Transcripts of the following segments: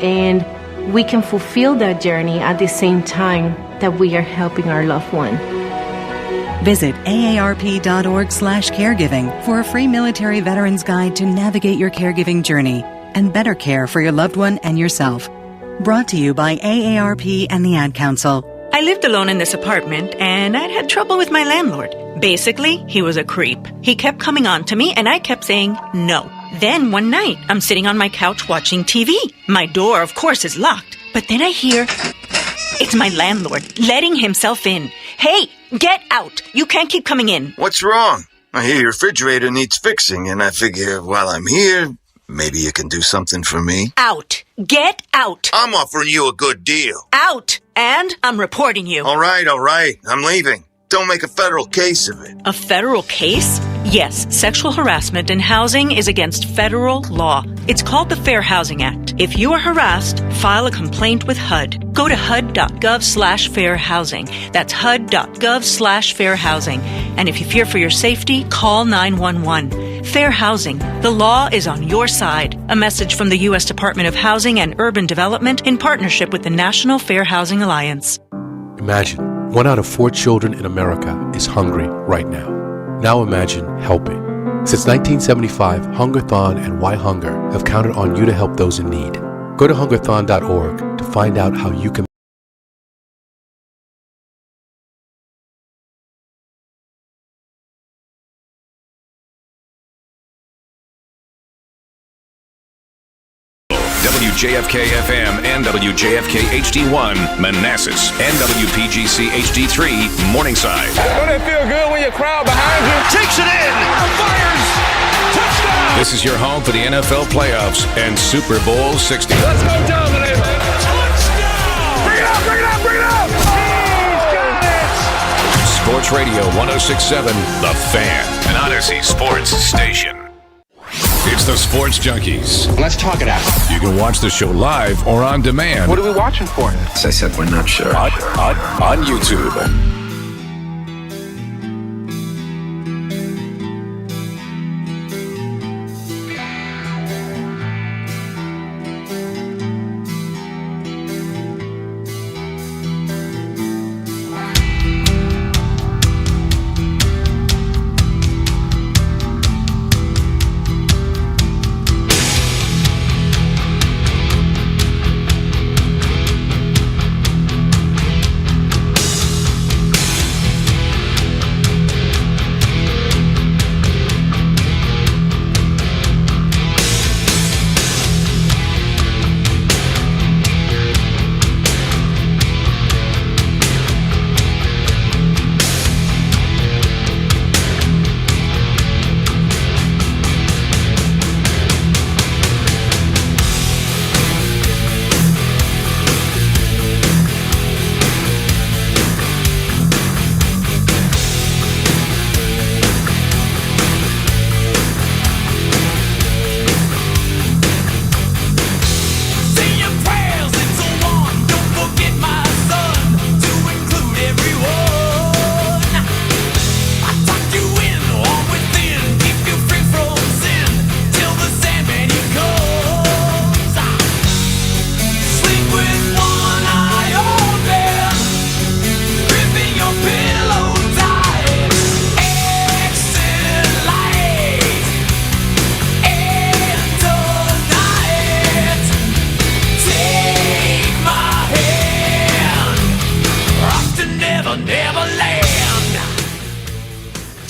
And we can fulfill that journey at the same time that we are helping our loved one. Visit aarp.org/caregiving for a free military veterans guide to navigate your caregiving journey and better care for your loved one and yourself. Brought to you by AARP and the Ad Council. I lived alone in this apartment, and I'd had trouble with my landlord. Basically, he was a creep. He kept coming on to me, and I kept saying no. Then one night, I'm sitting on my couch watching TV. My door, of course, is locked. But then I hear, it's my landlord letting himself in. Hey, get out! You can't keep coming in. What's wrong? I hear your refrigerator needs fixing, and I figure while I'm here, maybe you can do something for me. Out! Get out! I'm offering you a good deal. Out! And I'm reporting you. All right. I'm leaving. Don't make a federal case of it. A federal case? Yes, sexual harassment in housing is against federal law. It's called the Fair Housing Act. If you are harassed, file a complaint with HUD. Go to hud.gov/fairhousing. That's hud.gov/fairhousing. And if you fear for your safety, call 911. Fair housing. The law is on your side. A message from the U.S. Department of Housing and Urban Development in partnership with the National Fair Housing Alliance. Imagine 1 out of 4 children in America is hungry right now. Now imagine helping. Since 1975, Hungerthon and Why Hunger have counted on you to help those in need. Go to hungerthon.org to find out how you can. WJFK-FM and WJFK-HD1, Manassas, and WPGC HD3, Morningside. Don't it feel good when your crowd behind you? Takes it in! Fires! Touchdown! This is your home for the NFL playoffs and Super Bowl 60. Let's go dominate, man! Touchdown! Bring it up, bring it up, bring it up! He's got it! Sports Radio 106.7, The Fan, an Odyssey sports station. It's the Sports Junkies. Let's talk it out. You can watch the show live or on demand. What are we watching for? As I said, we're not sure. On YouTube.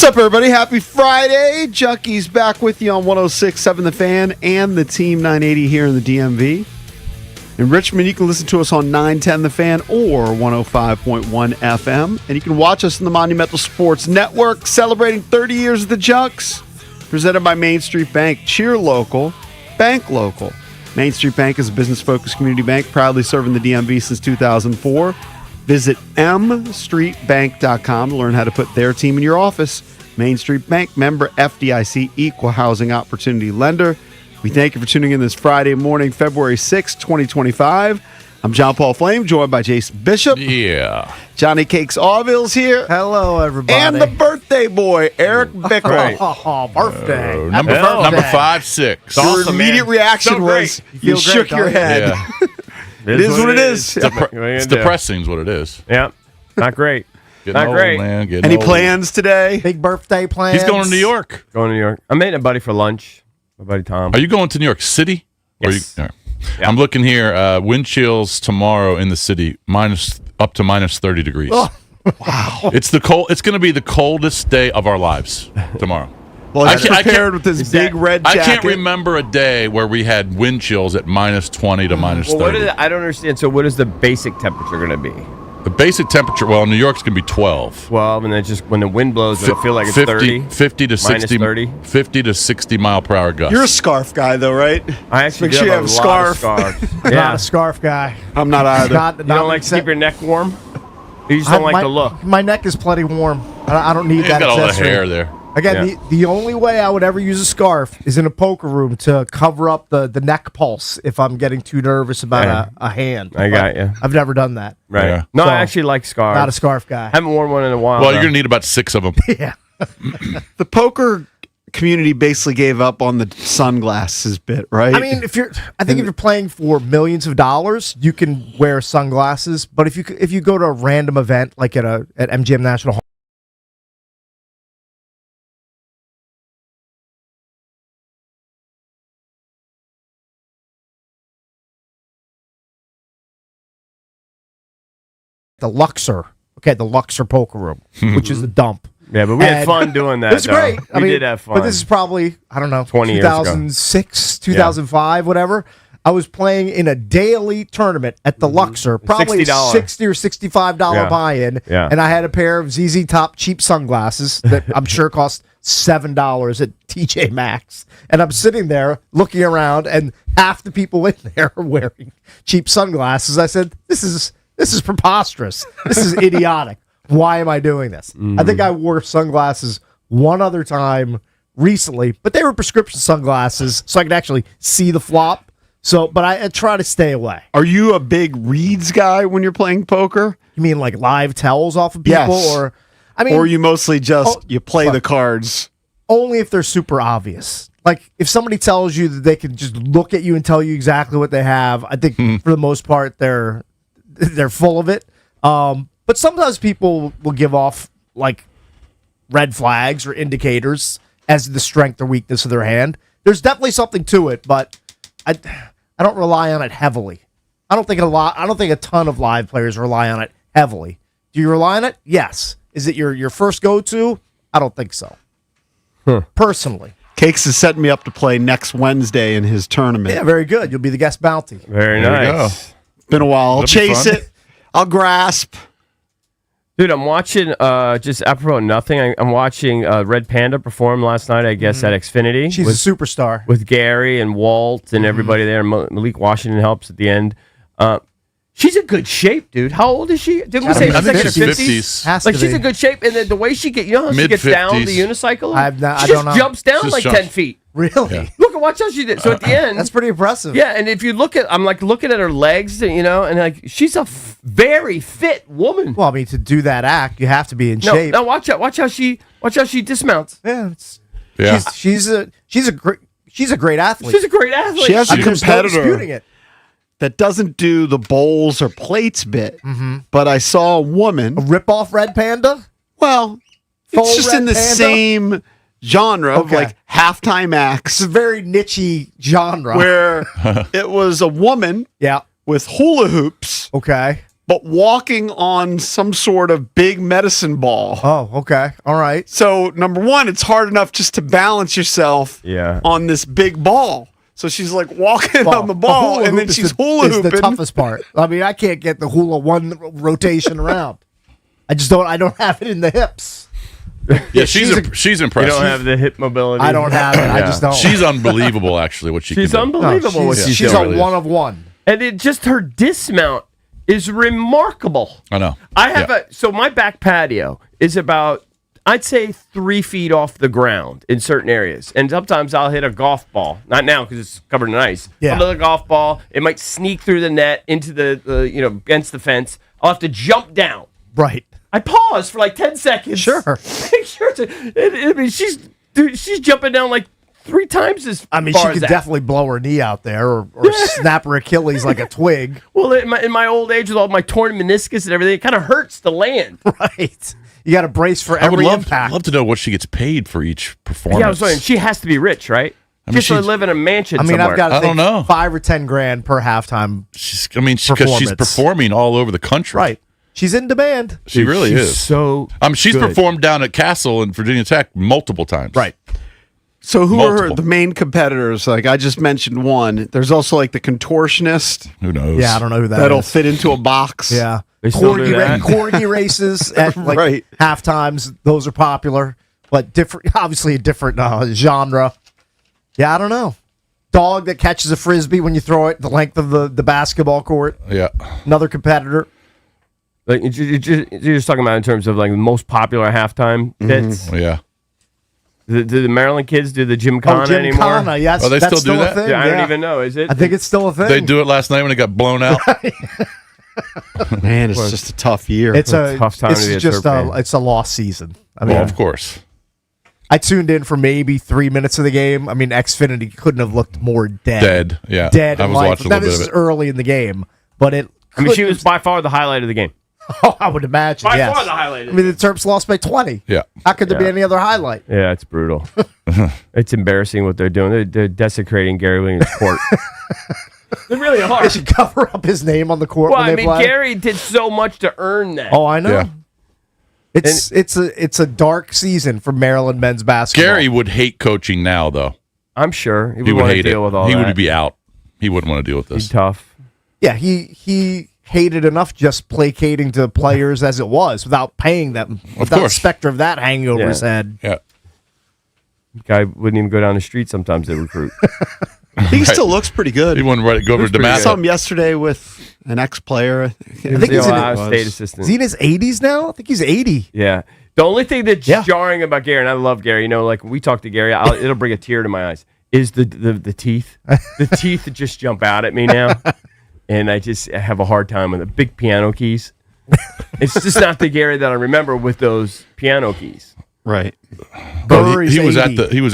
What's up, everybody? Happy Friday. Junkies back with you on 106.7 The Fan and the Team 980 here in the DMV. In Richmond, you can listen to us on 910 The Fan or 105.1 FM. And you can watch us on the Monumental Sports Network, celebrating 30 years of the Junks. Presented by Main Street Bank. Cheer local, bank local. Main Street Bank is a business-focused community bank proudly serving the DMV since 2004. Visit mstreetbank.com to learn how to put their team in your office. Main Street Bank, member FDIC, equal housing opportunity lender. We thank you for tuning in this Friday morning, February 6, 2025. I'm John Paul Flame, joined by Jason Bishop. Yeah. Johnny Cakes Orville's here. Hello, everybody. And the birthday boy, Eric Bickel. Oh, birthday. Number 5'6". Your immediate reaction was you shook your head. Yeah. It is what it is. It's depressing is what it is. Yeah. Not great. Not great. Man, Any plans today? Big birthday plans? He's going to New York. Going to New York. I'm meeting a buddy for lunch. My buddy Tom. Are you going to New York City? Yes. Yeah. I'm looking here. Wind chills tomorrow in the city, up to minus 30 degrees. Oh. Wow. It's going to be the coldest day of our lives tomorrow. Well, he's prepared with this big red jacket. I can't remember a day where we had wind chills at minus 20 to minus 30. I don't understand. So what is the basic temperature going to be? The basic temperature, well, New York's going to be 12. 12, and then just when the wind blows, it'll feel like it's 30. 50 to 60, 30. 50 to 60 mile per hour gusts. You're a scarf guy, though, right? I actually Make sure you have a scarf. I'm not a scarf guy. I'm not either. You don't like to keep your neck warm? You just don't like the look? My neck is plenty warm. I don't need You've that got all the accessory. hair there. Again, the only way I would ever use a scarf is in a poker room to cover up the neck pulse if I'm getting too nervous about a hand. I got you. I've never done that. Right. Yeah. No, So, I actually like scarves. Not a scarf guy. Haven't worn one in a while. Well, you're going to need about 6 of them. Yeah. The poker community basically gave up on the sunglasses bit, right? I mean, if you're playing for millions of dollars, you can wear sunglasses. But if you go to a random event like at MGM National Hall, the Luxor, the Luxor poker room, which is the dump. Yeah, but we had fun doing that. It's great. We did have fun. But this is probably, I don't know, 20 years ago. 2006, 2005, whatever. I was playing in a daily tournament at the Luxor, probably $60. $60 or $65 buy-in, and I had a pair of ZZ Top cheap sunglasses that I'm sure cost $7 at TJ Maxx. And I'm sitting there looking around, and half the people in there are wearing cheap sunglasses. I said, this is preposterous. This is idiotic. Why am I doing this? I think I wore sunglasses one other time recently, but they were prescription sunglasses, so I could actually see the flop. So, but I try to stay away. Are you a big reads guy when you're playing poker? You mean like live tells off of people? Yes. Or you mostly just you play the cards? Only if they're super obvious. Like if somebody tells you that they can just look at you and tell you exactly what they have, I think for the most part they're full of it. But sometimes people will give off like red flags or indicators as to the strength or weakness of their hand. There's definitely something to it, but I don't rely on it heavily. I don't think a ton of live players rely on it heavily. Do you rely on it? Yes. Is it your first go-to? I don't think so. Personally. Cakes is setting me up to play next Wednesday in his tournament. Yeah, very good. You'll be the guest bounty. Very nice. It's been a while. I'll chase it. I'll grasp. Dude, I'm watching, just apropos of nothing, I'm watching Red Panda perform last night, I guess, at Xfinity. She's a superstar. With Gary and Walt and everybody there. Malik Washington helps at the end. She's in good shape, dude. How old is she? Didn't we say she's like in her 50s? Like, she's in good shape, and the way she gets, how she gets down the unicycle? I she don't know. just jumps down like 10 feet. Really? Yeah. Look, watch how she did. So at the end, that's pretty impressive. Yeah, and if you look at, I'm like looking at her legs, and like she's a very fit woman. Well, I mean, to do that act, you have to be in shape. No, watch how she dismounts. Yeah, she's a great athlete. She's a great athlete. She has a disputing competitor it. that doesn't do the bowls or plates bit, but I saw a woman. A rip-off Red Panda? Well, Full it's just Red in the Panda? same genre of like halftime acts. It's a very niche genre. Where it was a woman with hula hoops. Okay. But walking on some sort of big medicine ball. Oh, okay. All right. So, number one, it's hard enough just to balance yourself on this big ball. So she's like walking on the ball, and then she's hula hooping. It's the toughest part. I mean, I can't get the hula one rotation around. I don't have it in the hips. Yeah, she's impressive. You don't have the hip mobility. I don't have it. I just don't. She's unbelievable, actually, what she can do. She's unbelievable. She's a one of one. And just her dismount is remarkable. I know. I have so my back patio is about I'd say 3 feet off the ground in certain areas. And sometimes I'll hit a golf ball. Not now because it's covered in ice. Yeah. I'll hit a golf ball. It might sneak through the net into against the fence. I'll have to jump down. Right. I pause for like 10 seconds. Sure. Make sure I mean, she's jumping down like 3 times as I mean, far she as could that. definitely blow her knee out there or snap her Achilles like a twig. Well, in my old age with all my torn meniscus and everything, it kind of hurts to land. Right. You got to brace for I would every impact. love to know what she gets paid for each performance. Yeah, I was saying, she has to be rich, right? I mean, Just to live in a mansion I've somewhere. got to I don't know. 5 or 10 grand per halftime. Because she's performing all over the country. Right. She's in demand. She really is. So she's good. performed down at Castle and Virginia Tech multiple times. Right. So who are the main competitors? Like I just mentioned one. There's also like the contortionist. Who knows? Yeah, I don't know who that That'll is. fit into a box. Yeah. They still do that? Corgi races at like half times. Those are popular, but obviously a different genre. Yeah, I don't know. Dog that catches a frisbee when you throw it the length of the basketball court. Yeah. Another competitor. Like you're just talking about in terms of like the most popular halftime bits. Yeah. Do the Maryland kids do the Gymkhana anymore? Gymkhana, yes. Oh, they that's still do that? a thing. Yeah, I don't even know. Is it? I think it's still a thing. They do it last night when it got blown out. Man, it's just a tough year. It's a tough time to be a just Terp fan. it's a lost season. I mean, Well, of course. I tuned in for maybe 3 minutes of the game. I mean, Xfinity couldn't have looked more dead. Yeah. Dead. I was watching a That little is bit of it. early in the game, but it. I mean, she was by far the highlight of the game. Oh, I would imagine. By yes. far the highlight. I mean, the Terps lost by 20. Yeah. How could there be Yeah. any other highlight? Yeah, it's brutal. It's embarrassing what they're doing. They're desecrating Gary Williams' court. They really are. They should cover up his name on the court Well, when I they mean, play. Gary did so much to earn that. Oh, I know. Yeah. It's a dark season for Maryland men's basketball. Gary would hate coaching now, though. I'm sure He would want to hate deal it. with all He that. would be out. He wouldn't want to deal with He's this. tough. Yeah, he hated enough just placating to players as it was without paying them. Without the course. specter of that hanging over Yeah. his head. Yeah. Guy wouldn't even go down the street sometimes to recruit. He still looks pretty good. He wouldn't go over to I Damascus. saw him yesterday with an ex-player. I think he's in Ohio State assistant. Is he in his 80s now? I think he's 80. Yeah. The only thing that's jarring about Gary, and I love Gary, you know, like when we talk to Gary, it'll bring a tear to my eyes, is the teeth. The teeth that just jump out at me now. And I have a hard time with the big piano keys. It's just not the Gary that I remember with those piano keys. Right. Well, he was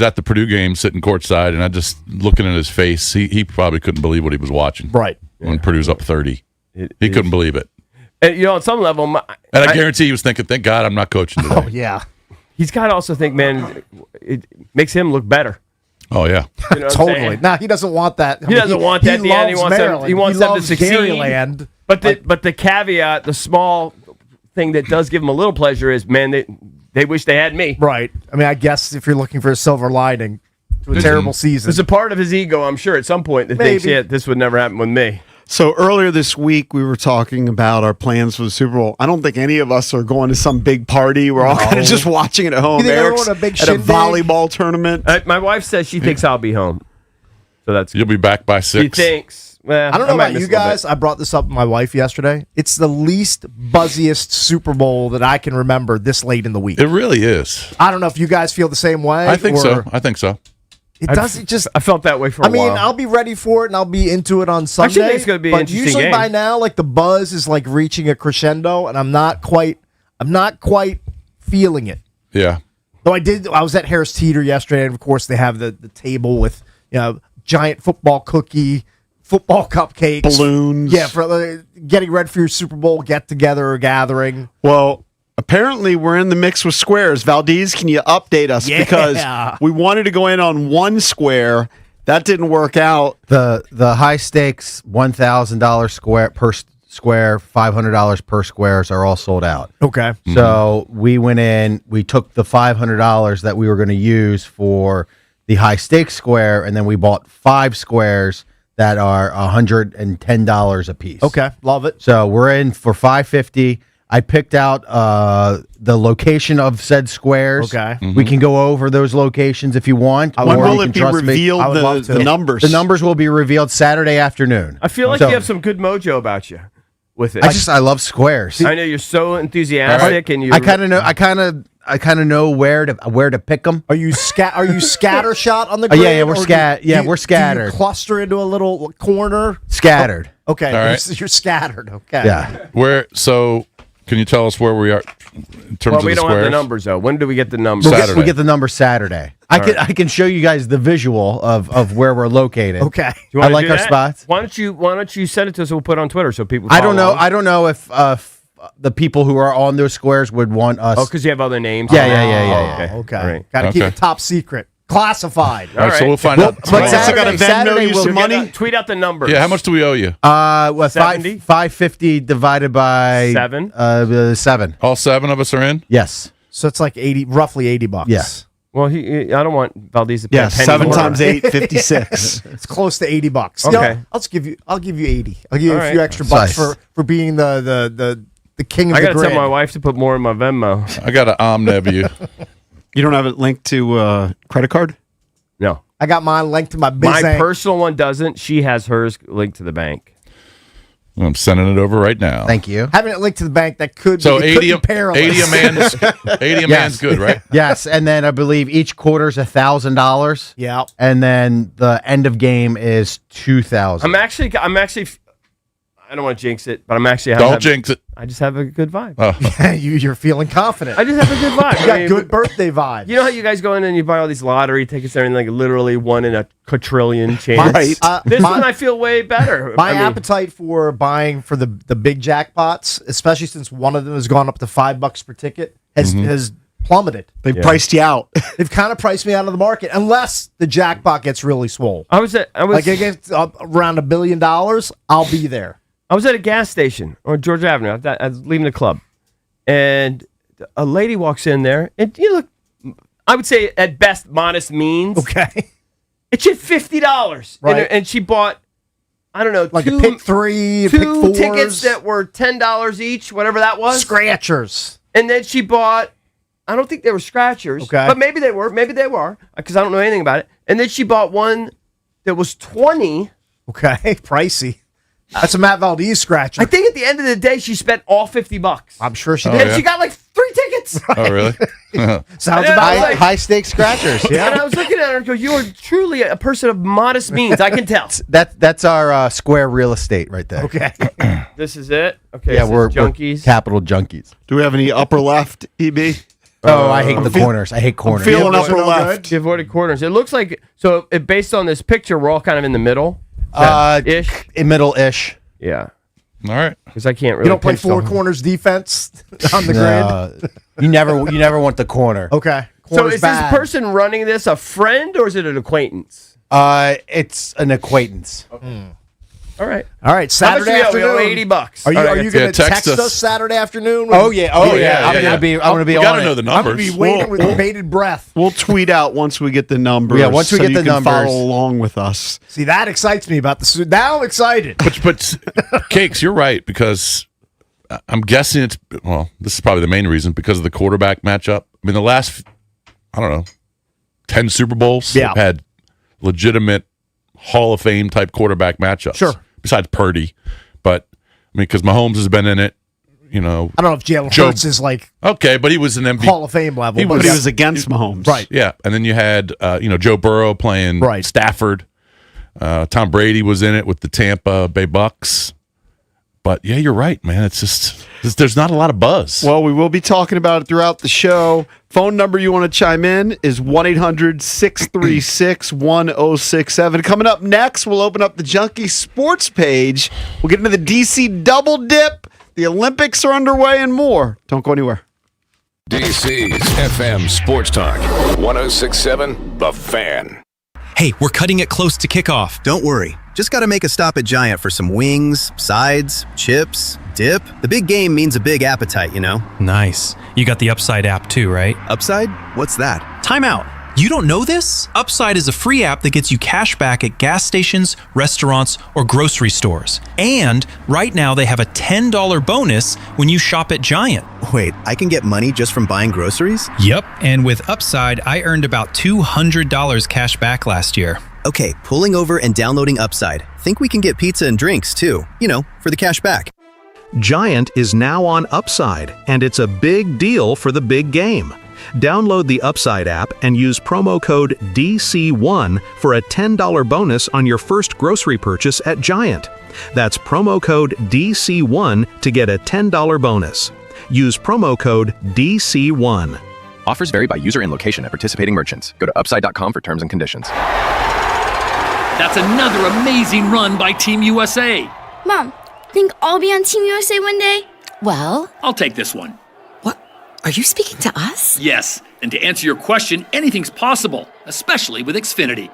at the Purdue game sitting courtside, and I just looking at his face, he probably couldn't believe what he was watching. Right. When Purdue's up 30. He couldn't believe it. And, you know, on some level, And I guarantee he was thinking, thank God I'm not coaching today. Oh, yeah. He's got to also think, man, it makes him look better. Oh, yeah. You know what I'm Totally. saying? Nah, he doesn't want that. He doesn't want that at the end. He wants them. He wants them to succeed. Garyland. But the caveat, the small thing that does give him a little pleasure is, man, they wish they had me. Right. I mean, I guess if you're looking for a silver lining to a terrible season, There's a part of his ego, I'm sure, at some point that thinks, yeah, this would never happen with me. So earlier this week, we were talking about our plans for the Super Bowl. I don't think any of us are going to some big party. We're all kind of just watching it at home. You think Eric's everyone a big at a shindig? volleyball tournament. My wife says she thinks I'll be home. So that's You'll be back by 6. She thinks. Well, I don't know might about miss you a little guys. bit. I brought this up with my wife yesterday. It's the least buzziest Super Bowl that I can remember this late in the week. It really is. I don't know if you guys feel the same way. I think so. It doesn't just. I felt that way for a while. I mean, I'll be ready for it and I'll be into it on Sunday. think it's gonna be an but interesting usually game. by now, like the buzz is like reaching a crescendo, and I'm not quite feeling it. Yeah. Though I was at Harris Teeter yesterday, and of course they have the table with giant football cookie, football cupcakes, Balloons. Yeah, for getting ready for your Super Bowl get together or gathering. Well, apparently we're in the mix with squares. Valdez, can you update us? Yeah. Because we wanted to go in on one square. That didn't work out. The high stakes $1,000 square per square, $500 per squares are all sold out. Okay. So we went in, we took the $500 that we were going to use for the high stakes square, and then we bought 5 squares that are $110 a piece. Okay, love it. So we're in for $550. I picked out the location of said squares. Okay. We can go over those locations if you want. When or will you it can be trust me. revealed, the numbers? The numbers will be revealed Saturday afternoon. I feel like So- you have some good mojo about you with it. I love squares. I know you're so enthusiastic, and you. I kind of know. I kind of know where to pick them. Are you scatter shot on the grid? Yeah, we're scattered. Yeah, we're scattered. Do you cluster into a little corner? Scattered. Oh, okay, All right. you're scattered. Okay. Yeah. So can you tell us where we are in terms of we the don't squares? have the numbers though. When do we get the numbers? We get the number Saturday. I can show you guys the visual of where we're located. Okay. I like our spots. Why don't you send it to us? We'll put it on Twitter so people. I don't know. I don't know if the people who are on those squares would want us. Oh, because you have other names. Yeah. Okay. All right. Got to keep it top secret, classified. All right, so we'll find out. But Saturday we'll some money. Tweet out the numbers. Yeah, how much do we owe you? What 70? 550 divided by 7? 7. All 7 of us are in? Yes. So it's like roughly $80. Yeah. Well, I don't want Valdez to pay a penny 7 more. times 8, 56. It's close to $80. Okay. I'll give you 80. I'll give you a few extra bucks for being the king of the grid. I gotta tell my wife to put more in my Venmo. I got to omnib you. You don't have it linked to credit card? No. I got mine linked to my My Bizank. personal one doesn't. She has hers linked to the bank. I'm sending it over right now. Thank you. Having it linked to the bank that could So be 80 perilous. 80 a man's good, right? Yes, and then I believe each quarter's $1,000. Yeah. And then the end of game is $2,000. I'm actually. I don't want to jinx it, but I'm actually. Don't jinx it. I just have a good vibe. Yeah, you're feeling confident. I just have a good vibe. You got good birthday vibes. You know how you guys go in and you buy all these lottery tickets and everything, like literally 1 in a quadrillion chance. Right. This one I feel way better. My appetite for buying for the big jackpots, especially since one of them has gone up to $5 per ticket, has plummeted. They priced you out. They've kind of priced me out of the market unless the jackpot gets really swole. I was like it gets around $1 billion. I'll be there. I was at a gas station on Georgia Avenue. I was leaving the club, and a lady walks in there, and you look, I would say at best modest means. Okay, and she had $50, right? And she bought, I don't know, like a pick 3, pick 4s. tickets that were $10 each, whatever that was. Scratchers. And then she bought, I don't think they were scratchers, but maybe they were, because I don't know anything about it. And then she bought one that was 20. Okay, pricey. That's a Matt Valdez scratcher. I think at the end of the day, she spent all $50. I'm sure she did. did. And she got like 3 tickets. Oh, really? Sounds about high stakes scratchers. Yeah. And I was looking at her and go, you are truly a person of modest means. I can tell. That's our square real estate right there. Okay. This is it? Okay. Yeah, we're junkies. Capital junkies. Do we have any upper left, EB? Oh, I hate the corners. I hate corners. I'm feeling upper left. You avoided corners. It looks like, so based on this picture, we're all kind of in the middle. Ish. Middle-ish. Yeah. All right. Because I can't really. You don't play four corners defense on the grid. You never want the corner. Okay. So is this person running this a friend or is it an acquaintance? It's an acquaintance. All right. All right. Saturday How much we owe? afternoon. $80. Are you All right, going to text us Saturday afternoon? Oh yeah. I'm gonna be. I'm gonna be on. Gotta know the I'm numbers. going to be waiting with bated breath. We'll tweet out once we get the numbers. Yeah, once we get you the can numbers. follow along with us. See, that excites me about the. Now I'm excited. But Cakes, you're right, because I'm guessing it's, well, this is probably the main reason, because of the quarterback matchup. I mean, the last, I don't know, 10 Super Bowls have had legitimate Hall of Fame type quarterback matchups. Sure. Besides Purdy. But, I mean, because Mahomes has been in it, you know. I don't know if Jalen Hurts is like okay, but he was an MVP. Hall of Fame level. He was against Mahomes. Right. Yeah. And then you had, Joe Burrow playing Stafford. Tom Brady was in it with the Tampa Bay Bucks. But, yeah, you're right, man. It's just, there's not a lot of buzz. Well, we will be talking about it throughout the show. Phone number you want to chime in is 1-800-636-1067. Coming up next, we'll open up the Junkie Sports page. We'll get into the DC Double Dip. The Olympics are underway and more. Don't go anywhere. DC's FM Sports Talk 106.7 The Fan. Hey, we're cutting it close to kickoff. Don't worry. Just got to make a stop at Giant for some wings, sides, chips, dip. The big game means a big appetite, you know? Nice. You got the Upside app too, right? Upside? What's that? Time out. You don't know this? Upside is a free app that gets you cash back at gas stations, restaurants, or grocery stores. And right now they have a $10 bonus when you shop at Giant. Wait, I can get money just from buying groceries? Yep, and with Upside, I earned about $200 cash back last year. Okay, pulling over and downloading Upside. Think we can get pizza and drinks too, for the cash back. Giant is now on Upside, and it's a big deal for the big game. Download the Upside app and use promo code DC1 for a $10 bonus on your first grocery purchase at Giant. That's promo code DC1 to get a $10 bonus. Use promo code DC1. Offers vary by user and location at participating merchants. Go to upside.com for terms and conditions. That's another amazing run by Team USA. Mom, think I'll be on Team USA one day? Well, I'll take this one. What? Are you speaking to us? Yes, and to answer your question, anything's possible, especially with Xfinity.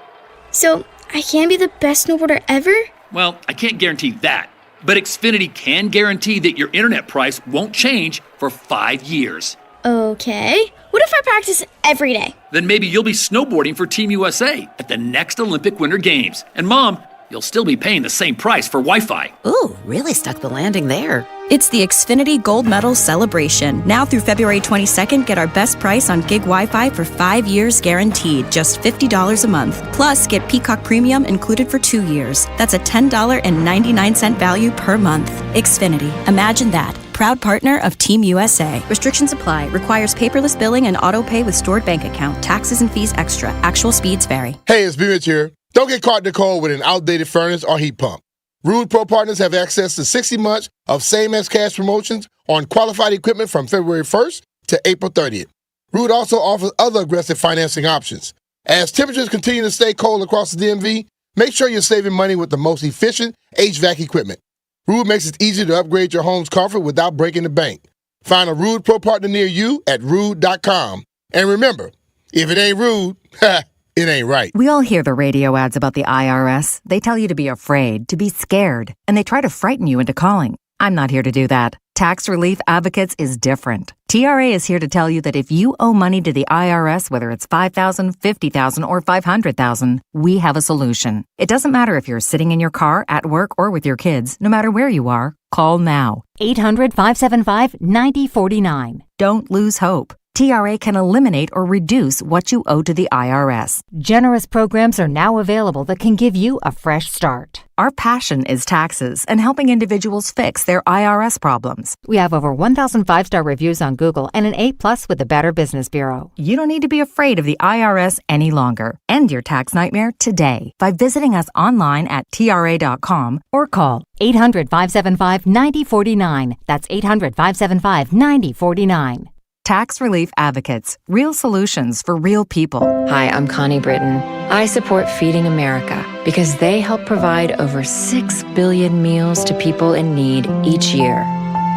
So, I can be the best snowboarder ever? Well, I can't guarantee that, but Xfinity can guarantee that your internet price won't change for 5 years. Okay. What if I practice every day? Then maybe you'll be snowboarding for Team USA at the next Olympic Winter Games. And Mom, you'll still be paying the same price for Wi-Fi. Ooh, really stuck the landing there. It's the Xfinity Gold Medal Celebration. Now through February 22nd, get our best price on gig Wi-Fi for 5 years guaranteed, just $50 a month. Plus, get Peacock Premium included for 2 years. That's a $10.99 value per month. Xfinity. Imagine that. Proud partner of Team USA. Restrictions apply. Requires paperless billing and auto pay with stored bank account. Taxes and fees extra. Actual speeds vary. Hey, it's B-Mitch here. Don't get caught in the cold with an outdated furnace or heat pump. Rude Pro Partners have access to 60 months of same-as-cash promotions on qualified equipment from February 1st to April 30th. Rude also offers other aggressive financing options. As temperatures continue to stay cold across the DMV, make sure you're saving money with the most efficient HVAC equipment. Rude makes it easy to upgrade your home's comfort without breaking the bank. Find a Rude Pro Partner near you at rude.com. And remember, if it ain't rude, it ain't right. We all hear the radio ads about the IRS. They tell you to be afraid, to be scared, and they try to frighten you into calling. I'm not here to do that. Tax Relief Advocates is different. TRA is here to tell you that if you owe money to the IRS, whether it's $5,000, $50,000, or $500,000, we have a solution. It doesn't matter if you're sitting in your car, at work, or with your kids. No matter where you are, call now. 800-575-9049. Don't lose hope. TRA can eliminate or reduce what you owe to the IRS. Generous programs are now available that can give you a fresh start. Our passion is taxes and helping individuals fix their IRS problems. We have over 1,000 5-star reviews on Google and an A+ with the Better Business Bureau. You don't need to be afraid of the IRS any longer. End your tax nightmare today by visiting us online at TRA.com or call 800-575-9049. That's 800-575-9049. Tax Relief Advocates. Real solutions for real people. Hi, I'm Connie Britton. I support Feeding America because they help provide over 6 billion meals to people in need each year.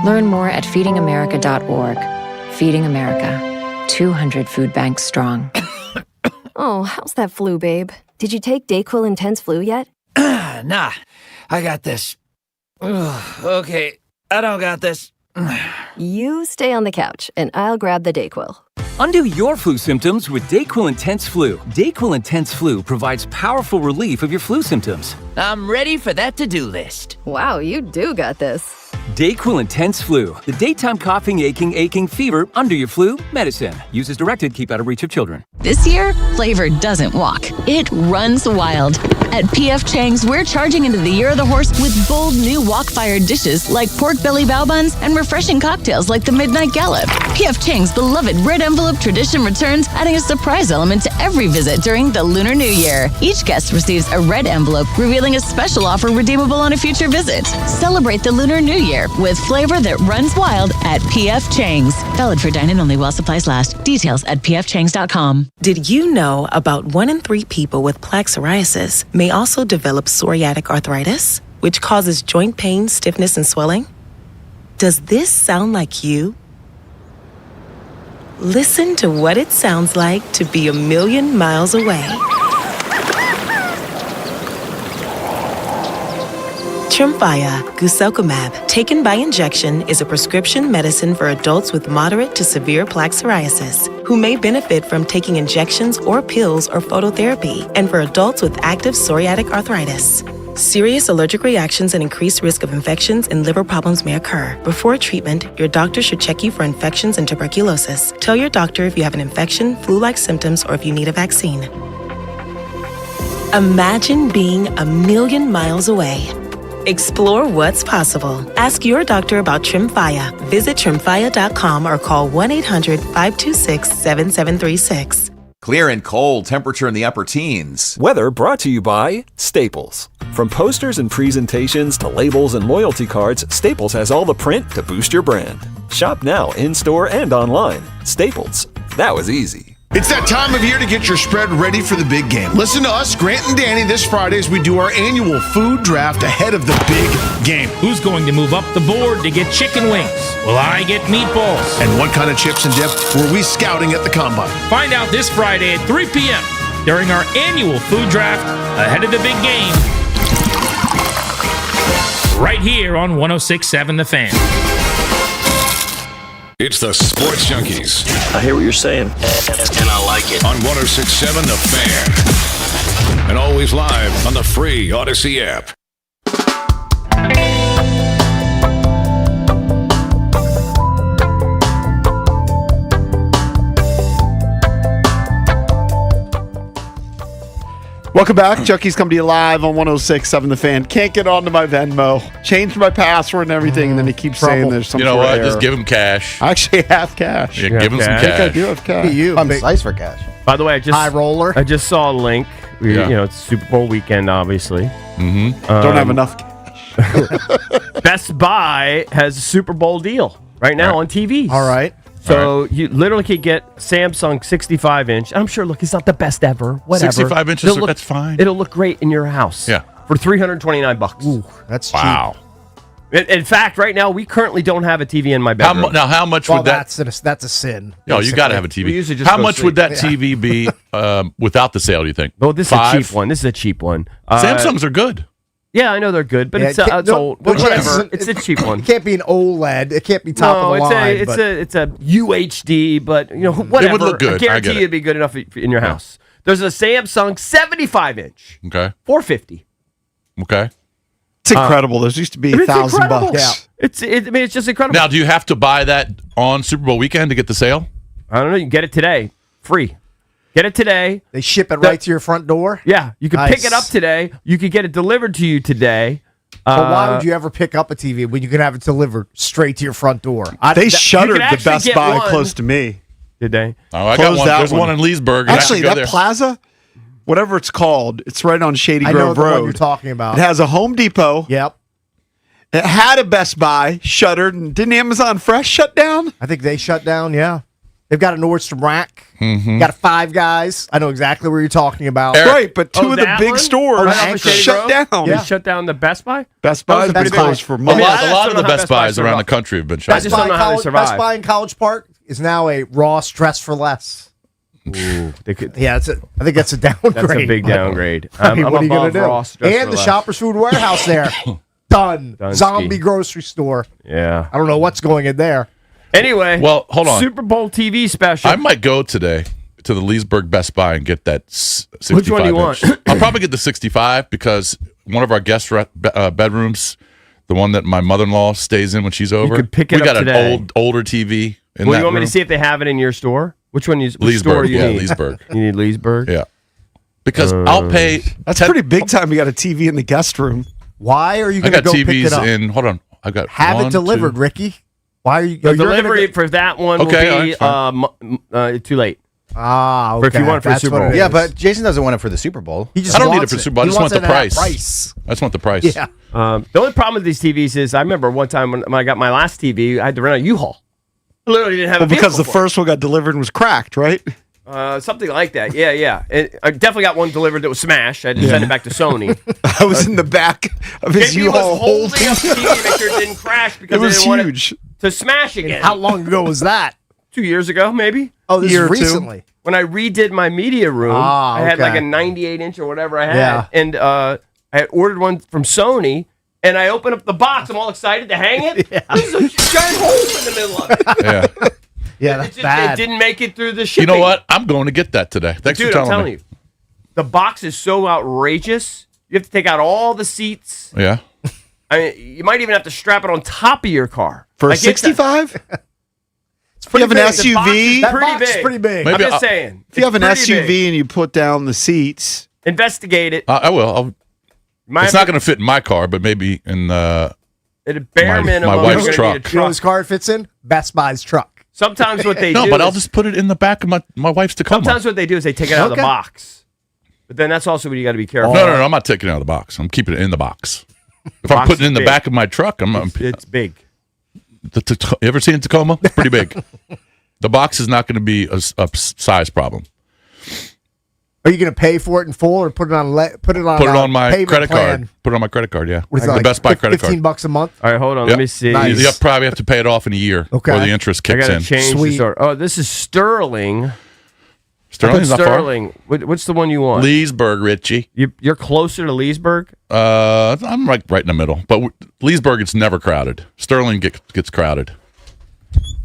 Learn more at feedingamerica.org. Feeding America. 200 food banks strong. Oh, how's that flu, babe? Did you take DayQuil Intense Flu yet? Nah, I got this. Ugh, okay, I don't got this. You stay on the couch, and I'll grab the DayQuil. Undo your flu symptoms with DayQuil Intense Flu. DayQuil Intense Flu provides powerful relief of your flu symptoms. I'm ready for that to-do list. Wow, you do got this. DayQuil Intense Flu. The daytime coughing, aching, fever, under your flu, medicine. Use as directed, keep out of reach of children. This year, flavor doesn't walk. It runs wild. At P.F. Chang's, we're charging into the year of the horse with bold new wok-fired dishes like pork belly bao buns and refreshing cocktails like the Midnight Gallop. P.F. Chang's beloved red envelope tradition returns, adding a surprise element to every visit during the Lunar New Year. Each guest receives a red envelope revealing a special offer redeemable on a future visit. Celebrate the Lunar New Year with flavor that runs wild at P.F. Chang's. Valid for dine-in only while supplies last. Details at pfchangs.com. Did you know about 1 in 3 people with plaque psoriasis may also develop psoriatic arthritis, which causes joint pain, stiffness, and swelling? Does this sound like you? Listen to what it sounds like to be a million miles away. Tremfya, guselkumab, taken by injection, is a prescription medicine for adults with moderate to severe plaque psoriasis who may benefit from taking injections or pills or phototherapy, and for adults with active psoriatic arthritis. Serious allergic reactions and increased risk of infections and liver problems may occur. Before treatment, your doctor should check you for infections and tuberculosis. Tell your doctor if you have an infection, flu-like symptoms, or if you need a vaccine. Imagine being a million miles away. Explore what's possible. Ask your doctor about Tremfya. Visit tremfya.com or call 1-800-526-7736. Clear and cold, temperature in the upper teens. Weather brought to you by Staples. From posters and presentations to labels and loyalty cards, Staples has all the print to boost your brand. Shop now in-store and online. Staples. That was easy. It's that time of year to get your spread ready for the big game. Listen to us, Grant and Danny, this Friday as we do our annual food draft ahead of the big game. Who's going to move up the board to get chicken wings? Will I get meatballs? And what kind of chips and dip were we scouting at the Combine? Find out this Friday at 3 p.m. during our annual food draft ahead of the big game. Right here on 106.7 The Fan. It's the Sports Junkies. I hear what you're saying, and I like it. On 106.7 The Fan. And always live on the free Odyssey app. Welcome back. Junkies come to you live on 106.7 The Fan. Can't get onto my Venmo. Changed my password and everything, and then he keeps saying there's some You know sort of what? error. Just give him cash. I actually have cash. Yeah, give him some I think I cash. do have cash. I'm nice for cash. By the way, High roller. I just saw a link. Yeah. You know, it's Super Bowl weekend, obviously. Mm-hmm. Don't have enough cash. Best Buy has a Super Bowl deal right now on TVs. All right. So you literally could get Samsung 65-inch. I'm sure, look, it's not the best ever. Whatever. 65 inches, that's fine. It'll look great in your house. Yeah. For $329. Ooh, that's cheap. Wow. In fact, right now, we currently don't have a TV in my bedroom. How much Well, would that... that's a sin. No, you got to have a We TV. usually just How go much sleep. would that TV be without the sale, do you think? Oh, this $5? is a cheap one. This is a cheap one. Samsungs are good. Yeah, I know they're good, but Yeah, it's it can't- it's no, old. but Whatever. It's a cheap one. It can't be an OLED. It can't be top of the line. It's a UHD, but you know whatever. It would look good. I I guarantee get it. it'd be good enough in your house. There's a Samsung 75-inch, Okay. $450. Okay. It's incredible. Those used to be It's $1,000. incredible. Yeah. It's just incredible. Now, do you have to buy that on Super Bowl weekend to get the sale? I don't know. You can get it today, free. Get it today. They ship it right to your front door. Yeah, you can Nice. pick it up today. You could get it delivered to you today. But why would you ever pick up a TV when you can have it delivered straight to your front door? They shuttered the actually Best get Buy one. close to me. Did they? Oh, I got Closed one. that There's one in Leesburg. Actually, I have to go that there. plaza, whatever it's called, it's right on Shady I know Grove the Road. one you're talking about. It has a Home Depot. Yep. It had a Best Buy shuttered, and didn't Amazon Fresh shut down? I think they shut down, yeah. They've got a Nordstrom Rack. Mm-hmm. Got a Five Guys. I know exactly what you're talking about. Right, but two of the that big one? stores Right off of Shady shut Grove? down. They shut down the Best Buy? Best Buy's Best been Buy. closed for A months. lot, I of don't the know how Best Best Buy Buys around survived. the country have been shut Best just down. don't know how they survive. Best Buy in College Park is now a Ross Dress for Less. Ooh, they could. Yeah, I think that's a downgrade. That's a big downgrade. I mean, I'm what are you going above to do? Ross Dress And for the Less. Shoppers Food Warehouse there. Done. Dunsky. Zombie grocery store. Yeah. I don't know what's going in there. Anyway, Well, hold on. Super Bowl TV special. I might go today to the Leesburg Best Buy and get that 65 Which one do you want? I'll probably get the 65 because one of our guest bedrooms, the one that my mother-in-law stays in when she's over, could pick it we up got today. an older TV in Well, that you want me room. to see if they have it in your store? Which one? Which Leesburg, store you yeah, need? Leesburg. You need Leesburg? Yeah. Because I'll pay... That's pretty big time. You got a TV in the guest room. Why are you I going to got go pick TVs it up? in... Hold on. I've got Have one, it delivered, two- Ricky. Why are you? The you're gonna delivery go- for that one Okay, will be too late. Ah, For okay. if you want it for That's Super what Bowl. it Yeah, is. but Jason doesn't want it for the Super Bowl. he just I don't need it wants for Super Bowl. I He just want wants the it at that price. I just want the price. Yeah. The only problem with these TVs is I remember one time when I got my last TV, I had to rent a U-Haul. I literally didn't have Well, a because the vehicle for first one got delivered and was cracked, right? it. Something like that. Yeah. And I definitely got one delivered that was smashed. I had to send it back to Sony. I was in the back of his JP U-Haul was holding up the TV to make sure it didn't crash because It was they didn't huge. want it to smash again. How long ago was that? 2 years ago, maybe? Oh, this Year is or two. recently. When I redid my media room, Ah, I had like okay. a 98-inch or whatever I had. Yeah. And I had ordered one from Sony, and I opened up the box. I'm all excited to hang it. There's a giant hole in the middle of it. Yeah. Yeah, It that's just bad. it didn't make it through the You shipping. know what? I'm going to get that today. Thanks Dude, for I'm telling telling me. you. The box is so outrageous. You have to take out all the seats. Yeah. I mean, you might even have to strap it on top of your car. For a Like, it's 65? It's you have an big. The box is SUV? That pretty box is big. pretty big. Maybe I'm just I'll- saying. If you have an It's pretty SUV big. and you put down the seats, Investigate it. I will. It's not going to fit in my car, but maybe in at a bare minimum, my wife's truck. You know whose car it fits in? Best Buy's truck. Sometimes what they no, do but is, I'll just put it in the back of my wife's Tacoma. Sometimes what they do is they take it out of the box. But then that's also what you got to be careful. No, I'm not taking it out of the box. I'm keeping it in the box. If I'm Box putting it in is the big. back of my truck, It's big. You ever seen a Tacoma? It's pretty big. The box is not going to be a size problem. Are you going to pay for it in full or put it on my payment credit plan? card. Put it on my credit card. Yeah, What is the that, like Best Buy credit card. $15 a month. All right, hold on. Yep. Let me see. You probably have to pay it off in a year before the interest I kicks gotta in. change this order. Oh, this is Sterling. Sterling's not far. Sterling. What's the one you want? Leesburg, Richie. You're closer to Leesburg? I'm right in the middle. But Leesburg, it's never crowded. Sterling gets crowded.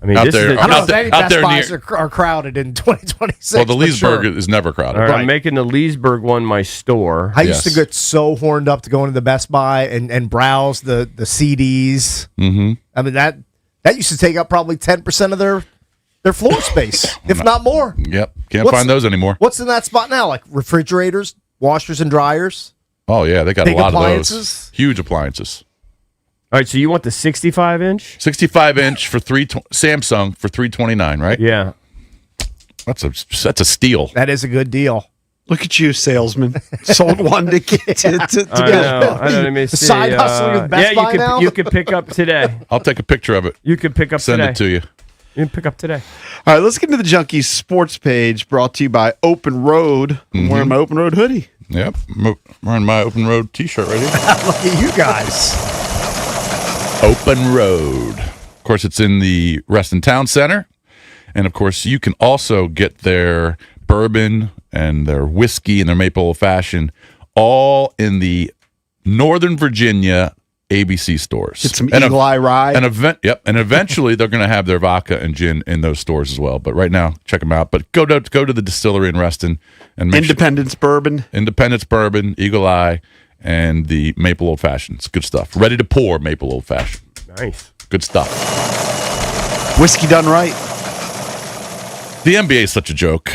I mean, I don't know if any Best Buys are crowded in 2026. Well, the but Leesburg sure. is never crowded. All right, I'm making the Leesburg one my store. I used to get so horned up to go into the Best Buy and browse the CDs. Mm-hmm. I mean, that used to take up probably 10% of their floor space, if not more. Yep. Can't find those anymore. What's in that spot now? Like refrigerators, washers, and dryers? Oh, yeah. They got Big a lot appliances? of those. Huge appliances. All right, so you want the 65-inch? 65-inch for Samsung for $329, right? Yeah. That's a steal. That is a good deal. Look at you, salesman. Sold one to get to I know. Let me see. Side hustling with Best Buy now? You can pick up today. I'll take a picture of it. You can pick up Send today. it to you. You can pick up today. All right, let's get into the Junkies sports page brought to you by Open Road. I'm wearing my Open Road hoodie. Yep. I'm wearing my Open Road t-shirt right here. Look at you guys. Open Road. Of course, it's in the Reston Town Center. And, of course, you can also get their bourbon and their whiskey and their maple old fashioned all in the Northern Virginia ABC stores. Get some Eagle Eye Rye. And eventually they're going to have their vodka and gin in those stores as well. But right now, check them out. But go to the distillery in Reston and make Independence Bourbon. Independence Bourbon, Eagle Eye, and the maple old fashioned. It's good stuff. Ready to pour maple old fashioned. Nice. Good stuff. Whiskey done right. The NBA is such a joke.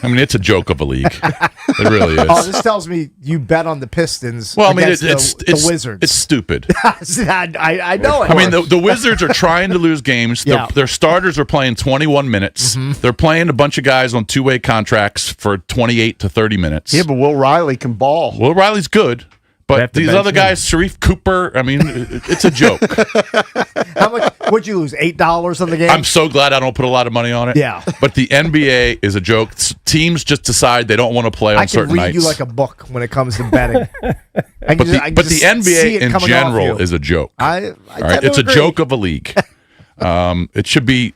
I mean, it's a joke of a league. It really is. Oh, this tells me you bet on the Pistons. Well, I mean, against it's the Wizards. It's stupid. I know it. I mean, the Wizards are trying to lose games. Yeah. Their starters are playing 21 minutes. Mm-hmm. They're playing a bunch of guys on two-way contracts for 28 to 30 minutes. Yeah, but Will Riley can ball. Will Riley's good. But these other guys, Sharif Cooper, I mean, it's a joke. How much would you lose? $8 on the game? I'm so glad I don't put a lot of money on it. Yeah. But the NBA is a joke. Teams just decide they don't want to play on I can certain read nights. you like a book when it comes to betting. But the NBA in general is a joke. All right? It's a joke of a league. It should be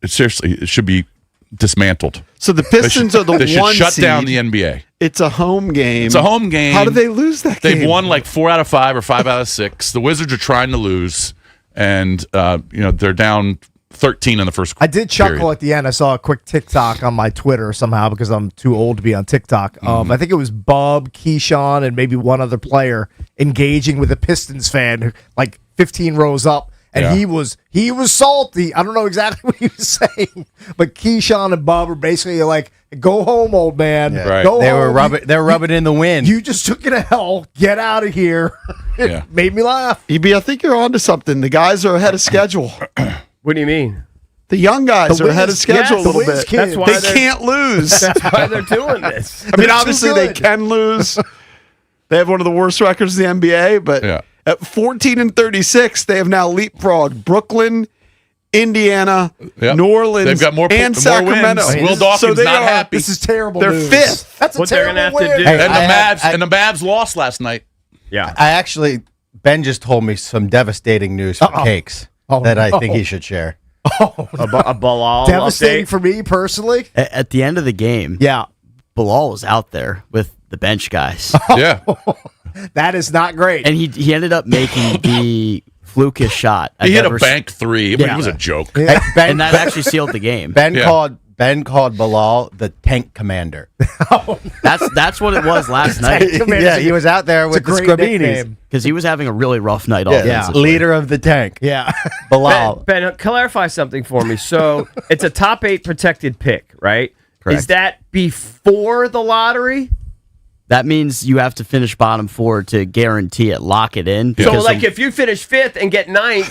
seriously. It should be dismantled. So the Pistons are the they should one shut seed. down the NBA. It's a home game. It's a home game. How did they lose that game? They've won like 4 out of 5 or 5 out of 6. The Wizards are trying to lose, and they're down 13 in the first. I did chuckle period. at the end. I saw a quick TikTok on my Twitter somehow because I'm too old to be on TikTok. I think it was Bub, Keyshawn, and maybe one other player engaging with a Pistons fan, like 15 rows up. And Yeah. he was salty. I don't know exactly what he was saying, but Keyshawn and Bub are basically like, "Go home, old man. Right. Go They home. were rubbing in the wind. You just took it a hell. Get out of here." It Yeah. made me laugh. EB, I think you're onto something. The guys are ahead of schedule. What do you mean? The young guys The are ahead of Wiz- schedule yes, a little the Wiz bit. kids. That's why They can't lose. That's why they're doing this. I mean, They're obviously too they good. can lose. They have one of the worst records in the NBA, but Yeah. at 14-36, they have now leapfrogged Brooklyn, Indiana, Yep. New Orleans, They've got more and more Sacramento. wins. Will Dawkins So they not are- happy. This is terrible. They're news. fifth. That's a What they're terrible gonna have to win. do- Hey, and the Mavs lost last night. Yeah. I actually, Ben just told me some devastating news for Cakes that I think he should share. A Bilal Devastating update. for me personally. At the end of the game, Yeah, Bilal was out there with the bench guys, Yeah. that is not great. and he ended up making the flukish shot. He hit a bank 3. I mean, Yeah. it was a joke. Hey, Ben, and that actually sealed the game. Ben Yeah. called Bilal the tank commander. That's what it was last night, Yeah, he was out there with the great Scrabinis. nickname. because he was having a really rough night Yeah, offensively. leader of the tank. Yeah. Bilal. Ben, clarify something for me. So it's a top 8 protected pick, right? Correct. Is that before the lottery? That means you have to finish bottom 4 to guarantee it, lock it in. So, like, if you finish 5th and get 9th,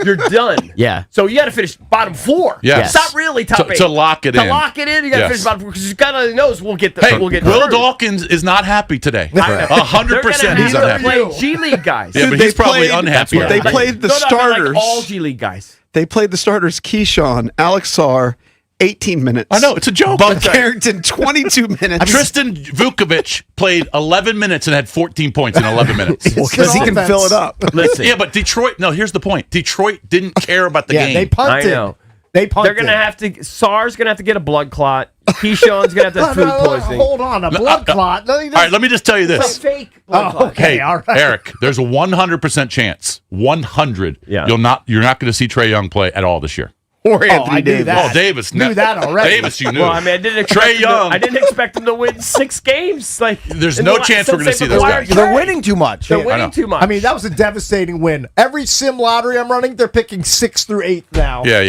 you're done. Yeah. So you got to finich bottom 4. Yes. It's not really top 8. To lock it in. To lock it in, you got to finish bottom 4 because God only knows we'll get the. Hey, we'll get Will hurt. Dawkins is not happy today. 100% They're gonna he's have to unhappy. play G League guys. Yeah, but he's probably unhappy. They played the No, I mean, starters. like all G League guys. They played the starters: Keyshawn, Alex Sarr, 18 minutes. I know, it's a joke. Bud Carrington, 22 minutes. Tristan Vukovic played 11 minutes and had 14 points in 11 minutes. Because he can fill it up. Listen. Yeah, but Detroit, no, here's the point. Detroit didn't care about the game. They punted. I know. They punted. They're gonna have to. Sarr's gonna have to get a blood clot. Keyshawn's gonna have to have food poisoning. Hold on, a blood clot. No, All right, let me just tell you this. It's a fake blood clot. Okay, Hey, all right. Eric, there's a 100% chance, 100, Yeah. you're not going to see Trae Young play at all this year. Or Anthony I knew Davis. that. Oh, Davis. Knew that already. Davis, you knew. Well, I mean, I didn't expect Trae Young. I didn't expect them to win 6 games. Like, There's in no the chance since we're gonna they've see those acquired guys. They're Trae. winning too much. They're I know. winning too much. I mean, that was a devastating win. Every sim lottery I'm running, they're picking 6th through 8th now. Yeah.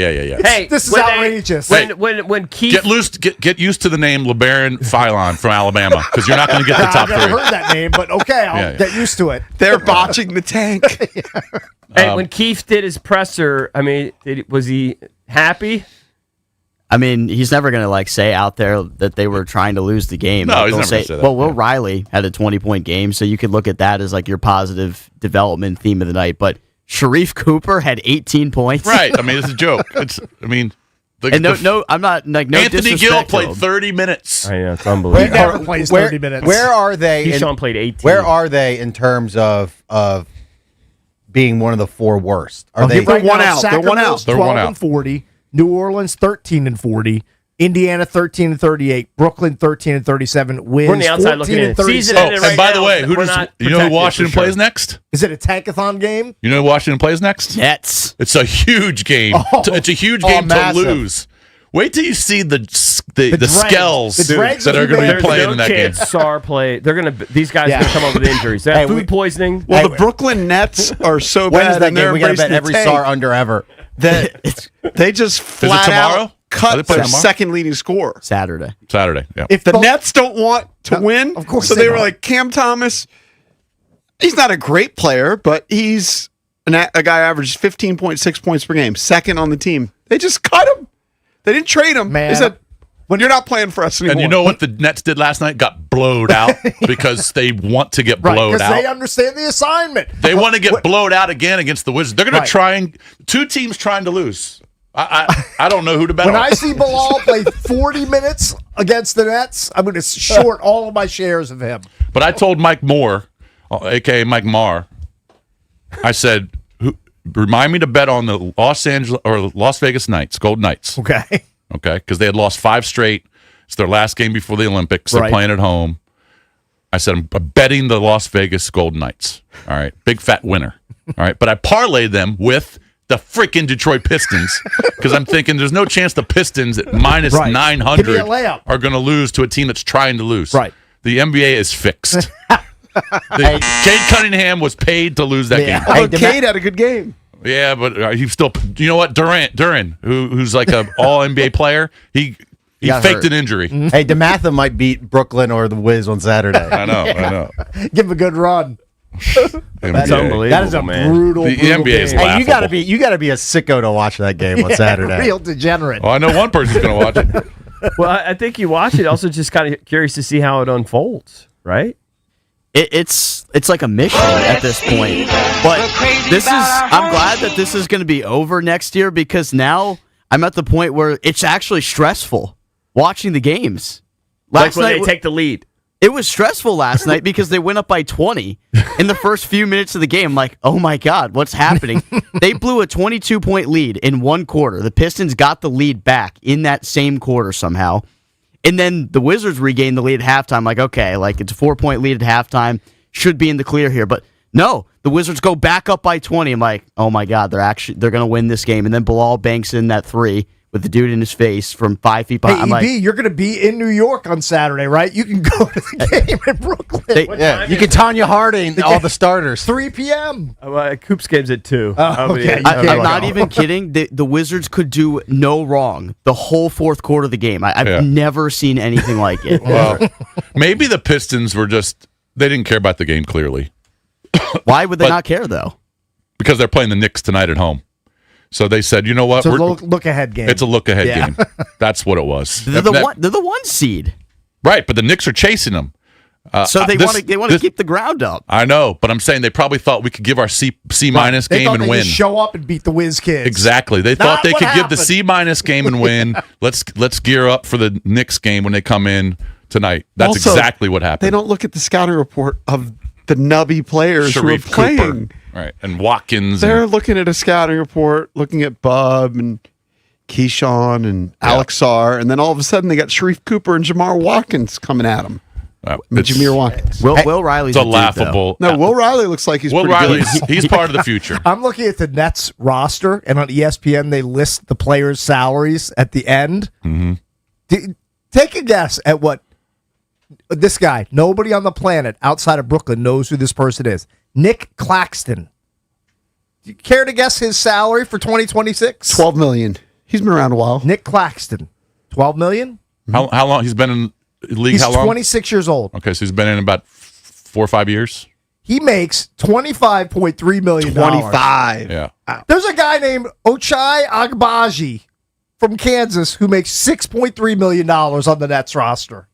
hey, This is when outrageous. When Keith Get used to the name LeBaron Philon from Alabama because you're not going to get the top I've never 3. heard that name, but okay, I'll Yeah. get used to it. They're botching the tank. when Keith did his presser, I mean, was he happy? I mean, he's never going to like say out there that they were trying to lose the game. No, Like, he's they'll never gonna say that. Well, Will Riley had a 20-point game, so you could look at that as like your positive development theme of the night. But Sharif Cooper had 18 points. Right. I mean, it's a joke. And I'm not like no Anthony Gill disrespect to played him. 30 minutes. I know, it's He unbelievable. never plays 30 minutes. Where are they? Keyshawn played 18. Where are they in terms of being one of the 4 worst? Are they? They're one out. They're one out. Sacramento's They're 12 one out. and 40. New Orleans 13 and 40. Indiana 13 and 38. Brooklyn 13 and 37. Wiz We're on the outside 14 looking and in. 36. Season Oh, ended and right by now, the way, so who we're does not you know who protected Washington for sure. plays next? Is it a tankathon game? You know who Washington plays next? Nets. It's a huge game. It's a huge game to massive. lose. Wait till you see the dregs. skells The dregs that are of going to be humanity. playing no in that chance game. Sarr play. They're gonna. These guys Yeah. are gonna come up with injuries. They have Hey, food poisoning. Well, the Brooklyn Nets are so When is bad, that and they're game? We got to bet embracing every the tank SAR under ever. that they just flat tomorrow? out Are cut they playing their tomorrow? second leading scorer. Saturday. Saturday. Yeah. If The both- Nets don't want to win, of course so they they were don't. like, Cam Thomas, he's not a great player, but he's a guy who averages 15.6 points per game, second on the team. They just cut him. They didn't trade him. Man. They said, when you're not playing for us anymore. And you know what the Nets did last night? Got blowed out because they want to get right, blowed because they out. understand the assignment. They want to get blowed out again against the Wizards. They're going Right. to try and 2 teams trying to lose. I don't know who to bet When on. I see Bilal play 40 minutes against the Nets, I'm going to short all of my shares of him. But I told Mike Moore, a.k.a. Mike Marr, I said, remind me to bet on the Las Vegas Knights, Gold Knights. Okay. Okay, because they had lost 5 straight. It's their last game before the Olympics. They're Right. playing at home. I said, I'm betting the Las Vegas Golden Knights. All right, big fat winner. All right, but I parlayed them with the freaking Detroit Pistons because I'm thinking there's no chance the Pistons at minus Right. Give me 900 a layup. are going to lose to a team that's trying to lose. Right. The NBA is fixed. Cade Cunningham was paid to lose that game. Oh, Cade had a good game. Yeah, but he still. You know what? Duran, who's like an All NBA player, he got faked hurt. an injury. Hey, DeMatha might beat Brooklyn or the Wiz on Saturday. I know. Give him a good run. That's unbelievable. That is a man. brutal, The brutal NBA is game. Hey, you gotta be a sicko to watch that game on Saturday. Real degenerate. Well, I know one person's going to watch it. Well, I think you watch it. Also, just kind of curious to see how it unfolds. Right. It's like a mission at this point. But I'm glad that this is going to be over next year because now I'm at the point where it's actually stressful watching the games. Like when they take the lead. It was stressful last night because they went up by 20 in the first few minutes of the game. I'm like, oh my God, what's happening? They blew a 22-point lead in one quarter. The Pistons got the lead back in that same quarter somehow. And then the Wizards regained the lead at halftime. Like, okay, like it's a 4-point lead at halftime. Should be in the clear here. But no, the Wizards go back up by 20. I'm like, oh my God, they're going to win this game. And then Bilal banks in that 3 with the dude in his face from 5 feet Hey, behind. I'm EB, like, you're going to be in New York on Saturday, right? You can go to the game in Brooklyn. You can Tanya Harding all the starters. 3 p.m. Coop's game's at 2. Okay. I'm not even kidding. The Wizards could do no wrong the whole fourth quarter of the game. I've never seen anything like it. Well, maybe the Pistons were they didn't care about the game clearly. Why would they not care, though? Because they're playing the Knicks tonight at home. So they said, you know what? It's a look-ahead game. It's a look-ahead game. That's what it was. They're the one seed. Right, but the Knicks are chasing them. So they want to keep the ground up. I know, but I'm saying they probably thought we could give our C minus game and win. Just show up and beat the Whiz Kids. Exactly. They thought they could give the C minus game and win. Let's gear up for the Knicks game when they come in tonight. That's Also, exactly what happened. They don't look at the scouting report of the nubby players Sharif who are playing. Cooper, right, and Watkins. They're looking at a scouting report, looking at Bub and Keyshawn and Alex Sarr, and then all of a sudden they got Sharif Cooper and Jamar Watkins coming at them. Jameer Watkins. Will Riley's it's a laughable. No, Will Riley looks like he's Will pretty Riley's good. he's part of the future. I'm looking at the Nets roster, and on ESPN they list the players' salaries at the end. Mm-hmm. Take a guess at what this guy, nobody on the planet outside of Brooklyn knows who this person is. Nick Claxton. Do you care to guess his salary for 2026? $12 million. He's been around a while. Nick Claxton. $12 million? How long he's been in the league? He's How long? 26 years old. Okay, so he's been in about 4 or 5 years. He makes $25.3 million. 25. Yeah. There's a guy named Ochai Agbaji from Kansas who makes $6.3 million on the Nets roster.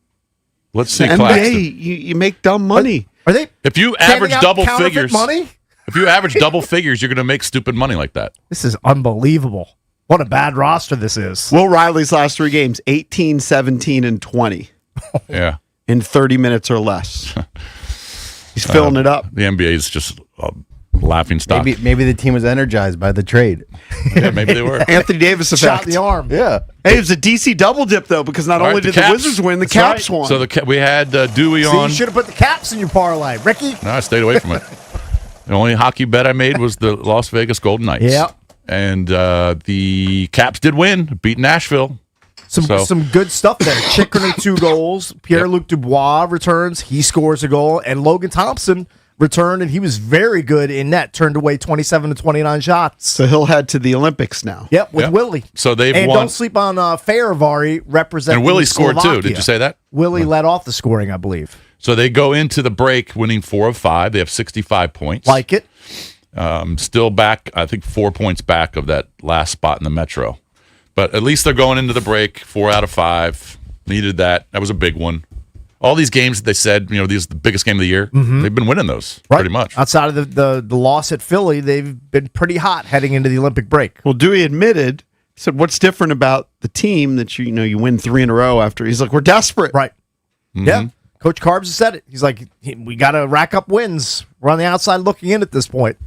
Let's see, NBA, Claxton. you make dumb money. Are they? If you handing average out double counterfeit figures, money? if you average double figures, you're going to make stupid money like that. This is unbelievable. What a bad roster this is. Will Riley's last 3 games, 18, 17, and 20. Yeah. In 30 minutes or less. He's filling it up. The NBA is just a laughing stock. Maybe the team was energized by the trade. Yeah, maybe they were. Anthony Davis effect. Shot in the arm. Yeah. Hey, it was a DC double dip, though, because not only did the Wizards win, the Caps won. So we had Dewey See, on. you should have put the Caps in your parlay. Ricky? No, I stayed away from it. The only hockey bet I made was the Las Vegas Golden Knights. Yep. And the Caps did win, beat Nashville. Some good stuff there. Chikrin 2 goals. Pierre-Luc Dubois returns. He scores a goal. And Logan Thompson returned, and he was very good in net. Turned away 27 to 29 shots. So he'll head to the Olympics now. Yep, with Willie. So they've and won. don't sleep on Fehérváry representing And Willie scored too. Slovakia. Did you say that? Willie led off the scoring, I believe. So they go into the break winning 4 of 5. They have 65 points. Like it. Still back, I think 4 points back of that last spot in the Metro. But at least they're going into the break 4 out of 5. Needed that. That was a big one. All these games that they said, this is the biggest game of the year. They've been winning those pretty much. Outside of the loss at Philly, they've been pretty hot heading into the Olympic break. Well, Dewey admitted, he said, what's different about the team that you win 3 in a row after? He's like, we're desperate. Right. Mm-hmm. Yeah. Coach Carbs has said it. He's like, we got to rack up wins. We're on the outside looking in at this point.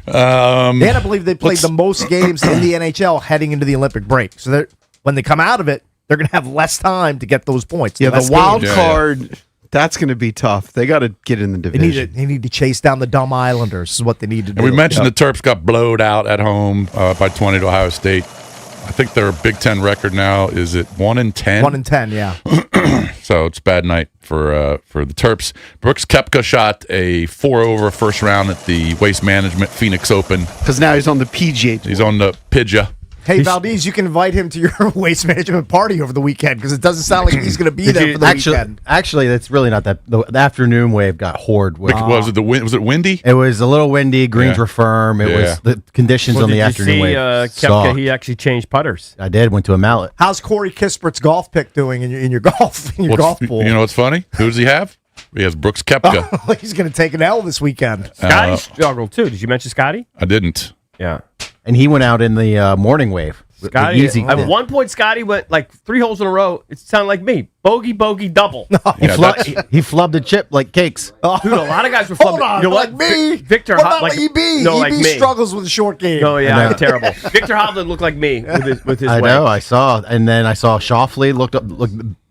And I believe they played the most games in the NHL heading into the Olympic break. So when they come out of it, they're going to have less time to get those points. Yeah, less the wild games. card, that's going to be tough. They got to get in the division. They need to chase down the dumb Islanders is what they need to do. And we mentioned the Terps got blowed out at home by 20 to Ohio State. I think their Big Ten record now is at 1-10. 1-10, yeah. So it's a bad night for the Terps. Brooks Koepka shot a 4-over first round at the Waste Management Phoenix Open. Because now he's on the PGA Tour. He's on the PGA. Hey, Valdez, you can invite him to your waste management party over the weekend because it doesn't sound like he's going to be there for the weekend. Actually, that's really not that. The afternoon wave got hoard. Was it windy? It was a little windy. Greens were firm. It was the conditions on the afternoon wave. Koepka, he actually changed putters. I did. Went to a mallet. How's Corey Kispert's golf pick doing in your golf golf pool? You know what's funny? Who does he have? He has Brooks Koepka. He's going to take an L this weekend. Scotty struggled too. Did you mention Scotty? I didn't. Yeah. And he went out in the morning wave. Scotty, at one point, Scotty went like 3 holes in a row. It sounded like me. Bogey, double. He flubbed a chip like cakes. Dude, a lot of guys were Hold flubbing. on, You know like what? me. Victor, what about like EB? No, EB like me. struggles with a short game. Oh yeah, I'm terrible. Victor Hovland looked like me with his. I way. know. I saw, and then I saw Shoffley looked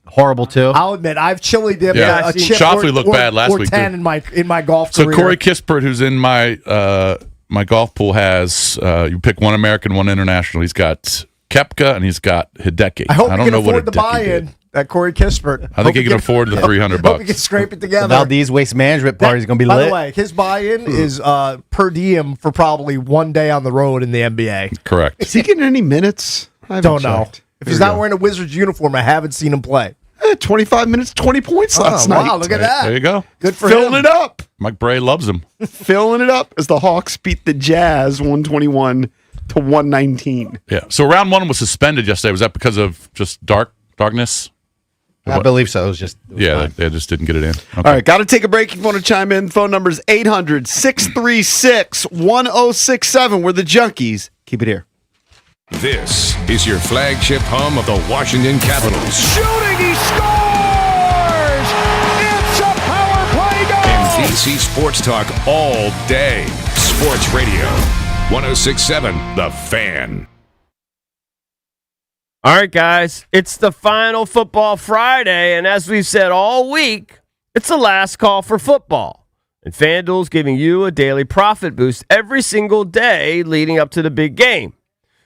horrible too. I'll admit, I've chili dipped a chip Shoffley looked bad last week, 10 too. in my golf So career. Corey Kispert, who's in my golf pool, has you pick one American, one international. He's got Koepka and he's got Hideki. I hope don't he can know what afford the Hideki buy-in. did. That Corey Kispert. I think he can afford the $300. Hope he can scrape it together. The Valdez Waste Management Party is going to be By lit. the way, his buy-in is per diem for probably one day on the road in the NBA. Correct. Is he getting any minutes? I don't know. checked. If he's not wearing a Wizards uniform, I haven't seen him play. 25 minutes, 20 points last night. Wow, look at that. There you go. Good for Filling him. it up. Mike Bray loves him. Filling it up as the Hawks beat the Jazz 121 to 119. Yeah. So round one was suspended yesterday. Was that because of just darkness? I believe so. It was just they just didn't get it in. Okay. All right, got to take a break. If you want to chime in, phone number is 800-636-1067. We're the Junkies. Keep it here. This is your flagship home of the Washington Capitals. Shooting, he scores! It's a power play goal! And DC Sports Talk all day. Sports Radio 106.7 The Fan. All right, guys, it's the final Football Friday, and as we've said all week, it's the last call for football. And FanDuel's giving you a daily profit boost every single day leading up to the big game.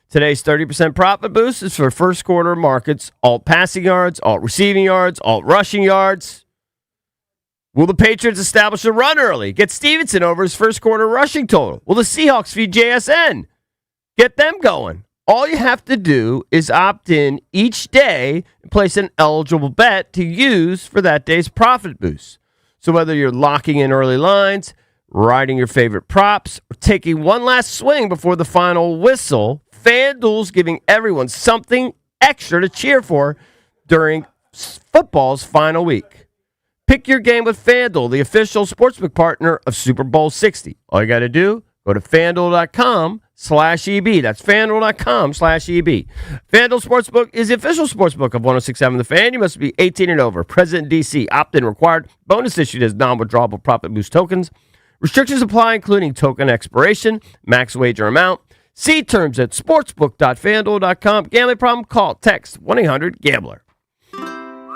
Today's 30% profit boost is for first quarter markets, alt passing yards, alt receiving yards, alt rushing yards. Will the Patriots establish a run early? Get Stevenson over his first quarter rushing total. Will the Seahawks feed JSN? Get them going. All you have to do is opt in each day and place an eligible bet to use for that day's profit boost. So whether you're locking in early lines, riding your favorite props, or taking one last swing before the final whistle, FanDuel's giving everyone something extra to cheer for during football's final week. Pick your game with FanDuel, the official sportsbook partner of Super Bowl 60. All you got to do, go to FanDuel.com/EB. That's FanDuel.com/EB. FanDuel Sportsbook is the official sportsbook of 106.7 The Fan. You must be 18 and over. Present in D.C. Opt-in required. Bonus issued as non-withdrawable profit boost tokens. Restrictions apply, including token expiration, max wager amount. See terms at sportsbook.fanduel.com. Gambling problem? Call, text 1-800-GAMBLER.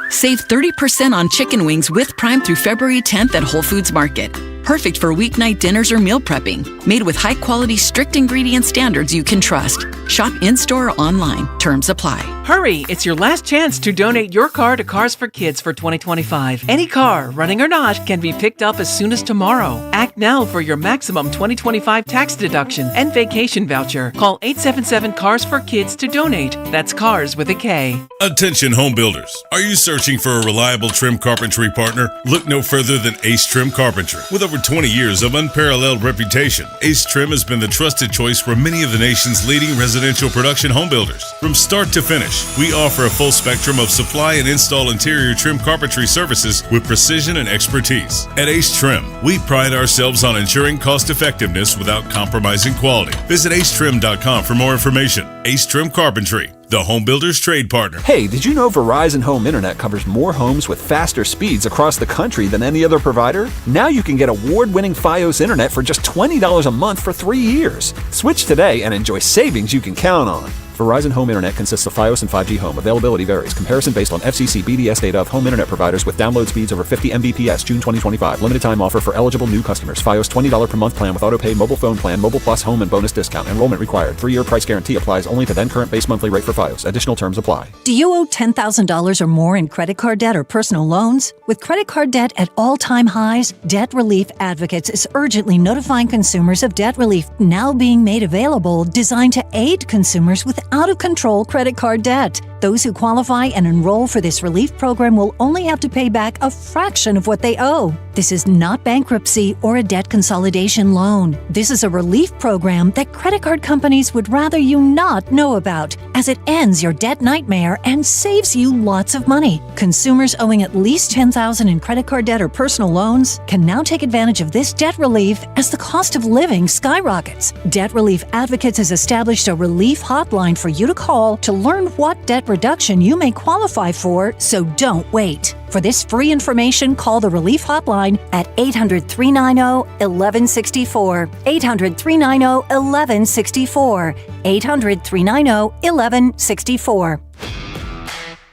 Save 30% on chicken wings with Prime through February 10th at Whole Foods Market. Perfect for weeknight dinners or meal prepping. Made with high-quality, strict ingredient standards you can trust. Shop in-store or online. Terms apply. Hurry! It's your last chance to donate your car to Cars for Kids for 2025. Any car, running or not, can be picked up as soon as tomorrow. Act now for your maximum 2025 tax deduction and vacation voucher. Call 877-CARS-FOR-KIDS to donate. That's CARS with a K. Attention home builders. Are you searching for a reliable trim carpentry partner? Look no further than Ace Trim Carpentry. With over 20 years of unparalleled reputation, Ace Trim has been the trusted choice for many of the nation's leading residential production home builders. From start to finish, we offer a full spectrum of supply and install interior trim carpentry services with precision and expertise. At Ace Trim, we pride ourselves on ensuring cost effectiveness without compromising quality. Visit acetrim.com for more information. Ace Trim Carpentry, the home builder's trade partner. Hey, did you know Verizon Home Internet covers more homes with faster speeds across the country than any other provider? Now you can get award-winning Fios Internet for just $20 a month for 3 years. Switch today and enjoy savings you can count on. Verizon Home Internet consists of Fios and 5G Home. Availability varies. Comparison based on FCC BDS data of home internet providers with download speeds over 50 Mbps, June 2025. Limited time offer for eligible new customers. Fios $20 per month plan with autopay mobile phone plan, mobile plus home and bonus discount. Enrollment required. 3-year price guarantee applies only to then current base monthly rate for Fios. Additional terms apply. Do you owe $10,000 or more in credit card debt or personal loans? With credit card debt at all-time highs, Debt Relief Advocates is urgently notifying consumers of debt relief now being made available, designed to aid consumers with out-of-control credit card debt. Those who qualify and enroll for this relief program will only have to pay back a fraction of what they owe. This is not bankruptcy or a debt consolidation loan. This is a relief program that credit card companies would rather you not know about, as it ends your debt nightmare and saves you lots of money. Consumers owing at least $10,000 in credit card debt or personal loans can now take advantage of this debt relief as the cost of living skyrockets. Debt Relief Advocates has established a relief hotline for you to call to learn what debt reduction you may qualify for, so don't wait. For this free information, call the Relief Hotline at 800-390-1164. 800-390-1164. 800-390-1164.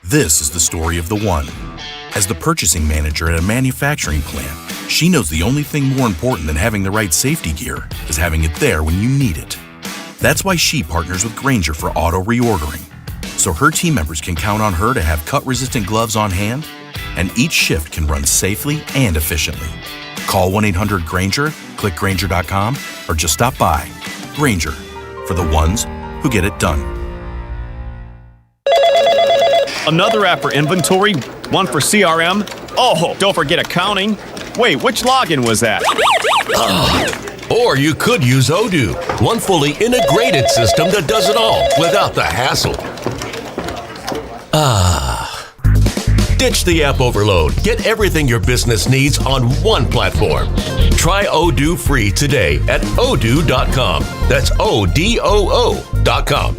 This is the story of the one. As the purchasing manager at a manufacturing plant, she knows the only thing more important than having the right safety gear is having it there when you need it. That's why she partners with Grainger for auto reordering, so her team members can count on her to have cut-resistant gloves on hand, and each shift can run safely and efficiently. Call 1-800-GRANGER, click Grainger.com, or just stop by. Grainger, for the ones who get it done. Another app for inventory, one for CRM. Oh, don't forget accounting. Wait, which login was that? Or you could use Odoo, one fully integrated system that does it all without the hassle. Ditch the app overload. Get everything your business needs on one platform. Try Odoo free today at odoo.com. That's ODOO.com.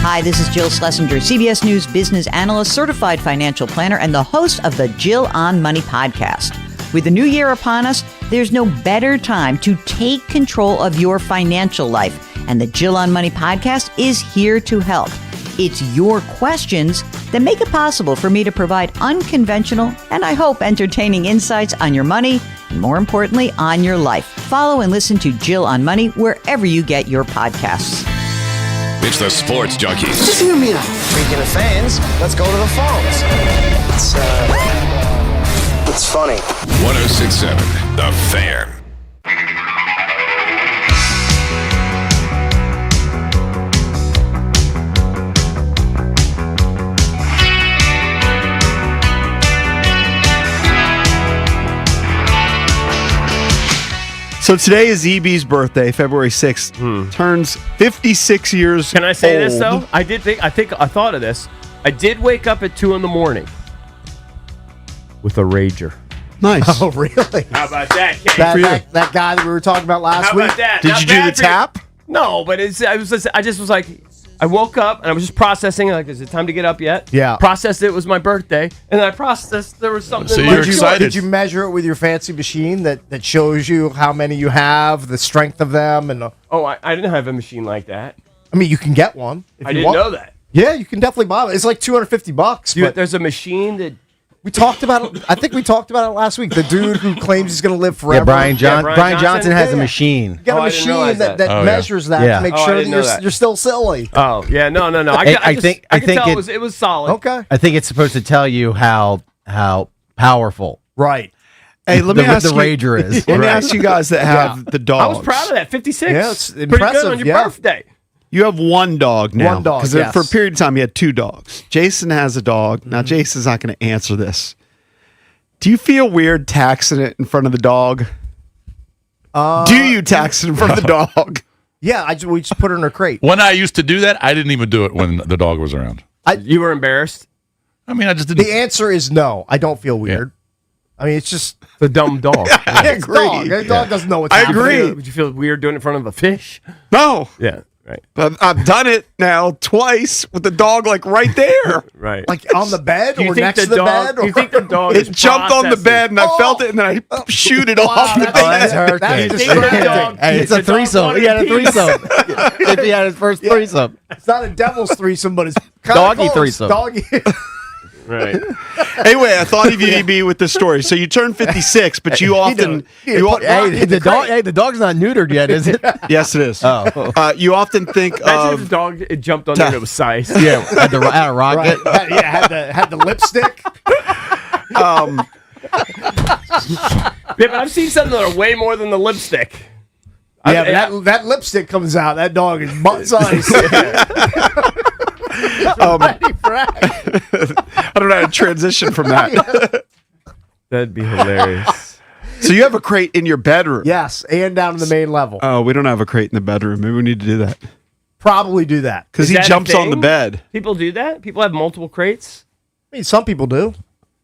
Hi, this is Jill Schlesinger, CBS News business analyst, certified financial planner, and the host of the Jill on Money podcast. With the new year upon us, there's no better time to take control of your financial life, and the Jill on Money podcast is here to help. It's your questions that make it possible for me to provide unconventional and, I hope, entertaining insights on your money and, more importantly, on your life. Follow and listen to Jill on Money wherever you get your podcasts. It's the Sports Junkies. Just hear me out. Speaking of fans, let's go to the phones. It's funny. 106.7 The Fan. So today is EB's birthday, February 6th. Turns 56 years old. Can I say this, though? I thought of this. I did wake up at 2 in the morning with a rager. Nice. Oh, really? How about that, Kate? That guy that we were talking about last How week? about that? Did Not you do bad the for you. tap? No, but I just was like, I woke up and I was just processing, like, is it time to get up yet? Yeah. Processed it was my birthday, and then I processed there was something. So like, you're excited. Did you measure it with your fancy machine that shows you how many you have, the strength of them? And Oh, I didn't have a machine like that. I mean, you can get one. If I you didn't want. know that. Yeah, you can definitely buy it. It's like $250. Dude, But there's a machine that we talked about it. I think we talked about it last week. The dude who claims he's going to live forever. Yeah, Brian Brian Johnson has a Yeah. machine. You get a I didn't machine realize that that. Oh, yeah. measures that Yeah. to make Oh, I sure didn't know that. you're still silly. Oh yeah, no. I think I could tell it- it was solid. Okay. I think it's supposed to tell you how powerful Right. Hey, let me ask the you, rager is. Let me Right. ask you guys that have the I dogs. was proud of that. 56. Yeah, it's Pretty impressive, good on your yeah. birthday. You have one dog now. One dog, Because yes. for a period of time, you had two dogs. Jason has a dog. Now, Jason's not going to answer this. Do you feel weird taxing it in front of the dog? Do you tax it in front of the dog? Yeah, we just put her in her crate. When I used to do that, I didn't even do it when the dog was around. You were embarrassed? I mean, I just didn't. The answer is no. I don't feel weird. I mean, it's just The dumb dog. I it's agree. dog. The dog doesn't know what's I happening. agree. Would you feel weird doing it in front of a fish? No. Yeah, right. But I've done it now twice with the dog like right there. Right. Like on the bed Do you or think next the to the dog? bed? Do you think the dog It is jumped on the processing? bed and I felt it and then I shoot it off the that's bed. hurting. That's You think the distracting. dog- Hey, it's the a dog threesome. wanted He had a peace. threesome. He had his first threesome. It's not a devil's threesome, but it's kinda Doggy close. threesome. Doggy. Right. Anyway, I thought of you, EB, with this story. So you turned 56, but you often The dog's not neutered yet, is it? Yes, it is. Oh. You often think Imagine if the of dog it jumped on there and it was size. Yeah, had a rocket. Right. Had the lipstick. um, Yeah, but I've seen something that are way more than the lipstick. Yeah, but that lipstick comes out. That dog is butt size. Ready for action. I don't know how to transition from that. That'd be hilarious. So you have a crate in your bedroom? Yes, and down in the main level. Oh, we don't have a crate in the bedroom. Maybe we need to do that. Probably do that. Because Is he that a jumps on the thing? bed. People do that? People have multiple crates? I mean, some people do.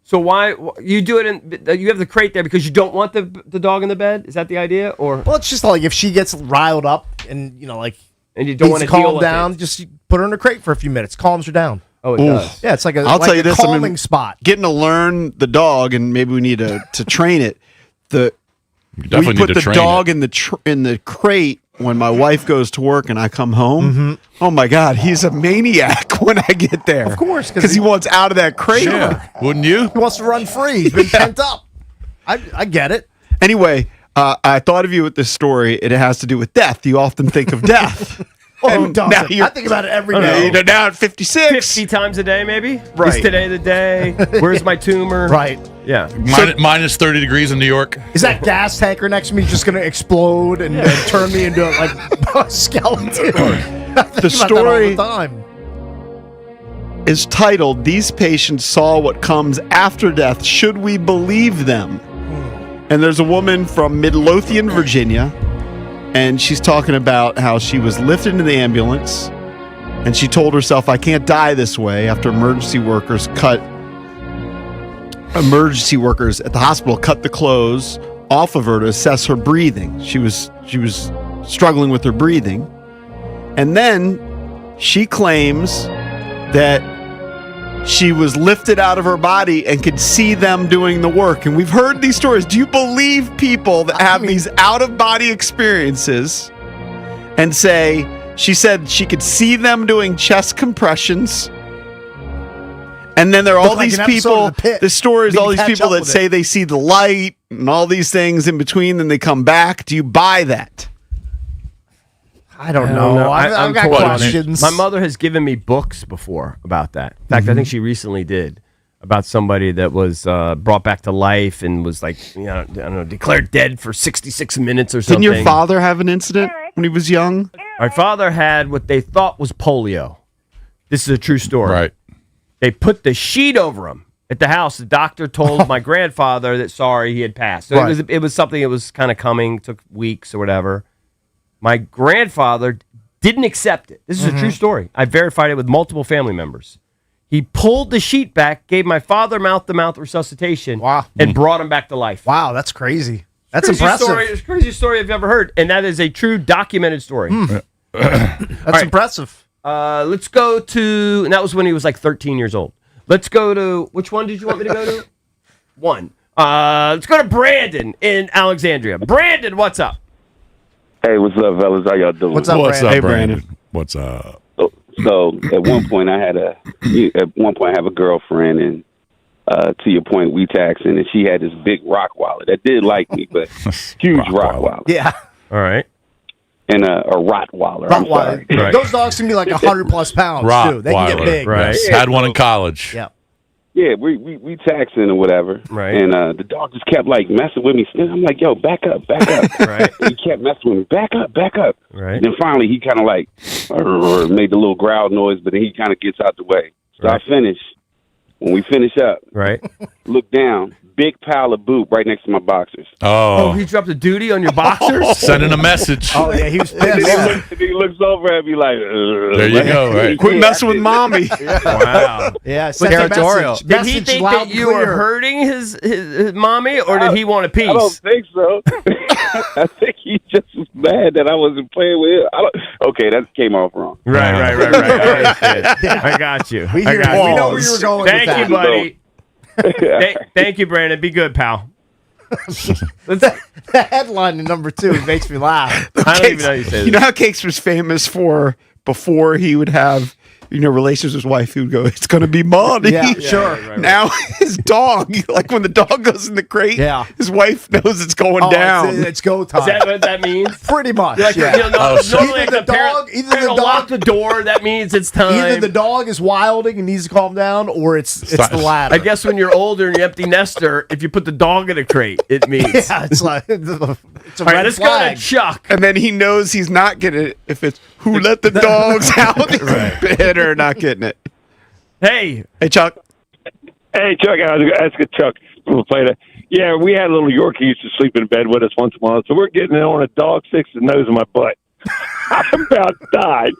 So why you do it in you have the crate there because you don't want the dog in the bed? Is that the idea? Or Well, it's just like if she gets riled up and, and you don't want to calm deal with down, it. just put her in a crate for a few minutes. Calms her down. Oh, it does. Yeah, it's like I'll tell you this. calming spot. Getting to learn the dog, and maybe we need to train it. You We definitely put need to the train dog it. in the crate when my wife goes to work and I come home. Oh my God, he's a maniac when I get there. Of course, because he wants out of that crate. Yeah, wouldn't you? He wants to run free. He's been pent up. I get it. Anyway, I thought of you with this story. It has to do with death. You often think of death. Who And doesn't? now you're- I think about it every I don't day. know. You're now at 56. 50 times a day, maybe? Right. Is today the day? Where's my tumor? Right. Yeah. Minus 30 degrees in New York. Is that gas tanker next to me just going to explode and turn me into like a skeleton? The story all the time. is titled, "These Patients Saw What Comes After Death. Should We Believe Them?" And there's a woman from Midlothian, Virginia, and she's talking about how she was lifted into the ambulance, and she told herself, "I can't die this way," after emergency workers at the hospital cut the clothes off of her to assess her breathing. She was struggling with her breathing. And then she claims that she was lifted out of her body and could see them doing the work. And we've heard these stories. Do you believe people that have these out-of-body experiences and say, she said she could see them doing chest compressions, and then there are all Looked like these an episode people, of The Pit. the stories, all Didn't these catch people up that with say it. they see the light and all these things in between, then they come back. Do you buy that? I don't know. I've got torn on it. questions. My mother has given me books before about that. In fact, I think she recently did about somebody that was brought back to life and was like, I don't know, declared dead for 66 minutes or something. Didn't your father have an incident when he was young? My father had what they thought was polio. This is a true story. Right. They put the sheet over him at the house. The doctor told my grandfather that sorry he had passed. So Right. it was something that was kind of coming, took weeks or whatever. My grandfather didn't accept it. This is a true story. I verified it with multiple family members. He pulled the sheet back, gave my father mouth-to-mouth resuscitation, and brought him back to life. Wow, that's crazy. That's Crazy impressive. Story, it's the craziest story I've ever heard, and that is a true documented story. That's impressive. Let's go to, and that was when he was like 13 years old. Let's go to, which one did you want me to go to? One. Let's go to Brandon in Alexandria. Brandon, what's up? Hey, what's up, fellas? How y'all doing? What's up, What's Brandon? up, Hey, Brandon? What's up? So at one point, I have a girlfriend, and to your point, we taxing, and she had this big Rottweiler that did like me, but huge Rottweiler. Yeah. All right. And a Rottweiler. I'm sorry. Rottweiler. Those dogs can be like 100+ pounds too. They can get big. Right. Yeah, Had one in college. Yeah. Yeah, we taxing or whatever. Right. And the dog just kept like messing with me. I'm like, yo, back up. Right. And he kept messing with me. Back up. Right. And then finally he kind of like made the little growl noise, but then he kind of gets out the way. So Right. I finish. When we finish up, Right. look down, big pile of boot right next to my boxers. Oh, he dropped a duty on your boxers? Sending a message. Oh, yeah, he was And then pissed. he looks over at me like, There you go. Right. Quit messing with mommy. Wow. Yeah, send a message. Did he think that you were hurting his mommy, or did he want a piece? I don't think so. I think he just was mad that I wasn't playing with him. Okay, that came off wrong. Right. I got you. We I hear got you. you. We know where you were going with Thank that. you, buddy. Thank you, Brandon. Be good, pal. The headline in number 2 makes me laugh. I don't even know you say You this. know how Cakes was famous for before he would have, relations with his wife, he would go, "It's going to be money." Yeah, sure. Right. Now his dog, like when the dog goes in the crate, Yeah. his wife knows it's going Oh, down. It's go time. Is that what that means? Pretty much. Like, yeah. normally Either like the dog, lock the door. That means it's time. Either the dog is wilding and needs to calm down, or it's the latter. I guess when you're older and you empty nester, if you put the dog in a crate, it means. Yeah, it's like it's a All red right, let's go flag. to Chuck. And then he knows he's not getting it if it's who let the dogs out. Bitter, not getting it. Hey, Chuck. Hey, Chuck, I was going to ask Chuck. We'll play that. Yeah, we had a little Yorkie used to sleep in bed with us once a month, so we're getting it on a dog sticks the nose in my butt. I about died.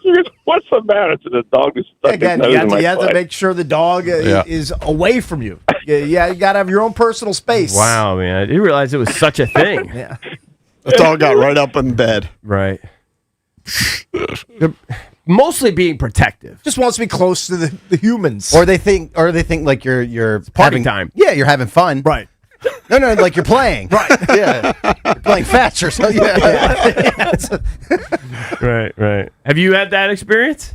What's the matter? To the dog just stuck Again, his nose in my you have to butt. make sure the dog is away from you. Yeah, you got to have your own personal space. wow, man, I didn't realize it was such a thing. Yeah. The dog got right up in bed. Right. They're mostly being protective. Just wants to be close to the humans. Or they think like you're Party having time. Yeah, you're having fun. Right. No, like you're playing. Right. Yeah. You're playing fetch or something. Yeah. Right. Have you had that experience?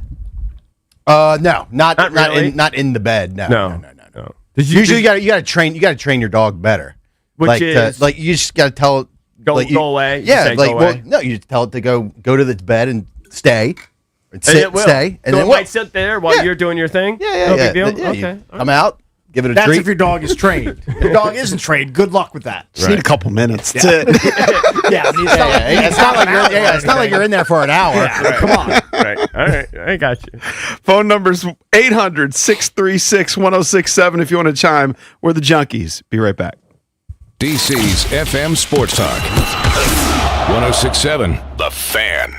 No, not really? in the bed. No. Did Usually you got to train your dog better. Which like is? like you just got to tell it Go like away? You Yeah, say like go well, away? no, you just tell it to go to the bed and stay. Stay. And then might sit there while you're doing your thing? No big deal? Yeah, Okay. Come out, give it a That's treat. if your dog is trained. If your dog isn't trained, good luck with that. Just need a couple minutes. That's Yeah. it. It's not like you're in there for an hour. Right. Come on. Right. All right. I got you. Phone number's 800-636-1067 if you want to chime. We're the Junkies. Be right back. DC's FM Sports Talk. 1067 The Fan.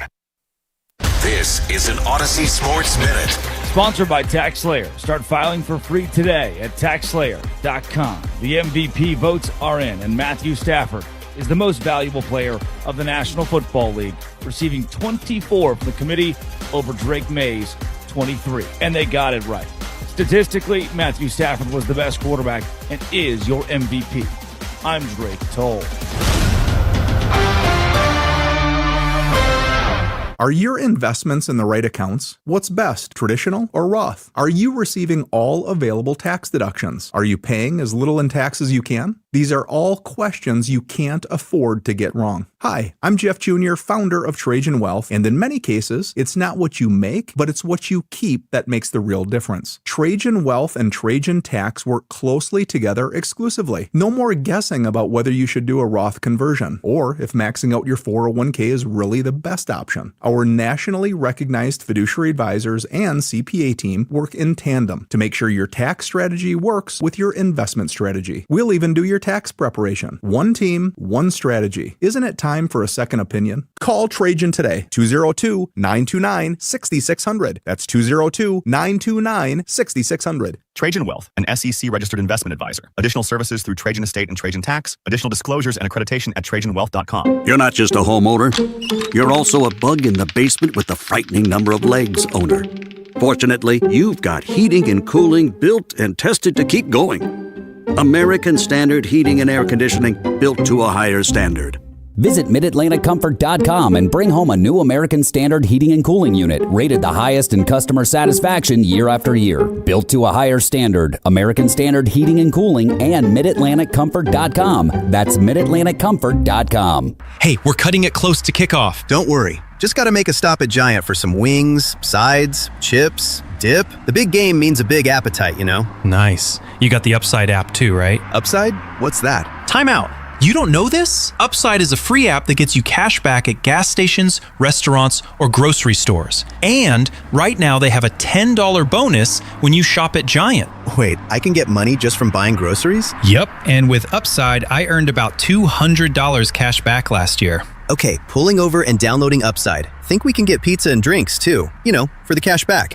This is an Odyssey Sports Minute. Sponsored by TaxSlayer. Start filing for free today at TaxSlayer.com. The MVP votes are in, and Matthew Stafford is the most valuable player of the National Football League, receiving 24 from the committee over Drake May's 23. And they got it right. Statistically, Matthew Stafford was the best quarterback and is your MVP. I'm Drake Toll. Are your investments in the right accounts? What's best, traditional or Roth? Are you receiving all available tax deductions? Are you paying as little in tax as you can? These are all questions you can't afford to get wrong. Hi, I'm Jeff Jr., founder of Trajan Wealth, and in many cases, it's not what you make, but it's what you keep that makes the real difference. Trajan Wealth and Trajan Tax work closely together exclusively. No more guessing about whether you should do a Roth conversion, or if maxing out your 401k is really the best option. Our nationally recognized fiduciary advisors and CPA team work in tandem to make sure your tax strategy works with your investment strategy. We'll even do your tax preparation. One team, one strategy. Isn't it time for a second opinion? Call Trajan today, 202-929-6600. That's 202-929-6600. Trajan Wealth, an SEC-registered investment advisor. Additional services through Trajan Estate and Trajan Tax. Additional disclosures and accreditation at TrajanWealth.com. You're not just a homeowner. You're also a bug in the basement with the frightening number of legs owner. Fortunately, you've got heating and cooling built and tested to keep going. American Standard Heating and Air Conditioning, built to a higher standard. Visit MidAtlanticComfort.com and bring home a new American Standard heating and cooling unit, rated the highest in customer satisfaction year after year. Built to a higher standard, American Standard Heating and Cooling and MidAtlanticComfort.com. That's MidAtlanticComfort.com. Hey, we're cutting it close to kickoff. Don't worry. Just got to make a stop at Giant for some wings, sides, chips, dip. The big game means a big appetite, you know? Nice. You got the Upside app too, right? Upside? What's that? Time out. You don't know this? Upside is a free app that gets you cash back at gas stations, restaurants, or grocery stores. And right now they have a $10 bonus when you shop at Giant. Wait, I can get money just from buying groceries? Yep, and with Upside, I earned about $200 cash back last year. Okay, pulling over and downloading Upside. Think we can get pizza and drinks too, you know, for the cash back.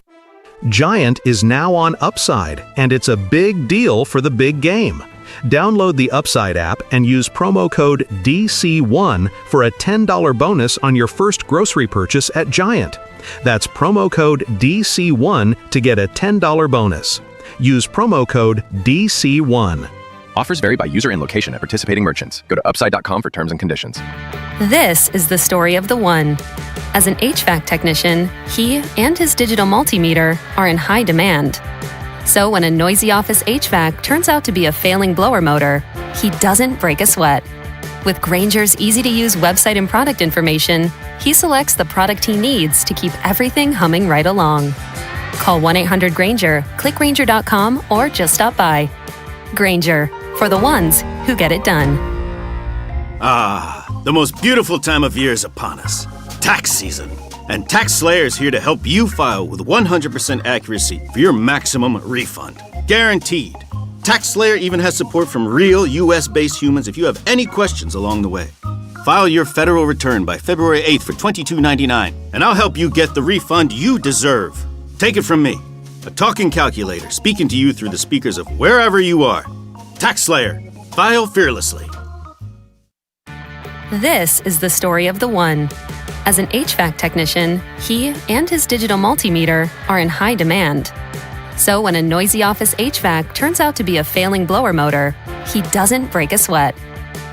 Giant is now on Upside, and it's a big deal for the big game. Download the Upside app and use promo code DC1 for a $10 bonus on your first grocery purchase at Giant. That's promo code DC1 to get a $10 bonus. Use promo code DC1. Offers vary by user and location at participating merchants. Go to upside.com for terms and conditions. This is the story of the one. As an HVAC technician, he and his digital multimeter are in high demand. So when a noisy office HVAC turns out to be a failing blower motor, he doesn't break a sweat. With Grainger's easy-to-use website and product information, he selects the product he needs to keep everything humming right along. Call 1-800-GRAINGER, click Grainger.com, or just stop by. Grainger, for the ones who get it done. Ah, the most beautiful time of year is upon us. Tax season. And TaxSlayer is here to help you file with 100% accuracy for your maximum refund. Guaranteed. TaxSlayer even has support from real U.S.-based humans if you have any questions along the way. File your federal return by February 8th for $22.99, and I'll help you get the refund you deserve. Take it from me, a talking calculator speaking to you through the speakers of wherever you are. TaxSlayer. File fearlessly. This is the story of the one. As an HVAC technician, he and his digital multimeter are in high demand. So when a noisy office HVAC turns out to be a failing blower motor, he doesn't break a sweat.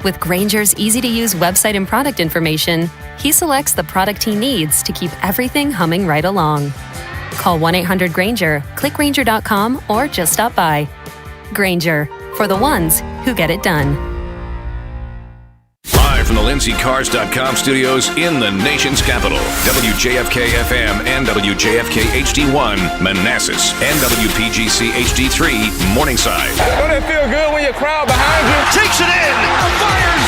With Grainger's easy-to-use website and product information, he selects the product he needs to keep everything humming right along. Call 1-800-GRAINGER, click Grainger.com, or just stop by. Grainger, for the ones who get it done. from the LindsayCars.com studios in the nation's capital. WJFK FM and WJFK HD1, Manassas, and WPGC HD3, Morningside. Don't it feel good when your crowd behind you takes it in, fires,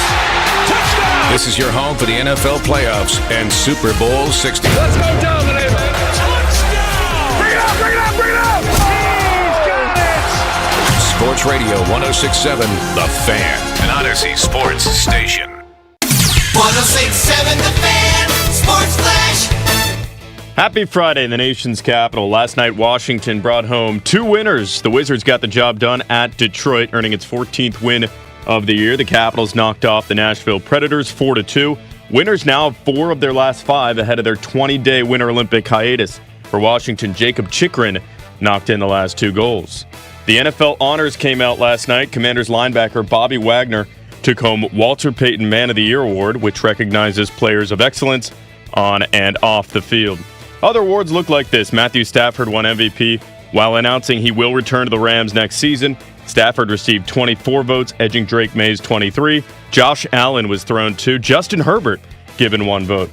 touchdown! This is your home for the NFL playoffs and Super Bowl 60. Let's go dominate, man! Touchdown! Bring it up, bring it up, bring it up! He's got it! Sports Radio 106.7, The Fan, an Odyssey sports station. 106.7 The Fan, Sports Flash. Happy Friday in the nation's capital. Last night, Washington brought home 2 winners. The Wizards got the job done at Detroit, earning its 14th win of the year. The Capitals knocked off the Nashville Predators 4-2. Winners now have 4 of their last 5 ahead of their 20-day Winter Olympic hiatus. For Washington, Jacob Chikrin knocked in the last 2 goals. The NFL honors came out last night. Commanders linebacker Bobby Wagner took home Walter Payton Man of the Year Award, which recognizes players of excellence on and off the field. Other awards look like this. Matthew Stafford won MVP while announcing he will return to the Rams next season. Stafford received 24 votes, edging Drake May's 23. Josh Allen was thrown 2. Justin Herbert given 1 vote.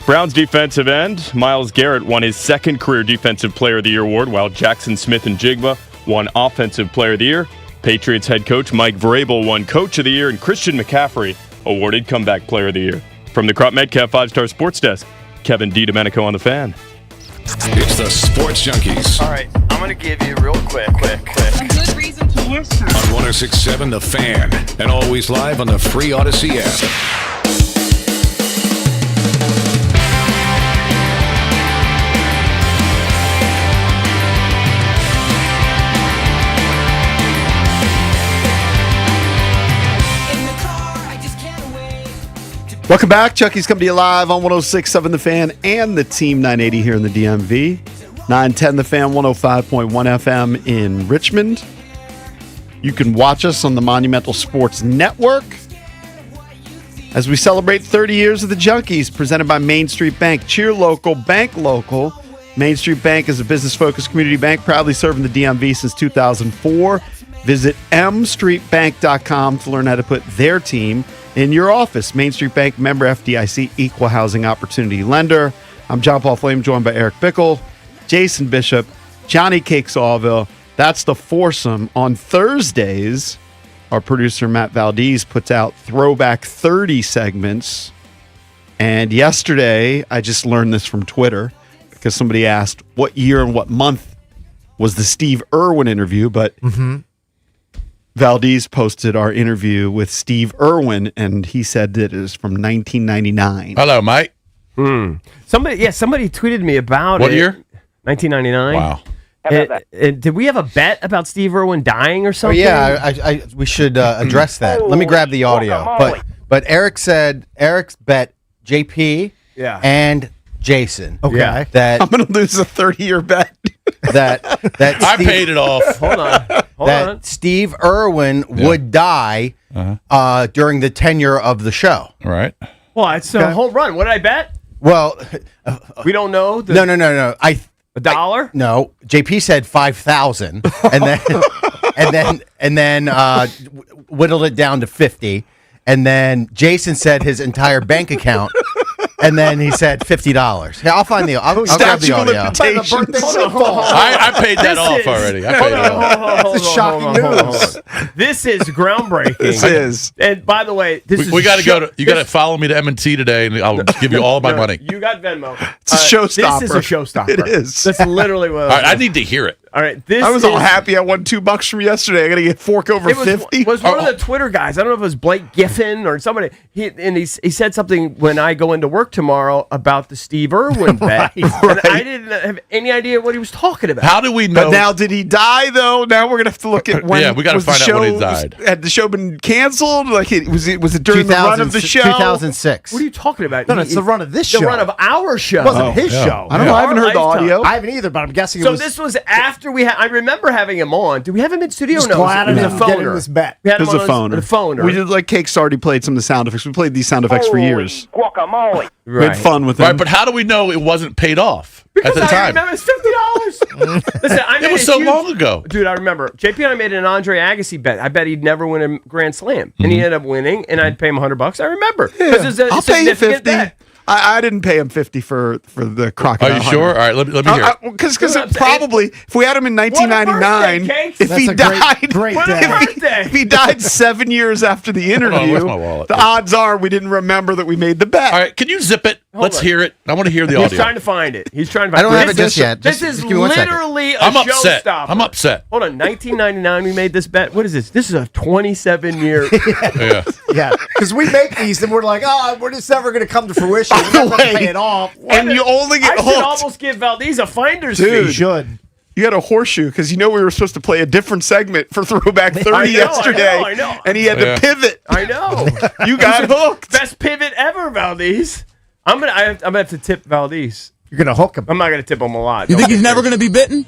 Browns defensive end Myles Garrett won his 2nd career Defensive Player of the Year award, while Jackson Smith-Njigba won Offensive Player of the Year. Patriots head coach Mike Vrabel won Coach of the Year, and Christian McCaffrey awarded Comeback Player of the Year. From the Crop Metcalf 5-Star Sports Desk, Kevin DiDomenico on the Fan. It's the Sports Junkies. All right, I'm going to give you real quick. A good reason to listen. On 106.7 The Fan, and always live on the free Odyssey app. Welcome back. Chucky's coming to you live on 106.7 The Fan and the Team 980 here in the DMV. 910 The Fan, 105.1 FM in Richmond. You can watch us on the Monumental Sports Network as we celebrate 30 years of the Junkies, presented by Main Street Bank. Cheer local, bank local. Main Street Bank is a business-focused community bank proudly serving the DMV since 2004. Visit mstreetbank.com to learn how to put their team in your office. Main Street Bank, member FDIC, equal housing opportunity lender. I'm John Paul Flame, joined by Eric Bickle, Jason Bishop, Johnny Cakes Allville. That's the foursome. On Thursdays, our producer Matt Valdez puts out Throwback 30 segments. And yesterday, I just learned this from Twitter because somebody asked what year and what month was the Steve Irwin interview, but Valdez posted our interview with Steve Irwin, and he said that it is from 1999. Hello, Mike. Somebody tweeted me about what it. year? 1999. Wow. Did we have a bet about Steve Irwin dying or something? Yeah, we should address that. Let me grab the audio. But Eric said Eric's bet JP and Jason. Okay. That I'm going to lose a 30-year bet. that I paid it off. Hold on. Steve Irwin would die during the tenure of the show. All right. Well, it's a whole run. What did I bet? Well, we don't know. No. $1? No. JP said 5,000, and then whittled it down to 50, and then Jason said his entire bank account. And then he said $50. Yeah, I'll find the. I'll grab the audio. I paid that off already. I paid it off. This is shocking news. This is groundbreaking. This is. And by the way, we got to go to. You got to follow me to M&T today, and I'll give you all my money. You got Venmo. It's a showstopper. This is a showstopper. It is. That's literally what. All right, I need to hear it. All right, I was all happy. I won $2 from yesterday. I got to get fork over 50. It was one of the Twitter guys. I don't know if it was Blake Giffen or somebody. He said something when I go into work tomorrow about the Steve Irwin bet. And I didn't have any idea what he was talking about. How do we know? But now, did he die though? Now we're gonna have to look at when. We got to find out when he died. Had the show been canceled? Like, was it during the run of the show? 2006. What are you talking about? No, it's the run of this show. The run of our show. It wasn't his show. I don't know. I haven't heard the audio. I haven't either, but I'm guessing it was. So this was after after I remember having him on. Did we have him in studio? Just No, glad it was I a didn't get in phoner. this bet. We had It him was a on phoner. a phoner. We did like Cakes already played some of the sound effects. We played these sound effects for years. Guacamole. We had fun with Right, them. but how do we know it wasn't paid off Because at the I time? remember it's $50. Listen, I made It was a so huge- long ago. Dude, I remember. JP and I made an Andre Agassi bet. I bet he'd never win a Grand Slam. And he ended up winning, and I'd pay him $100. I remember. Because it's a I'll pay you significant 50. bet. I didn't pay him 50 for the crocodile. Are you sure? All right, let me hear it. Because probably if we had him in What a 1999, birthday, if Cakes. he died, great What a day. birthday. if he died 7 years after the on, interview, where's my wallet? the odds are we didn't remember that we made the bet. All right, can you zip it? Let's on. hear it. I want to hear the He's audio. trying to find it. He's trying to I find don't have it This just yet. This Just is give me 1 second. literally a I'm upset. showstopper. I'm upset. Hold on. 1999, we made this bet. What is this? This is a 27-year. Yeah. Yeah, because we make these and we're like, oh, we're just never going to come to fruition. We're never going to pay it off. And you only get I should hooked. almost give Valdez a finder's Dude. You fee. should. You had a horseshoe because you know we were supposed to play a different segment for Throwback 30 yesterday. I know. And he had Yeah. to pivot. I know. You got hooked. Best pivot ever, Valdez. I'm gonna have to tip Valdez. You're going to hook him. I'm not gonna tip him a lot. You think he's never going to be bitten?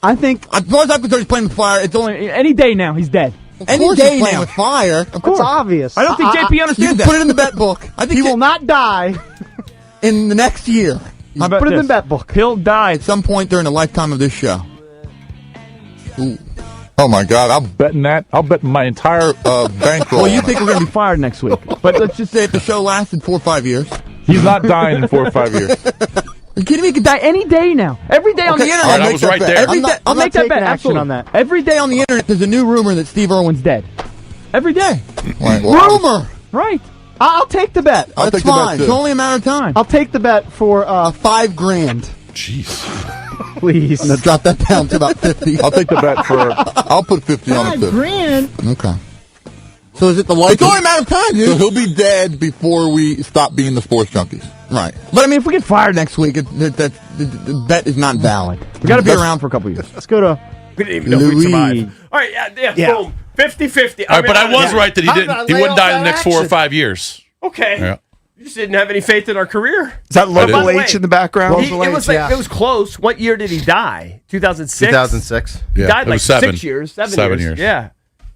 I think As far as I'm concerned, he's playing with fire. It's only any day now he's dead. any day now. With fire. Of course. It's obvious. I don't think JP You understands can that. put it in the bet book. I think He will not die. in the next year. How about Put it in the bet book. He'll die At some point during the lifetime of this show. Ooh. Oh my God! I'm Betting that, I'll bet my entire bankroll. Well, you think we're going to be fired next week. But let's just say if the show lasted 4 or 5 years. He's not dying in 4 or 5 years. Are you kidding me? He could die any day now. Every day on the internet. All right, I was right there. Every day, I'll I'm not make that taking bet. action Absolutely. on that. Every day on the internet, there's a new rumor that Steve Irwin's dead. Every day. Right, well, rumor. Right. I'll take the bet. I'll That's take the bet, fine. too. It's only a matter of time. I'll take the bet for $5 grand. Jeez. Please. I'm gonna drop that down to about 50. I'll take the bet for. I'll put 50 on it. $5 grand. Okay. So is it the life? It's only a matter of time, dude. So he'll be dead before we stop being the sports junkies. Right. But I mean, if we get fired next week, the bet is not valid. We got to be around for a couple years. Let's go to We didn't even know if we'd survive. All right, yeah. Boom. 50-50. All right, but I was right that he How didn't. about He lay wouldn't off die in the that next 4 or action? 5 years. Okay. Yeah. You just didn't have any faith in our career. Is that I did. local H in the background? It was close. What year did he die? 2006? 2006. He Yeah, died it like was 7. 6 years. 7 7 years. years. Yeah.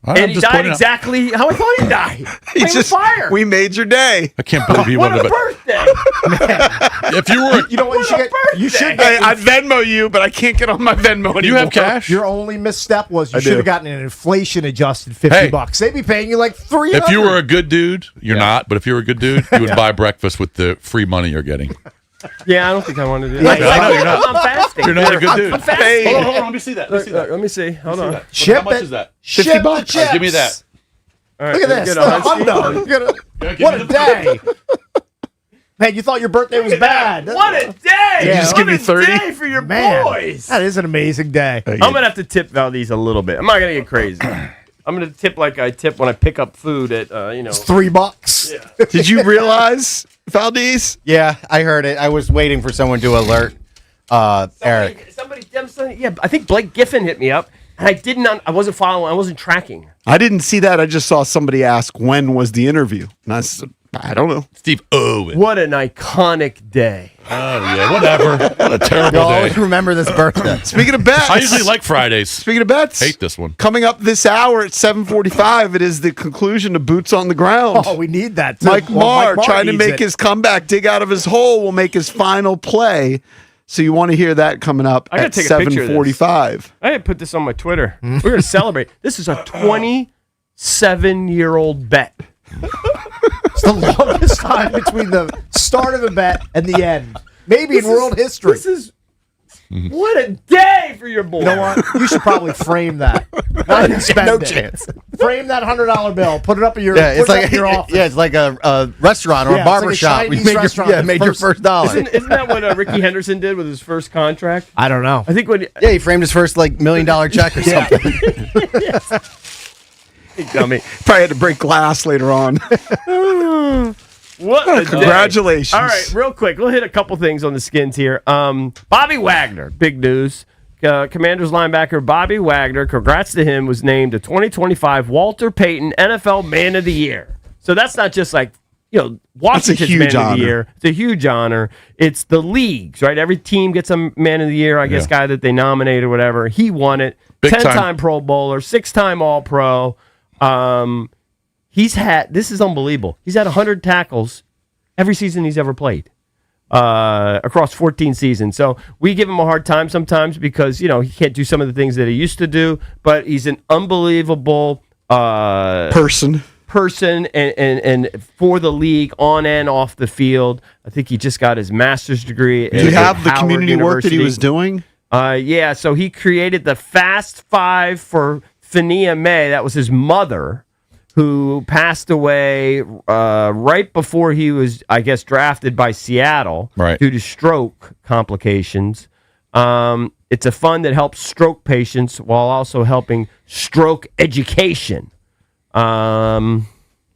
I'm And he just died pointing out- exactly how I thought he'd die. He Playing with fire. We made your day. I can't believe he What wanted a to. birthday. If you were, You know what? You should Hey, get. I'd Venmo you, but I can't get on my Venmo anymore. you have cash. Your only misstep was you I should do. have gotten an inflation adjusted $50. Hey. They'd be paying you like $300. If you were a good dude, you're not. But if you were a good dude, you would buy breakfast with the free money you're getting. Yeah, I don't think I want to do I that. know you're not. I'm fasting. You're not a good dude. I'm fasting. Hey. Hold on, let me see that. Let me see. Hold on. Ship How much it. is that? Ship $50. the All right, chips. Give me that. All right, Look at this. get a The Husky. hundo. What a day. Man, you thought your birthday was bad. What a day! Yeah. just What give me a 30? day for your Man, boys. that is an amazing day. I'm gonna have to tip Valdez a little bit. I'm not gonna get crazy. I'm gonna tip like I tip when I pick up food at It's $3. Did you realize, Valdez? Yeah, I heard it. I was waiting for someone to alert Eric. Somebody, yeah. I think Blake Giffen hit me up, and I didn't. I wasn't following. I wasn't tracking. I didn't see that. I just saw somebody ask when was the interview. And I said, I don't know. Steve Owen. What an iconic day! Oh yeah, whatever. What a terrible You'll day. always remember this birthday. Speaking of bets. I usually like Fridays. Speaking of bets. Hate this one. Coming up this hour at 7:45, it is the conclusion of Boots on the Ground. Oh, we need that. Too. Mike Marr Mike trying to needs make it. his comeback, dig out of his hole, will make his final play. So you want to hear that coming up I gotta at take a picture of this. 7:45. I had to put this on my Twitter. We're gonna celebrate. This is a 27-year-old bet. It's the longest time between the start of the bet and the end. Maybe in world history. This is what a day for your boy. You know what? You should probably frame that. Not even spend No it. chance. Frame that $100 bill. Put it up in your. Yeah, it's put it up like in your office. yeah, it's like a restaurant or Yeah, a it's like a barber shop. Chinese Made restaurant. made your first dollar. Isn't that what Ricky Henderson did with his first contract? I don't know. I think when Yeah, he framed his first like $1 million check or something. dummy. Probably had to break glass later on. What a day. Congratulations. All right, real quick, we'll hit a couple things on the skins here. Bobby Wagner, big news. Commanders linebacker Bobby Wagner, congrats to him, was named the 2025 Walter Payton NFL Man of the Year. So that's not just like Washington's huge Man of honor. the Year. It's a huge honor. It's the leagues, right? Every team gets a Man of the Year, I guess, guy that they nominate or whatever. He won it. Big time. 10-time Pro Bowler, 6-time All-Pro. This is unbelievable. He's had 100 tackles every season he's ever played. Across 14 seasons. So we give him a hard time sometimes because, he can't do some of the things that he used to do, but he's an unbelievable person and for the league on and off the field. I think he just got his master's degree. Do you have the community work that he was doing? Yeah, so he created the Fast Five for Fania May. That was his mother, who passed away right before he was, I guess, drafted by Seattle due to stroke complications. It's a fund that helps stroke patients while also helping stroke education. I'm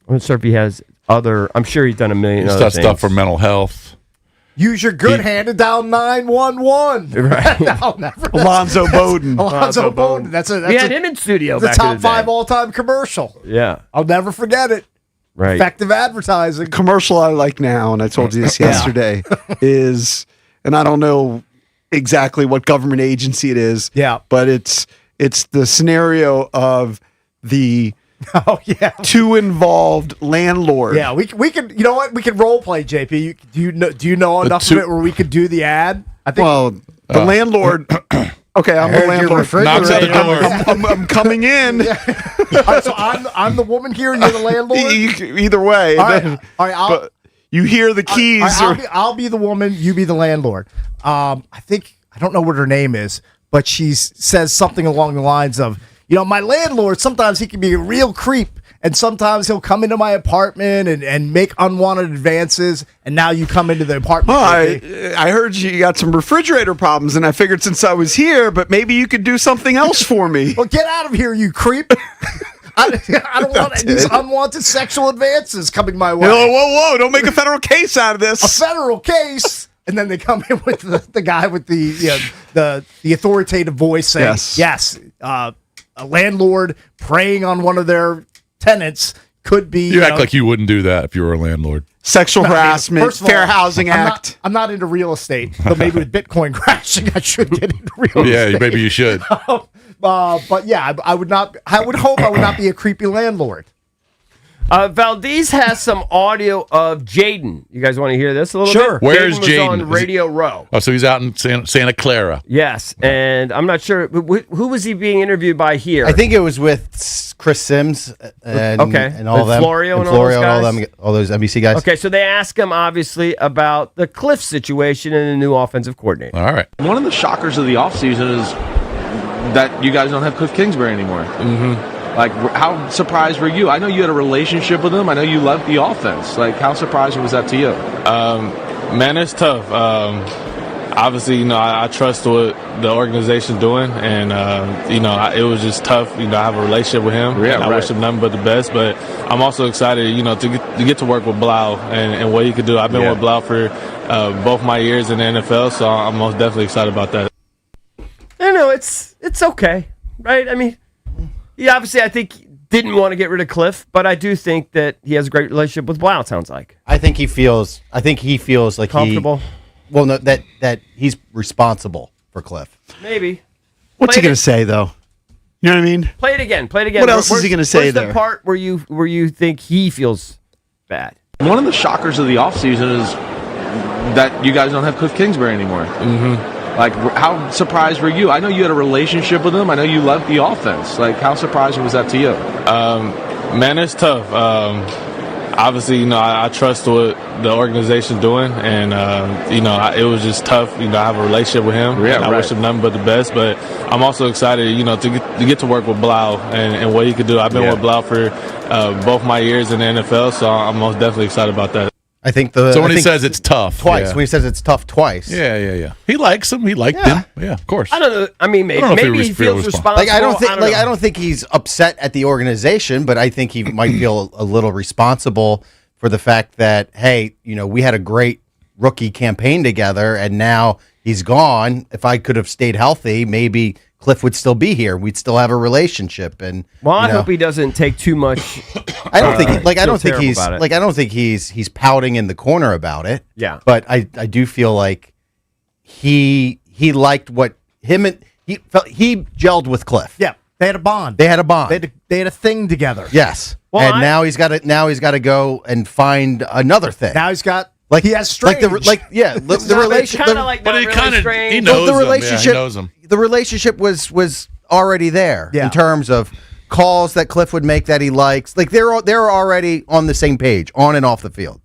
not sure if he has other. I'm sure he's done a million He's other done things. stuff for mental health. Use your good hand to dial 911. Right. Alonzo Bowden. Alonzo Bowden. That's we had him in studio the back top in the day. 5 all-time commercial. Yeah. I'll never forget it. Right. Effective advertising. Commercial I like now, and I told you this yesterday, is, and I don't know exactly what government agency it is, but it's the scenario of the two involved landlord. Yeah, we can. You know what? We can role play, JP. Do you know enough of it where we could do the ad? I think. Well, the landlord. Okay, I'm the landlord. Knocks at the door. I'm coming in. All right, so I'm the woman here, and you're the landlord. Either way, All right, but you hear the keys. I'll be the woman. You be the landlord. I don't know what her name is, but she says something along the lines of, my landlord, sometimes he can be a real creep, and sometimes he'll come into my apartment and make unwanted advances, and now you come into the apartment. Well, I heard you got some refrigerator problems, and I figured since I was here, but maybe you could do something else for me. Well, get out of here, you creep. I don't want these unwanted sexual advances coming my way. Whoa, don't make a federal case out of this. A federal case? And then they come in with the guy with the authoritative voice saying, yes, a landlord preying on one of their tenants could be. You act like you wouldn't do that if you were a landlord. Sexual harassment, first of all, Fair Housing Act. I'm not into real estate, but maybe with Bitcoin crashing, I should get into real estate. Yeah, maybe you should. But yeah, I would not. I would hope I would not be a creepy landlord. Valdez has some audio of Jaden. You guys want to hear this a little bit? Where's was Jaden? on Radio Row. Oh, so he's out in Santa Clara. Yes, and I'm not sure who was he being interviewed by here. I think it was with Chris Sims and all With them. Florio and all those guys? all those NBC guys. Okay, so they ask him obviously about the Cliff situation and the new offensive coordinator. All right. One of the shockers of the offseason is that you guys don't have Cliff Kingsbury anymore. Mm-hmm. Like, how surprised were you? I know you had a relationship with him. I know you loved the offense. Like, how surprising was that to you? Man, it's tough. Obviously, I trust what the organization's doing, and it was just tough. I have a relationship with him. Yeah, and I wish him nothing but the best. But I'm also excited, to get to work with Blau and what he could do. I've been with Blau for both my years in the NFL, so I'm most definitely excited about that. I know it's okay, right? I mean, he obviously, I think, didn't want to get rid of Cliff, but I do think that he has a great relationship with Blau. It sounds like. I think he feels like comfortable. That he's responsible for Cliff. Maybe. What's he going to say though? You know what I mean? Play it again. What else is he going to say where's there? the part where you think he feels bad? One of the shockers of the offseason is that you guys don't have Cliff Kingsbury anymore. Mm-hmm. Like, how surprised were you? I know you had a relationship with him. I know you loved the offense. Like, how surprising was that to you? Man, it's tough. Obviously, I trust what the organization's doing, and it was just tough. I have a relationship with him. Yeah, and I wish him nothing but the best. But I'm also excited, to get to work with Blau and what he could do. I've been with Blau for both my years in the NFL, so I'm most definitely excited about that. I think he says it's tough twice. yeah. When he says it's tough twice. Yeah. He likes him. He liked him. Yeah, of course. I don't know. I mean, maybe he feels responsible. Like I don't think he's upset at the organization, but I think he might feel a little responsible for the fact that, hey, we had a great rookie campaign together, and now he's gone. If I could have stayed healthy, maybe Cliff would still be here. We'd still have a relationship. And well, I hope he doesn't take too much. I don't think I don't think he's about it. like I don't think he's pouting in the corner about it. Yeah. But I do feel like he liked what him and he gelled with Cliff. Yeah, they had a bond. They had a bond. They had a thing together. Yes. Well, now he's got to go and find another thing. Now he's got like he has strange. the relationship. Kind of like But not he really kind of strange. he knows the him. relationship. Yeah, he knows him. The relationship was already there in terms of calls that Cliff would make that he likes. Like they're already on the same page, on and off the field.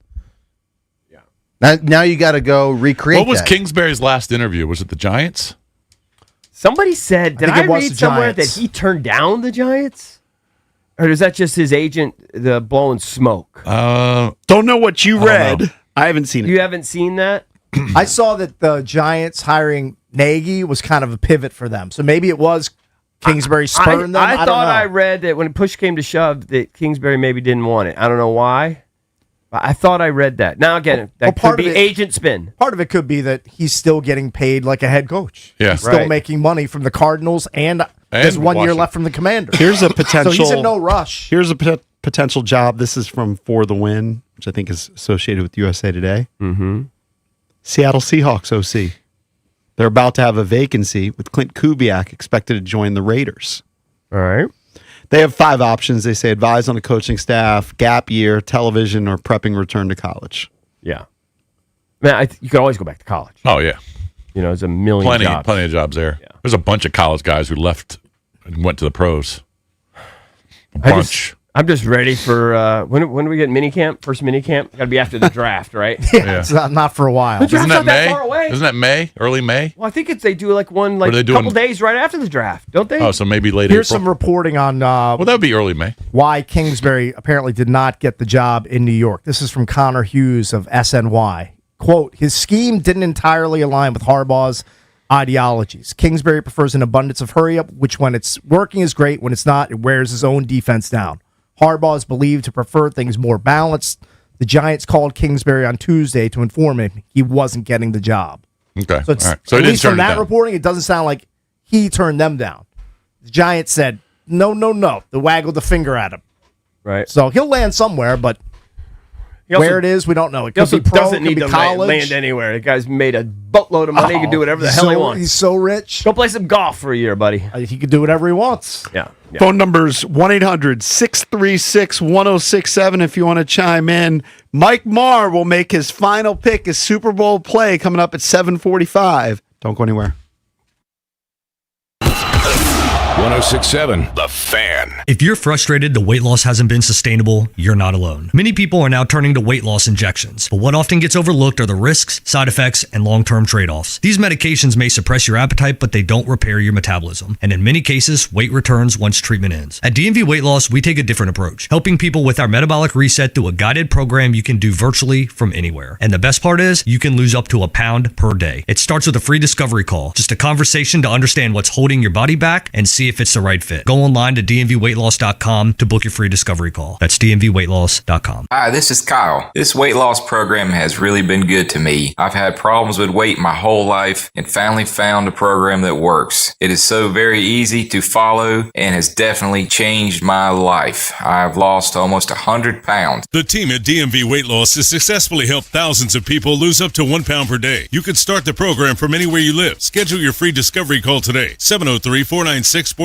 Yeah. Now you got to go recreate. What was that. Kingsbury's last interview? Was it the Giants? Somebody said, did think I it was read the somewhere that Giants. he turned down the Giants? Or is that just his agent blowing smoke? Don't know what you read. I haven't seen it. You haven't seen that? I saw that the Giants hiring Nagy was kind of a pivot for them. So maybe it was Kingsbury spurring them. I don't thought know. I read that when push came to shove that Kingsbury maybe didn't want it. I don't know why. But I thought I read that. Now again, that could be agent spin. Part of it could be that he's still getting paid like a head coach. Yeah. He's still Right. making money from the Cardinals and there's 1 year Washington. left from the Commanders. Here's a potential. So he's in no rush. Here's a potential job. This is from For the Win, which I think is associated with USA Today. Mm-hmm. Seattle Seahawks OC. They're about to have a vacancy with Clint Kubiak expected to join the Raiders. All right. They have 5 options. They say advise on the coaching staff, gap year, television, or prepping return to college. Yeah. Man, you could always go back to college. Oh yeah, There's a million jobs. plenty of jobs there. Yeah. There's a bunch of college guys who left and went to the pros. A bunch. I'm just ready for when do we get mini camp? First mini camp? Got to be after the draft, right? Yeah, it's not for a while. The draft's Isn't that not that May? far away. Isn't that May? Early May? Well, I think they do like one Or are they a doing- couple days right after the draft, don't they? Oh, so maybe late Here's April. some reporting on Well, that would be early May. why Kingsbury apparently did not get the job in New York. This is from Connor Hughes of SNY. Quote, his scheme didn't entirely align with Harbaugh's ideologies. Kingsbury prefers an abundance of hurry-up, which when it's working is great. When it's not, it wears his own defense down. Harbaugh is believed to prefer things more balanced. The Giants called Kingsbury on Tuesday to inform him he wasn't getting the job. Okay. So, it's, All right. So at he didn't least turn from it that down. reporting, it doesn't sound like he turned them down. The Giants said, no. They waggled the finger at him. Right. So he'll land somewhere, but where it is, we don't know. It He also could be pro, doesn't it could need be to college. land anywhere. The guy's made a boatload of money. He can do whatever the hell he wants. He's so rich. Go play some golf for a year, buddy. He could do whatever he wants. Yeah. Phone number's 1-800-636-1067 if you want to chime in. Mike Marr will make his final pick, his Super Bowl play, coming up at 7:45. Don't go anywhere. 1067 The Fan. If you're frustrated the weight loss hasn't been sustainable, you're not alone. Many people are now turning to weight loss injections, but what often gets overlooked are the risks, side effects, and long-term trade-offs. These medications may suppress your appetite, but they don't repair your metabolism, and in many cases, weight returns once treatment ends. At DMV Weight Loss, we take a different approach, helping people with our metabolic reset through a guided program you can do virtually from anywhere. And the best part is, you can lose up to a pound per day. It starts with a free discovery call, just a conversation to understand what's holding your body back and see if it's the right fit. Go online to dmvweightloss.com to book your free discovery call. That's dmvweightloss.com. Hi, this is Kyle. This weight loss program has really been good to me. I've had problems with weight my whole life and finally found a program that works. It is so very easy to follow and has definitely changed my life. I've lost almost 100 pounds. The team at DMV Weight Loss has successfully helped thousands of people lose up to 1 pound per day. You can start the program from anywhere you live. Schedule your free discovery call today, 703-496-4680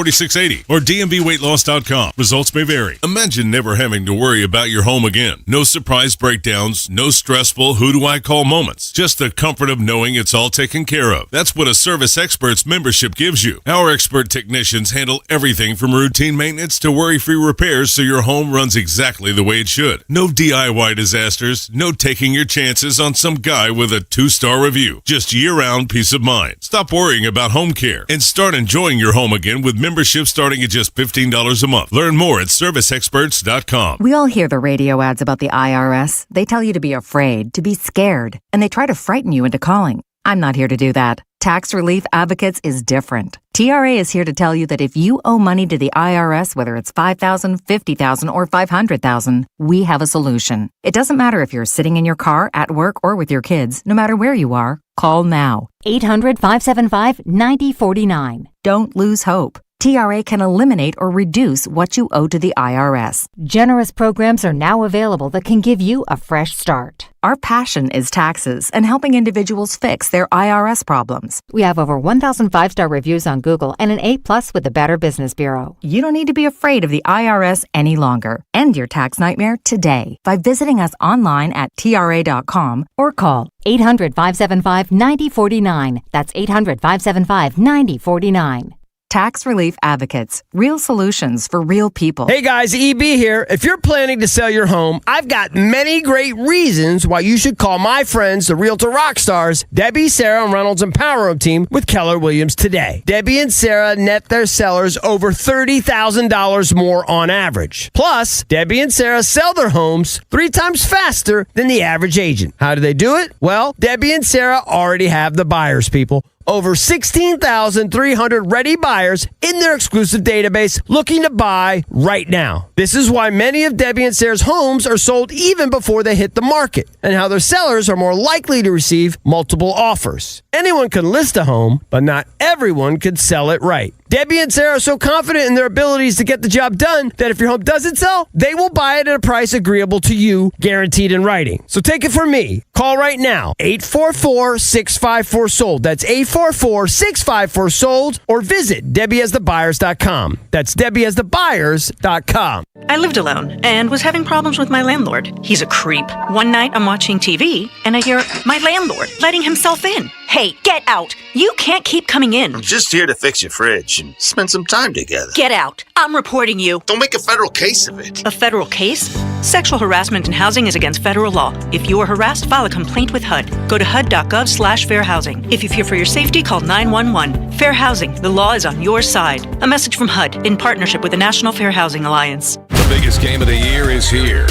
or dmvweightloss.com. Results may vary. Imagine never having to worry about your home again. No surprise breakdowns, no stressful who do I call moments. Just the comfort of knowing it's all taken care of. That's what a Service Experts membership gives you. Our expert technicians handle everything from routine maintenance to worry-free repairs so your home runs exactly the way it should. No DIY disasters, no taking your chances on some guy with a 2-star review. Just year-round peace of mind. Stop worrying about home care and start enjoying your home again with membership starting at just $15 a month. Learn more at serviceexperts.com. We all hear the radio ads about the IRS. They tell you to be afraid, to be scared, and they try to frighten you into calling. I'm not here to do that. Tax Relief Advocates is different. TRA is here to tell you that if you owe money to the IRS, whether it's $5,000, $50,000, or $500,000, we have a solution. It doesn't matter if you're sitting in your car, at work, or with your kids. No matter where you are, call now. 800-575-9049. Don't lose hope. TRA can eliminate or reduce what you owe to the IRS. Generous programs are now available that can give you a fresh start. Our passion is taxes and helping individuals fix their IRS problems. We have over 1,000 5-star reviews on Google and an A+ with the Better Business Bureau. You don't need to be afraid of the IRS any longer. End your tax nightmare today by visiting us online at TRA.com or call 800-575-9049. That's 800-575-9049. Tax Relief Advocates. Real solutions for real people. Hey guys, EB here. If you're planning to sell your home, I've got many great reasons why you should call my friends, the Realtor Rockstars, Debbie, Sarah, and Reynolds and Power Room team with Keller Williams today. Debbie and Sarah net their sellers over $30,000 more on average. Plus, Debbie and Sarah sell their homes 3 times faster than the average agent. How do they do it? Well, Debbie and Sarah already have the buyers, people. Over 16,300 ready buyers in their exclusive database looking to buy right now. This is why many of Debbie and Sarah's homes are sold even before they hit the market, and how their sellers are more likely to receive multiple offers. Anyone can list a home, but not everyone can sell it right. Debbie and Sarah are so confident in their abilities to get the job done that if your home doesn't sell, they will buy it at a price agreeable to you, guaranteed in writing. So take it from me. Call right now, 844-654-SOLD. That's 844-654-SOLD, or visit DebbieAsTheBuyers.com. That's DebbieAsTheBuyers.com. I lived alone and was having problems with my landlord. He's a creep. One night I'm watching TV and I hear my landlord letting himself in. Hey, get out. You can't keep coming in. I'm just here to fix your fridge and spend some time together. Get out. I'm reporting you. Don't make a federal case of it. A federal case? Sexual harassment in housing is against federal law. If you are harassed, file a complaint with HUD. Go to HUD.gov/fair housing. If you fear for your safety, call 911. Fair housing. The law is on your side. A message from HUD in partnership with the National Fair Housing Alliance. The biggest game of the year is here.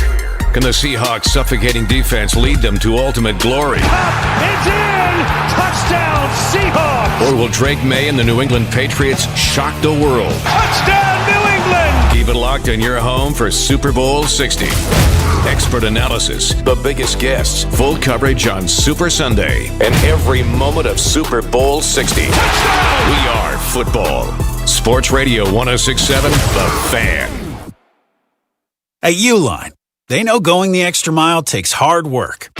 Can the Seahawks' suffocating defense lead them to ultimate glory? It's in! Touchdown, Seahawks! Or will Drake May and the New England Patriots shock the world? Touchdown, New England! Keep it locked in your home for Super Bowl 60. Expert analysis, the biggest guests, full coverage on Super Sunday, and every moment of Super Bowl 60. Touchdown! We are football. Sports Radio 106.7, The Fan. At Uline, they know going the extra mile takes hard work.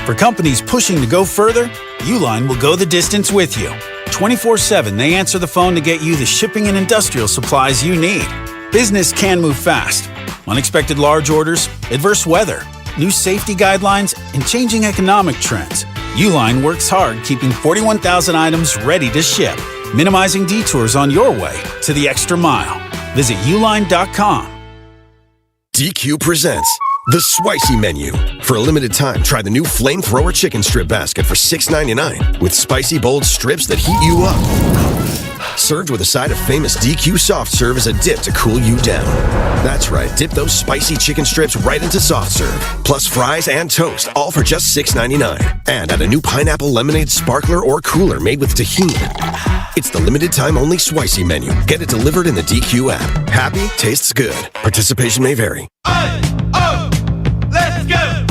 For companies pushing to go further, Uline will go the distance with you. 24/7, they answer the phone to get you the shipping and industrial supplies you need. Business can move fast. Unexpected large orders, adverse weather, new safety guidelines, and changing economic trends. Uline works hard keeping 41,000 items ready to ship, minimizing detours on your way to the extra mile. Visit uline.com. DQ presents The Spicy Menu. For a limited time, try the new Flamethrower Chicken Strip Basket for $6.99 with spicy, bold strips that heat you up. Served with a side of famous DQ Soft Serve as a dip to cool you down. That's right, dip those spicy chicken strips right into Soft Serve, plus fries and toast, all for just $6.99. And add a new pineapple lemonade sparkler or cooler made with tahini. It's the limited time only Spicy Menu. Get it delivered in the DQ app. Happy, tastes good. Participation may vary. Let's go!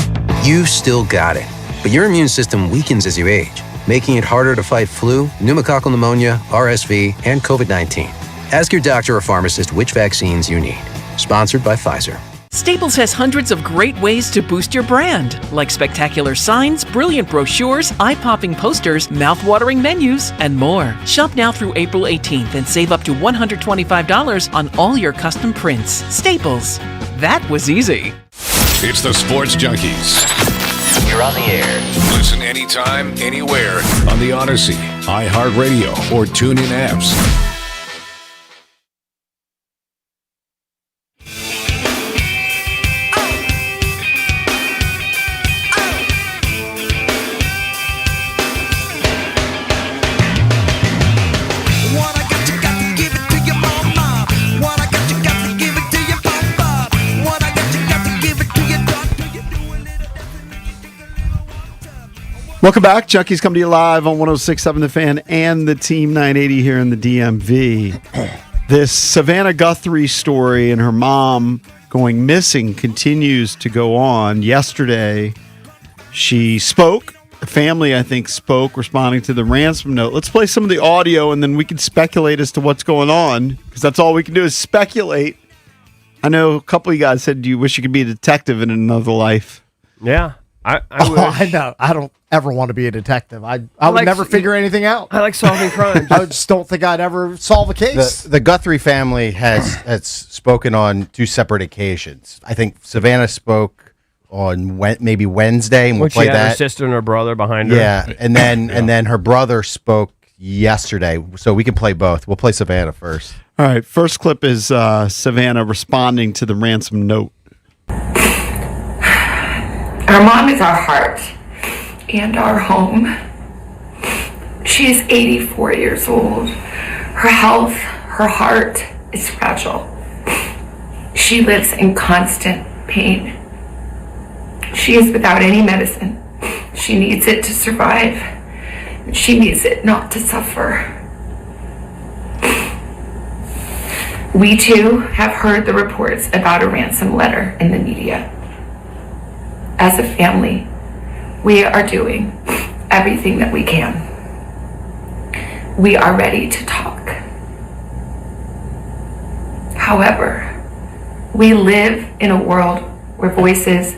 You still got it, but your immune system weakens as you age, making it harder to fight flu, pneumococcal pneumonia, RSV, and COVID-19. Ask your doctor or pharmacist which vaccines you need. Sponsored by Pfizer. Staples has hundreds of great ways to boost your brand, like spectacular signs, brilliant brochures, eye-popping posters, mouth-watering menus, and more. Shop now through April 18th and save up to $125 on all your custom prints. Staples. That was easy. It's the Sports Junkies. You're on the air. Listen anytime, anywhere on the Odyssey, iHeartRadio, or TuneIn apps. Welcome back. Junkies come to you live on 106.7 The Fan and the Team 980 here in the DMV. This Savannah Guthrie story and her mom going missing continues to go on. Yesterday, she spoke. The family, I think, spoke responding to the ransom note. Let's play some of the audio and then we can speculate as to what's going on because that's all we can do is speculate. I know a couple of you guys said you wish you could be a detective in another life. Yeah. I know. I don't ever want to be a detective. I would never figure anything out. I like solving crimes. I just don't think I'd ever solve a case. The Guthrie family has spoken on 2 separate occasions. I think Savannah spoke on maybe Wednesday, and we'll play she had that. her sister and her brother behind her. Yeah, and then her brother spoke yesterday, so we can play both. We'll play Savannah first. All right, first clip is Savannah responding to the ransom note. Our mom is our heart and our home. She is 84 years old. Her health, her heart is fragile. She lives in constant pain. She is without any medicine. She needs it to survive. She needs it not to suffer. We too have heard the reports about a ransom letter in the media. As a family, we are doing everything that we can. We are ready to talk. However, we live in a world where voices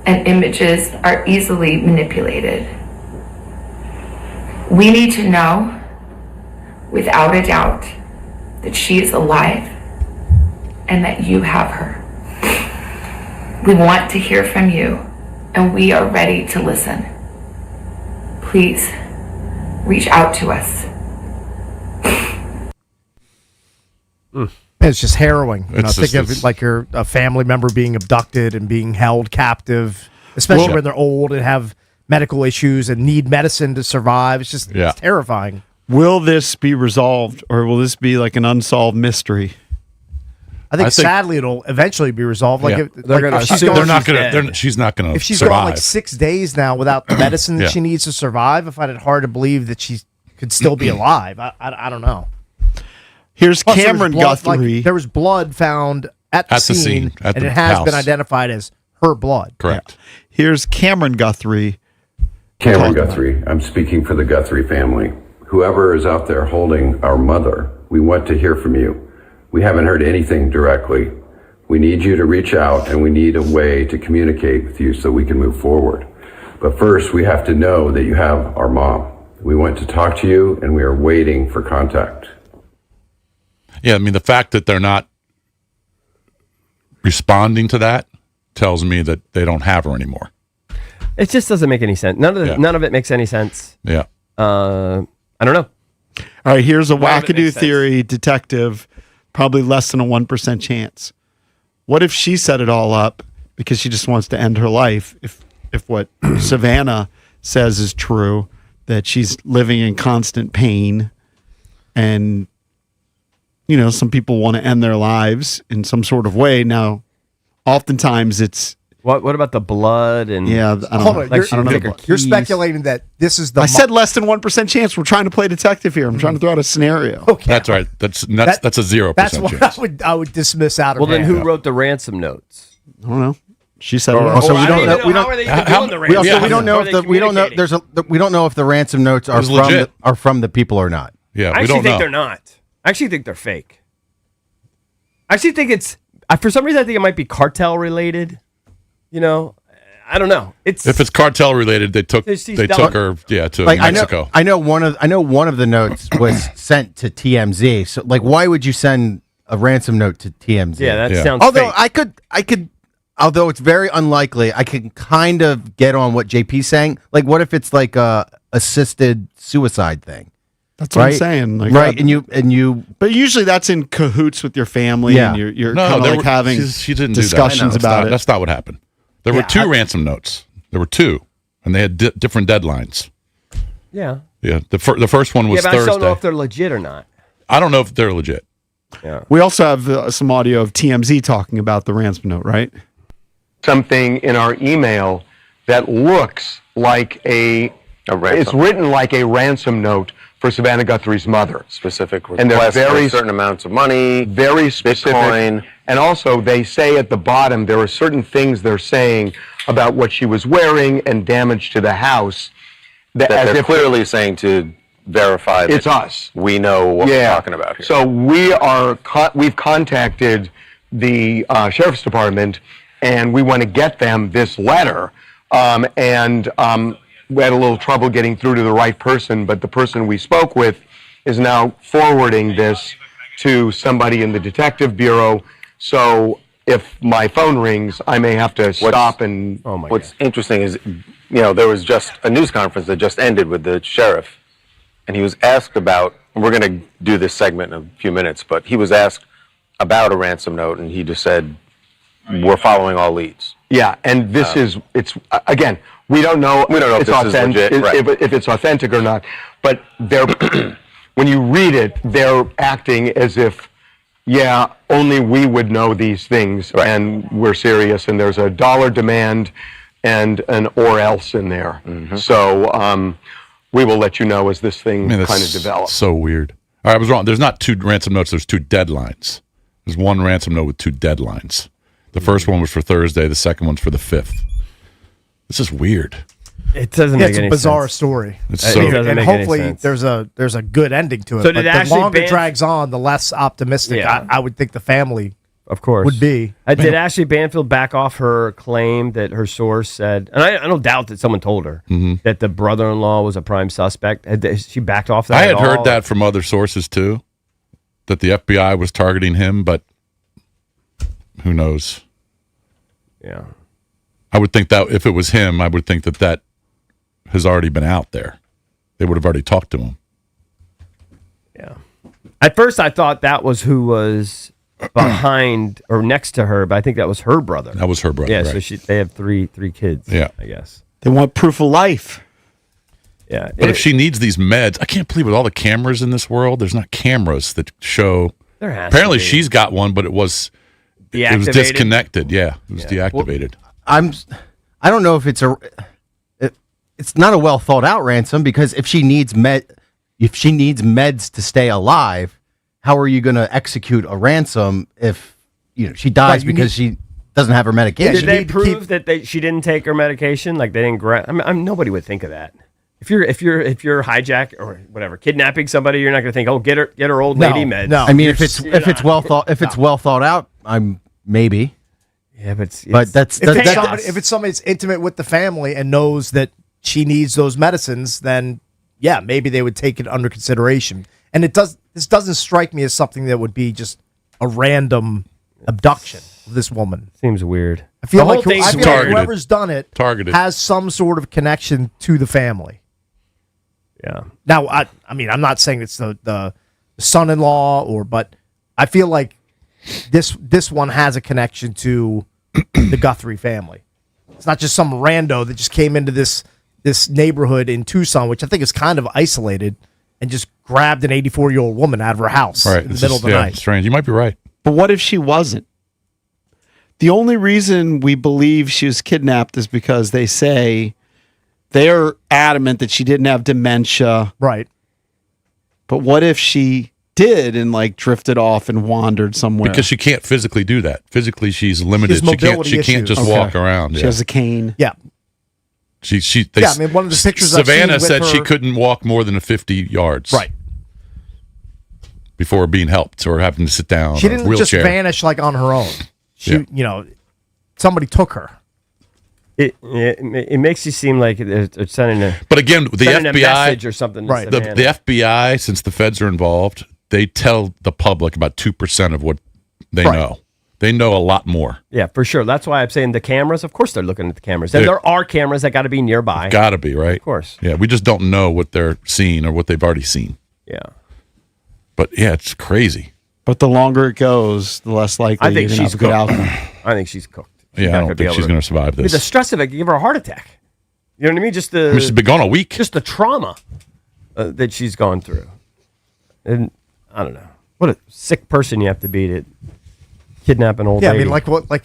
and images are easily manipulated. We need to know, without a doubt, that she is alive and that you have her. We want to hear from you, and we are ready to listen. Please reach out to us. It's just harrowing. It's Think of it like you're a family member being abducted and being held captive, especially when they're old and have medical issues and need medicine to survive. It's just it's terrifying. Will this be resolved, or will this be like an unsolved mystery? I think sadly it'll eventually be resolved. Like if, they're like going if she's not going to if she's survive. gone like 6 days now without the medicine that Yeah. she needs to survive, I find it hard to believe that she could still be alive. I don't know. Here's Plus, there was Cameron blood- Guthrie. like, there was blood found at the scene, at and the it has house. been identified as her blood. Correct. Here's Cameron Guthrie. Cameron Guthrie. I'm speaking for the Guthrie family. Whoever is out there holding our mother, we want to hear from you. We haven't heard anything directly. We need you to reach out, and we need a way to communicate with you so we can move forward. But first, we have to know that you have our mom. We want to talk to you, and we are waiting for contact. Yeah, I mean, the fact that they're not responding to that tells me that they don't have her anymore. It just doesn't make any sense. None of it makes any sense. Yeah. I don't know. All right, here's a None of it wackadoo makes sense. theory detective, probably less than a 1% chance. What if she set it all up because she just wants to end her life? If what Savannah says is true, that she's living in constant pain, and some people want to end their lives in some sort of way. Now, oftentimes it's what about the blood and I don't know. Like I don't know. You're speculating that this is the. I said less than 1% chance. We're trying to play detective here. I'm trying to throw out a scenario. Okay. That's right. That's a 0% That's what chance. I would dismiss out of. Well, then hand. who wrote the ransom notes? I don't know. She said. Also, we don't know. We How are they even doing the We also ransom? we don't know How if are the we don't know. communicating? We don't know if the ransom notes are was from legit. the people or not. Yeah, I we actually don't think know. they're not. I actually think they're fake. I actually think it's for some reason I think it might be cartel related. I don't know. If it's cartel related, they took She's her to Mexico. I know one of the notes was sent to TMZ. So why would you send a ransom note to TMZ? Yeah, that sounds Although fake. I could although it's very unlikely, I can kind of get on what JP's saying. Like what if it's like a assisted suicide thing? That's what I'm saying. Like, right, and you. But usually that's in cahoots with your family, Yeah. and you're No, kind of they like were- having she didn't discussions do that. about it. That's not what happened. There were two ransom notes. There were two, and they had different deadlines. Yeah. Yeah, the first one was Yeah, but I Thursday. just don't know if they're legit or not. I don't know if they're legit. Yeah. We also have some audio of TMZ talking about the ransom note, right? Something in our email that looks like a It's written like a ransom note for Savannah Guthrie's mother. Specific request And they're very for certain amounts of money, very specific. Bitcoin. And also, they say at the bottom there are certain things they're saying about what she was wearing and damage to the house. That they're clearly saying to verify that it's us. We know what we're talking about here. So we've contacted the sheriff's department, and we want to get them this letter. We had a little trouble getting through to the right person, but the person we spoke with is now forwarding this to somebody in the detective bureau. So if my phone rings, I may have to stop and. What's interesting is, there was just a news conference that just ended with the sheriff, and he was asked about. And we're going to do this segment in a few minutes, but he was asked about a ransom note, and he just said, "We're following all leads." Yeah, and it's again, we don't know. We don't know if it's this is authentic, legit, right. if it's authentic or not. But they're when you read it, they're acting as if, yeah, only we would know these things, and we're serious. And there's a dollar demand and an or else in there. So we will let you know as this thing kind of develops. So weird. All right, I was wrong. There's not 2 ransom notes. There's 2 deadlines. There's one ransom note with 2 deadlines. The first one was for Thursday. The second one's for the 5th. This is weird. It doesn't make any sense. It's a bizarre story. It's so- It doesn't and make hopefully any there's a good ending to it. So but did the Ashley longer it Banf- drags on, the less optimistic Yeah. I would think the family of course would be. Did Ashley Banfield back off her claim that her source said, and I don't doubt that someone told her that the brother-in-law was a prime suspect? Had she backed off that? I at had all? heard that from other sources too, that the FBI was targeting him, but who knows? Yeah. I would think that if it was him, I would think that has already been out there. They would have already talked to him. Yeah. At first, I thought that was who was behind or next to her, but I think that was her brother. That was her brother. Yeah, right. so they have three kids. Yeah. I guess. They want proof of life. Yeah. But if she needs these meds, I can't believe with all the cameras in this world, there's not cameras that show. There has Apparently, to be. she's got one, but it was Deactivated? disconnected. Yeah, it was deactivated. I don't know if it's it's not a well thought out ransom, because if she needs meds to stay alive, how are you going to execute a ransom if she dies because she doesn't have her medication? Did they prove that she didn't take her medication? Like they didn't grab? I mean, nobody would think of that. If you're hijack or whatever, kidnapping somebody, you're not going to think, oh, get her old lady meds. No, I mean, if it's well thought out, I'm maybe. Yeah, but that's if it's somebody that's intimate with the family and knows that she needs those medicines, then yeah, maybe they would take it under consideration. And this doesn't strike me as something that would be just a random abduction of this woman. Seems weird. I feel The like whole thing's whoever's done it Targeted. has some sort of connection to the family. Yeah. Now, I mean, I'm not saying it's the son-in-law but I feel like this one has a connection to the Guthrie family. It's not just some rando that just came into this neighborhood in Tucson, which I think is kind of isolated, and just grabbed an 84-year-old woman out of her house in the middle of the night. Strange. You might be right. But what if she wasn't? The only reason we believe she was kidnapped is because they say they're adamant that she didn't have dementia. Right. But what if she did and drifted off and wandered somewhere? Because she can't physically do that. Physically, she's limited. She can't just walk around. She has a cane. Yeah. I mean, one of the pictures I've Savannah seen with said she her- couldn't walk more than 50 yards. Right. Before being helped or having to sit down. She on a didn't just wheelchair. vanish on her own. She, somebody took her. It makes you seem like they're sending a. But again, the sending a FBI message or something. to The Savannah. FBI, since the feds are involved, they tell the public about 2% of what they know. They know a lot more. Yeah, for sure. That's why I'm saying the cameras. Of course, they're looking at the cameras. And there are cameras that got to be nearby. Got to be, right? Of course. Yeah, we just don't know what they're seeing or what they've already seen. Yeah. But yeah, it's crazy. But the longer it goes, the less likely I think you're gonna she's have a good cooked. outcome. I think she's cooked. Yeah, I don't think she's going to survive I mean, the this. stress of it could give her a heart attack. You know what I mean? Just the. She's been gone a week. Just the trauma that she's gone through, and I don't know what a sick person you have to be to kidnap an old Yeah, lady. I mean,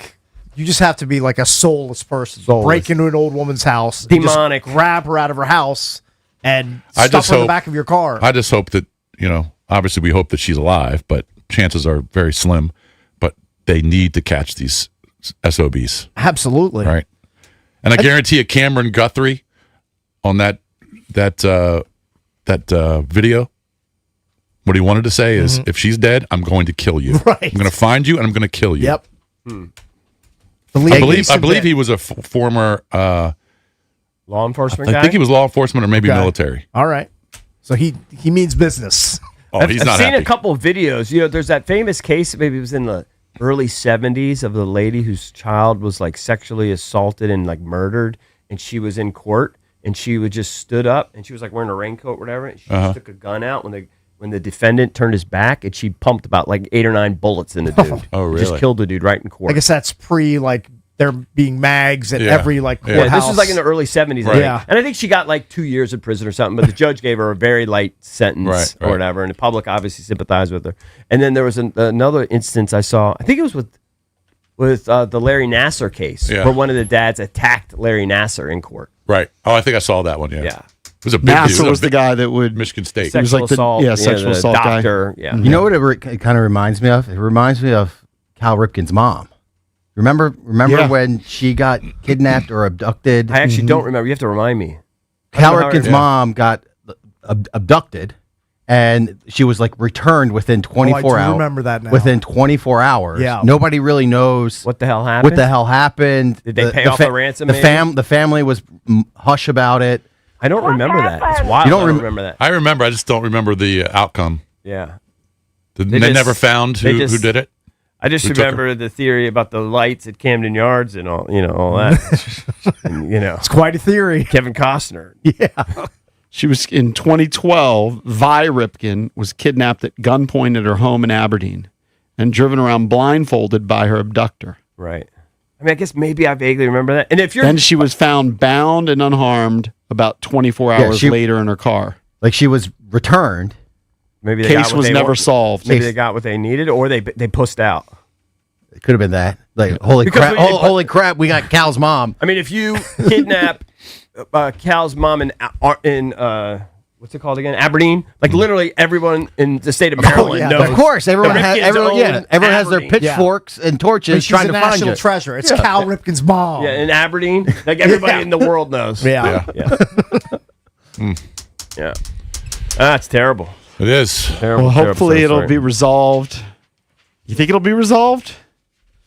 you just have to be a soulless person. Soulless. Break into an old woman's house. and Demonic. just grab her out of her house and I stuff just her in the hope- back of your car. I just hope that, obviously we hope that she's alive, but chances are very slim. But they need to catch these SOBs. Absolutely. Right. And I guarantee you, Cameron Guthrie on that video, what he wanted to say is, if she's dead, I'm going to kill you. Right. I'm going to find you and I'm going to kill you. Yep. I believe he was a former law enforcement I guy? think he was law enforcement or maybe Okay. military. All right. So he means business. Oh, he's I've not seen happy. a couple of videos. There's that famous case, maybe it was in the early 70s, of the lady whose child was like sexually assaulted and like murdered, and she was in court, and she would just stood up, and she was like wearing a raincoat or whatever, and she just took a gun out when the defendant turned his back, and she pumped about like 8 or 9 bullets in the dude. Oh, really? Just killed the dude right in court. I guess that's pre there being mags at every courthouse. Yeah, this was like in the early 70s. I Right. think. Yeah. And I think she got like 2 years in prison or something, but the judge gave her a very light sentence or whatever, and the public obviously sympathized with her. And then there was another instance I saw, I think it was with the Larry Nassar case, where one of the dads attacked Larry Nassar in court. Right. Oh, I think I saw that one. Yeah. Yeah. It was a big Nassar deal. was the guy that would Michigan State. He was like sexual assault doctor. guy. Yeah. You know what it kind of reminds me of? It reminds me of Cal Ripken's mom. Remember Yeah. when she got kidnapped or abducted? I actually don't remember. You have to remind me. Cal I don't know how Ripken's it- mom got abducted, and she was like returned within 24 hours. remember that now. Within 24 hours. Yeah. Nobody really knows what the hell happened. What the hell happened? Did they pay off the ransom, The maybe? the family was hush about it. I don't remember that. It's wild. You don't I don't rem- remember that. I remember. I just don't remember the outcome. Yeah. They They just- never found they who just- did it. I just Who took remember the theory about the lights at Camden Yards and all that. And, It's quite a theory. Kevin Costner. Yeah. She was in 2012. Vi Ripken was kidnapped at gunpoint at her home in Aberdeen and driven around blindfolded by her abductor. Right. I mean, I guess maybe I vaguely remember that. And if you're Then she was found bound and unharmed about 24 Yeah, hours she- later in her car. Like she was returned. maybe the Case was never solved. Maybe they got what they needed, or they pussed out. It could have been that. Like holy Because crap! when you- Holy crap! We got Cal's mom. I mean, if you kidnap Cal's mom in what's it called again? Aberdeen. Like literally everyone in the state of Maryland yeah, knows. Of course, everyone the has Ripkins everyone. Yeah, own everyone has their Aberdeen. pitchforks and torches She's trying a to find national you. treasure. It's Cal Ripken's mom. Yeah, in Aberdeen, like everybody in the world knows. Yeah. Yeah. That's terrible. It is. Terrible. Well, terrible, hopefully so it'll sorry. be resolved. You think it'll be resolved?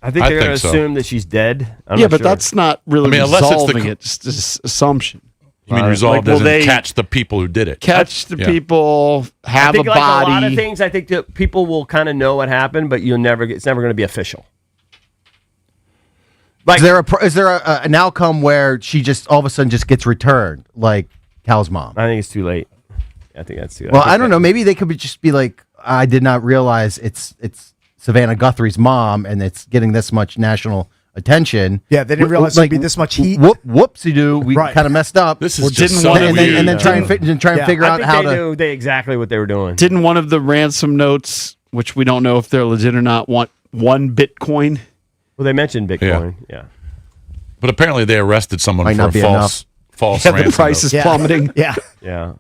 I think I they're going to think so. assume that she's dead. I'm yeah, not but sure. that's not really I mean, unless it's the resolving co- it. Just this assumption. You mean resolved Like, as will in they catch the people who did it? Catch the Yeah. people, I have think a like body. a lot of things. I think that people will kind of know what happened, but it's never going to be official. Like, Is there an outcome where she just all of a sudden just gets returned, like Cal's mom? I think it's too late. I think that's too late. Well, I don't know. Maybe they could just be like, I did not realize it's Savannah Guthrie's mom, and it's getting this much national attention. Yeah, they didn't realize there'd be this much heat. Whoopsie doo. We Right. kind of messed up. This is Well, just didn't so one and, weird. then try and figure I out think how they to. knew exactly what they were doing. Didn't one of the ransom notes, which we don't know if they're legit or not, want 1 Bitcoin? Well, they mentioned Bitcoin. Yeah. But apparently they arrested someone Might for not a be false Yeah, ransom the price is note. plummeting. Yeah. Yeah.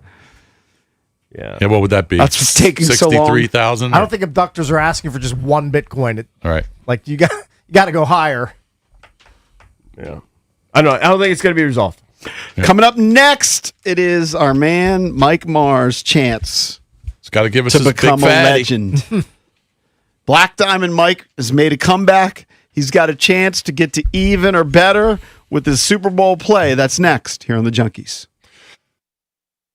Yeah. Yeah, what would that be? That's what's taking so long. 63,000? I don't think abductors are asking for just 1 Bitcoin. All right. Like you got to go higher. Yeah. I don't know. I don't think it's going to be resolved. Coming up next, it is our man Mike Marr's chance It's got to give us to his big become a fatty. legend. Black Diamond Mike has made a comeback. He's got a chance to get to even or better with his Super Bowl play. That's next here on the Junkies.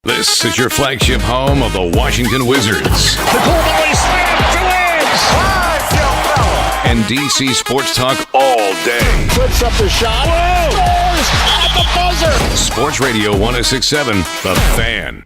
This is your flagship home of the Washington Wizards. The Corvallis slam to And DC Sports Talk all day. Puts up the shot. Whoa! Scores at the buzzer. Sports Radio 106.7, The Fan.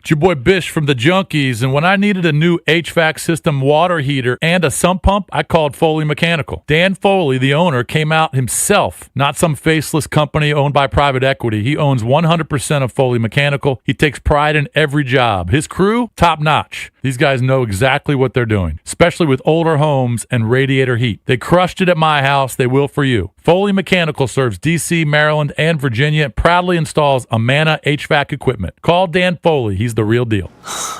It's your boy Bish from the Junkies, and when I needed a new HVAC system, water heater, and a sump pump, I called Foley Mechanical. Dan Foley, the owner, came out himself, not some faceless company owned by private equity. He owns 100% of Foley Mechanical. He takes pride in every job. His crew, top notch. These guys know exactly what they're doing, especially with older homes and radiator heat. They crushed it at my house. They will for you. Foley Mechanical serves D.C., Maryland, and Virginia, and proudly installs Amana HVAC equipment. Call Dan Foley. He's the real deal.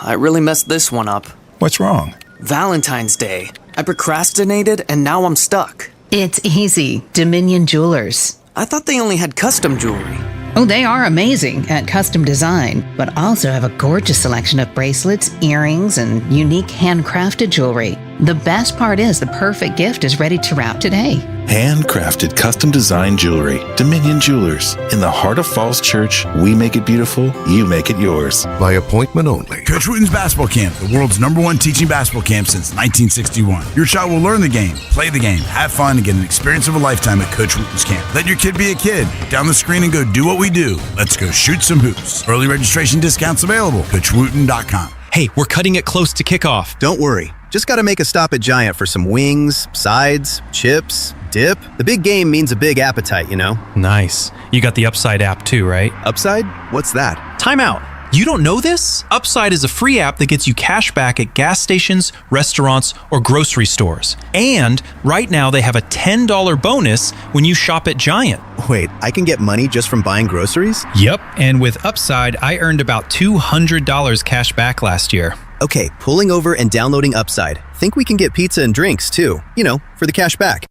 I really messed this one up. What's wrong? Valentine's Day. I procrastinated and now I'm stuck. It's easy. Dominion Jewelers. I thought they only had custom jewelry. Oh, they are amazing at custom design, but also have a gorgeous selection of bracelets, earrings, and unique handcrafted jewelry. The best part is the perfect gift is ready to wrap today. Handcrafted custom design jewelry. Dominion Jewelers. In the heart of Falls Church, we make it beautiful, you make it yours. By appointment only. Coach Wooten's Basketball Camp, the world's #1 teaching basketball camp since 1961. Your child will learn the game, play the game, have fun, and get an experience of a lifetime at Coach Wooten's Camp. Let your kid be a kid. Down the screen and go do what we do. Let's go shoot some hoops. Early registration discounts available. CoachWooten.com. Hey, we're cutting it close to kickoff. Don't worry. Just got to make a stop at Giant for some wings, sides, chips, dip. The big game means a big appetite, you know? Nice. You got the Upside app too, right? Upside? What's that? Time out. You don't know this? Upside is a free app that gets you cash back at gas stations, restaurants, or grocery stores. And right now they have a $10 bonus when you shop at Giant. Wait, I can get money just from buying groceries? Yep, and with Upside, I earned about $200 cash back last year. Okay, pulling over and downloading Upside. Think we can get pizza and drinks too, you know, for the cash back.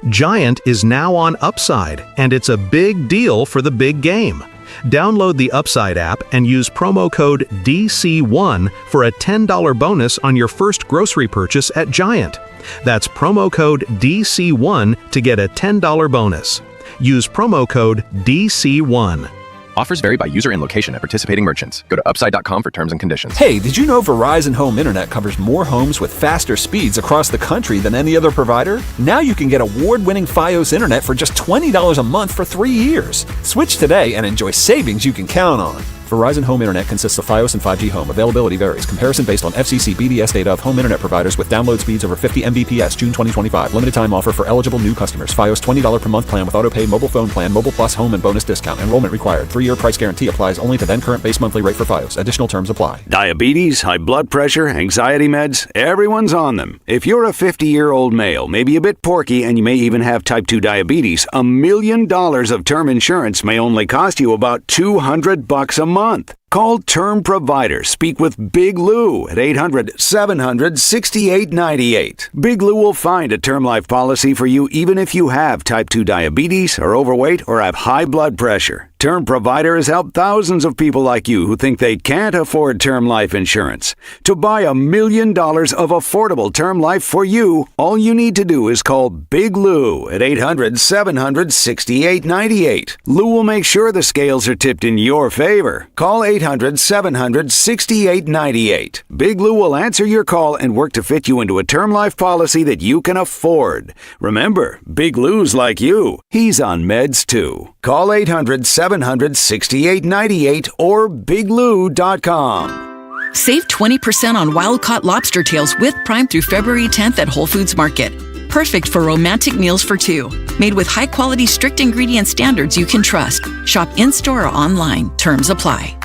Giant is now on Upside, and it's a big deal for the big game. Download the Upside app and use promo code DC1 for a $10 bonus on your first grocery purchase at Giant. That's promo code DC1 to get a $10 bonus. Use promo code DC1. Offers vary by user and location at participating merchants. Go to upside.com for terms and conditions. Hey, did you know Verizon Home Internet covers more homes with faster speeds across the country than any other provider? Now you can get award-winning Fios Internet for just $20 a month for 3 years. Switch today and enjoy savings you can count on. Verizon Home Internet consists of Fios and 5G Home. Availability varies. Comparison based on FCC BDS data of home internet providers with download speeds over 50 Mbps, June 2025. Limited time offer for eligible new customers. Fios $20 per month plan with autopay mobile phone plan, mobile plus home and bonus discount. Enrollment required. 3-year price guarantee applies only to then current base monthly rate for Fios. Additional terms apply. Diabetes, high blood pressure, anxiety meds, everyone's on them. If you're a 50-year-old male, maybe a bit porky, and you may even have type 2 diabetes, $1 million of term insurance may only cost you about $200 a month. Call Term Provider. Speak with Big Lou at 800-700-6898. Big Lou will find a term life policy for you even if you have type 2 diabetes, are overweight, or have high blood pressure. Term Provider has helped thousands of people like you who think they can't afford term life insurance. To buy $1 million of affordable term life for you, all you need to do is call Big Lou at 800-700-6898. Lou will make sure the scales are tipped in your favor. Call 800-700-6898. Big Lou will answer your call and work to fit you into a term life policy that you can afford. Remember, Big Lou's like you. He's on meds too. Call 800-700-6898 or biglou.com. Save 20% on wild-caught lobster tails with Prime through February 10th at Whole Foods Market. Perfect for romantic meals for two. Made with high-quality, strict ingredient standards you can trust. Shop in-store or online. Terms apply.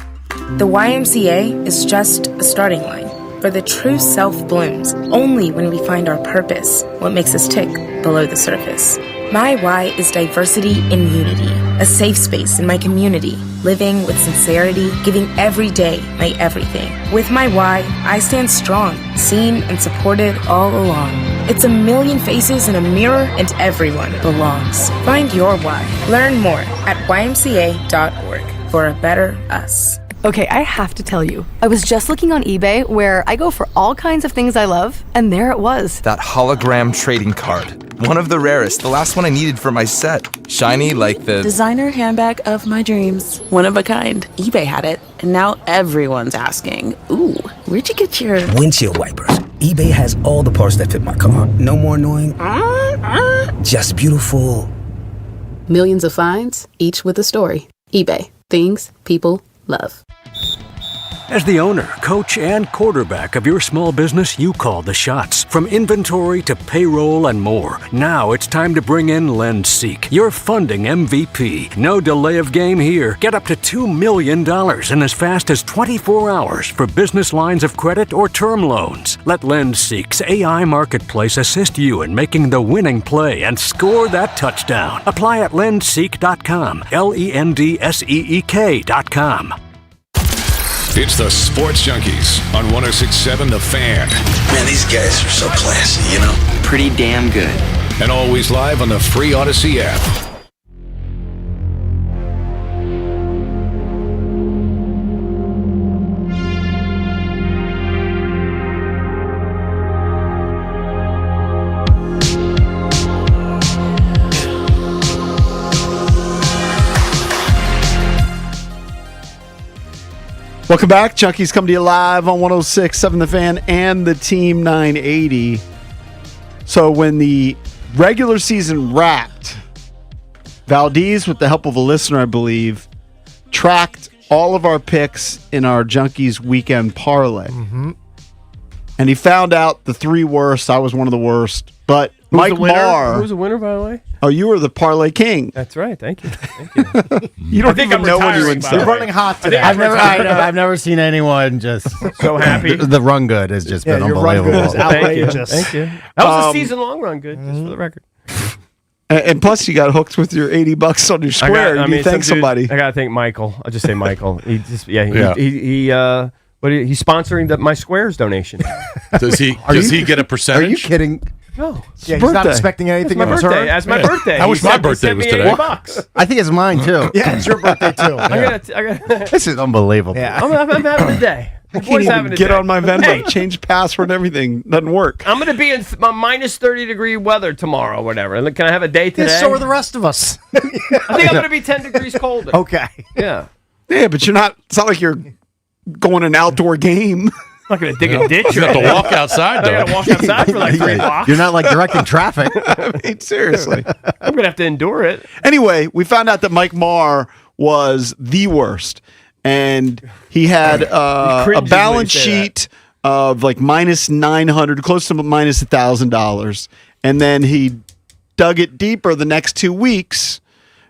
The YMCA is just a starting line, for the true self blooms only when we find our purpose, what makes us tick below the surface. My why is diversity and unity, a safe space in my community, living with sincerity, giving every day my everything. With my why, I stand strong, seen and supported all along. It's a million faces in a mirror and everyone belongs. Find your why. Learn more at ymca.org for a better us. Okay, I have to tell you, I was just looking on eBay where I go for all kinds of things I love, and there it was. That hologram trading card. One of the rarest, the last one I needed for my set. Shiny like the designer handbag of my dreams. One of a kind. eBay had it, and now everyone's asking, ooh, where'd you get your windshield wipers? eBay has all the parts that fit my car. No more annoying, just beautiful. Millions of finds, each with a story. eBay. Things people love. As the owner, coach, and quarterback of your small business, you call the shots. From inventory to payroll and more. Now it's time to bring in LendSeek, your funding MVP. No delay of game here. Get up to $2 million in as fast as 24 hours for business lines of credit or term loans. Let LendSeek's AI marketplace assist you in making the winning play and score that touchdown. Apply at lendseek.com. LENDSEEK.com. It's the Sports Junkies on 106.7 The Fan. Man, these guys are so classy, you know? Pretty damn good. And always live on the free Odyssey app. Welcome back. Junkies come to you live on 106.7 The Fan and the Team 980. So when the regular season wrapped, Valdez, with the help of a listener, I believe, tracked all of our picks in our Junkies weekend parlay. Mm-hmm. And he found out the three worst. I was one of the worst. But Mike Marr. Who's the winner, by the way? Oh, you were the parlay king. That's right. Thank you. You don't even know when you win. They're running hot today. I've never seen anyone just so happy. The run good has just been your unbelievable. Run good is outrageous. Thank you. That was a season-long run good, just for the record. And plus, you got hooked with your $80 on your square. You thank somebody. I got to thank Michael. I'll just say Michael. He's sponsoring my Squares donation. Does he get a percentage? Are you kidding? No. Yeah, he's not expecting anything in return. That's my birthday. I wish my birthday was today. $10. I think it's mine too. Yeah, it's your birthday too. This is unbelievable. Yeah, I'm having a day. I can't even get on my Venmo, change password and everything. Doesn't work. I'm going to be in minus 30-degree weather tomorrow or whatever. Can I have a day today? Yeah, so are the rest of us. I think I'm going to be 10 degrees colder. Okay. Yeah. Yeah, but you're not. It's not like you're going an outdoor game. I'm not going to dig a ditch. You have to walk outside, though. I got to walk outside for like 3 blocks. You're not like directing traffic. I mean, seriously. I'm going to have to endure it. Anyway, we found out that Mike Marr was the worst. And he had a balance sheet of like minus $900, close to minus $1,000. And then he dug it deeper the next 2 weeks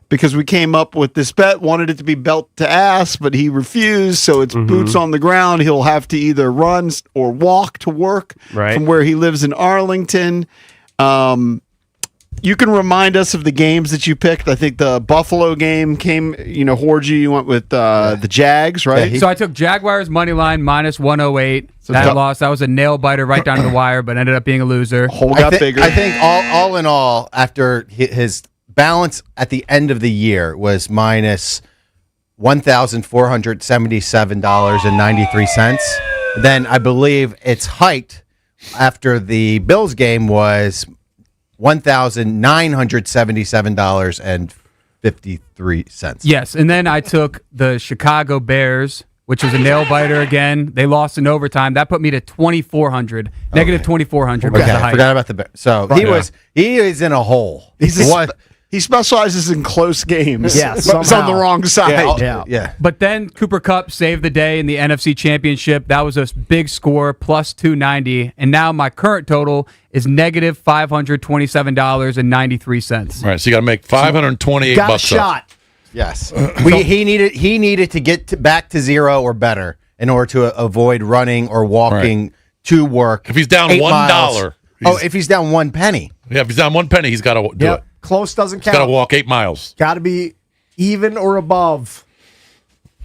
because we came up with this bet, wanted it to be belt to ass, but he refused. So it's boots on the ground. He'll have to either run or walk to work from where he lives in Arlington. You can remind us of the games that you picked. I think the Buffalo game came, Horgy, you went with the Jags, right? So I took Jaguars money line minus 108. So that loss. That was a nail biter right down to the wire, but ended up being a loser. Got bigger. I think all in all, after his balance at the end of the year was minus $1,477.93. Then I believe its height after the Bills game was $1,977.53. Yes, and then I took the Chicago Bears, which was a nail biter again. They lost in overtime. That put me to 2,400, negative 2,400. Okay, I forgot about the Bears. So he is in a hole. He specializes in close games. Yes, but it's on the wrong side. Yeah. But then Cooper Kupp saved the day in the NFC Championship. That was a big score, plus 290. And now my current total is negative $527.93. All right, so you got to make $528 got bucks a shot. up. Yes. He needed to get back to zero or better in order to avoid running or walking to work. If he's down $1, if he's down 1 penny. Yeah, if he's down 1 penny, he's got to do it. Close doesn't count. He's got to walk 8 miles. Got to be even or above.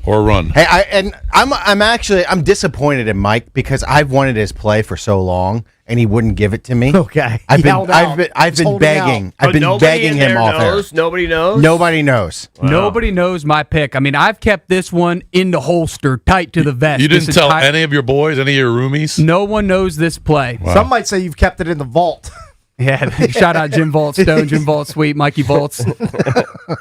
Or run. Hey, I'm disappointed in Mike because I've wanted his play for so long and he wouldn't give it to me. Okay. I've been begging. I've been begging him off air. Nobody knows. Nobody knows. Wow. Nobody knows my pick. I mean, I've kept this one in the holster, tight to the vest. You didn't tell any of your boys, any of your roomies? No one knows this play. Wow. Some might say you've kept it in the vault. Yeah, shout out Jim Volt, Stone, Jim Volt, Sweet, Mikey Volts.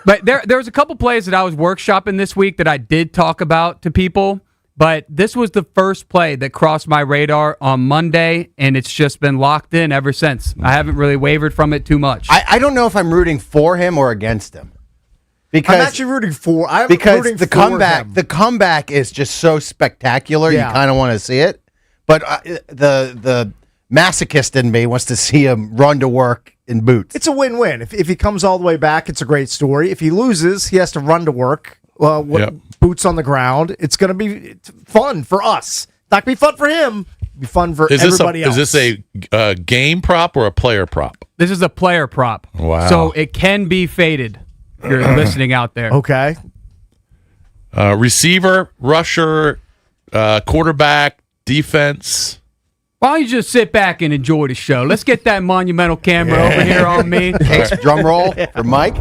But there was a couple plays that I was workshopping this week that I did talk about to people, but this was the first play that crossed my radar on Monday, and it's just been locked in ever since. I haven't really wavered from it too much. I don't know if I'm rooting for him or against him. Because I'm actually rooting for. The comeback is just so spectacular. Yeah. You kind of want to see it, but the masochist in me wants to see him run to work in boots. It's a win-win. If he comes all the way back, it's a great story. If he loses, he has to run to work. Boots on the ground. It's going to be fun for us. Not going to be fun for him. It'll be fun for everybody else. Is this a game prop or a player prop? This is a player prop. Wow. So it can be faded if you're listening out there. Okay. Receiver, rusher, quarterback, defense. Why don't you just sit back and enjoy the show? Let's get that monumental camera over here on me. Drum roll for Mike.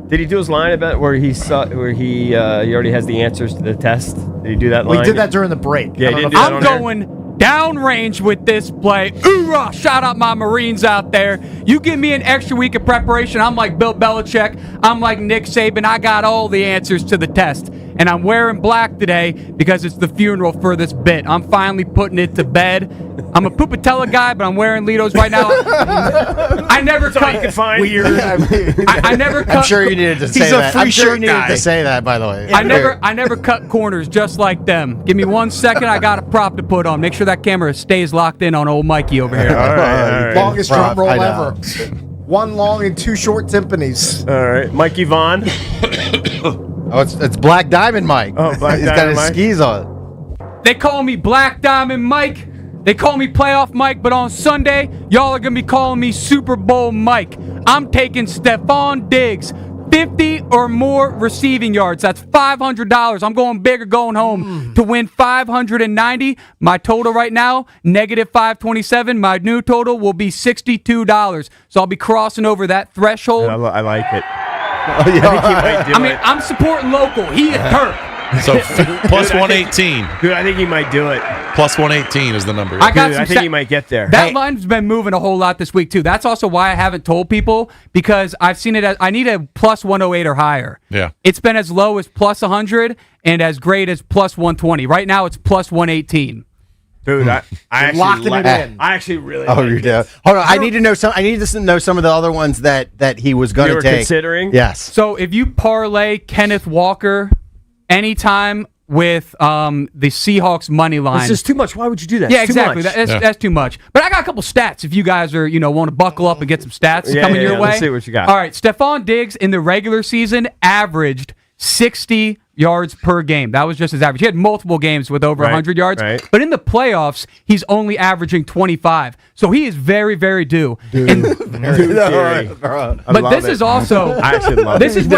Did he do his line about where he already has the answers to the test? Did he do that line? We did that during the break. Yeah, I'm going downrange with this play. Hoorah! Shout out my Marines out there. You give me an extra week of preparation. I'm like Bill Belichick. I'm like Nick Saban. I got all the answers to the test. And I'm wearing black today because it's the funeral for this bit. I'm finally putting it to bed. I'm a Pupatella guy, but I'm wearing Litos right now. I never cut. You can find weird. I never cut. I'm sure you needed to say that. I'm sure you needed to say that, by the way. I never cut corners just like them. Give me 1 second. I got a prop to put on. Make sure that camera stays locked in on old Mikey over here. All right. Longest drum roll ever. One long and two short timpanis. All right, Mikey Vaughn. Oh, it's Black Diamond Mike. Oh, Black He's got Diamond his Mike. skis on. They call me Black Diamond Mike. They call me Playoff Mike, but on Sunday, y'all are going to be calling me Super Bowl Mike. I'm taking Stephon Diggs, 50 or more receiving yards. That's $500. I'm going big or going home to win 590. My total right now, negative 527. My new total will be $62. So I'll be crossing over that threshold. I like it. I think he might do it. I'm supporting local. He is hurt. So plus 118. Dude, I think he might do it. Plus 118 is the number. I got Dude, some I think he might get there. That line's been moving a whole lot this week too. That's also why I haven't told people, because I've seen it as I need a plus 108 or higher. Yeah. It's been as low as plus 100 and as great as plus 120. Right now it's plus 118. Dude, I actually locking it in. I actually really Oh, like you're it. down. Hold on. I need to know some of the other ones that he was going You to were take. considering? Yes. So if you parlay Kenneth Walker anytime with the Seahawks money line. This is too much. Why would you do that? Yeah, It's too exactly. much. That's too much. But I got a couple stats if you guys are, want to buckle up and get some stats coming your way. Let's see what you got. All right, Stephon Diggs in the regular season averaged 60 yards per game. That was just his average. He had multiple games with over 100 yards. Right. But in the playoffs, he's only averaging 25. So he is very, very due. And- but this is also I actually love this it.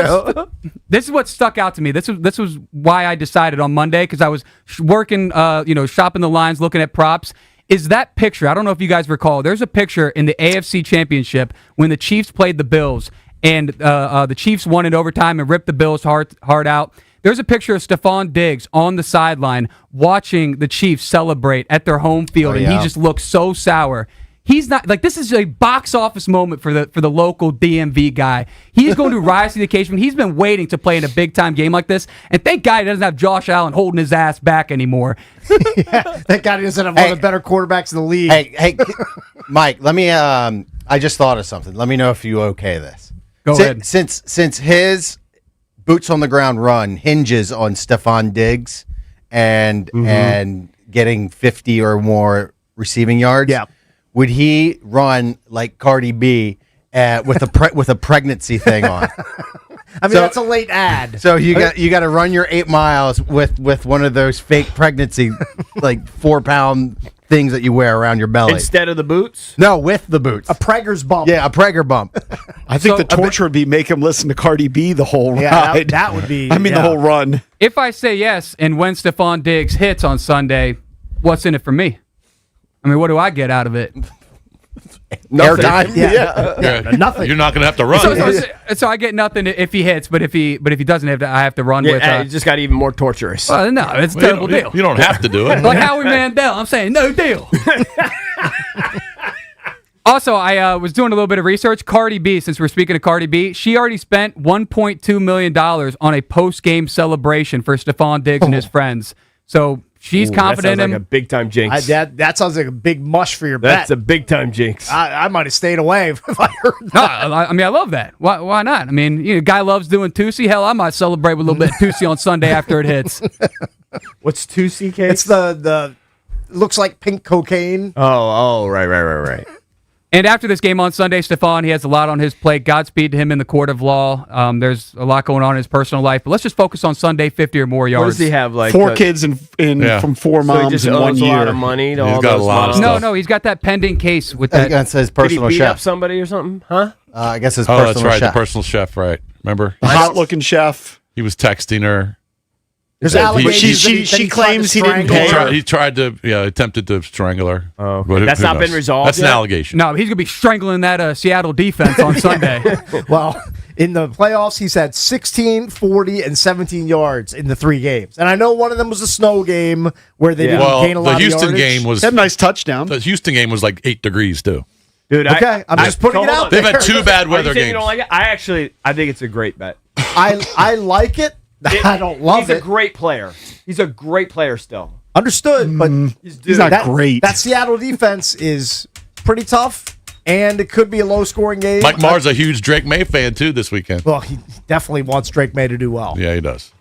is what stuck out to me. This was why I decided on Monday, because I was working, shopping the lines, looking at props. Is that picture? I don't know if you guys recall. There's a picture in the AFC Championship when the Chiefs played the Bills, and the Chiefs won in overtime and ripped the Bills' heart out. There's a picture of Stephon Diggs on the sideline watching the Chiefs celebrate at their home field, and he just looks so sour. He's not like, this is a box office moment for the local DMV guy. He's going to rise to the occasion. He's been waiting to play in a big time game like this, and thank God he doesn't have Josh Allen holding his ass back anymore. Thank God he doesn't have one of the better quarterbacks in the league. Hey, Mike, let me. I just thought of something. Let me know if you okay this. Go ahead. Since his boots on the ground run hinges on Stephon Diggs and getting 50 or more receiving yards. Yeah. Would he run like Cardi B with a pregnancy thing on? I mean, that's a late ad. So you got to run your 8 miles with one of those fake pregnancy like 4-pound things that you wear around your belly instead of the boots. No, with the boots. A Prager's bump. Yeah, a Prager bump. I think the torture would be make him listen to Cardi B the whole ride. That would be. the whole run. If I say yes, and when Stephon Diggs hits on Sunday, what's in it for me? I mean, what do I get out of it? Airtime. Yeah. Nothing. You're not going to have to run. So I get nothing if he hits, but if he doesn't have to, I have to run with. It just got even more torturous. No, it's a terrible deal. You don't have to do it. Like Howie Mandel, I'm saying no deal. Also, I was doing a little bit of research. Cardi B, since we're speaking of Cardi B, she already spent $1.2 million on a post-game celebration for Stephon Diggs and his friends. So She's confident that sounds in like a big time jinx. That sounds like a big mush for your bet. That's a big time jinx. I might have stayed away if I heard that. No, I mean, I love that. Why not? I mean, guy loves doing Tusi. Hell, I might celebrate with a little bit of Tusi on Sunday after it hits. What's Tusi, Case? It's the looks like pink cocaine. Oh, right. And after this game on Sunday, Stephon, he has a lot on his plate. Godspeed to him in the court of law. There's a lot going on in his personal life. But let's just focus on Sunday, 50 or more yards. What does he have? Like 4 kids from 4 moms he just in owes 1 year. a lot of money to He's all got a those lot of models. No, he's got that pending case with I that. guess his Did he personal beat up chef. somebody or something? Huh? I guess his Oh, personal that's right. chef. The personal chef, right. Remember? Hot looking chef. He was texting her. There's Yeah, allegations she- that he she tried to claims he didn't strangle pay her. her. He tried to, attempted to strangle her. Oh, okay. But That's who not been knows? resolved That's an yet? allegation. No, he's going to be strangling that Seattle defense on Sunday. Well, in the playoffs, he's had 16, 40, and 17 yards in the 3 games. And I know one of them was a snow game where they didn't gain a lot the of Houston yardage. game was They had a nice touchdown. the Houston game was like 8 degrees too. Dude, Okay, I'm just putting it out They've there. had 2 bad Are you weather saying you games. don't like it? I think it's a great bet. I like it. I don't love He's it. a great player. He's a great player still. Understood, but He's not great. That Seattle defense is pretty tough, and it could be a low-scoring game. Mike Marr's a huge Drake May fan too this weekend. Well, he definitely wants Drake May to do well. Yeah, he does.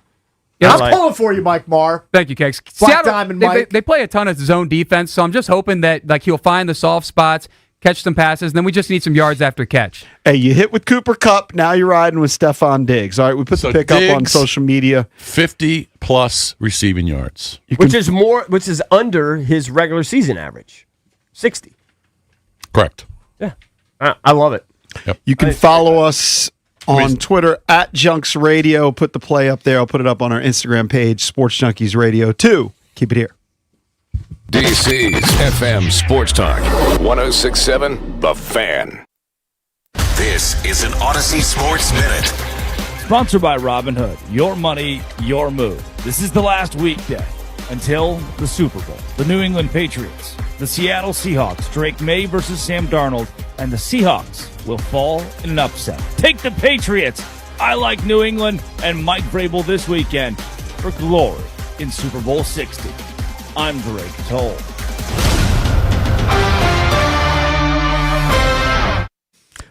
I'm pulling for you, Mike Marr. Thank you, Cakes. Black Diamond Mike. They play a ton of zone defense, so I'm just hoping that he'll find the soft spots, catch some passes, and then we just need some yards after catch. Hey, you hit with Cooper Kupp. Now you're riding with Stephon Diggs. All right, we put the pick up on Diggs, social media. 50 plus receiving yards. Which is under his regular season average. 60. Correct. Yeah. I love it. Yep. You can follow us on Twitter at Junks Radio. Put the play up there. I'll put it up on our Instagram page, Sports Junkies Radio 2. Keep it here. DC's FM Sports Talk 106.7 The Fan. This is an Odyssey Sports Minute. Sponsored by Robinhood. Your money, your move. This is the last weekday until the Super Bowl. The New England Patriots, the Seattle Seahawks, Drake May versus Sam Darnold, and the Seahawks will fall in an upset. Take the Patriots. I like New England and Mike Vrabel this weekend for glory in Super Bowl 60. I'm Drake Toll.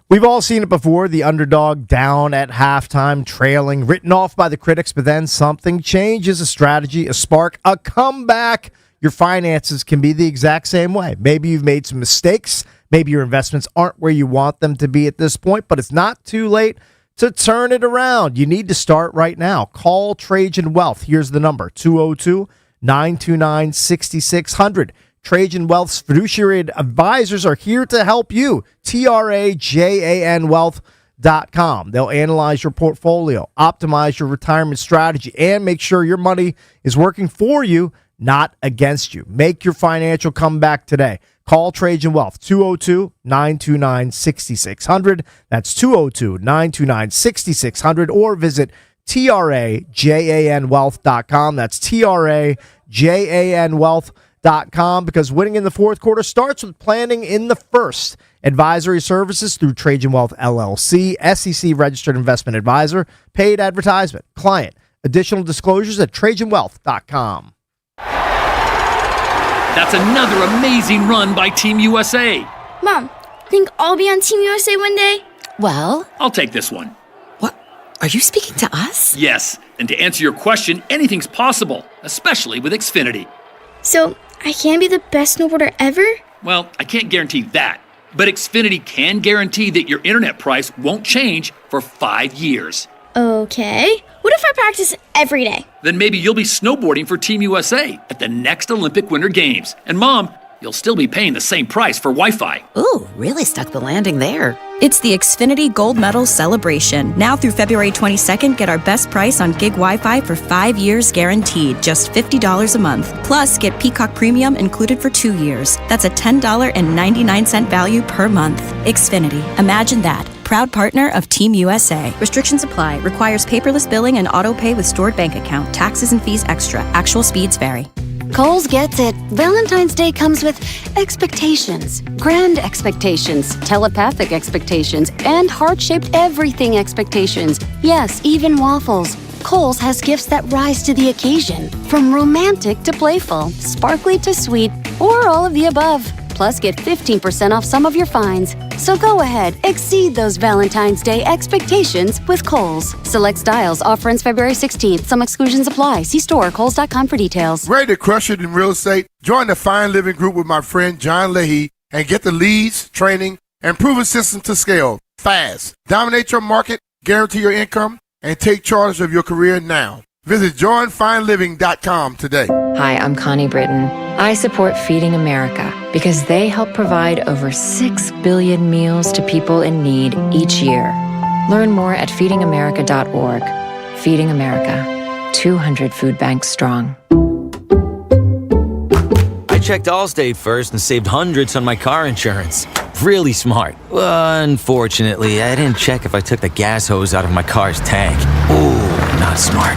We've all seen it before, the underdog down at halftime, trailing, written off by the critics, but then something changes, a strategy, a spark, a comeback. Your finances can be the exact same way. Maybe you've made some mistakes. Maybe your investments aren't where you want them to be at this point, but it's not too late to turn it around. You need to start right now. Call Trajan Wealth. Here's the number, 202-929-6600. Trajan Wealth's fiduciary advisors are here to help you. TRAJAN Wealth.com. They'll analyze your portfolio, optimize your retirement strategy, and make sure your money is working for you, not against you. Make your financial comeback today. Call Trajan Wealth, 202-929-6600. That's 202-929-6600, or visit TRAJANWealth.com. That's TRAJANWealth.com, because winning in the fourth quarter starts with planning in the first. Advisory services through Trajan Wealth LLC, SEC registered investment advisor, paid advertisement, client. Additional disclosures at TrajanWealth.com. That's another amazing run by Team USA. Mom, think I'll be on Team USA one day? Well, I'll take this one. What? Are you speaking to us? Yes, and to answer your question, anything's possible, especially with Xfinity. So, I can be the best snowboarder ever? Well, I can't guarantee that, but Xfinity can guarantee that your internet price won't change for 5 years. Okay. What if I practice every day? Then maybe you'll be snowboarding for Team USA at the next Olympic Winter Games. And Mom, you'll still be paying the same price for Wi-Fi. Ooh, really stuck the landing there. It's the Xfinity Gold Medal Celebration. Now through February 22nd, get our best price on gig Wi-Fi for 5 years guaranteed, just $50 a month. Plus, get Peacock Premium included for 2 years. That's a $10.99 value per month. Xfinity. Imagine that. Proud partner of Team USA. Restrictions apply. Requires paperless billing and auto pay with stored bank account. Taxes and fees extra. Actual speeds vary. Kohl's gets it. Valentine's Day comes with expectations. Grand expectations, telepathic expectations, and heart-shaped everything expectations. Yes, even waffles. Kohl's has gifts that rise to the occasion, from romantic to playful, sparkly to sweet, or all of the above. Plus, get 15% off some of your finds. So go ahead, exceed those Valentine's Day expectations with Kohl's. Select styles, offer ends February 16th. Some exclusions apply. See store or kohls.com for details. Ready to crush it in real estate? Join the Fine Living Group with my friend John Leahy and get the leads, training, and proven system to scale fast. Dominate your market, guarantee your income, and take charge of your career now. Visit joinfineliving.com today. Hi, I'm Connie Britton. I support Feeding America because they help provide over 6 billion meals to people in need each year. Learn more at feedingamerica.org. Feeding America, 200 food banks strong. I checked Allstate first and saved hundreds on my car insurance. Really smart. Unfortunately, I didn't check if I took the gas hose out of my car's tank. Ooh, not smart.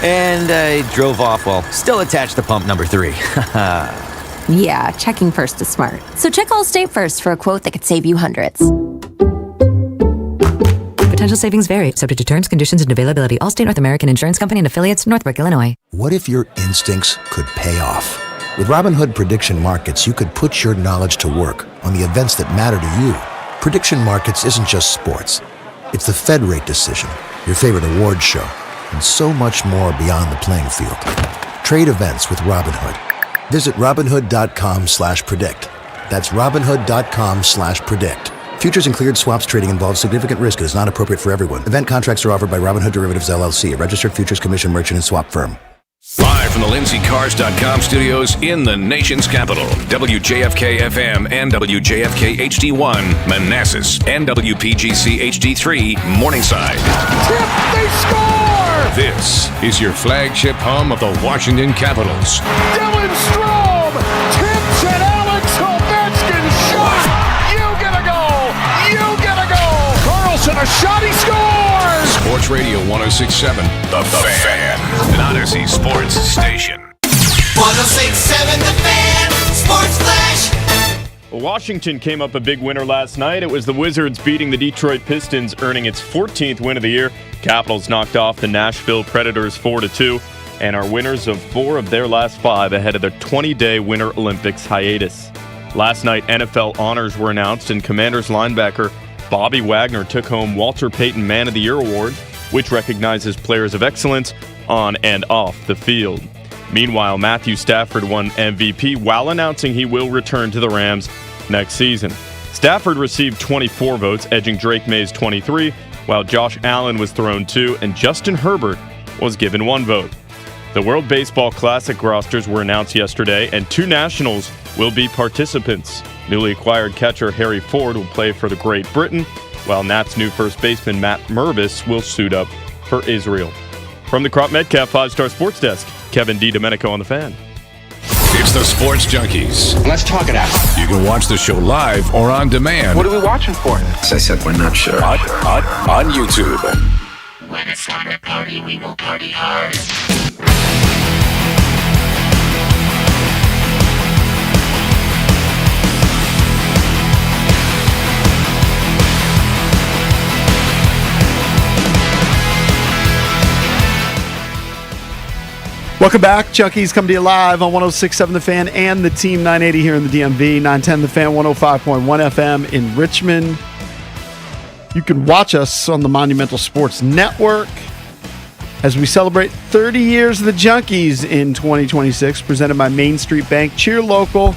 And I drove off while still attached to pump number 3. Yeah, checking first is smart. So check Allstate first for a quote that could save you hundreds. Potential savings vary, subject to terms, conditions, and availability. Allstate North American Insurance Company and affiliates, Northbrook, Illinois. What if your instincts could pay off? With Robinhood Prediction Markets, you could put your knowledge to work on the events that matter to you. Prediction Markets isn't just sports. It's the Fed rate decision, your favorite award show, and so much more beyond the playing field. Trade events with Robinhood. Visit Robinhood.com/predict. That's Robinhood.com/predict. Futures and cleared swaps trading involves significant risk and is not appropriate for everyone. Event contracts are offered by Robinhood Derivatives LLC, a registered futures commission merchant and swap firm. Live from the LindseyCars.com studios in the nation's capital, WJFK FM and WJFK HD1, Manassas, and WPGC HD3, Morningside. Tip, they score! This is your flagship home of the Washington Capitals. Dylan Strome tips and Alex Ovechkin shot! You get a goal! You get a goal! Carlson, a shot, he scores! Sports Radio 106.7, The Fan, an Odyssey sports station. 106.7 The Fan, Sports Flash. Washington came up a big winner last night. It was the Wizards beating the Detroit Pistons, earning its 14th win of the year. Capitals knocked off the Nashville Predators 4-2 and are winners of 4 of their last 5 ahead of their 20-day Winter Olympics hiatus. Last night, NFL honors were announced, and Commanders linebacker Bobby Wagner took home Walter Payton Man of the Year Award, which recognizes players of excellence on and off the field. Meanwhile, Matthew Stafford won MVP while announcing he will return to the Rams next season. Stafford received 24 votes, edging Drake May's 23, while Josh Allen was thrown 2, and Justin Herbert was given 1 vote. The World Baseball Classic rosters were announced yesterday, and 2 nationals will be participants. Newly acquired catcher Harry Ford will play for the Great Britain, while Nats' new first baseman Matt Mervis will suit up for Israel. From the Crop Metcalf 5-Star Sports Desk, Kevin DiDomenico on The Fan. It's the Sports Junkies. Let's talk it out. You can watch the show live or on demand. What are we watching for? As I said, we're not sure. On YouTube. When it's time to party, we will party hard. Welcome back. Junkies come to you live on 106.7 The Fan and the Team 980 here in the DMV, 910 The Fan, 105.1 FM in Richmond. You can watch us on the Monumental Sports Network as we celebrate 30 years of the Junkies in 2026, presented by Main Street Bank. Cheer local,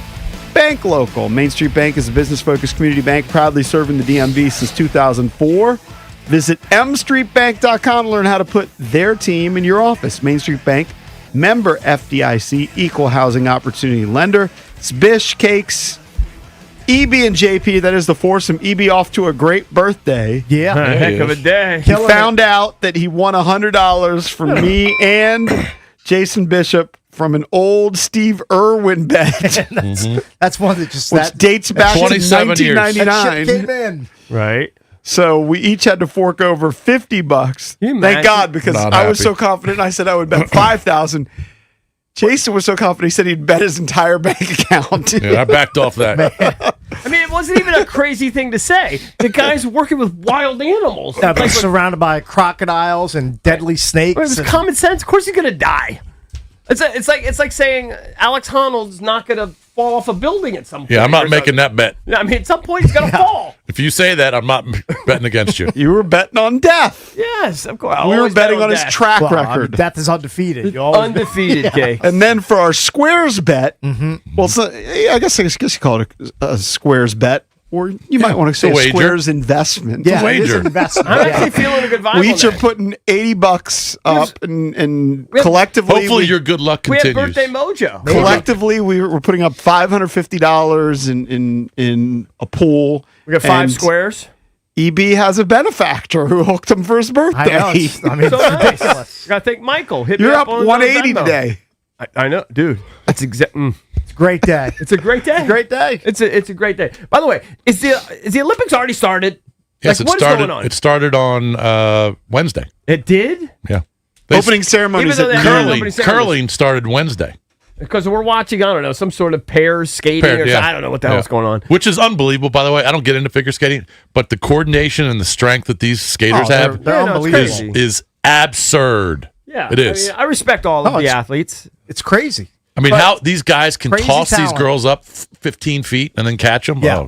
bank local. Main Street Bank is a business-focused community bank proudly serving the DMV since 2004. Visit mstreetbank.com to learn how to put their team in your office. Main Street Bank, member FDIC, equal housing opportunity lender. It's Bish, Cakes, EB, and JP. That is the foursome. EB off to a great birthday. Yeah. Heck of a day. He found out that he won $100 from me and Jason Bishop from an old Steve Irwin bet. That's one that just which dates back to 1999. That shit came in. Right. So we each had to fork over $50. Thank God, because I was so confident. I said I would bet $5,000. Jason was so confident he said he'd bet his entire bank account. Yeah, I backed off that. I mean, it wasn't even a crazy thing to say. The guy's working with wild animals. Yeah, they're surrounded by crocodiles and deadly snakes. It was common sense. Of course, he's gonna die. It's like saying Alex Honnold's not gonna fall off a building at some point. Yeah, I'm not making that bet. I mean, at some point he's gonna fall. If you say that, I'm not betting against you. You were betting on death. Yes, of course. We were betting on his track Well, I mean, record. death is undefeated. Undefeated, Jay. And then for our squares bet, well, so, I guess you call it a squares bet, or you might want to say a wager. squares investment. Yeah, it is an investment. I'm actually feeling a good vibe. We on each are that. putting $80 up, and have- collectively, Hopefully your good luck We have continues. birthday mojo. collectively we're putting up $550 in a pool. We got 5 and squares. EB has a benefactor who hooked him for his birthday. I know. It's So ridiculous. nice. Gotta thank Michael. Hit me You're up on 180 Venmo. today. I know, dude. That's exactly. It's a great day. It's a great day. Great day. It's a great day. By the way, is the Olympics already started? Yes, Like, it what is started. going on? It started on Wednesday. It did? Yeah. Opening ceremonies Even though at they had noon. opening ceremonies. Curling started Wednesday. Because we're watching, I don't know, some sort of pairs skating Paired, or yeah. something. I don't know what the Yeah. hell's going on. Which is unbelievable, by the way. I don't get into figure skating, but the coordination and the strength that these skaters have they're Yeah, no, it's unbelievable. crazy. is absurd. Yeah, It is. I respect all of the it's- athletes. It's crazy. I mean, But- how these guys can Crazy toss these talent. girls up 15 feet and then catch them Yeah.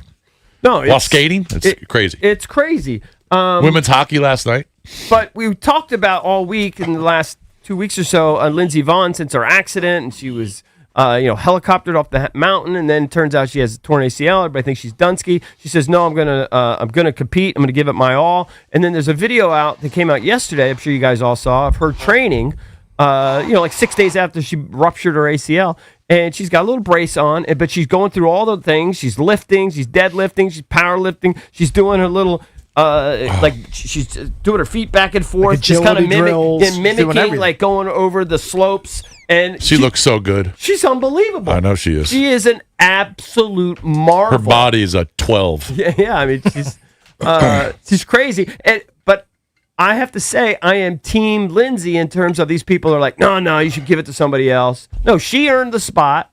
No, while skating? It's crazy. It's crazy. Women's hockey last night. But we talked about all week in the last 2 weeks or so Lindsey Vonn since her accident, and she was helicoptered off the mountain, and then turns out she has a torn ACL. Everybody thinks she's Dunsky. She says, "No, I'm gonna compete. I'm gonna give it my all." And then there's a video out that came out yesterday. I'm sure you guys all saw of her training. Like 6 days after she ruptured her ACL, and she's got a little brace on, but she's going through all the things. She's lifting, she's deadlifting, she's powerlifting, she's doing her little. She's doing her feet back and forth, just kind of agility drills, she's doing mimicking, everything. like going over the slopes. And She looks so good. she's unbelievable. I know she is. She is an absolute marvel. Her body is a 12. Yeah. I mean, she's crazy. But I have to say, I am Team Lindsay in terms of these people are like, no, you should give it to somebody else. No, she earned the spot.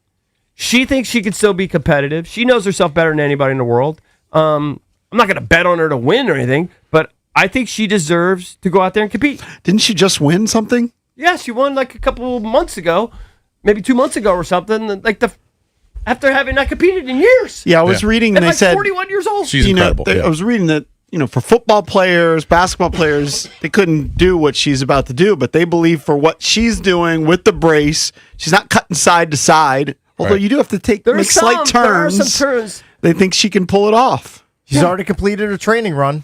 She thinks she can still be competitive. She knows herself better than anybody in the world. I'm not going to bet on her to win or anything, but I think she deserves to go out there and compete. Didn't she just win something? Yeah, she won like a couple months ago, maybe 2 months ago or something. After having not competed in years. Yeah, I was reading, and At they like said 41 years old. She's incredible. I was reading that for football players, basketball players, they couldn't do what she's about to do, but they believe for what she's doing with the brace, she's not cutting side to side. Although Right. you do have to There are make slight some- there are turns. some turns. They think she can pull it off. She's already completed her training run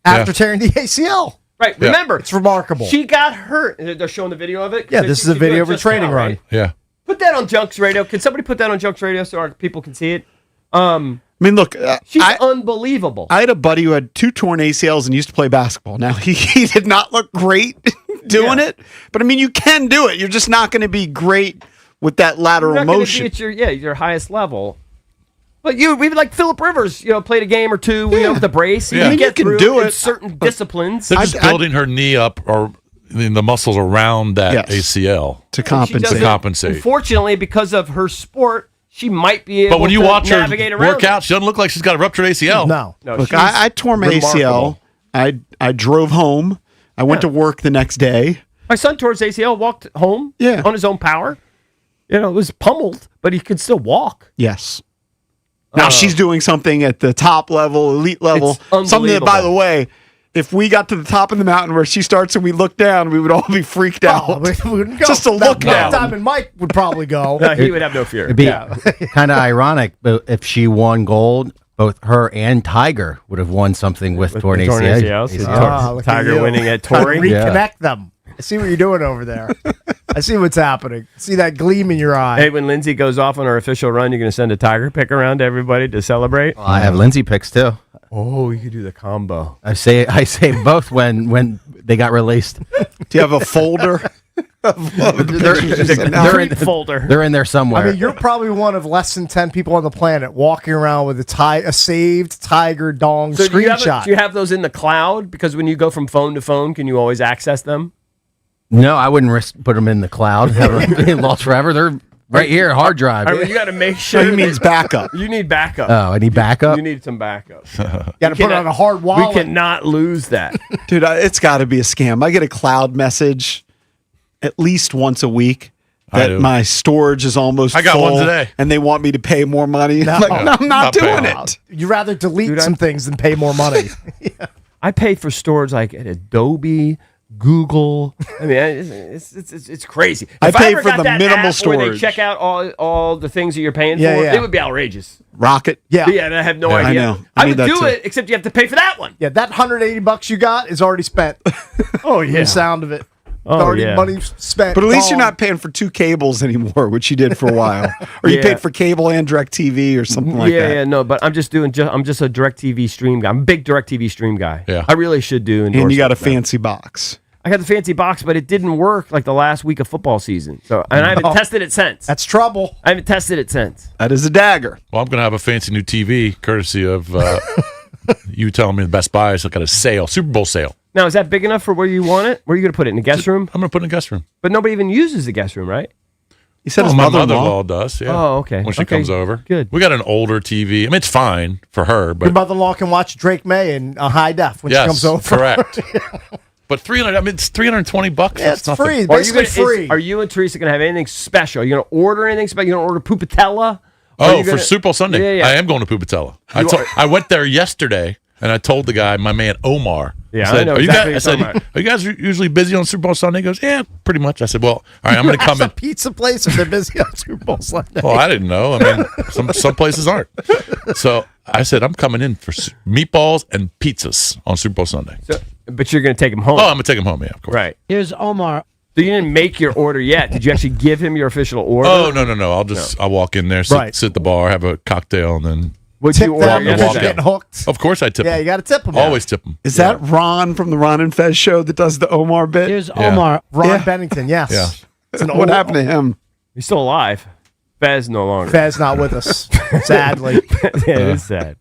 after tearing the ACL. Right. Yeah. Remember, It's remarkable. she got hurt. They're showing the video of it. Yeah, this is a video of her training run. Yeah. Put that on Junks Radio. Can somebody put that on Junks Radio so our people can see it? I mean, look, She's unbelievable. I had a buddy who had 2 torn ACLs and used to play basketball. Now, he did not look great doing it, but I mean, you can do it. You're just not going to be great with that lateral You're not gonna motion. be at your highest level. But we like Philip Rivers, played a game or two with the brace. Yeah. I mean, get you can through do in it. certain disciplines. They're just building her knee up or the muscles around that ACL to She compensate. doesn't- Unfortunately, because of her sport, she might be able But when you to watch her navigate around work it. out, she doesn't look like she's got a ruptured ACL. No. Look, she's I tore my ACL. remarkable. I drove home. I went to work the next day. My son tore his ACL, walked home on his own power. It was pummeled, but he could still walk. Yes. Now she's doing something at the top level, elite level. It's Something that, by the unbelievable. way, if we got to the top of the mountain where she starts and we look down, we would all be freaked out. We wouldn't go. Just to look down. Diamond Mike would probably go. No, he would have no fear. It'd be kind of ironic, but if she won gold, both her and Tiger would have won something with torn ACL. Look at Tiger you. winning at Trying to touring. reconnect them. I see what you're doing over there. I see what's happening. See that gleam in your eye. Hey, when Lindsay goes off on her official run, you're going to send a Tiger pick around to everybody to celebrate? I have Lindsay picks too. Oh, you could do the combo. I say both when they got released. Do you have a folder? They're in folder. They're in there somewhere. I mean, you're probably one of less than 10 people on the planet walking around with a saved Tiger Dong screenshot. Do you have those in the cloud? Because when you go from phone to phone, can you always access them? No, I wouldn't risk put them in the cloud. Being lost forever. They're right here, hard drive. I mean, you got to make sure. He means backup. You need backup. Oh, I need backup? You need some backup. Got to put it on a hard wallet. We cannot lose that. Dude, it's got to be a scam. I get a cloud message at least once a week that my storage is almost I got full, one today. and they want me to pay more money. No. I'm like, no, I'm not doing paying. it. You'd rather delete some things than pay more money. I pay for storage like at Adobe, Google. I mean, it's crazy. I If pay ever for got the that minimal app where they storage. check out all the things that you're paying Yeah, for, yeah. it would be outrageous. Rocket. Yeah. Yeah, I have no I idea. know. I I need would that do too. it, except you have to pay for that one. Yeah, that $180 you got is already spent. Oh yeah. The sound of it. Oh, already yeah. money spent. But at least you're gone. not paying for 2 cables anymore, which you did for a while. Or you Yeah. paid for cable and DirecTV or something like that. Yeah, no, but I'm just a DirecTV stream guy. I'm a big DirecTV stream guy. Yeah. I really should do. And you got a endorsements now. fancy box. I got the fancy box, but it didn't work like the last week of football season. So, and I haven't tested it since. That's trouble. I haven't tested it since. That is a dagger. Well, I'm going to have a fancy new TV, courtesy of you telling me the Best Buy is got a sale, Super Bowl sale. Now, is that big enough for where you want it? Where are you going to put it? In the guest room? I'm going to put it in the guest room. But nobody even uses the guest room, right? He said Well, his my mother-in-law. mother-in-law does, yeah. Oh, okay. When she Okay, comes over. good. We got an older TV. I mean, it's fine for her, Your but mother-in-law can watch Drake May in a high def when she comes over. correct. But it's $320. Yeah, it's nothing. free. Are you Basically free. Are you and Teresa going to have anything special? Are you going to order anything special? You going to order Pupatella? Oh, for Super Bowl Sunday. Yeah, yeah. I am going to Pupatella. You are- I went there yesterday, and I told the guy, my man Omar. Yeah, I said, I know are exactly you guys, what you're talking are you guys usually busy on Super Bowl Sunday? He goes, yeah, pretty much. I said, well, all right, I'm going to come That's in. a pizza place if they're busy on Super Bowl Sunday. Well, I didn't know. I mean, some places aren't. So I said, I'm coming in for meatballs and pizzas on Super Bowl Sunday. So, but you're going to take him home. Oh, I'm going to take them home, yeah, of course. Right. Here's Omar. So you didn't make your order yet. Did you actually give him your official order? Oh, no. I'll walk in there, sit at the bar, have a cocktail, and then What'd Tip you order them because walk you're out. getting hooked. Of course I tip Yeah, them. you got to tip them. Always tip them. Is that Ron from the Ron and Fez show that does the Omar bit? Here's Yeah. Omar. Ron Bennington, yes. Yeah. It's an What happened to him? He's still alive. Fez no longer. Fez not with us, sadly. Yeah, it is sad.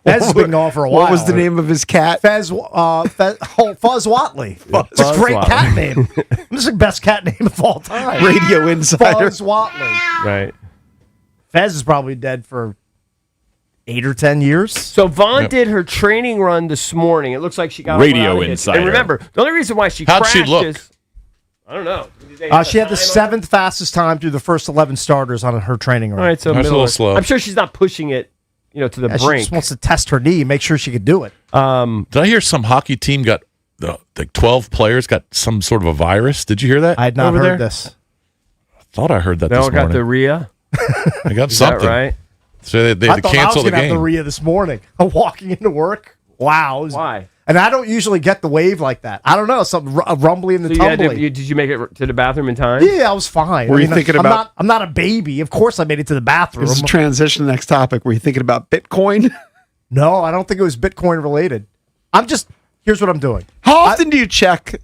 Fez has been gone for a while. What was the name of his cat? Fuzz Watley. It's a Fuzz great Watley. cat name. This is the best cat name of all time. Radio Insider. Fuzz Watley. Right. Fez is probably dead for 8 or 10 years. So Vaughn did her training run this morning. It looks like she got Radio a lot of hits. Insider. And remember, the only reason why she How'd crashed she look? is I don't know. She had the 7th fastest time through the first 11 starters on her training run. All right, so That's a middle little slow. I'm sure she's not pushing it, to the Yeah, she brink. just wants to test her knee, make sure she could do it. Did I hear some hockey team got like 12 players got some sort of a virus? Did you hear that? I had not over heard there? this. I thought I heard that They this all got morning. the RIA. I got Is that something. right? So they I had to thought I was cancel the going to have the game. RIA this morning. Walking into work. Wow. it was- Why? And I don't usually get the wave like that. I don't know. Something rumbly in the So you had tumbling. did you make it to the bathroom in time? Yeah, I was fine. Were you thinking about- I'm not a baby. Of course, I made it to the bathroom. This is transition to the next topic. Were you thinking about Bitcoin? No, I don't think it was Bitcoin related. Here's what I'm doing. How often do you check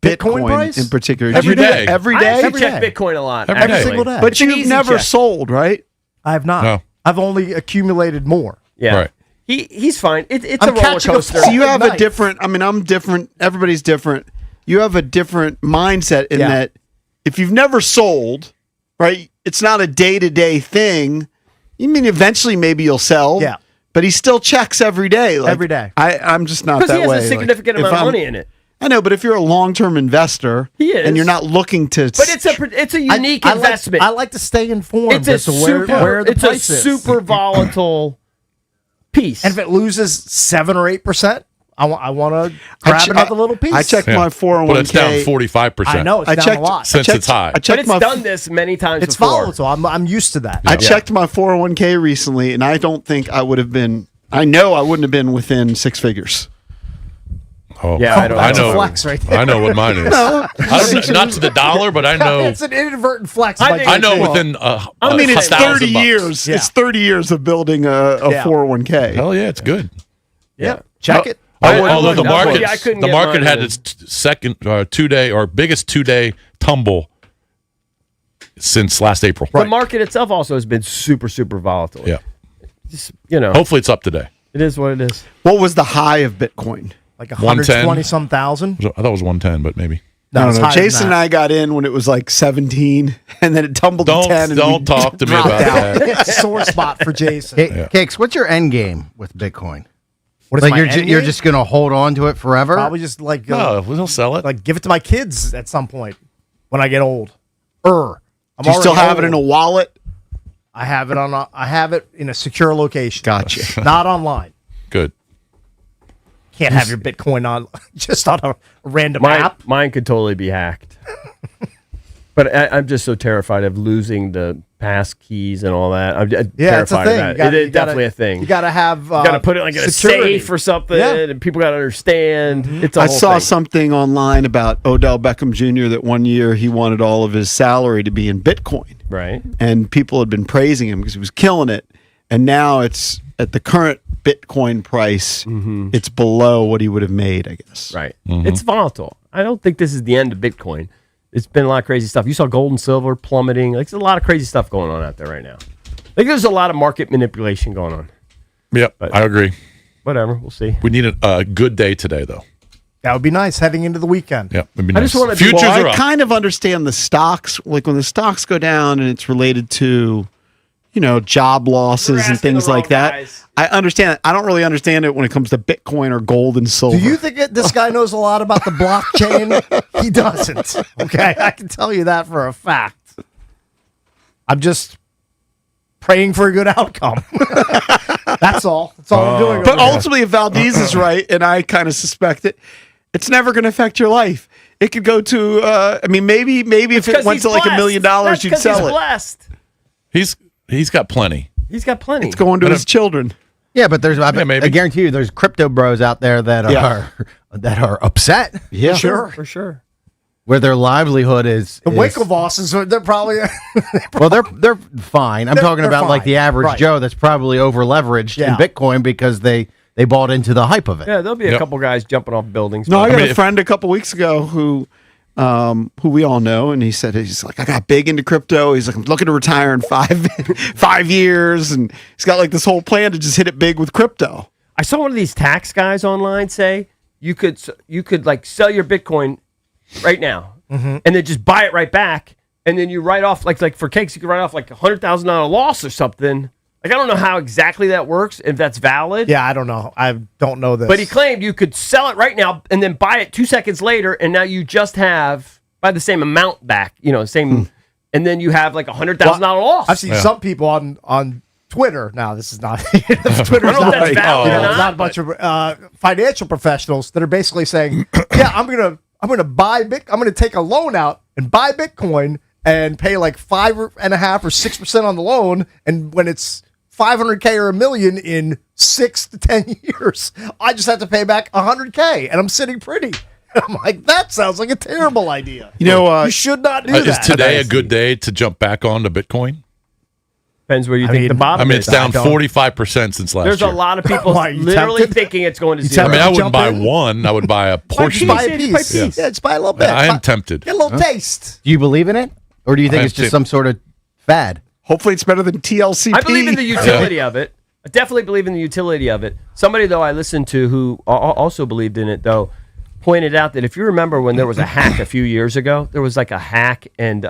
Bitcoin Bitcoin price? in particular? Every Do you do day. it Every I day? actually Every check day. Bitcoin a lot. Every actually. single day. But It's an you've easy never check. sold, right? I have not. No. I've only accumulated more. Yeah. Right. He's fine. It's I'm a roller catching a coaster. fall. So you have a Nice. different, I'm different. Everybody's different. You have a different mindset in Yeah. that if you've never sold, right, it's not a day-to-day thing. You mean eventually maybe you'll sell. Yeah. But he still checks every day. Every day. I'm just not Because that he has way. a significant Like, amount if of I'm- money in it. I know, but if you're a long-term investor He is. and you're not looking to But it's a unique I investment. I like to stay informed it's a as to where the price is. super volatile piece. And if it loses 7 or 8%, I want to grab another little piece. I checked Yeah. my 401k. But it's down 45%. I know it's I down checked a lot. Since it's high. I but checked it's my done this many times It's before. volatile. I'm used to that. I checked my 401k recently, and I don't think I would have been. I know I wouldn't have been within 6 figures. Oh, Yeah, I don't That's know. a flex right there. I know what mine is. I don't know, not to the dollar, but I know. It's an inadvertent flex. I by think- I know Well, within I mean, it's 30 $1,000. years. Yeah. It's 30 years of building a Yeah. 401k. Hell yeah, it's good. Yeah. Check it. Although the wouldn't- market, yeah, I couldn't the get market mine had in. its second 2-day or biggest 2-day tumble since last April. The market itself also has been super, super volatile. Yeah. Just, Hopefully it's up today. it is what it is. What was the high of Bitcoin? Like 110. 120 some thousand. I thought it was 110, but maybe. I don't know. Jason and I got in when it was like 17, and then it tumbled to 10. And don't talk to me about that. Sore spot for Jason. Cakes, what's your end game with Bitcoin? What is like my you're end you're game? just going to hold on to it forever? Probably just like No, we'll sell it. like give it to my kids at some point when I get old. Do you still have it in a wallet? I have it I have it in a secure location. Gotcha. Not online. Good. Can't have your Bitcoin on just on a random app. Mine could totally be hacked. But I'm just so terrified of losing the pass keys and all that. I'm Yeah, it's a terrified thing. of You that. gotta- It's you gotta- definitely a thing. You got to have. You got to put it like in a security. safe or something, Yeah. and people got to understand. It's a I whole saw thing. something online about Odell Beckham Jr. that one year he wanted all of his salary to be in Bitcoin. Right. And people had been praising him because he was killing it. And now it's at the current Bitcoin price, it's below what he would have made, I guess. Right. It's volatile. I don't think this is the end of Bitcoin. It's been a lot of crazy stuff. You saw gold and silver plummeting. Like, there's a lot of crazy stuff going on out there right now. Like, there's a lot of market manipulation going on. Yep, I agree. Whatever. We'll see. We need a good day today, though. That would be nice heading into the weekend. Yep, it'd be I nice. just wanna- Futures Well, are I up. kind of understand the stocks. Like when the stocks go down and it's related to, job losses and things like that. I understand it. I don't really understand it when it comes to Bitcoin or gold and silver. Do you think this guy knows a lot about the blockchain? He doesn't. Okay, I can tell you that for a fact. I'm just praying for a good outcome. That's all. That's all I'm doing. But ultimately, if Valdez is right, and I kind of suspect it, it's never going to affect your life. It could go to, maybe if it went to like $1 million, you'd sell he's it. blessed. He's got plenty. He's got plenty. It's going to his children. Yeah, but there's I maybe. guarantee you there's crypto bros out there that are upset. Yeah, For sure. Where their livelihood is The Winklevoss, they're probably well, they're fine. I'm talking they're about like fine. the average Right. Joe that's probably over leveraged in Yeah. Bitcoin because they bought into the hype of it. Yeah, there'll be a couple guys jumping off buildings. No, I got mean, a friend a couple weeks ago who we all know, and he's like, I got big into crypto. He's like, I'm looking to retire in 5 years, and he's got like this whole plan to just hit it big with crypto. I saw one of these tax guys online say you could like sell your Bitcoin right now and then just buy it right back, and then you write off like for Cakes you could write off like $100,000 loss or something. Like, I don't know how exactly that works, if that's valid. Yeah, I don't know. I don't know this. But he claimed you could sell it right now and then buy it 2 seconds later, and now you just have by the same amount back. And then you have like $100,000 loss. I've seen some people on Twitter. Now, this is not Twitter's I don't know if not, that's valid or not, not a bunch of financial professionals that are basically saying, "Yeah, I'm gonna buy I'm gonna take a loan out and buy Bitcoin and pay like 5.5% or 6% on the loan, and when it's $500K or $1 million in 6 to 10 years, I just have to pay back $100K, and I'm sitting pretty." I'm like, that sounds like a terrible idea. You should not do that. Is today a good day to jump back onto Bitcoin? Depends where you think the bottom I mean, is. it's down 45% since last There's year. a lot of people Why, you literally tempted? thinking it's going to I zero. mean, I wouldn't buy one. I would buy a portion. Buy a piece. Yeah. Yeah, just buy a little bit. I am tempted. Get a little taste. Do you believe in it, or do you think I it's just do. some sort of fad? Hopefully, it's better than TLCP. I believe in the utility of it. I definitely believe in the utility of it. Somebody, though, I listened to who also believed in it, though, pointed out that if you remember when there was a hack a few years ago, there was like a hack, and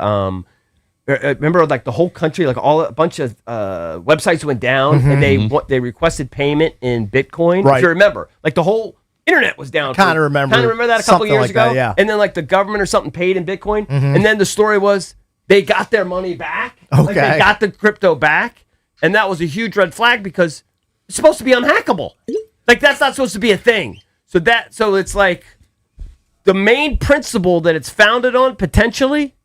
remember like the whole country, like a bunch of websites went down, and they requested payment in Bitcoin. Right. If you remember, like the whole internet was down. Kinda remember that a couple something years like ago. that, yeah. And then like the government or something paid in Bitcoin, and then the story was they got their money back. Like Okay. they got the crypto back, and that was a huge red flag because it's supposed to be unhackable. Like that's not supposed to be a thing. So it's like the main principle that it's founded on potentially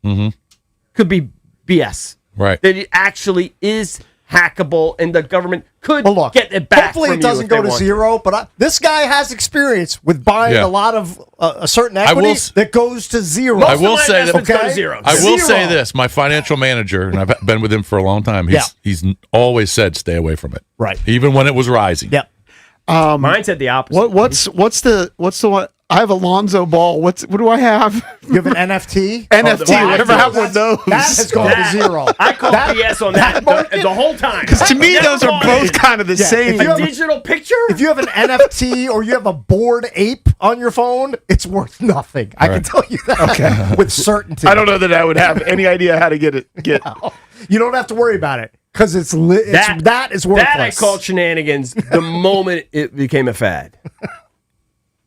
could be BS. Right. That it actually is hackable, and the government could get it back. Hopefully, from it doesn't you if they go to want zero. But this guy has experience with buying Yeah. a lot of a certain I will equity s- that goes to zero. I will say that investments go to zero. I will say Zero. this: my financial manager, and I've been with him for a long time. He's always said, "Stay away from it." Right. Even when it was rising. Yep. Mine said the opposite. What's the one? I have a Lonzo Ball. What do I have? You have an NFT? NFT, whatever happened with those. That has gone to zero. I call BS on that the whole time. Because to me, those are both kind of the same. A digital picture? If you have an NFT or you have a Bored Ape on your phone, it's worth nothing. I can tell you that with certainty. I don't know that I would have any idea how to get it. No, you don't have to worry about it because that is worthless. That I called shenanigans the moment it became a fad.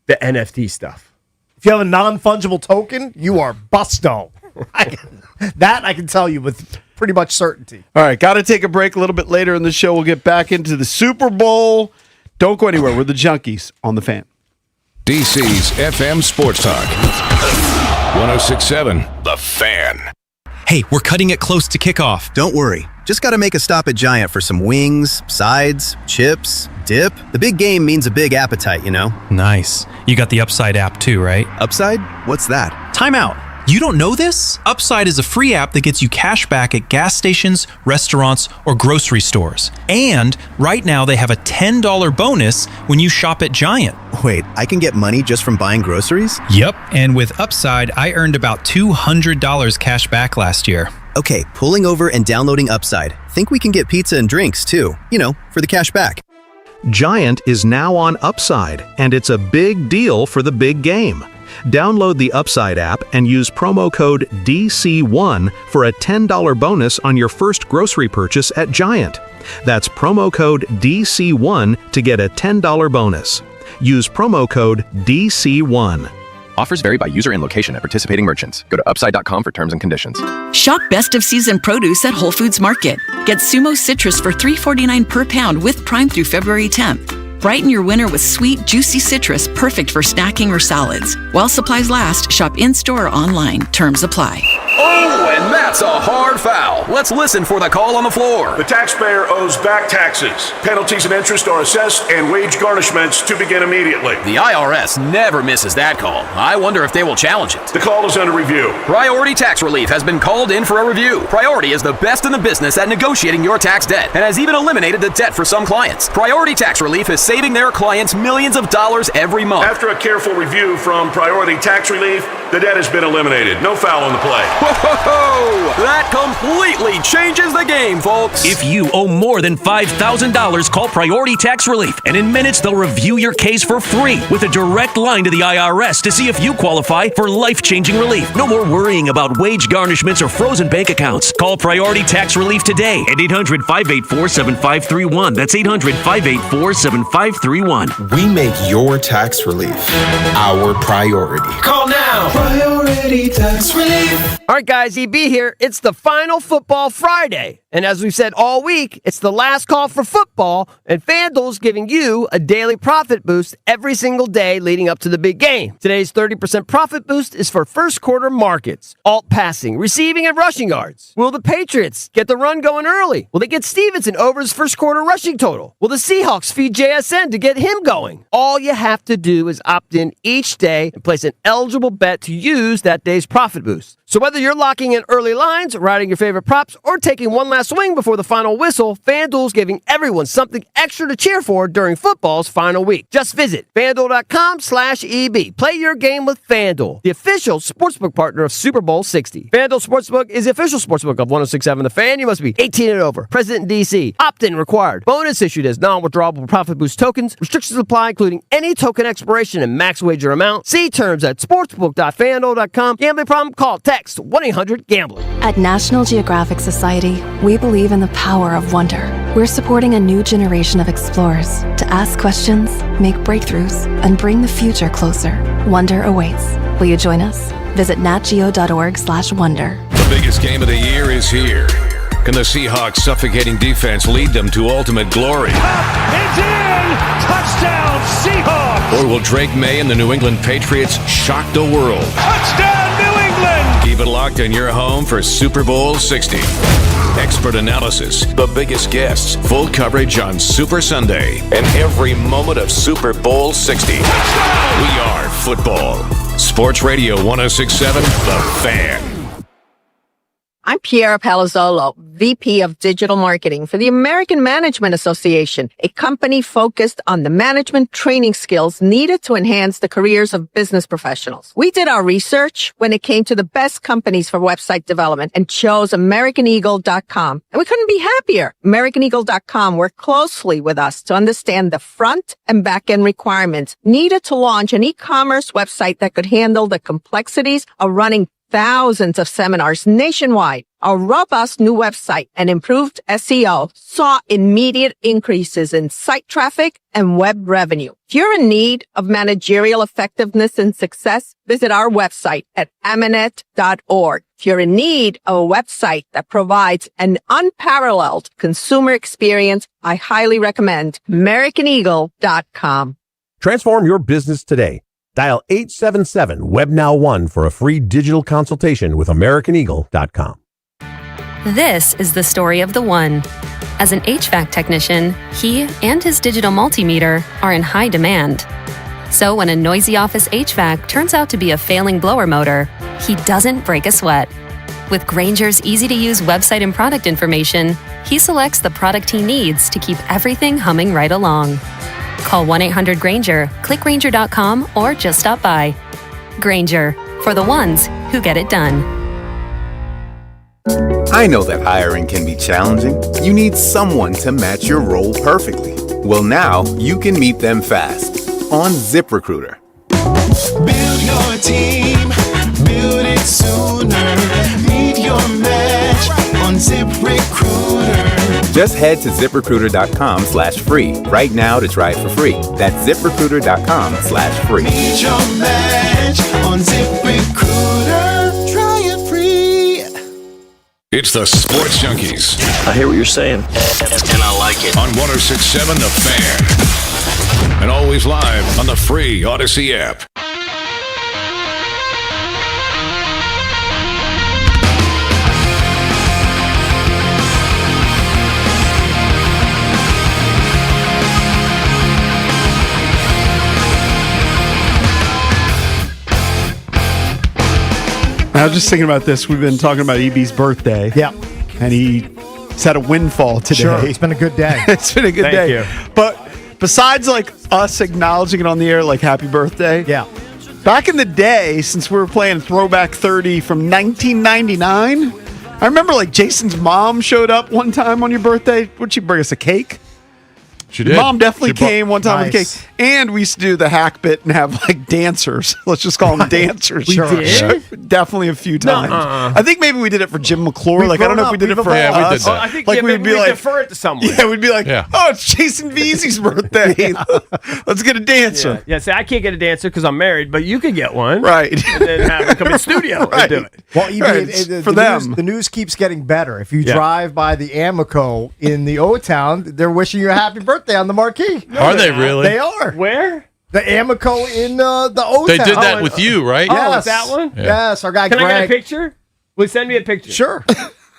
The NFT stuff. If you have a non-fungible token, you are busto. That I can tell you with pretty much certainty. All right, got to take a break. A little bit later in the show, we'll get back into the Super Bowl. Don't go anywhere. We're the Junkies on The Fan. DC's FM Sports Talk. 106.7 The Fan. Hey, we're cutting it close to kickoff. Don't worry. Just got to make a stop at Giant for some wings, sides, chips, dip. The big game means a big appetite, you know? Nice. You got the Upside app too, right? Upside? What's that? Time out. You don't know this? Upside is a free app that gets you cash back at gas stations, restaurants, or grocery stores. And right now they have a $10 bonus when you shop at Giant. Wait, I can get money just from buying groceries? Yep, and with Upside, I earned about $200 cash back last year. Okay, pulling over and downloading Upside. Think we can get pizza and drinks too, for the cash back. Giant is now on Upside, and it's a big deal for the big game. Download the Upside app and use promo code DC1 for a $10 bonus on your first grocery purchase at Giant. That's promo code DC1 to get a $10 bonus. Use promo code DC1. Offers vary by user and location at participating merchants. Go to upside.com for terms and conditions. Shop best of season produce at Whole Foods Market. Get Sumo citrus for $3.49 per pound with Prime through February 10th. Brighten your winter with sweet, juicy citrus perfect for snacking or salads. While supplies last, shop in-store or online. Terms apply. Oh, and that's a hard foul. Let's listen for the call on the floor. The taxpayer owes back taxes. Penalties and interest are assessed and wage garnishments to begin immediately. The IRS never misses that call. I wonder if they will challenge it. The call is under review. Priority Tax Relief has been called in for a review. Priority is the best in the business at negotiating your tax debt and has even eliminated the debt for some clients. Priority Tax Relief is saving their clients millions of dollars every month. After a careful review from Priority Tax Relief, the debt has been eliminated. No foul on the play. Whoa! That completely changes the game, folks. If you owe more than $5,000, call Priority Tax Relief, and in minutes they'll review your case for free with a direct line to the IRS to see if you qualify for life-changing relief. No more worrying about wage garnishments or frozen bank accounts. Call Priority Tax Relief today at 800-584-7531. That's 800-584-7531. We make your tax relief our priority. Call now. Priority Tax Relief. All right, guys, EB here. It's the final football Friday. And as we've said all week, it's the last call for football, and FanDuel's giving you a daily profit boost every single day leading up to the big game. Today's 30% profit boost is for first quarter markets, alt passing, receiving, and rushing yards. Will the Patriots get the run going early? Will they get Stevenson over his first quarter rushing total? Will the Seahawks feed JSN to get him going? All you have to do is opt in each day and place an eligible bet to use that day's profit boost. So whether you're locking in early lines, riding your favorite props, or taking one last swing before the final whistle, FanDuel's giving everyone something extra to cheer for during football's final week. Just visit FanDuel.com/EB. Play your game with FanDuel, the official sportsbook partner of Super Bowl 60. FanDuel Sportsbook is the official sportsbook of 106.7 The Fan. You must be 18 and over. Present in D.C. Opt-in required. Bonus issued as non-withdrawable profit boost tokens. Restrictions apply, including any token expiration and max wager amount. See terms at sportsbook.fanduel.com. Gambling problem? Call, text 1-800-GAMBLER. At National Geographic Society, we believe in the power of wonder. We're supporting a new generation of explorers to ask questions, make breakthroughs, and bring the future closer. Wonder awaits. Will you join us? Visit natgeo.org/wonder. The biggest game of the year is here. Can the Seahawks' suffocating defense lead them to ultimate glory? It's in! Touchdown, Seahawks! Or will Drake May and the New England Patriots shock the world? Touchdown, New England! Keep it locked in your home for Super Bowl 60. Expert analysis, the biggest guests, full coverage on Super Sunday, and every moment of Super Bowl 60. Touchdown! We are football. Sports Radio 106.7, The Fan. I'm Piera Palazzolo, VP of Digital Marketing for the American Management Association, a company focused on the management training skills needed to enhance the careers of business professionals. We did our research when it came to the best companies for website development and chose AmericanEagle.com. And we couldn't be happier. AmericanEagle.com worked closely with us to understand the front and back end requirements needed to launch an e-commerce website that could handle the complexities of running thousands of seminars nationwide. Our robust new website and improved SEO saw immediate increases in site traffic and web revenue. If you're in need of managerial effectiveness and success, visit our website at Amanet.org. If you're in need of a website that provides an unparalleled consumer experience, I highly recommend AmericanEagle.com. Transform your business today. Dial 877-WebNow1 for a free digital consultation with AmericanEagle.com. This is the story of the one. As an HVAC technician, he and his digital multimeter are in high demand. So when a noisy office HVAC turns out to be a failing blower motor, he doesn't break a sweat. With Grainger's easy-to-use website and product information, he selects the product he needs to keep everything humming right along. Call 1-800-GRAINGER, click Grainger.com, or just stop by. Grainger, for the ones who get it done. I know that hiring can be challenging. You need someone to match your role perfectly. Well, now you can meet them fast on ZipRecruiter. Build your team, build it sooner. Meet your match on ZipRecruiter. Just head to ZipRecruiter.com/free right now to try it for free. That's ZipRecruiter.com/free. Meet your match on ZipRecruiter. Try it free. It's the Sports Junkies. I hear what you're saying, and I like it. On 106.7 The Fan. And always live on the free Odyssey app. I was just thinking about this. We've been talking about EB's birthday. Yeah. And he's had a windfall today. Sure, it's been a good day. It's been a good day. Thank you. But besides like us acknowledging it on the air, like happy birthday. Yeah. Back in the day, since we were playing Throwback 30 from 1999, I remember like Jason's mom showed up one time on your birthday. Would she bring us a cake? She did. Mom definitely She brought- came one time with Nice. cake. And we used to do the hack bit and have like dancers. Let's just call them dancers. We did? Definitely a few times. Nuh-uh. I think maybe we did it for Jim McClure. We've Like, I don't know if grown we did up. it for We've evolved. Yeah, we us. did that. I think Like, maybe we'd be we like, defer it to someone. yeah, we'd be like, Yeah. oh, it's Jason Veazey's birthday. Let's get a dancer. Yeah, see, I can't get a dancer because I'm married, but you could get one. Right. And then have them come in studio Right. and do it. Well, EB, Right, it's for them. The news keeps getting better. If you Yeah. drive by the Amico in the O-Town, they're wishing you a happy birthday on the marquee. Are they really? They are. Where? The Amico in the O-Town. They did that Oh, with you, right? Oh, Yes. is that one? Yeah. Yes, our guy Can I get a Greg. picture? Will you send me a picture? Sure.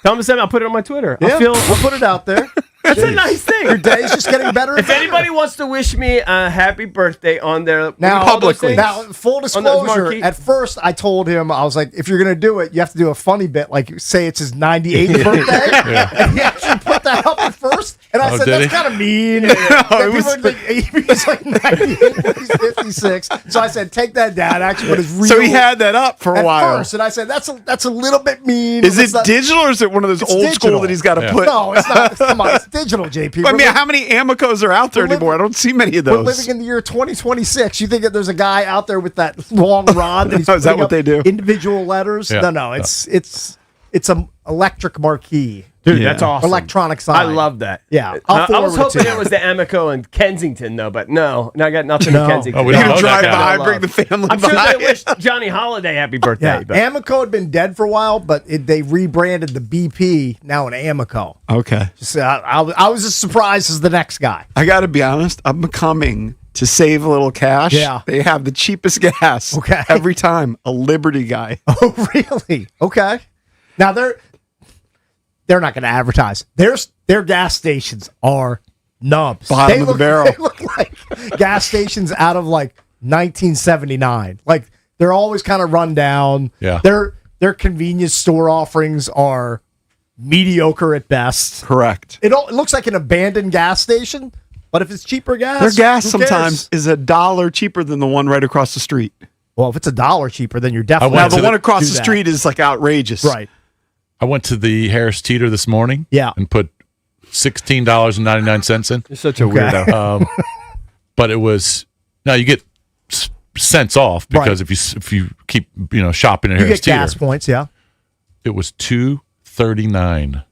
Tell him to send me. I'll put it on my Twitter. Yeah, I feel we'll put it out there. that's a nice thing. Your day's just getting better. and If better. anybody wants to wish me a happy birthday on their Now, publicly. Now, full On those disclosure, marquee- at first I told him, I was like, if you're going to do it, you have to do a funny bit, like say it's his 98th birthday. And he actually put that up at first. And I Oh, said, did that's he? kind of mean. it was- He's like 98, he's 56. So I said, take that down. Actually, put his real. So he had that up for a at while. first. And I said, that's a little bit mean. Is It's it not- digital or is it one of those It's old school digital. that he's got to Yeah. put? No, it's not. Come on, it's digital, JP. I mean, how many Amicos are out there We're anymore? I don't see many of We're those. living in the year 2026. You think that there's a guy out there with that long rod that he's Is that putting what up they do? Individual letters? Yeah. No. It's an electric marquee. Dude, that's awesome. Electronic sign. I love that. Yeah, I I'll was forward it hoping to it you. was the Amico in Kensington, though, but no, I got nothing No. in Kensington. Oh, we You're don't gonna know that drive guy. by, bring the family I'm sure by. they wish Johnny Holiday happy birthday. Yeah, But Amico had been dead for a while, but they rebranded the BP now an Amico. Okay. Just, I was as surprised as the next guy. I got to be honest. I'm becoming to save a little cash. Yeah. They have the cheapest gas. Okay. Every time, a Liberty guy. Oh, really? Okay. Now they're not going to advertise. Their gas stations are nubs. Bottom of the barrel. They look like gas stations out of like 1979. Like they're always kind of run down. Yeah. They're their convenience store offerings are mediocre at best. Correct. It looks like an abandoned gas station, but if it's cheaper gas, Their gas who cares? sometimes is $1 cheaper than the one right across the street. Well, if it's $1 cheaper, then you're definitely Now the one across do the that. street is like outrageous. Right. I went to the Harris Teeter this morning. Yeah. And put $16.99 in. You're such a weirdo. But it was now you get cents off because if you keep shopping at You Harris get Teeter, gas points, yeah, it was $2.39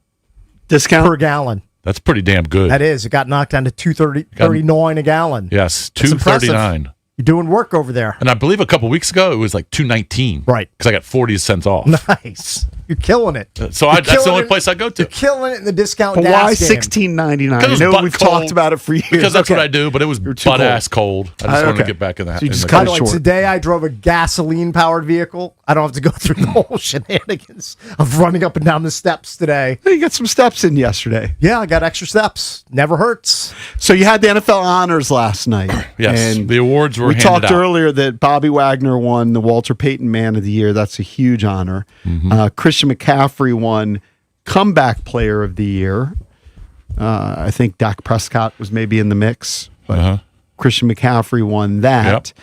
discount per gallon. That's pretty damn good. That is. It got knocked down to $2.39 a gallon. Yes, That's impressive. $2.39. You're doing work over there. And I believe a couple weeks ago it was like $2.19. Right. Because I got 40 cents off. Nice. You're killing it. So that's the only place I go to. You're killing it in the discount But gas why game. $16.99? I Because it was know butt we've cold. talked about it for years. Because that's Okay. what I do, but it was You're too butt cold. ass cold. I just wanted to Okay. get back in that. So you just in the cut By it the way, short. today I drove a gasoline-powered vehicle. I don't have to go through the whole shenanigans of running up and down the steps today. You got some steps in yesterday. Yeah, I got extra steps. Never hurts. So you had the NFL honors last night. Yes, and the awards were we handed talked out. earlier that Bobby Wagner won the Walter Payton Man of the Year. That's a huge honor. Christian McCaffrey won Comeback Player of the Year. I think Dak Prescott was maybe in the mix, but Christian McCaffrey won that.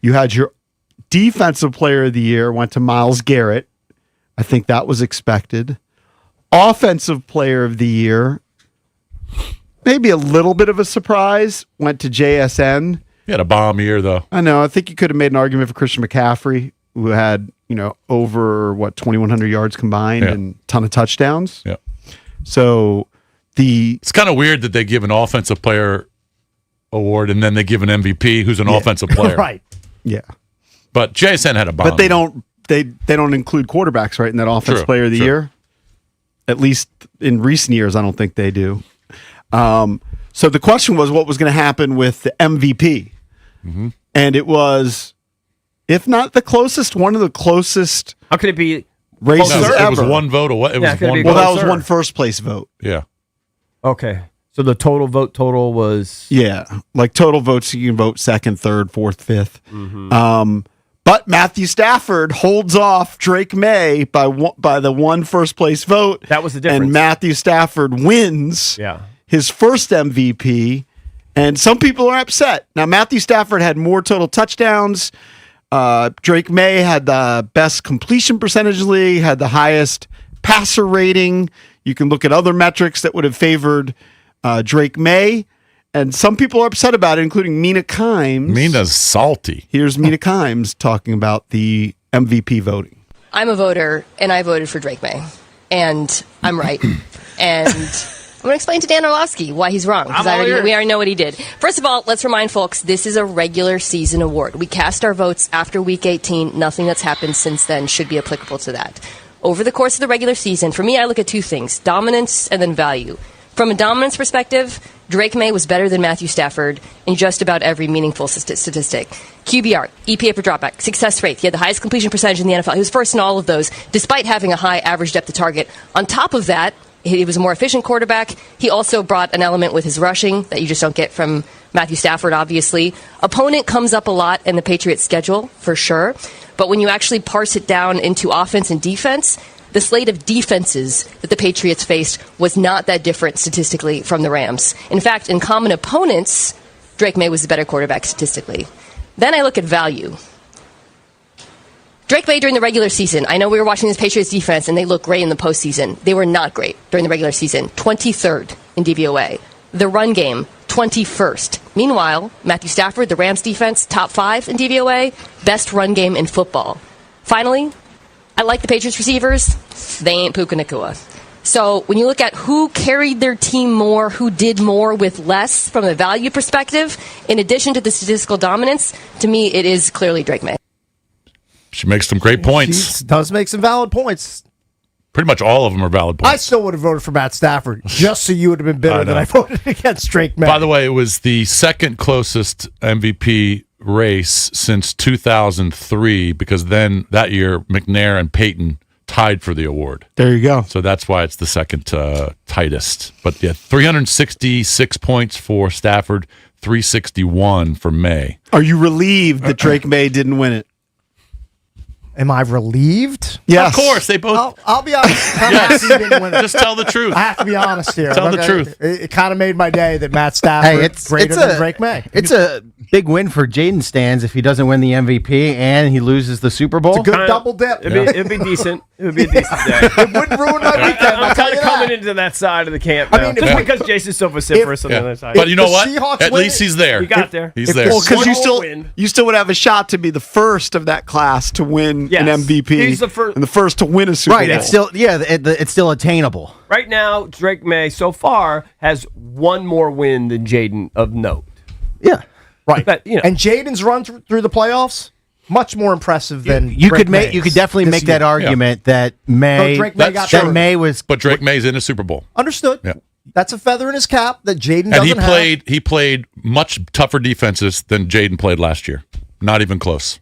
You had your Defensive Player of the Year went to Myles Garrett. I think that was expected. Offensive Player of the Year, maybe a little bit of a surprise, went to JSN. He had a bomb year, though. I know. I think you could have made an argument for Christian McCaffrey, who had, over 2,100 yards combined and a ton of touchdowns. Yeah. So it's kind of weird that they give an offensive player award and then they give an MVP who's an offensive player. Right. Yeah. But JSN had a bomb. But they don't include quarterbacks, right, in that offensive True, player of the true. year. At least in recent years, I don't think they do. So the question was, what was going to happen with the MVP? Mm-hmm. And it was, if not the closest, one of the closest. How could it be races No, ever? it was one vote away. It Yeah, was could it one be vote. Well, that was closer? one first place vote. Yeah. Okay. So the total was Yeah, like total votes, you can vote second, third, fourth, fifth. But Matthew Stafford holds off Drake May by the one first place vote. That was the difference. And Matthew Stafford wins his first MVP. And some people are upset. Now, Matthew Stafford had more total touchdowns. Drake May had the best completion percentage in the league, had the highest passer rating. You can look at other metrics that would have favored Drake May. And some people are upset about it, including Mina Kimes. Mina's salty. Here's Mina Kimes talking about the MVP voting. I'm a voter, and I voted for Drake May. And I'm right. And I'm going to explain to Dan Orlovsky why he's wrong, because we already know what he did. First of all, let's remind folks, this is a regular season award. We cast our votes after Week 18. Nothing that's happened since then should be applicable to that. Over the course of the regular season, for me, I look at two things, dominance and then value. From a dominance perspective, Drake May was better than Matthew Stafford in just about every meaningful statistic. QBR, EPA per dropback, success rate. He had the highest completion percentage in the NFL. He was first in all of those, despite having a high average depth of target. On top of that, he was a more efficient quarterback. He also brought an element with his rushing that you just don't get from Matthew Stafford, obviously. Opponent comes up a lot in the Patriots' schedule, for sure. But when you actually parse it down into offense and defense, the slate of defenses that the Patriots faced was not that different statistically from the Rams. In fact, in common opponents, Drake May was the better quarterback statistically. Then I look at value. Drake May during the regular season, I know we were watching this Patriots defense and they look great in the postseason. They were not great during the regular season. 23rd in DVOA. The run game, 21st. Meanwhile, Matthew Stafford, the Rams defense, top 5 in DVOA, best run game in football. Finally, I like the Patriots receivers. They ain't Puka Nacua. So when you look at who carried their team more, who did more with less from a value perspective, in addition to the statistical dominance, to me it is clearly Drake May. She makes some great points. She does make some valid points. Pretty much all of them are valid points. I still would have voted for Matt Stafford, just so you would have been bitter that I voted against Drake May. By the way, it was the second closest MVP race since 2003, because then that year McNair and Peyton tied for the award. There you go. So that's why it's the second tightest. But yeah, 366 points for Stafford, 361 for May. Are you relieved that Drake May didn't win it? Am I relieved? Yes. Of course, they both. I'll be honest. I'm happy he didn't win it. Just tell the truth. I have to be honest here. Tell the truth. It kind of made my day that Matt Stafford it's greater than Drake May. It's a big win for Jaden Stans if he doesn't win the MVP and he loses the Super Bowl. It's a good double dip. It'd be decent. It would be a decent day. It wouldn't ruin my weekend. I'm kind of coming into that side of the camp now. Just because Jason's so vociferous on the other side. But you know what? At least he's there. We got there. He's there. Well, because you still would have a shot to be the first of that class to win an MVP. He's the first. And the first to win a Super Bowl. Right, it's still it's still attainable. Right now, Drake May so far has one more win than Jaden of note. Yeah, right. But, and Jaden's run through the playoffs much more impressive than you Drake could make. You could definitely this make that year. argument that May. Drake May got that hurt. May was. But Drake May's in a Super Bowl. Understood. Yeah. That's a feather in his cap that Jaden And doesn't have. he played much tougher defenses than Jaden played last year. Not even close.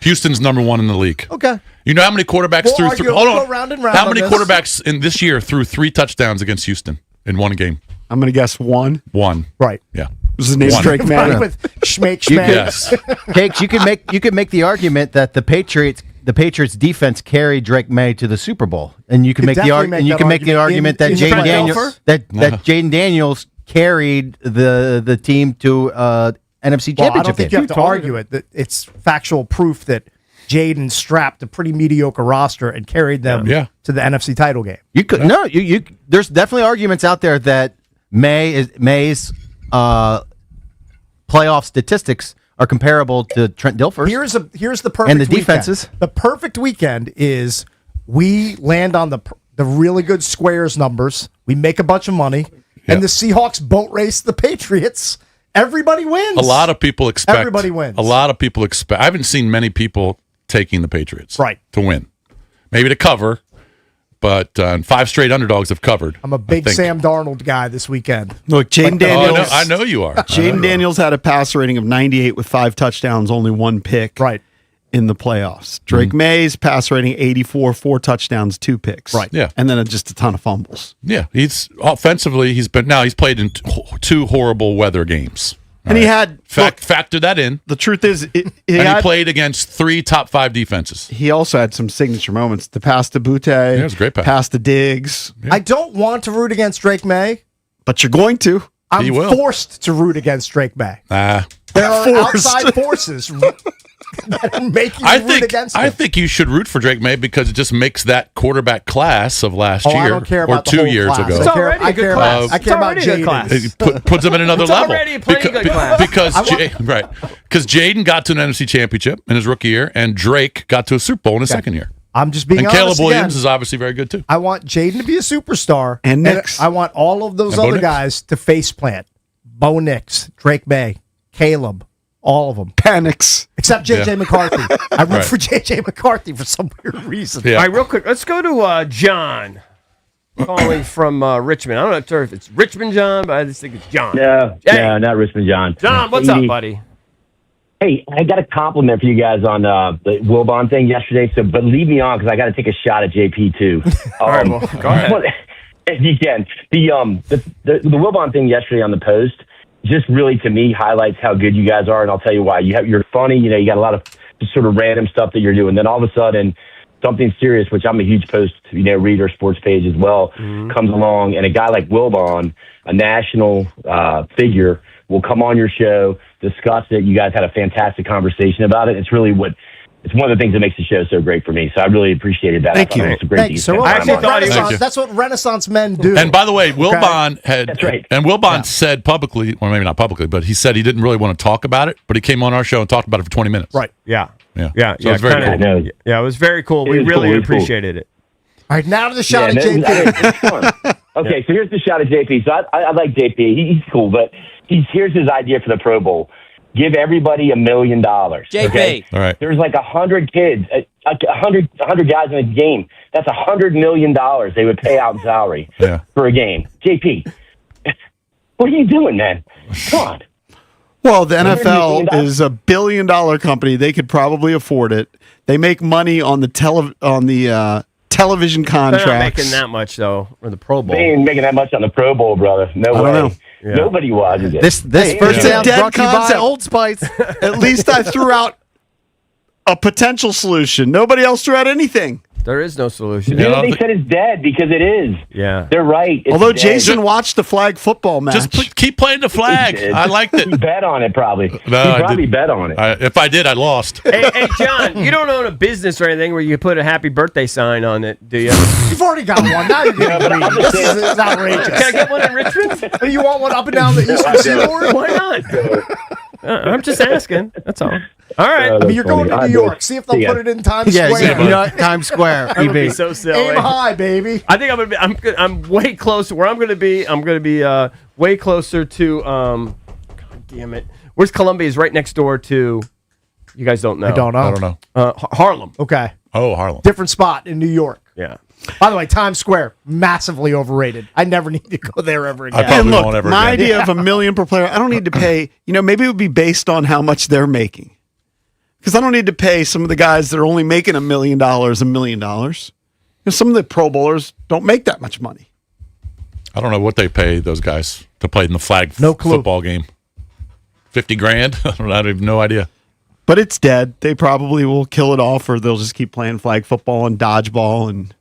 Houston's number 1 in the league. Okay. You know how many quarterbacks We'll threw? argue- Hold we'll on. go round and round How on many this. quarterbacks in this year threw 3 touchdowns against Houston in one game? I'm going to guess 1. 1. Right. Yeah. Was his name One. Drake May? Right, with Schmake. Yes. Cakes, you could make the argument that the Patriots defense carried Drake May to the Super Bowl, and you can make the argument that Jaden Daniels that Jaden Daniels carried the team to NFC Championship. Well, I don't think you game. have to argue it. That it's factual proof that Jaden strapped a pretty mediocre roster and carried them to the NFC title game. You could you. There's definitely arguments out there that May's playoff statistics are comparable to Trent Dilfer's. Here's the perfect and the weekend. defenses. The perfect weekend is we land on the really good squares numbers. We make a bunch of money, and the Seahawks boat race the Patriots. Everybody wins. A lot of people expect. Everybody wins. A lot of people expect. I haven't seen many people taking the Patriots right to win. Maybe to cover, but 5 straight underdogs have covered. I'm a big Sam Darnold guy this weekend. Look, Jaden Daniels. I know you are. Jaden Daniels had a passer rating of 98 with 5 touchdowns, only 1 pick. Right. In the playoffs. Drake May's passer rating 84, 4 touchdowns, 2 picks. Right. Yeah. And then just a ton of fumbles. Yeah, he's offensively. He's played in 2 horrible weather games. And he had factor that in. The truth is, he played against 3 top 5 defenses. He also had some signature moments. The pass to Butte. Yeah, it was a great pass. Pass to Diggs. I don't want to root against Drake May, but you're going to. I'm forced to root against Drake May. There are Forced. outside forces that make you root against him. I think you should root for Drake May because it just makes that quarterback class of last Oh, year I don't care or about the 2 whole years class. ago. It's already a good class. I care about Jaden. It puts him at another It's level. already a pretty good class. Because Jaden got to an NFC Championship in his rookie year, and Drake got to a Super Bowl in his second year. I'm just being and honest Caleb Williams again. is obviously very good too. I want Jaden to be a superstar. And Nix. I want all of those And Bo other Nix. guys to face plant. Bo Nix, Drake May, Caleb, all of them. Panics. Except J.J. Yeah. McCarthy. I root Right. for J.J. McCarthy for some weird reason. Yeah. All right, real quick, let's go to John calling from Richmond. I don't know if it's Richmond John, but I just think it's John. No, Hey. no, not Richmond John. John, what's up, buddy? Hey, I got a compliment for you guys on the Wilbon thing yesterday. So, but leave me on because I got to take a shot at JP too. All right, well, go ahead. If you can, the Wilbon thing yesterday on the Post just really to me highlights how good you guys are, and I'll tell you why. You're funny. You know, you got a lot of just sort of random stuff that you're doing. Then all of a sudden, something serious, which I'm a huge Post reader, sports page as well, comes along, and a guy like Wilbon, a national figure, will come on your show, discuss it. You guys had a fantastic conversation about it. It's really it's one of the things that makes the show so great for me. So I really appreciated that. Thank you. It was great Thanks. So that's what Renaissance men do. And by the way, Wilbon That's right. and Wilbon said publicly, or maybe not publicly, but he said he didn't really want to talk about it, but he came on our show and talked about it for 20 minutes. Right. Yeah. Yeah. Yeah. So it's very kinda- cool. Yeah, it was very cool. It We was really cool. It was cool. appreciated it. All right, now to the shot at and JP. it's fun. Okay, so here's the shot at JP. So I like JP. He's cool, but here's his idea for the Pro Bowl. Give everybody $1 million. JP. Okay? All right. There's like 100 kids, 100 guys in a game. That's $100 million they would pay out in salary for a game. JP, what are you doing, man? Come on. Well, the $100 NFL million. is $1 billion company. They could probably afford it. They make money on the television They're contracts. not making that much though for the Pro Bowl. They ain't making that much on the Pro Bowl, brother. No I way. don't know. Yeah. Nobody was. This first It's a down dead brought to you by concept. Old Spice. At least I threw out a potential solution. Nobody else threw out anything. There is no solution. Dude, they said it's dead because it is. Yeah. They're right. It's Although dead. Jason watched the flag football match. Just keep playing the flag. I liked it. He bet on it probably. No, he probably bet on it. If I did, I lost. Hey, John, you don't own a business or anything where you put a happy birthday sign on it, do you? You've already got one. Now you're getting greedy. This is outrageous. Can I get one in Richmond? You want one up and down the Eastern Seaboard? Why not? I'm just asking. That's all. All right. I mean, you're going to New York. See if they'll put it in Times Square. You know, Times Square. That would be so silly. Aim high, baby. I think I'm way closer. Where I'm going to be, way closer to. God damn it! Where's Columbia? Is right next door to. You guys don't know. I don't know. Harlem. Okay. Oh, Harlem. Different spot in New York. Yeah. By the way, Times Square, massively overrated. I never need to go there ever again. I probably Look, won't ever my again. idea of $1 million per player, I don't need to pay, maybe it would be based on how much they're making. Because I don't need to pay some of the guys that are only making $1 million $1 million. Some of the Pro Bowlers don't make that much money. I don't know what they pay those guys to play in the flag football game. $50,000? I have no idea. But it's dead. They probably will kill it off, or they'll just keep playing flag football and dodgeball and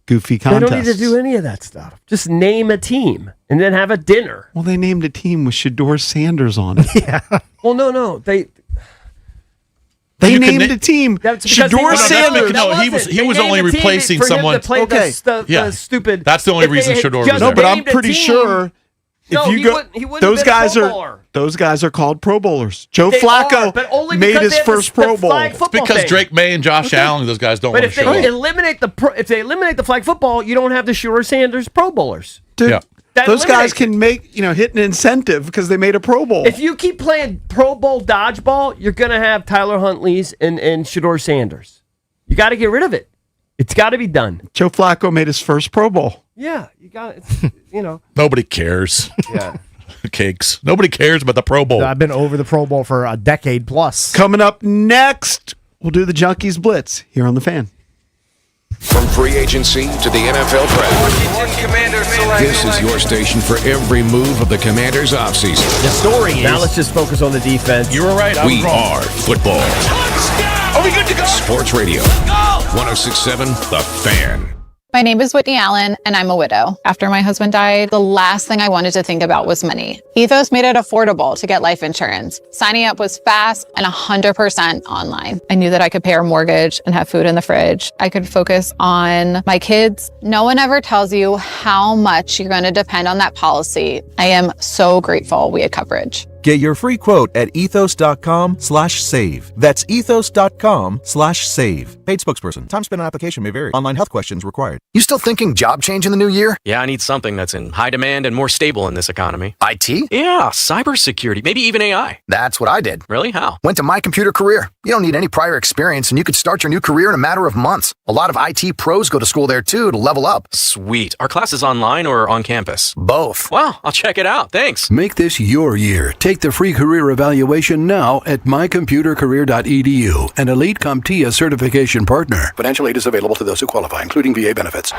goofy contests. They don't need to do any of that stuff. Just name a team and then have a dinner. Well, they named a team with Shedeur Sanders on it. Yeah. Well, no. They named a team. Shedeur Sanders. No, he was only replacing someone. Okay. The stupid. That's the only reason Shedeur was there. No, but I'm pretty sure. Those guys are called Pro Bowlers. Joe Flacco made his first Pro Bowl. It's because Drake May and Josh Allen, those guys don't want to show up. But if they eliminate the flag football, you don't have the Shedeur Sanders Pro Bowlers. Dude, yeah. Those guys can make, hit an incentive because they made a Pro Bowl. If you keep playing Pro Bowl dodgeball, you're going to have Tyler Huntley's and Shedeur Sanders. You got to get rid of it. It's got to be done. Joe Flacco made his first Pro Bowl. Yeah, you got it. Nobody cares. Yeah. Cakes. Nobody cares about the Pro Bowl. I've been over the Pro Bowl for a decade plus. Coming up next, we'll do the Junkies Blitz here on The Fan. From free agency to the NFL draft, this is your station for every move of the Commanders' offseason. The story is... Now let's just focus on the defense. You were right. We are football. Are we good to go? Sports Radio. 106.7 The Fan. My name is Whitney Allen, and I'm a widow. After my husband died, the last thing I wanted to think about was money. Ethos made it affordable to get life insurance. Signing up was fast and 100% online. I knew that I could pay our mortgage and have food in the fridge. I could focus on my kids. No one ever tells you how much you're going to depend on that policy. I am so grateful we had coverage. Get your free quote at ethos.com/save. That's ethos.com/save. Paid spokesperson. Time spent on application may vary. Online health questions required. You still thinking job change in the new year? Yeah, I need something that's in high demand and more stable in this economy. IT? Yeah, cybersecurity, maybe even AI. That's what I did. Really? How? Went to My Computer Career. You don't need any prior experience, and you could start your new career in a matter of months. A lot of IT pros go to school there, too, to level up. Sweet. Are classes online or on campus? Both. Wow, I'll check it out. Thanks. Make this your year. Take the free career evaluation now at mycomputercareer.edu, an Elite CompTIA certification partner. Financial aid is available to those who qualify, including VA benefits.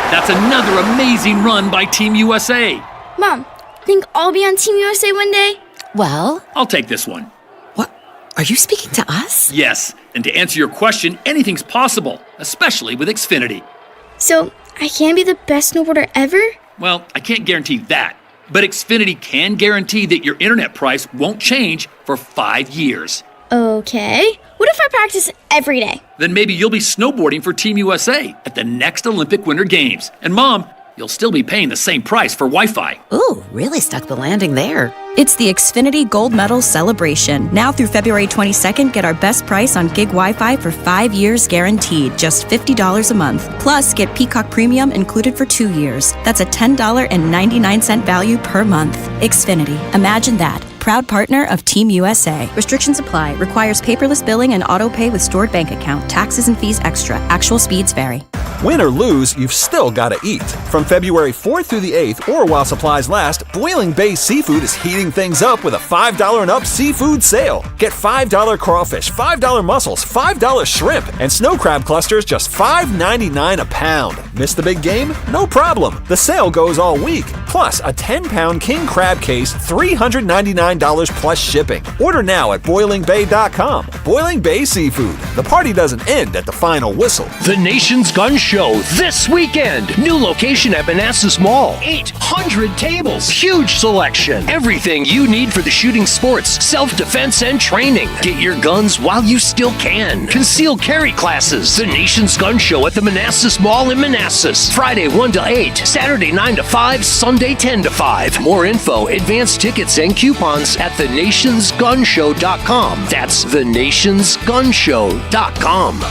That's another amazing run by Team USA. Mom, think I'll be on Team USA one day? Well, I'll take this one. What? Are you speaking to us? Yes, and to answer your question, anything's possible, especially with Xfinity. So, I can be the best snowboarder ever? Well, I can't guarantee that, but Xfinity can guarantee that your internet price won't change for 5 years. Okay. What if I practice every day? Then maybe you'll be snowboarding for Team USA at the next Olympic Winter Games. And Mom, you'll still be paying the same price for Wi-Fi. Ooh, really stuck the landing there. It's the Xfinity Gold Medal Celebration. Now through February 22nd, get our best price on gig Wi-Fi for 5 years guaranteed, just $50 a month. Plus, get Peacock Premium included for 2 years. That's a $10.99 value per month. Xfinity. Imagine that. Proud partner of Team USA. Restrictions apply. Requires paperless billing and auto pay with stored bank account. Taxes and fees extra. Actual speeds vary. Win or lose, you've still got to eat. From February 4th through the 8th, or while supplies last, Boiling Bay Seafood is heating things up with a $5 and up seafood sale. Get $5 crawfish, $5 mussels, $5 shrimp, and snow crab clusters just $5.99 a pound. Miss the big game? No problem. The sale goes all week. Plus, a 10-pound king crab case, $399 plus shipping. Order now at BoilingBay.com. Boiling Bay Seafood. The party doesn't end at the final whistle. The Nation's Gun Show this weekend. New location at Manassas Mall. 800 tables. Huge selection. Everything you need for the shooting sports, self-defense, and training. Get your guns while you still can. Concealed carry classes. The Nation's Gun Show at the Manassas Mall in Manassas. Friday 1 to 8. Saturday 9 to 5. Sunday 10 to 5. More info, advanced tickets, and coupons at thenationsgunshow.com. That's thenationsgunshow.com.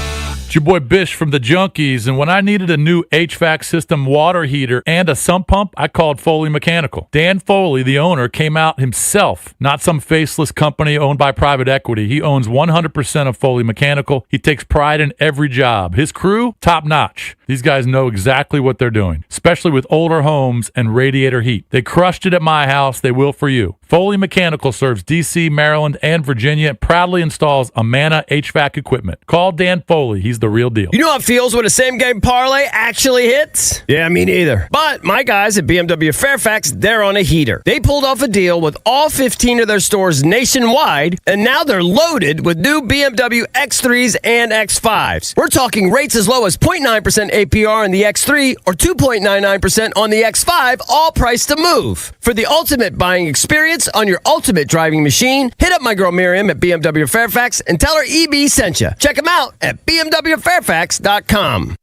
It's your boy Bish from the Junkies, and when I needed a new HVAC system, water heater, and a sump pump, I called Foley Mechanical. Dan Foley, the owner, came out himself, not some faceless company owned by private equity. He owns 100% of Foley Mechanical. He takes pride in every job. His crew, top notch. These guys know exactly what they're doing, especially with older homes and radiator heat. They crushed it at my house. They will for you. Foley Mechanical serves D.C., Maryland, and Virginia, and proudly installs Amana HVAC equipment. Call Dan Foley. He's the real deal. You know how it feels when a same-game parlay actually hits? Yeah, me neither. But my guys at BMW Fairfax, they're on a heater. They pulled off a deal with all 15 of their stores nationwide, and now they're loaded with new BMW X3s and X5s. We're talking rates as low as 0.9% APR on the X3 or 2.99% on the X5, all priced to move. For the ultimate buying experience on your ultimate driving machine, hit up my girl Miriam at BMW Fairfax and tell her EB sent you. Check them out at BMWFairfax.com.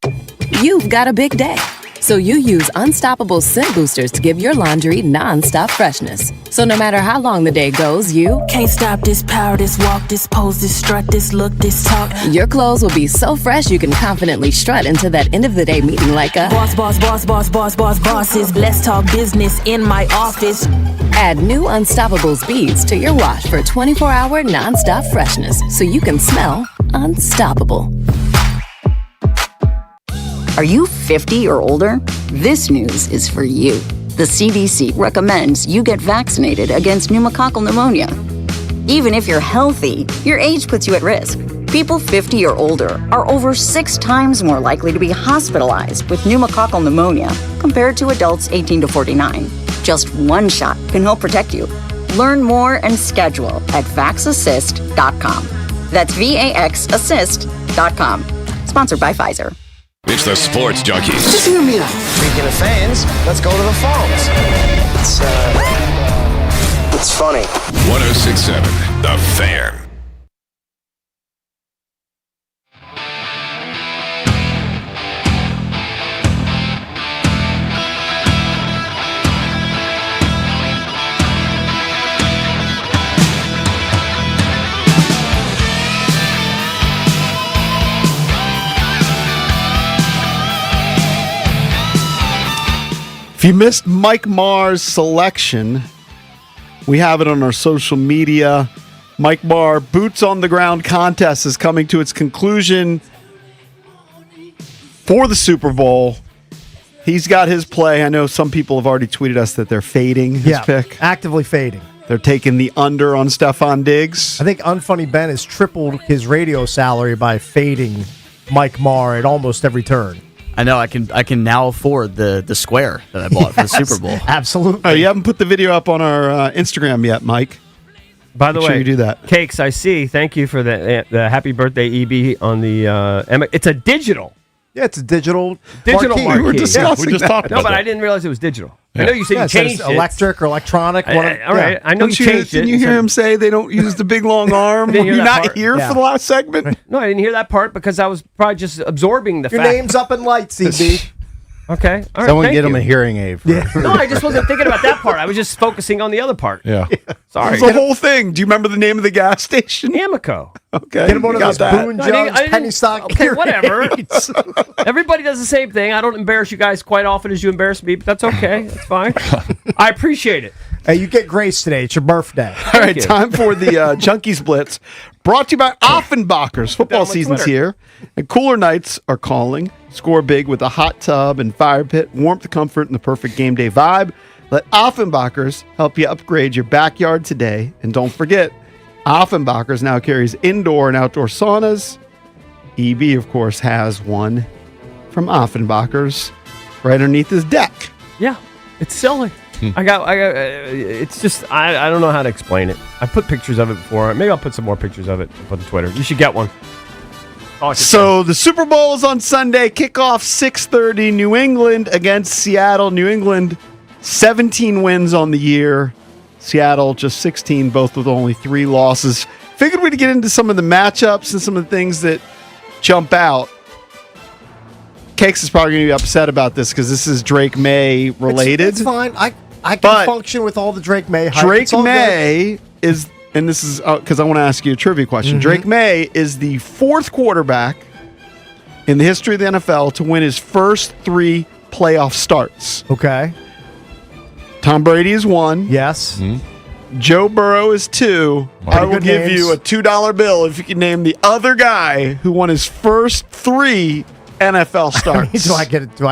You've got a big day, so you use Unstoppable scent boosters to give your laundry non-stop freshness. So no matter how long the day goes, you can't stop this power, this walk, this pose, this strut, this look, this talk. Your clothes will be so fresh you can confidently strut into that end of the day meeting like a boss, boss, boss, boss, boss, boss, bosses. Let's talk business in my office. Add new Unstoppables beads to your wash for 24-hour non-stop freshness so you can smell unstoppable. Are you 50 or older? This news is for you. The CDC recommends you get vaccinated against pneumococcal pneumonia. Even if you're healthy, your age puts you at risk. People 50 or older are over 6 times more likely to be hospitalized with pneumococcal pneumonia compared to adults 18 to 49. Just one shot can help protect you. Learn more and schedule at vaxassist.com. That's VAXassist.com. Sponsored by Pfizer. It's the Sports Junkies. Just hear me out. Speaking of fans, let's go to the phones. It's funny. 106.7 The Fan. If you missed Mike Marr's selection, we have it on our social media. Mike Marr Boots on the Ground contest is coming to its conclusion for the Super Bowl. He's got his play. I know some people have already tweeted us that they're fading his pick. Actively fading. They're taking the under on Stefon Diggs. I think Unfunny Ben has tripled his radio salary by fading Mike Marr at almost every turn. I know I can now afford the square that I bought for the Super Bowl. Absolutely. Oh, you haven't put the video up on our Instagram yet, Mike. By the Make way, sure you do that. Cakes, I see. Thank you for the happy birthday, EB, on the. It's a digital. Yeah, it's a digital marquee. We were discussing we just talked No, about but that. I didn't realize it was digital. Yeah. I know you said you changed it. Electric or electronic. All right, I know you changed it. Didn't you hear him say they don't use the big long arm? Didn't Were hear you that not part. here Yeah. for the last segment? No, I didn't hear that part because I was probably just absorbing the Your fact. name's up in lights, EB. Okay. All right, Someone thank get him you. a hearing aid. No, I just wasn't thinking about that part. I was just focusing on the other part. Yeah. Sorry. The whole thing. Do you remember the name of the gas station? Amico. Okay. Get him one of you those got that. Boone No, I didn't- Jones penny stock. Okay, hearing whatever. aids. Everybody does the same thing. I don't embarrass you guys quite often as you embarrass me, but that's okay. That's fine. I appreciate it. Hey, you get grace today. It's your birthday. All right, you. time for the Junkies Blitz. Brought to you by Offenbachers. Football on my season's Twitter. here, and cooler nights are calling. Score big with a hot tub and fire pit, warmth, comfort, and the perfect game day vibe. Let Offenbachers help you upgrade your backyard today. And don't forget, Offenbachers now carries indoor and outdoor saunas. EB, of course, has one from Offenbachers right underneath his deck. Yeah, it's silly. I got. It's just. I don't know how to explain it. I put pictures of it before. Maybe I'll put some more pictures of it on Twitter. You should get one. So the Super Bowl is on Sunday. Kickoff 6:30. New England against Seattle. New England 17 wins on the year. Seattle just 16, both with only 3 losses. Figured we'd get into some of the matchups and some of the things that jump out. Cakes is probably going to be upset about this because this is Drake May related. It's fine. I can function with all the Drake May hype. Drake May is, and this is because I want to ask you a trivia question. Mm-hmm. Drake May is the 4th quarterback in the history of the NFL to win his first 3 playoff starts. Okay. Tom Brady is 1. Yes. Joe Burrow is 2. I will give you a $2 bill if you can name the other guy who won his first 3 NFL starts. Do I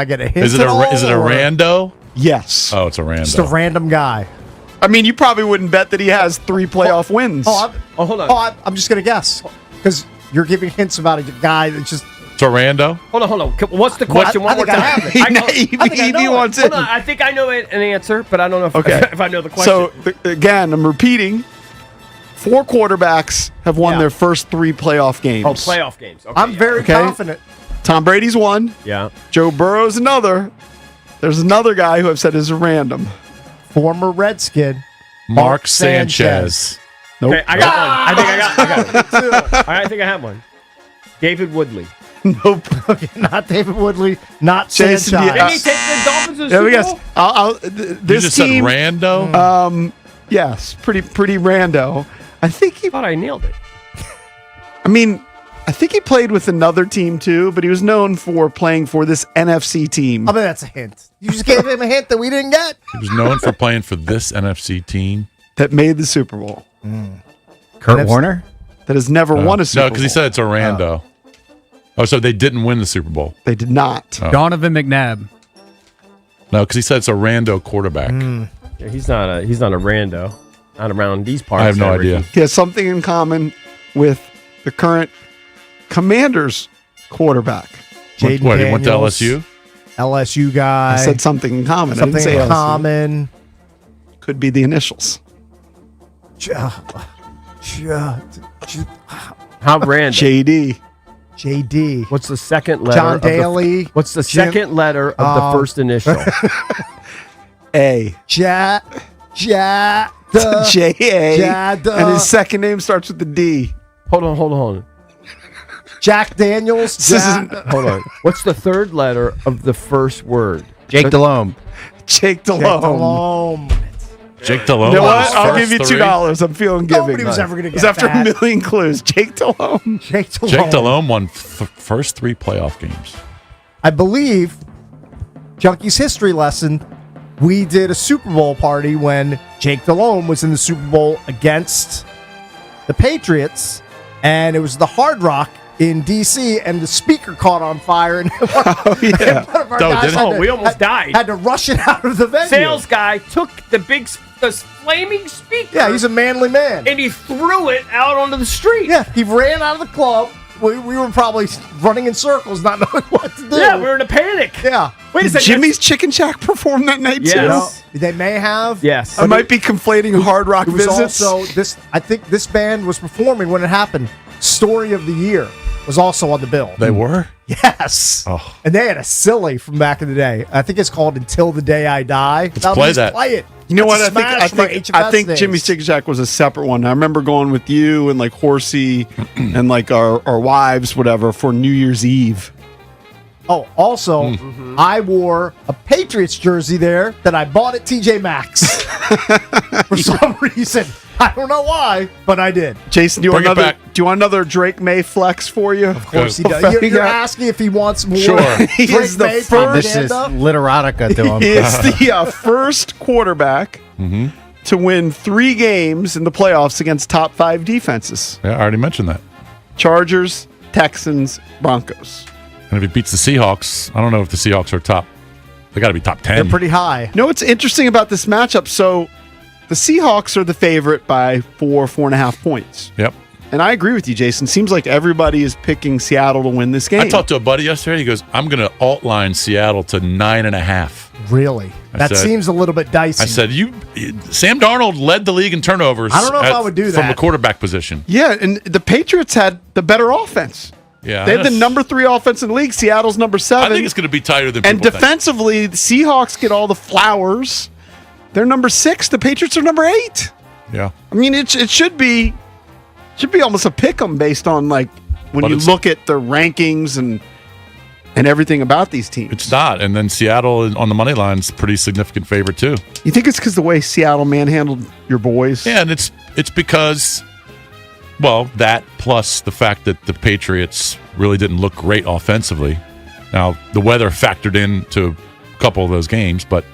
get a hint? Is it a rando? Yes. Oh, it's a rando. Just a random guy. I mean, you probably wouldn't bet that he has 3 playoff wins. Hold on. I'm just gonna guess because you're giving hints about a guy that's just. It's a rando. Hold on. What's the question? One more time. I think I know an answer, but I don't know if I know the question. So again, I'm repeating. 4 quarterbacks have won their first 3 playoff games. Oh, playoff games. Okay, I'm very confident. Tom Brady's 1. Yeah. Joe Burrow's another. There's another guy who I've said is a random. Former Redskin. Mark Sanchez. Nope. Okay, I got one. I think I have one. David Woodley. Nope. Okay, not David Woodley. Not Jason, Sanchez. Didn't he take the Dolphins to the Super Bowl? This you just team, said rando? Yes, pretty rando. I thought I nailed it. I mean, I think he played with another team too, but he was known for playing for this NFC team. I mean, that's a hint. You just gave him a hint that we didn't get. He was known for playing for this NFC team that made the Super Bowl. Kurt Warner? That has never won a Super Bowl. No, because he said it's a rando. Oh, so they didn't win the Super Bowl. They did not. Oh. Donovan McNabb. No, because he said it's a rando quarterback. Yeah, he's not a rando. Not around these parts. I have no idea. He has something in common with the current Commanders quarterback. Jaden What, he went to Daniels, LSU? LSU guy. I said something in common. I Something didn't say in LSU. common. Could be the initials. How random? JD. What's the second letter? John Daly. What's the second letter of the first initial? A. J-A. And his second name starts with the D. Hold on. Jack Daniels. Hold on. What's the third letter of the first word? Jake Delhomme. Jake Delhomme. Jake Delhomme. You know what? I'll give you $2. I'm feeling giving. Nobody was ever going to It get was after that. a million clues. Jake Delhomme. Jake Delhomme. Jake Delhomme won first 3 playoff games. I believe, Junkie's history lesson, we did a Super Bowl party when Jake Delhomme was in the Super Bowl against the Patriots, and it was the Hard Rock in D.C., and the speaker caught on fire, and one of our guys we almost died. Had to rush it out of the venue. Sales guy took the flaming speaker. Yeah, he's a manly man. And he threw it out onto the street. Yeah, he ran out of the club. We were probably running in circles, not knowing what to do. Yeah, we were in a panic. Yeah. Wait a Did second. Jimmy's Chicken Shack perform that night Yes. too? They may have. Yes. I might be conflating Hard Rock It was visits. also this. I think this band was performing when it happened. Story of the Year was also on the bill. They were? Yes. Oh. And they had a silly from back in the day. I think it's called Until the Day I Die. Let's play that. Play it. You know what? That's a I smash from our think HFS days. Jimmy's Chicken Shack was a separate one. I remember going with you and like Horsey and like our wives, whatever, for New Year's Eve. Oh, also, I wore a Patriots jersey there that I bought at TJ Maxx for some reason. I don't know why, but I did. Jason, do you want Bring it another? back. Do you want another Drake May flex for you? Of course he does. You're asking if he wants more. Sure. He Drake is the May first- This is propaganda? literotica to him. He is the first quarterback to win 3 games in the playoffs against top 5 defenses. Yeah, I already mentioned that. Chargers, Texans, Broncos. And if he beats the Seahawks, I don't know if the Seahawks are top. They got to be top 10. They're pretty high. You know what's interesting about this matchup? So the Seahawks are the favorite by 4.5 points. Yep. And I agree with you, Jason. Seems like everybody is picking Seattle to win this game. I talked to a buddy yesterday. He goes, I'm going to alt-line Seattle to 9.5. Really? That seems a little bit dicey. I said, Sam Darnold led the league in turnovers. I don't know if I would do that. From the quarterback position. Yeah, and the Patriots had the better offense. Yeah, they had the number 3 offense in the league. Seattle's number 7. I think it's going to be tighter than And people think. defensively, the Seahawks get all the flowers. They're number 6. The Patriots are number 8. Yeah. I mean, it should be almost a pick 'em based on when you look at the rankings and everything about these teams. It's not. And then Seattle on the money line is pretty significant favorite too. You think it's because the way Seattle manhandled your boys? Yeah, and it's because, well, that plus the fact that the Patriots really didn't look great offensively. Now, the weather factored into a couple of those games, but,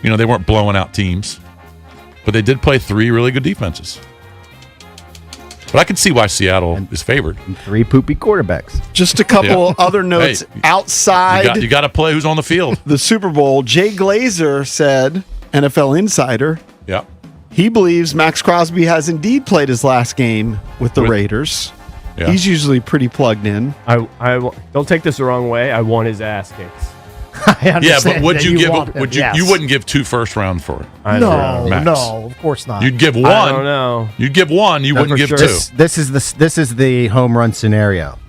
they weren't blowing out teams. But they did play 3 really good defenses. But I can see why Seattle is favored. And 3 poopy quarterbacks. Just a couple other notes outside. You got to play who's on the field. The Super Bowl. Jay Glazer said, NFL Insider, yeah, he believes Max Crosby has indeed played his last game with the Raiders. Yeah. He's usually pretty plugged in. I don't take this the wrong way. I want his ass kicks. Yeah, but would you give? You wouldn't give 2 first round for it. No, of course not. You'd give 1. I don't know. You'd give 1. You wouldn't give 2. This is the home run scenario.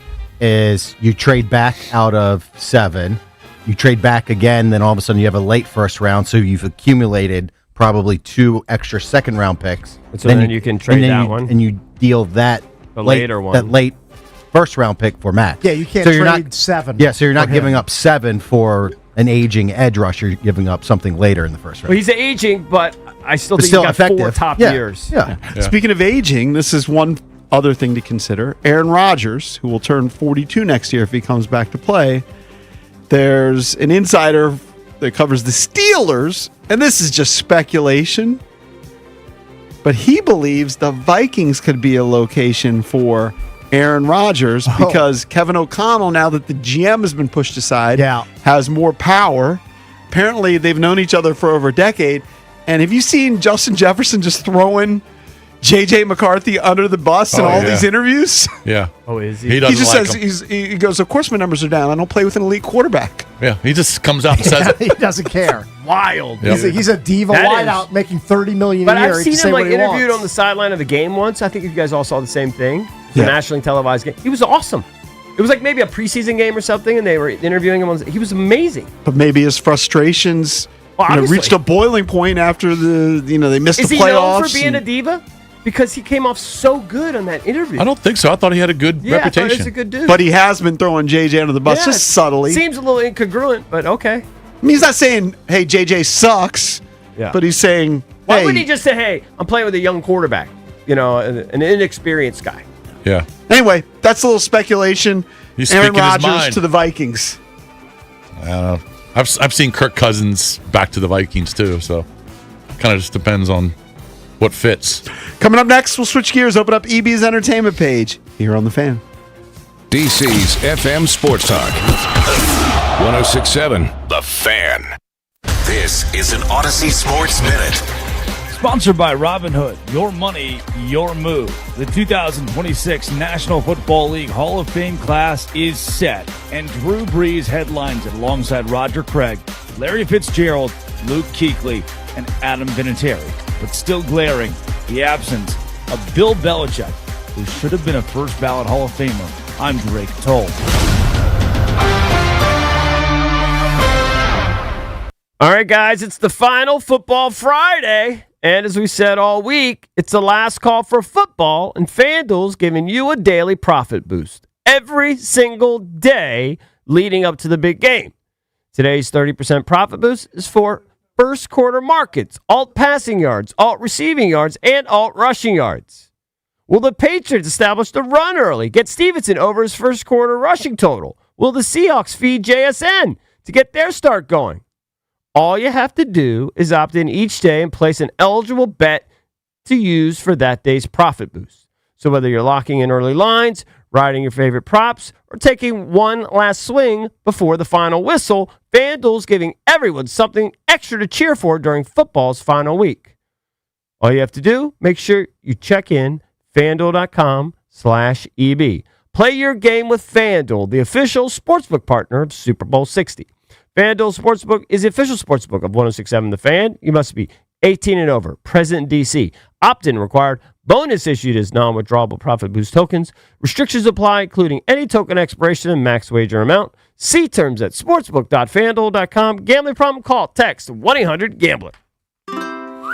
Is you trade back out of 7, you trade back again, then all of a sudden you have a late first round, so you've accumulated probably 2 extra second round picks. So then you can trade that one, and you deal that later one, that late first round pick for Matt. Yeah, you can't trade 7. Yeah, so you're not giving up 7 for an aging edge rusher. You're giving up something later in the first round. Well, he's aging, but I still think he's got effective. 4 top Yeah. years. Yeah. Speaking of aging, this is one other thing to consider. Aaron Rodgers, who will turn 42 next year if he comes back to play. There's an insider that covers the Steelers, and this is just speculation, but he believes the Vikings could be a location for Aaron Rodgers because Kevin O'Connell, now that the GM has been pushed aside, has more power. Apparently, they've known each other for over a decade. And have you seen Justin Jefferson just throwing J.J. McCarthy under the bus in all these interviews? Yeah. Oh, is he? He doesn't just like says, him. he goes, of course my numbers are down. I don't play with an elite quarterback. Yeah, he just comes out and says it. He doesn't care. Wild. Yep. He's a diva That wideout making $30 million But a year. I've He seen can say him what he interviewed wants. on the sideline of a game once. I think you guys all saw the same thing. The nationally televised game. He was awesome. It was like maybe a preseason game or something, and they were interviewing him. He was amazing. But maybe his frustrations reached a boiling point after they missed the playoffs. Is he known for being a diva? Because he came off so good on that interview. I don't think so. I thought he had a good I reputation. thought he was a good dude. But he has been throwing JJ under the bus just subtly. Seems a little incongruent, but okay. I mean, he's not saying, hey, JJ sucks, but he's saying, Why hey. wouldn't he just say, hey, I'm playing with a young quarterback, an inexperienced guy? Yeah. Anyway, that's a little speculation. He's Aaron speaking his Rodgers mind. to the Vikings. I don't know. I've seen Kirk Cousins back to the Vikings too, so kind of just depends on what fits. Coming up next, we'll switch gears, open up EB's entertainment page here on The Fan. DC's FM Sports Talk. 106.7 The Fan. This is an Odyssey Sports Minute. Sponsored by Robinhood, your money, your move. The 2026 National Football League Hall of Fame class is set, and Drew Brees headlines it alongside Roger Craig, Larry Fitzgerald, Luke Kuechly, and Adam Vinatieri. But still glaring, the absence of Bill Belichick, who should have been a first-ballot Hall of Famer. I'm Drake Toll. All right, guys, it's the final Football Friday. And as we said all week, it's the last call for football, and FanDuel's giving you a daily profit boost every single day leading up to the big game. Today's 30% profit boost is for first quarter markets, alt passing yards, alt receiving yards, and alt rushing yards. Will the Patriots establish the run early, get Stevenson over his first quarter rushing total? Will the Seahawks feed JSN to get their start going? All you have to do is opt in each day and place an eligible bet to use for that day's profit boost. So whether you're locking in early lines, riding your favorite props, or taking one last swing before the final whistle, FanDuel's giving everyone something extra to cheer for during football's final week. All you have to do, make sure you check in FanDuel.com/EB. Play your game with FanDuel, the official sportsbook partner of Super Bowl 60. FanDuel Sportsbook is the official sportsbook of 106.7 The Fan. You must be 18 and over, present in D.C. Opt-in required. Bonus issued as non-withdrawable profit boost tokens. Restrictions apply, including any token expiration and max wager amount. See terms at sportsbook.fanduel.com. Gambling problem? Call, text 1-800-GAMBLER.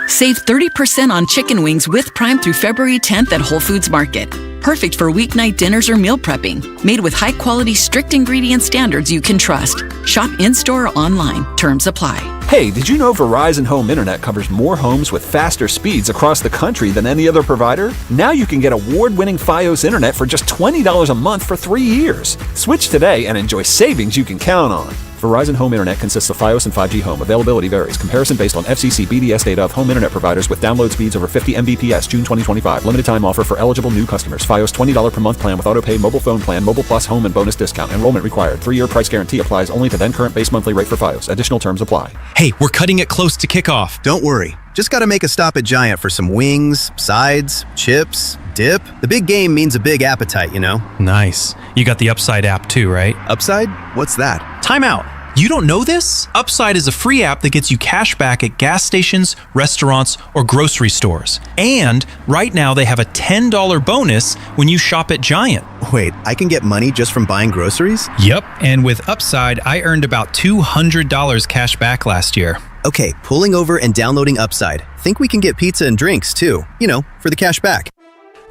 Save 30% on chicken wings with Prime through February 10th at Whole Foods Market. Perfect for weeknight dinners or meal prepping. Made with high-quality, strict ingredient standards you can trust. Shop in-store or online. Terms apply. Hey, did you know Verizon Home Internet covers more homes with faster speeds across the country than any other provider? Now you can get award-winning Fios Internet for just $20 a month for 3 years. Switch today and enjoy savings you can count on. Verizon Home Internet consists of Fios and 5G Home. Availability varies. Comparison based on FCC BDS data of home internet providers with download speeds over 50 Mbps, June 2025. Limited time offer for eligible new customers. Fios $20 per month plan with autopay mobile phone plan, mobile plus home and bonus discount. Enrollment required. 3-year price guarantee applies only to then current base monthly rate for Fios. Additional terms apply. Hey, we're cutting it close to kickoff. Don't worry. Just got to make a stop at Giant for some wings, sides, chips, dip. The big game means a big appetite, you know? Nice. You got the Upside app too, right? Upside? What's that? Time out. You don't know this? Upside is a free app that gets you cash back at gas stations, restaurants, or grocery stores. And right now they have a $10 bonus when you shop at Giant. Wait, I can get money just from buying groceries? Yep, and with Upside, I earned about $200 cash back last year. Okay, pulling over and downloading Upside. Think we can get pizza and drinks too, you know, for the cash back.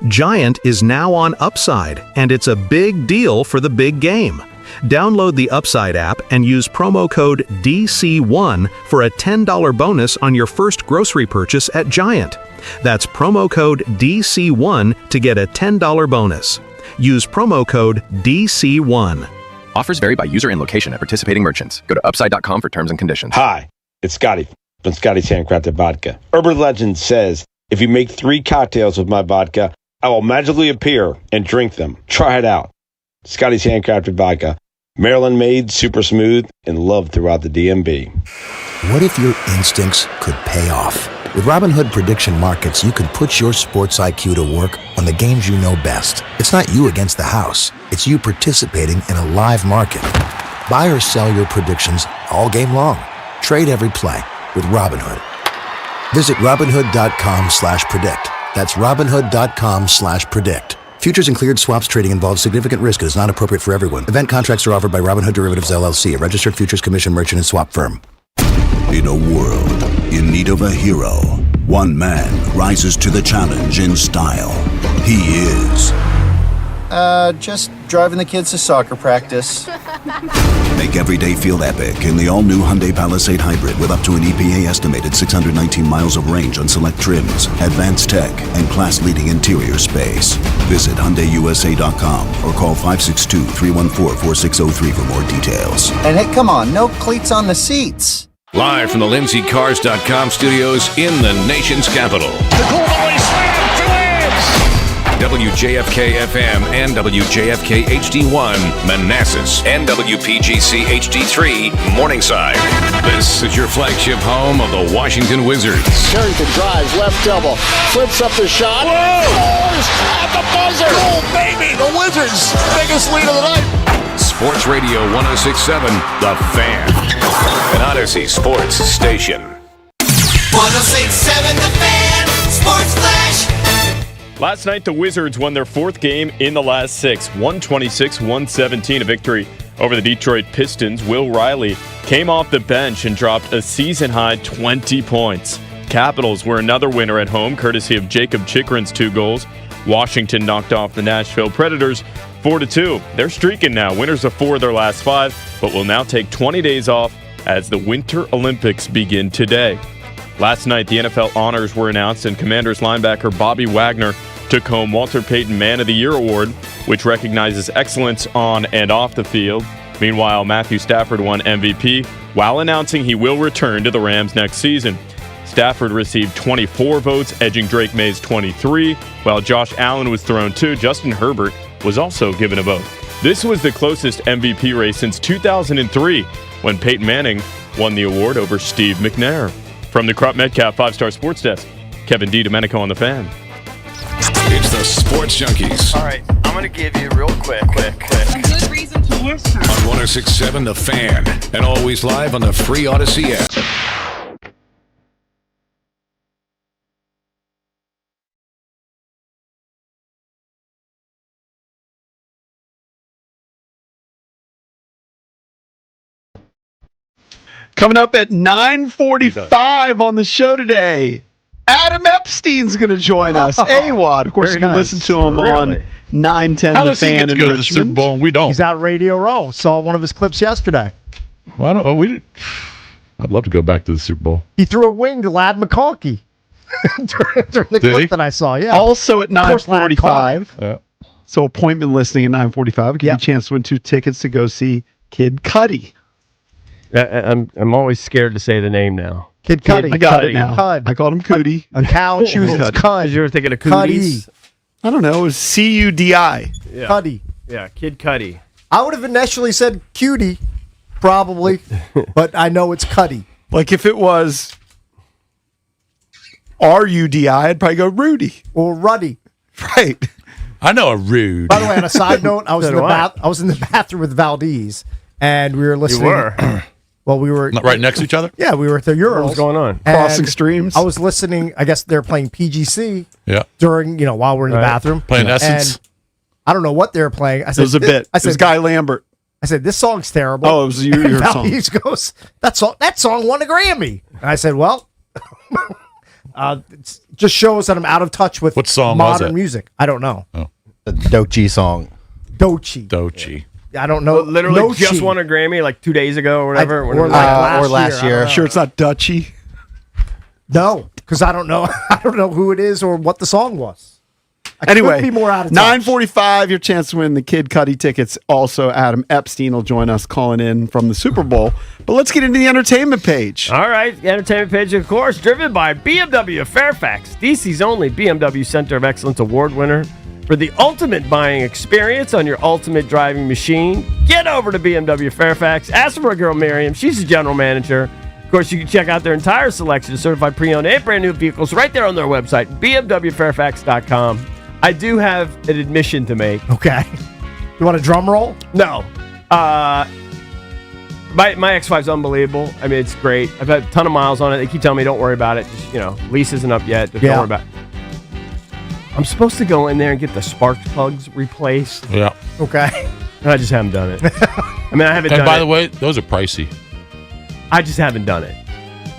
Giant is now on Upside, and it's a big deal for the big game. Download the Upside app and use promo code DC1 for a $10 bonus on your first grocery purchase at Giant. That's promo code DC1 to get a $10 bonus. Use promo code DC1. Offers vary by user and location at participating merchants. Go to upside.com for terms and conditions. Hi, it's Scotty from Scotty's Handcrafted Vodka. Urban legend says, if you make 3 cocktails with my vodka, I will magically appear and drink them. Try it out. Scotty's Handcrafted Vodka. Maryland made, super smooth, and loved throughout the DMV. What if your instincts could pay off? With Robinhood Prediction Markets, you can put your sports IQ to work on the games you know best. It's not you against the house. It's you participating in a live market. Buy or sell your predictions all game long. Trade every play with Robinhood. Visit Robinhood.com/predict. That's Robinhood.com/predict. Futures and cleared swaps trading involves significant risk and is not appropriate for everyone. Event contracts are offered by Robinhood Derivatives LLC, a registered futures commission merchant and swap firm. In a world in need of a hero, one man rises to the challenge in style. He is... Just driving the kids to soccer practice. Make every day feel epic in the all-new Hyundai Palisade Hybrid with up to an EPA-estimated 619 miles of range on select trims, advanced tech, and class-leading interior space. Visit HyundaiUSA.com or call 562-314-4603 for more details. And hey, come on, no cleats on the seats. Live from the LindseyCars.com studios in the nation's capital. The goal volley slam to Lance. WJFK-FM and WJFK HD1 Manassas and WPGC HD3 Morningside. This is your flagship home of the Washington Wizards. Carrington drives, left elbow, flips up the shot. Whoa! Scores at the buzzer. Goal, baby! The Wizards' biggest lead of the night. Sports Radio 106.7 The Fan. An Odyssey Sports Station. 106.7 The Fan. Sports Flash. Last night, the Wizards won their 4th game in the last 6, 126-117, a victory over the Detroit Pistons. Will Riley came off the bench and dropped a season-high 20 points. Capitals were another winner at home, courtesy of Jacob Chikrin's 2 goals. Washington knocked off the Nashville Predators 4-2. They're streaking now, winners of 4 of their last 5, but will now take 20 days off as the Winter Olympics begin today. Last night, the NFL honors were announced, and Commanders linebacker Bobby Wagner took home Walter Payton Man of the Year Award, which recognizes excellence on and off the field. Meanwhile, Matthew Stafford won MVP while announcing he will return to the Rams next season. Stafford received 24 votes, edging Drake May's 23, while Josh Allen was thrown 2. Justin Herbert was also given a vote. This was the closest MVP race since 2003, when Peyton Manning won the award over Steve McNair. From the Crop Metcalf 5-Star Sports Desk, Kevin D. Domenico on the Fan. It's the Sports Junkies. All right, I'm going to give you real quick. A good reason to listen. On 106.7 The Fan, and always live on the free Odyssey app. Coming up at 9:45 on the show today, Adam Epstein's going to join us. AWOD. Of course, you can listen to him on 910 How The does he Fan get to in go to the Super Richmond. Bowl and we don't? He's out at Radio Row. Saw one of his clips yesterday. Well, I don't. I'd love to go back to the Super Bowl. He threw a wing to Lad McConkey during the clip that I saw. Yeah. Also at Of course, Lad caught 9:45. Yeah. So appointment listing at 9:45. Give you a chance to win 2 tickets to go see Kid Cudi. I'm always scared to say the name now. Kid Cudi. I got it now. Cud. I called him Cudi. A cow chooses Cud. You were thinking of Cudi. Cooties? I don't know. It was Cudi. Yeah. Cudi. Yeah, Kid Cudi. I would have initially said cutie, probably, but I know it's Cudi. Like if it was RUDI, I'd probably go Rudy. Or Ruddy. Right. I know a rude. By the way, on a side note, I was So in the do I. I was in the bathroom with Valdez, and we were listening. You were? Well, we were Not right next to each other? Yeah, we were at the Urals. What's going on? and Crossing streams. I was listening. I guess they're playing PGC Yeah. during while we're in the Right. bathroom Playing Essence. And I don't know what they were playing. I It said was a bit. I It was said Guy Lambert. I said this song's terrible. Oh, it was your And song. Valdez goes, that song won a Grammy. And I said, well, it just shows that I'm out of touch with What song was modern it? music. I don't know. The Doechii song. Doechii. I don't know. Literally No just Chi. won a Grammy like 2 days ago or whatever. Or last year. I don't know. Sure, it's not Dutchy. No, because I don't know. I don't know who it is or what the song was. I Anyway, couldn't be more out of touch. 9:45, your chance to win the Kid Cudi tickets. Also, Adam Epstein will join us calling in from the Super Bowl. But let's get into the entertainment page. All right, the entertainment page, of course, driven by BMW Fairfax, DC's only BMW Center of Excellence Award winner. For the ultimate buying experience on your ultimate driving machine, get over to BMW Fairfax. Ask for our girl Miriam. She's the general manager. Of course, you can check out their entire selection of certified pre-owned and brand new vehicles right there on their website, bmwfairfax.com. I do have an admission to make. Okay. You want a drum roll? No. My X5's unbelievable. I mean, it's great. I've had a ton of miles on it. They keep telling me, don't worry about it. Just, lease isn't up yet. Just don't worry about it. I'm supposed to go in there and get the spark plugs replaced. Yeah. Okay. And I just haven't done it. I mean, I haven't done it. And by the way, those are pricey. I just haven't done it.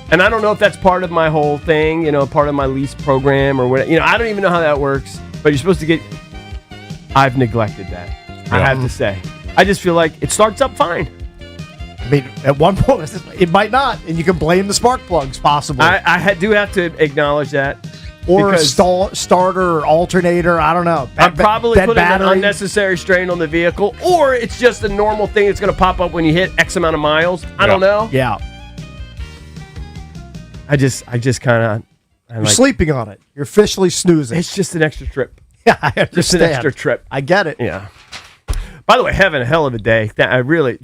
And I don't know if that's part of my whole thing, part of my lease program or what. I don't even know how that works. But you're supposed to get... I've neglected that. I have to say. I just feel like it starts up fine. I mean, at one point, it might not, and you can blame the spark plugs, possibly. I do have to acknowledge that. Or a starter or alternator, I don't know. I'm probably dead putting an battery. unnecessary strain on the vehicle, or it's just a normal thing that's going to pop up when you hit X amount of miles. I don't know. Yeah. I just kind of... You're sleeping on it. You're officially snoozing. It's just an extra trip. Yeah, I understand. Just an extra trip. I get it. Yeah. By the way, having a hell of a day. I really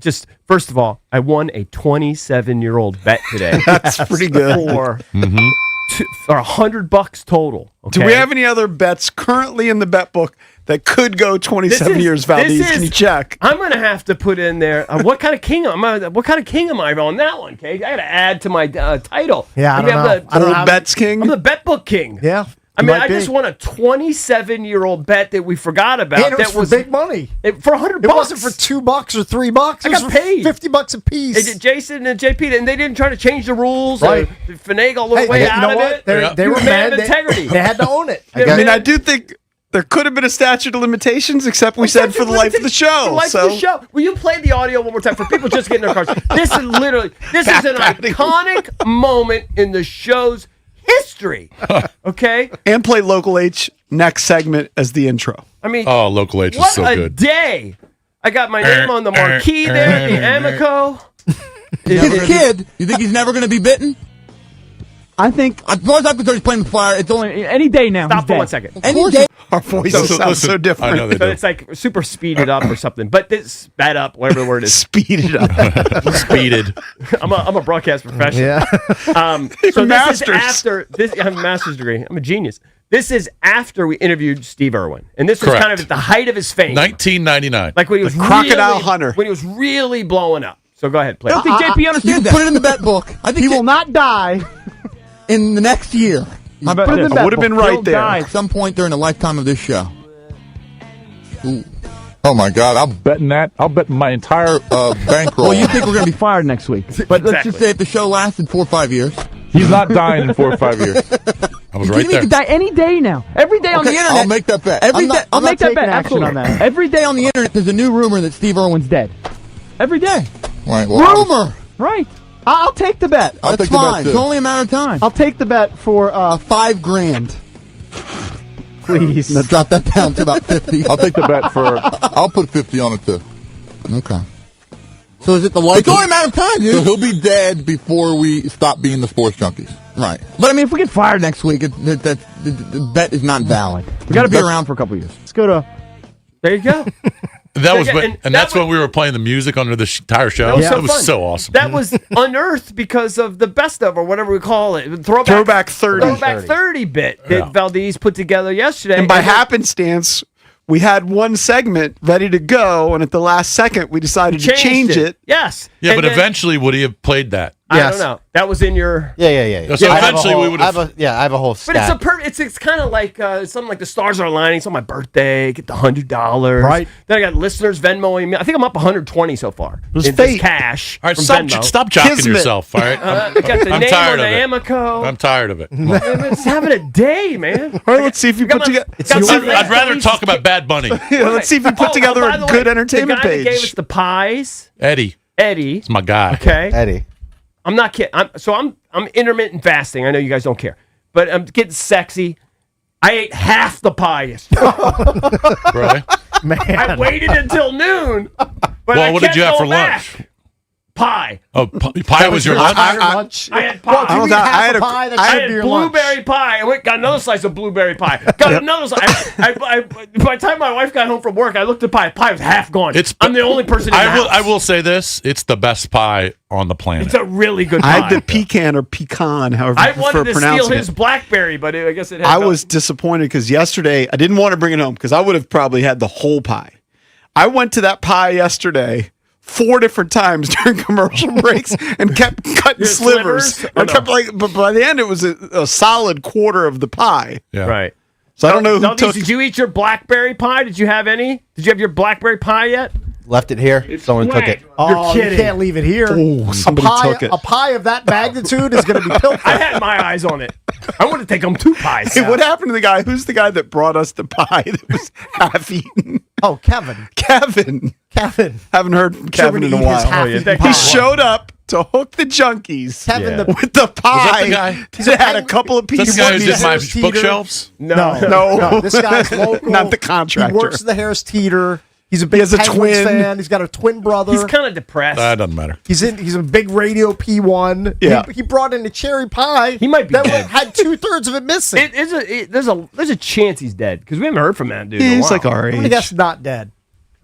first of all, I won a 27-year-old bet today. That's pretty good. For $100 total. Okay? Do we have any other bets currently in the bet book that could go 27 years, Valdez? Can you check? I'm going to have to put in there. What kind of king am I? What kind of king am I on that one, Kate? I got to add to my title. Yeah, I don't know. Old bets king. I'm the bet book king. Yeah. I mean, I just won a 27-year-old bet that we forgot about. And it was for big money. For $100. It wasn't for $2 or $3. I got paid $50 a piece. Jason and JP, and they didn't try to change the rules Right. or finagle their way out of it. They were man mad. of integrity. They had to own it. I do think there could have been a statute of limitations, except we said for the life of the show. For the life of the show. Will you play the audio one more time for people just getting their cars? This is an iconic moment in the show's history. Okay? And play Local H next segment as the intro. I mean, Local H is what so a good. day. I got my name on the marquee there, the Amico. Kid, you think he's never going to be bitten? I think as far as I'm concerned, he's playing the Fire. It's only any day now. Stop for 1 second. Any day. Our voices sound so different. I know they So do. it's like super speeded up or something. But this sped up, whatever the word is. Speeded up. Speeded. I'm a broadcast professional. Yeah. So this is Masters. after this. I have a master's degree. I'm a genius. This is after we interviewed Steve Irwin, and this was Correct. kind of at the height of his fame, 1999. like when he was Crocodile really, Hunter. when he was really blowing up. So go ahead, play. I don't think JP understands that. Put it in the bet book. I think He will not die. in the next year. Put it in the bet would have been book. right He'll there. die at some point during the lifetime of this show. Oh my God! I'm betting that. I'll bet my entire bankroll. Well, you think we're going to be fired next week? But let's just say if the show lasted 4 or 5 years, He's not dying in 4 or 5 years. I was you right can there. die any day now. Every day on the internet. I'll make that bet. Every day, I'll make that bet. action Absolutely. on that. Every day on the internet, there's a new rumor that Steve Irwin's dead. Every day. Right. Well, Rumor. Right. I'll take the bet. I'll That's take the bet, fine. too. It's only a matter of time. I'll take the bet for $5,000. please. Now drop that down to about 50. I'll take the bet for. I'll put 50 on it too. Okay. So is it the light? It's only a matter of time, So dude. he'll be dead before we stop being the sports junkies. Right. But I mean, if we get fired next week, the bet is not valid. We got to be around for a couple years. Let's go to. There you go. That was, Yeah, when, and that's when we were playing the music under the entire show. That was It was so awesome. That was unearthed because of the best of, or whatever we call it, Throwback 30. Throwback 30 bit that Valdez put together yesterday. And by happenstance, we had one segment ready to go, and at the last second, we decided to change it. Yes. Yeah, And but then- eventually, would he have played that? I don't know. That was in your. Yeah. So I have a eventually whole- we would have. I have a whole But stack. it's kind of like something like the stars are aligning. It's on my birthday. Get the $100. Right. Then I got listeners Venmoing me. I think I'm up 120 so far. was in fate. just cash. All right, from stop Venmo. jocking Kismet. yourself. All right, I got the I'm name tired on of the it. Amoco. I'm tired of it. It's having a day, man. All right, let's see if you put together. I'd rather talk about Bad Bunny. Yeah, let's see if you put together by a the good way, entertainment the guy page. that gave us the pies, Eddie, Eddie. it's my guy. Okay. Eddie. I'm not kidding. I'm intermittent fasting. I know you guys don't care, but I'm getting sexy. I ate half the pie yesterday. Really? Man. I waited until noon. But Well, I what did kept you have for going back. lunch? Pie. Oh, pie was your lunch. lunch. I had Well, pie. if you eat half a pie, that I should had be your blueberry lunch. pie. I got another slice of blueberry pie. Got another slice. By the time my wife got home from work, I looked at pie. Pie was half gone. I'm the only person in the house. I will say this: it's the best pie on the planet. It's a really good pie. I had the pecan or pecan, however I you prefer wanted to steal pronouncing his it. blackberry, but I guess it had I was disappointed because yesterday I didn't want to bring it home because I would have probably had the whole pie. I went to that pie yesterday 4 different times during commercial breaks and kept cutting Your slivers. slivers? I kept but by the end it was a solid quarter of the pie. Yeah. Right. So I don't know who Valdez, took. Did you eat your blackberry pie? Did you have any? Did you have your blackberry pie yet? Left it here. Someone took it. Oh, kidding. you can't leave it here. Oh, somebody took it. A pie of that magnitude is going to be filthy. I had my eyes on it. I want to take him 2 pies. Hey, what happened to the guy? Who's the guy that brought us the pie that was half eaten? Oh, Kevin. Kevin. Haven't heard from Kevin in a while. He showed up to hook the junkies Kevin the- with the pie. the guy? that had a couple of pieces. Is that the guy who did my Harris Teeter. bookshelves? No. This guy's local. Not the contractor. He works at the Harris Teeter. He's a big has a Penguins twin. fan. He's got a twin brother. He's kind of depressed. That doesn't matter. He's a big radio P1. Yeah. He brought in a cherry pie. He might be that dead. had 2/3 of it missing. There's a chance he's dead because we haven't heard from that dude. in a He's while. like our I'm gonna age. guess not dead.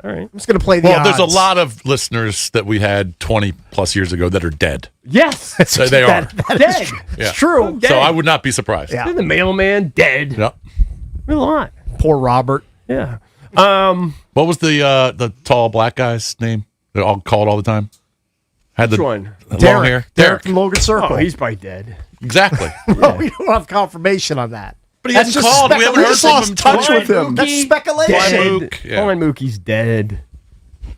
All right. I'm just gonna play the Well, odds. there's a lot of listeners that we had 20 plus years ago that are dead. Yes. So they are. That Dead. is true. Yeah. It's true. Dead. So I would not be surprised. Yeah. The mailman dead. Yep. A lot. Poor Robert. Yeah. What was the tall black guy's name? They're all called all the time. Had the Which one? long hair. Derek from Logan Circle. Oh, he's probably dead. Exactly. No, we don't have confirmation on that. But he That's hasn't just called. We haven't heard speculation. from him. Touch with him. That's speculation. Dead. Mook, yeah. Colin Mookie's dead.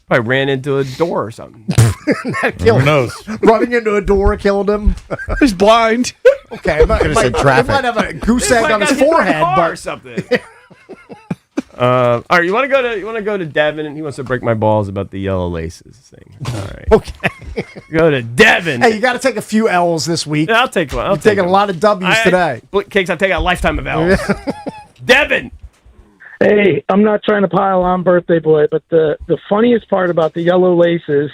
Probably ran into a door or something. That Who killed him. knows? Running into a door killed him. He's blind. Okay, it might, said traffic. it might have a goose egg Might on his got hit by a forehead, car or but something. All right, you want to go to Devin, and he wants to break my balls about the yellow laces thing. All right, okay. go to Devin. Hey, you got to take a few L's this week. I'll take one. You're taking a lot of W's today. Cakes, I'm taking a lifetime of L's. Devin. Hey, I'm not trying to pile on birthday boy, but the funniest part about the yellow laces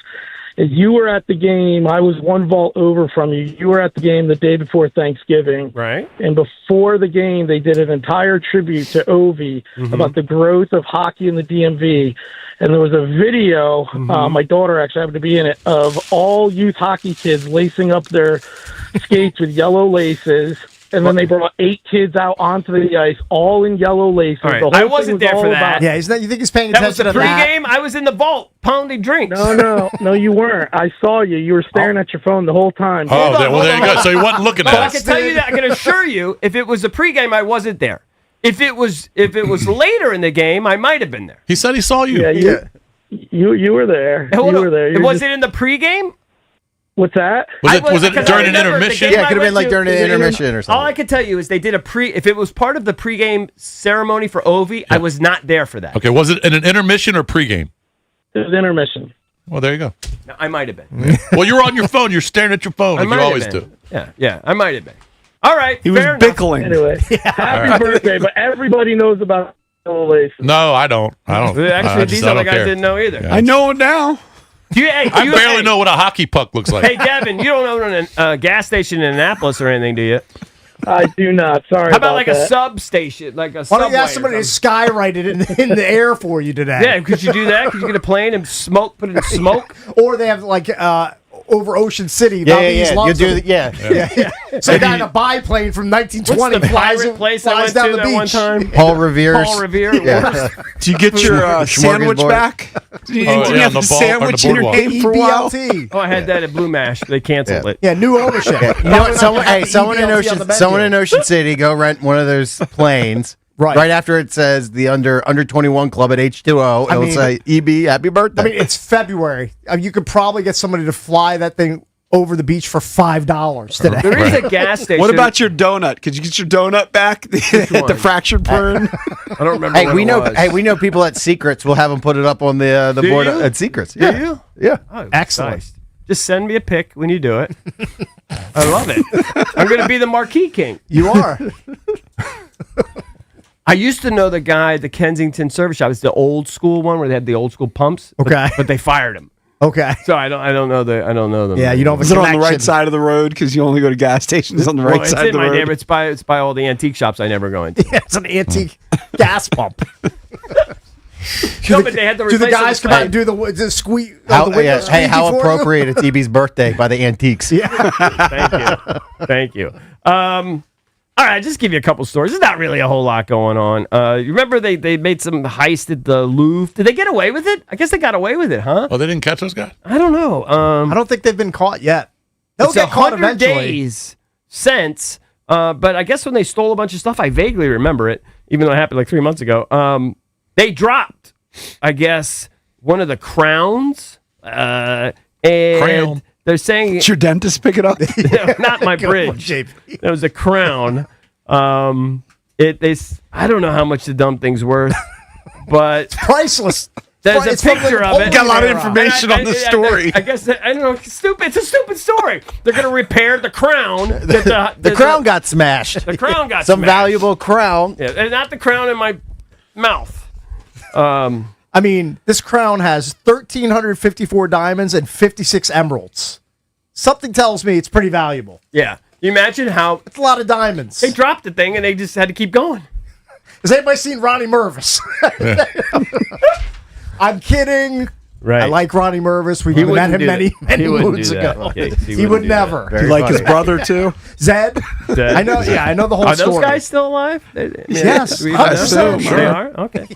is you were at the game. I was one vault over from you. You were at the game the day before Thanksgiving. Right. And before the game, they did an entire tribute to Ovi about the growth of hockey in the DMV. And there was a video, my daughter actually happened to be in it, of all youth hockey kids lacing up their skates with yellow laces. And then they brought 8 kids out onto the ice, all in yellow laces. All right. The whole I thing wasn't was there all for that. about- Yeah, you think he's paying That was attention the to that? pregame. I was in the vault pounding drinks. No, you weren't. I saw you. You were staring at your phone the whole time. Oh, there you go. So he wasn't looking But at I us. can tell you that. I can assure you, if it was a pregame, I wasn't there. If it was later in the game, I might have been there. He said he saw you. Yeah, you were there. Hold you on. were there. Was it in the pregame? What's that? Was it during an intermission? Yeah, it could have been like during an intermission or something. All I can tell you is they did if it was part of the pregame ceremony for Ovi, I was not there for that. Okay, was it in an intermission or pregame? It was intermission. Well, there you go. No, I might have been. Well, you're on your phone. You're staring at your phone like you always do. Yeah, I might have been. All right. He was fair enough. bickling. Anyway, happy birthday, but everybody knows about yellow laces. No, I don't. Actually, these other guys didn't know either. Yeah. I know it now. I barely know what a hockey puck looks like. Hey, Devin, you don't own a gas station in Annapolis or anything, do you? I do not. Sorry. How about like a that. substation, like a Why subway? don't you ask somebody to skywrite it in the air for you today? Yeah, could you do that? Could you get a plane and put it in smoke? Or they have like over Ocean City. Yeah. You do, yeah. So a guy in a biplane from 1920 What's the flies, pirate place I flies went down to the that beach. one time? Paul Revere's. Paul Revere. Yeah. Do you get your sandwich back? Did you have the sandwich in your game for a while? EBLT. Oh, I had that at Blue Mash. They canceled it. Yeah, new ownership. You know what? Someone in Ocean City, go rent one of those planes. Right after it says the under 21 club at H2O, it'll say EB, happy birthday. I mean, it's February. You could probably get somebody to fly that thing over the beach for $5 today. There is a gas station. What about your donut? Could you get your donut back at the fractured burn? I don't remember. Hey, we know people at Secrets. We'll have them put it up on the Do board you? at Secrets. Do Yeah, you? yeah. Oh, Excellent. nice. Just send me a pic when you do it. I love it. I'm going to be the marquee king. You are. I used to know the guy at the Kensington Service Shop. It's the old school one where they had the old school pumps. Okay. But they fired him. Okay. So I don't know them. Yeah, you don't have a Is it on the connection. right side of the road? Because you only go to gas stations on the right It's side in of the my road. neighborhood. It's by all the antique shops I never go into. Yeah, it's an antique gas pump. No, but they had to Do the replace guys it. come out and do the squeak? How, the window how squeegee for you? appropriate it's EB's birthday by the Antiques. Yeah. Thank you. All right, just give you a couple stories. There's not really a whole lot going on. You remember they made some heist at the Louvre? Did they get away with it? I guess they got away with it, huh? Oh, they didn't catch those guys? I don't know. I don't think they've been caught yet. They'll It's get caught 100 eventually. days since, but I guess when they stole a bunch of stuff, I vaguely remember it, even though it happened like 3 months ago. They dropped, I guess, one of the crowns, and Crown. they're saying Did your dentist pick it up? not my bridge. It was a crown. I don't know how much the dumb thing's worth, but Priceless. there's a It's from picture the of it. old Got a lot of era. information on the story. I guess I don't know. It's a stupid story. They're gonna repair the crown. The crown got smashed. The crown got Some smashed. valuable crown. Yeah, and not the crown in my mouth. I mean, this crown has 1,354 diamonds and 56 emeralds. Something tells me it's pretty valuable. Yeah. You imagine how It's a lot of diamonds. they dropped the thing and they just had to keep going. Has anybody seen Ronnie Mervis? I'm kidding. Right. I like Ronnie Mervis. We He met wouldn't him do many, that. many He wouldn't moons do that. ago. Yeah, he wouldn't would do that. never. Do you like his brother too? Zed? Zed. I know. Yeah, I know the whole Are story. those guys still alive? Yes, We- 100%, They sure. are? Okay.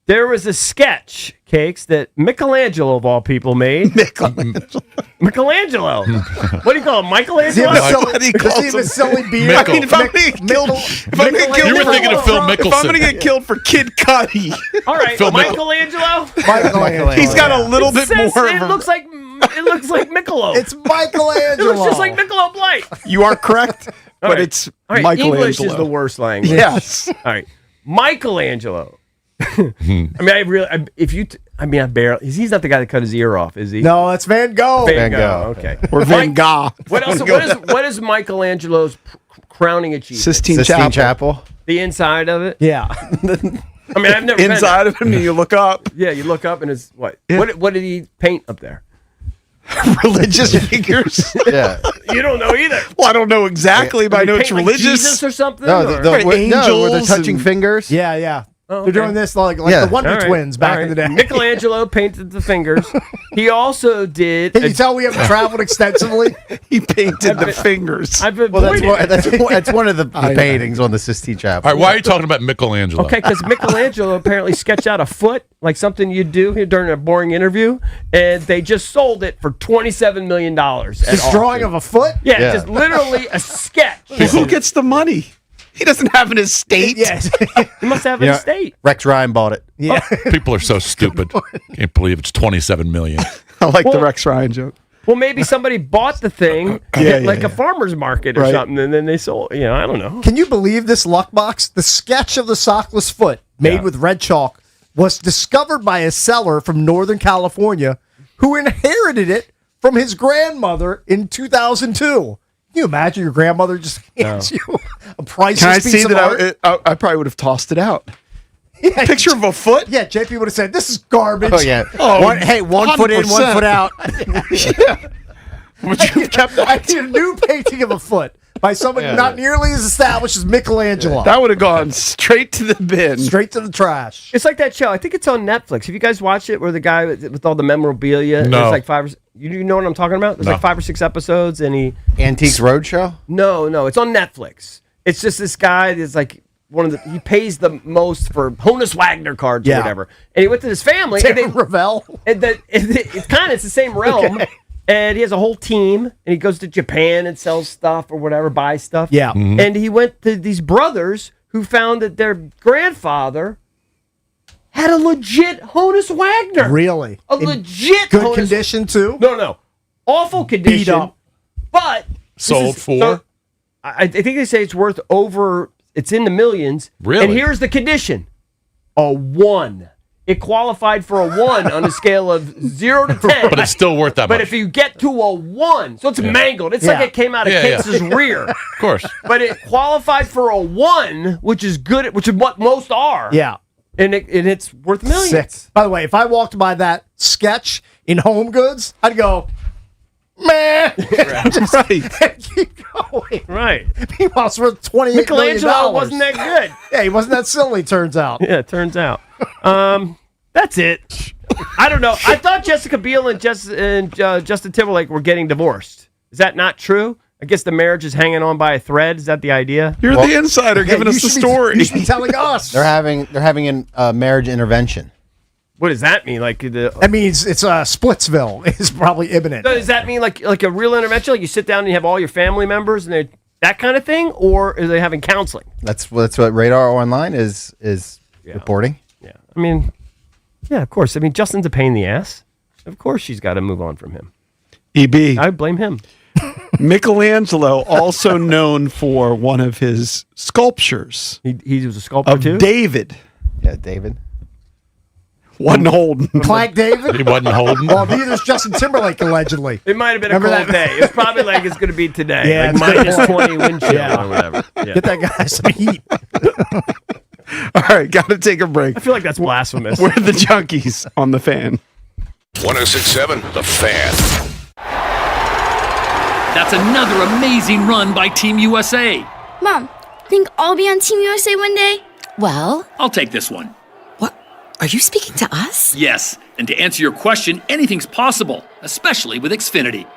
There was a sketch, Cakes, that Michelangelo, of all people, made. Michelangelo. What do you call him? Does he Michelangelo? have a silly beard? I mean, if I'm gonna get killed, You were thinking of Phil if I'm gonna Mickelson. get killed for Kid Cudi, All right, Phil Michel- Michelangelo. Michelangelo. he's got a little It bit says- more It of a. looks like Michelob. It's It Michelangelo. looks just like Michelob Light. You are correct, but right. it's All right, Michelangelo. English is the worst language. Yes. All right, Michelangelo. I mean, I barely. He's not the guy that cut his ear off, is he? No, that's Van Gogh. Van Gogh. Okay. Or Van Gogh. What else? What is Michelangelo's crowning achievement? Sistine Chapel. The inside of it. Yeah. I mean, I've never been Inside of him, you look up. there. Yeah, you look up and it's what? Yeah. What did he paint up there? Religious figures? Yeah. You don't know either. Well, I don't know exactly, but I know it's religious. Jesus or something? No, or? with the touching fingers. Yeah. Oh, They're doing this like the Wonder Twins back in the day. Michelangelo painted the fingers. He also did. Can you tell we haven't traveled extensively? He painted the fingers. I've That's one of the paintings on the Sistine Chapel. All right, why are you talking about Michelangelo? Okay, because Michelangelo apparently sketched out a foot, like something you'd do here during a boring interview, and they just sold it for $27 million. This drawing of a foot? Yeah, just literally a sketch. Well, who gets the money? He doesn't have an estate. Yes. He must have an estate. Rex Ryan bought it. Yeah. People are so stupid. Can't believe it's $27 million. I like the Rex Ryan joke. Well, maybe somebody bought the thing at a farmer's market or something, and then they sold. I don't know. Can you believe this luck box? The sketch of the sockless foot made with red chalk was discovered by a seller from Northern California who inherited it from his grandmother in 2002. Can you imagine your grandmother just hands you a priceless piece of art? I probably would have tossed it out. Yeah, picture of a foot? Yeah, JP would have said, this is garbage. Oh, yeah. One foot in, 1 foot out. Yeah. Would you have kept that? I need a new painting of a foot by somebody not nearly as established as Michelangelo. That would have gone straight to the bin. Straight to the trash. It's like that show. I think it's on Netflix. Have you guys watched it where the guy with all the memorabilia? No. There's like 5 or you know what I'm talking about? There's like 5 or 6 episodes, and he Antiques Roadshow? No, it's on Netflix. It's just this guy that's like he pays the most for Honus Wagner cards or whatever. And he went to his family. Darren Ravel. And it's the same realm. Okay. And he has a whole team, and he goes to Japan and sells stuff or whatever, buys stuff. Yeah. Mm-hmm. And he went to these brothers who found that their grandfather had a legit Honus Wagner. Really? Legit good Honus condition, too? No. Awful condition. Beat up. But sold for? I think they say it's worth over, it's in the millions. Really? And here's the condition. A 1. It qualified for a 1 on a scale of 0 to 10. But it's still worth that much. But if you get to a 1, so it's mangled. It's like it came out of Case's rear. Of course. But it qualified for a 1, which is good, which is what most are. Yeah. And it's worth millions. Sick. By the way, if I walked by that sketch in Home Goods, I'd go, man. Right. Keep going. Right. Meanwhile, it's worth $28 million. Michelangelo wasn't that good. Yeah, he wasn't that silly, turns out. Yeah, it turns out. That's it. I don't know. I thought Jessica Biel and Justin Timberlake were getting divorced. Is that not true? I guess the marriage is hanging on by a thread. Is that the idea? You're the insider giving us the story. You should be telling us. They're having a marriage intervention. What does that mean? That means it's Splitsville is probably imminent. Does that mean like a real intervention? Like you sit down and you have all your family members and they're that kind of thing, or are they having counseling? That's what Radar Online is reporting. Yeah, I mean, yeah, of course. I mean, Justin's a pain in the ass. Of course, she's got to move on from him. EB. I blame him. Michelangelo, also known for one of his sculptures. He was a sculptor too? David. Yeah, David. Wasn't holding. Clank David? He wasn't holding. Well, neither's Justin Timberlake, allegedly. It might have been Remember a cold day. It's probably like it's going to be today. Yeah, like minus 20 wind chill or whatever. Yeah. Get that guy some heat. All right, got to take a break. I feel like that's blasphemous. We're the Junkies on The Fan. 106.7 The Fan. That's another amazing run by Team USA. Mom, think I'll be on Team USA one day? Well, I'll take this one. What? Are you speaking to us? Yes, and to answer your question, anything's possible, especially with Xfinity.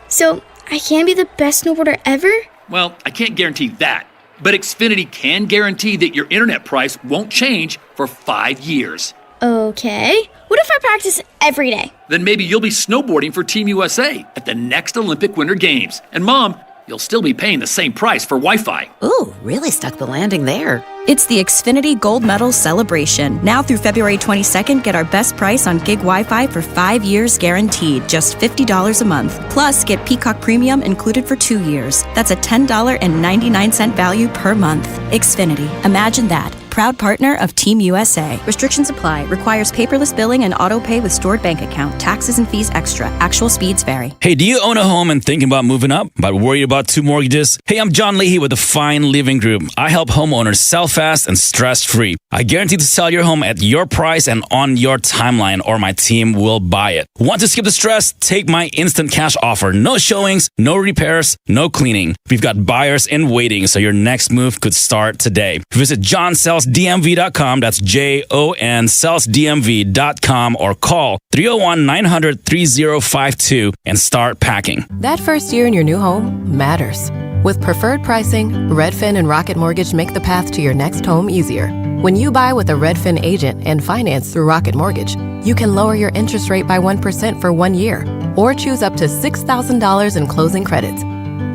So, I can be the best snowboarder ever? Well, I can't guarantee that, but Xfinity can guarantee that your internet price won't change for 5 years. Okay. What if I practice every day? Then maybe you'll be snowboarding for Team USA at the next Olympic Winter Games. And Mom, you'll still be paying the same price for Wi-Fi. Ooh, really stuck the landing there. It's the Xfinity Gold Medal Celebration. Now through February 22nd, get our best price on gig Wi-Fi for 5 years guaranteed, just $50 a month. Plus, get Peacock Premium included for 2 years. That's a $10.99 value per month. Xfinity. Imagine that. proud partner of Team USA. Restrictions apply. Requires paperless billing and auto pay with stored bank account. Taxes and fees extra. Actual speeds vary. Hey, do you own a home and thinking about moving up, but worried about 2 mortgages? Hey, I'm John Leahy with the Fine Living Group. I help homeowners sell fast and stress-free. I guarantee to sell your home at your price and on your timeline, or my team will buy it. Want to skip the stress? Take my instant cash offer. No showings, no repairs, no cleaning. We've got buyers in waiting, so your next move could start today. Visit johnsellsdmv.com. That's JON sellsdmv.com, or call 301-900-3052 and start packing. That first year in your new home matters. With preferred pricing, Redfin and Rocket Mortgage make the path to your next home easier. When you buy with a Redfin agent and finance through Rocket Mortgage, you can lower your interest rate by 1% for 1 year, or choose up to $6,000 in closing credits.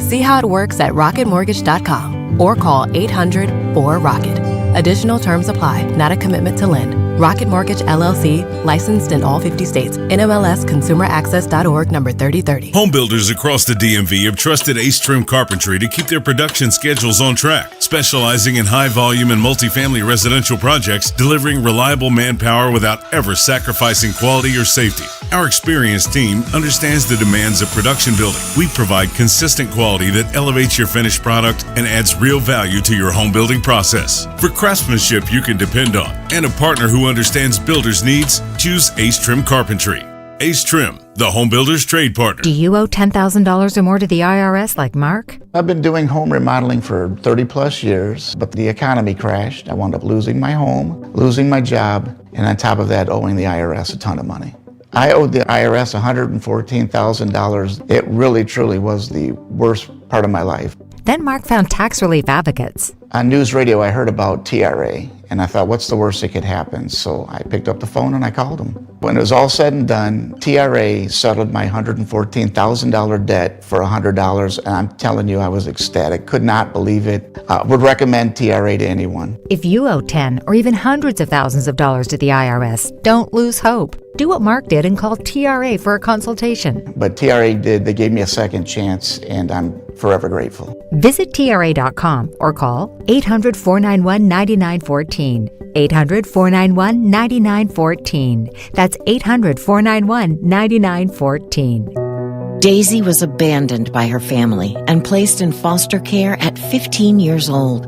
See how it works at rocketmortgage.com or call 800-4ROCKET. Additional terms apply, not a commitment to lend. Rocket Mortgage, LLC, licensed in all 50 states. NMLS ConsumerAccess.org number 3030. Home builders across the DMV have trusted Ace Trim Carpentry to keep their production schedules on track, specializing in high volume and multifamily residential projects, delivering reliable manpower without ever sacrificing quality or safety. Our experienced team understands the demands of production building. We provide consistent quality that elevates your finished product and adds real value to your home building process. For craftsmanship you can depend on and a partner who understands builders' needs, choose Ace Trim Carpentry. Ace Trim, the home builder's trade partner. Do you owe $10,000 or more to the IRS like Mark? I've been doing home remodeling for 30 plus years, but the economy crashed. I wound up losing my home, losing my job, and on top of that, owing the IRS a ton of money. I owed the IRS $114,000. It really, truly was the worst part of my life. Then Mark found tax relief advocates. On news radio, I heard about TRA, and I thought, what's the worst that could happen? So I picked up the phone and I called them. When it was all said and done, TRA settled my $114,000 debt for $100, and I'm telling you, I was ecstatic. Could not believe it. Would recommend TRA to anyone. If you owe 10 or even hundreds of thousands of dollars to the IRS, don't lose hope. Do what Mark did and call TRA for a consultation. But TRA did. They gave me a second chance, and I'm forever grateful. Visit TRA.com or call 800-491-9914. 800-491-9914. That's 800-491-9914. Daisy was abandoned by her family and placed in foster care at 15 years old.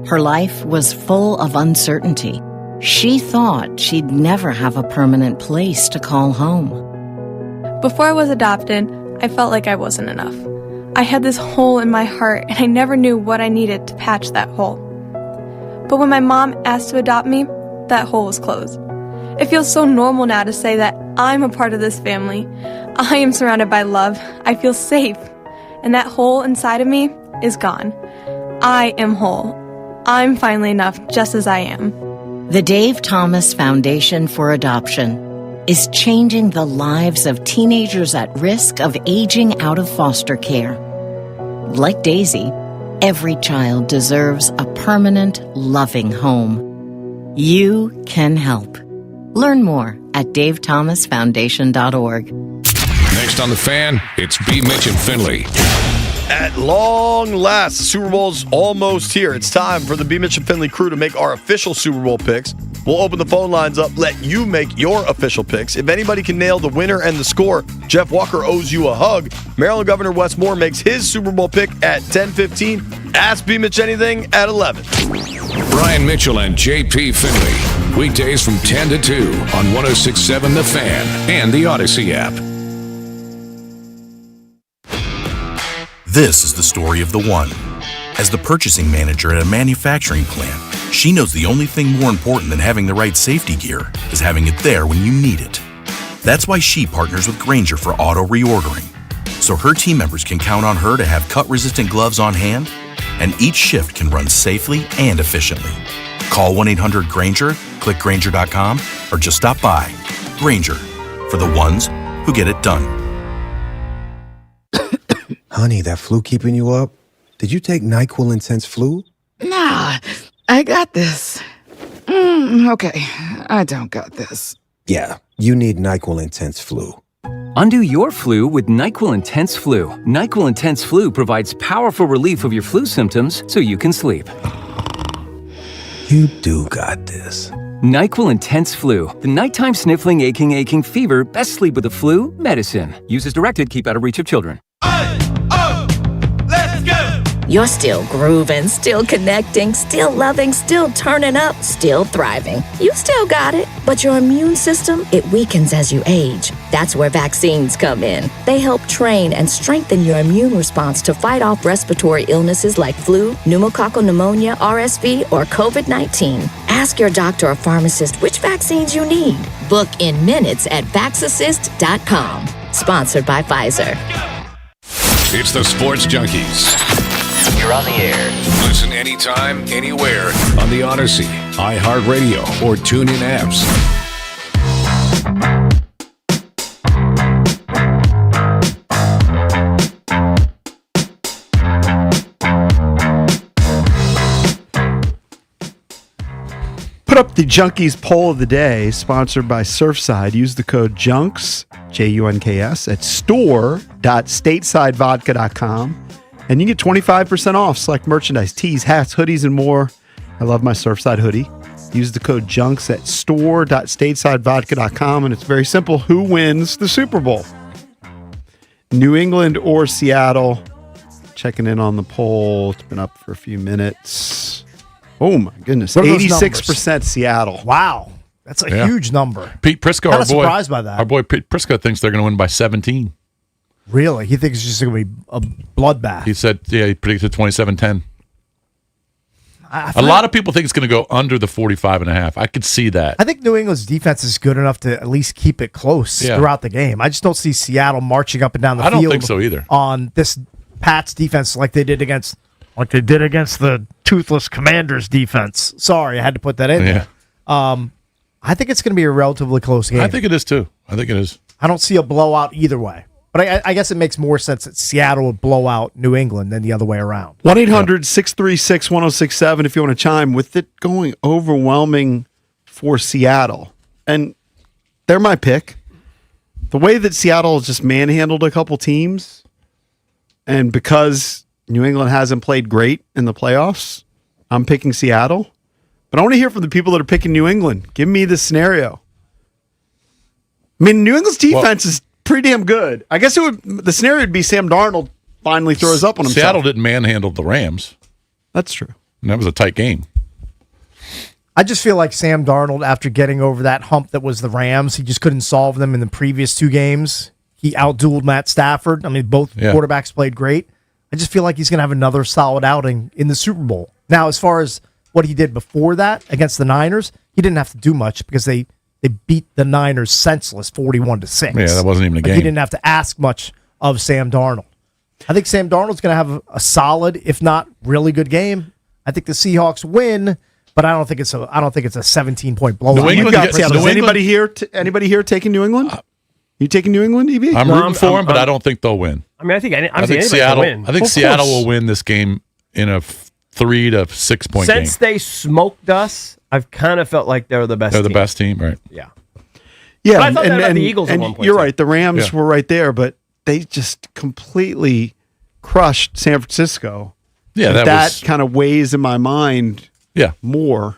Her life was full of uncertainty. She thought she'd never have a permanent place to call home. Before I was adopted, I felt like I wasn't enough. I had this hole in my heart, and I never knew what I needed to patch that hole. But when my mom asked to adopt me, that hole was closed. It feels so normal now to say that I'm a part of this family. I am surrounded by love. I feel safe. And that hole inside of me is gone. I am whole. I'm finally enough just as I am. The Dave Thomas Foundation for Adoption is changing the lives of teenagers at risk of aging out of foster care. Like Daisy, every child deserves a permanent, loving home. You can help. Learn more at davethomasfoundation.org. Next on The Fan, it's B. Mitch and Finley. At long last, the Super Bowl's almost here. It's time for the B. Mitch and Finley crew to make our official Super Bowl picks. We'll open the phone lines up, let you make your official picks. If anybody can nail the winner and the score, Jeff Walker owes you a hug. Maryland Governor Wes Moore makes his Super Bowl pick at 10:15. Ask B. Mitch anything at 11. Brian Mitchell and J.P. Finley. Weekdays from 10 to 2 on 106.7 The Fan and the Odyssey app. This is the story of the one. As the purchasing manager at a manufacturing plant, she knows the only thing more important than having the right safety gear is having it there when you need it. That's why she partners with Grainger for auto reordering, so her team members can count on her to have cut-resistant gloves on hand, and each shift can run safely and efficiently. Call 1-800-GRAINGER, click Grainger.com, or just stop by. Grainger, for the ones who get it done. Honey, that flu keeping you up? Did you take NyQuil Intense Flu? Nah, I got this. Okay, I don't got this. Yeah, you need NyQuil Intense Flu. Undo your flu with NyQuil Intense Flu. NyQuil Intense Flu provides powerful relief of your flu symptoms so you can sleep. You do got this. NyQuil Intense Flu. The nighttime sniffling, aching fever. Best sleep with the flu medicine. Use as directed. Keep out of reach of children. You're still grooving, still connecting, still loving, still turning up, still thriving. You still got it, but your immune system, it weakens as you age. That's where vaccines come in. They help train and strengthen your immune response to fight off respiratory illnesses like flu, pneumococcal pneumonia, RSV, or COVID-19. Ask your doctor or pharmacist which vaccines you need. Book in minutes at vaxassist.com. Sponsored by Pfizer. It's the Sports Junkies. You're on the air. Listen anytime, anywhere on the Odyssey, iHeartRadio, or TuneIn apps. Put up the Junkies poll of the day, sponsored by Surfside. Use the code JUNKS, JUNKS, at store.statesidevodka.com. And you get 25% off select merchandise, tees, hats, hoodies, and more. I love my Surfside hoodie. Use the code JUNKS at store.statesidevodka.com. And it's very simple. Who wins the Super Bowl? New England or Seattle? Checking in on the poll. It's been up for a few minutes. Oh, my goodness. 86% Seattle. Wow. That's a huge number. Pete Prisco, Kinda surprised by that. Our boy Pete Prisco thinks they're going to win by 17. Really? He thinks it's just going to be a bloodbath. He said, he predicted 27-10. A lot of people think it's going to go under the 45.5. I could see that. I think New England's defense is good enough to at least keep it close throughout the game. I just don't see Seattle marching up and down the field. I don't think so either. On this Pats defense like they did against the toothless Commanders defense. Sorry, I had to put that in there. I think it's going to be a relatively close game. I think it is too. I think it is. I don't see a blowout either way. But I guess it makes more sense that Seattle would blow out New England than the other way around. 1-800-636-1067 if you want to chime with it going overwhelming for Seattle. And they're my pick. The way that Seattle has just manhandled a couple teams, and because New England hasn't played great in the playoffs, I'm picking Seattle. But I want to hear from the people that are picking New England. Give me the scenario. I mean, New England's defense is pretty damn good. I guess the scenario would be Sam Darnold finally throws up on himself. Seattle didn't manhandle the Rams. That's true. And that was a tight game. I just feel like Sam Darnold, after getting over that hump that was the Rams, he just couldn't solve them in the previous two games. He outdueled Matt Stafford. I mean, both quarterbacks played great. I just feel like he's going to have another solid outing in the Super Bowl. Now, as far as what he did before that against the Niners, he didn't have to do much because they beat the Niners senseless 41-6. Yeah, that wasn't even a game. He didn't have to ask much of Sam Darnold. I think Sam Darnold's going to have a solid, if not really good game. I think the Seahawks win, but I don't think it's a 17-point blowout. Anybody here taking New England? You taking New England, EB? I'm rooting for them, but I don't think they'll win. I mean, I think Seattle. Win. I think Seattle will win this game in a 3 to 6 point game. Since they smoked us, I've kind of felt like they're the best. They're the best team, right? Yeah. Yeah, but I thought that about the Eagles at one point. You're right. The Rams were right there, but they just completely crushed San Francisco. Yeah, that kind of weighs in my mind. Yeah, more.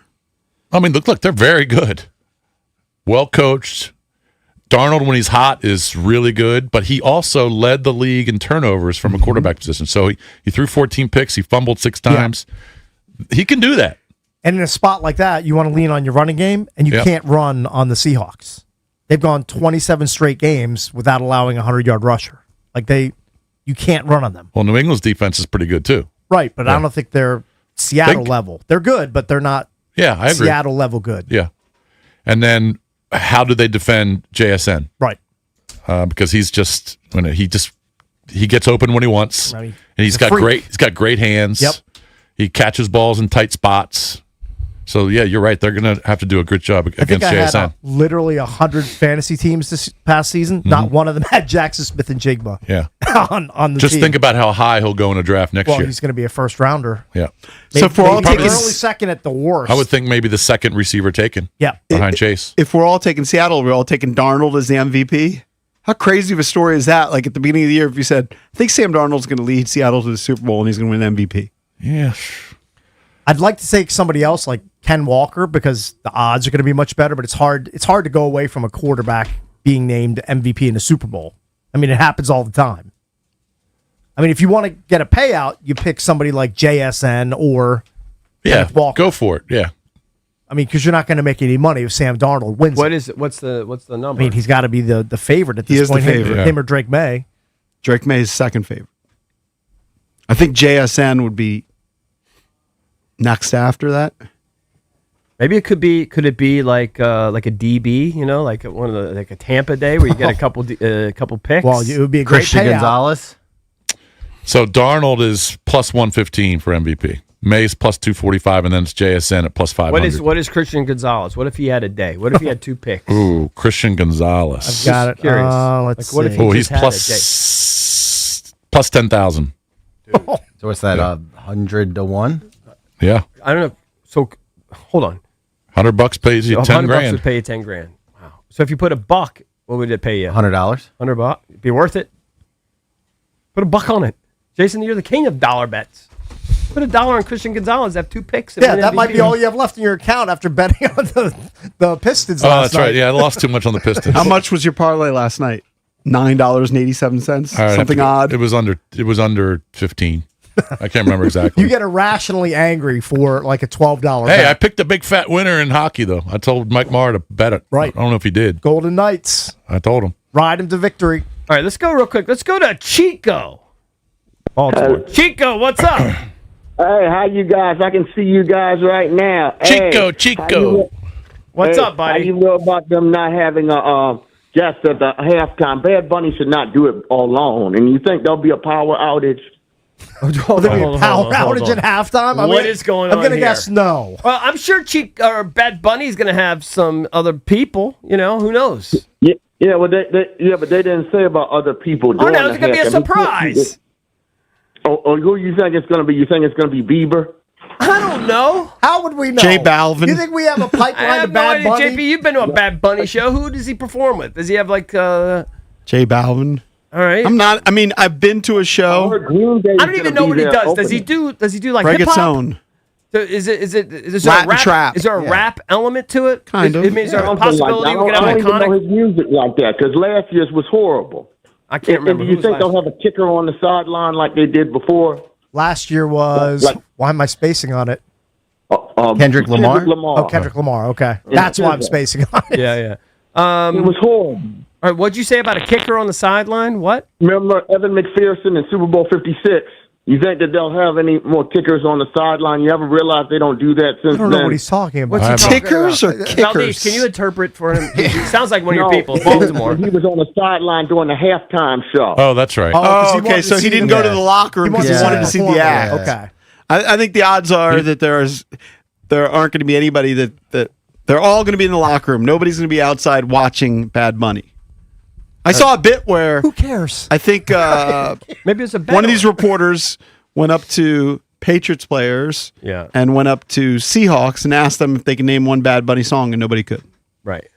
I mean, look, they're very good, well coached. Darnold, when he's hot, is really good, but he also led the league in turnovers from a quarterback position. So he threw 14 picks. He fumbled 6 times. Yeah. He can do that. And in a spot like that, you want to lean on your running game, and you can't run on the Seahawks. They've gone 27 straight games without allowing a 100-yard rusher. You can't run on them. Well, New England's defense is pretty good, too. Right, but I don't think they're Seattle level. They're good, but they're not I agree. Seattle level good. Yeah. And then how do they defend JSN? Right. Because he gets open when he wants. Right. And he's got great hands. Yep. He catches balls in tight spots. So, yeah, you're right. They're going to have to do a good job against JSN. I had literally 100 fantasy teams this past season. Mm-hmm. Not one of them had Jackson Smith and Jigba. Yeah. on the Just team. think about how high he'll go in a draft next year. Well, he's going to be a first rounder. Yeah. So for all taking early second at the worst. I would think maybe the second receiver taken. Yeah. Behind Chase. If we're all taking Seattle, we're all taking Darnold as the MVP. How crazy of a story is that? Like at the beginning of the year, if you said, I think Sam Darnold's going to lead Seattle to the Super Bowl and he's going to win MVP. Yeah. I'd like to take somebody else like Ken Walker because the odds are going to be much better. But it's hard to go away from a quarterback being named MVP in the Super Bowl. I mean, it happens all the time. I mean, if you want to get a payout, you pick somebody like JSN or Kenneth Walker. Go for it. Yeah. I mean, because you're not going to make any money if Sam Darnold wins. What's the number? I mean, he's got to be the favorite at this He is point. the favorite. Him or Drake May. Drake May's second favorite. I think JSN would be next after that. Maybe it could be. Could it be like a DB? You know, like one of the like a Tampa Day where you get a couple picks. Well, it would be a great Christian payout. Gonzalez. So Darnold is plus 115 for MVP. May's plus 245, and then it's JSN at plus 500. What is Christian Gonzalez? What if he had a day? What if he had 2 picks? Ooh, Christian Gonzalez. I've got it. Curious. Let's What if see. he He's just had a day? plus 10,000. So what's that? 100 to 1. Yeah, I don't know. So hold on. $100 pays you So 10 $100 grand. would pay you 10 grand. Wow. So if you put $1, what would it pay you? $100. $100. It'd be worth it. Put $1 on it. Jason, you're the king of dollar bets. Put $1 on Christian Gonzalez. Have 2 picks. Yeah, that might be all you have left in your account after betting on the Pistons Oh, last that's night. right. Yeah, I lost too much on the Pistons. How much was your parlay last night? $9.87. All right, Something odd. It was under 15. I can't remember exactly. You get irrationally angry for like a $12 Hey, bet. I picked a big fat winner in hockey though. I told Mike Marr to bet it. Right. I don't know if he did. Golden Knights. I told him. Ride him to victory. All right, let's go real quick. Let's go to Chico. Baltimore. Chico, what's up? Hey, how you guys? I can see you guys right now. Chico, Hey, Chico. What's up, buddy? How you know about them not having a just at the halftime? Bad Bunny should not do it alone. And you think there'll be a power outage? There'll be a power outage at halftime? What is going I'm on going to here? guess no. Well, I'm sure Bad Bunny's going to have some other people. You know, who knows? Yeah, well, but they didn't say about other people. Oh, Doing no, it's going to be a surprise. Who you think it's going to be? You think it's going to be Bieber? I don't know. How would we know? J Balvin. You think we have a I pipeline have to no Bad idea. Bunny? JP, you've been to a Bad Bunny show. Who does he perform with? Does he have like? All J Balvin. right. I'm not. I mean, I've been to a show. I don't even know what he does. Does he do like hip hop? Reggaeton. So is there Latin a rap? trap. Is there a rap element to it? Kind of. I mean, is there a Something possibility like we could that. I have don't an even know iconic? his music like that because last year's was horrible. I can't remember. And do you who think was they'll last- have a kicker on the sideline like they did before? Last year was. Why am I spacing on it? Kendrick Lamar? Oh, Kendrick Lamar. Okay. That's why I'm spacing on it. Yeah. It was horrible. All right, what'd you say about a kicker on the sideline? What? Remember Evan McPherson in Super Bowl 56? You think that they'll have any more kickers on the sideline? You ever realize they don't do that since I don't know then? what he's talking about. What's he talking Kickers about? or kickers? Valdez, can you interpret for him? He sounds like one of your No, people, Baltimore. He was on the sideline during the halftime show. Oh, that's right. 'cause he Oh, okay. wanted to So he see didn't the- go to the locker room because he wants wanted to see the perform. act. Okay. I think the odds are that there aren't going to be anybody that they're all going to be in the locker room. Nobody's going to be outside watching Bad Bunny. I saw a bit where Who cares? I think Maybe it's a one of these reporters went up to Patriots players Yeah. and went up to Seahawks and asked them if they could name one Bad Bunny song, and nobody could. Right.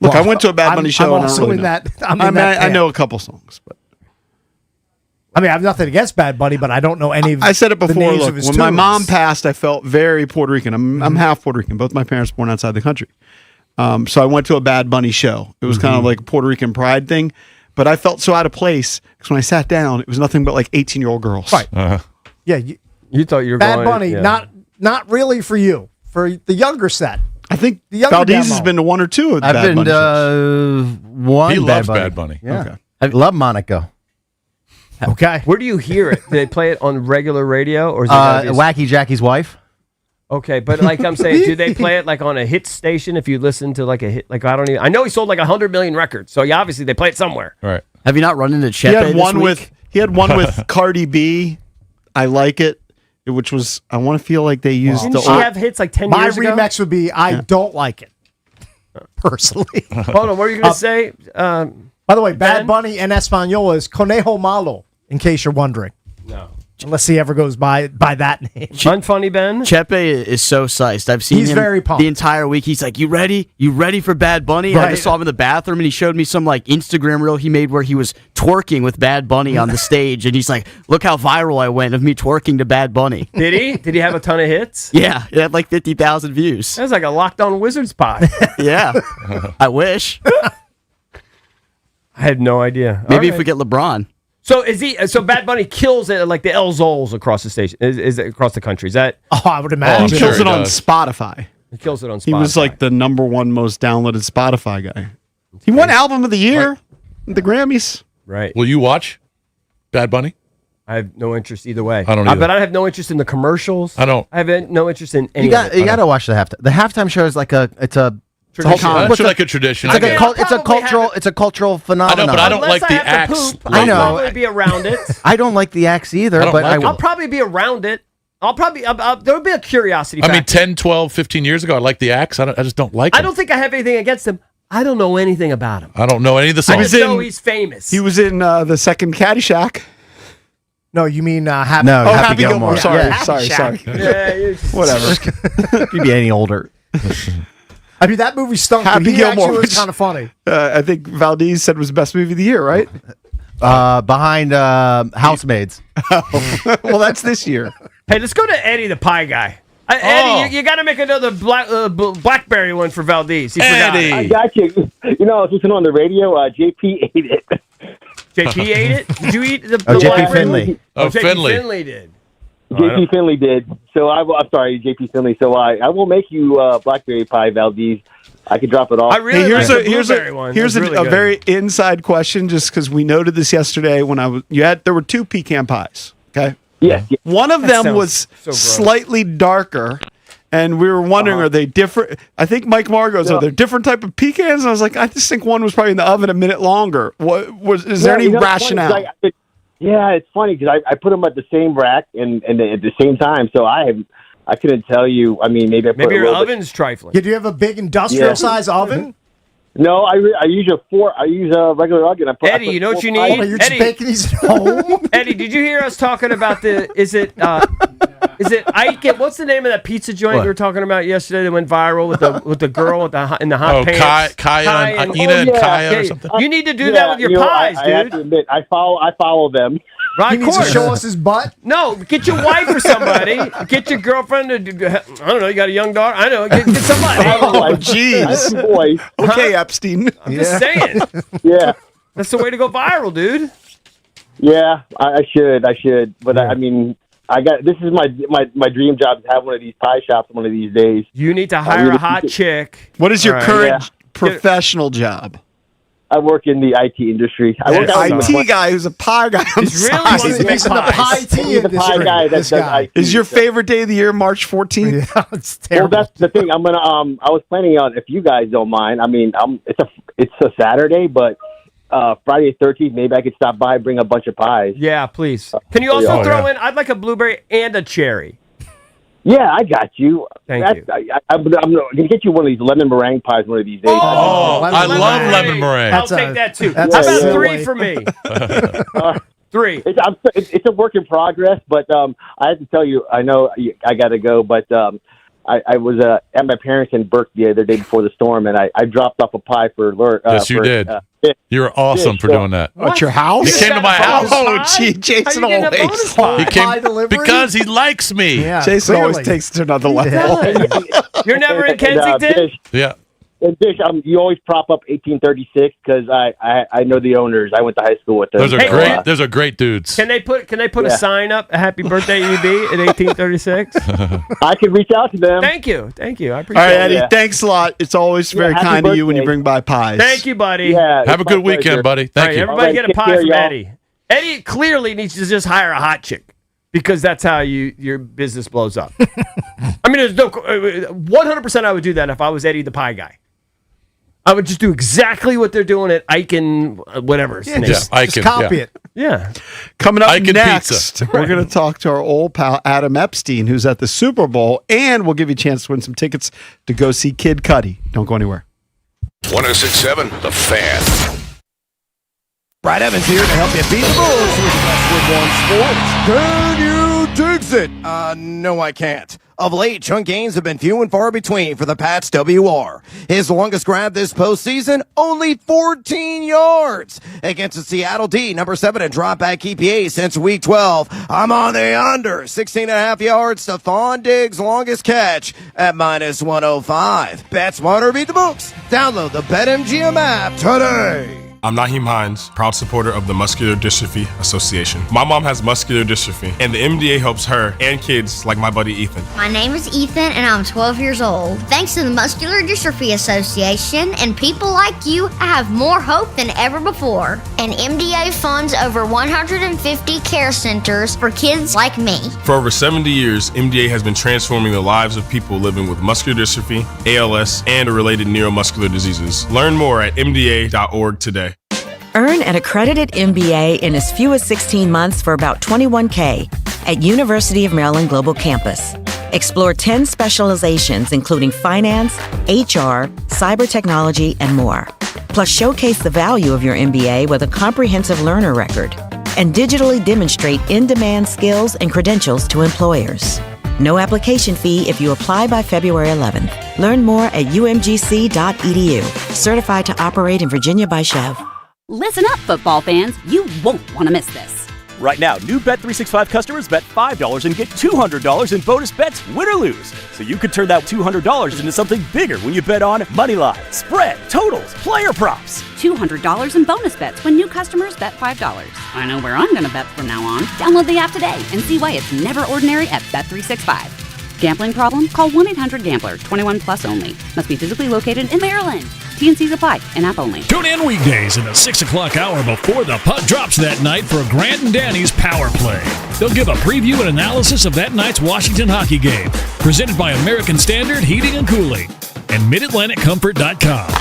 Look, Well, I went to a Bad I'm- Bunny show. I'm and I don't also really in know. that- I'm in that I camp. know a couple songs, but I mean, I have nothing against Bad Bunny, but I don't know any of I said it the before. names Look, of his when my tunes. mom passed, I felt very Puerto Rican. I'm half Puerto Rican. Both my parents born outside the country. So I went to a Bad Bunny show. It was kind of like a Puerto Rican pride thing, but I felt so out of place because when I sat down, it was nothing but like 18-year-old girls. Right. Uh-huh. Yeah, You thought you were Bad going, Bunny, yeah. not really for you, for the younger set. I think The younger Valdez demo. has been to one or two of the I've Bad been Bunny to shows. one. He Bad loves Bunny. Bad Bunny. Yeah. Okay. I love Monaco. Okay. Where do you hear it? Do they play it on regular radio or is it gotta be a- Wacky Jackie's wife. Okay, but like I'm saying, do they play it like on a hit station? If you listen to like a hit, like I know he sold like 100 million records, so obviously they play it somewhere. All right. Have you not run into He Chepe had this one week? with Cardi B. I Like It, which was I want to feel like they used Didn't the she have hits like 10 My years ago? remix would be I Don't Like It, personally. Hold on, what are you going to say? By the way, Bad Ben? Bunny in Espanol is Conejo Malo, in case you're wondering. No. unless he ever goes by that name. Unfunny Ben? Chepe is so psyched. I've seen He's him very pumped. the entire week. He's like, "You ready? You ready for Bad Bunny?" I Right. just saw him in the bathroom, and he showed me some like Instagram reel he made where he was twerking with Bad Bunny on the stage, and he's like, "Look how viral I went of me twerking to Bad Bunny." Did he? Did he have a ton of hits? Yeah, it had like 50,000 views. That was like a lockdown Wizards pod. Yeah, I wish. I had no idea. Maybe if we get LeBron. So is he? So Bad Bunny kills it at like the El Zols across the station. Is it across the country? Is that? Oh, I would imagine. He kills it on Spotify. He kills it on Spotify. He was like the #1 most downloaded Spotify guy. He won Album of the Year at the Grammys. Right. Will you watch Bad Bunny? I have no interest either way. I don't either. But I have no interest in the commercials. I don't. I have no interest in any. You got to watch the halftime. The halftime show is like it's a Tradition. whole- It's like a tradition. It's like I get it. it's a cultural phenomenon. but I don't Unless like I the have to acts. poop, I I'll know. probably be around it. I don't like the acts either, I don't but like I'll probably be around it. I'll probably there'll be a curiosity I mean, factor. 10, 12, 15 years ago, I liked the acts. I just don't like them. I don't think I have anything against him. I don't know anything about him. I don't know any of the I songs. just know he's famous. He was in the second Caddyshack. No, you mean Happy? No, Oh, Happy Happy Gilmore. Gilmore. Sorry, Yeah. sorry. Yeah, you're just- Whatever. You'd be any older. I mean, that movie stunk. Happy but he Gilmore, actually was which- kind of funny. I think Valdez said was the best movie of the year, right? Behind Housemaids. Well, that's this year. Hey, let's go to Eddie the Pie Guy. Eddie, you got to make another BlackBerry one for Valdez. He forgot. Eddie. I got you. You know, I was listening on the radio. JP ate it. JP ate it? Did you eat the Oh, JP BlackBerry? Finley. Oh, JP Finley. Finley did. JP Finley did. So I'm sorry, JP Finley. So I will make you BlackBerry pie, Valdez. I can drop it off. I really Hey, like the blueberry one. here's That was really a good. very inside question, just because we noted this yesterday when there were 2 pecan pies. Okay. Yes. One of That them sounds was so gross. slightly darker, and we were wondering, are they different? I think Mike Marr goes, are there different type of pecans? And I was like, I just think one was probably in the oven a minute longer. Is there any you know, it's funny, rationale? 'cause yeah, it's funny because I put them at the same rack and at the same time. So I couldn't tell you. I mean, maybe I put Maybe a your little bit- oven's trifling. Yeah, do you have a big industrial size oven? No, I use a regular oven. Eddie, you know what you need? Oh, you're just Eddie, baking these at home? Eddie, did you hear us talking about is it Ike? What's the name of that pizza joint we were talking about yesterday that went viral with the girl in the hot Oh, pants? Kaya and Kai Ina and yeah. Kaya or something. You need to do that with your pies, I have dude. to admit, I follow them. Right, He of needs to course. show us his butt. No, get your wife or somebody. Get your girlfriend. I don't know. You got a young daughter. I know. Get somebody. Oh, jeez. Boys. Okay, Epstein. I'm just saying. Yeah. That's the way to go viral, dude. Yeah, I should. But I mean, this is my dream job to have one of these pie shops one of these days. You need to hire a hot chick. What is your All right. current professional job? I work in the IT industry. I work out in the IT guy who's a pie guy on He's the really side. wants to make He's in the pies. pie tea He's the pie industry. guy that This does guy. IT. Is your favorite day of the year March 14th? Yeah, it's Well, terrible. that's the thing. I'm gonna. I was planning on, if you guys don't mind. I mean, it's a Saturday, but Friday the 13th, maybe I could stop by, bring a bunch of pies. Yeah, please. Can you also Oh, throw in? I'd like a blueberry and a cherry. Yeah, I got you. Thank you. I'm gonna get you one of these lemon meringue pies one of these days. Oh, I lemon love meringue. lemon meringue. I'll take that too. How that's about a 3 silly. for me? 3. It's a work in progress, but I have to tell you, I know I got to go, but I was at my parents in Burke the other day before the storm, and I dropped off a pie for Lure. Yes, you did. You're awesome for doing that. At your house? He came to my house. Oh, gee, Jason How you getting a always. bonus pie? He came Pie delivery? because he likes me. Yeah, Jason always clearly. takes it to another level. You're never in And, Kensington? Bish, Yeah. and Bish, you always prop up 1836 because I know the owners. I went to high school with them. Those are Hey, great. Those are great dudes. Can they put a Yeah. sign up? A happy birthday, EB, at 1836. I could reach out to them. Thank you. I All appreciate right, it. Eddie, Yeah. thanks a lot. It's always very happy kind to you when you birthday. bring by pies. Thank you, buddy. Yeah, Have a it's my good weekend, pleasure. buddy. All Thank right, you. everybody All right, get a take pie care, from y'all. Eddie. Eddie clearly needs to just hire a hot chick because that's how your business blows up. I mean, there's no 100%. I would do that if I was Eddie the Pie Guy. I would just do exactly what they're doing at Ike and whatever. his name is. Just copy it. Yeah. Coming up Ike and next, pizza. we're going to talk to our old pal Adam Epstein, who's at the Super Bowl, and we'll give you a chance to win some tickets to go see Kid Cudi. Don't go anywhere. 106.7 The Fan. Brad Evans here to help you beat the Bulls with the best with one sports. Can you digs it? No, I can't. Of late, chunk gains have been few and far between for the Pats WR. His longest grab this postseason, only 14 yards. Against the Seattle D, number 7 in drop back EPA since week 12. I'm on the under. 16.5 yards. Stephon Diggs' longest catch at minus 105. Bet smarter, beat the books. Download the BetMGM app today. I'm Naheem Hines, proud supporter of the Muscular Dystrophy Association. My mom has muscular dystrophy, and the MDA helps her and kids like my buddy Ethan. My name is Ethan, and I'm 12 years old. Thanks to the Muscular Dystrophy Association and people like you, I have more hope than ever before. And MDA funds over 150 care centers for kids like me. For over 70 years, MDA has been transforming the lives of people living with muscular dystrophy, ALS, and related neuromuscular diseases. Learn more at MDA.org today. Earn an accredited MBA in as few as 16 months for about $21K at University of Maryland Global Campus. Explore 10 specializations including finance, HR, cyber technology, and more. Plus showcase the value of your MBA with a comprehensive learner record and digitally demonstrate in-demand skills and credentials to employers. No application fee if you apply by February 11th. Learn more at umgc.edu. Certified to operate in Virginia by Chev. Listen up, football fans. You won't want to miss this. Right now, new Bet365 customers bet $5 and get $200 in bonus bets, win or lose. So you could turn that $200 into something bigger when you bet on moneyline, spread, totals, player props. $200 in bonus bets when new customers bet $5. I know where I'm going to bet from now on. Download the app today and see why it's never ordinary at Bet365. Gambling problem? Call 1-800-GAMBLER. 21 plus only. Must be physically located in Maryland. T&Cs apply. And app only. Tune in weekdays in the 6 o'clock hour before the puck drops that night for Grant and Danny's Power Play. They'll give a preview and analysis of that night's Washington hockey game. Presented by American Standard Heating and Cooling and MidAtlanticComfort.com.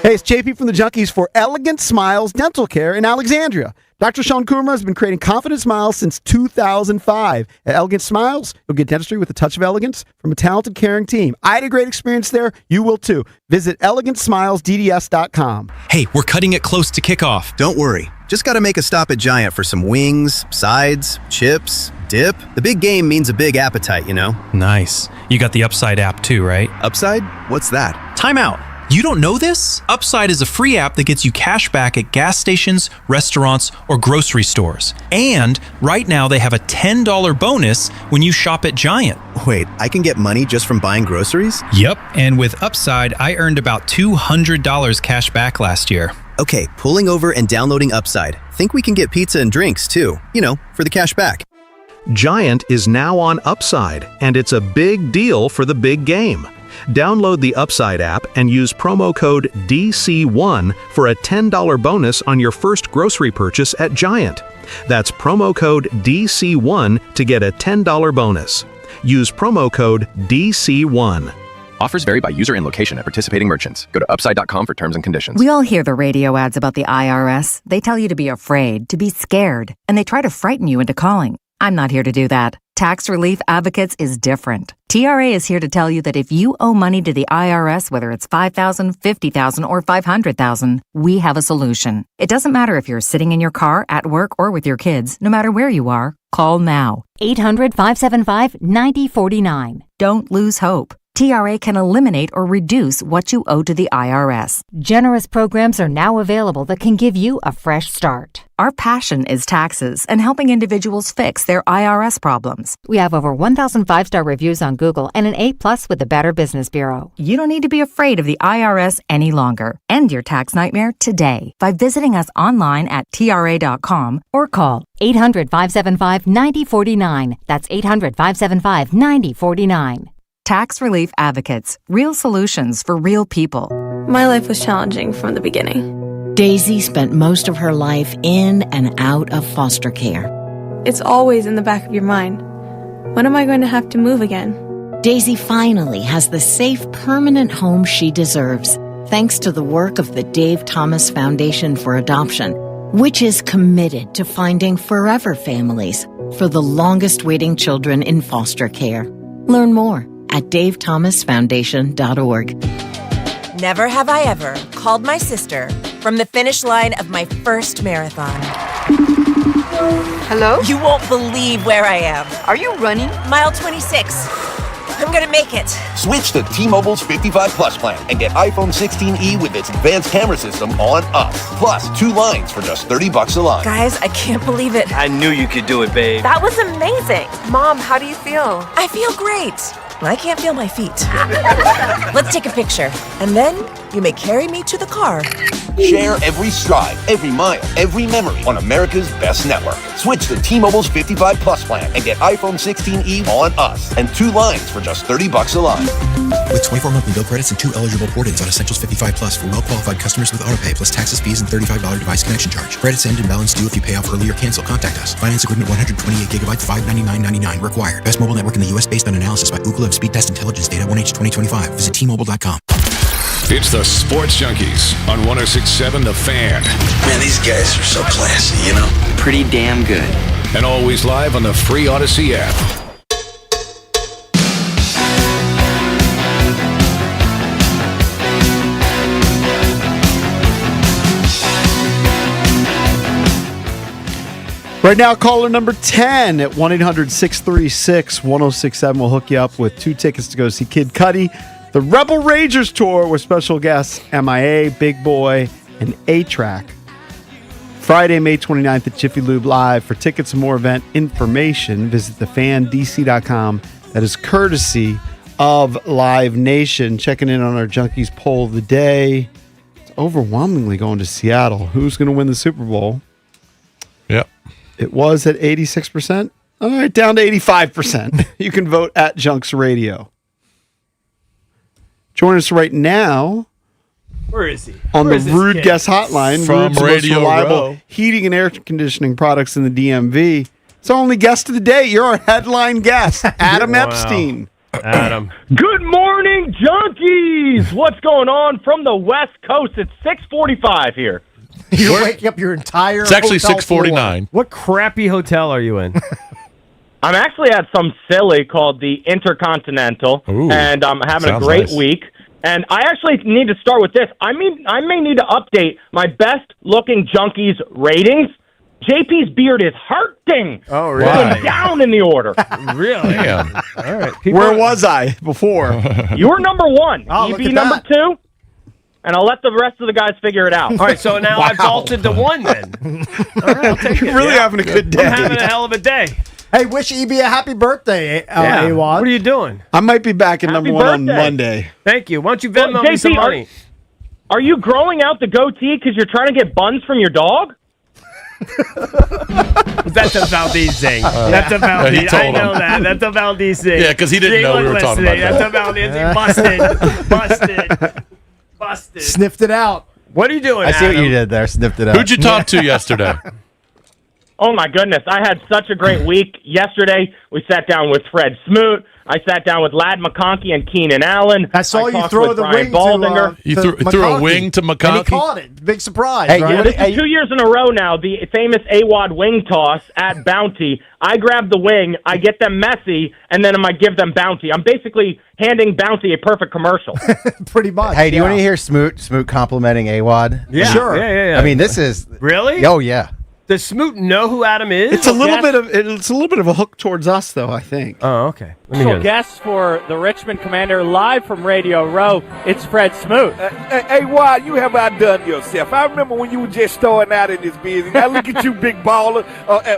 Hey, it's JP from the Junkies for Elegant Smiles Dental Care in Alexandria. Dr. Sean Kumar has been creating confident smiles since 2005. At Elegant Smiles, you'll get dentistry with a touch of elegance from a talented, caring team. I had a great experience there. You will too. Visit elegantsmilesdds.com. Hey, we're cutting it close to kickoff. Don't worry. Just got to make a stop at Giant for some wings, sides, chips, dip. The big game means a big appetite, you know? Nice. You got the Upside app too, right? Upside? What's that? Time out. You don't know this? Upside is a free app that gets you cash back at gas stations, restaurants, or grocery stores. And right now they have a $10 bonus when you shop at Giant. Wait, I can get money just from buying groceries? Yep, and with Upside, I earned about $200 cash back last year. Okay, pulling over and downloading Upside. Think we can get pizza and drinks too, you know, for the cash back. Giant is now on Upside, and it's a big deal for the big game. Download the Upside app and use promo code DC1 for a $10 bonus on your first grocery purchase at Giant. That's promo code DC1 to get a $10 bonus. Use promo code DC1. Offers vary by user and location at participating merchants. Go to upside.com for terms and conditions. We all hear the radio ads about the IRS. They tell you to be afraid, to be scared, and they try to frighten you into calling. I'm not here to do that. Tax Relief Advocates is different. TRA is here to tell you that if you owe money to the IRS, whether it's $5,000, $50,000, or $500,000, we have a solution. It doesn't matter if you're sitting in your car, at work, or with your kids. No matter where you are, call now. 800-575-9049. Don't lose hope. TRA can eliminate or reduce what you owe to the IRS. Generous programs are now available that can give you a fresh start. Our passion is taxes and helping individuals fix their IRS problems. We have over 1,000 5-star reviews on Google and an A+ with the Better Business Bureau. You don't need to be afraid of the IRS any longer. End your tax nightmare today by visiting us online at TRA.com or call 800-575-9049. That's 800-575-9049. Tax Relief Advocates. Real solutions for real people. My life was challenging from the beginning. Daisy spent most of her life in and out of foster care. It's always in the back of your mind. When am I going to have to move again? Daisy finally has the safe, permanent home she deserves, thanks to the work of the Dave Thomas Foundation for Adoption, which is committed to finding forever families for the longest-waiting children in foster care. Learn more at davethomasfoundation.org. Never have I ever called my sister from the finish line of my first marathon. Hello? You won't believe where I am. Are you running? Mile 26. I'm gonna make it. Switch to T-Mobile's 55 Plus plan and get iPhone 16e with its advanced camera system on us. Plus, 2 lines for just $30 a line. Guys, I can't believe it. I knew you could do it, babe. That was amazing. Mom, how do you feel? I feel great. I can't feel my feet. Let's take a picture. And then you may carry me to the car. Share every stride, every mile, every memory on America's best network. Switch to T-Mobile's 55 Plus plan and get iPhone 16e on us and 2 lines for just $30 a line. With 24 monthly bill credits and 2 eligible port-ins on Essentials 55 Plus for well-qualified customers with autopay plus taxes, fees, and $35 device connection charge. Credits end and balance due if you pay off early or cancel. Contact us. Finance agreement 128 gigabytes, $599.99 required. Best mobile network in the U.S. based on analysis by Ookla of Speed Test Intelligence data 1H 2025. Visit T-Mobile.com. It's the Sports Junkies on 106.7 The Fan. Man, these guys are so classy, you know? Pretty damn good. And always live on the free Odyssey app. Right now, caller number 10 at 1-800-636-1067 will hook you up with 2 tickets to go see Kid Cudi, the Rebel Rangers tour with special guests MIA, Big Boy, and A-Track. Friday, May 29th at Jiffy Lube Live. For tickets and more event information, visit thefandc.com. That is courtesy of Live Nation. Checking in on our Junkies poll of the day. It's overwhelmingly going to Seattle. Who's going to win the Super Bowl? Yep. It was at 86%. All right, down to 85%. You can vote at Junks Radio. Join us right now. Where is he? On Where the is this Rude kid? Guest Hotline. From Rude's the most Radio reliable Row. heating and air conditioning products in the DMV. It's our only guest of the day. You're our headline guest, Adam Wow. Epstein. Adam. Good morning, junkies! What's going on from the West Coast? It's 6:45 here. You're waking up your entire It's actually hotel 6:49. What crappy hotel are you in? I'm actually at some silly called the Intercontinental, Ooh, and I'm having a sounds great nice. week. And I actually need to start with this. I may need to update my best-looking junkies ratings. JP's beard is hurting. Oh, Going really? down in the order. Really? Damn. All right. Where was I before? You were number 1. Oh, look EB at number that. 2. And I'll let the rest of the guys figure it out. All right, so now I've vaulted to 1 then. All right, I'll take You're it. really Yeah. having a good day. I'm having a hell of a day. Hey, wish EB a happy birthday, Yeah. Awad. What are you doing? I might be back at Happy number 1 on birthday. Monday. Thank you. Why don't you Venmo Well, me some JP, money? Are you growing out the goatee because you're trying to get buns from your dog? That's a Valdez thing. That's a he Valdez. told I know him. that. That's a Valdez thing. Yeah, 'cause he didn't Jay know we wasn't were talking listening. about That's that. a Valdez. Busted. Sniffed it out. What are you doing, I see what Adam? you did there. Sniffed it out. Who'd you talk to yesterday? Oh my goodness, I had such a great week. Yesterday, we sat down with Fred Smoot. I sat down with Lad McConkey and Keenan Allen. I saw you talked throw with the Brian wing Baldinger. You to threw a McConkey. wing to And he McConkey? caught it. Big surprise, Hey, right? This is 2 years in a row now, the famous AWOD wing toss at Bounty. I grab the wing, I get them messy, and then I give them Bounty. I'm basically handing Bounty a perfect commercial. Pretty much. Hey, do you want to hear Smoot complimenting AWOD? Yeah. Sure. Yeah. I mean, this is Really? Oh yeah. Does Smoot know who Adam is? It's a little bit of a hook towards us, though, I think. Oh, okay. Let me hear this. Guest for the Richmond Commander live from Radio Row. It's Fred Smoot. Hey, Wad, you have outdone yourself. I remember when you were just starting out in this business. Now look at you, big baller,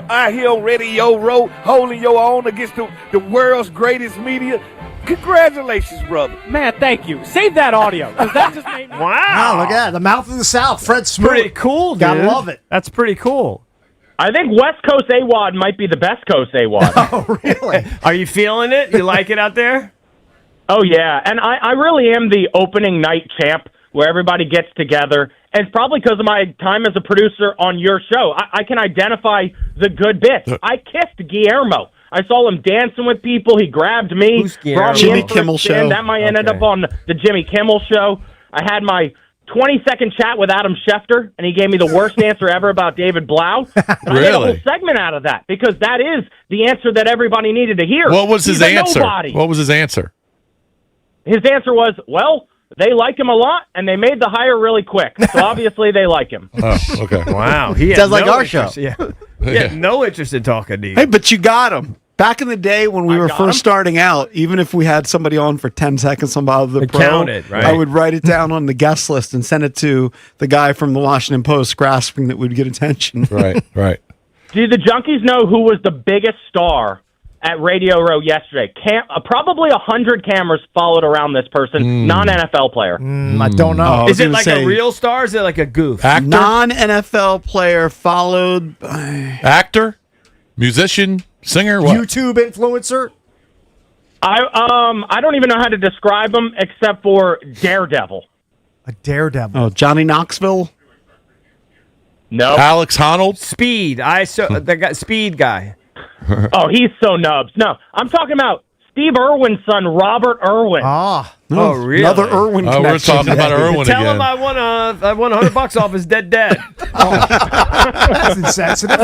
out here on Radio Row, holding your own against the world's greatest media. Congratulations, brother. Man, thank you. Save that audio, because that just made me... Wow, look at that. The mouth of the South, Fred Smoot. Pretty cool, dude. Gotta love it. That's pretty cool. I think West Coast AWOD might be the best Coast AWOD. Oh, really? Are you feeling it? You like it out there? Oh, yeah. And I really am the opening night champ where everybody gets together. And it's probably because of my time as a producer on your show. I can identify the good bits. I kissed Guillermo. I saw him dancing with people. He grabbed me. Who's Guillermo? Brought me Jimmy in for a Kimmel spin. show. That might end Okay. up on the Jimmy Kimmel show. I had my 20-second chat with Adam Schefter, and he gave me the worst answer ever about David Blau. I made a whole Really? segment out of that because that is the answer that everybody needed to hear. What was his He's a answer? nobody. What was his answer? His answer was, well, they like him a lot, and they made the hire really quick. So obviously they like him. Oh, okay. Wow. He had Sounds like our interest. show. Yeah. He had no interest in talking to you. Hey, but you got him. Back in the day when we were first starting out, even if we had somebody on for 10 seconds on the It pro, counted, right? I would write it down on the guest list and send it to the guy from the Washington Post, grasping that would get attention. Right. Do the Junkies know who was the biggest star at Radio Row yesterday? Probably 100 cameras followed around this person, non-NFL player. I don't know. Is it like a real star or is it like a goof? Actor? Non-NFL player followed by... Actor? Musician? Singer? What? YouTube influencer? I don't even know how to describe him except for Daredevil. A daredevil. Oh, Johnny Knoxville? No. Alex Honnold? Speed. The guy, Speed guy. Oh, he's so nubs. No, I'm talking about Steve Irwin's son, Robert Irwin. Ah. Oh, really? Another Irwin connection. We're talking about Irwin Tell again. him I won $100 off his dead dad. That's insensitive.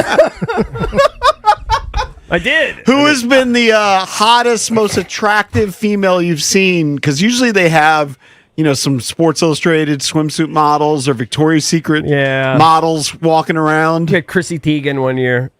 I did. Who has been the hottest, most attractive female you've seen? Because usually they have, some Sports Illustrated swimsuit models or Victoria's Secret models walking around. Get Chrissy Teigen one year.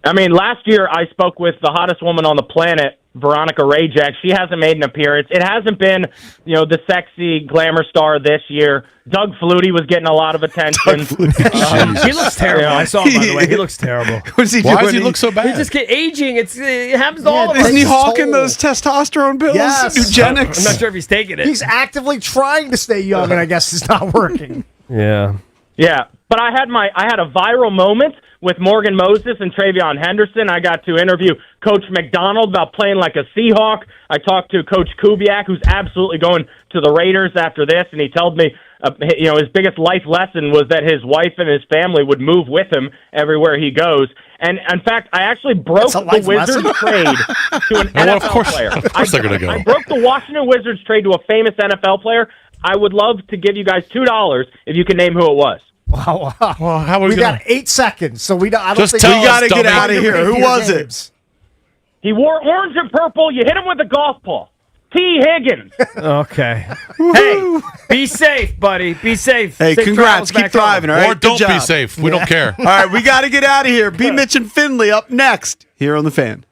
I mean, last year I spoke with the hottest woman on the planet, Veronica Rajak. She hasn't made an appearance. It hasn't been, the sexy glamour star this year. Doug Flutie was getting a lot of attention. He looks terrible. I saw him, by the way. He looks terrible. What's he Why doing? does he look so bad? He just get aging. It happens to all of us. Isn't he hawking those testosterone pills? Yes. Eugenics? I'm not sure if he's taking it. He's actively trying to stay young, and I guess it's not working. Yeah. Yeah, but I had a viral moment with Morgan Moses and Travion Henderson. I got to interview Coach McDonald about playing like a Seahawk. I talked to Coach Kubiak, who's absolutely going to the Raiders after this, and he told me, his biggest life lesson was that his wife and his family would move with him everywhere he goes. And in fact, I actually broke the Wizards trade to an NFL player. Of course they're going to go. I broke the Washington Wizards trade to a famous NFL player. I would love to give you guys $2 if you can name who it was. Wow. Well, how are We we going got 8 seconds, so I don't Just think tell We got to us, get dummy. out of here. Who was it? He wore orange and purple. You hit him with a golf ball. T. Higgins. Okay. Hey, be safe, buddy. Be safe. Hey, Safe congrats. travels Keep back thriving, home. all right? Or Good don't be job. safe. We don't care. All right, we got to get out of here. B. Mitch and Finley up next here on The Fan.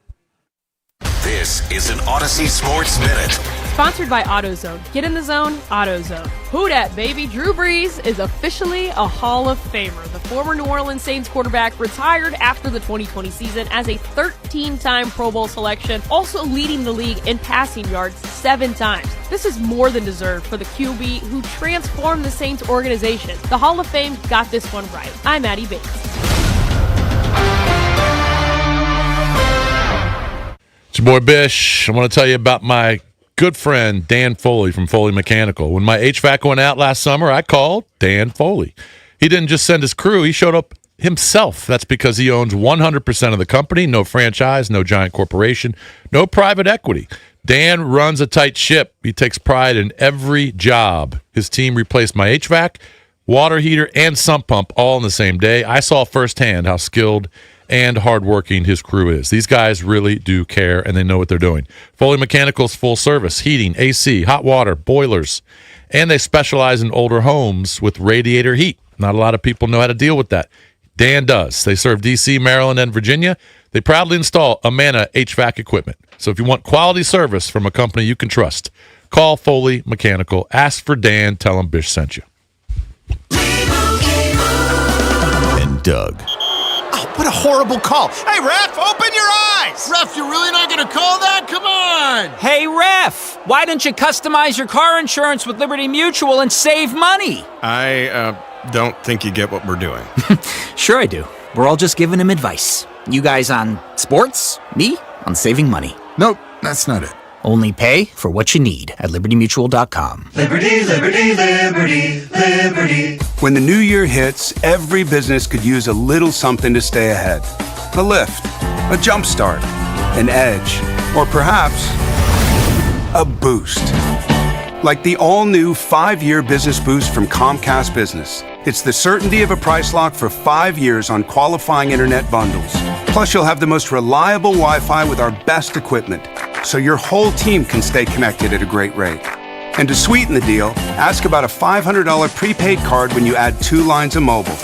This is an Odyssey Sports Minute. Sponsored by AutoZone. Get in the zone, AutoZone. Who dat, baby? Drew Brees is officially a Hall of Famer. The former New Orleans Saints quarterback retired after the 2020 season as a 13-time Pro Bowl selection, also leading the league in passing yards 7 times. This is more than deserved for the QB who transformed the Saints organization. The Hall of Fame got this one right. I'm Maddie Bates. It's your boy Bish. I want to tell you about my good friend Dan Foley from Foley Mechanical. When my HVAC went out last summer, I called Dan Foley. He didn't just send his crew, he showed up himself. That's because he owns 100% of the company, no franchise, no giant corporation, no private equity. Dan runs a tight ship. He takes pride in every job. His team replaced my HVAC, water heater, and sump pump all in the same day. I saw firsthand how skilled and hardworking his crew is. These guys really do care, and they know what they're doing. Foley Mechanical's full service, heating, AC, hot water, boilers, and they specialize in older homes with radiator heat. Not a lot of people know how to deal with that. Dan does. They serve D.C., Maryland, and Virginia. They proudly install Amana HVAC equipment. So if you want quality service from a company you can trust, call Foley Mechanical. Ask for Dan. Tell him Bish sent you. And Doug. What a horrible call. Hey, ref, open your eyes. Ref, you're really not going to call that? Come on. Hey, ref, why don't you customize your car insurance with Liberty Mutual and save money? I don't think you get what we're doing. Sure I do. We're all just giving him advice. You guys on sports, me on saving money. Nope, that's not it. Only pay for what you need at libertymutual.com. Liberty, liberty, liberty, liberty. When the new year hits, every business could use a little something to stay ahead. A lift, a jump start, an edge, or perhaps a boost. Like the all-new 5-year business boost from Comcast Business. It's the certainty of a price lock for 5 years on qualifying internet bundles. Plus, you'll have the most reliable Wi-Fi with our best equipment, so your whole team can stay connected at a great rate. And to sweeten the deal, ask about a $500 prepaid card when you add 2 lines of mobile.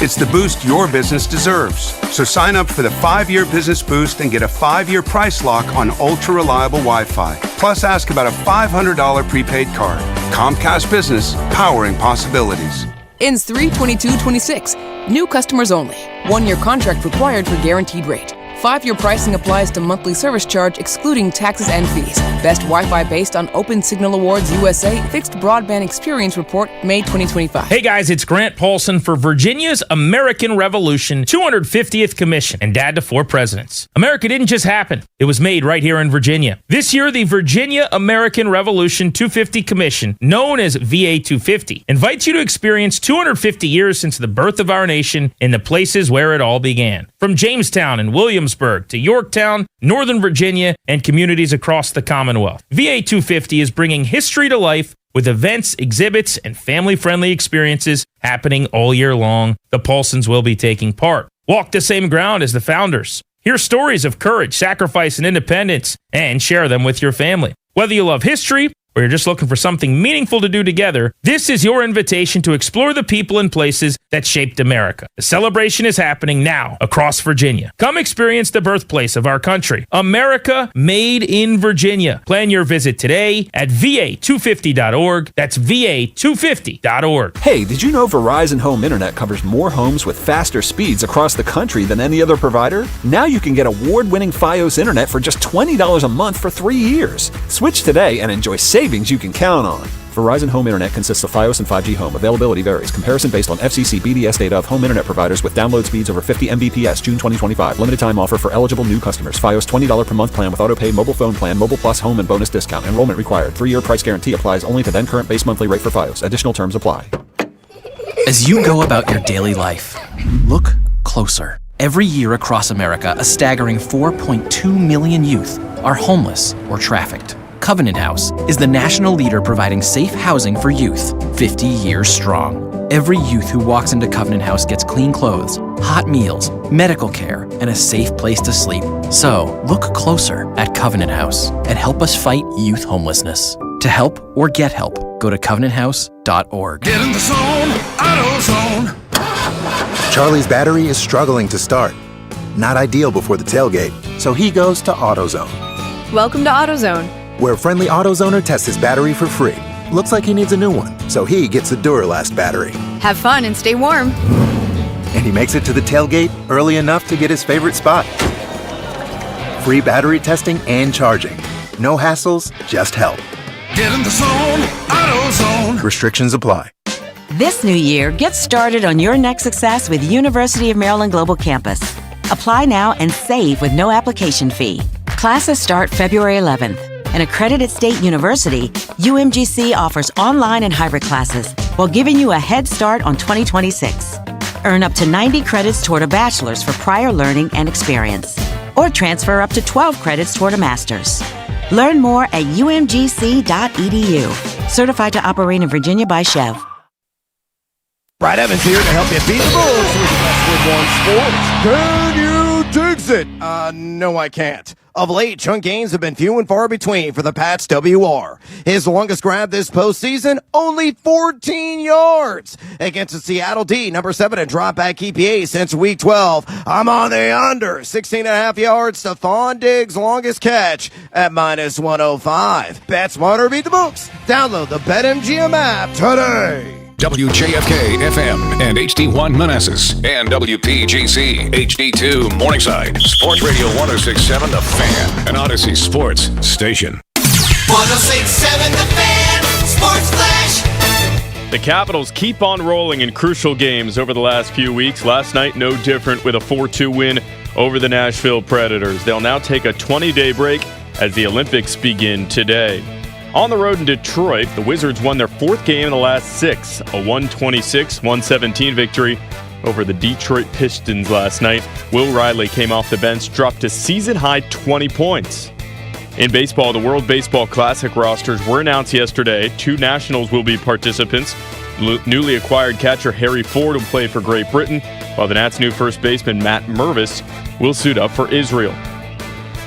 It's the boost your business deserves. So sign up for the 5-year business boost and get a 5-year price lock on ultra-reliable Wi-Fi. Plus, ask about a $500 prepaid card. Comcast Business, powering possibilities. Ends 3/22/26. New customers only. 1-year contract required for guaranteed rate. 5-year pricing applies to monthly service charge excluding taxes and fees. Best Wi-Fi based on Open Signal Awards USA Fixed Broadband Experience Report, May 2025. Hey guys, it's Grant Paulson for Virginia's American Revolution 250th Commission and Dad to 4 Presidents. America didn't just happen. It was made right here in Virginia. This year, the Virginia American Revolution 250 Commission, known as VA 250, invites you to experience 250 years since the birth of our nation in the places where it all began. From Jamestown and Williamsburg to Yorktown, Northern Virginia, and communities across the Commonwealth. VA 250 is bringing history to life with events, exhibits, and family-friendly experiences happening all year long. The Paulsons will be taking part. Walk the same ground as the founders. Hear stories of courage, sacrifice, and independence, and share them with your family. Whether you love history or you're just looking for something meaningful to do together, this is your invitation to explore the people and places that shaped America. The celebration is happening now across Virginia. Come experience the birthplace of our country, America made in Virginia. Plan your visit today at va250.org. That's va250.org. Hey, did you know Verizon Home Internet covers more homes with faster speeds across the country than any other provider? Now you can get award-winning Fios Internet for just $20 a month for 3 years. Switch today and enjoy savings you can count on. Verizon Home Internet consists of Fios and 5G Home. Availability varies. Comparison based on FCC BDS data of home internet providers with download speeds over 50 Mbps, June 2025. Limited time offer for eligible new customers. Fios $20 per month plan with autopay mobile phone plan, mobile plus home and bonus discount. Enrollment required. 3-year price guarantee applies only to then current base monthly rate for Fios. Additional terms apply. As you go about your daily life, look closer. Every year across America, a staggering 4.2 million youth are homeless or trafficked. Covenant House is the national leader providing safe housing for youth, 50 years strong. Every youth who walks into Covenant House gets clean clothes, hot meals, medical care, and a safe place to sleep. So, look closer at Covenant House and help us fight youth homelessness. To help or get help, go to covenanthouse.org. Get in the zone, AutoZone. Charlie's battery is struggling to start. Not ideal before the tailgate, so he goes to AutoZone, Welcome to AutoZone. where a friendly AutoZoner tests his battery for free. Looks like he needs a new one, so he gets a Duralast battery. Have fun and stay warm. And he makes it to the tailgate early enough to get his favorite spot. Free battery testing and charging. No hassles, just help. Get in the zone, AutoZone. Restrictions apply. This new year, get started on your next success with University of Maryland Global Campus. Apply now and save with no application fee. Classes start February 11th. An accredited state university, UMGC offers online and hybrid classes while giving you a head start on 2026. Earn up to 90 credits toward a bachelor's for prior learning and experience, or transfer up to 12 credits toward a master's. Learn more at umgc.edu. Certified to operate in Virginia by Chev. Brad Evans here to help you beat the Bulls with the best football sports. Can you digs it? No, I can't. Of late, chunk gains have been few and far between for the Pats WR. His longest grab this postseason, only 14 yards. Against the Seattle D, number 7 in dropback EPA since week 12. I'm on the under. 16.5 yards. Stephon Diggs' longest catch at minus 105. Bet smarter, beat the books. Download the BetMGM app today. WJFK FM and HD1 Manassas and WPGC HD2 Morningside. Sports Radio 106.7 The Fan, an Odyssey Sports station. 106.7 The Fan, Sports Flash. The Capitals keep on rolling in crucial games over the last few weeks. Last night, no different with a 4-2 win over the Nashville Predators. They'll now take a 20-day break as the Olympics begin today. On the road in Detroit, the Wizards won their 4th game in the last 6, a 126-117 victory over the Detroit Pistons last night. Will Riley came off the bench, dropped a season-high 20 points. In baseball, the World Baseball Classic rosters were announced yesterday. 2 Nationals will be participants. Newly acquired catcher Harry Ford will play for Great Britain, while the Nats' new first baseman Matt Mervis will suit up for Israel.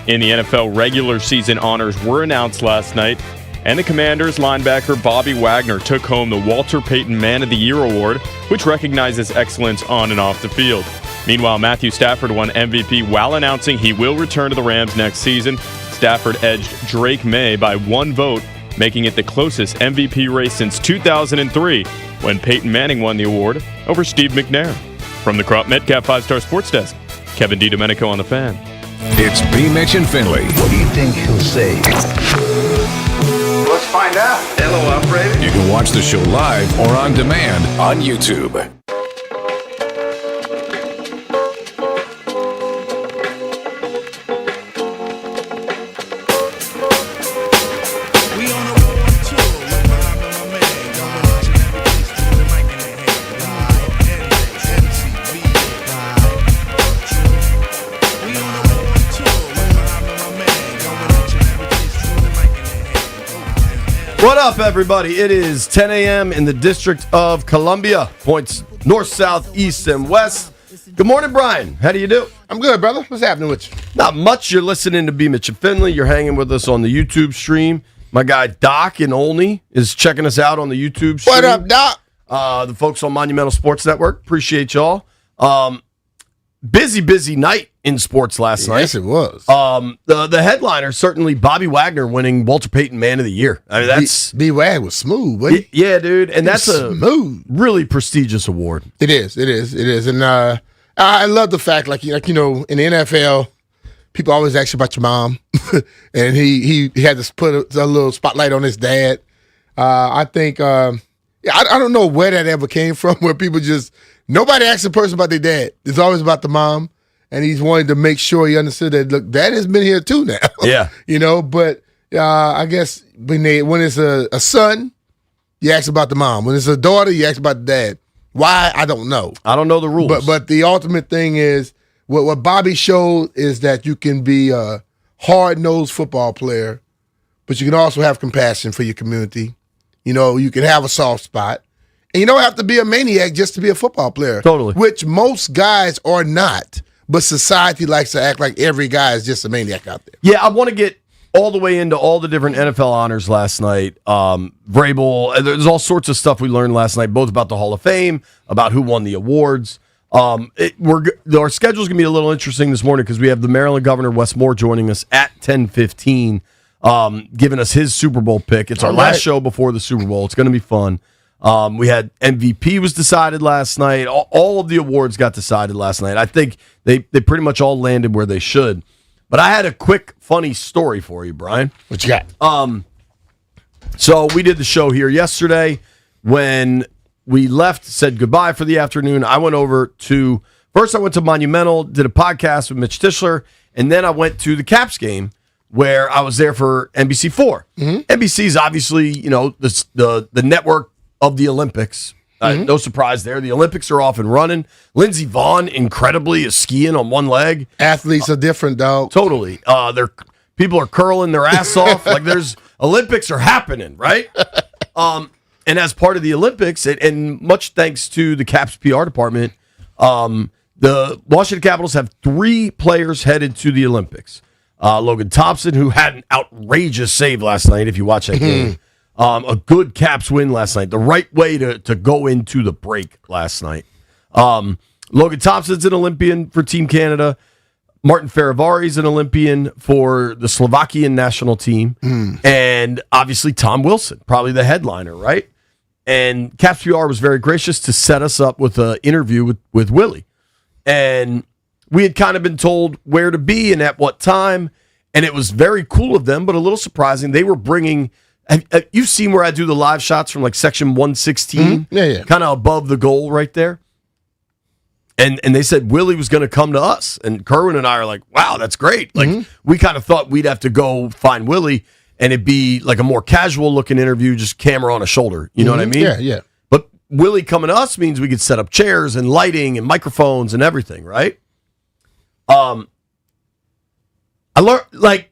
In the NFL, regular season honors were announced last night, And the Commanders linebacker Bobby Wagner took home the Walter Payton Man of the Year award, which recognizes excellence on and off the field. Meanwhile, Matthew Stafford won MVP while announcing he will return to the Rams next season. Stafford edged Drake May by 1 vote, making it the closest MVP race since 2003, when Peyton Manning won the award over Steve McNair. From the Crop Metcalf 5-Star Sports Desk, Kevin DiDomenico on the Fan. It's B. Mitch and Finley. What do you think he'll say? Let's find out. Hello, operator. You can watch the show live or on demand on YouTube. What up, everybody? It is 10 a.m. in the District of Columbia. Points north, south, east, and west. Good morning, Brian. How do you do? I'm good, brother. What's happening with you? Not much. You're listening to B. Mitch and Finley. You're hanging with us on the YouTube stream. My guy Doc in Olney is checking us out on the YouTube stream. What up, Doc? The folks on Monumental Sports Network. Appreciate y'all. Busy night in sports last night. Yes, it was. The headliner, certainly Bobby Wagner winning Walter Payton Man of the Year. I mean, that's B-Wag was smooth, wasn't he? Yeah, dude. And that's a smooth, really prestigious award. It is. And I love the fact, like you know, in the NFL, people always ask you about your mom. And he had to put a little spotlight on his dad. I think, I don't know where that ever came from, where people just, nobody asks a person about their dad. It's always about the mom. And he's wanted to make sure he understood that, look, dad has been here too now. Yeah. You know, but I guess when it's a son, you ask about the mom. When it's a daughter, you ask about the dad. Why? I don't know. I don't know the rules. But the ultimate thing is, what Bobby showed is that you can be a hard-nosed football player, but you can also have compassion for your community. You know, you can have a soft spot. And you don't have to be a maniac just to be a football player. Totally. Which most guys are not. But society likes to act like every guy is just a maniac out there. Yeah, I want to get all the way into all the different NFL honors last night. Vrabel, there's all sorts of stuff we learned last night, both about the Hall of Fame, about who won the awards. Our schedule's going to be a little interesting this morning because we have the Maryland Governor, Wes Moore, joining us at 10:15, giving us his Super Bowl pick. It's our last show before the Super Bowl. It's going to be fun. We had MVP was decided last night. All of the awards got decided last night. I think they pretty much all landed where they should. But I had a quick, funny story for you, Brian. What you got? So we did the show here yesterday. When we left, said goodbye for the afternoon, I went over to, first I went to Monumental, did a podcast with Mitch Tischler, and then I went to the Caps game where I was there for NBC4. Mm-hmm. NBC is obviously, you know, the network of the Olympics. No surprise there. The Olympics are off and running. Lindsey Vonn, incredibly, is skiing on one leg. Athletes are different, dog. Totally. People are curling their ass off. Like Olympics are happening, right? And as part of the Olympics, and much thanks to the Caps PR department, the Washington Capitals have 3 players headed to the Olympics. Logan Thompson, who had an outrageous save last night, if you watch that game. A good Caps win last night. The right way to go into the break last night. Logan Thompson's an Olympian for Team Canada. Martin Fehervary's an Olympian for the Slovakian national team. And obviously Tom Wilson, probably the headliner, right? And Caps PR was very gracious to set us up with an interview with Willie. And we had kind of been told where to be and at what time. And it was very cool of them, but a little surprising. They were bringing... You've seen where I do the live shots from like section 116? Mm-hmm. Yeah. Kind of above the goal right there. And they said Willie was going to come to us. And Kerwin and I are like, wow, that's great. Like, we kind of thought we'd have to go find Willie and it'd be like a more casual looking interview, just camera on a shoulder. You know what I mean? Yeah. But Willie coming to us means we could set up chairs and lighting and microphones and everything, right? I learned, like,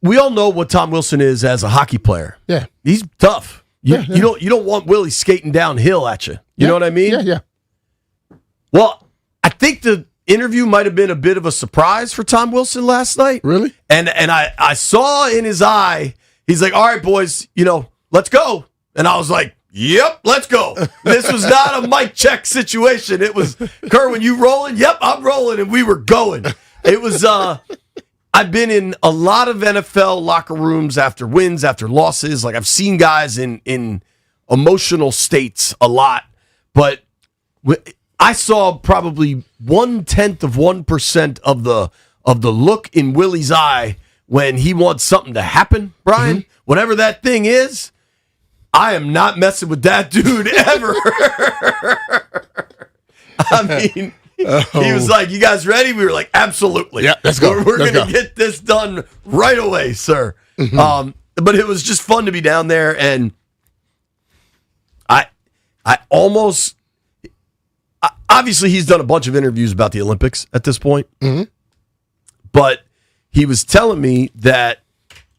we all know what Tom Wilson is as a hockey player. Yeah. He's tough. You don't want Willie skating downhill at you. You know what I mean? Yeah. Well, I think the interview might have been a bit of a surprise for Tom Wilson last night. Really? And I saw in his eye, he's like, all right, boys, let's go. And I was like, yep, let's go. This was not a mic check situation. It was, Kerwin, you rolling? Yep, I'm rolling. And we were going. It was, I've been in a lot of NFL locker rooms after wins, after losses. Like, I've seen guys in emotional states a lot. But I saw probably 0.1% of the look in Willie's eye when he wants something to happen, Brian. Mm-hmm. Whatever that thing is, I am not messing with that dude ever. I mean, he was like, you guys ready? We were like, absolutely. Yeah, let's go. We're going to get this done right away, sir. Mm-hmm. But it was just fun to be down there. And I almost, obviously he's done a bunch of interviews about the Olympics at this point. Mm-hmm. But he was telling me that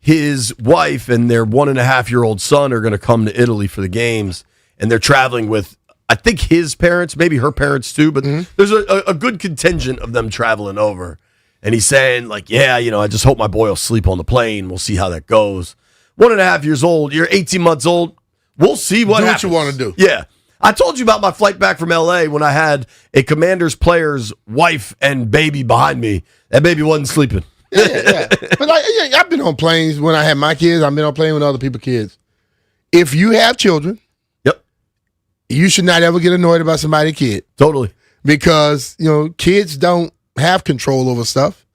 his wife and their 1.5-year-old son are going to come to Italy for the games, and they're traveling with, I think, his parents, maybe her parents too, but there's a good contingent of them traveling over. And he's saying, like, yeah, I just hope my boy will sleep on the plane. We'll see how that goes. 1.5 years old, you're 18 months old. We'll see what happens. Do what you want to do. Yeah. I told you about my flight back from L.A. when I had a Commanders player's wife and baby behind me. That baby wasn't sleeping. Yeah. But I've been on planes when I had my kids. I've been on planes with other people's kids. If you have children, you should not ever get annoyed about somebody's kid. Totally. Because, kids don't have control over stuff.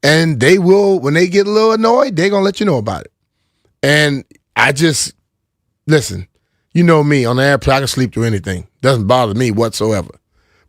And they will, when they get a little annoyed, they're going to let you know about it. And I just, listen, you know me, on the airplane, I can sleep through anything. Doesn't bother me whatsoever.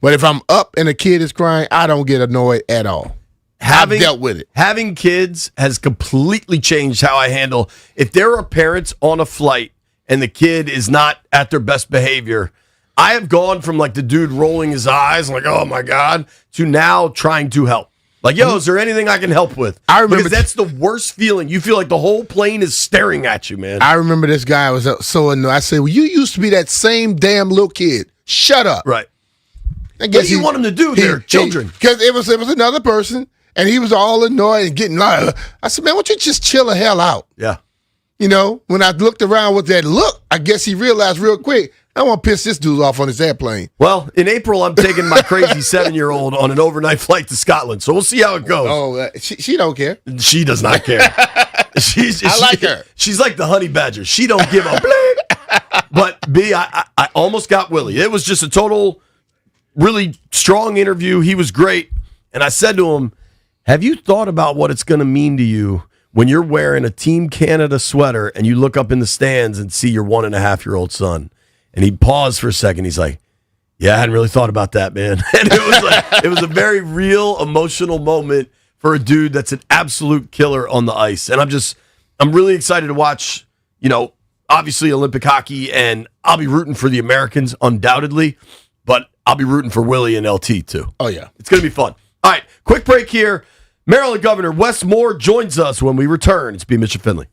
But if I'm up and a kid is crying, I don't get annoyed at all. I've dealt with it. Having kids has completely changed how I handle. If there are parents on a flight and the kid is not at their best behavior, I have gone from like the dude rolling his eyes, like, oh my God, to now trying to help. Like, yo, is there anything I can help with? I remember because that's the worst feeling. You feel like the whole plane is staring at you, man. I remember this guy was so annoyed. I said, well, you used to be that same damn little kid. Shut up. Right. I guess what do you want them to do? They're children. Because it was another person, and he was all annoyed and getting loud. I said, man, why don't you just chill the hell out? Yeah. When I looked around with that look, I guess he realized real quick, I want to piss this dude off on his airplane. Well, in April, I'm taking my crazy 7-year-old on an overnight flight to Scotland, so we'll see how it goes. Oh, she don't care. She does not care. I like her. She's like the honey badger. She don't give a bleep. But B, I almost got Willie. It was just a total, really strong interview. He was great. And I said to him, have you thought about what it's going to mean to you when you're wearing a Team Canada sweater and you look up in the stands and see your 1.5-year-old son? And he paused for a second. He's like, yeah, I hadn't really thought about that, man. And it was a very real emotional moment for a dude that's an absolute killer on the ice. And I'm really excited to watch, obviously Olympic hockey, and I'll be rooting for the Americans undoubtedly, but I'll be rooting for Willie and LT too. Oh, yeah. It's going to be fun. All right, quick break here. Maryland Governor Wes Moore joins us when we return. It's B. Mitchell Finley.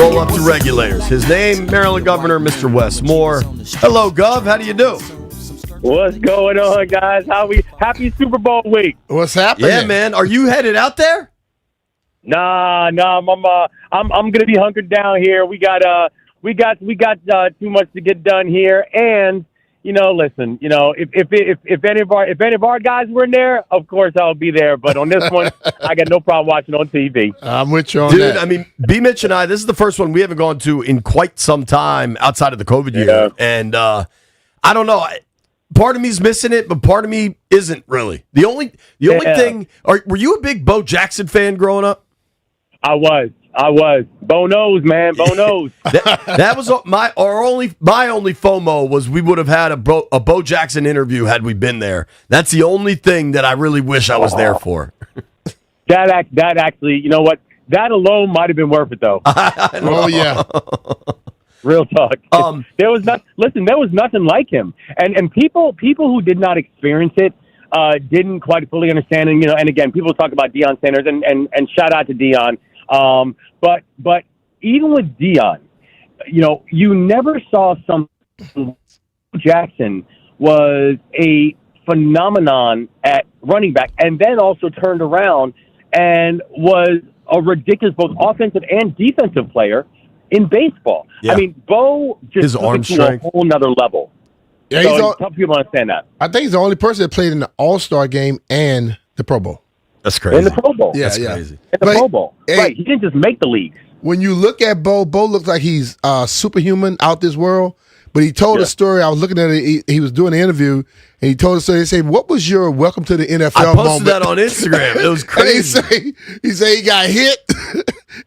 roll up to regulators. His name, Maryland Governor Mr. Wes Moore. Hello, Gov. How do you do? What's going on, guys? Happy Super Bowl week. What's happening? Yeah, man. Are you headed out there? Nah. I'm gonna be hunkered down here. We got too much to get done here, and listen, if any of our guys were in there, of course I'll be there. But on this one, I got no problem watching on TV. I'm with you on Dude, that. I mean, B. Mitch and I, this is the first one we haven't gone to in quite some time outside of the COVID year. And I don't know. Part of me's missing it, but part of me isn't really. The only thing, were you a big Bo Jackson fan growing up? I was. Bo knows, man. Bo knows. That was my only FOMO was we would have had a Bo Jackson interview had we been there. That's the only thing that I really wish I was there for. That actually, you know what? That alone might have been worth it, though. Oh yeah. Real talk. There was nothing like him, and people who did not experience it didn't quite fully understand. And and again, people talk about Deion Sanders, and shout out to Deion. But even with Deion, you never saw something. Jackson was a phenomenon at running back, and then also turned around and was a ridiculous both offensive and defensive player in baseball. Yeah. I mean, Bo just His took arm it to strength. a whole nother level. Yeah, So some people understand that. I think he's the only person that played in the All-Star game and the Pro Bowl. That's crazy. In the Pro Bowl. Yeah, That's yeah. crazy. In the Pro Bowl. Right. He didn't just make the league. When you look at Bo looks like he's superhuman out this world. But he told a story. I was looking at it. He was doing an interview, and he told a story. He said, "What was your welcome to the NFL I posted moment?" that on Instagram. It was crazy. And he said he got hit,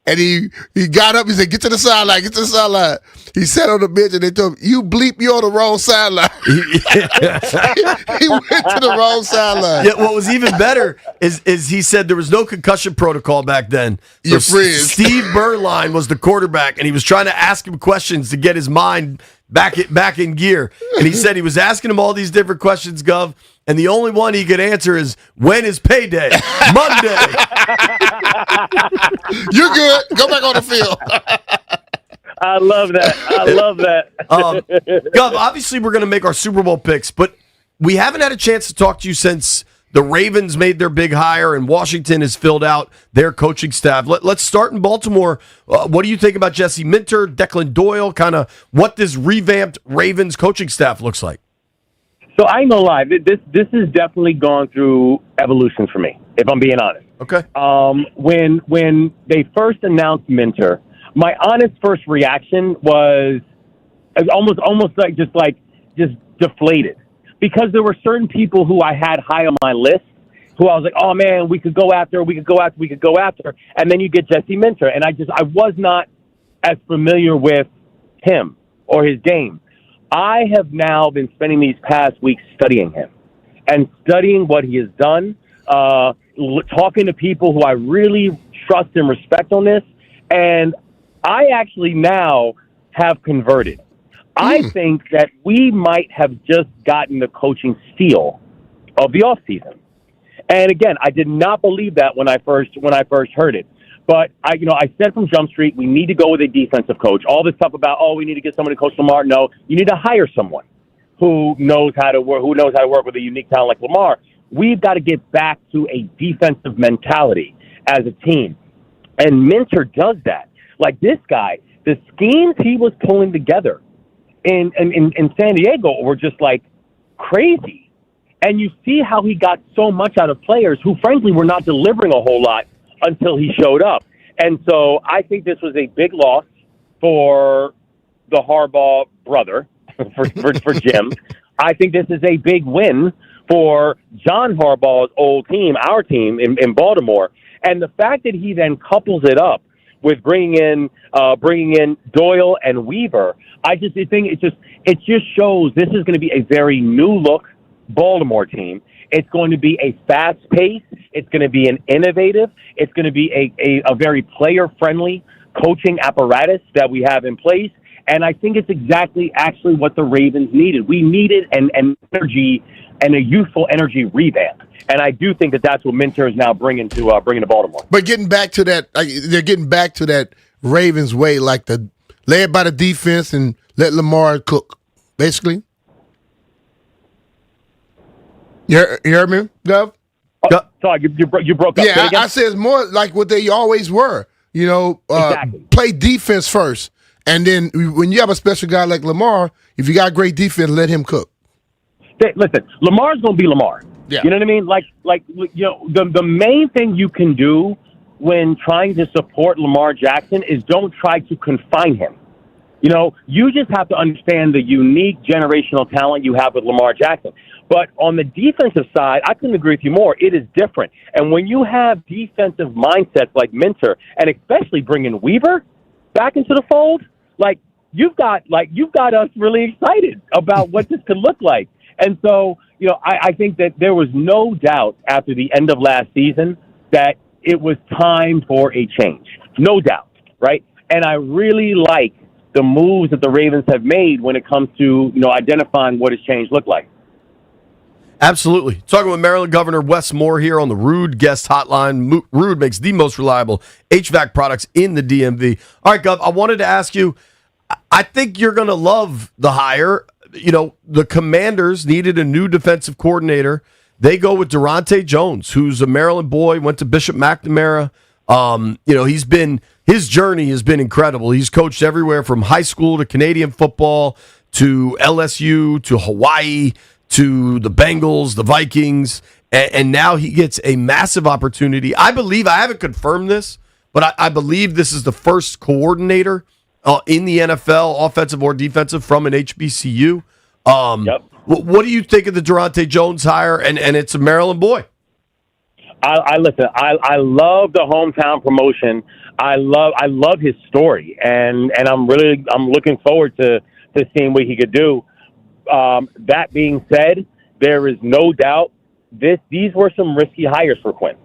and he got up. He said, "Get to the sideline. Get to the sideline." He sat on the bench, and they told him, "You bleep, you're on the wrong sideline." He went to the wrong sideline. Yeah, what was even better is he said there was no concussion protocol back then. So Your friend. Steve Berline was the quarterback, and he was trying to ask him questions to get his mind back in gear. And he said he was asking him all these different questions, Gov, and the only one he could answer is, when is payday? Monday. You're good. Go back on the field. I love that. Gov, obviously we're going to make our Super Bowl picks, but we haven't had a chance to talk to you since the Ravens made their big hire and Washington has filled out their coaching staff. Let's start in Baltimore. What do you think about Jesse Minter, Declan Doyle, kind of what this revamped Ravens coaching staff looks like? So I ain't gonna lie, this has definitely gone through evolution for me, if I'm being honest. Okay. When they first announced Minter, my honest first reaction was almost like just deflated, because there were certain people who I had high on my list who I was like, oh man, we could go after, and then you get Jesse Minter, and I was not as familiar with him or his game. I have now been spending these past weeks studying him and studying what he has done, talking to people who I really trust and respect on this, and I actually now have converted. I think that we might have just gotten the coaching steal of the offseason. And again, I did not believe that when I first heard it. But I said from Jump Street, we need to go with a defensive coach. All this stuff about, we need to get someone to coach Lamar. No, you need to hire someone who knows how to work with a unique talent like Lamar. We've got to get back to a defensive mentality as a team. And Minter does that. Like this guy, the schemes he was pulling together in San Diego were just like crazy. And you see how he got so much out of players who frankly were not delivering a whole lot until he showed up. And so I think this was a big loss for the Harbaugh brother, for Jim. I think this is a big win for John Harbaugh's old team, our team in Baltimore. And the fact that he then couples it up with bringing in Doyle and Weaver, I think it just shows this is going to be a very new look Baltimore team. It's going to be a fast pace. It's going to be an innovative. It's going to be a very player friendly coaching apparatus that we have in place. And I think it's actually what the Ravens needed. We needed an energy and a youthful energy revamp. And I do think that's what Minter is now bringing to Baltimore. But getting back to that, they're getting back to that Ravens way, like the lay it by the defense and let Lamar cook, basically. You heard me, Gov? Sorry, you broke up. Say it Yeah, again? I said it's more like what they always were. You know, Exactly. play defense first, and then when you have a special guy like Lamar, if you got great defense, let him cook. Listen, Lamar's going to be Lamar. Yeah. You know what I mean? Like you know, the main thing you can do when trying to support Lamar Jackson is don't try to confine him. You know, you just have to understand the unique generational talent you have with Lamar Jackson. But on the defensive side, I couldn't agree with you more. It is different. And when you have defensive mindsets like Minter, and especially bringing Weaver back into the fold, you've got us really excited about what this could look like. And so, you know, I think that there was no doubt after the end of last season that it was time for a change. No doubt, right? And I really like the moves that the Ravens have made when it comes to, you know, identifying what his change looked like. Absolutely. Talking with Maryland Governor Wes Moore here on the Rude Guest Hotline. Rude makes the most reliable HVAC products in the DMV. All right, Gov, I wanted to ask you, I think you're going to love the hire. You know, the Commanders needed a new defensive coordinator. They go with Durante Jones, who's a Maryland boy, went to Bishop McNamara. You know, his journey has been incredible. He's coached everywhere from high school to Canadian football to LSU to Hawaii to the Bengals, the Vikings, and now he gets a massive opportunity. I believe, I haven't confirmed this, but I believe this is the first coordinator in the NFL, offensive or defensive, from an HBCU. What do you think of the Durante Jones hire? And it's a Maryland boy. I listen. I love the hometown promotion. I love his story, and I'm looking forward to seeing what he could do. That being said, there is no doubt these were some risky hires for Quinn,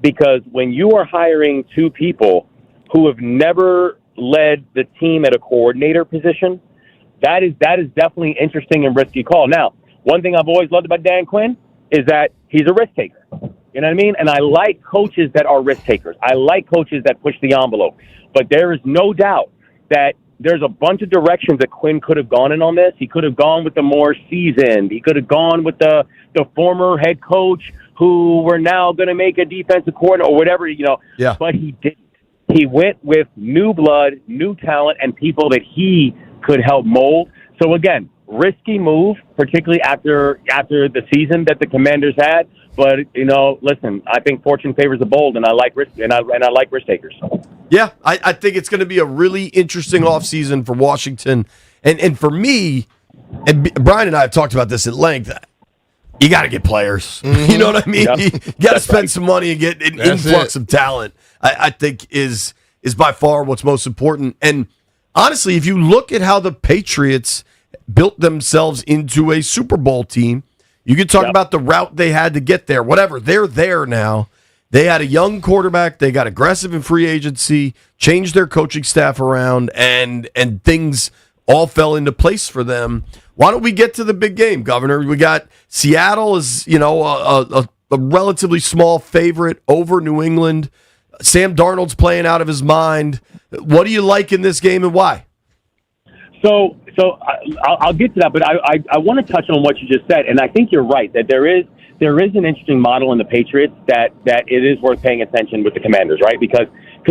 because when you are hiring two people who have never led the team at a coordinator position, that is definitely an interesting and risky call. Now, one thing I've always loved about Dan Quinn is that he's a risk taker. You know what I mean? And I like coaches that are risk takers. I like coaches that push the envelope. But there is no doubt that there's a bunch of directions that Quinn could have gone in on this. He could have gone with the more seasoned. He could have gone with the former head coach who we're now going to make a defensive coordinator or whatever, you know. Yeah. But he didn't. He went with new blood, new talent, and people that he could help mold. So, again, risky move, particularly after the season that the Commanders had. But, you know, listen, I think fortune favors the bold, and I like risk, and I like risk takers. Yeah, I think it's going to be a really interesting offseason for Washington. And for me, and Brian and I have talked about this at length, you got to get players. Mm-hmm. You know what I mean? Yep. You got to spend some money and get an influx of talent, I think is by far what's most important. And honestly, if you look at how the Patriots built themselves into a Super Bowl team, you can talk about the route they had to get there. Whatever, they're there now. They had a young quarterback. They got aggressive in free agency, changed their coaching staff around, and things all fell into place for them. Why don't we get to the big game, Governor? We got Seattle is, you know, a relatively small favorite over New England. Sam Darnold's playing out of his mind. What do you like in this game and why? So I'll get to that, but I want to touch on what you just said, and I think you're right that there is an interesting model in the Patriots that it is worth paying attention with the Commanders, right? Because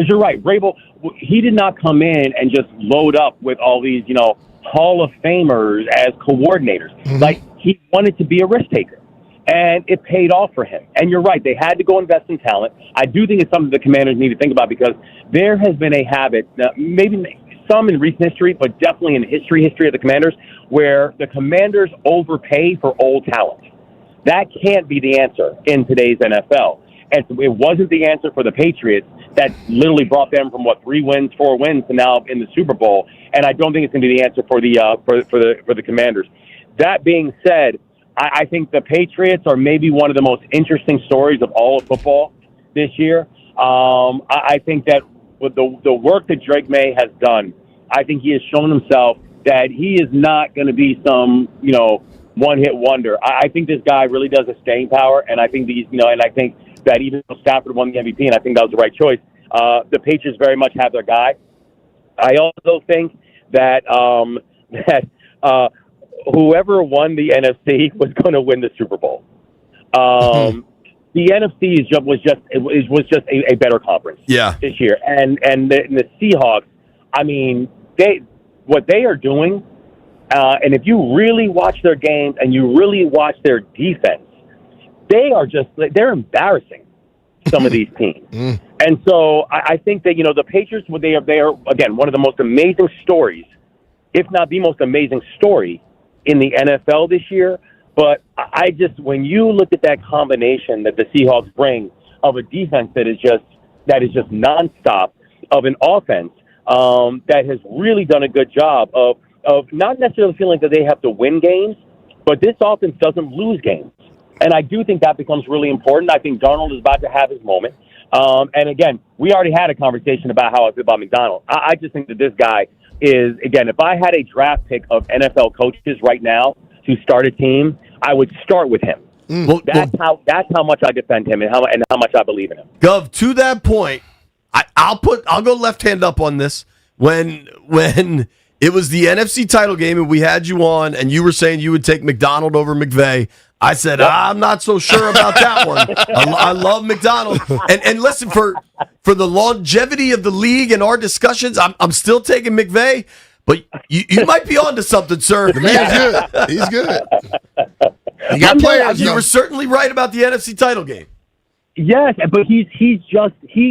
you're right, Vrabel, he did not come in and just load up with all these, you know, Hall of Famers as coordinators. Mm-hmm. Like, he wanted to be a risk taker, and it paid off for him. And you're right, they had to go invest in talent. I do think it's something the Commanders need to think about, because there has been a habit, maybe some in recent history, but definitely in history of the Commanders, where the Commanders overpay for old talent. That can't be the answer in today's NFL. And it wasn't the answer for the Patriots that literally brought them from 3 wins, 4 wins to now in the Super Bowl. And I don't think it's going to be the answer for the Commanders. That being said, I think the Patriots are maybe one of the most interesting stories of all of football this year. I think that with the work that Drake May has done, I think he has shown himself that he is not going to be some, you know, one-hit wonder. I think this guy really does have staying power, and I think and I think that even though Stafford won the MVP, and I think that was the right choice, the Patriots very much have their guy. I also think that whoever won the NFC was going to win the Super Bowl. The NFC was just a better conference this year, and the Seahawks. I mean, what they are doing, and if you really watch their games and you really watch their defense, they're embarrassing some of these teams. And so I think that the Patriots, they are again one of the most amazing stories, if not the most amazing story in the NFL this year. But when you look at that combination that the Seahawks bring of a defense that is just nonstop, of an offense that has really done a good job of not necessarily feeling that they have to win games, but this offense doesn't lose games. And I do think that becomes really important. I think Darnold is about to have his moment. And again, we already had a conversation about how I feel about McDonald. I just think that this guy is, again, if I had a draft pick of NFL coaches right now to start a team, I would start with him. That's how much I defend him and how much I believe in him. Gov, to that point, I'll go left hand up on this. When it was the NFC title game and we had you on and you were saying you would take McDonald over McVay, I said, I'm not so sure about that one. I love McDonald. And listen, for the longevity of the league and our discussions, I'm still taking McVay, but you might be onto something, sir. The man's good. He's good. You got players. You were certainly right about the NFC title game. Yes, but he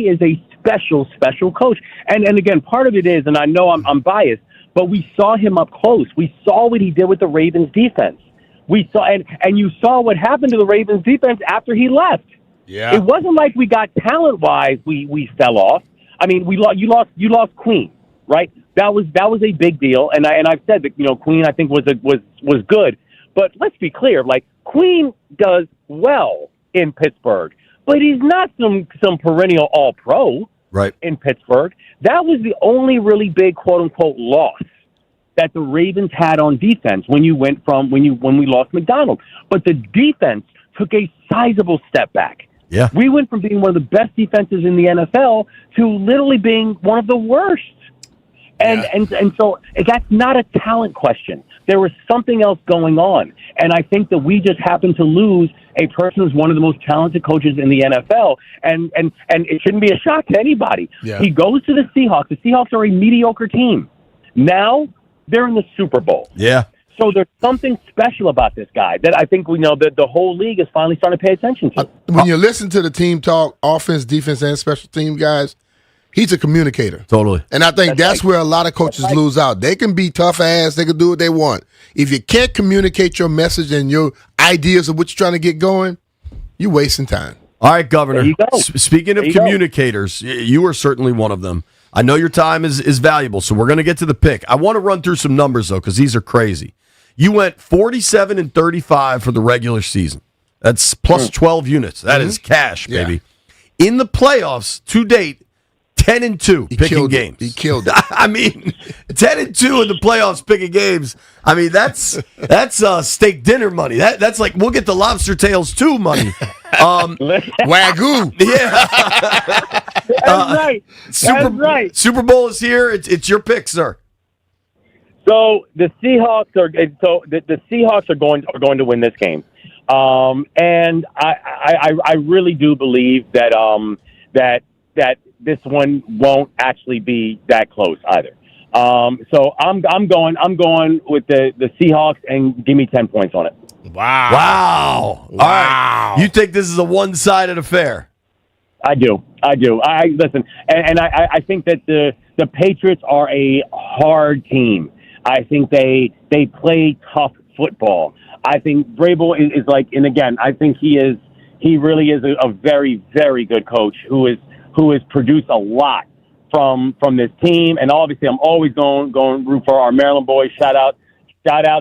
is a special coach. And again, part of it is, and I know I'm biased, but we saw him up close. We saw what he did with the Ravens defense. We saw, and you saw what happened to the Ravens defense after he left. Yeah, it wasn't like we got talent-wise we fell off. I mean, you lost Queen, right? That was a big deal, and I've said that Queen I think was good, but let's be clear, like Queen does well in Pittsburgh, but he's not some perennial All-Pro, right? In Pittsburgh, that was the only really big quote-unquote loss that the Ravens had on defense when we lost McDonald. But the defense took a sizable step back. Yeah. We went from being one of the best defenses in the NFL to literally being one of the worst. And so that's not a talent question. There was something else going on. And I think that we just happened to lose a person who's one of the most talented coaches in the NFL. And it shouldn't be a shock to anybody. Yeah. He goes to the Seahawks. The Seahawks are a mediocre team. Now they're in the Super Bowl. Yeah. So there's something special about this guy that I think we know that the whole league is finally starting to pay attention to. When you listen to the team talk, offense, defense, and special team guys, he's a communicator. Totally. And I think that's where a lot of coaches lose out. They can be tough ass. They can do what they want. If you can't communicate your message and your ideas of what you're trying to get going, you're wasting time. All right, Governor. There you go. Speaking of communicators, you are certainly one of them. I know your time is valuable, so we're going to get to the pick. I want to run through some numbers, though, because these are crazy. You wwent 47-35 for the regular season. That's plus 12 units. That is cash, baby. Yeah. In the playoffs, to date, 10-2 picking games. He killed it. I mean, 10-2 in the playoffs picking games. I mean, that's steak dinner money. That's like we'll get the lobster tails too money. Wagyu. Yeah. That's right. That's right. Super Bowl is here. It's your pick, sir. So the Seahawks are going to win this game, and I really do believe that this one won't actually be that close either. So I'm going with the Seahawks and give me 10 points on it. Wow. All right. You think this is a one-sided affair? I do. I listen, and I think that the Patriots are a hard team. I think they play tough football. I think Vrabel is like, and again, I think he really is a very, very good coach who has produced a lot from this team. And obviously, I'm always going root for our Maryland boys. Shout out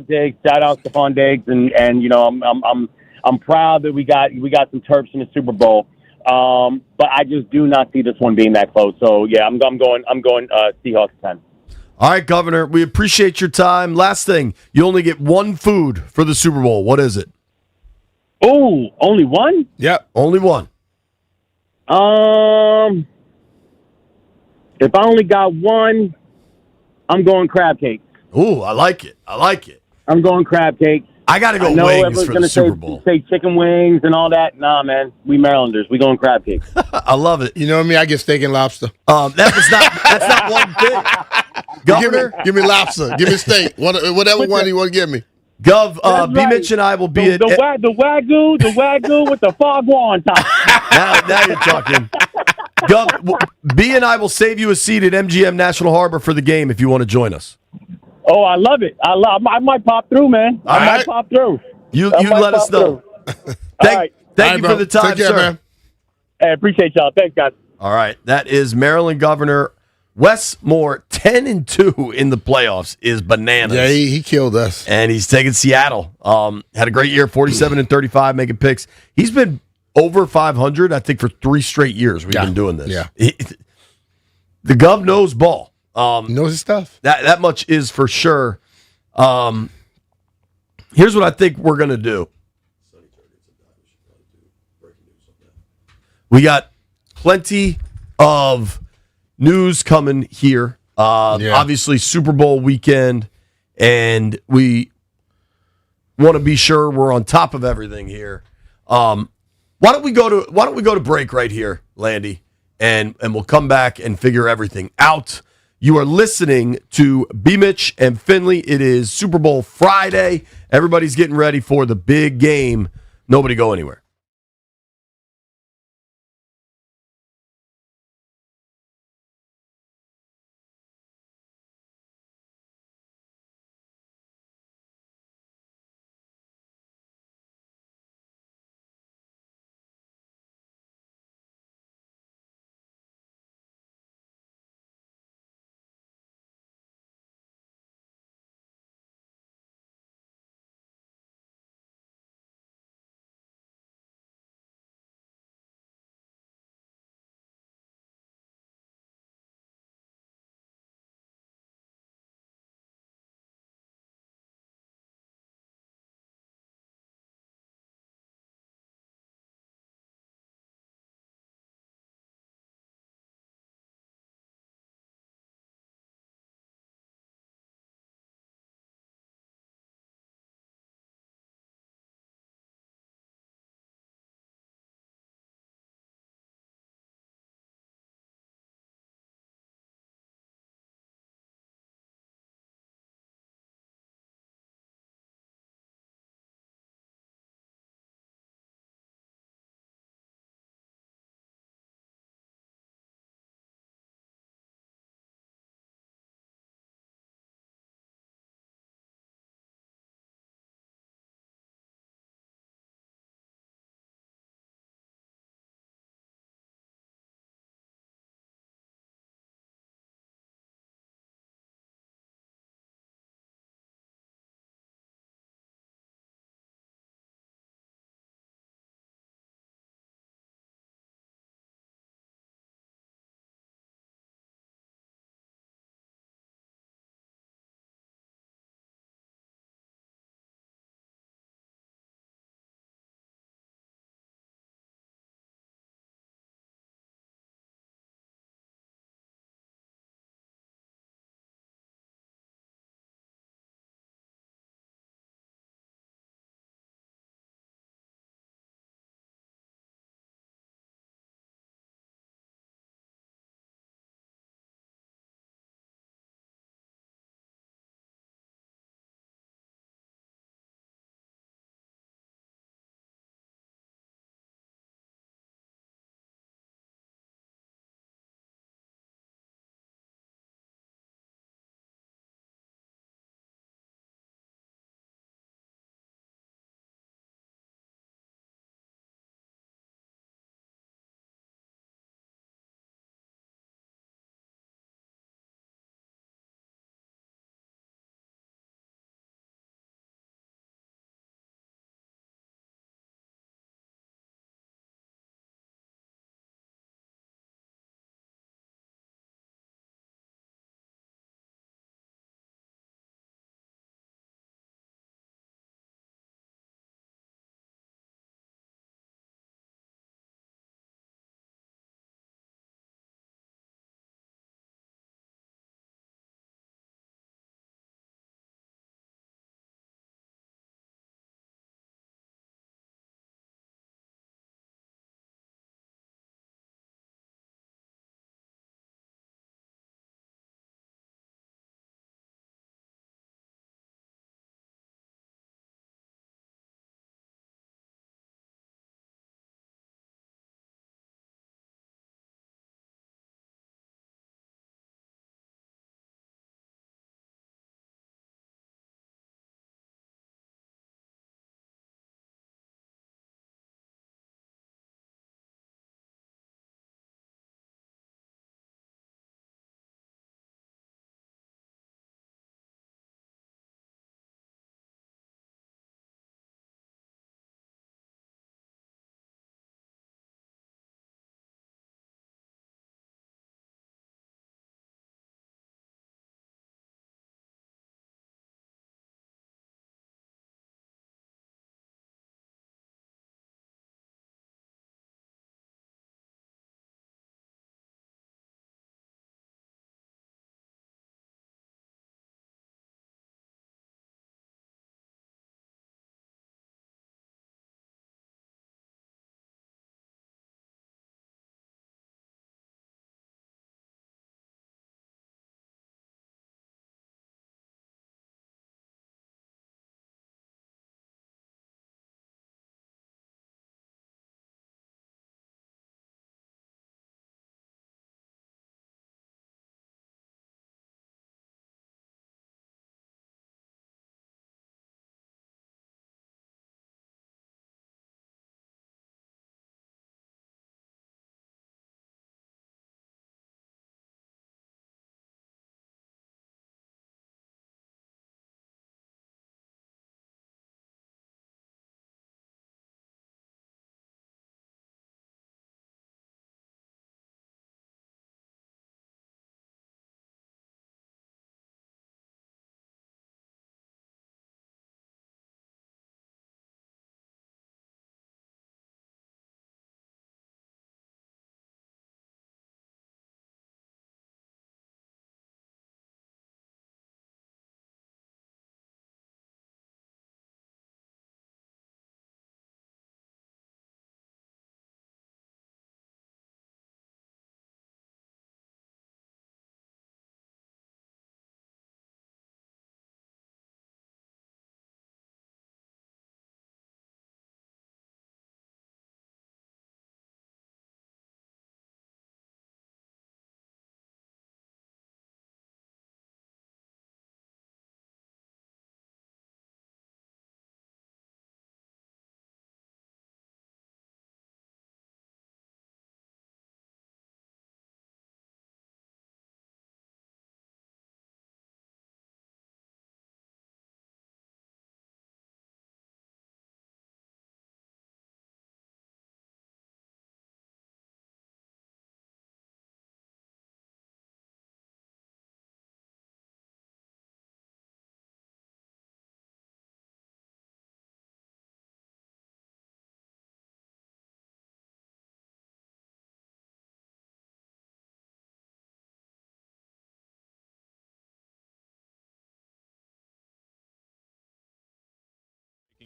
Diggs, shout out Stephon Diggs, and I'm proud that we got some Terps in the Super Bowl. But I just do not see this one being that close. So yeah, I'm going Seahawks 10. All right, Governor, we appreciate your time. Last thing, you only get one food for the Super Bowl. What is it? Oh, only one? Yep, only one. If I only got one, I'm going crab cakes. Ooh, I like it. I'm going crab cakes. I got to go I know wings everyone's for gonna the Super Bowl. Say chicken wings and all that. Nah, man. We Marylanders. We going crab cakes. I love it. You know me, I get steak and lobster. That's not one thing. Governor, give me lobster. Give me steak. Whatever one you want to give me. Gov, That's B. right. Mitch and I will be the wagyu with the foghorn on top. now you're talking. Gov, B and I will save you a seat at MGM National Harbor for the game if you want to join us. Oh, I love it. I might pop through, man. All I right. might pop through. You I might let us pop know. through. Thank All you right, for the time, Take care, sir. man. Hey, appreciate y'all. Thanks, guys. All right, that is Maryland Governor Wes Moore, 10-2 in the playoffs is bananas. Yeah, he killed us. And he's taking Seattle. Had a great year, 47-35, making picks. He's been over 500, I think, for 3 straight years we've been doing this. Yeah. The Gov knows ball. Knows his stuff. That much is for sure. Here's what I think we're going to do. We got plenty of news coming here. Obviously, Super Bowl weekend, and we want to be sure we're on top of everything here. Why don't we go to break right here, Landy, and we'll come back and figure everything out. You are listening to B. Mitch and Finley. It is Super Bowl Friday. Everybody's getting ready for the big game. Nobody go anywhere.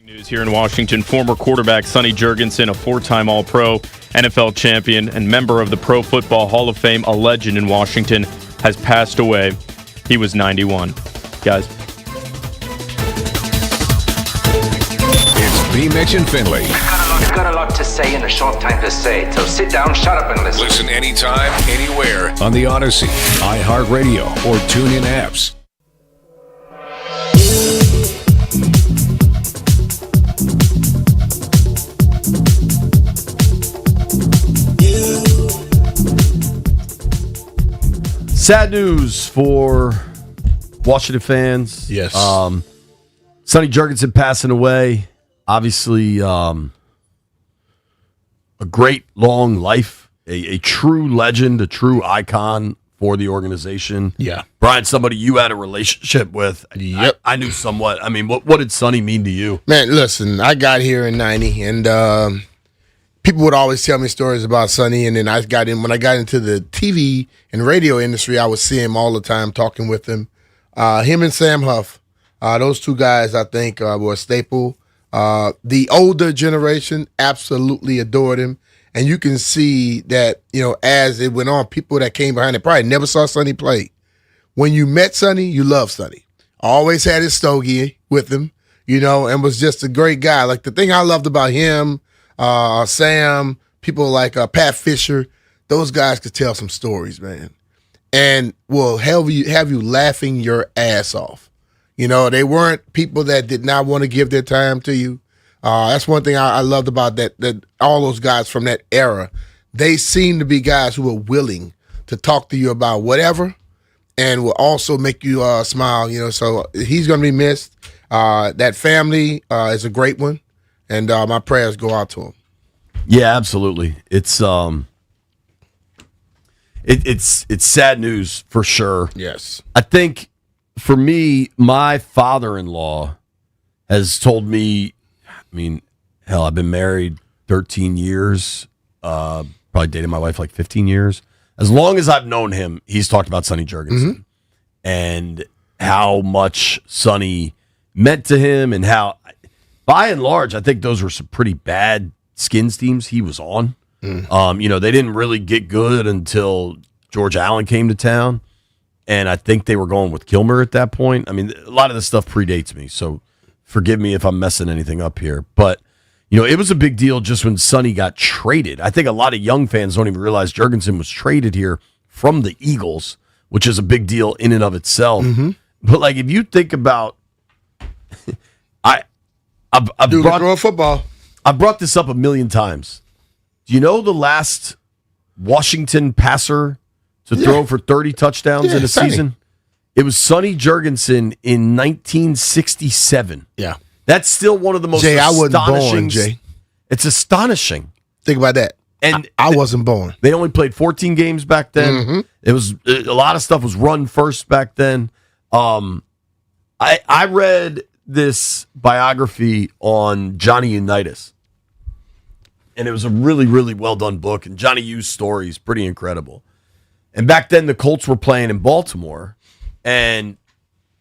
News here in Washington, former quarterback Sonny Jurgensen, a 4-time All-Pro, NFL champion, and member of the Pro Football Hall of Fame, a legend in Washington, has passed away. He was 91. Guys. It's B-Mitch and Finley. I've got a lot to say in a short time to say it, so sit down, shut up, and listen. Listen anytime, anywhere on the Odyssey, iHeartRadio, or TuneIn apps. Sad news for Washington fans. Yes. Sonny Jurgensen passing away. Obviously, a great long life, a true legend, a true icon for the organization. Yeah. Brian, somebody you had a relationship with. Yep. I knew somewhat. I mean, what did Sonny mean to you? Man, listen, I got here in 90, and people would always tell me stories about Sonny, and then when I got into the TV and radio industry, I would see him all the time, talking with him. Him and Sam Huff, those two guys, I think, were a staple. The older generation absolutely adored him, and you can see that, as it went on, people that came behind it probably never saw Sonny play. When you met Sonny, you loved Sonny. Always had his stogie with him, and was just a great guy. Like, the thing I loved about him, Sam, people like Pat Fisher, those guys could tell some stories, man, and will have you laughing your ass off. They weren't people that did not want to give their time to you. That's one thing I loved about that all those guys from that era. They seemed to be guys who were willing to talk to you about whatever, and will also make you smile. So he's going to be missed. That family is a great one. And my prayers go out to him. Yeah, absolutely. It's it's sad news for sure. Yes. I think for me, my father-in-law has told me, I've been married 13 years, probably dated my wife like 15 years. As long as I've known him, he's talked about Sonny Jurgensen and how much Sonny meant to him, and how, by and large, I think those were some pretty bad Skins teams he was on. They didn't really get good until George Allen came to town, and I think they were going with Kilmer at that point. A lot of this stuff predates me, so forgive me if I'm messing anything up here. But, it was a big deal just when Sonny got traded. I think a lot of young fans don't even realize Jurgensen was traded here from the Eagles, which is a big deal in and of itself. But, like, if you think about I've brought football. I've brought this up a million times. Do you know the last Washington passer to throw for 30 touchdowns in a season? It was Sonny Jurgensen in 1967. Yeah. That's still one of the most I astonishing. wasn't born, Jay. It's astonishing. Think about that. And I wasn't born. They only played 14 games back then. It was a lot of stuff was run first back then. I read this biography on Johnny Unitas, and it was a really, really well done book. And Johnny U's story is pretty incredible. And back then, the Colts were playing in Baltimore, and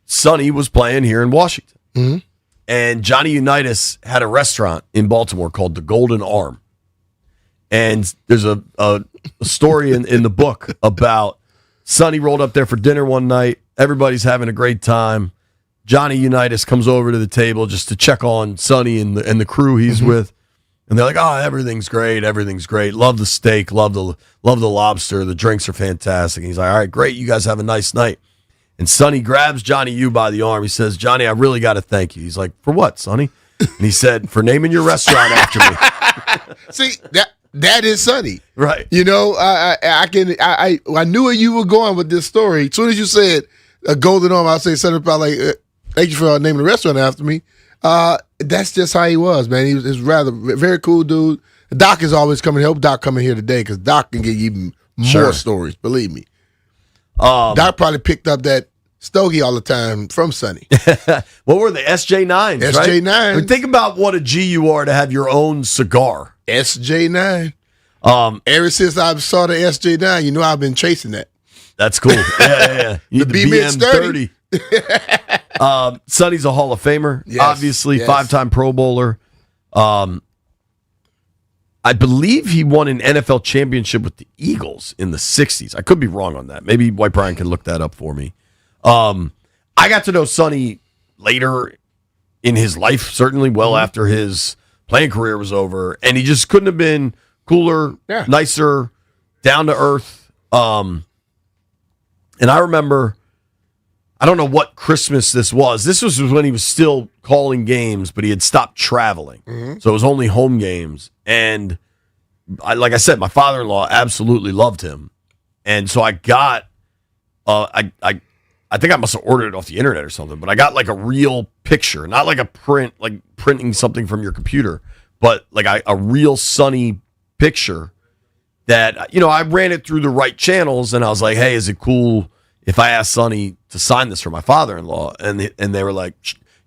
Sonny was playing here in Washington. And Johnny Unitas had a restaurant in Baltimore called the Golden Arm. And there's a story in the book about Sonny rolled up there for dinner one night. Everybody's having a great time. Johnny Unitas comes over to the table just to check on Sonny and the crew he's with. And they're like, "Oh, everything's great. Everything's great. Love the steak. Love the lobster. The drinks are fantastic." And he's like, "All right, great. You guys have a nice night." And Sonny grabs Johnny U by the arm. He says, "Johnny, I really got to thank you." He's like, "For what, Sonny?" And he said, "For naming your restaurant after me." See, that is Sonny. Right. I knew where you were going with this story. As soon as you said a Golden Arm, I'll say something about like, "Thank you for naming the restaurant after me." That's just how he was, man. He was rather very cool dude. Doc is always coming. Hope Doc coming here today because Doc can get you even more stories. Believe me. Doc probably picked up that stogie all the time from Sonny. What were they? SJ9s, right? SJ9. Think about what a G you are to have your own cigar. SJ9. Ever since I saw the SJ9, I've been chasing that. That's cool. Yeah. The BM30. Sonny's a Hall of Famer, Yes, obviously, yes. 5-time Pro Bowler. I believe he won an NFL championship with the Eagles in the 60s. I could be wrong on that. Maybe White Brian can look that up for me. I got to know Sonny later in his life, certainly well after his playing career was over, and he just couldn't have been cooler, nicer, down to earth. And I remember, I don't know what Christmas this was. This was when he was still calling games, but he had stopped traveling. So it was only home games. And like I said, my father-in-law absolutely loved him. And so I got, I think I must have ordered it off the internet or something, but I got like a real picture, not like a print, like printing something from your computer, but like a real Sonny picture that, I ran it through the right channels, and I was like, hey, is it cool if I ask Sonny to sign this for my father-in-law? And they were like,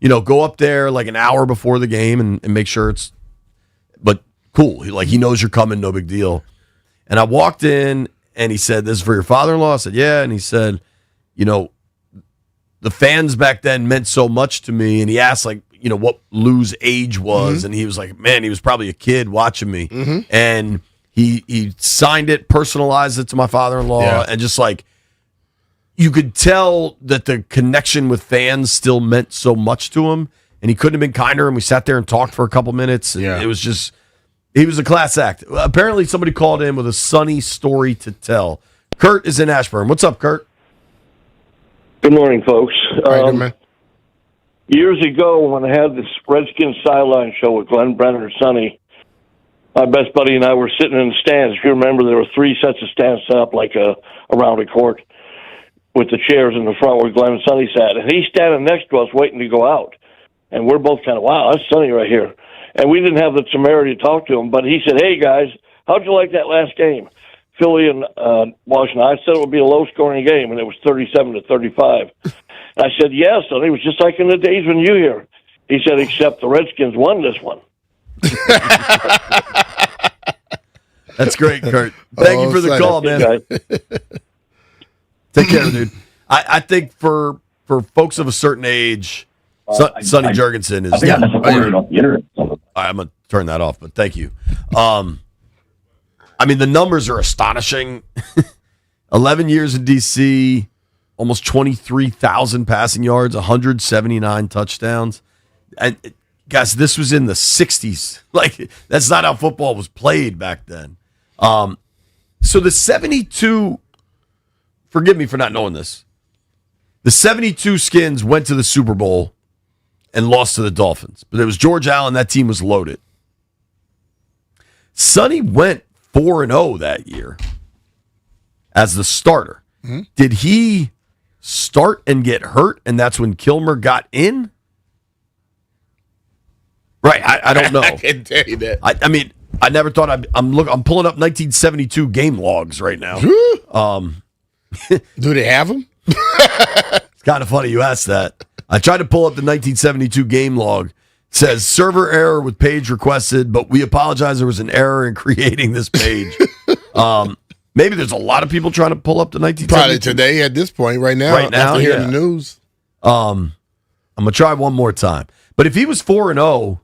go up there like an hour before the game and make sure it's, but cool. He knows you're coming, no big deal. And I walked in, and he said, this is for your father-in-law? I said, yeah. And he said, the fans back then meant so much to me. And he asked, what Lou's age was. And he was like, man, he was probably a kid watching me. And he signed it, personalized it to my father-in-law, and just like, you could tell that the connection with fans still meant so much to him, and he couldn't have been kinder. And we sat there and talked for a couple minutes. And it was just, he was a class act. Apparently, somebody called in with a Sonny story to tell. Kurt is in Ashburn. What's up, Kurt? Good morning, folks. How you doing, man? Years ago, when I had this Redskins sideline show with Glenn Brennan and Sonny, my best buddy and I were sitting in the stands. If you remember, there were 3 sets of stands set up like around a court with the chairs in the front where Glenn and Sonny sat. And he's standing next to us waiting to go out. And we're both kind of, wow, that's Sonny right here. And we didn't have the temerity to talk to him, but he said, hey, guys, how'd you like that last game? Philly and Washington. I said it would be a low-scoring game, and it was 37-35. I said, yeah, Sonny, it was just like in the days when you were here. He said, except the Redskins won this one. That's great, Kurt. Thank you for the call, man. Take care, dude. I think for folks of a certain age, Sonny Jurgensen is. I'm going to turn that off, but thank you. The numbers are astonishing. 11 years in D.C., almost 23,000 passing yards, 179 touchdowns. And guys, this was in the 60s. Like, that's not how football was played back then. So the 72, forgive me for not knowing this, the 72 Skins went to the Super Bowl and lost to the Dolphins. But it was George Allen. That team was loaded. Sonny went 4-0 that year as the starter. Did he start and get hurt, and that's when Kilmer got in? Right, I don't know. I can tell you that. I never thought I'm pulling up 1972 game logs right now. Do they have them? It's kind of funny you asked that. I tried to pull up the 1972 game log. It says server error with page requested, but we apologize. There was an error in creating this page. Maybe there's a lot of people trying to pull up the 1972. Probably today at this point, right now after hearing the news. I'm gonna try one more time. But if he was 4-0,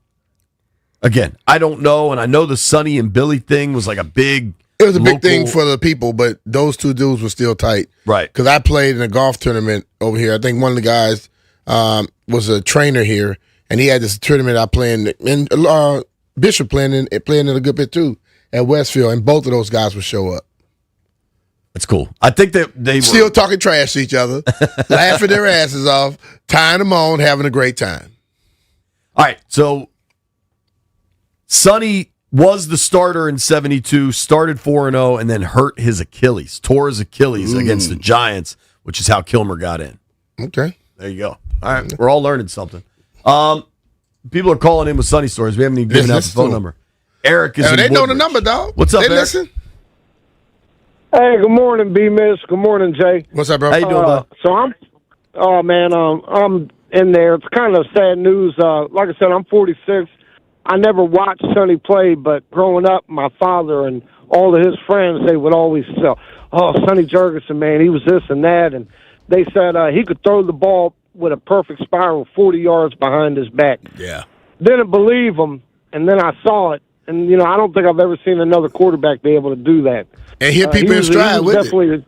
again, I don't know, and I know the Sonny and Billy thing was like a big. It was a big thing for the people, but those two dudes were still tight. Right. Because I played in a golf tournament over here. I think one of the guys was a trainer here, and he had this tournament I played in, and Bishop playing in a good bit too at Westfield, and both of those guys would show up. That's cool. I think that they still were talking trash to each other, laughing their asses off, tying them on, having a great time. All right, so Sonny was the starter in 72, started 4-0, and then hurt his Achilles, tore his Achilles against the Giants, which is how Kilmer got in. Okay. There you go. All right, we're all learning something. People are calling in with Sonny stories. We haven't even given out the phone number. Eric is in they know Woodbridge. the number, dog. What's up, they Eric? listen. Hey, good morning, B-Miss. Good morning, Jay. What's up, bro? How you doing, bud? So I'm in there. It's kind of sad news. Like I said, I'm 46. I never watched Sonny play, but growing up, my father and all of his friends, they would always say, oh, Sonny Jurgensen, man, he was this and that. And they said he could throw the ball with a perfect spiral 40 yards behind his back. Yeah. Didn't believe him, and then I saw it. And, I don't think I've ever seen another quarterback be able to do that. And hit people in stride with it.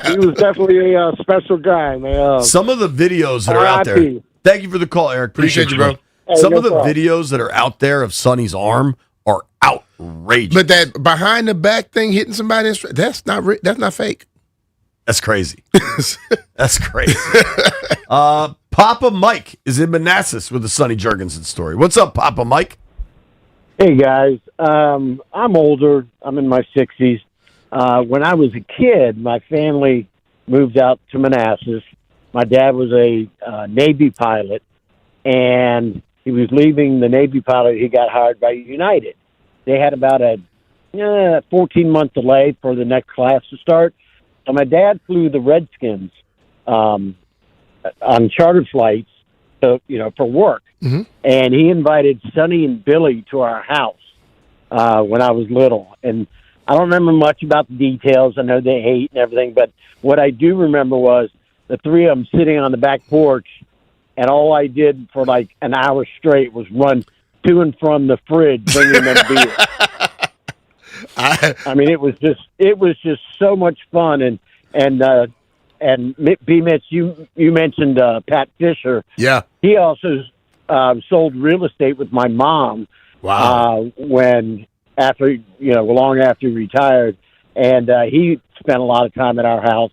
He was definitely a special guy, man. Some of the videos that are out there. RIP. Thank you for the call, Eric. Appreciate you, bro. Hey, Some no of the problem. videos that are out there of Sonny's arm are outrageous. But that behind the back thing hitting somebody in stride, that's not fake. That's crazy. That's crazy. Papa Mike is in Manassas with the Sonny Jurgensen story. What's up, Papa Mike? Hey, guys. I'm older. I'm in my 60s. When I was a kid, my family moved out to Manassas. My dad was a Navy pilot, and he was leaving the Navy pilot. He got hired by United. They had about a 14-month delay for the next class to start. So my dad flew the Redskins on charter flights, for work. Mm-hmm. And he invited Sonny and Billy to our house when I was little. And I don't remember much about the details. I know they hate and everything, but what I do remember was the three of them sitting on the back porch, and all I did for like an hour straight was run to and from the fridge bringing them beer. I mean, it was just so much fun. And B. Mitch, you mentioned Pat Fisher. Yeah, he also sold real estate with my mom. Wow. When long after he retired, and he spent a lot of time at our house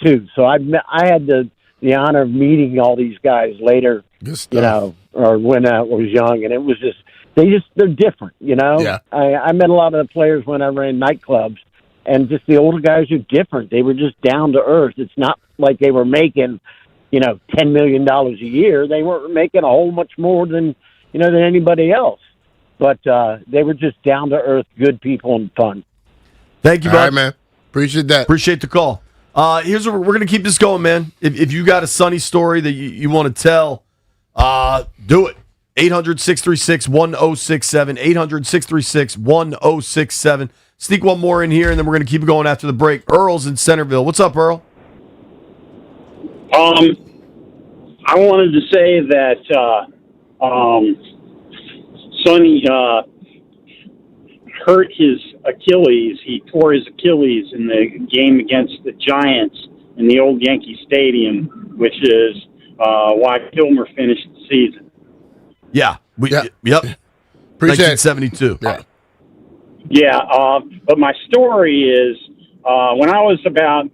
too. So I had the honor of meeting all these guys later. Or when I was young, and it was just they're different. Yeah. I met a lot of the players when I ran nightclubs. And just the older guys are different. They were just down to earth. It's not like they were making, $10 million a year. They weren't making a whole much more than anybody else. But they were just down to earth, good people and fun. Thank you, All bud. right, man. Appreciate that. Appreciate the call. Here's what we're going to keep this going, man. If you got a Sonny story that you want to tell, do it. 800-636-1067. 800-636-1067. Sneak one more in here, and then we're going to keep it going after the break. Earl's in Centerville. What's up, Earl? I wanted to say that Sonny hurt his Achilles. He tore his Achilles in the game against the Giants in the old Yankee Stadium, which is why Kilmer finished the season. Yeah. Yep. Appreciate 1972. Yeah. Yeah, but my story is when I was about,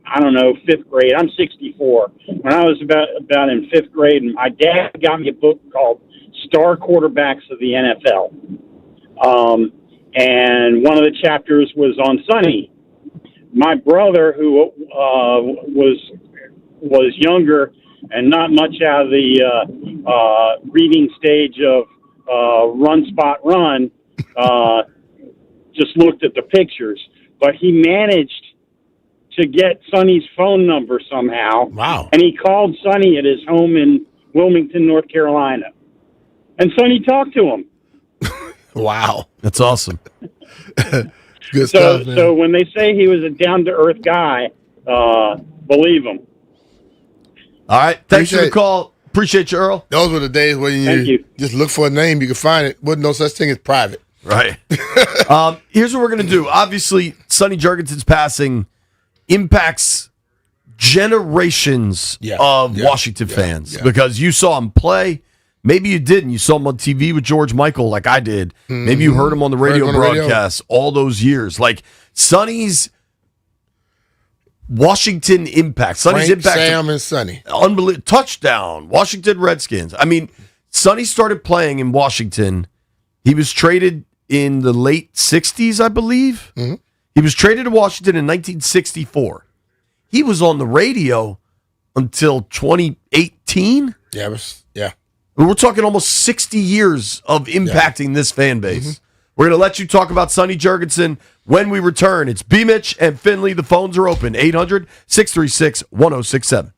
fifth grade. I'm 64. When I was about in fifth grade, my dad got me a book called Star Quarterbacks of the NFL. And one of the chapters was on Sonny. My brother, who was younger and not much out of the reading stage of run, spot, run, just looked at the pictures, but he managed to get Sonny's phone number somehow. Wow. And he called Sonny at his home in Wilmington, North Carolina. And Sonny talked to him. Wow. That's awesome. Good So, stuff, man. so when they say he was a down-to-earth guy, believe him. All right. Thanks for the call. Appreciate you, Earl. Those were the days when Thank you. just look for a name, you could find it. Wasn't no such thing as private. Right. Here's what we're going to do. Obviously, Sonny Jurgensen's passing impacts generations of Washington fans because you saw him play. Maybe you didn't. You saw him on TV with George Michael like I did. Maybe you heard him on the radio broadcast all those years. Like Sonny's Washington impact. Sonny's Frank, impact. Sam, and Sonny. Unbelievable. Touchdown. Washington Redskins. I mean, Sonny started playing in Washington. He was traded in the late 60s, I believe. Mm-hmm. He was traded to Washington in 1964. He was on the radio until 2018. Yeah. We're talking almost 60 years of impacting this fan base. We're going to let you talk about Sonny Jurgensen when we return. It's B. Mitch and Finley. The phones are open. 800-636-1067.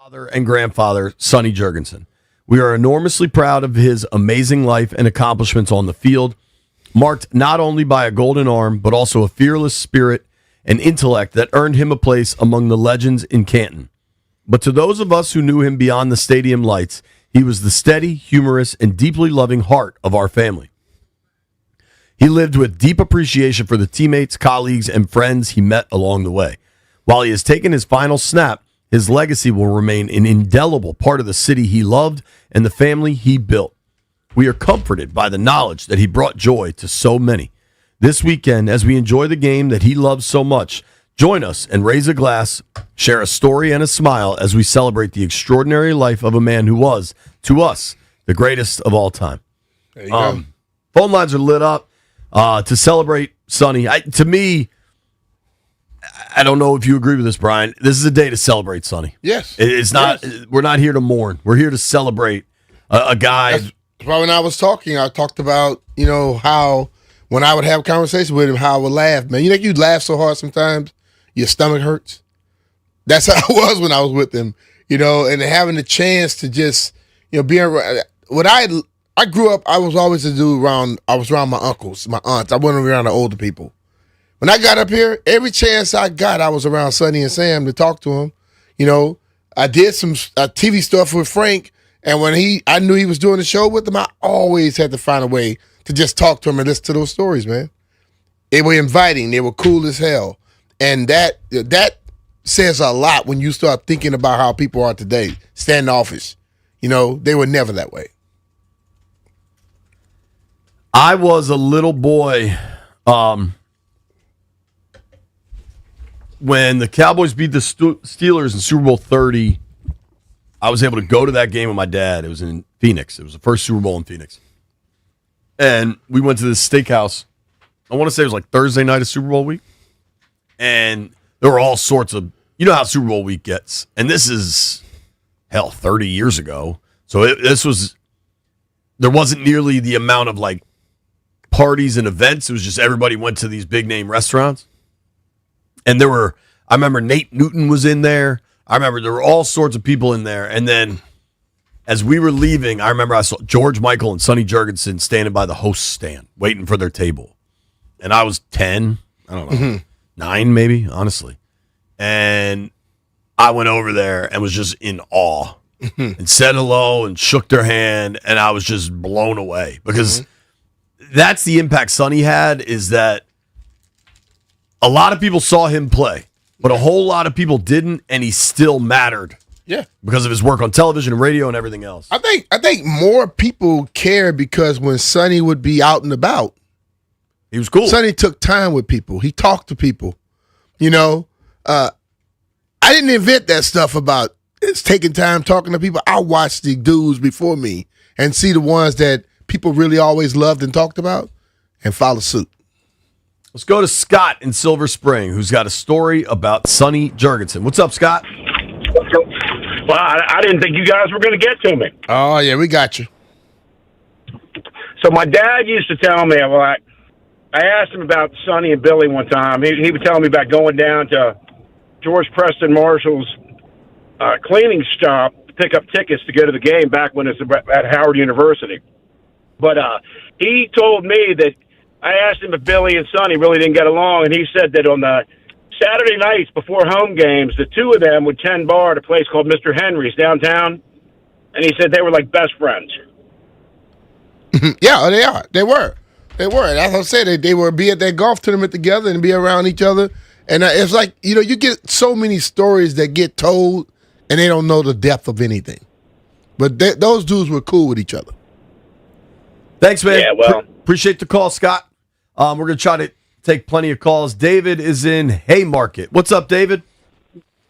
father and grandfather, Sonny Jurgensen. We are enormously proud of his amazing life and accomplishments on the field, marked not only by a golden arm, but also a fearless spirit and intellect that earned him a place among the legends in Canton. But to those of us who knew him beyond the stadium lights, he was the steady, humorous, and deeply loving heart of our family. He lived with deep appreciation for the teammates, colleagues, and friends he met along the way. While he has taken his final snap, his legacy will remain an indelible part of the city he loved and the family he built. We are comforted by the knowledge that he brought joy to so many. This weekend, as we enjoy the game that he loves so much, join us and raise a glass, share a story and a smile as we celebrate the extraordinary life of a man who was, to us, the greatest of all time. There you go. Phone lines are lit up to celebrate Sonny. To me, I don't know if you agree with this, Brian. This is a day to celebrate Sonny. Yes. It's not. Yes. We're not here to mourn. We're here to celebrate a guy. That's why when I was talking, I talked about, how when I would have conversations with him, how I would laugh, man. You'd laugh so hard sometimes your stomach hurts. That's how I was when I was with him, and having the chance to just, be around. What I grew up, I was always a dude I was around my uncles, my aunts. I wasn't around the older people. When I got up here, every chance I got, I was around Sonny and Sam to talk to him. I did some TV stuff with Frank, and when I knew he was doing the show with him, I always had to find a way to just talk to him and listen to those stories, man. They were inviting. They were cool as hell. And that says a lot when you start thinking about how people are today, standoffish. They were never that way. I was a little boy when the Cowboys beat the Steelers in Super Bowl 30. I was able to go to that game with my dad. It was in Phoenix. It was the first Super Bowl in Phoenix. And we went to this steakhouse. I want to say it was like Thursday night of Super Bowl week. And there were all sorts of, how Super Bowl week gets. And this is, 30 years ago. So there wasn't nearly the amount of like parties and events. It was just everybody went to these big name restaurants. And I remember Nate Newton was in there. I remember there were all sorts of people in there. And then as we were leaving, I remember I saw George Michael and Sonny Jurgensen standing by the host stand, waiting for their table. And I was 10, I don't know, 9 maybe, honestly. And I went over there and was just in awe and said hello and shook their hand. And I was just blown away because that's the impact Sonny had, is that a lot of people saw him play, but a whole lot of people didn't, and he still mattered. Yeah, because of his work on television and radio and everything else. I think more people care because when Sonny would be out and about, he was cool. Sonny took time with people. He talked to people. I didn't invent that stuff about it's taking time talking to people. I watched the dudes before me and see the ones that people really always loved and talked about and follow suit. Let's go to Scott in Silver Spring, who's got a story about Sonny Jurgensen. What's up, Scott? Well, I didn't think you guys were going to get to me. Oh, yeah, we got you. So my dad used to tell me, I asked him about Sonny and Billy one time. He would tell me about going down to George Preston Marshall's cleaning shop to pick up tickets to go to the game back when it was at Howard University. But he told me that I asked him if Billy and Sonny really didn't get along, and he said that on the Saturday nights before home games, the two of them would tend bar at a place called Mr. Henry's downtown, and he said they were like best friends. Yeah, they are. They were. That's what I said. They would be at that golf tournament together and be around each other. And it's like, you get so many stories that get told, and they don't know the depth of anything. But those dudes were cool with each other. Thanks, man. Yeah, well. Appreciate the call, Scott. We're going to try to take plenty of calls. David is in Haymarket. What's up, David?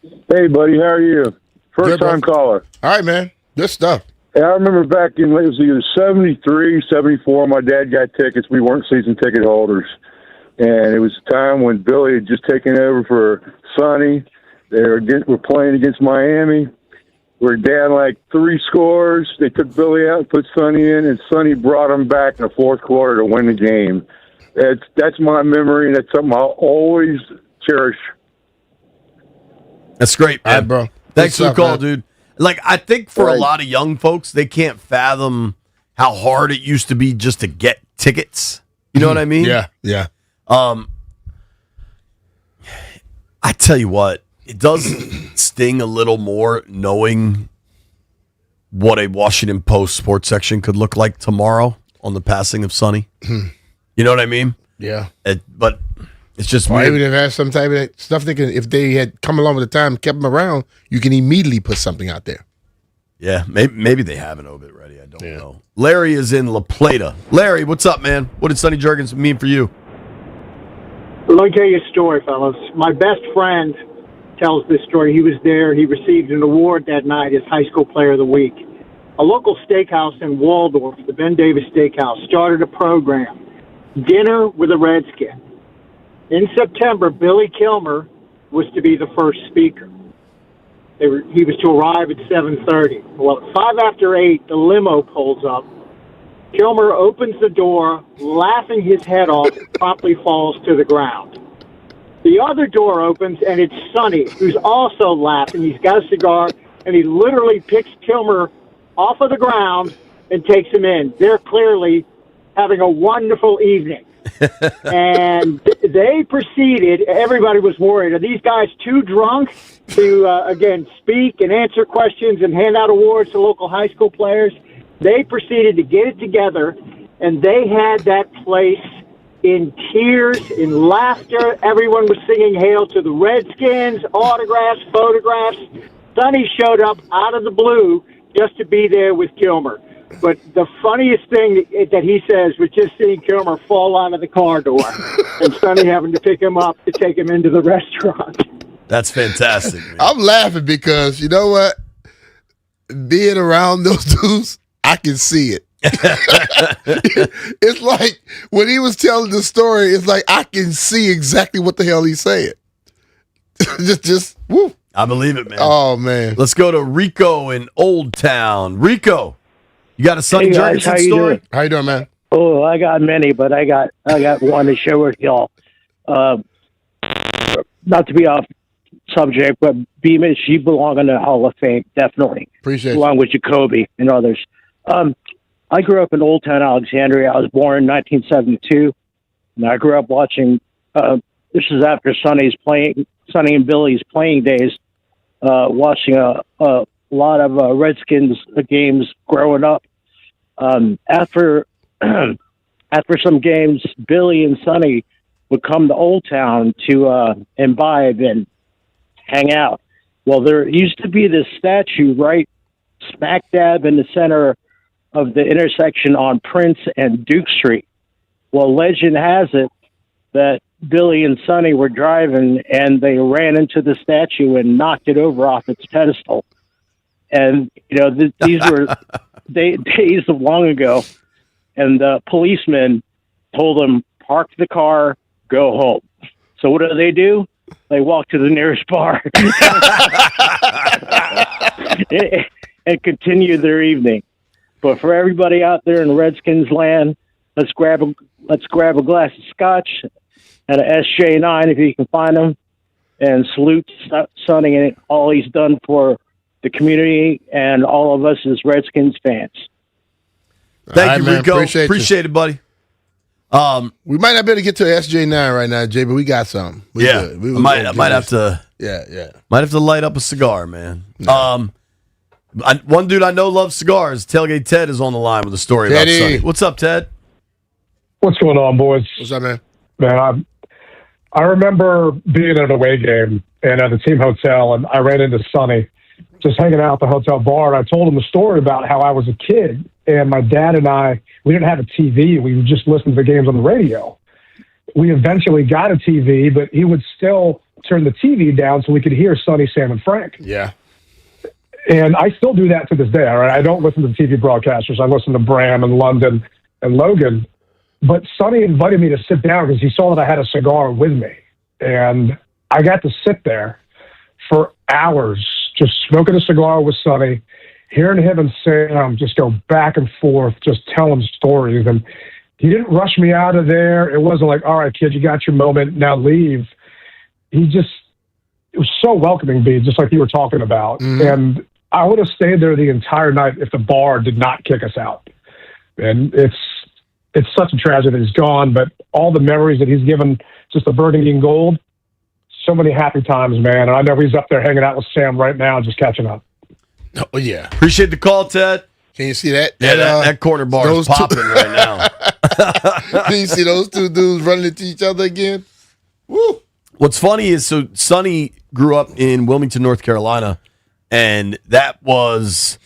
Hey, buddy. How are you? First-time caller. All right, man. Good stuff. Yeah, I remember back in, it was either 73, 74, my dad got tickets. We weren't season ticket holders. And it was a time when Billy had just taken over for Sonny. They were playing against Miami. We're down like 3 scores. They took Billy out and put Sonny in, and Sonny brought him back in the fourth quarter to win the game. That's my memory, and that's something I'll always cherish. That's great, man. All right, bro. Thanks for the stuff, call, man. dude. Like, I think for a Right. lot of young folks, they can't fathom how hard it used to be just to get tickets. You know what I mean? Yeah. I tell you what, it does sting a little more knowing what a Washington Post sports section could look like tomorrow on the passing of Sonny. You know what I mean? Yeah. But it's just Or weird. even if it has some type of stuff they can, if they had come along with the time, kept them around, you can immediately put something out there. Yeah, maybe they have an obit ready. I don't know. Larry is in La Plata. Larry, what's up, man? What did Sonny Jurgens mean for you? Let me tell you a story, fellas. My best friend tells this story. He was there. He received an award that night as High School Player of the Week. A local steakhouse in Waldorf, the Ben Davis Steakhouse, started a program, Dinner with a Redskin. In September, Billy Kilmer was to be the first speaker. He was to arrive at 7:30. Well, at 5 after 8, the limo pulls up. Kilmer opens the door, laughing his head off, promptly falls to the ground. The other door opens, and it's Sonny, who's also laughing. He's got a cigar, and he literally picks Kilmer off of the ground and takes him in. They're clearly having a wonderful evening. And they proceeded, everybody was worried, are these guys too drunk to, again, speak and answer questions and hand out awards to local high school players? They proceeded to get it together, and they had that place in tears, in laughter. Everyone was singing Hail to the Redskins, autographs, photographs. Sonny showed up out of the blue just to be there with Kilmer. But the funniest thing that he says was just seeing Kilmer fall out of the car door and Sonny having to pick him up to take him into the restaurant. That's fantastic, man. I'm laughing because, you know what? Being around those dudes, I can see it. It's like when he was telling the story, it's like I can see exactly what the hell he's saying. just woo. I believe it, man. Oh, man. Let's go to Rico in Old Town. Rico, you got a Sonny Hey, guys, Jurgensen how you story? doing? How you doing, man? Oh, I got many, but I got one to share with y'all. Not to be off subject, but Beamish, you belong in the Hall of Fame, definitely. Appreciate along with Jacoby and others. I grew up in Old Town, Alexandria. I was born in 1972, and I grew up watching. This is after Sonny and Billy's playing days. Watching a lot of Redskins games growing up. After some games, Billy and Sonny would come to Old Town to imbibe and hang out. Well, there used to be this statue right smack dab in the center of the intersection on Prince and Duke Street. Well, legend has it that Billy and Sonny were driving and they ran into the statue and knocked it over off its pedestal. And, you know, these were days of long ago. And the policeman told them, park the car, go home. So what do? They walk to the nearest bar and continue their evening. But for everybody out there in Redskins land, let's grab a glass of scotch and a SJ9 if you can find them, and salute Sonny and all he's done for the community and all of us as Redskins fans. Thank you, man. Rico. Appreciate Appreciate it, buddy. We might not be able to get to SJ9 right now, Jay, but we got some. We Yeah, good. We I might have to. Yeah. Might have to light up a cigar, man. One dude I know loves cigars. Tailgate Ted is on the line with a story Teddy. about Sonny. What's up, Ted? What's going on, boys? What's up, man? Man, I remember being at an away game and at a team hotel, and I ran into Sonny just hanging out at the hotel bar, and I told him a story about how I was a kid, and my dad and we didn't have a TV. We would just listen to the games on the radio. We eventually got a TV, but he would still turn the TV down so we could hear Sonny, Sam, and Frank. Yeah. And I still do that to this day. All right, I don't listen to the TV broadcasters. I listen to Bram and London and Logan. But Sonny invited me to sit down because he saw that I had a cigar with me. And I got to sit there for hours just smoking a cigar with Sonny, hearing him and Sam just go back and forth, just telling stories. And he didn't rush me out of there. It wasn't like, all right, kid, you got your moment, now leave. It was so welcoming, B, just like you were talking about. Mm-hmm. And I would have stayed there the entire night if the bar did not kick us out. And it's such a tragedy that he's gone, but all the memories that he's given, just the burgundy and gold, so many happy times, man. And I know he's up there hanging out with Sam right now, just catching up. Oh, yeah. Appreciate the call, Ted. Can you see that? Yeah, that corner bar is popping right now. Can you see those two dudes running into each other again? Woo! What's funny is, so Sonny grew up in Wilmington, North Carolina, and that was,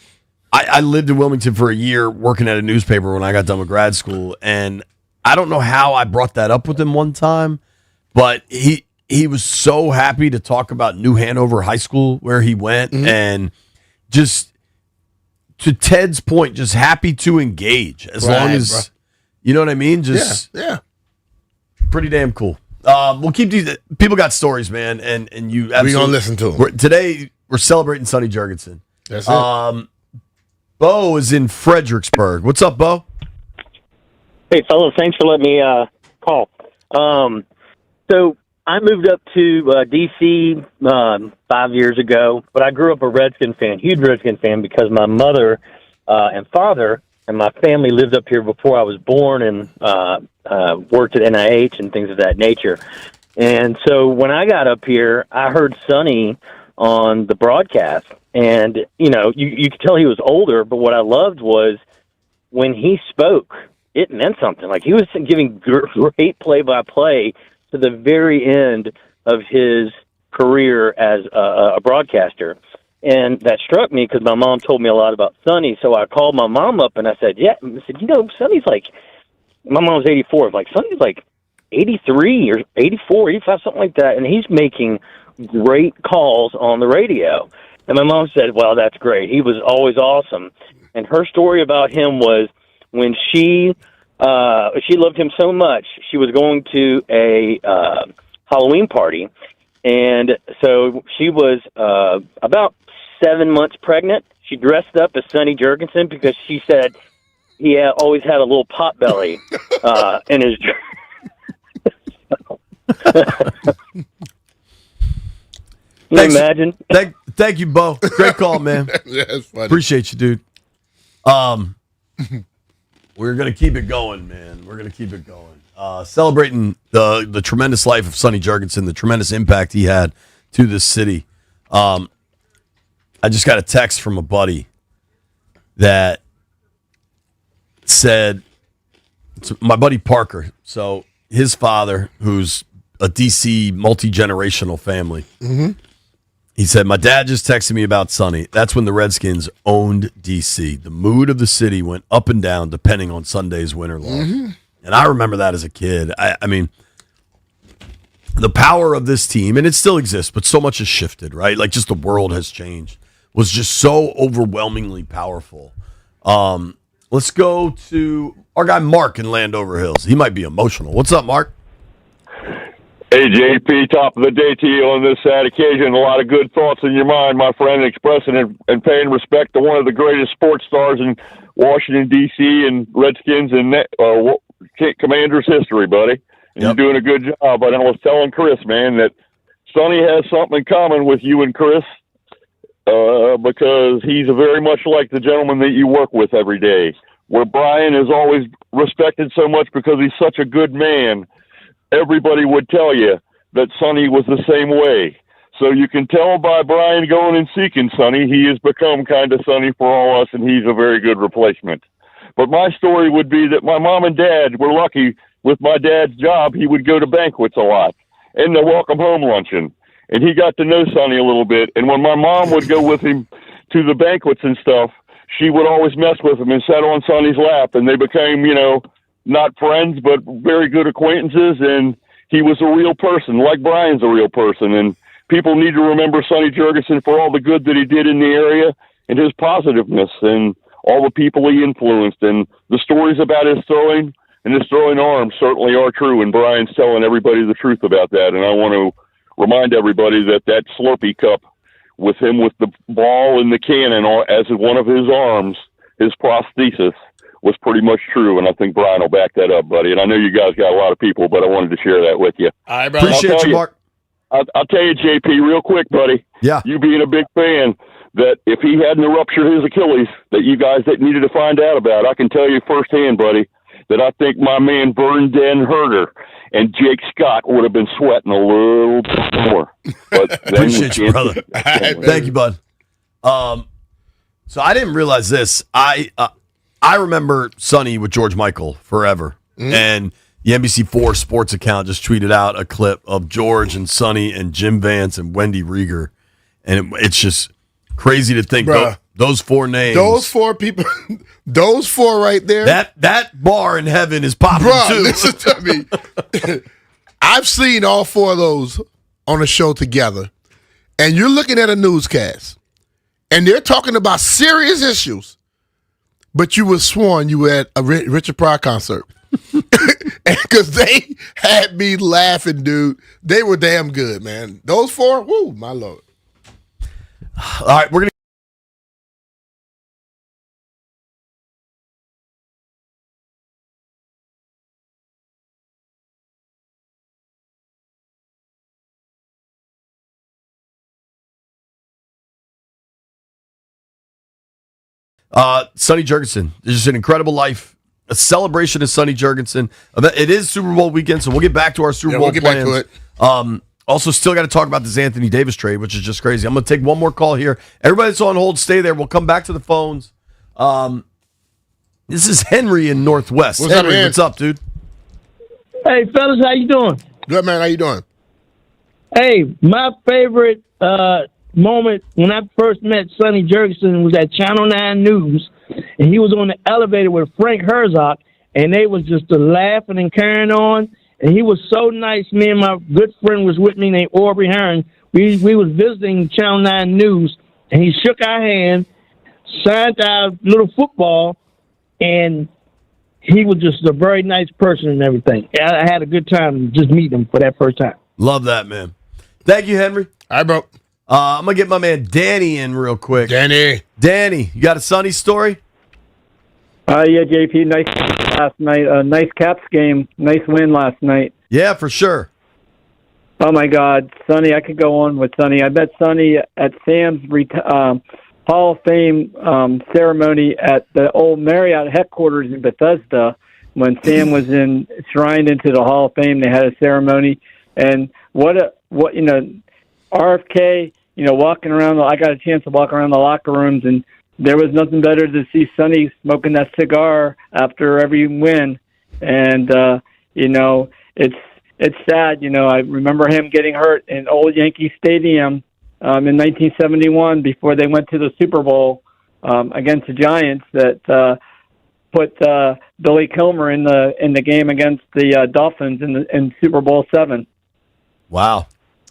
I lived in Wilmington for a year working at a newspaper when I got done with grad school, and I don't know how I brought that up with him one time, but he was so happy to talk about New Hanover High School where he went, and just, to Ted's point, just happy to engage as long as, you know what I mean? Just pretty damn cool. We'll keep these. People got stories, man, and you. We're gonna listen to them. Today we're celebrating Sonny Jurgensen. That's it. Bo is in Fredericksburg. What's up, Bo? Hey, fellas, thanks for letting me call. So I moved up to D.C. 5 years ago, but I grew up a Redskin fan, huge Redskin fan, because my mother and father and my family lived up here before I was born and worked at NIH and things of that nature. And so when I got up here, I heard Sonny on the broadcast. And, you know, you could tell he was older, but what I loved was when he spoke, it meant something. Like, he was giving great play-by-play to the very end of his career as a broadcaster. And that struck me because my mom told me a lot about Sonny. So I called my mom up and I said, you know, Sonny's like, my mom's 84. Like, Sonny's like 83 or 84, 85, something like that. And he's making great calls on the radio. And my mom said, well, that's great. He was always awesome. And her story about him was when she loved him so much, she was going to a Halloween party. And so she was about 7 months pregnant. She dressed up as Sonny Jurgensen because she said he always had a little pot belly in his. Can you imagine? Thank you, Bo. Great call, man. Yeah, that's funny. Appreciate you, dude. We're gonna keep it going, man. We're gonna keep it going. Celebrating the tremendous life of Sonny Jurgensen, the tremendous impact he had to this city. I just got a text from a buddy that said, my buddy Parker. So his father, who's a DC multi-generational family. He said, my dad just texted me about Sonny. That's when the Redskins owned DC. The mood of the city went up and down depending on Sunday's win or loss. And I remember that as a kid. I mean, the power of this team, and it still exists, but so much has shifted, right? Like, just the world has changed, was just so overwhelmingly powerful. Let's go to our guy Mark in Landover Hills. He might be emotional. What's up, Mark? Hey, JP, top of the day to you on this sad occasion. A lot of good thoughts in your mind, my friend, expressing and paying respect to one of the greatest sports stars in Washington, D.C. and Redskins and Commanders history, buddy. And you're doing a good job. But I was telling Chris, man, that Sonny has something in common with you and Chris because he's very much like the gentleman that you work with every day, where Brian is always respected so much because he's such a good man. Everybody would tell you that Sonny was the same way. So you can tell by Brian going and seeking Sonny, he has become kind of Sonny for all us, and he's a very good replacement. But my story would be that my mom and dad were lucky. With my dad's job, he would go to banquets a lot and the welcome home luncheon. And he got to know Sonny a little bit. And when my mom would go with him to the banquets and stuff, she would always mess with him and sat on Sonny's lap. And they became, you know, not friends, but very good acquaintances. And he was a real person, like Brian's a real person. And people need to remember Sonny Jurgensen for all the good that he did in the area and his positiveness and all the people he influenced. And the stories about his throwing and his throwing arms certainly are true. And Brian's telling everybody the truth about that. And I want to remind everybody that that Slurpee cup with him with the ball and the cannon as one of his arms, his prosthesis, was pretty much true, and I think Brian will back that up, buddy. And I know you guys got a lot of people, but I wanted to share that with you. All right, brother. Appreciate you, Mark. I'll tell you, JP, real quick, buddy. Yeah. You being a big fan, that if he hadn't ruptured his Achilles, that you guys that needed to find out about, I can tell you firsthand, buddy, that I think my man Vern Den Herder and Jake Scott would have been sweating a little bit more. But Appreciate you, brother. Thank you, bud. So I didn't realize this. I remember Sonny with George Michael forever, and the NBC4 sports account just tweeted out a clip of George and Sonny and Jim Vance and Wendy Rieger, and it's just crazy to think those four names, those four people, those four right there. That bar in heaven is popping too. Listen to me. I've seen all four of those on a show together, and you're looking at a newscast, and they're talking about serious issues, but you were sworn you were at a Richard Pryor concert. Because they had me laughing, dude. They were damn good, man. Those four, whoo, my Lord. All right, we're going to. Sonny Jurgensen. It's just an incredible life. A celebration of Sonny Jurgensen. It is Super Bowl weekend, so we'll get back to our Super Bowl get plans. back to it. Also, still got to talk about this Anthony Davis trade, which is just crazy. I'm going to take one more call here. Everybody that's on hold, stay there. We'll come back to the phones. This is Henry in Northwest. What's Henry, up, man? what's up, dude? Hey, fellas, how you doing? Good, man. How you doing? Hey, my favorite moment when I first met Sonny Jurgensen was at Channel 9 News, and he was on the elevator with Frank Herzog, and they was just laughing and carrying on, and he was so nice. Me and my good friend was with me named Aubrey Hearn. We was visiting Channel 9 News, and he shook our hand, signed our little football, and he was just a very nice person and everything. I had a good time just meeting him for that first time. Love that, man. Thank you, Henry. All right, bro. I'm going to get my man Danny in real quick. Danny, you got a Sonny story? Yeah, JP, nice last night. Nice Caps game. Nice win last night. Yeah, for sure. Oh, my God. Sonny, I could go on with Sonny. I met Sonny at Sam's Hall of Fame ceremony at the old Marriott headquarters in Bethesda. When Sam was enshrined into the Hall of Fame, they had a ceremony. And RFK, walking around, I got a chance to walk around the locker rooms, and there was nothing better to see Sonny smoking that cigar after every win. And, it's sad. I remember him getting hurt in old Yankee Stadium in 1971 before they went to the Super Bowl against the Giants that put Billy Kilmer in the game against the Dolphins in Super Bowl VII. Wow.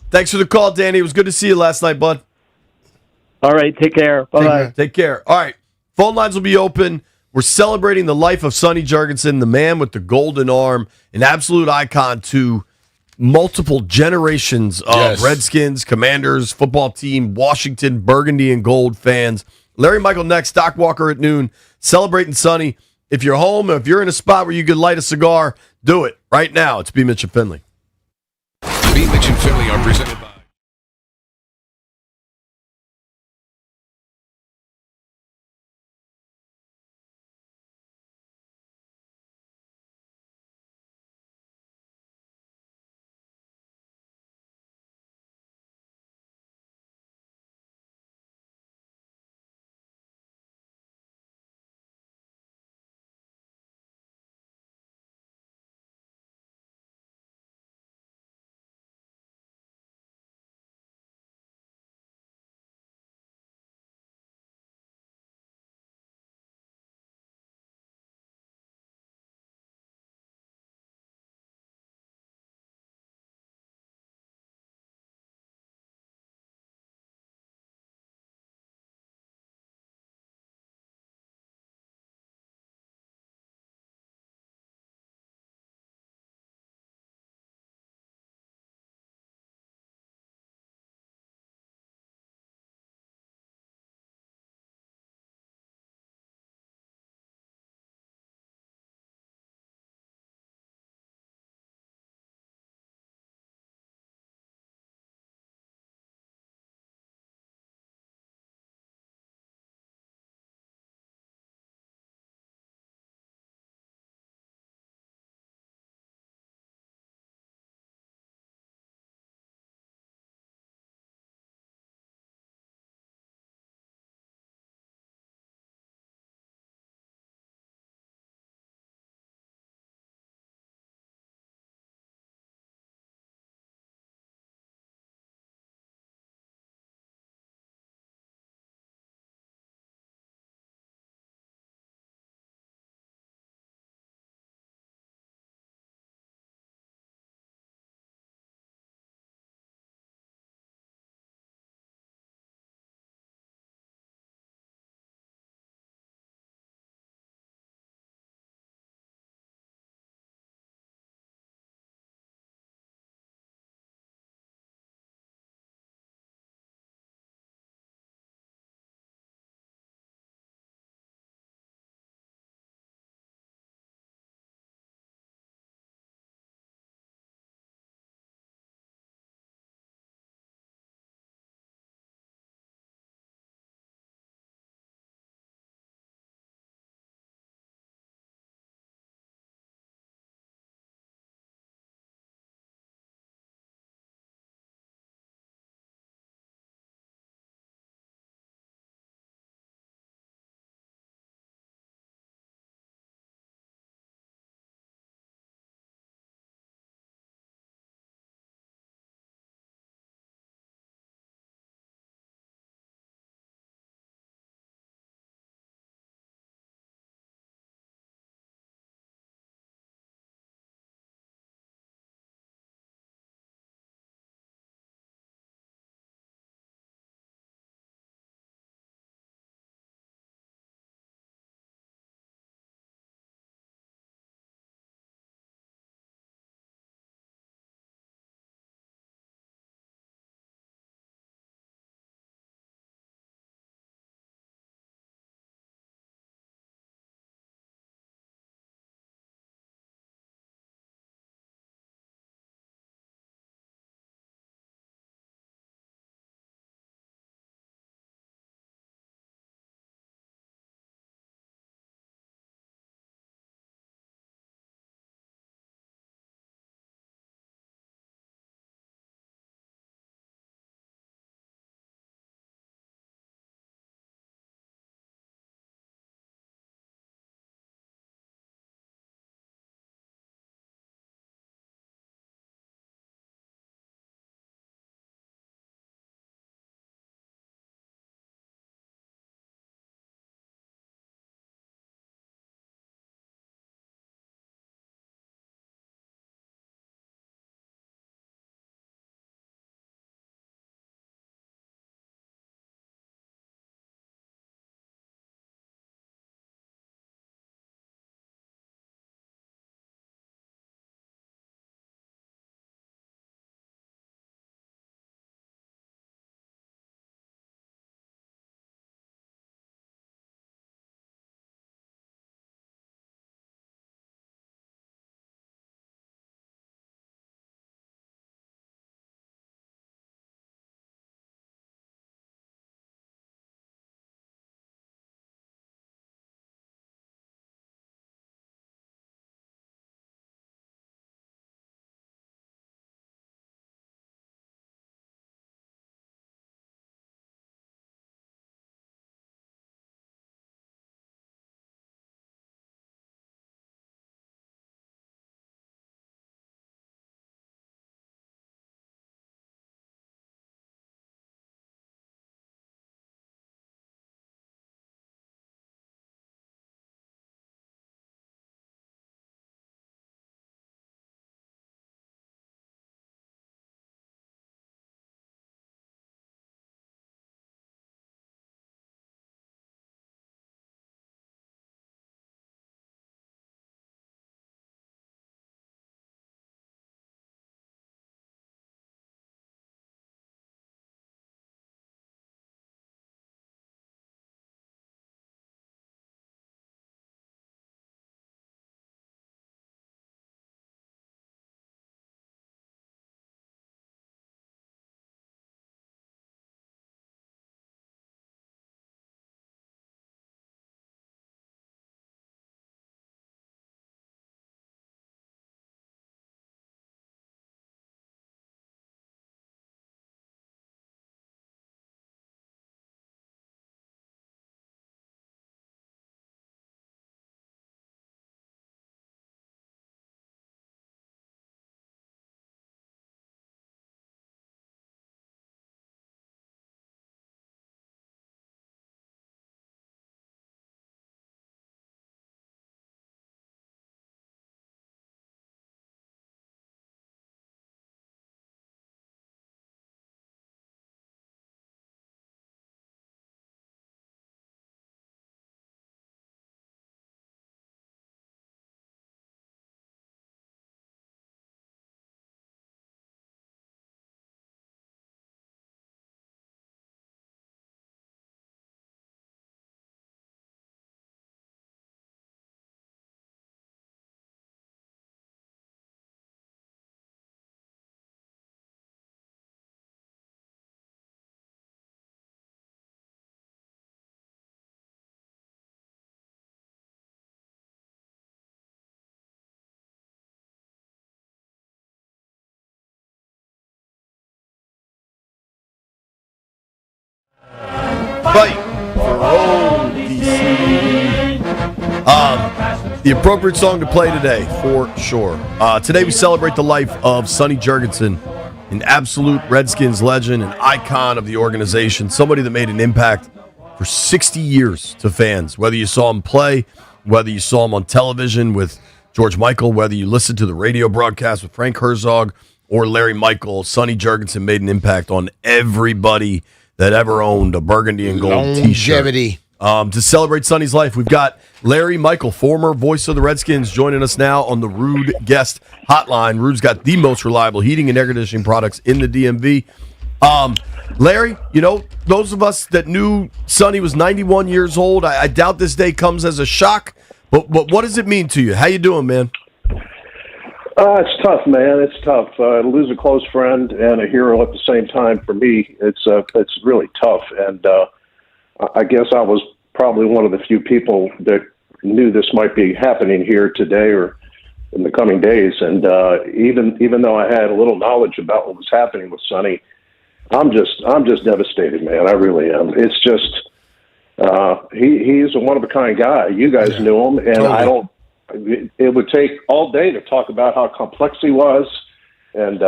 Thanks for the call, Danny. It was good to see you last night, bud. All right, take care. Bye-bye. Take care. All right, phone lines will be open. We're celebrating the life of Sonny Jurgensen, the man with the golden arm, an absolute icon to multiple generations of Redskins, Commanders, football team, Washington, Burgundy, and Gold fans. Larry Michael next, Doc Walker at noon, celebrating Sonny. If you're home, if you're in a spot where you could light a cigar, do it right now. It's B. Mitch and Finley. B. Mitch and Finley are presented by fight for ODC. The appropriate song to play today, for sure. Today we celebrate the life of Sonny Jurgensen, an absolute Redskins legend, an icon of the organization, somebody that made an impact for 60 years to fans, whether you saw him play, whether you saw him on television with George Michael, whether you listened to the radio broadcast with Frank Herzog or Larry Michael. Sonny Jurgensen made an impact on everybody that ever owned a burgundy and gold Longevity. T-shirt. To celebrate Sonny's life, we've got Larry Michael, former voice of the Redskins, joining us now on the Rude Guest Hotline. Rude's got the most reliable heating and air conditioning products in the DMV. Larry, you know, those of us that knew Sonny was 91 years old, I doubt this day comes as a shock, but what does it mean to you? How you doing, man? It's tough, man. It's tough. To lose a close friend and a hero at the same time, for me, it's really tough. And I guess I was probably one of the few people that knew this might be happening here today or in the coming days. And even though I had a little knowledge about what was happening with Sonny, I'm just devastated, man. I really am. It's just he's a one of a kind guy. You guys knew him, and totally. It would take all day to talk about how complex he was, and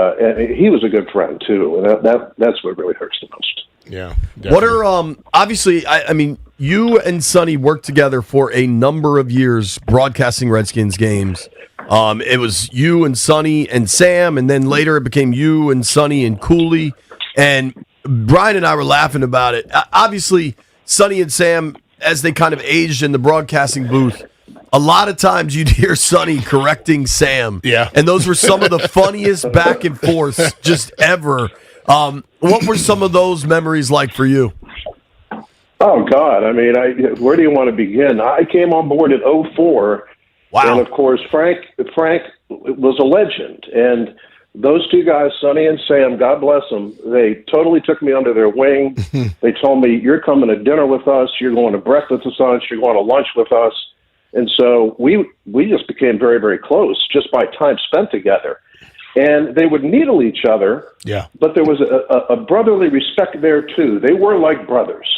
he was a good friend too. And that's what really hurts the most. Yeah. Definitely. What are obviously? I mean, you and Sonny worked together for a number of years broadcasting Redskins games. It was you and Sonny and Sam, and then later it became you and Sonny and Cooley. And Brian and I were laughing about it. Obviously, Sonny and Sam, as they kind of aged in the broadcasting booth, a lot of times you'd hear Sonny correcting Sam. Yeah. And those were some of the funniest back and forths just ever. What were some of those memories like for you? Oh, God. I mean, where do you want to begin? I came on board in 2004. Wow. And, of course, Frank was a legend. And those two guys, Sonny and Sam, God bless them, they totally took me under their wing. They told me, you're coming to dinner with us, you're going to breakfast with us, you're going to lunch with us. And so we just became very, very close just by time spent together. And they would needle each other, but there was a brotherly respect there, too. They were like brothers,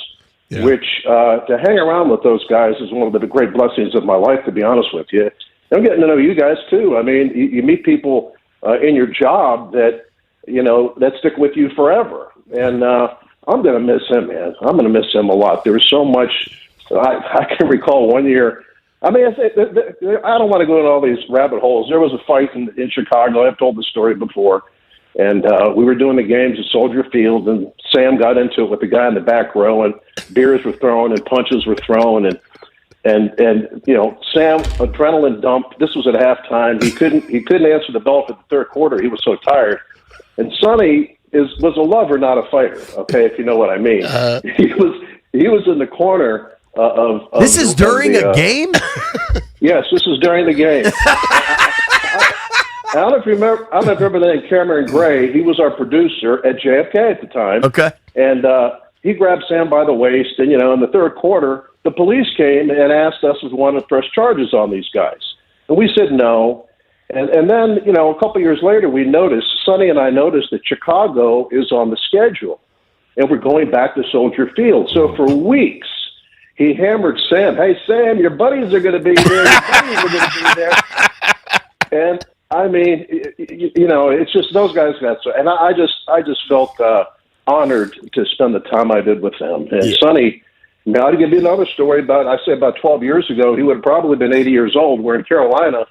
which to hang around with those guys is one of the great blessings of my life, to be honest with you. I'm getting to know you guys, too. I mean, you meet people in your job that, you know, that stick with you forever. And I'm going to miss him, man. I'm going to miss him a lot. There was so much. I can recall one year. I mean, I don't want to go into all these rabbit holes. There was a fight in Chicago. I've told the story before. And we were doing the games at Soldier Field, and Sam got into it with the guy in the back row, and beers were thrown and punches were thrown. And you know, Sam, adrenaline dump. This was at halftime. He couldn't answer the bell for the third quarter. He was so tired. And Sonny was a lover, not a fighter. Okay, if you know what I mean. He was in the corner of this is during a game. Yes, this is during the game. I don't know if you remember the name Cameron Gray. He was our producer at JFK at the time. Okay, and he grabbed Sam by the waist, and you know, in the third quarter, the police came and asked us if we wanted to press charges on these guys. And we said no. And then, you know, a couple of years later, Sonny and I noticed that Chicago is on the schedule. And we're going back to Soldier Field. So for weeks, he hammered Sam. Hey, Sam, your buddies are going to be there. Your buddies are going to be there. And, I mean, you know, it's just those guys got so. And I just felt honored to spend the time I did with them. And Sonny, now to give you another story about 12 years ago, he would have probably been 80 years old. We're in Carolina,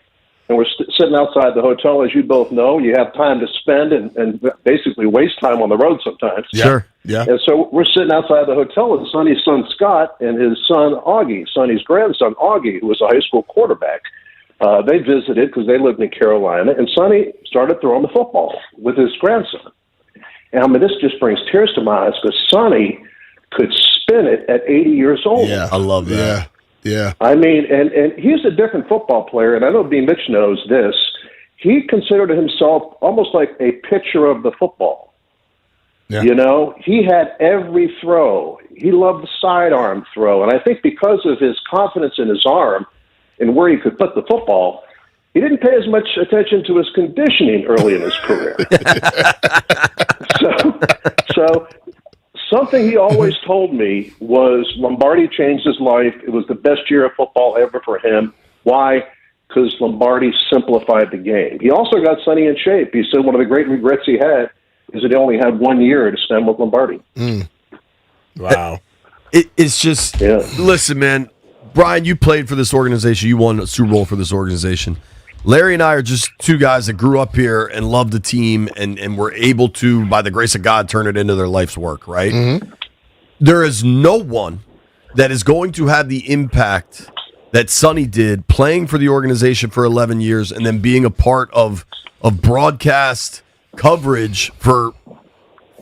and we're sitting outside the hotel. As you both know, you have time to spend and basically waste time on the road sometimes. Sure, yeah. And so we're sitting outside the hotel with Sonny's son, Scott, and his son, Augie, Sonny's grandson, Augie, who was a high school quarterback. They visited because they lived in Carolina, and Sonny started throwing the football with his grandson. And I mean, this just brings tears to my eyes because Sonny could spin it at 80 years old. Yeah, I love that. Yeah. I mean, and he's a different football player, and I know B. Mitch knows this. He considered himself almost like a pitcher of the football. Yeah. You know, he had every throw. He loved the sidearm throw. And I think because of his confidence in his arm and where he could put the football, he didn't pay as much attention to his conditioning early in his career. So something he always told me was Lombardi changed his life. It was the best year of football ever for him. Why? Because Lombardi simplified the game. He also got Sonny in shape. He said one of the great regrets he had is that he only had 1 year to spend with Lombardi. Wow. It's just, listen, man, Brian, you played for this organization. You won a Super Bowl for this organization. Larry and I are just two guys that grew up here and loved the team and were able to, by the grace of God, turn it into their life's work, right? Mm-hmm. There is no one that is going to have the impact that Sonny did playing for the organization for 11 years and then being a part of broadcast coverage for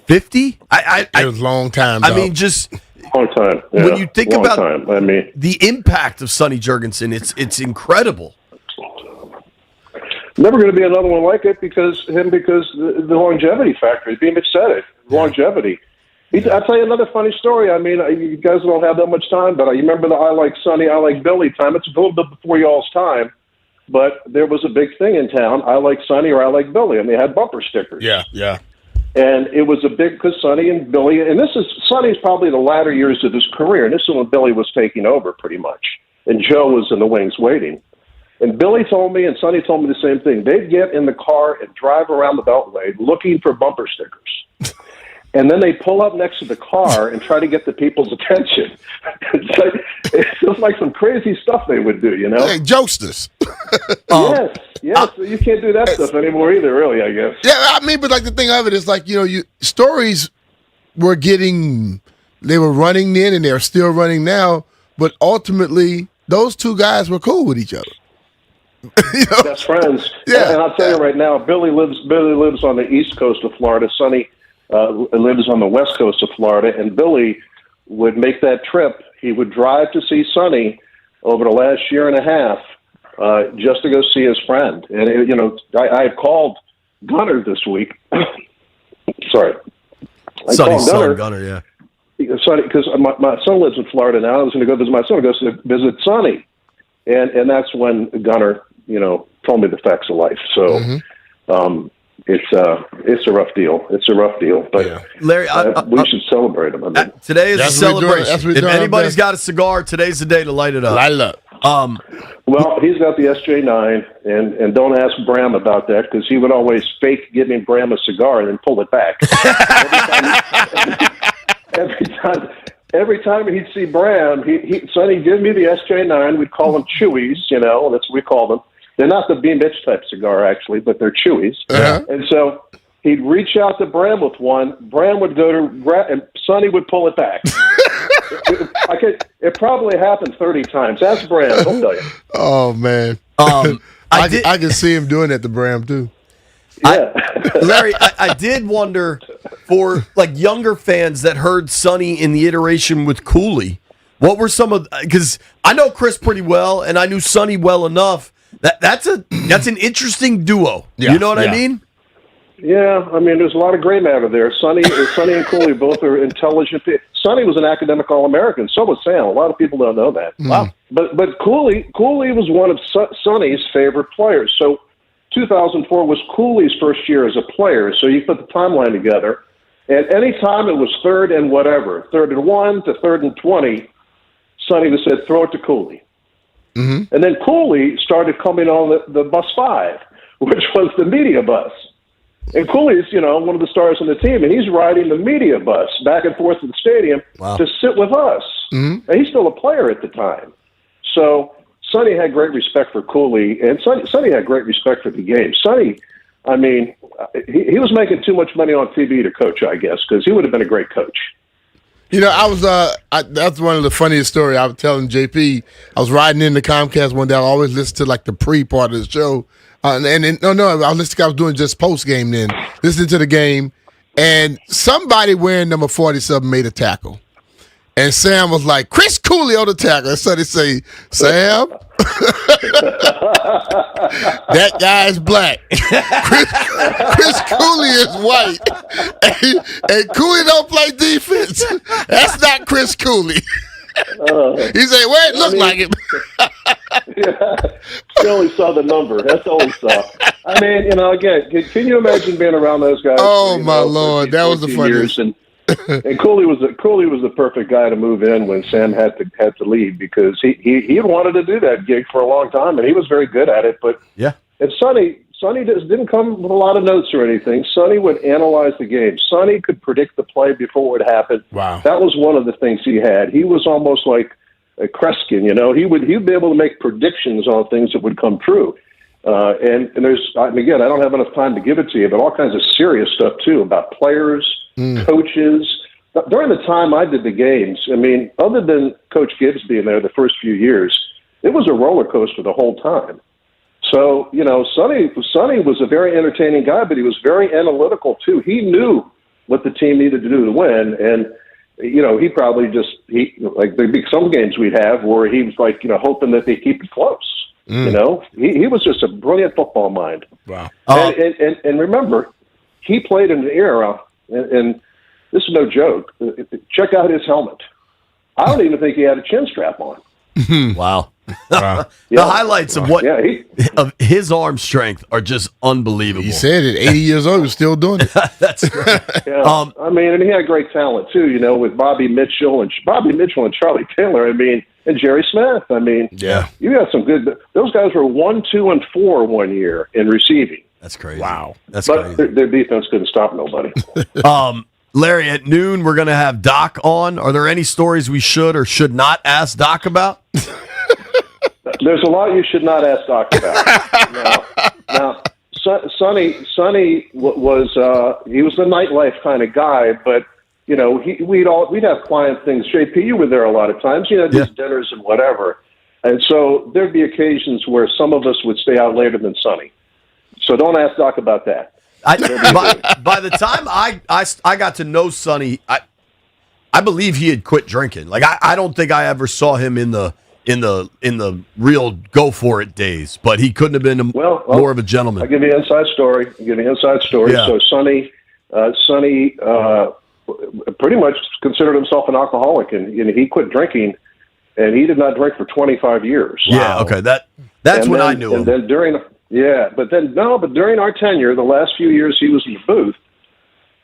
50? It was a long time, I dog. mean, just long time. Yeah, when you think long about time. I mean, the impact of Sonny Jurgensen, it's incredible. Never going to be another one like it because the longevity factor. B-Mitch said it. Longevity. I'll tell you another funny story. I mean, you guys don't have that much time, but you remember the I Like Sonny, I Like Billy time. It's a little bit before y'all's time, but there was a big thing in town. I Like Sonny or I Like Billy, and they had bumper stickers. Yeah. And it was a big, because Sonny and Billy, and Sonny's probably the latter years of his career, and this is when Billy was taking over pretty much, and Joe was in the wings waiting. And Billy told me, and Sonny told me the same thing. They'd get in the car and drive around the Beltway looking for bumper stickers. And then they pull up next to the car and try to get the people's attention. It's just like some crazy stuff they would do, you know? Hey, jokesters. Yes. You can't do that stuff anymore either, really, I guess. Yeah, I mean, but like the thing of it is like, stories were they were running then and they're still running now, but ultimately those two guys were cool with each other. Best friends. Yeah. And I'll tell you right now, Billy lives on the east coast of Florida. Sonny lives on the west coast of Florida, and Billy would make that trip. He would drive to see Sonny over the last year and a half just to go see his friend. And, I had called Gunner this week. Sorry. Sonny's son, Gunner, yeah. Sonny, because my son lives in Florida now. I was going to go visit my son. I go to visit Sonny. And that's when Gunner, told me the facts of life. So it's a rough deal. It's a rough deal. But Larry, we should celebrate him. I mean, today is a celebration. If anybody's got a cigar, today's the day to light it up. Light it up. Well, he's got the SJ9, and don't ask Bram about that because he would always fake giving Bram a cigar and then pull it back. Every time he'd see Bram, Sonny, give me the SJ9. We'd call them Chewies, that's what we call them. They're not the B-Mitch type cigar, actually, but they're Chewies. Uh-huh. And so he'd reach out to Bram with one. Bram would go and Sonny would pull it back. It probably happened 30 times. Ask Bram. He'll tell you. Oh, man. I can see him doing that to Bram, too. Yeah. Larry, I did wonder for younger fans that heard Sonny in the iteration with Cooley, what were some of, because I know Chris pretty well and I knew Sonny well enough. That's an interesting duo. Yeah, you know what I mean? Yeah, I mean, there's a lot of gray matter there. Sonny and Cooley both are intelligent. Sonny was an academic All-American. So was Sam. A lot of people don't know that. Wow. But Cooley was one of Sonny's favorite players. So 2004 was Cooley's first year as a player. So you put the timeline together, and any time it was 3rd and whatever, 3rd and 1 to 3rd and 20, Sonny would said, throw it to Cooley. Mm-hmm. And then Cooley started coming on the bus 5, which was the media bus. And Cooley's, one of the stars on the team, and he's riding the media bus back and forth to the stadium to sit with us. Mm-hmm. And he's still a player at the time. So Sonny had great respect for Cooley, and Sonny had great respect for the game. Sonny, I mean, he was making too much money on TV to coach, I guess, because he would have been a great coach. I was that's one of the funniest stories I was telling JP. I was riding in the Comcast one day. I always listen to the pre-part of the show. I was doing just post-game then, listening to the game, and somebody wearing number 47 made a tackle. And Sam was like, Chris Cooley on the tackle. So they say, Sam, that guy's black. Chris Cooley is white. And Cooley don't play defense. That's not Chris Cooley. He said, well, it looked like it. Yeah. She only saw the number. That's all he saw. I mean, again, can you imagine being around those guys? Oh, my Lord. That was the funniest. And Cooley was the perfect guy to move in when Sam had to leave, because he had wanted to do that gig for a long time, and he was very good at it. But yeah, and Sonny just didn't come with a lot of notes or anything. Sonny would analyze the game. Sonny could predict the play before it would happen. Wow, that was one of the things he had. He was almost like a Kreskin, you know. He'd be able to make predictions on things that would come true. And there's, again, I don't have enough time to give it to you, but all kinds of serious stuff too about players, coaches. During the time I did the games, I mean, other than Coach Gibbs being there the first few years, it was a roller coaster the whole time. So, you know, Sonny was a very entertaining guy, but he was very analytical too. He knew what the team needed to do to win, and you know, he probably like there'd be some games we'd have where he was like, you know, hoping that they keep it close. You know, he was just a brilliant football mind. Wow. And remember, he played in an era, and this is no joke. Check out his helmet. I don't even think he had a chin strap on. Wow. Wow. The highlights of of his arm strength are just unbelievable. He said it. 80 years old, he's still doing it. That's great. Yeah. I mean, and he had great talent too. You know, with Bobby Mitchell and Charlie Taylor. I mean, and Jerry Smith. I mean, yeah, you got some good. Those guys were 1, 2, and 4 one year in receiving. That's crazy. Wow, that's crazy. But their defense couldn't stop nobody. Larry, at noon we're going to have Doc on. Are there any stories we should or should not ask Doc about? There's a lot you should not ask Doc about. Now, Sonny was he was the nightlife kind of guy, but you know we'd have client things. JP, you were there a lot of times, you know, these dinners and whatever, and so there'd be occasions where some of us would stay out later than Sonny. So don't ask Doc about that. By the time I got to know Sonny, I believe he had quit drinking. Like I don't think I ever saw him in the real go for it days, but he couldn't have been more of a gentleman. I'll give you an inside story. Yeah. So Sonny pretty much considered himself an alcoholic, and he quit drinking, and he did not drink for 25 years. Yeah. Wow. Okay. That's when I knew him. And then during our tenure, the last few years he was in the booth,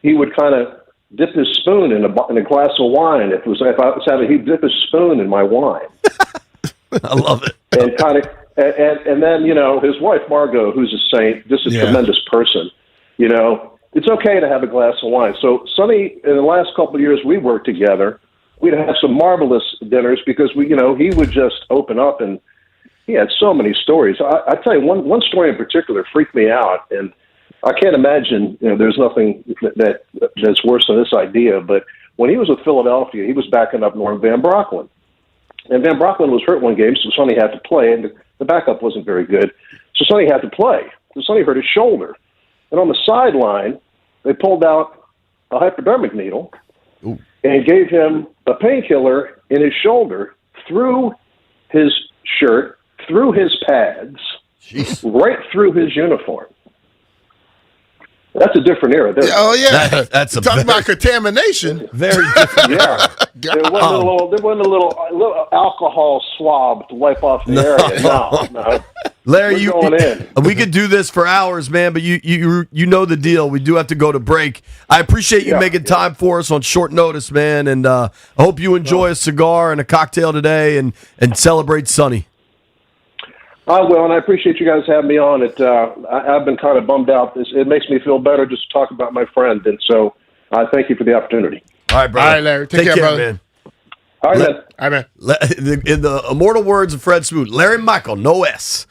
he would kind of dip his spoon in a glass of wine. If I was having, he'd dip his spoon in my wine. I love it. And then, you know, his wife, Margot, who's a saint, just a tremendous person, you know, it's okay to have a glass of wine. So Sonny, in the last couple of years we worked together, we'd have some marvelous dinners because he would just open up, and he had so many stories. I tell you, one story in particular freaked me out, and I can't imagine, you know, there's nothing that's worse than this idea, but when he was with Philadelphia, he was backing up Norm Van Brocklin. And Van Brocklin was hurt one game, so Sonny had to play, and the backup wasn't very good. So Sonny had to play. So Sonny hurt his shoulder. And on the sideline, they pulled out a hypodermic needle and gave him a painkiller in his shoulder, through his shirt, through his pads, right through his uniform. That's a different era. Oh yeah, that's talk about contamination. Very different. Yeah, there wasn't a little alcohol swab to wipe off the area. No. Larry, we could do this for hours, man, but you know the deal. We do have to go to break. I appreciate you making time for us on short notice, man, and I hope you enjoy a cigar and a cocktail today and celebrate Sonny. I will, and I appreciate you guys having me on. I've been kind of bummed out. It makes me feel better just to talk about my friend, and so I thank you for the opportunity. All right, brother. All right, Larry. Take care, brother. Man. All right, man. In the immortal words of Fred Smoot, Larry Michael, no S.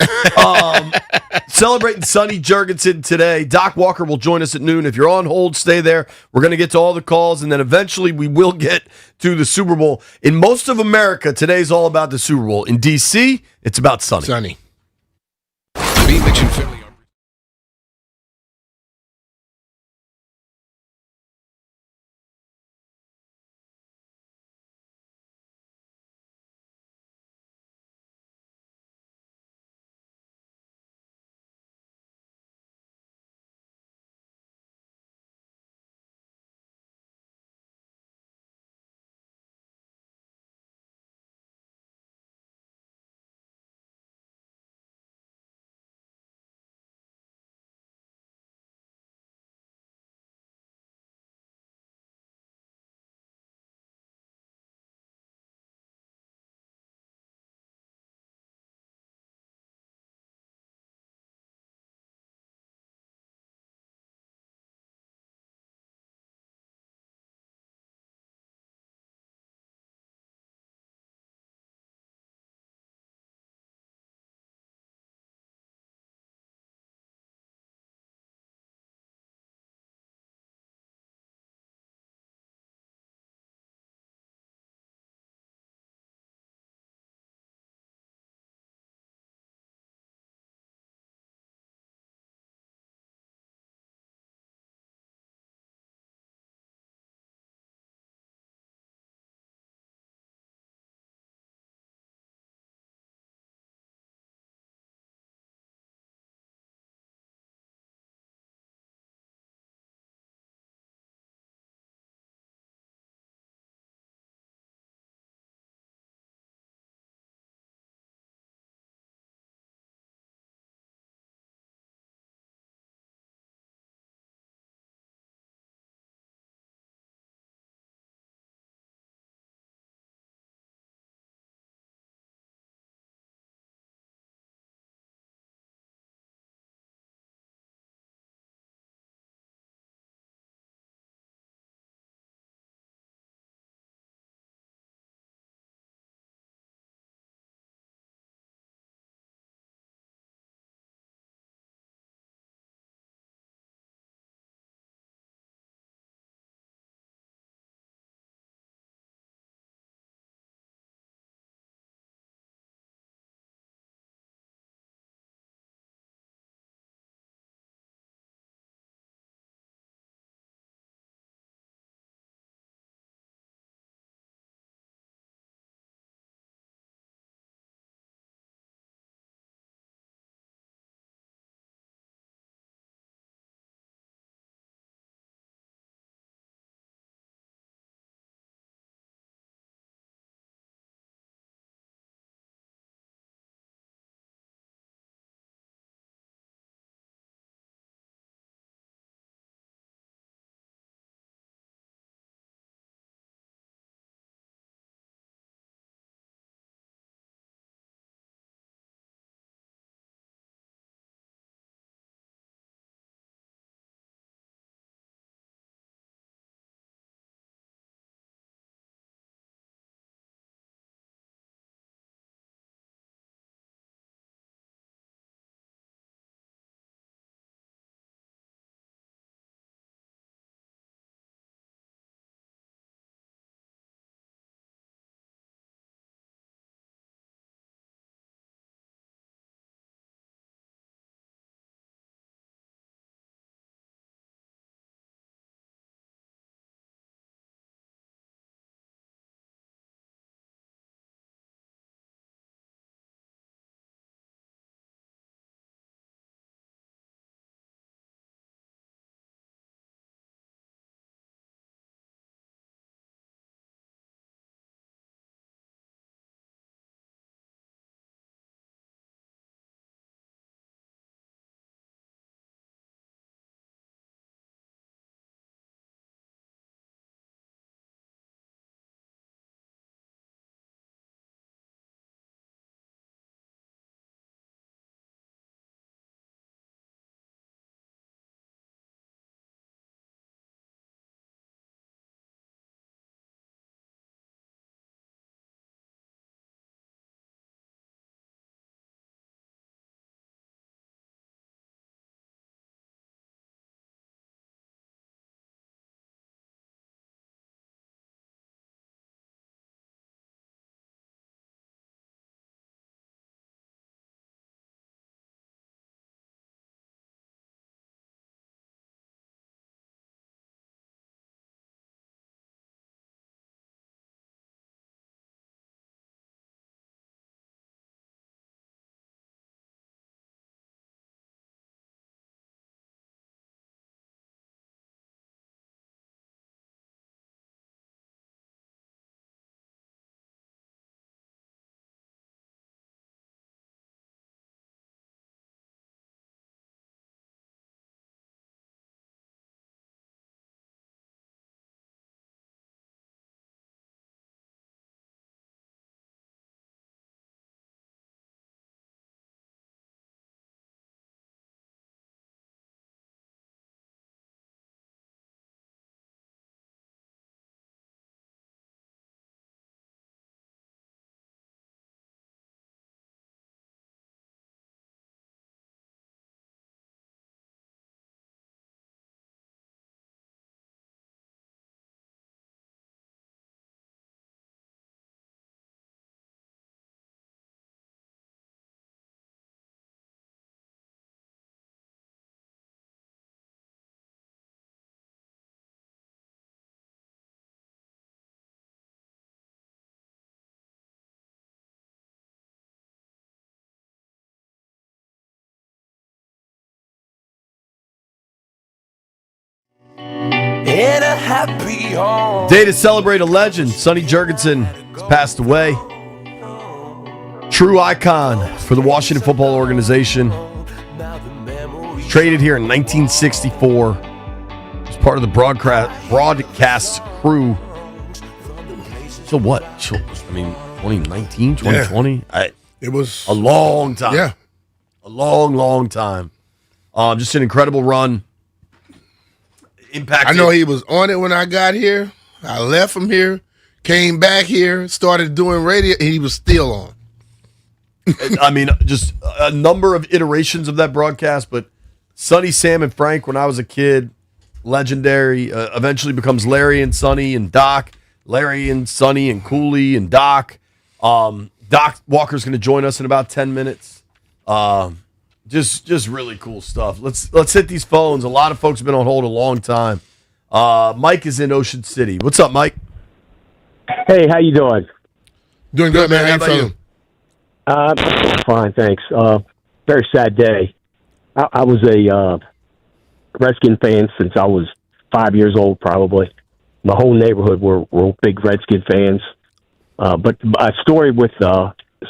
Celebrating Sonny Jurgensen today. Doc Walker will join us at noon. If you're on hold, stay there. We're going to get to all the calls, and then eventually we will get to the Super Bowl. In most of America, today's all about the Super Bowl. In D.C., it's about Sonny. Beat Mitch and Philly. in a happy home. Day to celebrate a legend. Sonny Jurgensen has passed away. True icon for the Washington Football Organization. Traded here in 1964. Was part of the broadcast crew. So what? I mean, 2019, 2020? Yeah. It was a long time. Yeah. A long, long time. Just an incredible run. Impacted. I know he was on it when I got here. I left from here, came back here, started doing radio, and he was still on. I mean, just a number of iterations of that broadcast, but Sonny, Sam, and Frank, when I was a kid, legendary. Eventually becomes Larry and Sonny and Doc. Larry and Sonny and Cooley and Doc. Doc Walker's going to join us in about 10 minutes. Just really cool stuff. Let's hit these phones. A lot of folks have been on hold a long time. Mike is in Ocean City. What's up, Mike? Hey, how you doing? Doing good, man. How about you? Fine, thanks. Very sad day. I was a Redskin fan since I was 5 years old, probably. My whole neighborhood were big Redskin fans. But a story with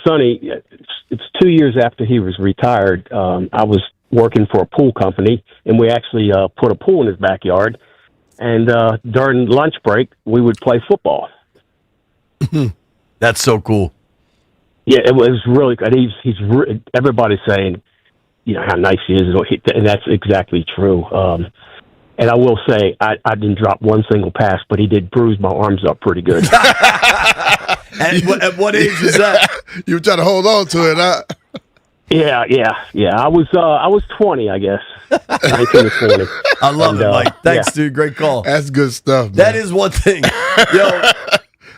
Sonny, it's 2 years after he was retired. I was working for a pool company, and we actually put a pool in his backyard. And during lunch break, we would play football. That's so cool. Yeah, it was really good. Everybody's saying, you know, how nice he is, and that's exactly true. And I will say, I didn't drop one single pass, but he did bruise my arms up pretty good. At what age was that? You were trying to hold on to it, huh? Yeah. I was 20, I guess. 19 or 20. I love it, Mike. Thanks, dude. Great call. That's good stuff, man. That is one thing. Yo,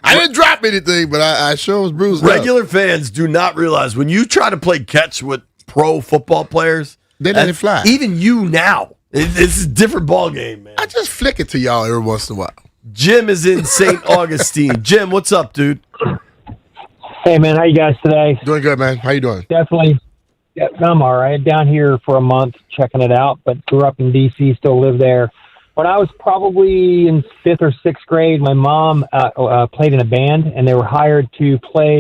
I didn't drop anything, but I sure was bruised regular up. fans do not realize when you try to play catch with pro football players, they let it fly. Even you now. It's a different ball game, man. I just flick it to y'all every once in a while. Jim is in St. Augustine. Jim, what's up, dude? Hey, man, how you guys today? Doing good, man. How you doing? Definitely. Yeah, I'm all right. Down here for a month checking it out, but grew up in D.C., still live there. When I was probably in 5th or 6th grade, my mom played in a band, and they were hired to play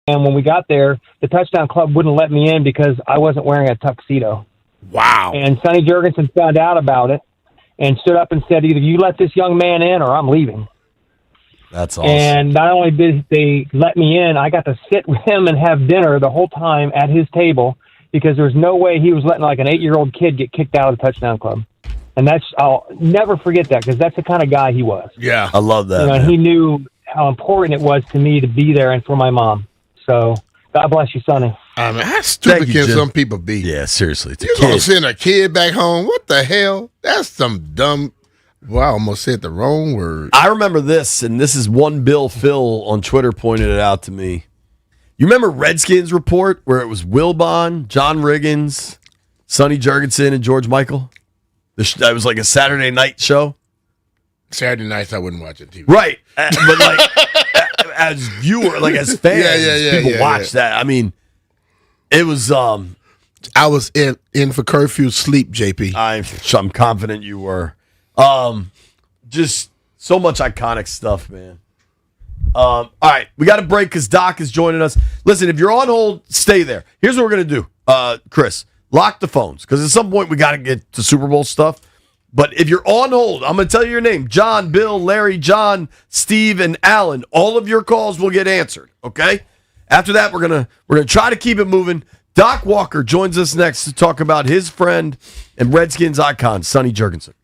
and when we got there, the touchdown club wouldn't let me in because I wasn't wearing a tuxedo. Wow. And Sonny Jurgensen found out about it and stood up and said, either you let this young man in or I'm leaving. That's awesome. And not only did they let me in, I got to sit with him and have dinner the whole time at his table because there's no way he was letting like an 8-year-old kid get kicked out of the touchdown club. And I'll never forget that because that's the kind of guy he was. Yeah. I love that. You know, and he knew how important it was to me to be there and for my mom. So God bless you, Sonny. I mean, how stupid can some people be? Yeah, seriously. You're going to send a kid back home? What the hell? That's some dumb... Well, I almost said the wrong word. I remember this, and this is one Bill Phil on Twitter pointed it out to me. You remember Redskins Report where it was Wilbon, John Riggins, Sonny Jurgensen, and George Michael? That was like a Saturday night show. Saturday nights, I wouldn't watch it TV. Right. But like... as viewers, like as fans, people watch that. I mean, it was. I was in for curfew sleep, JP. I'm confident you were. Just so much iconic stuff, man. All right, we got a break because Doc is joining us. Listen, if you're on hold, stay there. Here's what we're gonna do, Chris. Lock the phones because at some point we got to get to Super Bowl stuff. But if you're on hold, I'm going to tell you your name. John, Bill, Larry, John, Steve, and Alan. All of your calls will get answered, okay? After that, we're gonna try to keep it moving. Doc Walker joins us next to talk about his friend and Redskins icon, Sonny Jurgensen.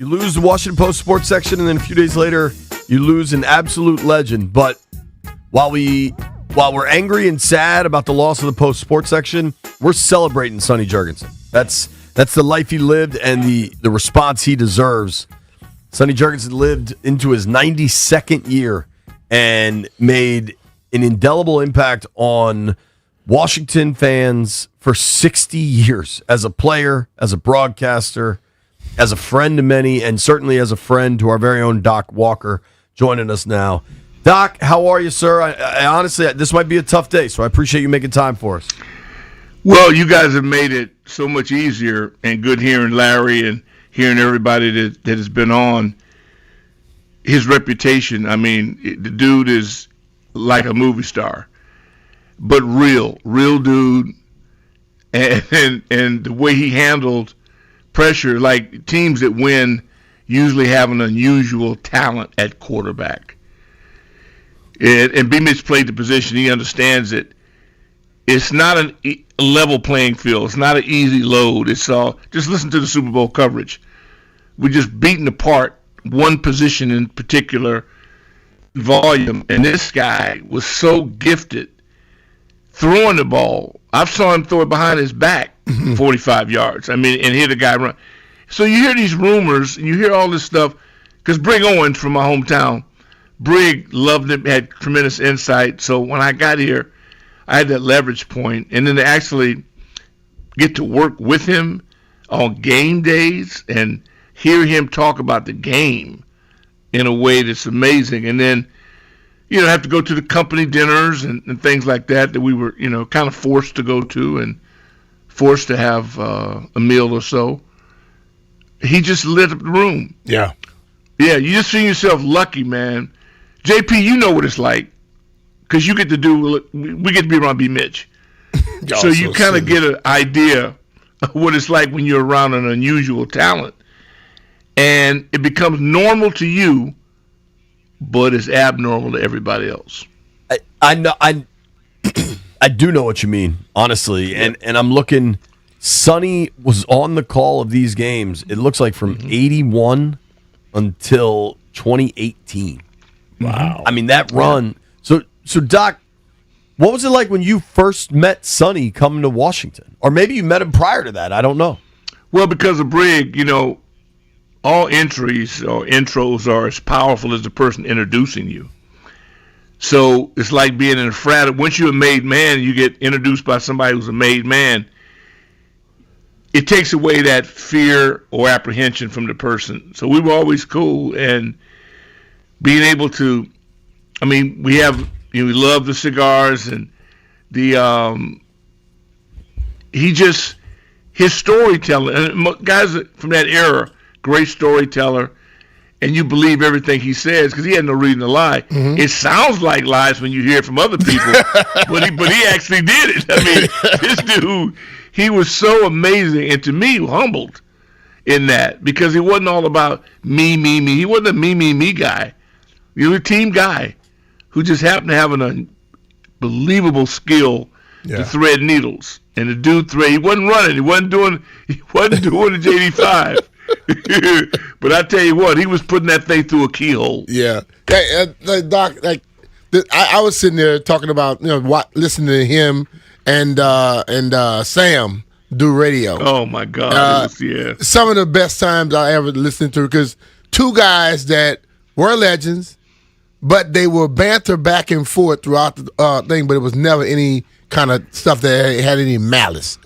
You lose the Washington Post sports section, and then a few days later, you lose an absolute legend. But while we're angry and sad about the loss of the Post sports section, we're celebrating Sonny Jurgensen. That's the life he lived and the response he deserves. Sonny Jurgensen lived into his 92nd year and made an indelible impact on Washington fans for 60 years as a player, as a broadcaster, as a friend to many, and certainly as a friend to our very own Doc Walker joining us now. Doc, how are you, sir? I honestly, this might be a tough day, so I appreciate you making time for us. Well, you guys have made it so much easier, and good hearing Larry and hearing everybody that has been on. His reputation, I mean, the dude is like a movie star, but real dude, and the way he handled pressure, like teams that win usually have an unusual talent at quarterback. And B. Mitch played the position. He understands it. It's not a level playing field. It's not an easy load. It's just listen to the Super Bowl coverage. We're just beating apart one position in particular volume, and this guy was so gifted throwing the ball. I saw him throw it behind his back 45 yards. I mean, and hear the guy run. So you hear these rumors, and you hear all this stuff, because Brig Owens from my hometown, Brig loved him, had tremendous insight. So when I got here, I had that leverage point, and then to actually get to work with him on game days and hear him talk about the game in a way that's amazing. And then, have to go to the company dinners and things like that we were, kind of forced to go to and forced to have a meal or so. He just lit up the room. Yeah. Yeah, you just feel yourself lucky, man. JP, you know what it's like, because we get to be around B. Mitch. So you kind of get an idea of what it's like when you're around an unusual talent. And it becomes normal to you, but it's abnormal to everybody else. I know. I do know what you mean, honestly. And I'm looking. Sonny was on the call of these games. It looks like from 81 until 2018. Wow. I mean, that run. So Doc, what was it like when you first met Sonny coming to Washington? Or maybe you met him prior to that. I don't know. Well, because of Brig, all entries or intros are as powerful as the person introducing you. So it's like being in a frat. Once you're a made man, you get introduced by somebody who's a made man. It takes away that fear or apprehension from the person. So we were always cool, and being able to, we love the cigars and the his storytelling, and guys from that era, great storyteller, and you believe everything he says because he had no reason to lie. Mm-hmm. It sounds like lies when you hear it from other people, but he actually did it. This dude, he was so amazing, and to me, humbled in that, because he wasn't all about me. He wasn't a me guy. He was a team guy who just happened to have an unbelievable skill to thread needles. And the dude he wasn't running. He wasn't doing the J85. But I tell you what, he was putting that thing through a keyhole. Yeah. Hey, Doc, I was sitting there talking about, listening to him and Sam do radio. Oh my God! Some of the best times I ever listened to, because two guys that were legends, but they were banter back and forth throughout the thing, but it was never any kind of stuff that had any malice.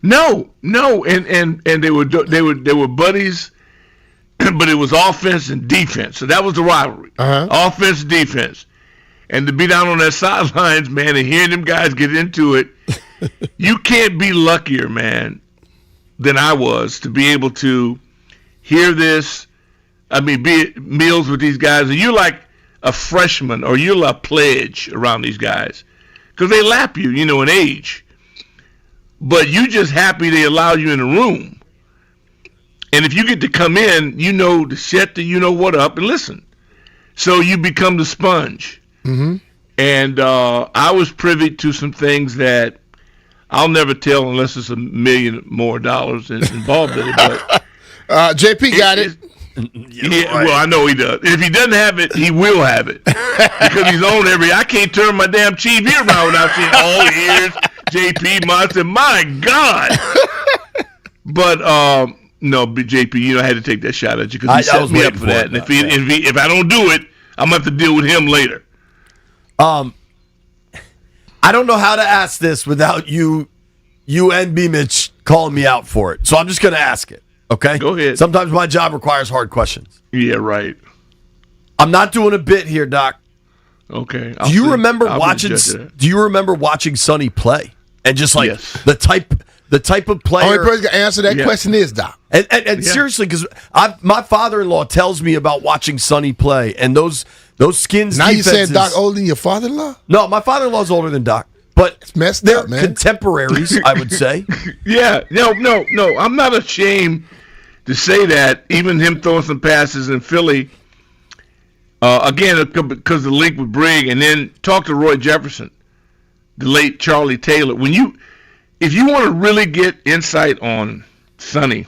No, and they were buddies, but it was offense and defense. So that was the rivalry. Offense, defense. And to be down on that sidelines, man, and hearing them guys get into it, you can't be luckier, man, than I was to be able to hear this. Be at meals with these guys, and you're like a freshman or you're a pledge around these guys because they lap you, in age. But you just happy they allow you in the room. And if you get to come in, to shut the what up and listen. So you become the sponge. Mm-hmm. And I was privy to some things that I'll never tell unless it's $1 million more involved in it. But JP got it. Yeah, well, I know he does. If he doesn't have it, he will have it because he's on every. I can't turn my damn TV around without seeing all ears. JP Monson, my God. But no, JP, I had to take that shot at you because he set me up for that. And if I don't do it, I'm gonna have to deal with him later. I don't know how to ask this without you and B. Mitch calling me out for it. So I'm just gonna ask it. Okay? Go ahead. Sometimes my job requires hard questions. Yeah, right. I'm not doing a bit here, Doc. Okay. Do you remember watching Sonny play? And just like the type of player. Only person to answer that question is Doc. And seriously, because my father-in-law tells me about watching Sonny play, and those Skins. Now you saying Doc older than your father-in-law? No, my father-in-law's older than Doc. But it's messed they're up, man. Contemporaries, I would say. Yeah. No. I'm not ashamed to say that. Even him throwing some passes in Philly, again, because of the link with Brig, and then talk to Roy Jefferson, the late Charlie Taylor. If you want to really get insight on Sonny,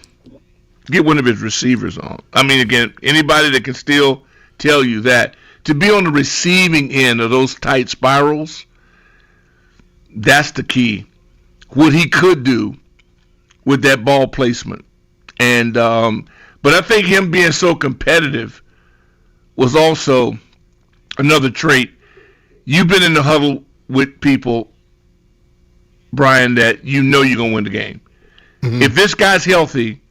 get one of his receivers on. I mean, again, anybody that can still tell you that to be on the receiving end of those tight spirals, that's the key. What he could do with that ball placement. And but I think him being so competitive was also another trait. You've been in the huddle with people, Brian, that you're going to win the game. Mm-hmm. If this guy's healthy,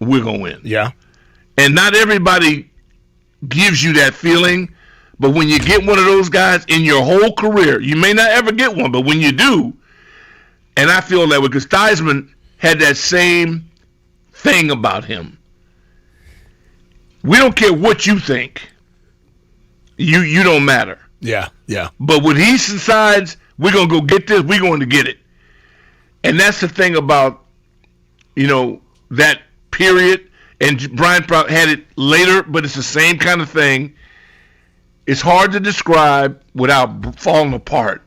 we're going to win. Yeah. And not everybody gives you that feeling, but when you get one of those guys in your whole career, you may not ever get one, but when you do, and I feel that way because Theismann had that same thing about him. We don't care what you think. You don't matter. Yeah. But when he decides we're going to go get this, we're going to get it. And that's the thing about, that period. And Brian had it later, but it's the same kind of thing. It's hard to describe without falling apart.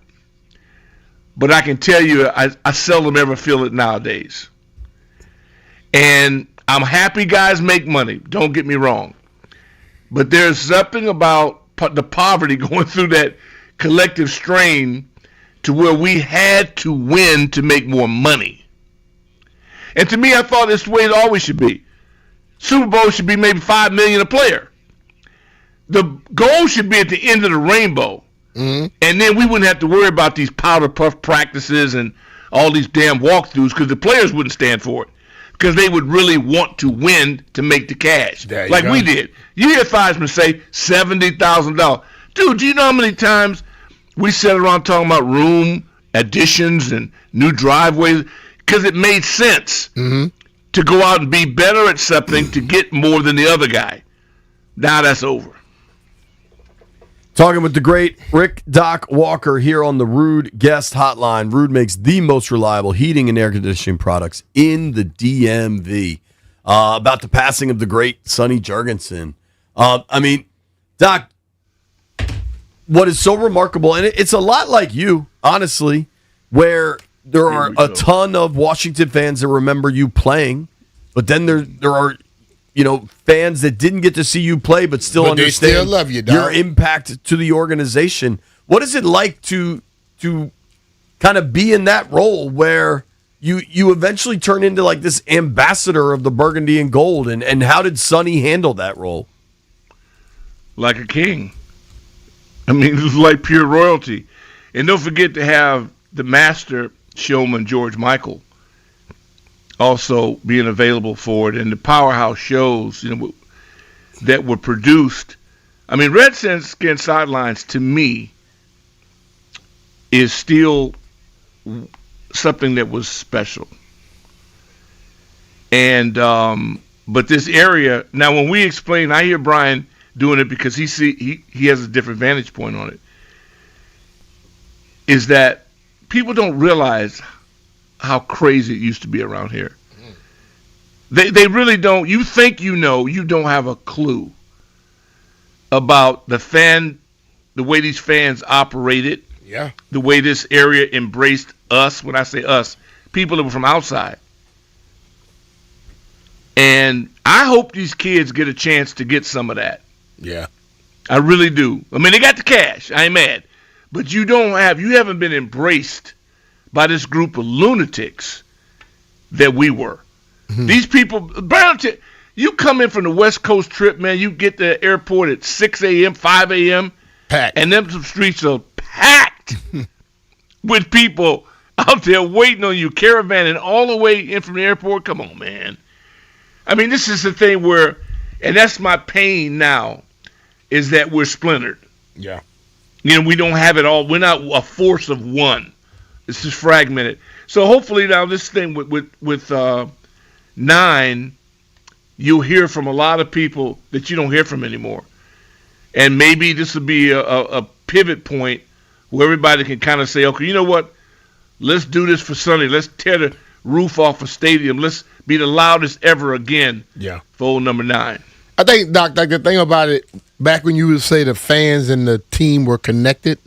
But I can tell you, I seldom ever feel it nowadays. And I'm happy guys make money. Don't get me wrong. But there's something about the poverty going through that collective strain to where we had to win to make more money. And to me, I thought it's the way it always should be. Super Bowl should be maybe $5 million a player. The goal should be at the end of the rainbow. Mm-hmm. And then we wouldn't have to worry about these powder puff practices and all these damn walkthroughs because the players wouldn't stand for it. Because they would really want to win to make the cash. Like we did. You hear Theismann say $70,000. Dude, do you know how many times we sat around talking about room additions and new driveways? Because it made sense to go out and be better at something to get more than the other guy. Now that's over. Talking with the great Rick Doc Walker here on the Rude Guest Hotline. Rude makes the most reliable heating and air conditioning products in the DMV. About the passing of the great Sonny Jurgensen. Doc, what is so remarkable, and it's a lot like you, honestly, where there are a ton of Washington fans that remember you playing, but then there are fans that didn't get to see you play but still understand they still love you, dog. Your impact to the organization. What is it like to kind of be in that role where you eventually turn into like this ambassador of the burgundy and gold, and how did Sonny handle that role? Like a king. I mean, it was like pure royalty. And don't forget to have the master showman George Michael also being available for it, and the powerhouse shows that were produced. I mean, Redskin Sidelines to me is still something that was special. And but this area now, when we explain, I hear Brian doing it because he has a different vantage point on it. Is that people don't realize how crazy it used to be around here. They really don't. You think you don't have a clue about the way these fans operated. Yeah. The way this area embraced us. When I say us, people that were from outside. And I hope these kids get a chance to get some of that. Yeah. I really do. I mean, they got the cash. I ain't mad. But you haven't been embraced by this group of lunatics that we were. These people, Brown, you come in from the West Coast trip, man, you get to the airport at 6 a.m., 5 a.m., packed. And them streets are packed with people out there waiting on you, caravanning all the way in from the airport. Come on, man. I mean, this is the thing where, and that's my pain now, is that we're splintered. Yeah. You know, we don't have it all. We're not a force of one. It's just fragmented. So hopefully now this thing with 9, you'll hear from a lot of people that you don't hear from anymore. And maybe this will be a pivot point where everybody can kind of say, okay, you know what? Let's do this for Sonny. Let's tear the roof off a stadium. Let's be the loudest ever again for old number 9. I think, Doc, like the thing about it, back when you would say the fans and the team were connected,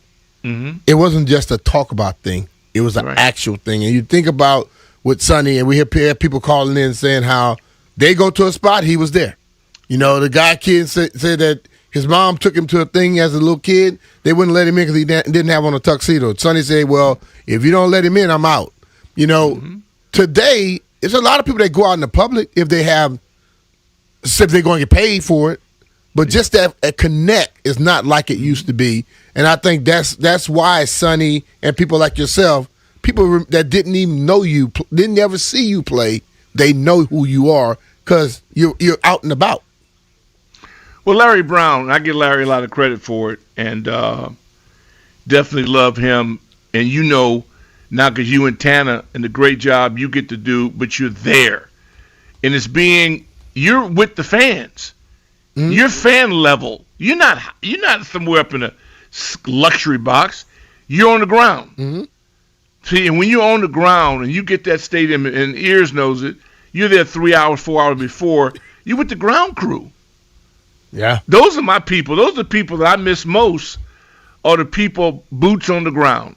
it wasn't just a talk about thing. It was an actual thing. And you think about with Sonny, and we hear people calling in saying how they go to a spot, he was there. You know, the kid said that his mom took him to a thing as a little kid. They wouldn't let him in because he didn't have on a tuxedo. Sonny said, well, if you don't let him in, I'm out. You know, today, there's a lot of people that go out in the public if they're going to get paid for it. But just that a connect is not like it used to be. And I think that's why Sonny and people like yourself, people that didn't even know you, didn't ever see you play, they know who you are because you're out and about. Well, Larry Brown, I give Larry a lot of credit for it, and definitely love him. And you know, now because you and Tana and the great job you get to do, but you're there. And you're with the fans. You're fan level. You're not somewhere up in a luxury box. You're on the ground. See, and when you're on the ground and you get that stadium and ears knows it, you're there 3 hours, 4 hours before. You're with the ground crew. Yeah. Those are my people. Those are the people that I miss most are the people boots on the ground.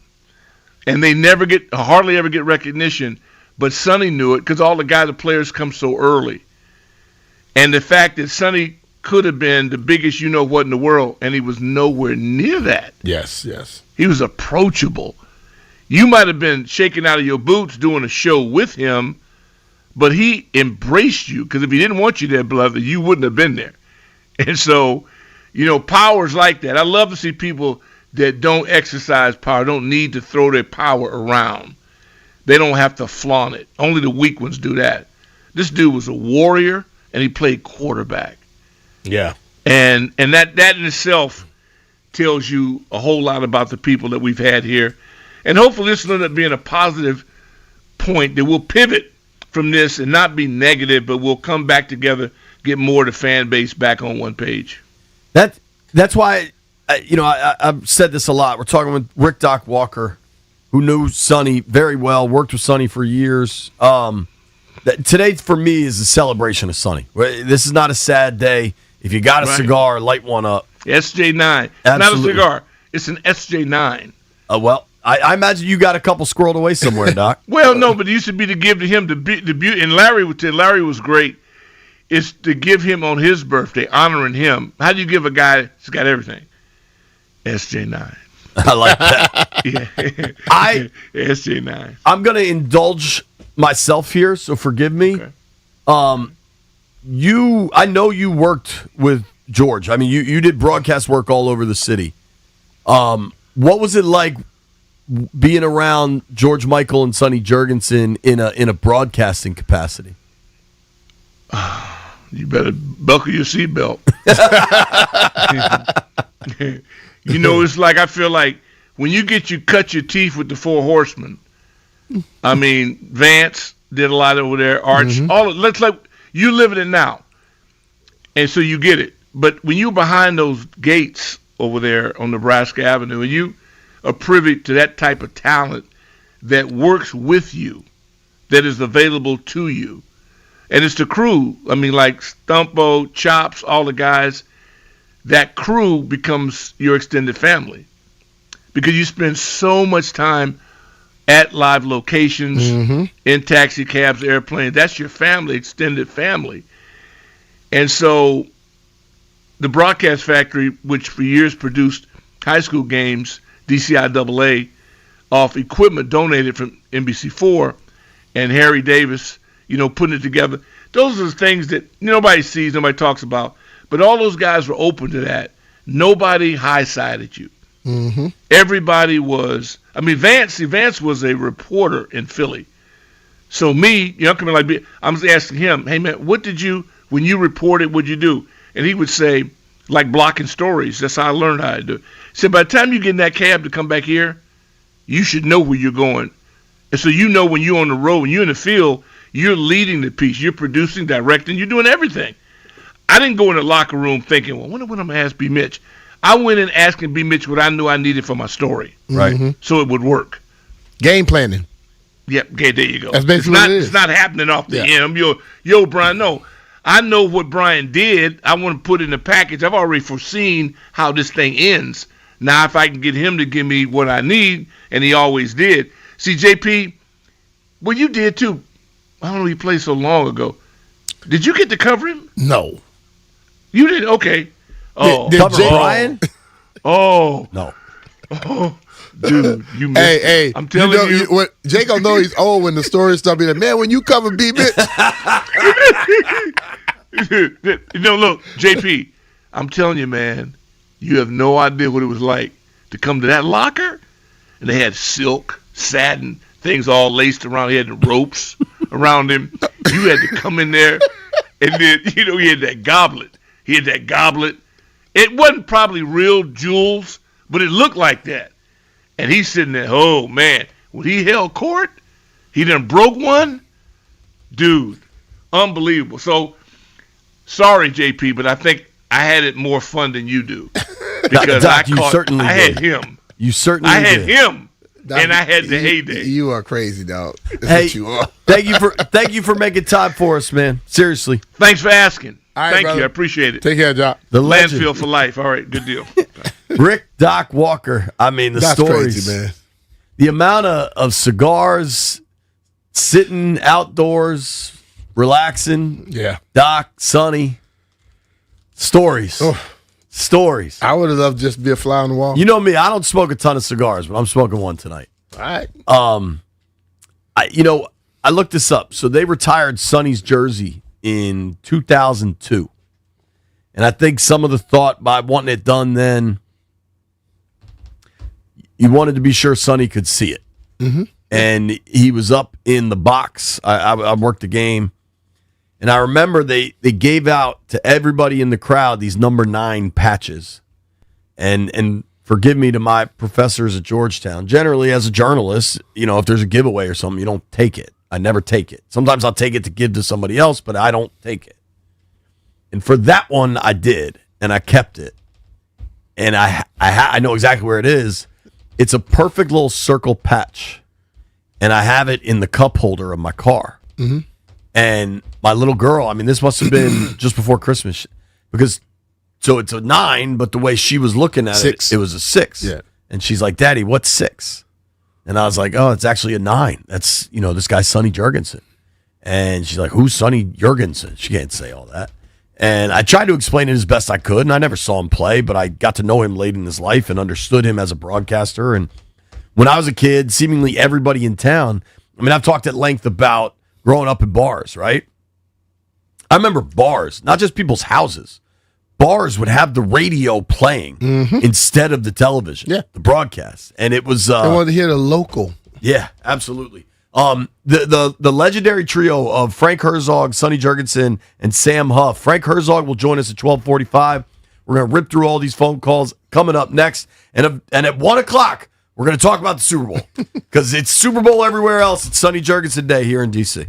And they hardly ever get recognition. But Sonny knew it because all the players come so early. And the fact that Sonny could have been the biggest you-know-what in the world, and he was nowhere near that. Yes. He was approachable. You might have been shaking out of your boots doing a show with him, but he embraced you because if he didn't want you there, brother, you wouldn't have been there. And so, you know, power's like that. I love to see people that don't exercise power, don't need to throw their power around. They don't have to flaunt it. Only the weak ones do that. This dude was a warrior, and he played quarterback. Yeah. And that in itself tells you a whole lot about the people that we've had here. And hopefully this will end up being a positive point that we'll pivot from this and not be negative, but we'll come back together, get more of the fan base back on one page. That's why, I've said this a lot. We're talking with Rick Doc Walker, who knew Sonny very well, worked with Sonny for years. Today, for me, is a celebration of Sonny. This is not a sad day. If you got a cigar, light one up. SJ9. It's not a cigar. It's an SJ9. Well, I imagine you got a couple squirreled away somewhere, Doc. Well, no, but it used to be to give to him the beauty. And Larry was great. It's to give him on his birthday, honoring him. How do you give a guy that's got everything? SJ9. I like that. Yeah. SJ9. I'm going to indulge myself here, so forgive me. Okay. I know you worked with George. I mean, you did broadcast work all over the city. What was it like being around George Michael and Sonny Jurgensen in a broadcasting capacity? You better buckle your seatbelt. You know, it's like I feel like when you cut your teeth with the Four Horsemen. I mean, Vance did a lot over there. Arch, let's like you living it now, and so you get it. But when you're behind those gates over there on Nebraska Avenue, and you are privy to that type of talent that works with you, that is available to you, and it's the crew. I mean, like Stumpo, Chops, all the guys. That crew becomes your extended family because you spend so much time at live locations, in taxi cabs, airplanes. That's your family, extended family. And so the Broadcast Factory, which for years produced high school games, DCIAA, off equipment donated from NBC4, and Harry Davis, putting it together. Those are the things that nobody sees, nobody talks about. But all those guys were open to that. Nobody high-sided you. Mm-hmm. Everybody was. I mean, Vance was a reporter in Philly. So me, coming like, I was asking him, hey man, when you reported, what'd you do? And he would say, like blocking stories. That's how I learned how to do it. He said, by the time you get in that cab to come back here, you should know where you're going. And so when you're on the road, when you're in the field, you're leading the piece. You're producing, directing. You're doing everything. I didn't go in the locker room thinking, well, I wonder what I'm going to ask B. Mitch. I went in asking B. Mitch what I knew I needed for my story. Right. Mm-hmm. So it would work. Game planning. Yep. Okay, there you go. That's basically what it is. It's not happening off the end. Yo, Brian, no. I know what Brian did. I want to put it in the package. I've already foreseen how this thing ends. Now, if I can get him to give me what I need, and he always did. See, JP, well, you did too. I don't know, he played so long ago. Did you get to cover him? No. You did? Okay. Oh, did Brian? Oh. No. Oh, dude, you missed it. Hey, I'm telling you. What Jacob know he's old when the stories start being like, man, when you cover B. Mitch. Look, JP, I'm telling you, man, you have no idea what it was like to come to that locker, and they had silk, satin, things all laced around. He had the ropes around him. You had to come in there, and then, he had that goblet. It wasn't probably real jewels, but it looked like that. And he's sitting there, oh, man. When he held court, he done broke one. Dude, unbelievable. So, sorry, JP, but I think I had it more fun than you do. Because Doc, I had him. You certainly I had did. him. And I had the heyday. You are crazy, dog. That's Hey, what you are. thank you for making time for us, man. Seriously. Thanks for asking. All right, Thank brother. you. I appreciate it. Take care, Jock. The legend. Landfill for life. All right, good deal. Rick Doc Walker. I mean, the That's stories. crazy, man. The amount of cigars, sitting outdoors, relaxing. Yeah. Doc, Sonny. Stories. Oh. Stories. I would have loved just to be a fly on the wall. You know me, I don't smoke a ton of cigars, but I'm smoking one tonight. All right. I looked this up. So they retired Sonny's jersey in 2002. And I think some of the thought by wanting it done then, you wanted to be sure Sonny could see it. Mm-hmm. And he was up in the box. I worked the game. And I remember they gave out to everybody in the crowd these number 9 patches. And forgive me to my professors at Georgetown. Generally, as a journalist, if there's a giveaway or something, you don't take it. I never take it. Sometimes I'll take it to give to somebody else, but I don't take it. And for that one, I did, and I kept it. And I know exactly where it is. It's a perfect little circle patch, and I have it in the cup holder of my car. Mm-hmm. And my little girl, I mean, this must have been just before Christmas, because so it's a 9, but the way she was looking at 6. it was a 6. Yeah. And she's like, Daddy, what's 6? And I was like, oh, it's actually a 9. That's, this guy, Sonny Jurgensen. And she's like, who's Sonny Jurgensen? She can't say all that. And I tried to explain it as best I could, and I never saw him play, but I got to know him late in his life and understood him as a broadcaster. And when I was a kid, seemingly everybody in town, I mean, I've talked at length about growing up in bars, right? I remember bars, not just people's houses. Bars would have the radio playing instead of the television, the broadcast. And it was... They wanted to hear the local. Yeah, absolutely. The legendary trio of Frank Herzog, Sonny Jurgensen, and Sam Huff. Frank Herzog will join us at 12:45. We're going to rip through all these phone calls coming up next. And at 1 o'clock, we're going to talk about the Super Bowl. Because it's Super Bowl everywhere else. It's Sonny Jurgensen Day here in D.C.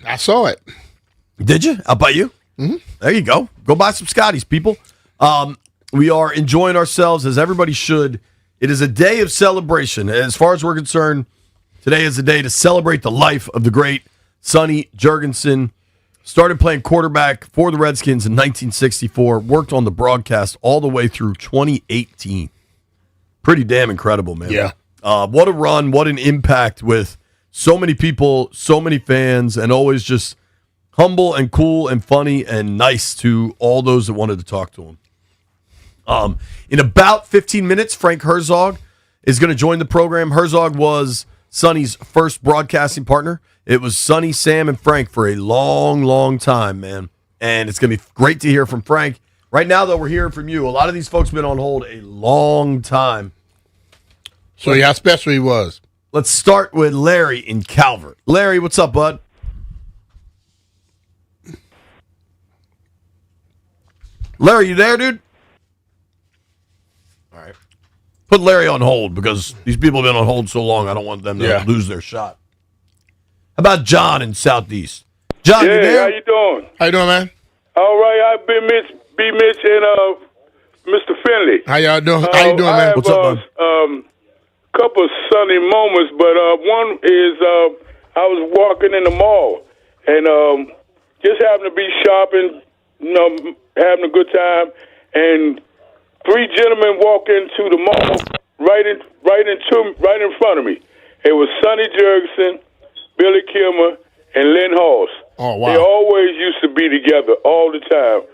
I saw it. Did you? I'll buy you. Mm-hmm. There you go. Go buy some Scotties, people. We are enjoying ourselves as everybody should. It is a day of celebration. As far as we're concerned, today is a day to celebrate the life of the great Sonny Jurgensen. Started playing quarterback for the Redskins in 1964. Worked on the broadcast all the way through 2018. Pretty damn incredible, man. Yeah. What a run. What an impact with so many people, so many fans, and always just humble and cool and funny and nice to all those that wanted to talk to him. In about 15 minutes, Frank Herzog is going to join the program. Herzog was Sonny's first broadcasting partner. It was Sonny, Sam, and Frank for a long, long time, man. And it's going to be great to hear from Frank. Right now, though, we're hearing from you. A lot of these folks have been on hold a long time. So how special he was. Let's start with Larry in Calvert. Larry, what's up, bud? Larry, you there, dude? All right. Put Larry on hold because these people have been on hold so long, I don't want them to lose their shot. How about John in Southeast? John, you there? How you doing? How you doing, man? All right, I've been Mitch and Mr. Finley. How y'all doing? How you doing, man? What's up, bud? Couple of sunny moments, but one is I was walking in the mall and just happened to be shopping, having a good time, and three gentlemen walk into the mall right in front of me. It was Sonny Jurgensen, Billy Kilmer, and Lynn Halls. Oh, wow. They always used to be together all the time.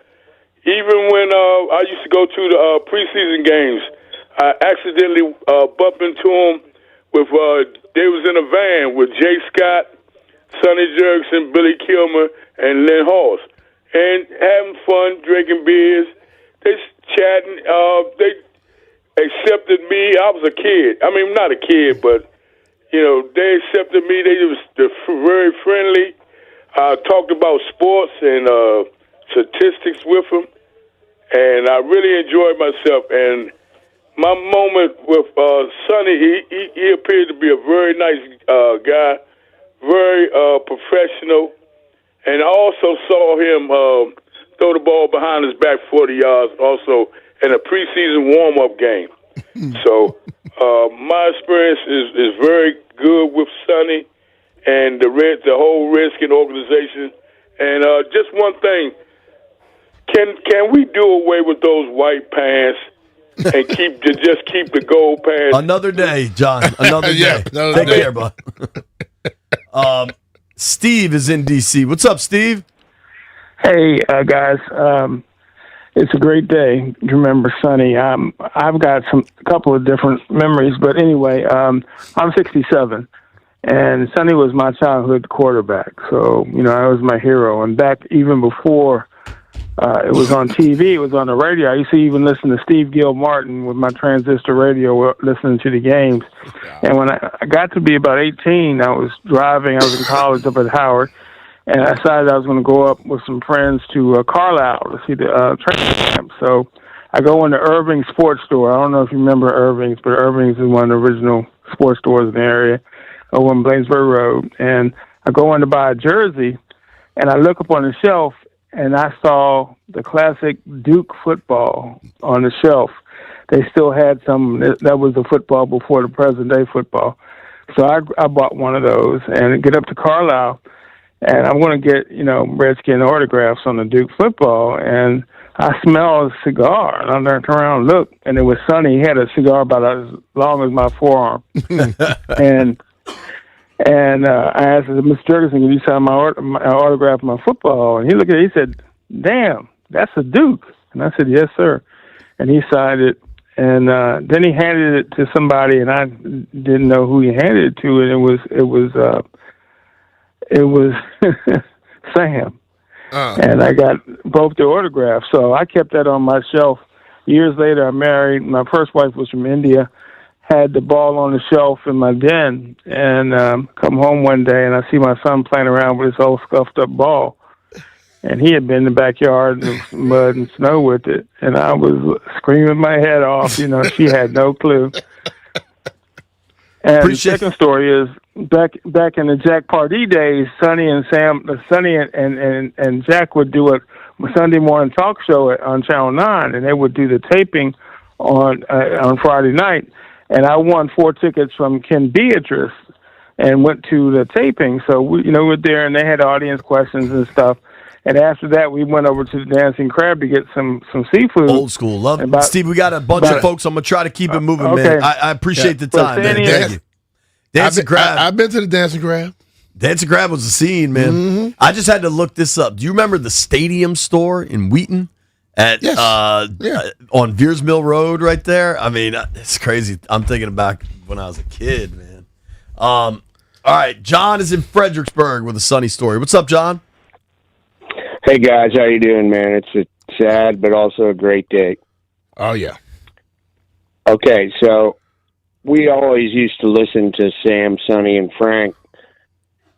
Even when I used to go to the preseason games, I accidentally bumped into them with, they was in a van with Jay Scott, Sonny Jurgensen, Billy Kilmer, and Lynn Halls. And having fun, drinking beers, they chatting. They accepted me. I was a kid. I mean, not a kid, but, they accepted me. They're very friendly. I talked about sports and statistics with them, and I really enjoyed myself. And my moment with Sonny, he appeared to be a very nice guy, very professional, and I also saw him throw the ball behind his back 40 yards also in a preseason warm-up game. So my experience is very good with Sonny and the whole Redskin organization. And just one thing, can we do away with those white pants and keep the gold pants? Another day, John. Another day. Take care, bud. Steve is in D.C. What's up, Steve? Hey, guys. It's a great day to remember Sonny. I've got a couple of different memories, but anyway, I'm 67, and Sonny was my childhood quarterback. So, I was my hero. And back even before it was on TV, it was on the radio. I used to even listen to Steve Gilmartin with my transistor radio, listening to the games. And when I got to be about 18, I was driving. I was in college up at Howard. And I decided I was going to go up with some friends to Carlisle to see the training camp. So I go into Irving Sports Store. I don't know if you remember Irving's, but Irving's is one of the original sports stores in the area over on Blainsburg Road. And I go in to buy a jersey, and I look up on the shelf, and I saw the classic Duke football on the shelf. They still had some. That was the football before the present-day football. So I bought one of those and get up to Carlisle. And I'm going to get, Redskin autographs on the Duke football. And I smell a cigar. And I turned around and looked, and it was Sonny. He had a cigar about as long as my forearm. and I asked him, Mr. Jurgensen, can you sign my autograph on my football? And he looked at it. He said, damn, that's a Duke. And I said, yes, sir. And he signed it. And then he handed it to somebody, and I didn't know who he handed it to. And it was Sam. And I got both the autographs. So I kept that on my shelf. Years later, I married. My first wife was from India. Had the ball on the shelf in my den. And come home one day, and I see my son playing around with this old scuffed-up ball. And he had been in the backyard with mud and snow with it. And I was screaming my head off. She had no clue. And the second story is back in the Jack Pardee days, Sonny and Jack would do a Sunday morning talk show on Channel 9, and they would do the taping on Friday night. And I won 4 tickets from Ken Beatrice and went to the taping. So we were there, and they had audience questions and stuff. And after that, we went over to the Dancing Crab to get some seafood. Old school. Love it. Steve, we got a bunch of folks. I'm going to try to keep it moving, okay. man. I appreciate the time, man. Thank you. Dancing Crab. I've been to the Dancing Crab. Dancing Crab was a scene, man. Mm-hmm. I just had to look this up. Do you remember the Stadium store in Wheaton? On Veers Mill Road right there? I mean, it's crazy. I'm thinking back when I was a kid, man. All right, John is in Fredericksburg with a sunny story. What's up, John? Hey, guys. How you doing, man? It's a sad but also a great day. Oh, yeah. Okay, so we always used to listen to Sam, Sonny, and Frank.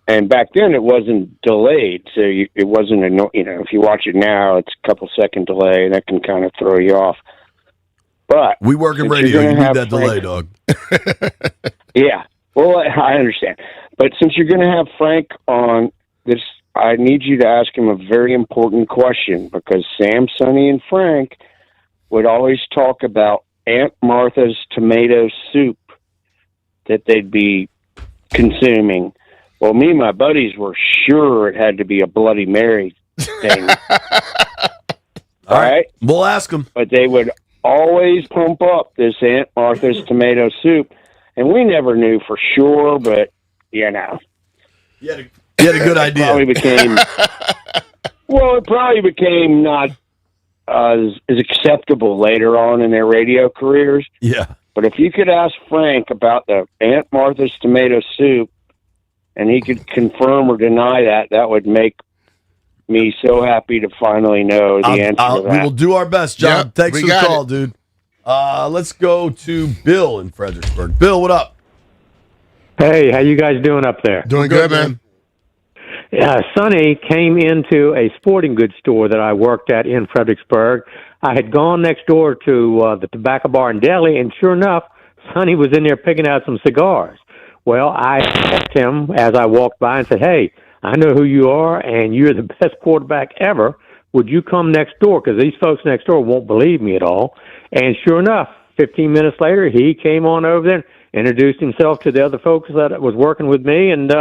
And back then it wasn't delayed, so it wasn't if you watch it now, it's a couple second delay, and that can kind of throw you off. But we work in radio, you need that delay, dog. Yeah, well, I understand. But since you're going to have Frank on this, I need you to ask him a very important question, because Sam, Sonny, and Frank would always talk about Aunt Martha's tomato soup that they'd be consuming. Well, me and my buddies were sure it had to be a Bloody Mary thing. All right? We'll ask them. But they would always pump up this Aunt Martha's tomato soup, and we never knew for sure, but, You had a good idea. It probably became not as acceptable later on in their radio careers. Yeah. But if you could ask Frank about the Aunt Martha's tomato soup, and he could confirm or deny that, that would make me so happy to finally know the answer to that. We will do our best, John. Yep, Thanks we for the got call, it. dude. Let's go to Bill in Fredericksburg. Bill, what up? Hey, how you guys doing up there? Doing good, man. Yeah, Sonny came into a sporting goods store that I worked at in Fredericksburg. I had gone next door to the Tobacco Bar and Deli, and sure enough, Sonny was in there picking out some cigars. Well, I asked him as I walked by and said, hey, I know who you are, and you're the best quarterback ever. Would you come next door? Because these folks next door won't believe me at all. And sure enough, 15 minutes later, he came on over there, introduced himself to the other folks that was working with me, and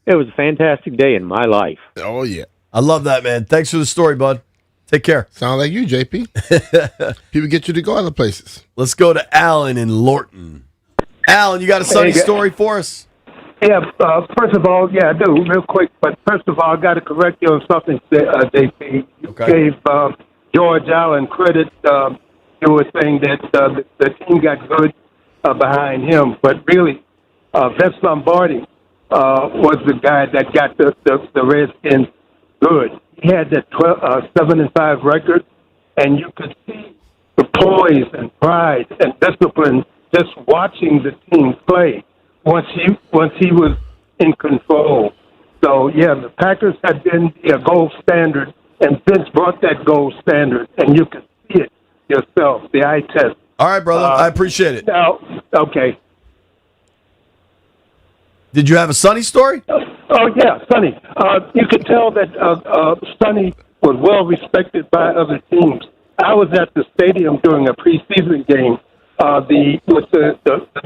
it was a fantastic day in my life. Oh, yeah. I love that, man. Thanks for the story, bud. Take care. Sound like you, JP. People get you to go other places. Let's go to Alan in Lorton. Alan, you got a sunny story for us? Yeah, first of all, I do, real quick. But first of all, I got to correct you on something, JP. You gave George Allen credit. You were saying that the team got good behind him. But really, Vince Lombardi was the guy that got the Redskins good. He had that 7-5 record, and you could see the poise and pride and discipline just watching the team play once he was in control. So, the Packers had been a gold standard, and Vince brought that gold standard, and you can see it yourself, the eye test. All right, brother. I appreciate it. Now, okay. Did you have a Sonny story? Oh, yeah, Sonny. You could tell that Sonny was well respected by other teams. I was at the stadium during a preseason game with the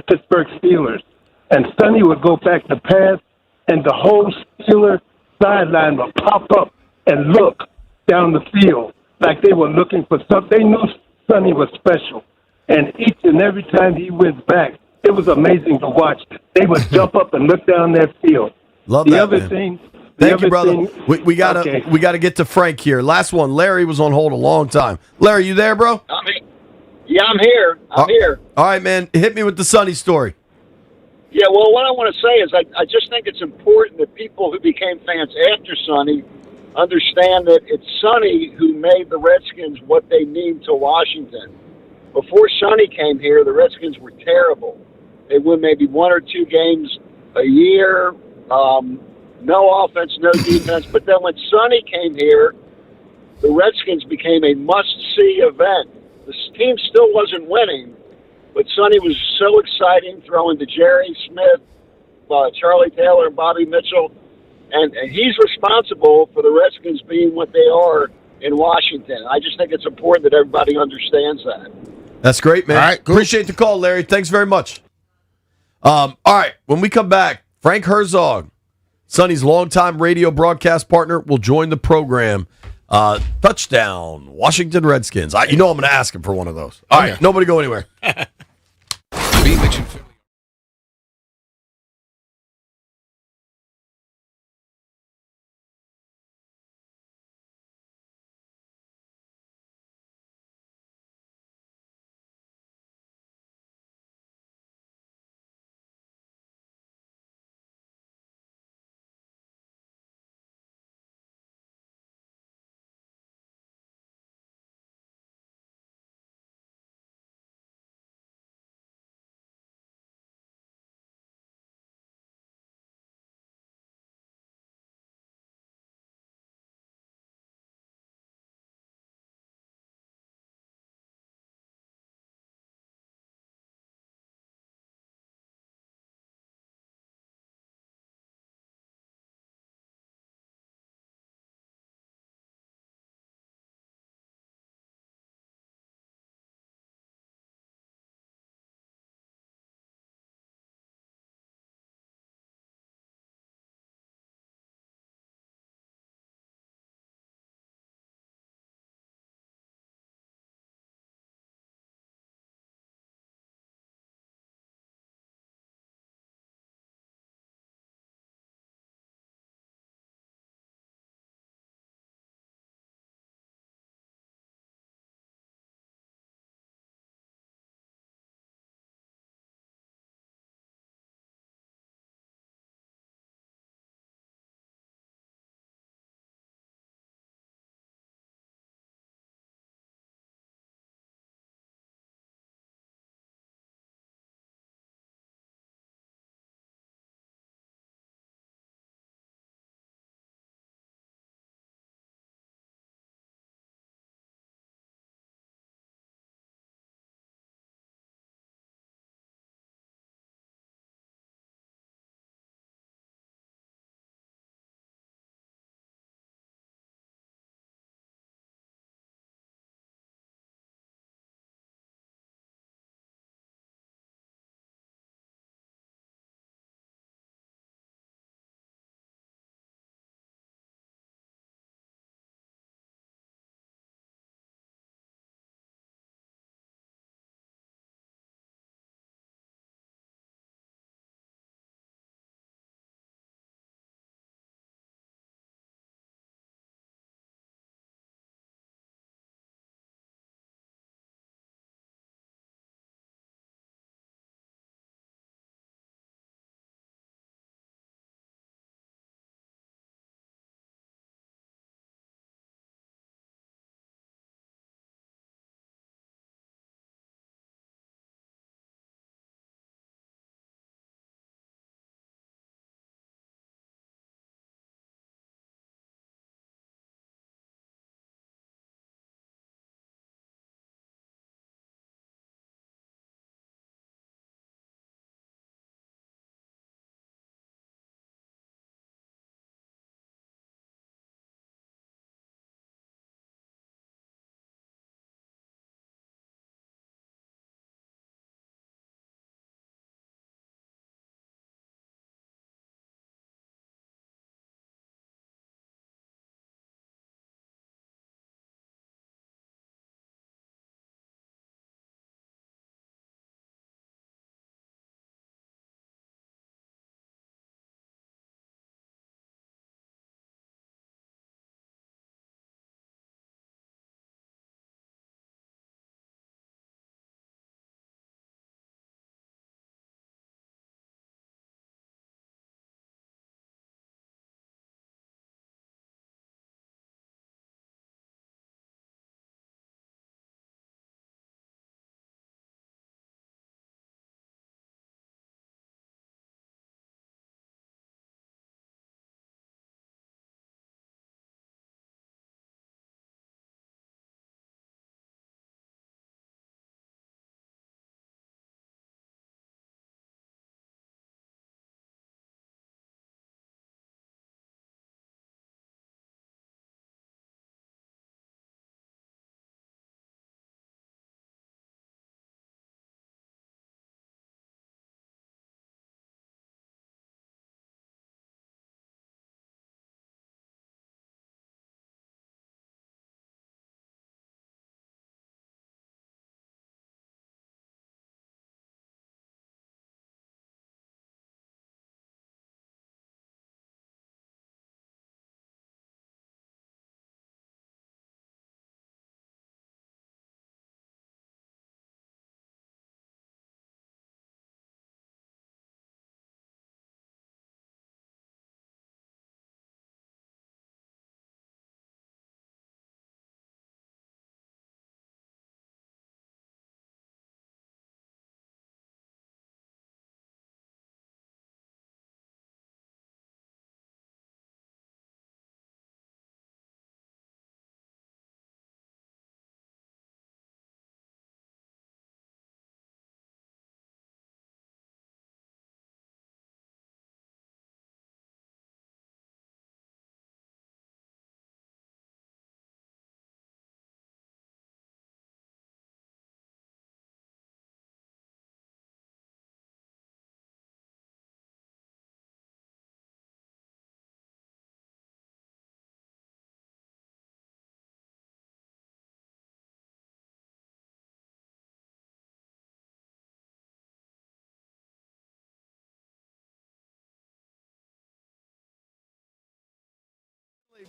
Pittsburgh Steelers, and Sonny would go back to pass, and the whole Steeler sideline would pop up and look down the field like they were looking for something. They knew Sonny was special, and each and every time he went back, it was amazing to watch. They would jump up and look down that field. Love that, man. Thank you, brother. We gotta get to Frank here. Last one. Larry was on hold a long time. Larry, you there, bro? I'm here. I'm here. All right, man. Hit me with the Sonny story. Yeah, well, what I want to say is I just think it's important that people who became fans after Sonny understand that it's Sonny who made the Redskins what they mean to Washington. Before Sonny came here, the Redskins were terrible. They won maybe 1 or 2 games a year, no offense, no defense. But then when Sonny came here, the Redskins became a must-see event. The team still wasn't winning, but Sonny was so exciting, throwing to Jerry Smith, Charlie Taylor and Bobby Mitchell, and he's responsible for the Redskins being what they are in Washington. I just think it's important that everybody understands that. That's great, man. All right, cool. Appreciate the call, Larry. Thanks very much. All right, when we come back, Frank Herzog, Sonny's longtime radio broadcast partner, will join the program. Touchdown, Washington Redskins. I'm going to ask him for one of those. All right, nobody go anywhere.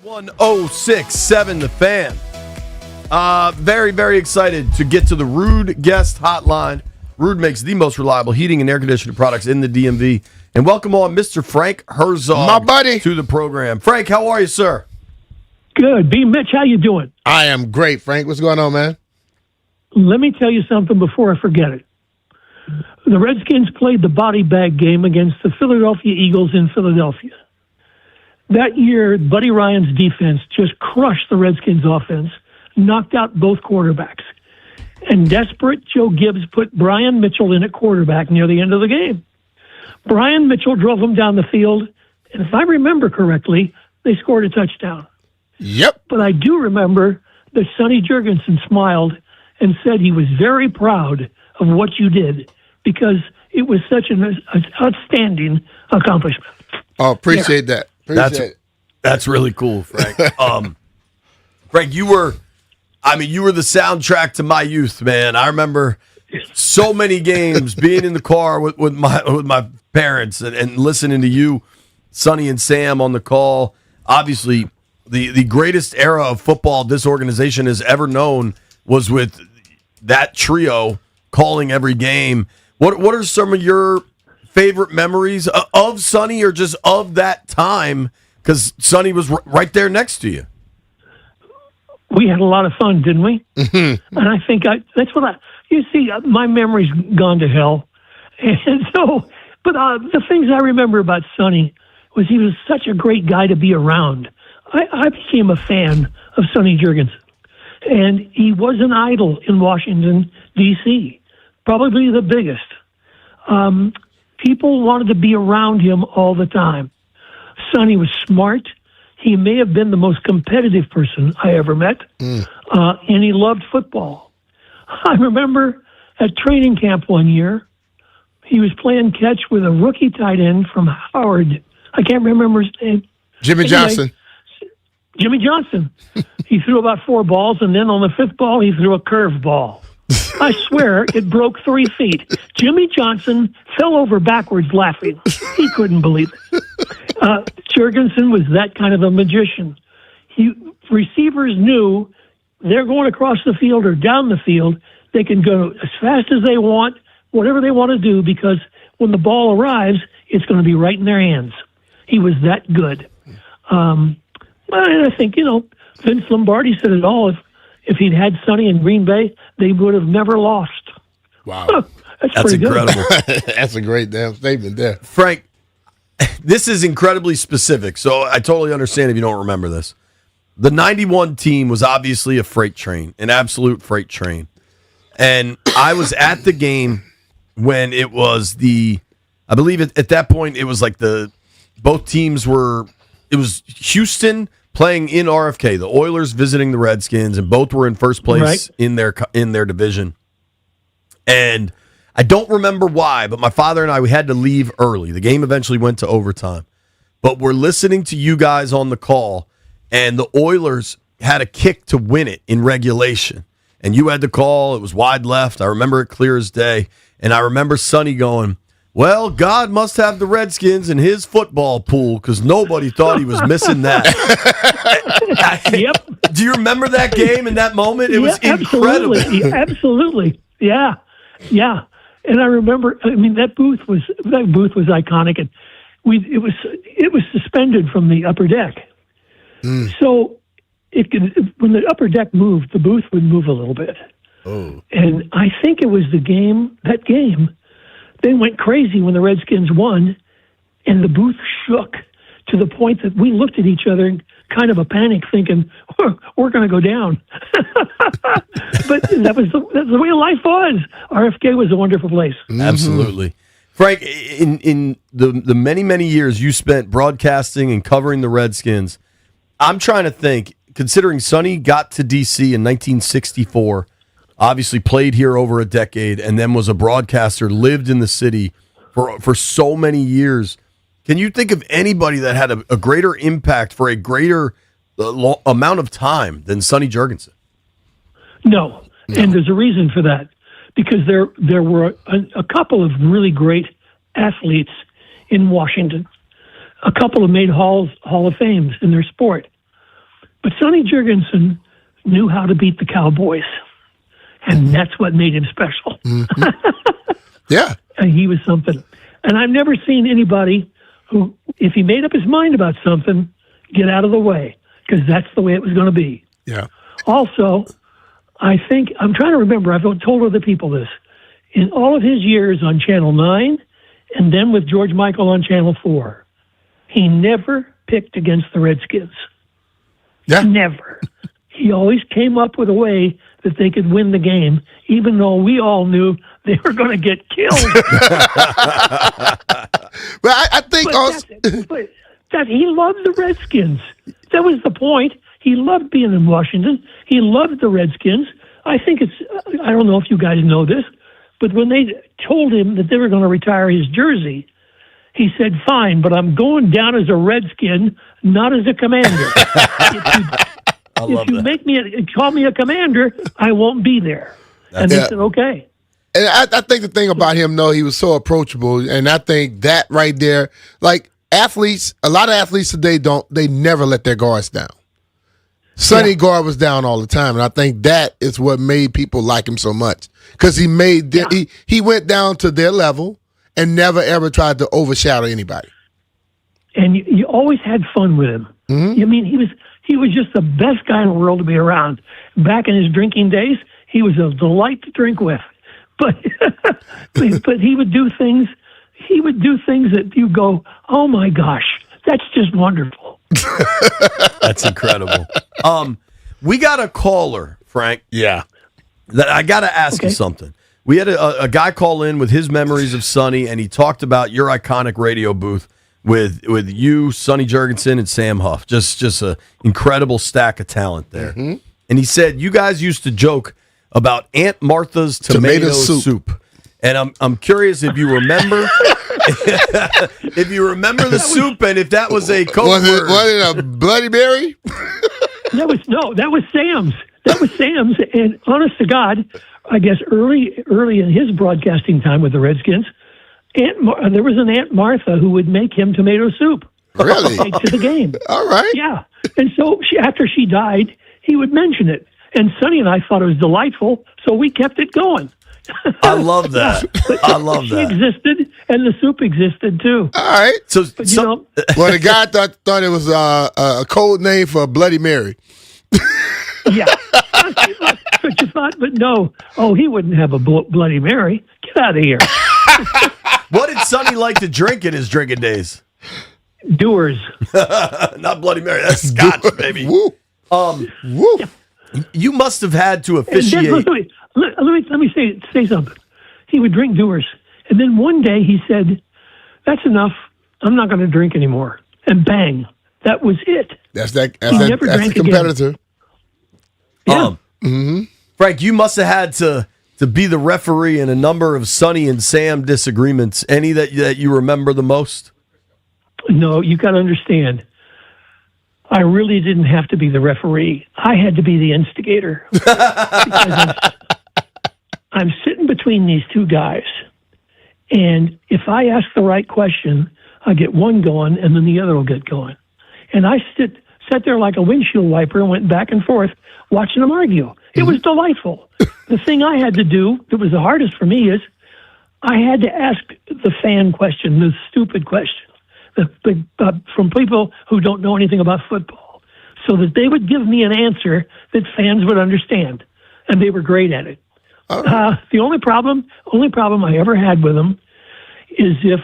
1067 The Fan. Very, very excited to get to the Rude Guest Hotline. Rude makes the most reliable heating and air conditioning products in the DMV. And welcome on Mr. Frank Herzog, my buddy, to the program. Frank, how are you, sir? Good. B. Mitch, how you doing? I am great, Frank. What's going on, man? Let me tell you something before I forget it. The Redskins played the body bag game against the Philadelphia Eagles in Philadelphia. That year, Buddy Ryan's defense just crushed the Redskins offense, knocked out both quarterbacks. And desperate Joe Gibbs put Brian Mitchell in at quarterback near the end of the game. Brian Mitchell drove him down the field, and if I remember correctly, they scored a touchdown. Yep. But I do remember that Sonny Jurgensen smiled and said he was very proud of what you did because it was such an outstanding accomplishment. Oh, appreciate that. Appreciate it. That's really cool, Frank. Frank, you were the soundtrack to my youth, man. I remember so many games being in the car with my parents and listening to you, Sonny and Sam on the call. Obviously, the greatest era of football this organization has ever known was with that trio calling every game. What are some of your favorite memories of Sonny or just of that time? Because Sonny was right there next to you. We had a lot of fun, didn't we? Mm-hmm. And I think that's what you see, my memory's gone to hell. And so, but the things I remember about Sonny was he was such a great guy to be around. I became a fan of Sonny Jurgensen. And he was an idol in Washington, D.C., probably the biggest. People wanted to be around him all the time. Sonny was smart. He may have been the most competitive person I ever met, and he loved football. I remember at training camp one year, he was playing catch with a rookie tight end from Howard. I can't remember his name. Jimmy Johnson. Jimmy Johnson. He threw about 4 balls, and then on the 5th ball, he threw a curved ball. I swear it broke 3 feet. Jimmy Johnson fell over backwards laughing. He couldn't believe it. Jurgensen was that kind of a magician. Receivers knew they're going across the field or down the field. They can go as fast as they want, whatever they want to do, because when the ball arrives, it's going to be right in their hands. He was that good. And I think, Vince Lombardi said it all. If he'd had Sonny in Green Bay, they would have never lost. Wow. That's incredible. That's a great damn statement there. Frank, this is incredibly specific, so I totally understand if you don't remember this. The 91 team was obviously a freight train, an absolute freight train. And I was at the game when it was I believe at that point, it was like both teams it was Houston playing in RFK, the Oilers visiting the Redskins, and both were in first place in their division. And I don't remember why, but my father and we had to leave early. The game eventually went to overtime. But we're listening to you guys on the call, and the Oilers had a kick to win it in regulation. And you had the call. It was wide left. I remember it clear as day. And I remember Sonny going, well, God must have the Redskins in his football pool because nobody thought he was missing that. Yep. Do you remember that game and that moment? It was incredible. Absolutely. Yeah. Yeah. And I remember, that booth was iconic, and it was suspended from the upper deck. So when the upper deck moved, the booth would move a little bit. Oh. And I think it was that game, they went crazy when the Redskins won, and the booth shook to the point that we looked at each other in kind of a panic, thinking, we're going to go down. But that's the way life was. RFK was a wonderful place. Absolutely. Frank, in the many, many years you spent broadcasting and covering the Redskins, I'm trying to think, considering Sonny got to D.C. in 1964, obviously played here over a decade, and then was a broadcaster, lived in the city for so many years. Can you think of anybody that had a greater impact for a greater amount of time than Sonny Jurgensen? No, and there's a reason for that. Because there were a couple of really great athletes in Washington. A couple have made Hall of Fames in their sport. But Sonny Jurgensen knew how to beat the Cowboys, and that's what made him special. Yeah. And he was something. And I've never seen anybody who, if he made up his mind about something, get out of the way, because that's the way it was going to be. Yeah. Also, I think, I'm trying to remember, I've told other people this, in all of his years on Channel 9 and then with George Michael on Channel 4, he never picked against the Redskins. Yeah. Never. He always came up with a way that they could win the game, even though we all knew they were going to get killed. But I think he loved the Redskins. That was the point. He loved being in Washington. He loved the Redskins. I think I don't know if you guys know this, but when they told him that they were going to retire his jersey, he said, "Fine, but I'm going down as a Redskin, not as a commander. If you make me call me a commander, I won't be there." And they said, "Okay." And I think the thing about him, though, he was so approachable, and I think that right there, like athletes, a lot of athletes today they never let their guards down. Sonny guard was down all the time, and I think that is what made people like him so much, because he he went down to their level and never ever tried to overshadow anybody. And you always had fun with him. Mm-hmm. I mean, he was just the best guy in the world to be around. Back in his drinking days, he was a delight to drink with. But but he would do things. He would do things that you go, "Oh my gosh, that's just wonderful." That's incredible. We got a caller, Frank. Yeah. That I got to ask you something. We had a guy call in with his memories of Sonny, and he talked about your iconic radio booth with you, Sonny Jurgensen, and Sam Huff. Just an incredible stack of talent there. Mm-hmm. And he said you guys used to joke about Aunt Martha's tomato soup. And I'm curious if you remember if you remember the soup and if that was a code was word. it a Bloody Mary? That was Sam's. That was Sam's. And honest to God, I guess early in his broadcasting time with the Redskins, there was an Aunt Martha who would make him tomato soup. Really? To take to the game. All right. Yeah. And so after she died, he would mention it. And Sonny and I thought it was delightful, so we kept it going. I love that. I love she that. existed, and the soup existed too. All right. So, well, the guy thought it was a code name for Bloody Mary. Yeah. But you thought, but no. Oh, he wouldn't have a Bloody Mary. Get out of here. What did Sonny like to drink in his drinking days? Dewar's. Not Bloody Mary. That's Scotch, baby. Woo. Woo. You must have had to officiate. Let me say something. He would drink Dewar's, and then one day he said, "That's enough. I'm not going to drink anymore." And bang, that was it. That's the drank competitor. Yeah. Frank, you must have had to be the referee in a number of Sonny and Sam disagreements. Any that you remember the most? No, you got to understand. I really didn't have to be the referee. I had to be the instigator. Because I'm sitting between these two guys, and if I ask the right question, I get one going, and then the other will get going. And I sat there like a windshield wiper and went back and forth watching them argue. It was delightful. The thing I had to do that was the hardest for me is I had to ask the fan question, the stupid question, from people who don't know anything about football, so that they would give me an answer that fans would understand, and they were great at it. The only problem I ever had with them is if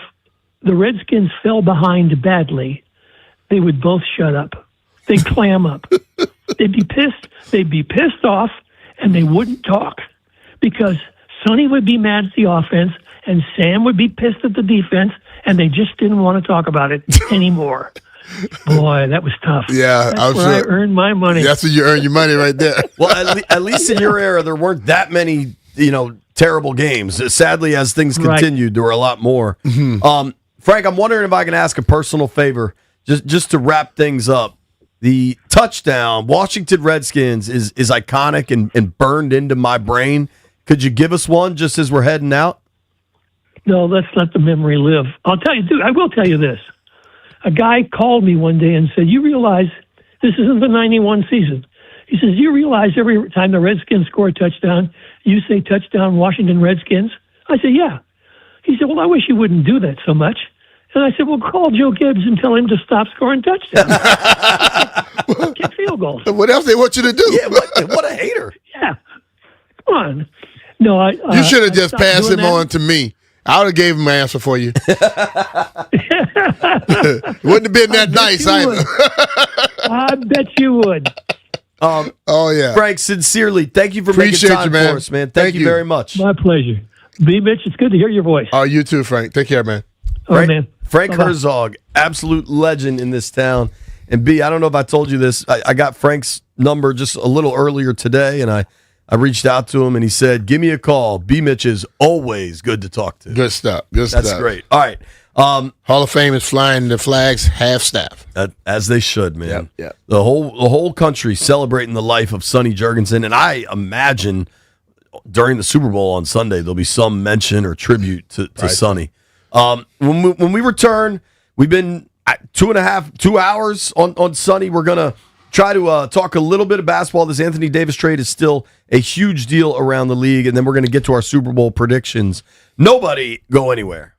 the Redskins fell behind badly, they would both shut up. They'd clam up. They'd be pissed. They'd be pissed off, and they wouldn't talk because Sonny would be mad at the offense, and Sam would be pissed at the defense, and they just didn't want to talk about it anymore. Boy, that was tough. Yeah, that's where I earned my money. That's where you earn your money right there. Well, at least in your era, there weren't that many, terrible games. Sadly, as things continued, there were a lot more. Mm-hmm. Frank, I'm wondering if I can ask a personal favor, just to wrap things up. The touchdown, Washington Redskins, is iconic and burned into my brain. Could you give us one just as we're heading out? No, let's let the memory live. I'll tell you, dude, I will tell you this. A guy called me one day and said, "You realize This isn't the 91 season. He says, do you realize every time the Redskins score a touchdown, you say touchdown Washington Redskins? I said, yeah. He said, well, I wish you wouldn't do that so much. And I said, well, call Joe Gibbs and tell him to stop scoring touchdowns. Kick field goals. What else they want you to do? Yeah, what a hater. Yeah. Come on. No, you should have just passed him that. on to me. I would have gave him an answer for you. Wouldn't have been that nice either. I bet you would. Oh, yeah. Frank, sincerely, thank you for Appreciate making time you, man. for us, man. Thank you very much. My pleasure. B. Mitch, it's good to hear your voice. Oh, you too, Frank. Take care, man. Oh, man. Frank Bye-bye. Herzog, absolute legend in this town. And B, I don't know if I told you this. I got Frank's number just a little earlier today, and I reached out to him, and he said, give me a call. B. Mitch is always good to talk to. Good stuff. That's great. All right. Hall of Fame is flying the flags half staff. As they should, man. Yep. The whole country celebrating the life of Sonny Jurgensen, and I imagine during the Super Bowl on Sunday there'll be some mention or tribute to Sonny. When we return, we've been at 2 hours on Sonny. We're gonna try to talk a little bit of basketball. This Anthony Davis trade is still a huge deal around the league, and then we're gonna get to our Super Bowl predictions. Nobody go anywhere.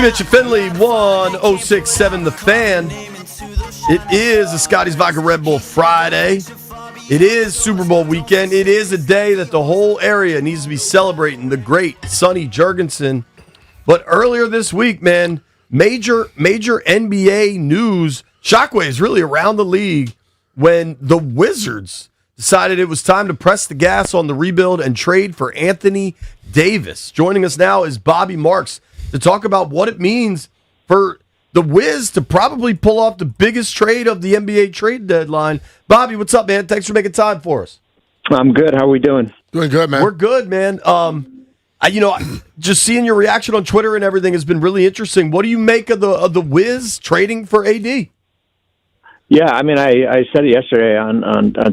Mitch and Finley, 106.7 The Fan. It is a Scotty's Vodka Red Bull Friday. It is Super Bowl weekend. It is a day that the whole area needs to be celebrating the great Sonny Jurgensen. But earlier this week, man, major NBA news, shockwaves really around the league when the Wizards decided it was time to press the gas on the rebuild and trade for Anthony Davis. Joining us now is Bobby Marks to talk about what it means for the Wiz to probably pull off the biggest trade of the NBA trade deadline. Bobby, what's up, man? Thanks for making time for us. I'm good. How are we doing? Doing good, man. We're good, man. Just seeing your reaction on Twitter and everything has been really interesting. What do you make of the Wiz trading for AD? Yeah, I mean, I said it yesterday on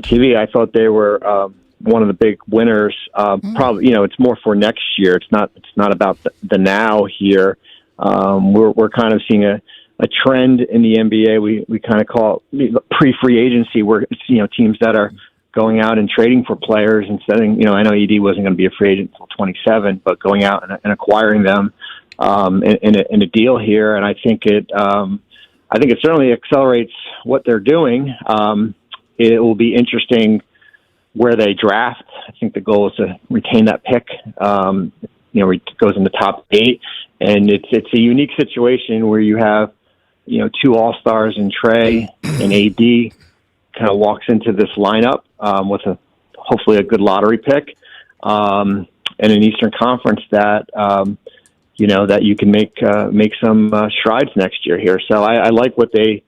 TV. I thought they were one of the big winners. Probably, it's more for next year. It's not about the now here. We're kind of seeing a trend in the NBA. We kind of call it pre-free agency, where it's teams that are going out and trading for players instead of, I know AD wasn't going to be a free agent until 27, but going out and acquiring them in a deal here, and I think it certainly accelerates what they're doing. It will be interesting where they draft. I think the goal is to retain that pick. It goes in the top 8, and it's a unique situation where you have, 2 All-Stars in Trey and AD kind of walks into this lineup with hopefully a good lottery pick and an Eastern Conference that that you can make some strides next year here. So I like what they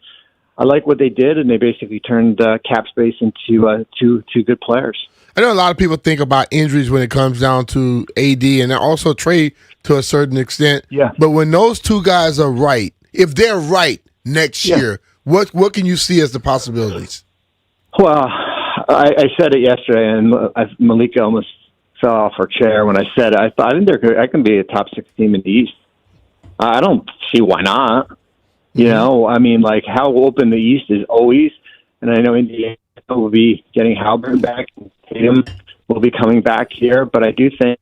did, and they basically turned cap space into two good players. I know a lot of people think about injuries when it comes down to AD and also Trey to a certain extent. Yeah. But when those two guys are right, if they're right next year, what can you see as the possibilities? Well, I said it yesterday, and Malika almost fell off her chair when I said it. I think I can be a top 6 team in the East. I don't see why not. I mean, like, how open the East is always, and I know Indiana will be getting Halbert back, and Tatum will be coming back here, but I do think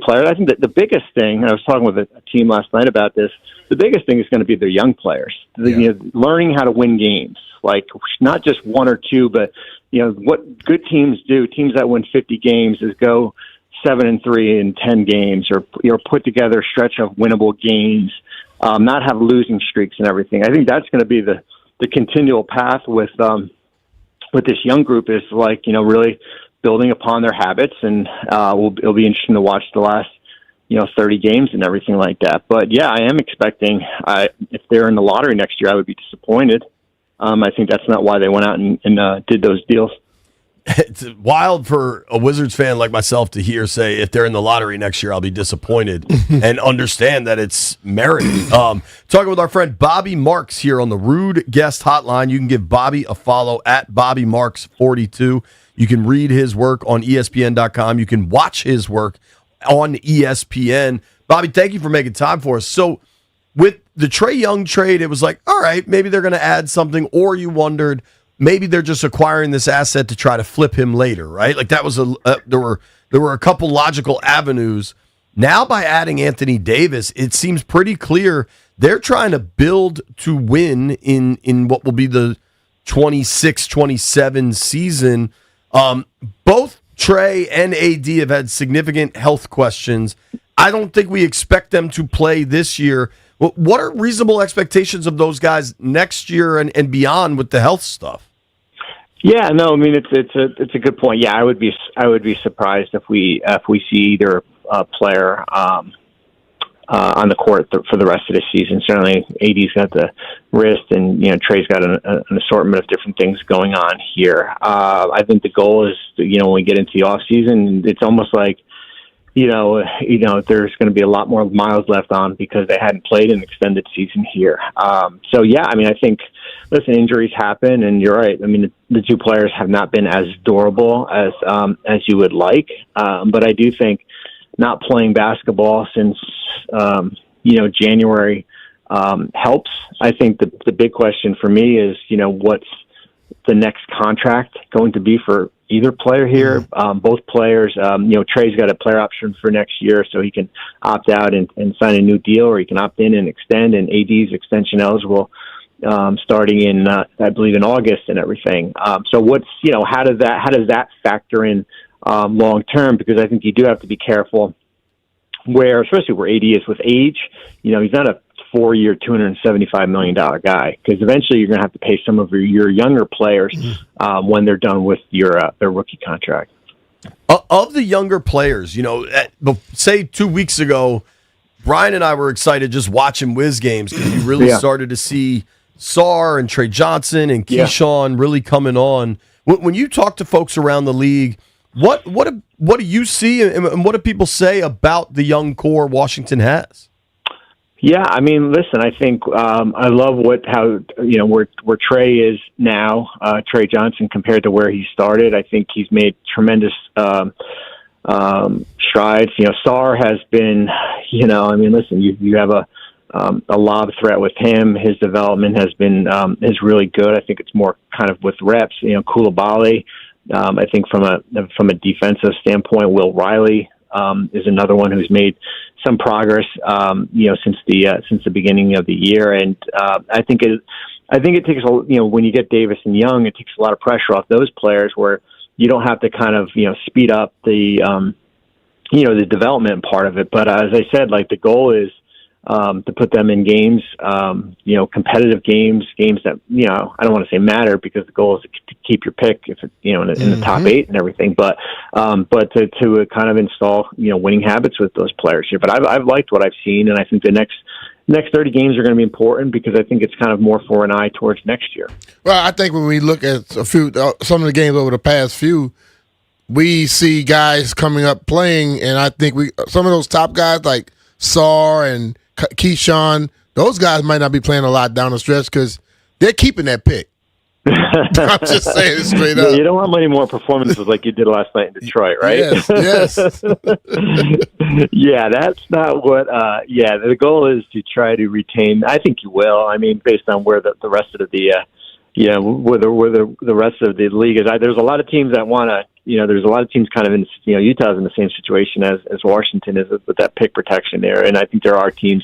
players. I think that the biggest thing, and I was talking with a team last night about this, the biggest thing is going to be their young players, learning how to win games, like not just 1 or 2, but what good teams do. Teams that win 50 games is go 7-3 in 10 games, or put together a stretch of winnable games, not have losing streaks and everything. I think that's going to be the continual path with this young group, is really building upon their habits, and it'll be interesting to watch the last 30 games and everything like that. But yeah, I am expecting, if they're in the lottery next year, I would be disappointed. I think that's not why they went out and did those deals. It's wild for a Wizards fan like myself to hear say, if they're in the lottery next year, I'll be disappointed, and understand that it's merited. Talking with our friend Bobby Marks here on the Rude Guest Hotline. You can give Bobby a follow at BobbyMarks42. You can read his work on ESPN.com. You can watch his work on ESPN. Bobby, thank you for making time for us. So with the Trae Young trade, it was like, all right, maybe they're going to add something, or you wondered, maybe they're just acquiring this asset to try to flip him later, right? Like that was there were a couple logical avenues. Now by adding Anthony Davis, it seems pretty clear they're trying to build to win in what will be the 26-27 season. Both Trae and AD have had significant health questions. I don't think we expect them to play this year. What are reasonable expectations of those guys next year and beyond with the health stuff? Yeah, no, I mean it's a good point. Yeah, I would be surprised if we see either player on the court for the rest of the season. Certainly, AD's got the wrist, and Trae's got an assortment of different things going on here. I think the goal is, when we get into the off season, it's almost like there's going to be a lot more miles left on because they hadn't played an extended season here. So yeah, I mean, I think, listen, injuries happen, and you're right. I mean, the two players have not been as durable as you would like, but I do think not playing basketball since January helps. I think the big question for me is, what's the next contract going to be for either player here. Both players, Trey's got a player option for next year, so he can opt out and sign a new deal, or he can opt in and extend. And AD's extension eligible starting in, I believe, in August and everything. So how does that factor in long term? Because I think you do have to be careful especially where AD is with age. He's not a 4-year, $275 million guy, because eventually you're going to have to pay some of your younger players when they're done with their rookie contract. Of the younger players, say 2 weeks ago, Brian and I were excited just watching Wiz games because we really started to see Sarr and Trey Johnson and Keyshawn really coming on. When you talk to folks around the league, what do you see, and what do people say about the young core Washington has? Yeah, I mean, listen, I think I love where Trey is now, Trey Johnson, compared to where he started. I think he's made tremendous strides. Sarr has been, listen, you have a lob threat with him. His development has been is really good. I think it's more kind of with reps. Koulibaly, I think from a defensive standpoint, Will Riley is another one who's made some progress, since the beginning of the year. And I think it takes when you get Davis and Young, it takes a lot of pressure off those players where you don't have to kind of speed up the the development part of it. But as I said, the goal is to put them in games, competitive games that, I don't want to say matter, because the goal is to keep your pick if it, in the top 8 and everything, but to kind of install, winning habits with those players here. But I've liked what I've seen, and I think the next 30 games are going to be important, because I think it's kind of more for an eye towards next year. Well, I think when we look at some of the games over the past few, we see guys coming up playing, and I think some of those top guys like Sarr and Keyshawn, those guys might not be playing a lot down the stretch because they're keeping that pick. I'm just saying it straight up. You don't want many more performances like you did last night in Detroit, right? Yes. Yeah, that's not what. The goal is to try to retain. I think you will. I mean, based on where the rest of the where the rest of the league is. There's a lot of teams that want to. There's a lot of teams kind of in, Utah's in the same situation as Washington is with that pick protection there. And I think there are teams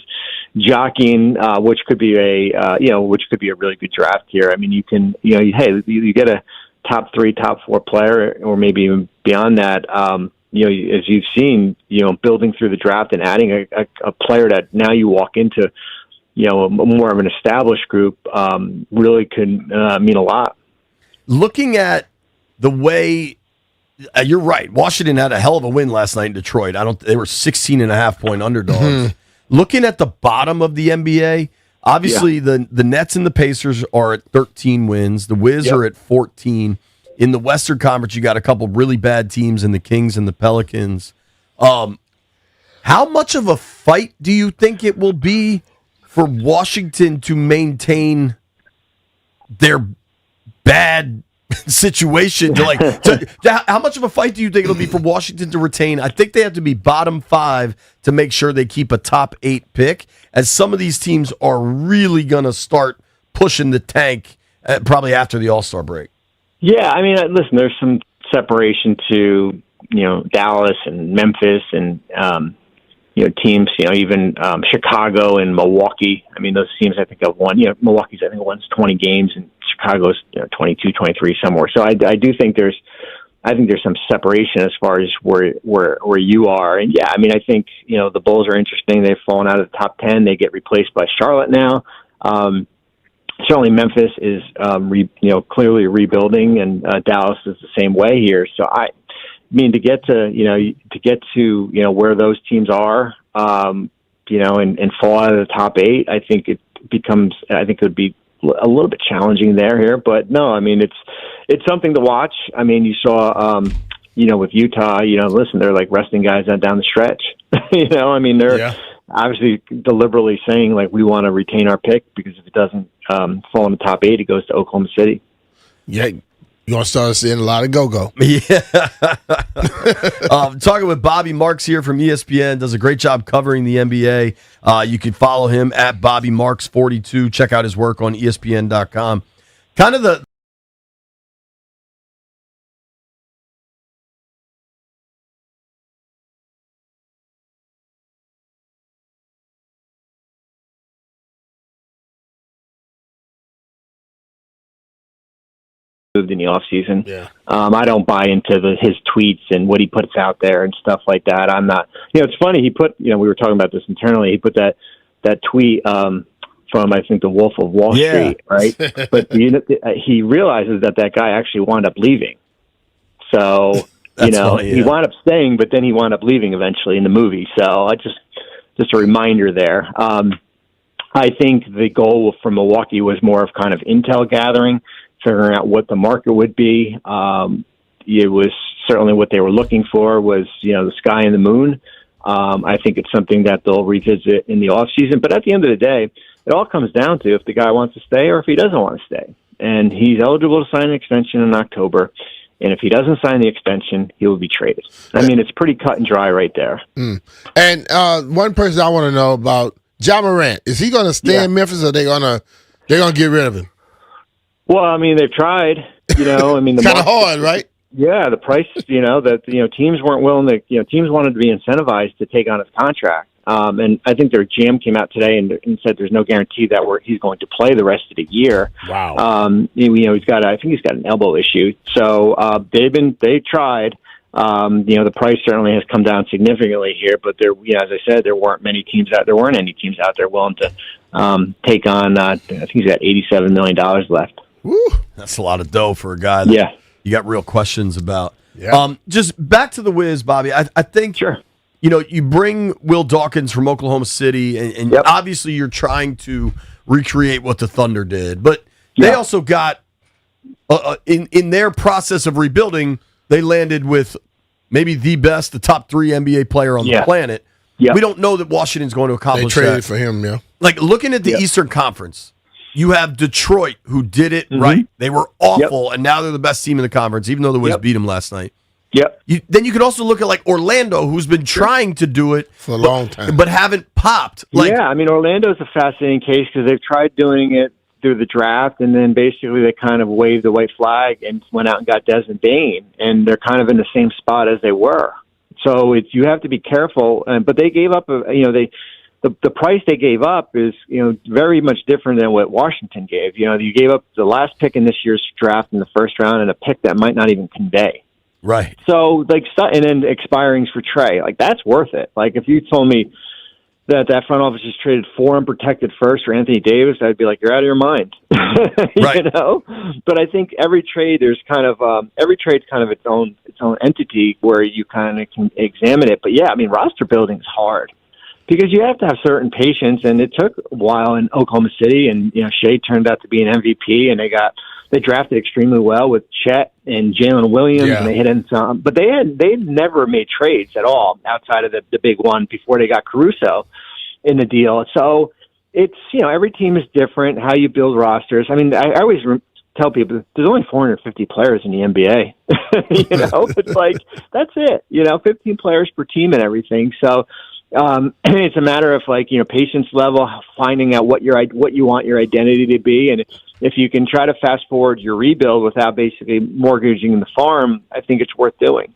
jockeying, which could be a really good draft here. I mean, you can, you get a top 3, top 4 player, or maybe even beyond that, as you've seen, building through the draft and adding a player that now you walk into, more of an established group, really could mean a lot. Looking at the way, you're right. Washington had a hell of a win last night in Detroit. They were 16.5-point underdogs. Looking at the bottom of the NBA, obviously the Nets and the Pacers are at 13 wins. The Wiz are at 14. In the Western Conference, you got a couple really bad teams in the Kings and the Pelicans. How much of a fight do you think it will be for Washington to maintain their bad situation? How much of a fight do you think it'll be for Washington to retain? I think they have to be bottom 5 to make sure they keep a top 8 pick, as some of these teams are really going to start pushing the tank probably after the All-Star break. Yeah, I mean, listen, there's some separation to, Dallas and Memphis and, teams, even Chicago and Milwaukee. I mean, those teams I think have won. Milwaukee's I think won 20 games, and Chicago's 22, 23 somewhere. So I do think there's some separation as far as where you are. And I mean, I think the Bulls are interesting. They've fallen out of the top 10. They get replaced by Charlotte now. Certainly Memphis is clearly rebuilding, and Dallas is the same way here. So I mean, to get to where those teams are, and fall out of the top 8, I think it would be a little bit challenging here. But no, I mean, it's something to watch. I mean, you saw, with Utah, listen, they're like resting guys down the stretch. I mean, they're obviously deliberately saying we want to retain our pick, because if it doesn't fall in the top 8, it goes to Oklahoma City. Yeah. You're going to start seeing a lot of go-go. Yeah. Talking with Bobby Marks here from ESPN. Does a great job covering the NBA. You can follow him at BobbyMarks42. Check out his work on ESPN.com. Kind of the moved in the off season. I don't buy into his tweets and what he puts out there and stuff like that. I'm not. It's funny. He put. We were talking about this internally. He put that tweet from I think the Wolf of Wall Street, right? But he realizes that guy actually wound up leaving. So funny, he wound up staying, but then he wound up leaving eventually in the movie. So I just a reminder there. I think the goal for Milwaukee was more of kind of intel gathering, figuring out what the market would be. It was certainly what they were looking for was, the sky and the moon. I think it's something that they'll revisit in the off season. But at the end of the day, it all comes down to if the guy wants to stay or if he doesn't want to stay. And he's eligible to sign an extension in October. And if he doesn't sign the extension, he will be traded. I mean, it's pretty cut and dry right there. And one person I want to know about, Ja Morant. Is he going to stay in Memphis, or are they going to get rid of him? Well, I mean, they've tried. The kind of hard, right? Yeah, the price. Teams weren't willing to. Teams wanted to be incentivized to take on his contract. And I think their GM came out today and said there's no guarantee that he's going to play the rest of the year. Wow. He's got. I think he's got an elbow issue. So they tried. The price certainly has come down significantly here, but as I said, there weren't any teams out there willing to take on. I think he's got $87 million left. Woo. That's a lot of dough for a guy that you got real questions about. Yeah. Just back to the Wiz, Bobby. I think you bring Will Dawkins from Oklahoma City, and obviously you're trying to recreate what the Thunder did, but they also got in their process of rebuilding. They landed with maybe the top 3 NBA player on the planet. We don't know that Washington's going to accomplish that. They traded for him, Like, looking at the Eastern Conference, you have Detroit, who did it right. They were awful, and now they're the best team in the conference, even though the Wiz beat them last night. Then you could also look at, like, Orlando, who's been trying to do it for a long time, but haven't popped. Orlando's a fascinating case because they've tried doing it through the draft, and then basically they kind of waved the white flag and went out and got Desmond Bane, and they're kind of in the same spot as they were. So you have to be careful. But they gave up. The price they gave up is very much different than what Washington gave. You gave up the last pick in this year's draft in the first round, and a pick that might not even convey. Right. So and then expirings for Trey, that's worth it. Like if you told me that front office just traded 4 unprotected firsts for Anthony Davis, I'd be like, you're out of your mind. Right. But I think every trade's kind of its own entity where you kind of can examine it. But roster building is hard because you have to have certain patience, and it took a while in Oklahoma City, and Shea turned out to be an MVP, and they drafted extremely well with Chet and Jalen Williams, and they hit in some, but they never made trades at all outside of the big one before they got Caruso in the deal. So it's, every team is different, how you build rosters. I mean, I always tell people there's only 450 players in the NBA, it's like, that's it, 15 players per team and everything. So, it's a matter of patience level, finding out what you want your identity to be. And if you can try to fast forward your rebuild without basically mortgaging the farm, I think it's worth doing.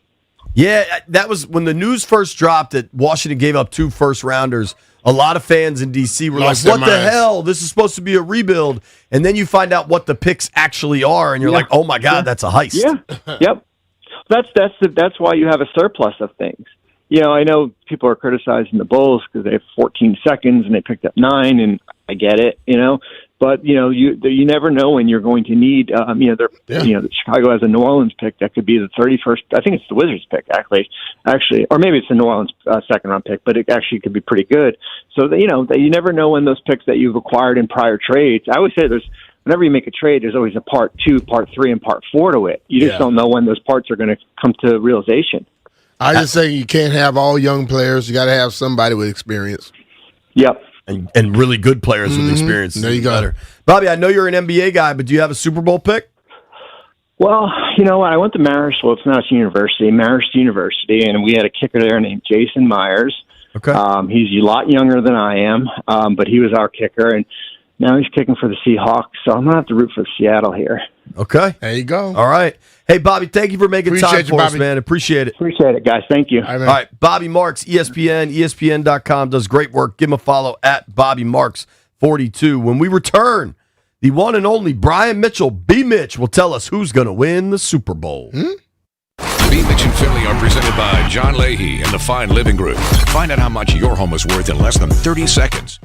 Yeah, that was when the news first dropped that Washington gave up 2 first-rounders. A lot of fans in D.C. were like, what the hell? This is supposed to be a rebuild. And then you find out what the picks actually are, and you're like, oh, my God, that's a heist. Yeah, yep. That's why you have a surplus of things. I know people are criticizing the Bulls because they have 14 seconds and they picked up 9, and I get it, but you never know when you're going to need. Chicago has a New Orleans pick that could be the 31st. I think it's the Wizards pick actually, or maybe it's the New Orleans second round pick, but it actually could be pretty good. So you never know when those picks that you've acquired in prior trades. I always say whenever you make a trade, there's always a part 2, part 3, and part 4 to it. You just don't know when those parts are going to come to realization. I just say you can't have all young players. You got to have somebody with experience. Yep. And really good players with experience. There you go. Better. Bobby, I know you're an NBA guy, but do you have a Super Bowl pick? Well, you know what? I went to Marist. Well, it's not a university, Marist University, and we had a kicker there named Jason Myers. Okay. He's a lot younger than I am, but he was our kicker, and now he's kicking for the Seahawks, so I'm going to have to root for Seattle here. Okay. There you go. All right. Hey, Bobby, thank you for making time for us, man. Appreciate it. Appreciate it, guys. Thank you. All right. Bobby Marks, ESPN, ESPN.com, does great work. Give him a follow at Bobby Marks 42. When we return, The one and only Brian Mitchell, B. Mitch, will tell us who's going to win the Super Bowl. B. Mitch and Philly are presented by John Leahy and the Fine Living Group. Find out how much your home is worth in less than 30 seconds.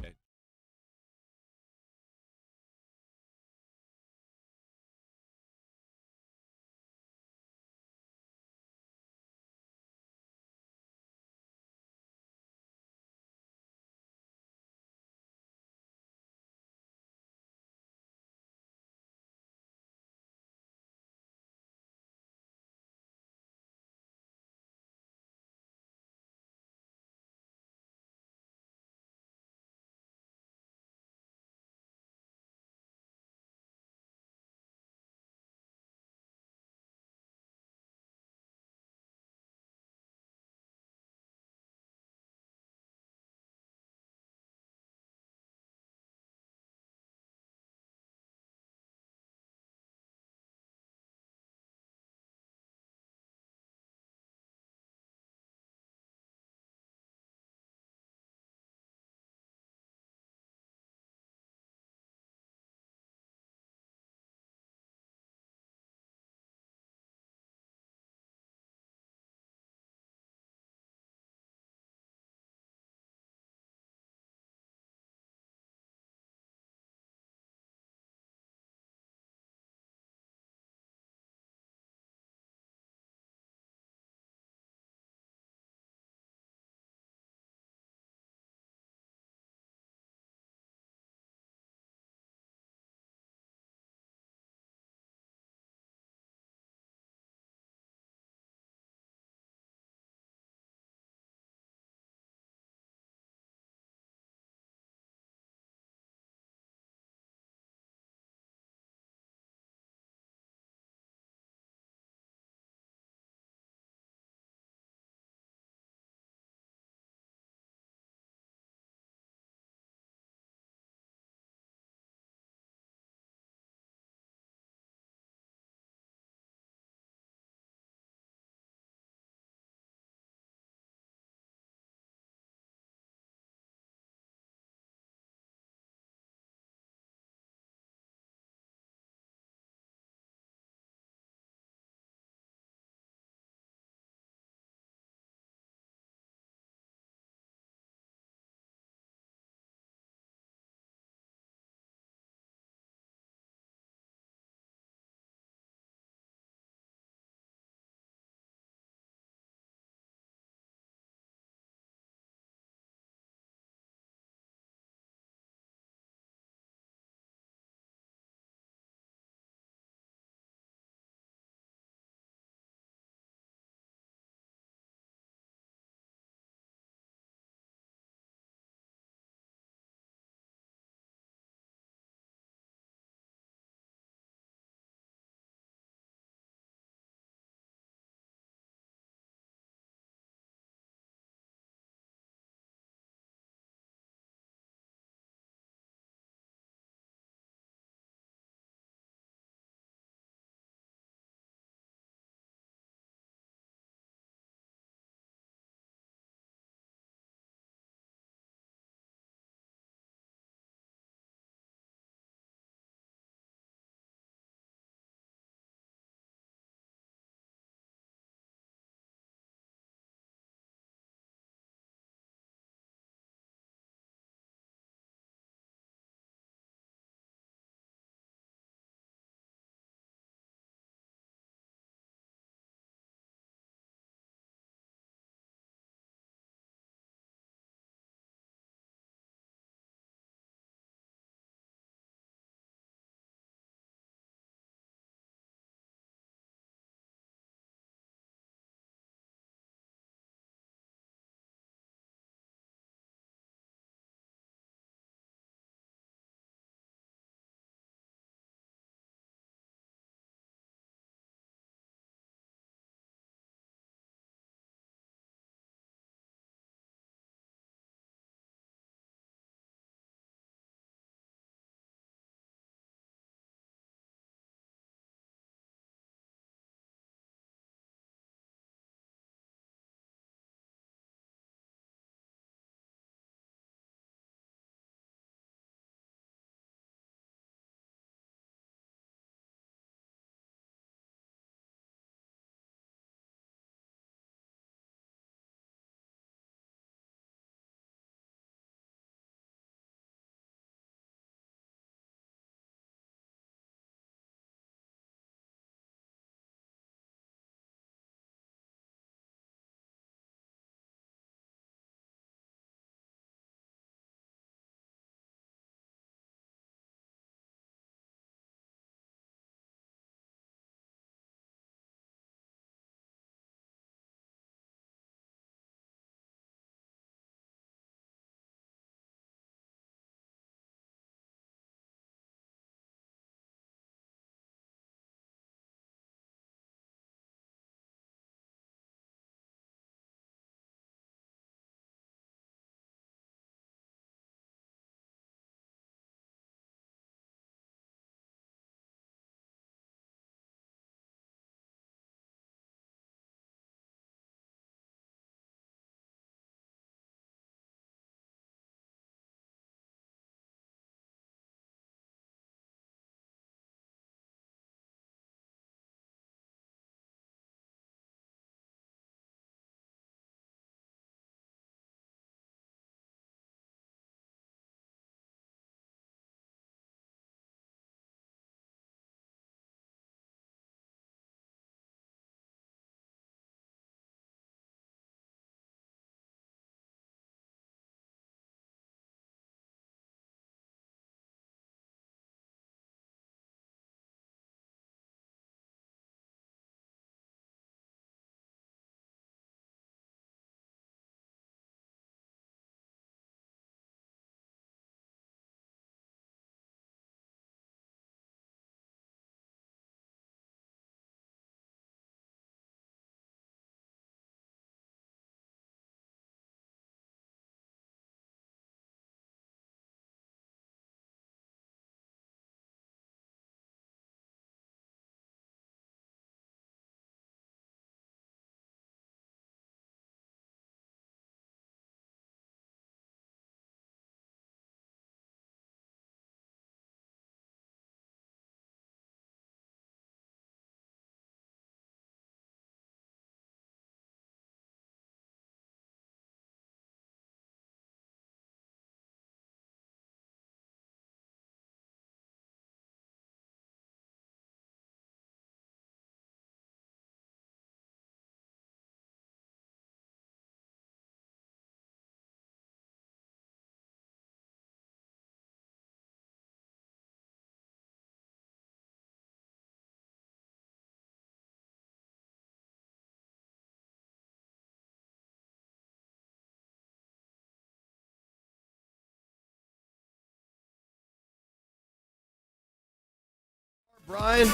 Brian,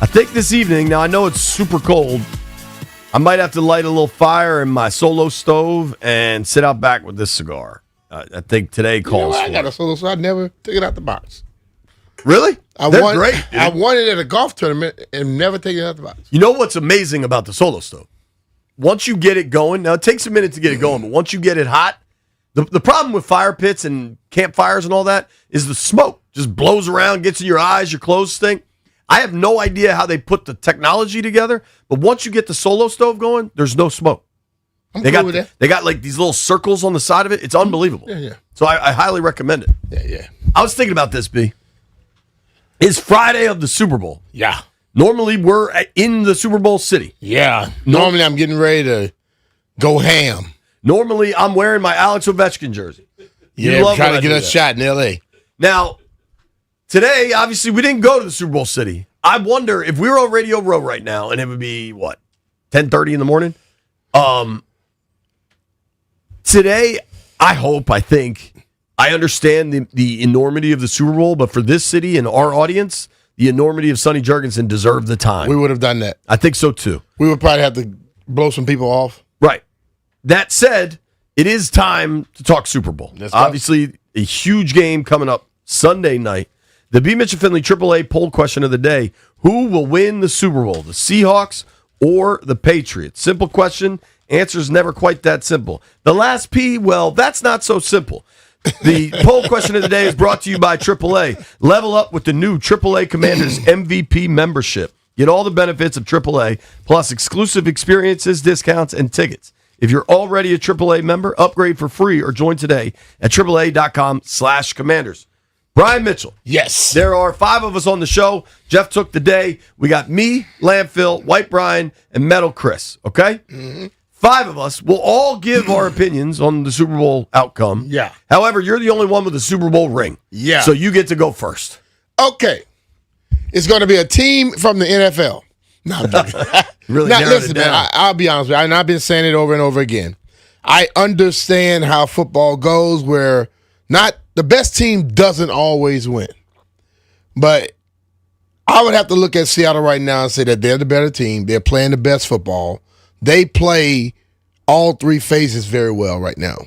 I think this evening, now I know it's super cold, I might have to light a little fire in my Solo stove and sit out back with this cigar. I think today calls I for got it. a Solo, so I never took it out the box. Really? They're great, dude. I won it at a golf tournament and never taken it out the box. You know what's amazing about the Solo stove? Once you get it going, now it takes a minute to get it going, but once you get it hot, the problem with fire pits and campfires and all that is the smoke just blows around, gets in your eyes, your clothes stink. I have no idea how they put the technology together, but once you get the Solo stove going, there's no smoke. I'm cool with that. They got like these little circles on the side of it. It's unbelievable. Yeah. So I highly recommend it. Yeah. I was thinking about this, B. It's Friday of the Super Bowl. Yeah. Normally, we're in the Super Bowl city. Yeah. Normally, I'm getting ready to go ham. Normally, I'm wearing my Alex Ovechkin jersey. Yeah, I'm trying to get a shot in L.A. Now, today, obviously, we didn't go to the Super Bowl city. I wonder if we were on Radio Row right now, and it would be, 10:30 in the morning? Today, I think, I understand the enormity of the Super Bowl, but for this city and our audience, the enormity of Sonny Jurgensen deserved the time. We would have done that. I think so, too. We would probably have to blow some people off. Right. That said, it is time to talk Super Bowl. Obviously, a huge game coming up Sunday night. The B. Mitchell Finley AAA poll question of the day: who will win the Super Bowl, the Seahawks or the Patriots? Simple question. Answer's never quite that simple. The last P, well, that's not so simple. The poll question of the day is brought to you by AAA. Level up with the new AAA Commanders MVP membership. Get all the benefits of AAA, plus exclusive experiences, discounts, and tickets. If you're already a AAA member, upgrade for free or join today at AAA.com/Commanders. Brian Mitchell. Yes. There are 5 of us on the show. Jeff took the day. We got me, Landfill, White Brian, and Metal Chris. Okay? Mm-hmm. 5 of us will all give our opinions on the Super Bowl outcome. Yeah. However, you're the only one with a Super Bowl ring. Yeah. So you get to go first. Okay. It's going to be a team from the NFL. No, I'm joking. Really now, narrowed listen, it down. man, I'll be honest with you, and I've been saying it over and over again. I understand how football goes where not the best team doesn't always win. But I would have to look at Seattle right now and say that they're the better team. They're playing the best football. They play all 3 phases very well right now.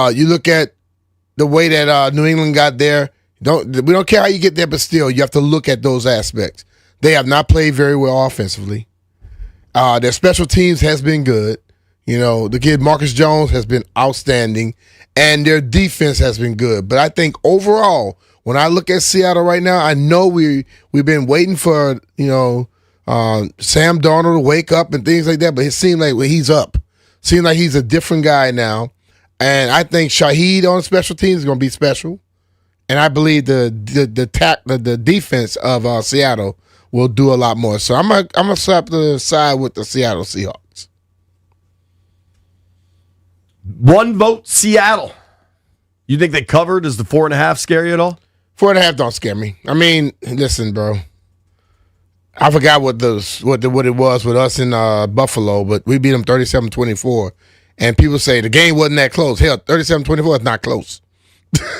You look at the way that New England got there. We don't care how you get there, but still, you have to look at those aspects. They have not played very well offensively. Their special teams has been good. You know, the kid Marcus Jones has been outstanding, and their defense has been good. But I think overall, when I look at Seattle right now, I know we've been waiting for, Sam Darnold to wake up and things like that, but it seems like he's up. Seems like he's a different guy now. And I think Shaheed on special teams is going to be special. And I believe the defense of Seattle will do a lot more. So I'm gonna slap the side with the Seattle Seahawks. 1 vote, Seattle. You think they covered? Does the 4.5 scare you at all? 4.5 don't scare me. I mean, listen, bro. I forgot what it was with us in Buffalo, but we beat them 37-24. And people say the game wasn't that close. Hell, 37-24 is not close.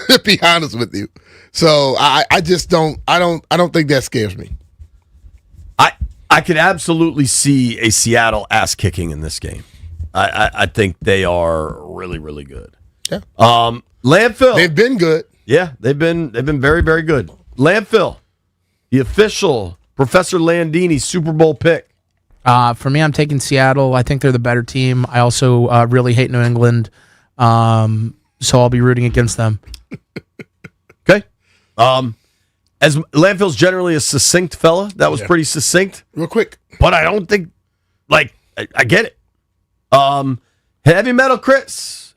To be honest with you. So I just don't think that scares me. I could absolutely see a Seattle ass kicking in this game. I think they are really, really good. Yeah. Landfill. They've been good. Yeah, they've been very, very good. Landfill, the official Professor Landini Super Bowl pick. For me, I'm taking Seattle. I think they're the better team. I also really hate New England, so I'll be rooting against them. Okay. As Landfill's generally a succinct fella, that was pretty succinct. Real quick. But I don't think, I get it. Heavy Metal Chris,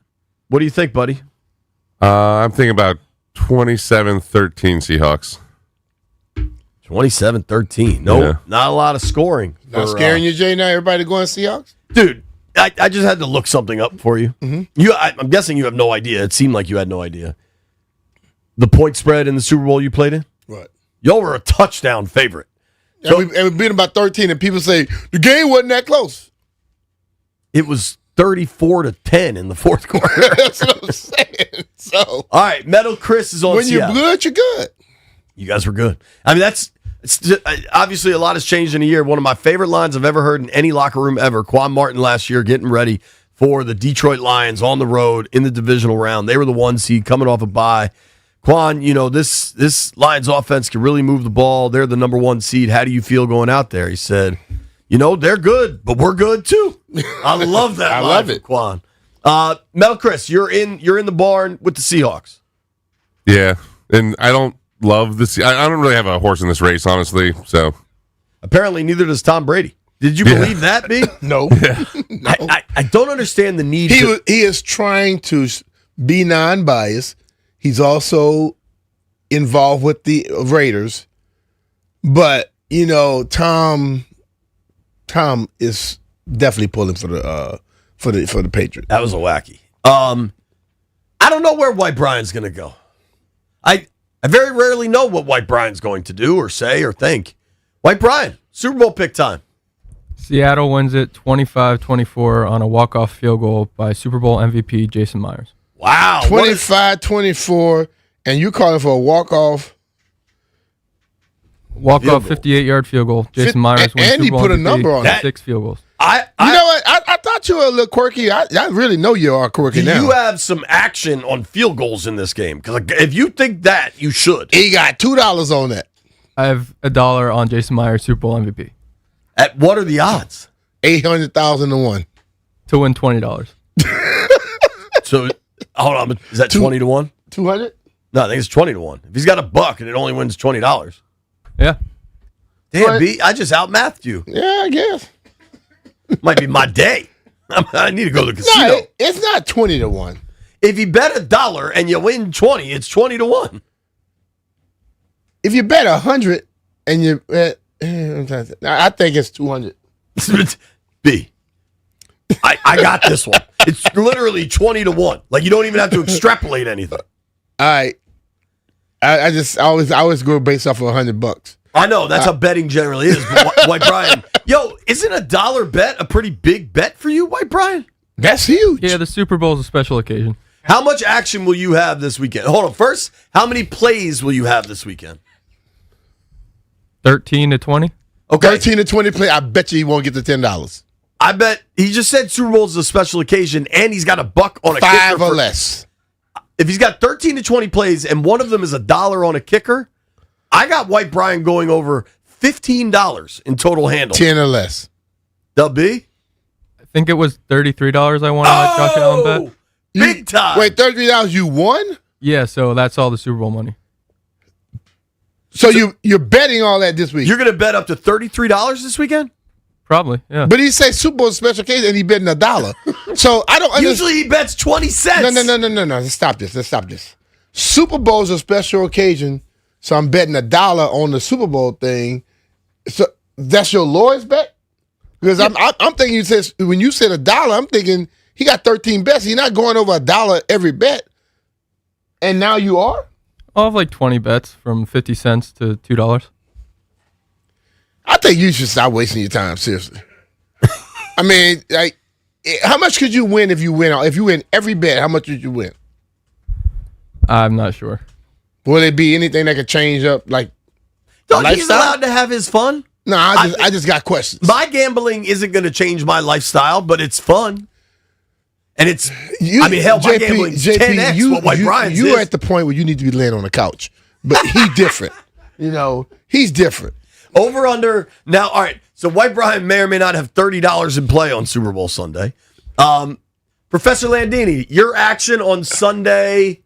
what do you think, buddy? I'm thinking about 27-13 Seahawks. 27-13. No, Not a lot of scoring. Not scaring you, Jay, now everybody going Seahawks? Dude, I just had to look something up for you. Mm-hmm. I'm guessing you have no idea. It seemed like you had no idea. The point spread in the Super Bowl you played in? What? Y'all were a touchdown favorite. So, and we beat them by 13, and people say, the game wasn't that close. It was 34-10 in the fourth quarter. That's what I'm saying. So, all right, Metal Chris is on when Seattle. you're good, you're good. You guys were good. I mean, It's just, obviously a lot has changed in a year. One of my favorite lines I've ever heard in any locker room ever. Quan Martin last year getting ready for the Detroit Lions on the road in the divisional round. They were the 1 seed coming off a bye. Quan, this Lions offense can really move the ball. They're the number 1 seed. How do you feel going out there? He said, they're good, but we're good too. I love that. I love it, Quan. Mel Chris, you're in the barn with the Seahawks. Yeah, and I don't love this. I don't really have a horse in this race, honestly. So apparently, neither does Tom Brady. Did you believe that, B? No. No. I don't understand the need. He is trying to be non-biased. He's also involved with the Raiders, but Tom is definitely pulling for the Patriots. That was a wacky. I don't know where White Brian's going to go. I very rarely know what White Brian's going to do or say or think. White Brian, Super Bowl pick time. Seattle wins it 25-24 on a walk-off field goal by Super Bowl MVP Jason Myers. Wow. 25-24, and you're calling for a walk-off? Walk-off 58-yard field goal. Jason Myers wins and Super Bowl he put MVP a number on it. 6 field goals. You know what? I thought you were a little quirky. I really know you are quirky now. You have some action on field goals in this game. Because if you think that, you should. He got $2 on that. I have $1 on Jason Myers Super Bowl MVP. At what are the odds? 800,000 to 1. To win $20. So, hold on. Is that 20 to 1? 200? No, I think it's 20 to 1. If he's got $1 and it only wins $20. Yeah. Damn, B, I just outmathed you. Yeah, I guess. Might be my day. I need to go to the casino. No, it's not 20 to 1. If you bet $1 and you win 20, it's 20 to 1. If you bet 100 and you bet, I think it's 200. B, I got this one. It's literally 20 to 1. Like you don't even have to extrapolate anything. All right. I always go based off of $100. I know that's how betting generally is. But White Brian, isn't $1 bet a pretty big bet for you, White Brian? That's huge. Yeah, the Super Bowl is a special occasion. How much action will you have this weekend? Hold on. First, how many plays will you have this weekend? 13 to 20. Okay. 13 to 20 play. I bet you he won't get the $10. I bet he just said Super Bowl is a special occasion, and he's got $1 on a kicker. 5 or less. If he's got 13 to 20 plays, and one of them is $1 on a kicker, I got White Brian going over $15 in total handle. 10 or less. W? I think it was $33 I won on Josh Allen bet. Big time. Wait, $33 you won? Yeah, so that's all the Super Bowl money. So you're betting all that this week? You're going to bet up to $33 this weekend? Probably, yeah. But he said Super Bowl special case and he betting $1. So I don't understand. Usually he bets 20 cents. No. Let's stop this. Super Bowl's a special occasion, so I'm betting $1 on the Super Bowl thing. So that's your lowest bet? Because I'm thinking you said when you said $1, I'm thinking he got 13 bets. He's not going over $1 every bet. And now you are? I'll have like 20 bets from 50 cents to $2. I think you should stop wasting your time, seriously. I mean, like, how much could you win if you win every bet? How much would you win? I'm not sure. Will it be anything that could change up, like, He's allowed to have his fun? No, I just got questions. My gambling isn't going to change my lifestyle, but it's fun. And it's, my gambling's 10x what White Brian's is. You're at the point where you need to be laying on the couch. But he's different. He's different. Over, under. Now, all right. So White Brian may or may not have $30 in play on Super Bowl Sunday. Professor Landini, your action on Sunday,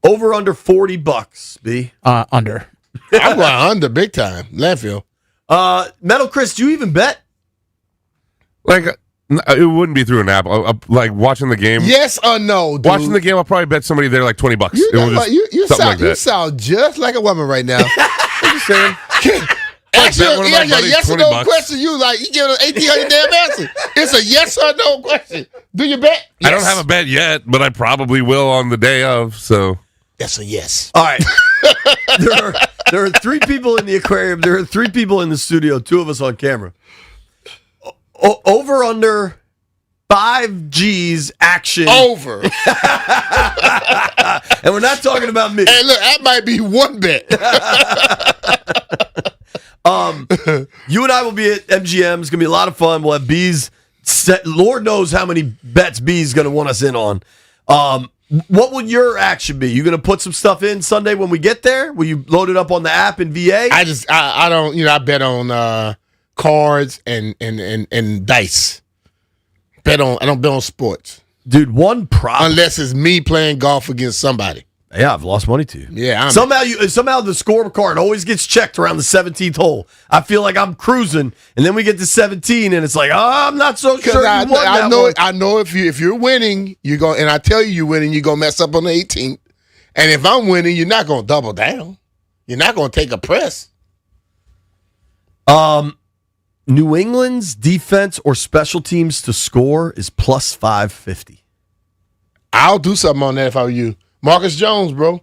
over, under $40, B? Under. I'm going under big time. Landfill. Metal Chris, do you even bet? Like, it wouldn't be through an app. Like watching the game. Yes or no, dude? Watching the game, I'll probably bet somebody there like $20. You sound just like a woman right now. I'm just saying. Ask you a yes or no question. You give an 1,800 damn answer. It's a yes or no question. Do you bet? Yes. I don't have a bet yet, but I probably will on the day of. So that's a yes. All right. There are 3 people in the aquarium. There are 3 people in the studio. 2 of us on camera. Over under 5G's action. Over. And we're not talking about me. And look, that might be one bet. You and I will be at MGM. It's going to be a lot of fun. We'll have B's set. Lord knows how many bets B's going to want us in on. What will your action be? You going to put some stuff in Sunday when we get there? Will you load it up on the app in VA? I don't, I bet on cards and dice. I don't bet on sports. Dude, one prop. Unless it's me playing golf against somebody. Yeah, I've lost money to you. Yeah, somehow the scorecard always gets checked around the 17th hole. I feel like I'm cruising, and then we get to 17, and it's like, I'm not so sure. I know if you're winning, you go, and I tell you you're winning, you're gonna mess up on the 18th. And if I'm winning, you're not gonna double down. You're not gonna take a press. New England's defense or special teams to score is plus 550. I'll do something on that if I were you. Marcus Jones, bro.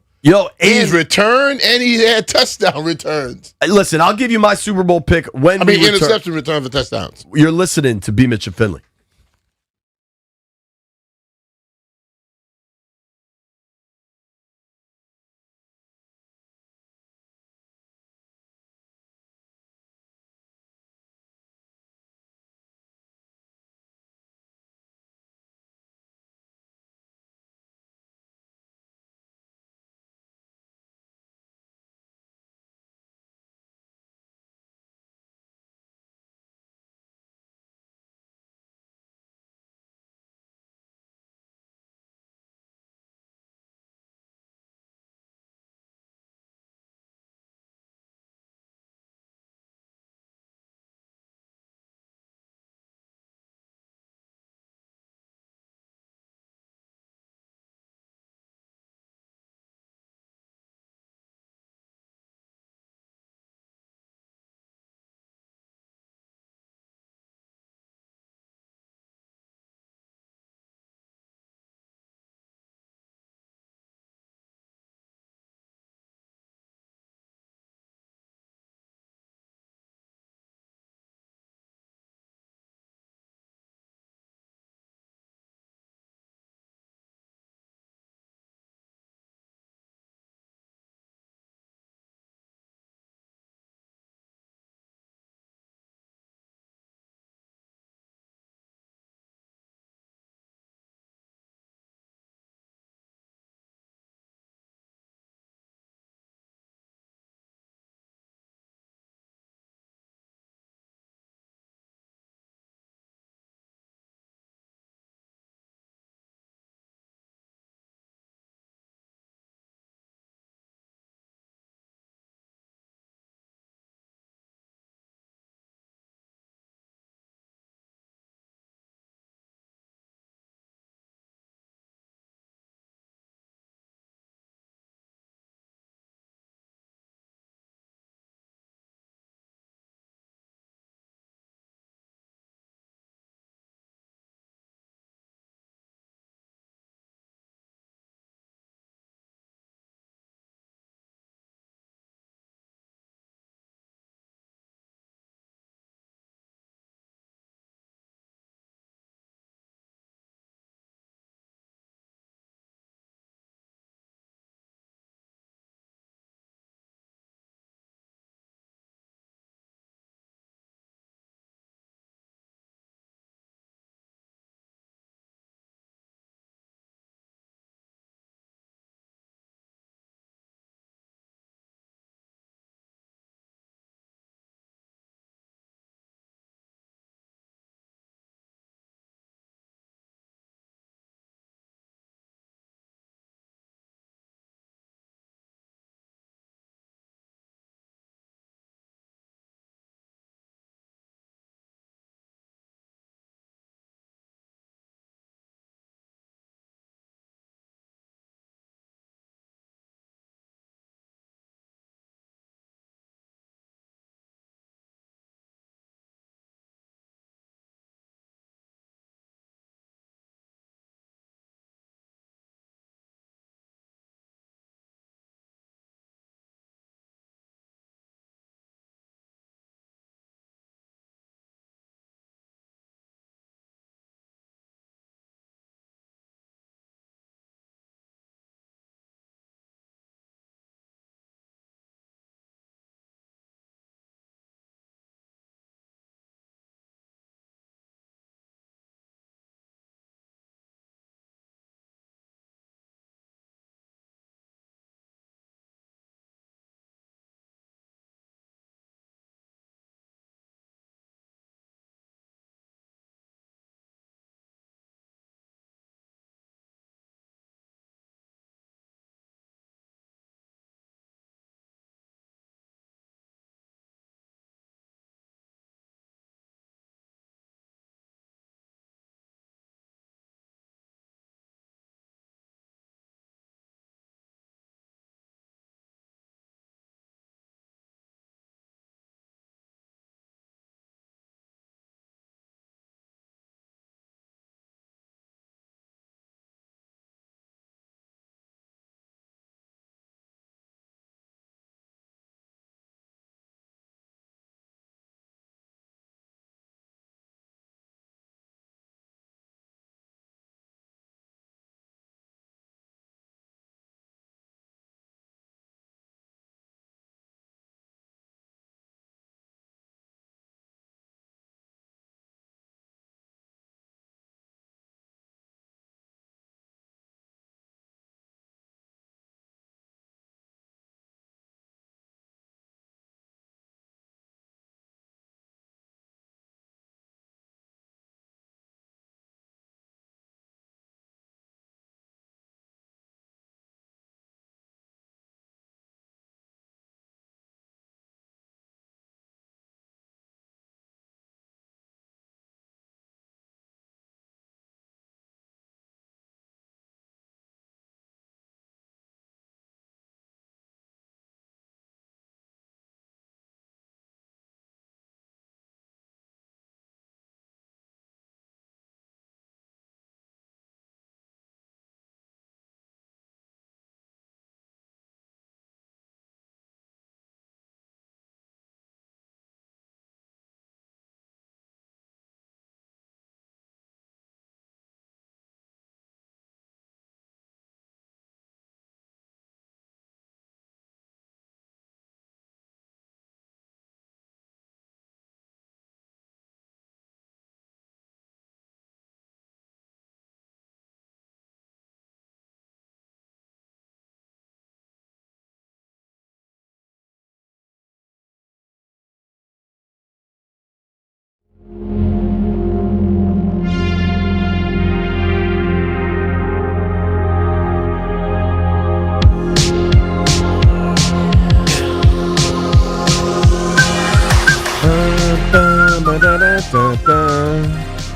He's returned and he had touchdown returns. Listen, I'll give you my Super Bowl pick when interception return for touchdowns. You're listening to B. Mitch and Finley.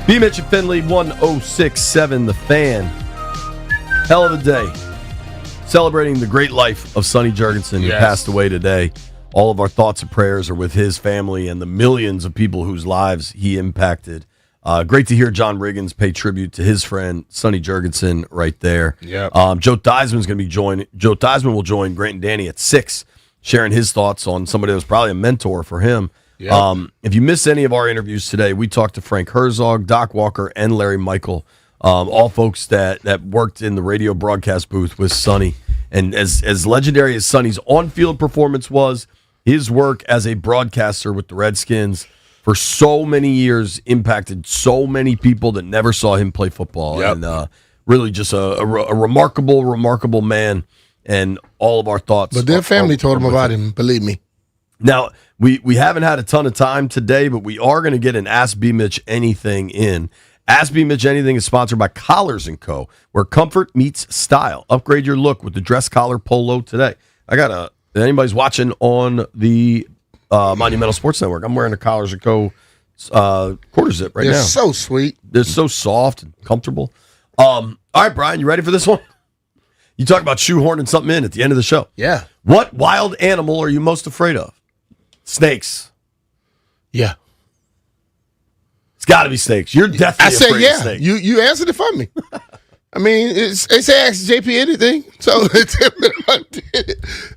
B. Mitch and Finley, 106.7 The Fan. Hell of a day. Celebrating the great life of Sonny Jurgensen, who passed away today. All of our thoughts and prayers are with his family and the millions of people whose lives he impacted. Great to hear John Riggins pay tribute to his friend Sonny Jurgensen right there. Yep. Joe Theismann's going to be Joe Theismann will join Grant and Danny at 6, sharing his thoughts on somebody that was probably a mentor for him. Yep. If you missed any of our interviews today, we talked to Frank Herzog, Doc Walker, and Larry Michael, all folks that worked in the radio broadcast booth with Sonny. And as legendary as Sonny's on-field performance was, his work as a broadcaster with the Redskins for so many years impacted so many people that never saw him play football. Yep. And really just a remarkable man, and all of our thoughts. But their family told him about him, believe me. Now, we haven't had a ton of time today, but we are going to get an Ask B. Mitch Anything in. Ask B. Mitch Anything is sponsored by Collars & Co., where comfort meets style. Upgrade your look with the dress collar polo today. If anybody's watching on the Monumental Sports Network, I'm wearing a Collars & Co. Quarter zip right now. They're so sweet. They're so soft and comfortable. All right, Brian, you ready for this one? You talk about shoehorning something in at the end of the show. Yeah. What wild animal are you most afraid of? Snakes. Yeah. It's got to be snakes. You're definitely afraid of snakes. You answered it for me. I mean, they say ask JP anything. So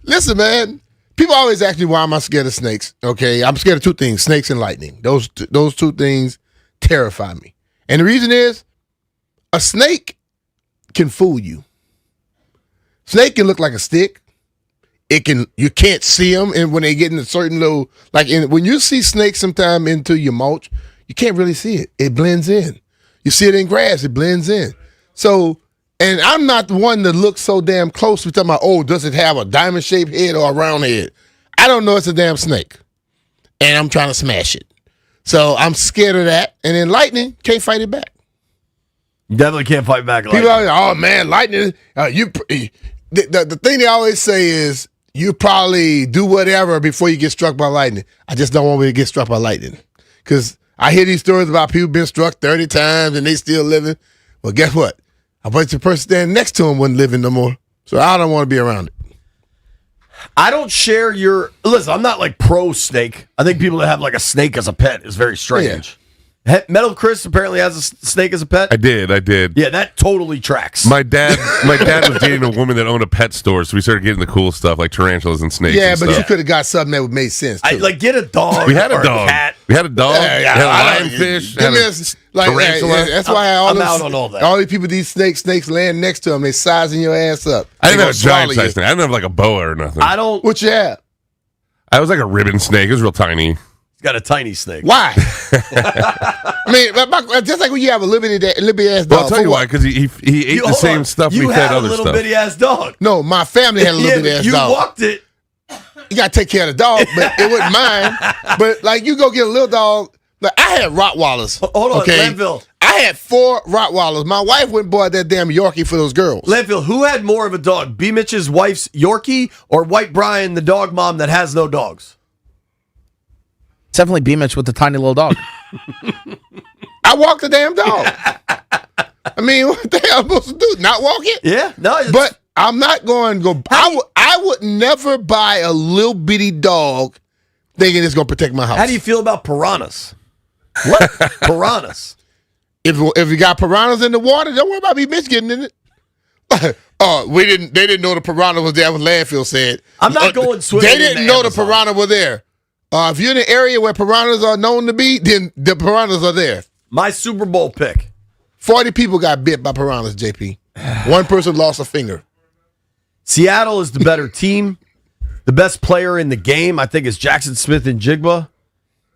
listen, man. People always ask me why am I scared of snakes. Okay, I'm scared of two things: snakes and lightning. Those two things terrify me. And the reason is, a snake can fool you. Snake can look like a stick. You can't see them, and when they get in a certain little, when you see snakes sometime into your mulch, you can't really see it. It blends in. You see it in grass, it blends in. So, and I'm not the one that looks so damn close. We're talking about, does it have a diamond-shaped head or a round head? I don't know. It's a damn snake, and I'm trying to smash it. So I'm scared of that. And then lightning, can't fight it back. You definitely can't fight back lightning. People are, oh man, lightning. The thing they always say is, you probably do whatever before you get struck by lightning. I just don't want me to get struck by lightning. Because I hear these stories about people being struck 30 times and they still living. Well, guess what? I bet the person standing next to them wasn't living no more. So I don't want to be around it. I don't share your... Listen, I'm not like pro snake. I think people that have like a snake as a pet is very strange. Yeah. Metal Chris apparently has a snake as a pet. I did. Yeah, that totally tracks. My dad was dating a woman that owned a pet store, so we started getting the cool stuff like tarantulas and snakes. Yeah, and but stuff. you could have got something that would make sense too. Get a dog. We had a or dog. A cat. We had a dog. We had a lionfish. Tarantula. That's why I'm out on all that. All these people, these snakes laying next to them, they sizing your ass up. I didn't have a giant size snake. I didn't have like a boa or nothing. What you have? I was like a ribbon snake. It was real tiny. Got a tiny snake. Why? I mean, just like when you have a little bitty ass dog. Well, I'll tell you why, because he ate the same stuff we fed other stuff. You had a little bitty ass dog. No, my family had a little bitty ass dog. You walked it. You got to take care of the dog, but it wasn't mine. But like, you go get a little dog. Like, I had Rottweilers. Hold on, Landfill. I had 4 Rottweilers. My wife went and bought that damn Yorkie for those girls. Landfill, who had more of a dog? B. Mitch's wife's Yorkie or White Brian, the dog mom that has no dogs? It's definitely B. Mitch with the tiny little dog. I walked the damn dog. I mean, what the hell am I supposed to do? Not walk it? Yeah, no. But I'm not going to go. I would never buy a little bitty dog thinking it's going to protect my house. How do you feel about piranhas? What? Piranhas. If you got piranhas in the water, don't worry about me Mitch getting in it. They didn't know the piranha was there, what Landfill said. I'm not going swimming. They didn't know the piranha were there. If you're in an area where piranhas are known to be, then the piranhas are there. My Super Bowl pick. 40 people got bit by piranhas, JP. One person lost a finger. Seattle is the better team. The best player in the game, I think, is Jackson Smith and Jigba.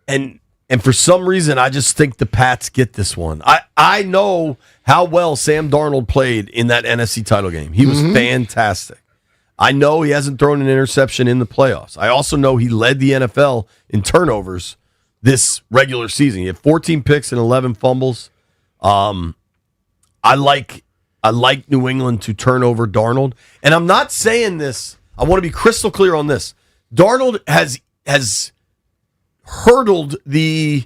And for some reason, I just think the Pats get this one. I know how well Sam Darnold played in that NFC title game. He was fantastic. I know he hasn't thrown an interception in the playoffs. I also know he led the NFL in turnovers this regular season. He had 14 picks and 11 fumbles. I like New England to turn over Darnold. And I'm not saying this. I want to be crystal clear on this. Darnold has hurdled the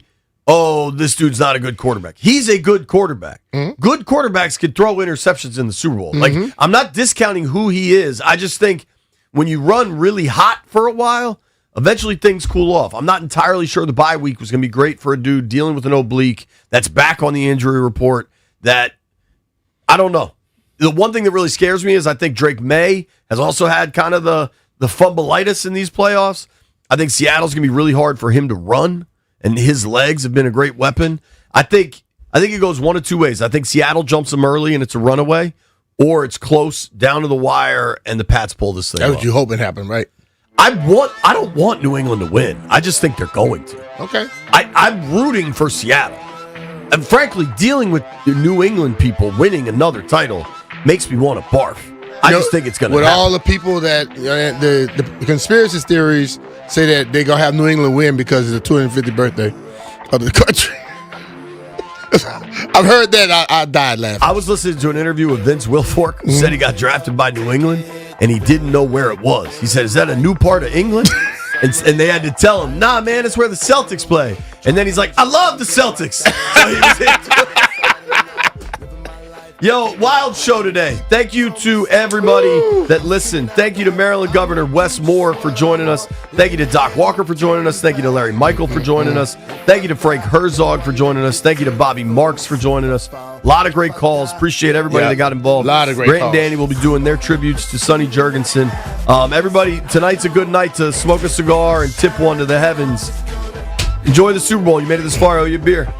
oh, this dude's not a good quarterback. He's a good quarterback. Good quarterbacks can throw interceptions in the Super Bowl. Like, I'm not discounting who he is. I just think when you run really hot for a while, eventually things cool off. I'm not entirely sure the bye week was going to be great for a dude dealing with an oblique that's back on the injury report. That, I don't know. The one thing that really scares me is I think Drake May has also had kind of the fumbleitis in these playoffs. I think Seattle's going to be really hard for him to run, and his legs have been a great weapon. I think it goes one of two ways. I think Seattle jumps them early and it's a runaway, or it's close down to the wire and the Pats pull this thing off. That's what you hoping happen, right? I don't want New England to win. I just think they're going to. Okay. I'm rooting for Seattle. And frankly, dealing with the New England people winning another title makes me want to barf. I just think it's going to happen. With all the people that, the conspiracy theories say that they're going to have New England win because it's the 250th birthday of the country. I've heard that. I died laughing. I was listening to an interview with Vince Wilfork, who said he got drafted by New England, and he didn't know where it was. He said, is that a new part of England? and they had to tell him, nah, man, it's where the Celtics play. And then he's like, I love the Celtics. So he was into it. Yo, wild show today. Thank you to everybody that listened. Thank you to Maryland Governor Wes Moore for joining us. Thank you to Doc Walker for joining us. Thank you to Larry Michael for joining us. Thank you to Frank Herzog for joining us. Thank you to Bobby Marks for joining us. A lot of great calls. Appreciate everybody that got involved. A lot of great Grant calls. and Danny will be doing their tributes to Sonny Jurgensen. Everybody, tonight's a good night to smoke a cigar and tip one to the heavens. Enjoy the Super Bowl. You made it this far. I owe you a beer.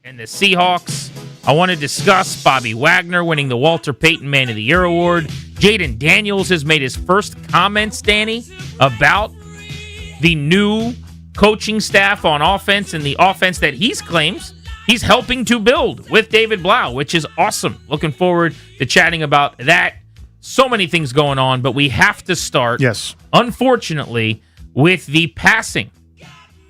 and the Seahawks. I want to discuss Bobby Wagner winning the Walter Payton Man of the Year award. Jaden Daniels has made his first comments, Danny, about the new coaching staff on offense and the offense that he claims he's helping to build with David Blau, which is awesome. Looking forward to chatting about that. So many things going on, but we have to start, unfortunately, with the passing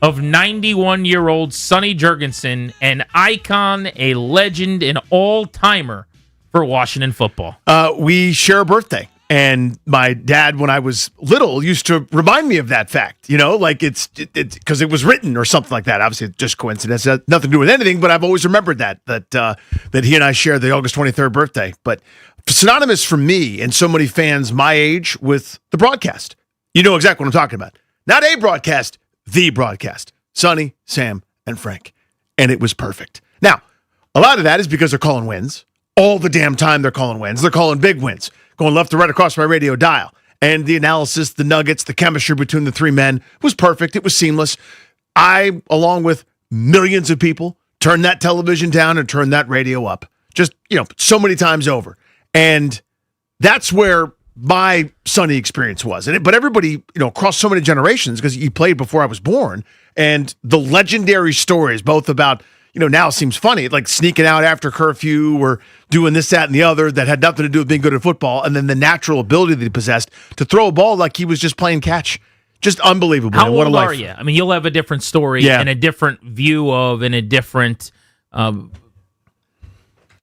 of 91-year-old Sonny Jurgensen, an icon, a legend, an all-timer for Washington football. We share a birthday, and my dad, when I was little, used to remind me of that fact. You know, like it's because it was written or something like that. Obviously, it's just coincidence. It has nothing to do with anything, but I've always remembered that he and I share the August 23rd birthday. But synonymous for me and so many fans my age with the broadcast. You know exactly what I'm talking about. Not a broadcast, the broadcast. Sonny, Sam, and Frank. And it was perfect. Now, a lot of that is because they're calling wins. All the damn time they're calling wins. They're calling big wins. Going left to right across my radio dial. And the analysis, the nuggets, the chemistry between the three men was perfect. It was seamless. I, along with millions of people, turned that television down and turned that radio up. Just, so many times over. And that's where my Sonny experience was. But everybody, across so many generations, because he played before I was born, and the legendary stories, both about, now it seems funny, like sneaking out after curfew or doing this, that, and the other that had nothing to do with being good at football, and then the natural ability that he possessed to throw a ball like he was just playing catch. Just unbelievable. How what old a life. are you? I mean, you'll have a different story and a different view of and a different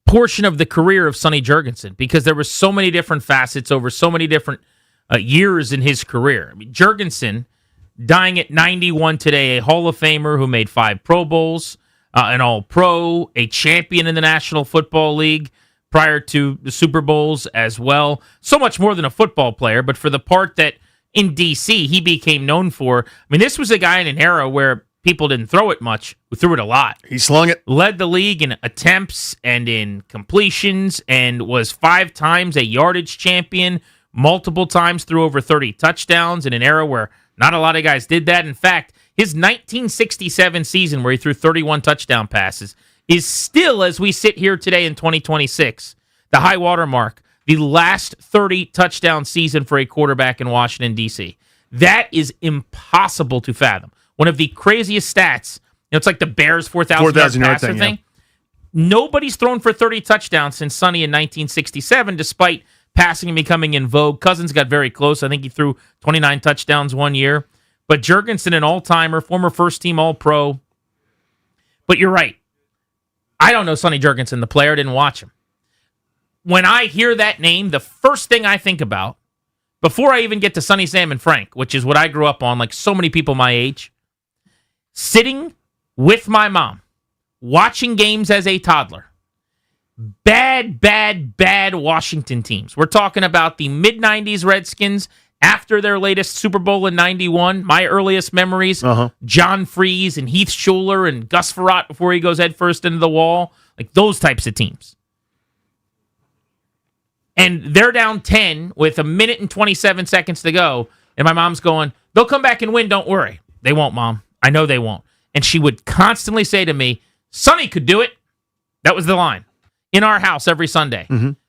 portion of the career of Sonny Jurgensen, because there were so many different facets over so many different years in his career. I mean, Jurgensen, dying at 91 today, a Hall of Famer who made 5 Pro Bowls, an All-Pro, a champion in the National Football League prior to the Super Bowls as well. So much more than a football player, but for the part that in D.C. he became known for. I mean, this was a guy in an era where people didn't throw it much, who threw it a lot. He slung it. Led the league in attempts and in completions and was 5 times a yardage champion, multiple times threw over 30 touchdowns in an era where not a lot of guys did that. In fact, his 1967 season where he threw 31 touchdown passes is still, as we sit here today in 2026, the high water mark, the last 30 touchdown season for a quarterback in Washington, D.C. That is impossible to fathom. One of the craziest stats, it's like the Bears 4,000 yard passer thing. Nobody's thrown for 30 touchdowns since Sonny in 1967, despite passing and becoming in vogue. Cousins got very close. I think he threw 29 touchdowns one year. But Jurgensen, an all-timer, former first-team All-Pro. But you're right. I don't know Sonny Jurgensen, the player. Didn't watch him. When I hear that name, the first thing I think about, before I even get to Sonny, Sam, and Frank, which is what I grew up on, like so many people my age, sitting with my mom, watching games as a toddler. Bad Washington teams. We're talking about the mid-90s Redskins after their latest Super Bowl in 91. My earliest memories, John Freese and Heath Schuler and Gus Frerotte before he goes headfirst into the wall. Like those types of teams. And they're down 10 with 1 minute and 27 seconds to go. And my mom's going, they'll come back and win, don't worry. They won't, Mom. I know they won't. And she would constantly say to me, Sonny could do it. That was the line. In our house every Sunday.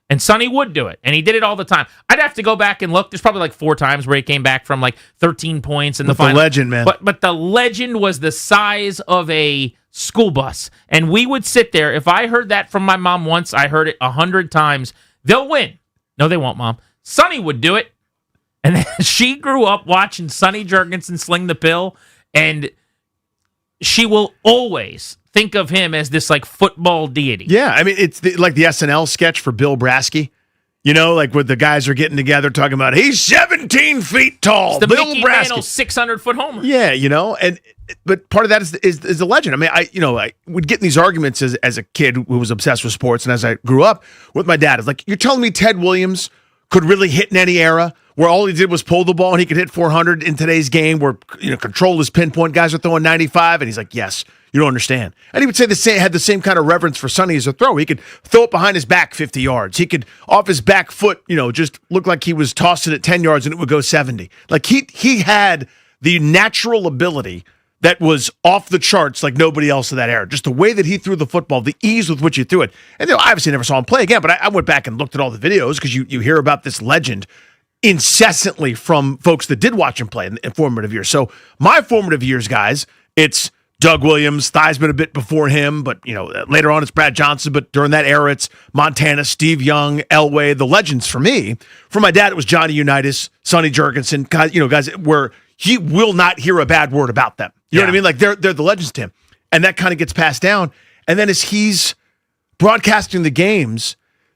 And Sonny would do it. And he did it all the time. I'd have to go back and look. There's probably like 4 times where he came back from like 13 points in the final. The legend, man. But the legend was the size of a school bus. And we would sit there. If I heard that from my mom once, I heard it 100 times. They'll win. No, they won't, Mom. Sonny would do it. And then she grew up watching Sonny Jurgensen sling the pill. And she will always think of him as this like football deity. Yeah, I mean, it's like the SNL sketch for Bill Brasky. You know, like where the guys are getting together talking about, he's 17 feet tall. It's the Bill Mickey Brasky. Mantle 600-foot homer. Yeah, but part of that is the legend. I mean, I would get in these arguments as a kid who was obsessed with sports, and as I grew up with my dad, it's like, you're telling me Ted Williams could really hit in any era where all he did was pull the ball and he could hit 400 in today's game where, control is pinpoint, guys are throwing 95, and he's like, yes. You don't understand. And he would say had the same kind of reverence for Sonny as a throw. He could throw it behind his back 50 yards. He could, off his back foot, just look like he was tossing it 10 yards and it would go 70. Like he had the natural ability that was off the charts like nobody else in that era. Just the way that he threw the football, the ease with which he threw it. And I obviously never saw him play again, but I went back and looked at all the videos because you hear about this legend incessantly from folks that did watch him play in formative years. So my formative years, guys, it's Doug Williams. Theismann a bit before him, but later on it's Brad Johnson. But during that era, it's Montana, Steve Young, Elway, the legends for me. For my dad, it was Johnny Unitas, Sonny Jurgensen, guys where he will not hear a bad word about them. You know what I mean? Like they're the legends to him. And that kind of gets passed down. And then as he's broadcasting the games,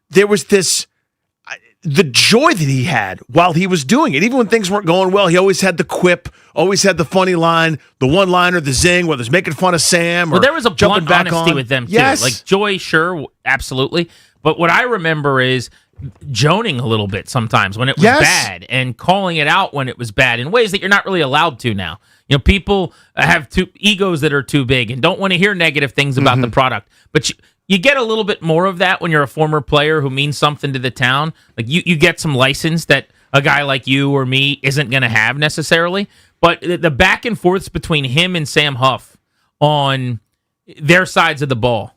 there was the joy that he had while he was doing it. Even when things weren't going well, he always had the quip, always had the funny line, the one-liner, the zing, whether it's making fun of Sam or there was a jumping blunt back honesty on. with them, too. Yes. Like joy, sure, absolutely. But what I remember is joning a little bit sometimes when it was bad and calling it out when it was bad in ways that you're not really allowed to now. People have egos that are too big and don't want to hear negative things about the product. But you get a little bit more of that when you're a former player who means something to the town. Like you get some license that a guy like you or me isn't going to have necessarily. But the back and forths between him and Sam Huff on their sides of the ball.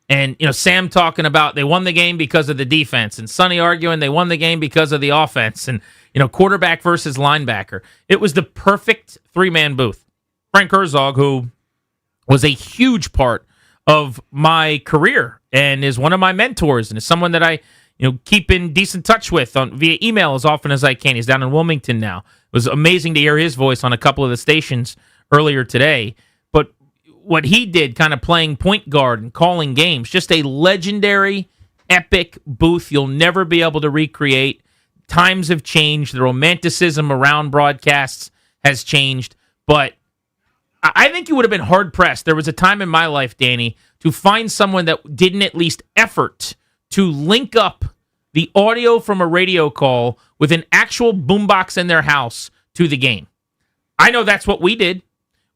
And, Sam talking about they won the game because of the defense, and Sonny arguing they won the game because of the offense, and, quarterback versus linebacker. It was the perfect three-man booth. Frank Herzog, who was a huge part of my career and is one of my mentors and is someone that I keep in decent touch with via email as often as I can. He's down in Wilmington now. It was amazing to hear his voice on a couple of the stations earlier today. But what he did kind of playing point guard and calling games, just a legendary, epic booth you'll never be able to recreate. Times have changed. The romanticism around broadcasts has changed. But I think you would have been hard-pressed. There was a time in my life, Danny, to find someone that didn't at least effort to link up the audio from a radio call with an actual boombox in their house to the game. I know that's what we did.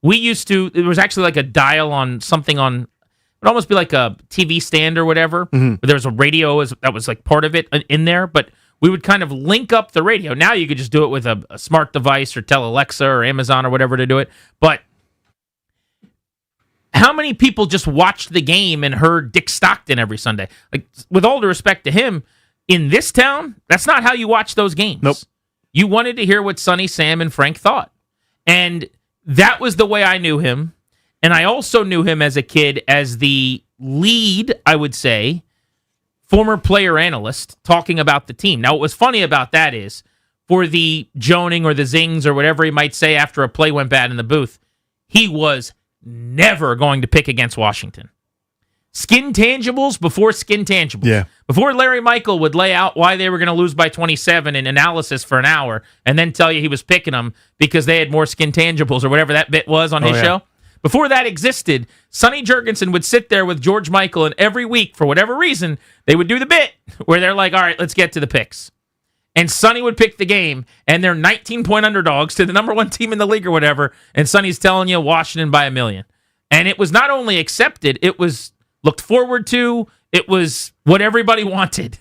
We used to, there was actually like a dial on something on, it would almost be like a TV stand or whatever. But there was a radio that was like part of it in there, but we would kind of link up the radio. Now you could just do it with a smart device or tell Alexa or Amazon or whatever to do it. But how many people just watched the game and heard Dick Stockton every Sunday? Like, with all due respect to him, in this town, that's not how you watch those games. Nope. You wanted to hear what Sonny, Sam, and Frank thought. And that was the way I knew him. And I also knew him as a kid as the lead, I would say, former player analyst talking about the team. Now, what was funny about that is, for the joning or the zings or whatever he might say after a play went bad in the booth, he was never going to pick against Washington. Skin tangibles before skin tangibles. Yeah. Before Larry Michael would lay out why they were going to lose by 27 in analysis for an hour and then tell you he was picking them because they had more skin tangibles or whatever that bit was on his show. Before that existed, Sonny Jurgensen would sit there with George Michael, and every week, for whatever reason, they would do the bit where they're like, all right, let's get to the picks. And Sonny would pick the game, and they're 19-point underdogs to the number one team in the league or whatever, and Sonny's telling you Washington by 1,000,000. And it was not only accepted, it was looked forward to, it was what everybody wanted.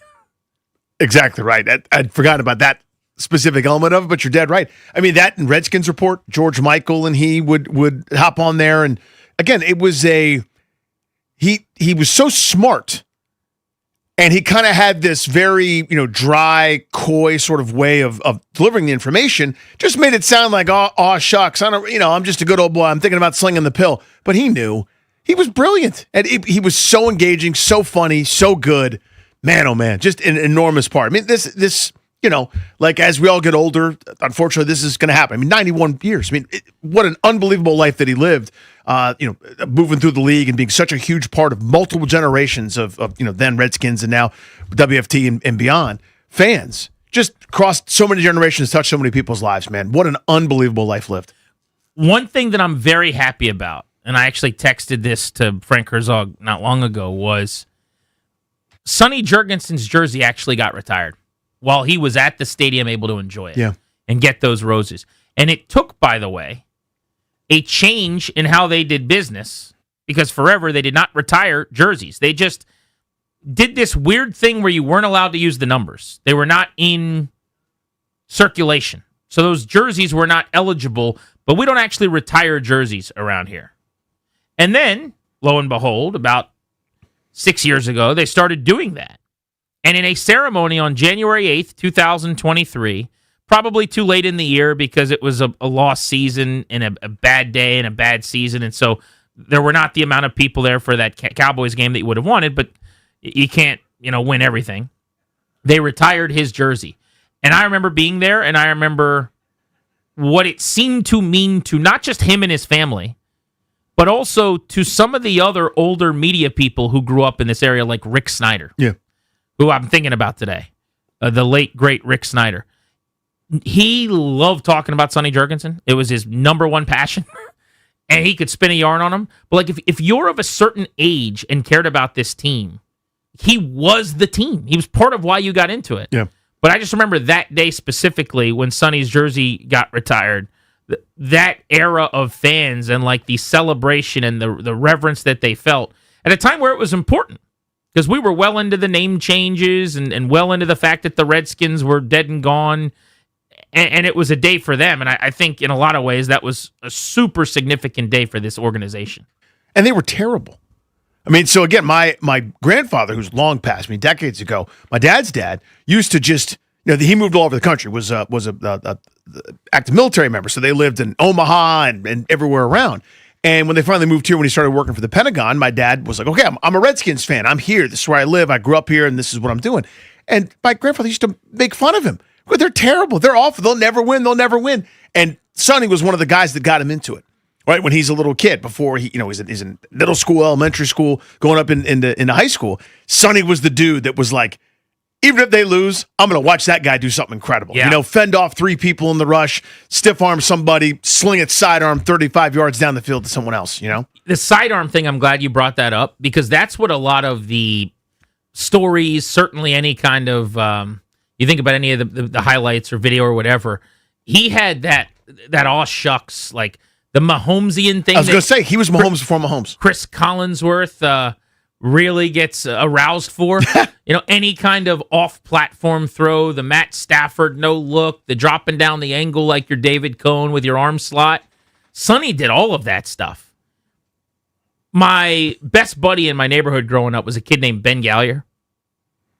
Exactly right. I'd forgotten about that specific element of it, but you're dead right. I mean, that and Redskins Report, George Michael and he would hop on there. And again, it was he was so smart. And he kind of had this very, dry, coy sort of way of delivering the information. Just made it sound like, oh shucks, I'm just a good old boy. I'm thinking about slinging the pill. But he knew. He was brilliant. And he was so engaging, so funny, so good. Man, oh man, just an enormous part. I mean, this like as we all get older, unfortunately, this is going to happen. I mean, 91 years. I mean, what an unbelievable life that he lived. Moving through the league and being such a huge part of multiple generations of then Redskins and now WFT and beyond. Fans just crossed so many generations, touched so many people's lives, man. What an unbelievable life lived. One thing that I'm very happy about, and I actually texted this to Frank Herzog not long ago, was Sonny Jurgensen's jersey actually got retired while he was at the stadium able to enjoy it and get those roses. And it took, by the way, a change in how they did business, because forever they did not retire jerseys. They just did this weird thing where you weren't allowed to use the numbers. They were not in circulation. So those jerseys were not eligible but we don't actually retire jerseys around here. And then, lo and behold, about 6 years ago, they started doing that. And in a ceremony on January 8th, 2023, probably too late in the year because it was a lost season and a bad day and a bad season. And so there were not the amount of people there for that Cowboys game that you would have wanted, but you can't, win everything. They retired his jersey. And I remember being there, and I remember what it seemed to mean to not just him and his family, but also to some of the other older media people who grew up in this area, like Rick Snyder, who I'm thinking about today, the late, great Rick Snyder. He loved talking about Sonny Jurgensen. It was his number one passion, and he could spin a yarn on him. But like, if you're of a certain age and cared about this team, he was the team. He was part of why you got into it. Yeah. But I just remember that day specifically when Sonny's jersey got retired, that era of fans and like the celebration and the reverence that they felt at a time where it was important because we were well into the name changes and well into the fact that the Redskins were dead and gone. And it was a day for them. And I think in a lot of ways that was a super significant day for this organization. And they were terrible. I mean, so again, my grandfather, who's long passed me decades ago, my dad's dad used to just, he moved all over the country, was a active military member. So they lived in Omaha and everywhere around. And when they finally moved here, when he started working for the Pentagon, my dad was like, okay, I'm a Redskins fan. I'm here. This is where I live. I grew up here and this is what I'm doing. And my grandfather used to make fun of him. Well, they're terrible. They're awful. They'll never win. They'll never win. And Sonny was one of the guys that got him into it. Right when he's a little kid, before he's in middle school, elementary school, going up into high school. Sonny was the dude that was like, even if they lose, I'm going to watch that guy do something incredible. Yeah. Fend off 3 people in the rush, stiff arm somebody, sling it sidearm 35 yards down the field to someone else. The sidearm thing, I'm glad you brought that up because that's what a lot of the stories, certainly any kind of, you think about any of the highlights or video or whatever, he had that aw shucks, like, the Mahomesian thing. I was going to say, he was Mahomes before Mahomes. Chris Collinsworth really gets aroused for. Any kind of off-platform throw, the Matt Stafford no-look, the dropping down the angle like your David Cohn with your arm slot. Sonny did all of that stuff. My best buddy in my neighborhood growing up was a kid named Ben Gallier.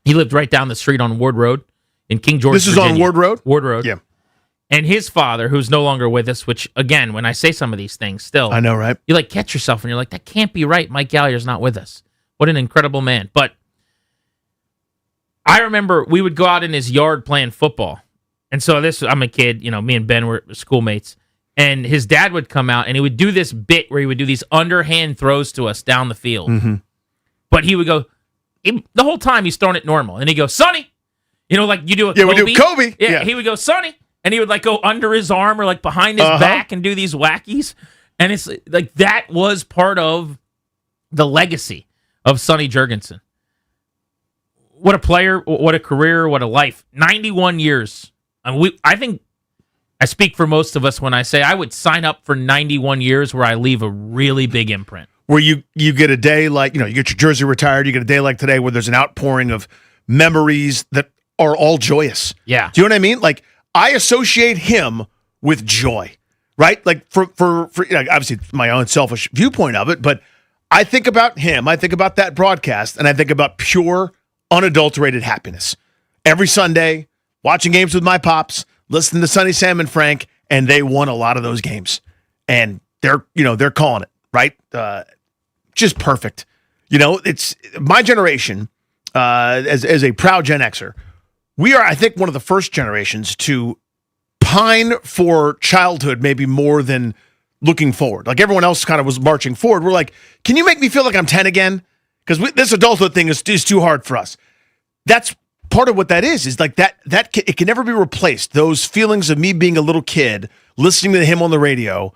He lived right down the street on Ward Road in King George, This is Virginia. on Ward Road? Ward Road. Yeah. And his father, who's no longer with us, which, again, when I say some of these things still, I know, right? You catch yourself and you're like, that can't be right. Mike Gallier's not with us. What an incredible man. But I remember we would go out in his yard playing football. And so I'm a kid, me and Ben were schoolmates. And his dad would come out and he would do this bit where he would do these underhand throws to us down the field. Mm-hmm. But he would go, the whole time he's throwing it normal. And he'd go, Sonny, like you do a Kobe. Yeah, we do Kobe. Yeah, he would go, Sonny. And he would go under his arm or behind his back and do these wackies. And it's like that was part of the legacy of Sonny Jurgensen. What a player, what a career, what a life. 91 years. I think I speak for most of us when I say I would sign up for 91 years where I leave a really big imprint. Where you get a day like, you get your jersey retired, you get a day like today where there's an outpouring of memories that are all joyous. Yeah. Do you know what I mean? I associate him with joy, right? For obviously it's my own selfish viewpoint of it, but I think about him, I think about that broadcast, and I think about pure, unadulterated happiness. Every Sunday, watching games with my pops, listening to Sonny, Sam, and Frank, and they won a lot of those games. And they're calling it, right? Just perfect. It's my generation, as a proud Gen Xer, we are, I think, one of the first generations to pine for childhood maybe more than looking forward. Like everyone else kind of was marching forward. We're like, can you make me feel like I'm 10 again? Because this adulthood thing is too hard for us. That's part of what that is like that it can never be replaced. Those feelings of me being a little kid, listening to him on the radio,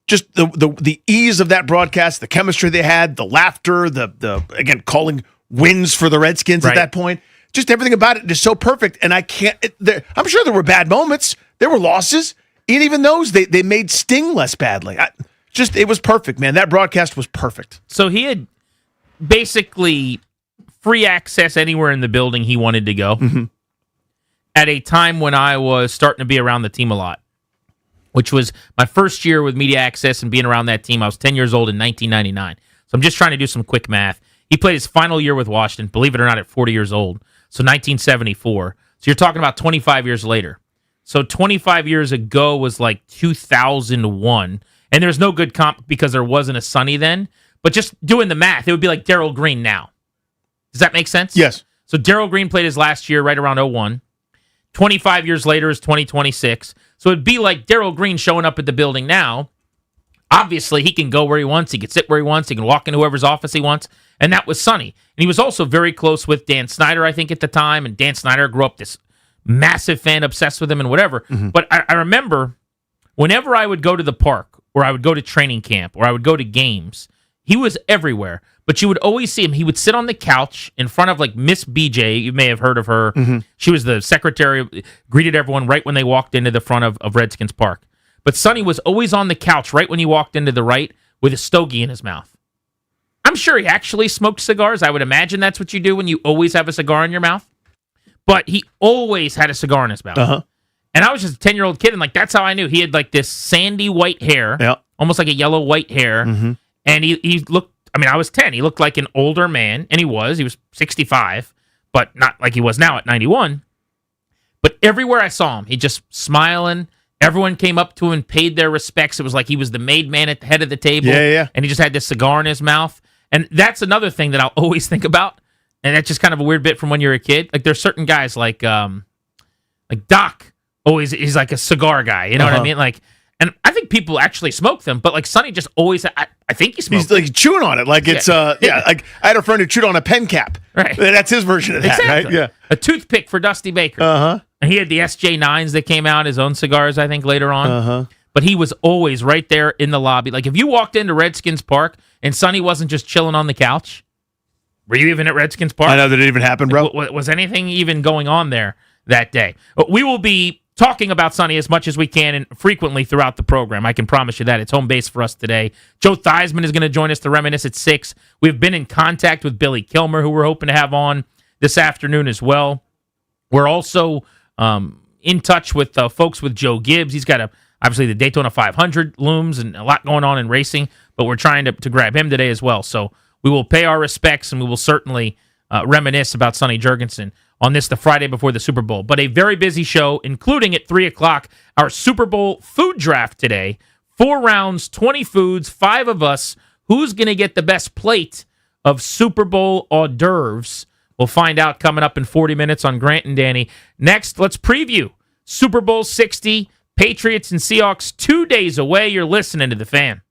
just the ease of that broadcast, the chemistry they had, the laughter, the again, calling wins for the Redskins at that point. Just everything about it is so perfect, and I'm sure there were bad moments. There were losses, and even those, they made sting less badly. It was perfect, man. That broadcast was perfect. So he had basically free access anywhere in the building he wanted to go at a time when I was starting to be around the team a lot. which was my first year with media access and being around that team. I was 10 years old in 1999. So I'm just trying to do some quick math. He played his final year with Washington, believe it or not, at 40 years old. So 1974. So you're talking about 25 years later. So 25 years ago was like 2001. And there's no good comp because there wasn't a Sonny then. But just doing the math, it would be like Darryl Green now. Does that make sense? Yes. So Darryl Green played his last year right around 01. 25 years later is 2026. So it'd be like Darryl Green showing up at the building now. Obviously, he can go where he wants. He can sit where he wants. He can walk into whoever's office he wants. And that was Sonny. And he was also very close with Dan Snyder, I think, at the time. And Dan Snyder grew up this massive fan, obsessed with him and whatever. Mm-hmm. But I remember whenever I would go to the park or I would go to training camp or I would go to games, he was everywhere. But you would always see him. He would sit on the couch in front of like Miss BJ. You may have heard of her. Mm-hmm. She was the secretary, greeted everyone right when they walked into the front of Redskins Park. But Sonny was always on the couch right when he walked into the right with a stogie in his mouth. I'm sure he actually smoked cigars. I would imagine that's what you do when you always have a cigar in your mouth. But he always had a cigar in his mouth. Uh-huh. And I was just a 10-year-old kid, and like that's how I knew. He had like this sandy white hair, almost like a yellow white hair. Mm-hmm. And he looked, I mean, I was 10. He looked like an older man, and he was 65, but not like he was now at 91. But everywhere I saw him, he just smiling. Everyone came up to him and paid their respects. It was like he was the made man at the head of the table. Yeah. And he just had this cigar in his mouth. And that's another thing that I'll always think about. And that's just kind of a weird bit from when you're a kid. Like there's certain guys like Doc. Always, he's like a cigar guy. You know what I mean? Like, and I think people actually smoke them, but like Sonny just always, I think he smokes. He's like chewing on it, like it's like I had a friend who chewed on a pen cap. Right. That's his version of that. Exactly. Right? Yeah. A toothpick for Dusty Baker. And he had the SJ9s that came out, his own cigars, I think, later on. But he was always right there in the lobby. Like, if you walked into Redskins Park and Sonny wasn't just chilling on the couch, were you even at Redskins Park? I know that it even happened, bro. Was anything even going on there that day? We will be talking about Sonny as much as we can and frequently throughout the program. I can promise you that. It's home base for us today. Joe Theismann is going to join us to reminisce at 6. We've been in contact with Billy Kilmer, who we're hoping to have on this afternoon as well. We're also in touch with folks with Joe Gibbs. He's got obviously the Daytona 500 looms and a lot going on in racing, but we're trying to grab him today as well. So we will pay our respects and we will certainly reminisce about Sonny Jurgensen on this, the Friday before the Super Bowl. But a very busy show, including at 3 o'clock, our Super Bowl food draft today. 4 rounds, 20 foods, 5 of us. Who's going to get the best plate of Super Bowl hors d'oeuvres? We'll find out coming up in 40 minutes on Grant and Danny. Next, let's preview Super Bowl 60, Patriots and Seahawks 2 days away. You're listening to The Fan.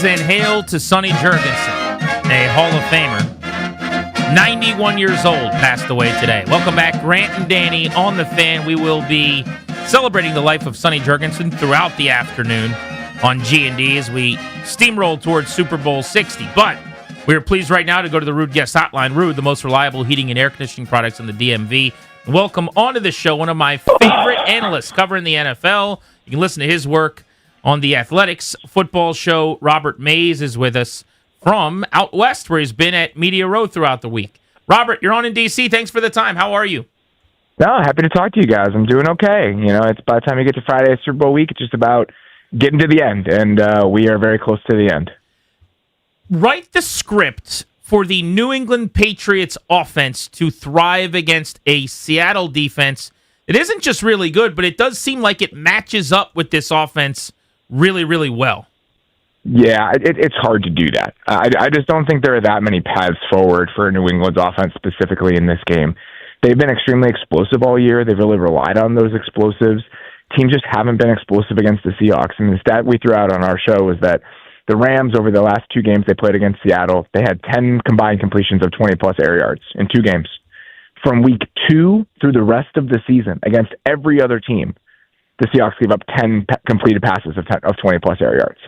and hail to Sonny Jurgensen, a Hall of Famer. 91 years old, passed away today. Welcome back, Grant and Danny on The Fan. We will be celebrating the life of Sonny Jurgensen throughout the afternoon on G&D as we steamroll towards Super Bowl 60. But we are pleased right now to go to the Ruud Guest Hotline. Ruud, the most reliable heating and air conditioning products in the DMV. Welcome onto the show, one of my favorite analysts covering the NFL. You can listen to his work on the Athletics football show. Robert Mays is with us from out west, where he's been at Media Row throughout the week. Robert, you're on in D.C. Thanks for the time. How are you? No, happy to talk to you guys. I'm doing okay. You know, it's by the time you get to Friday, Super Bowl week, it's just about getting to the end, and we are very close to the end. Write the script for the New England Patriots offense to thrive against a Seattle defense. It isn't just really good, but it does seem like it matches up with this offense really, really well. Yeah, it's hard to do that. I just don't think there are that many paths forward for New England's offense, specifically in this game. They've been extremely explosive all year. They've really relied on those explosives. Teams just haven't been explosive against the Seahawks. And the stat we threw out on our show was that the Rams, over the last two games they played against Seattle, they had 10 combined completions of 20-plus air yards in two games. From week 2 through the rest of the season, against every other team, the Seahawks gave up 10 completed passes of 20-plus air yards.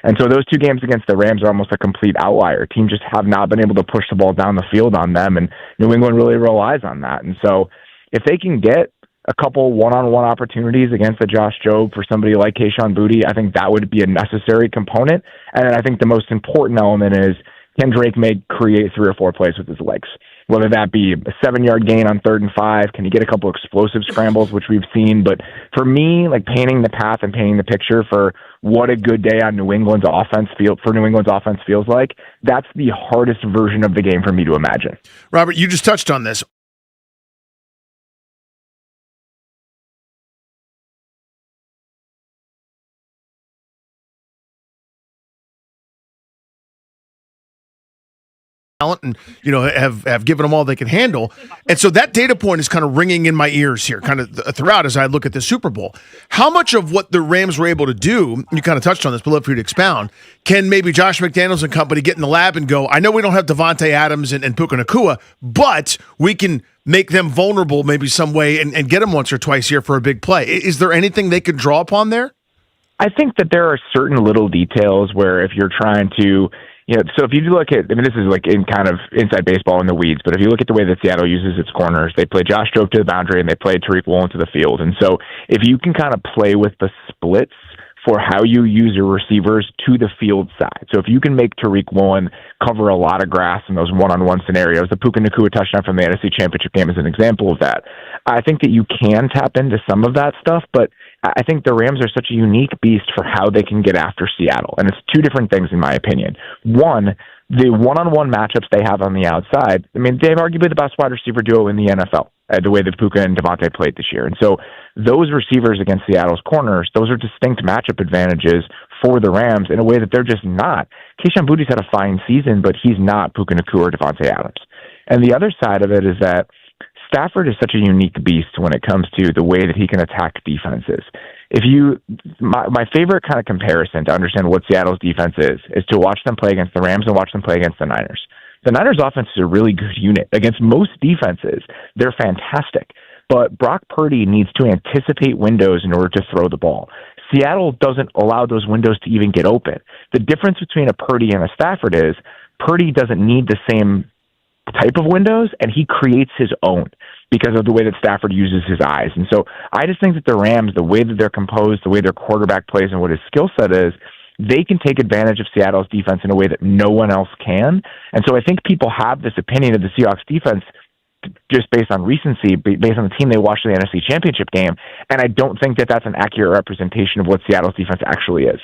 And so those two games against the Rams are almost a complete outlier. Teams just have not been able to push the ball down the field on them, and New England really relies on that. And so if they can get a couple one-on-one opportunities against a Josh Jobe for somebody like Kayshon Boutte, I think that would be a necessary component. And then I think the most important element is, can Drake may create 3 or 4 plays with his legs? Whether that be a 7-yard gain on 3rd and 5, can he get a couple explosive scrambles, which we've seen? But for me, like painting the path and painting the picture for what a good day on New England's offense feels like, that's the hardest version of the game for me to imagine. Robert, you just touched on this. And have given them all they can handle, and so that data point is kind of ringing in my ears here, kind of throughout as I look at the Super Bowl. How much of what the Rams were able to do, you kind of touched on this, but I'd love for you to expound. Can maybe Josh McDaniels and company get in the lab and go, I know we don't have Devontae Adams and Puka Nacua, but we can make them vulnerable maybe some way and get them once or twice here for a big play. Is there anything they could draw upon there? I think that there are certain little details where if you're trying to, so if you look at, this is like in kind of inside baseball in the weeds, but if you look at the way that Seattle uses its corners, they play Josh Jobe to the boundary and they play Tariq Woolen to the field. And so if you can kind of play with the splits for how you use your receivers to the field side. So if you can make Tariq Woolen cover a lot of grass in those one-on-one scenarios, the Puka Nacua touchdown from the NFC Championship game is an example of that. I think that you can tap into some of that stuff, but I think the Rams are such a unique beast for how they can get after Seattle. And it's two different things, in my opinion. One, the one-on-one matchups they have on the outside, they've arguably the best wide receiver duo in the NFL, the way that Puka and Devontae played this year. And so those receivers against Seattle's corners, those are distinct matchup advantages for the Rams in a way that they're just not. Kayshon Boutte's had a fine season, but he's not Puka Nacua or Devontae Adams. And the other side of it is that Stafford is such a unique beast when it comes to the way that he can attack defenses. My favorite kind of comparison to understand what Seattle's defense is to watch them play against the Rams and watch them play against the Niners. The Niners' offense is a really good unit. Against most defenses, they're fantastic. But Brock Purdy needs to anticipate windows in order to throw the ball. Seattle doesn't allow those windows to even get open. The difference between a Purdy and a Stafford is Purdy doesn't need the same type of windows, and he creates his own because of the way that Stafford uses his eyes. And so I just think that the Rams, the way that they're composed, the way their quarterback plays, and what his skill set is, they can take advantage of Seattle's defense in a way that no one else can. And so I think people have this opinion of the Seahawks defense just based on recency, based on the team they watched in the NFC Championship game, and I don't think that that's an accurate representation of what Seattle's defense actually is.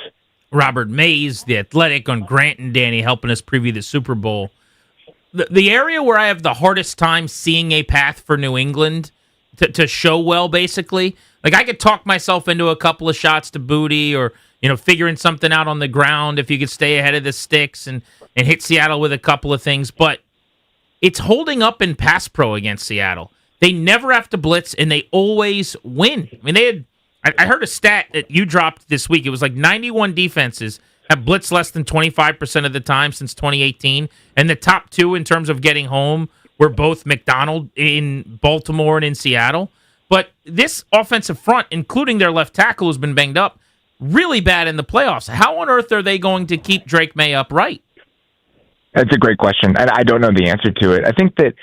Robert Mays, The Athletic, on Grant and Danny, helping us preview the Super Bowl. The area where I have the hardest time seeing a path for New England to show well, basically, like I could talk myself into a couple of shots to Boutte or, figuring something out on the ground if you could stay ahead of the sticks and hit Seattle with a couple of things, but it's holding up in pass pro against Seattle. They never have to blitz, and they always win. I heard a stat that you dropped this week. It was like 91 defenses have blitzed less than 25% of the time since 2018. And the top two in terms of getting home were both McDonald in Baltimore and in Seattle. But this offensive front, including their left tackle who's been banged up, really bad in the playoffs. How on earth are they going to keep Drake May upright? That's a great question, and I don't know the answer to it. I think that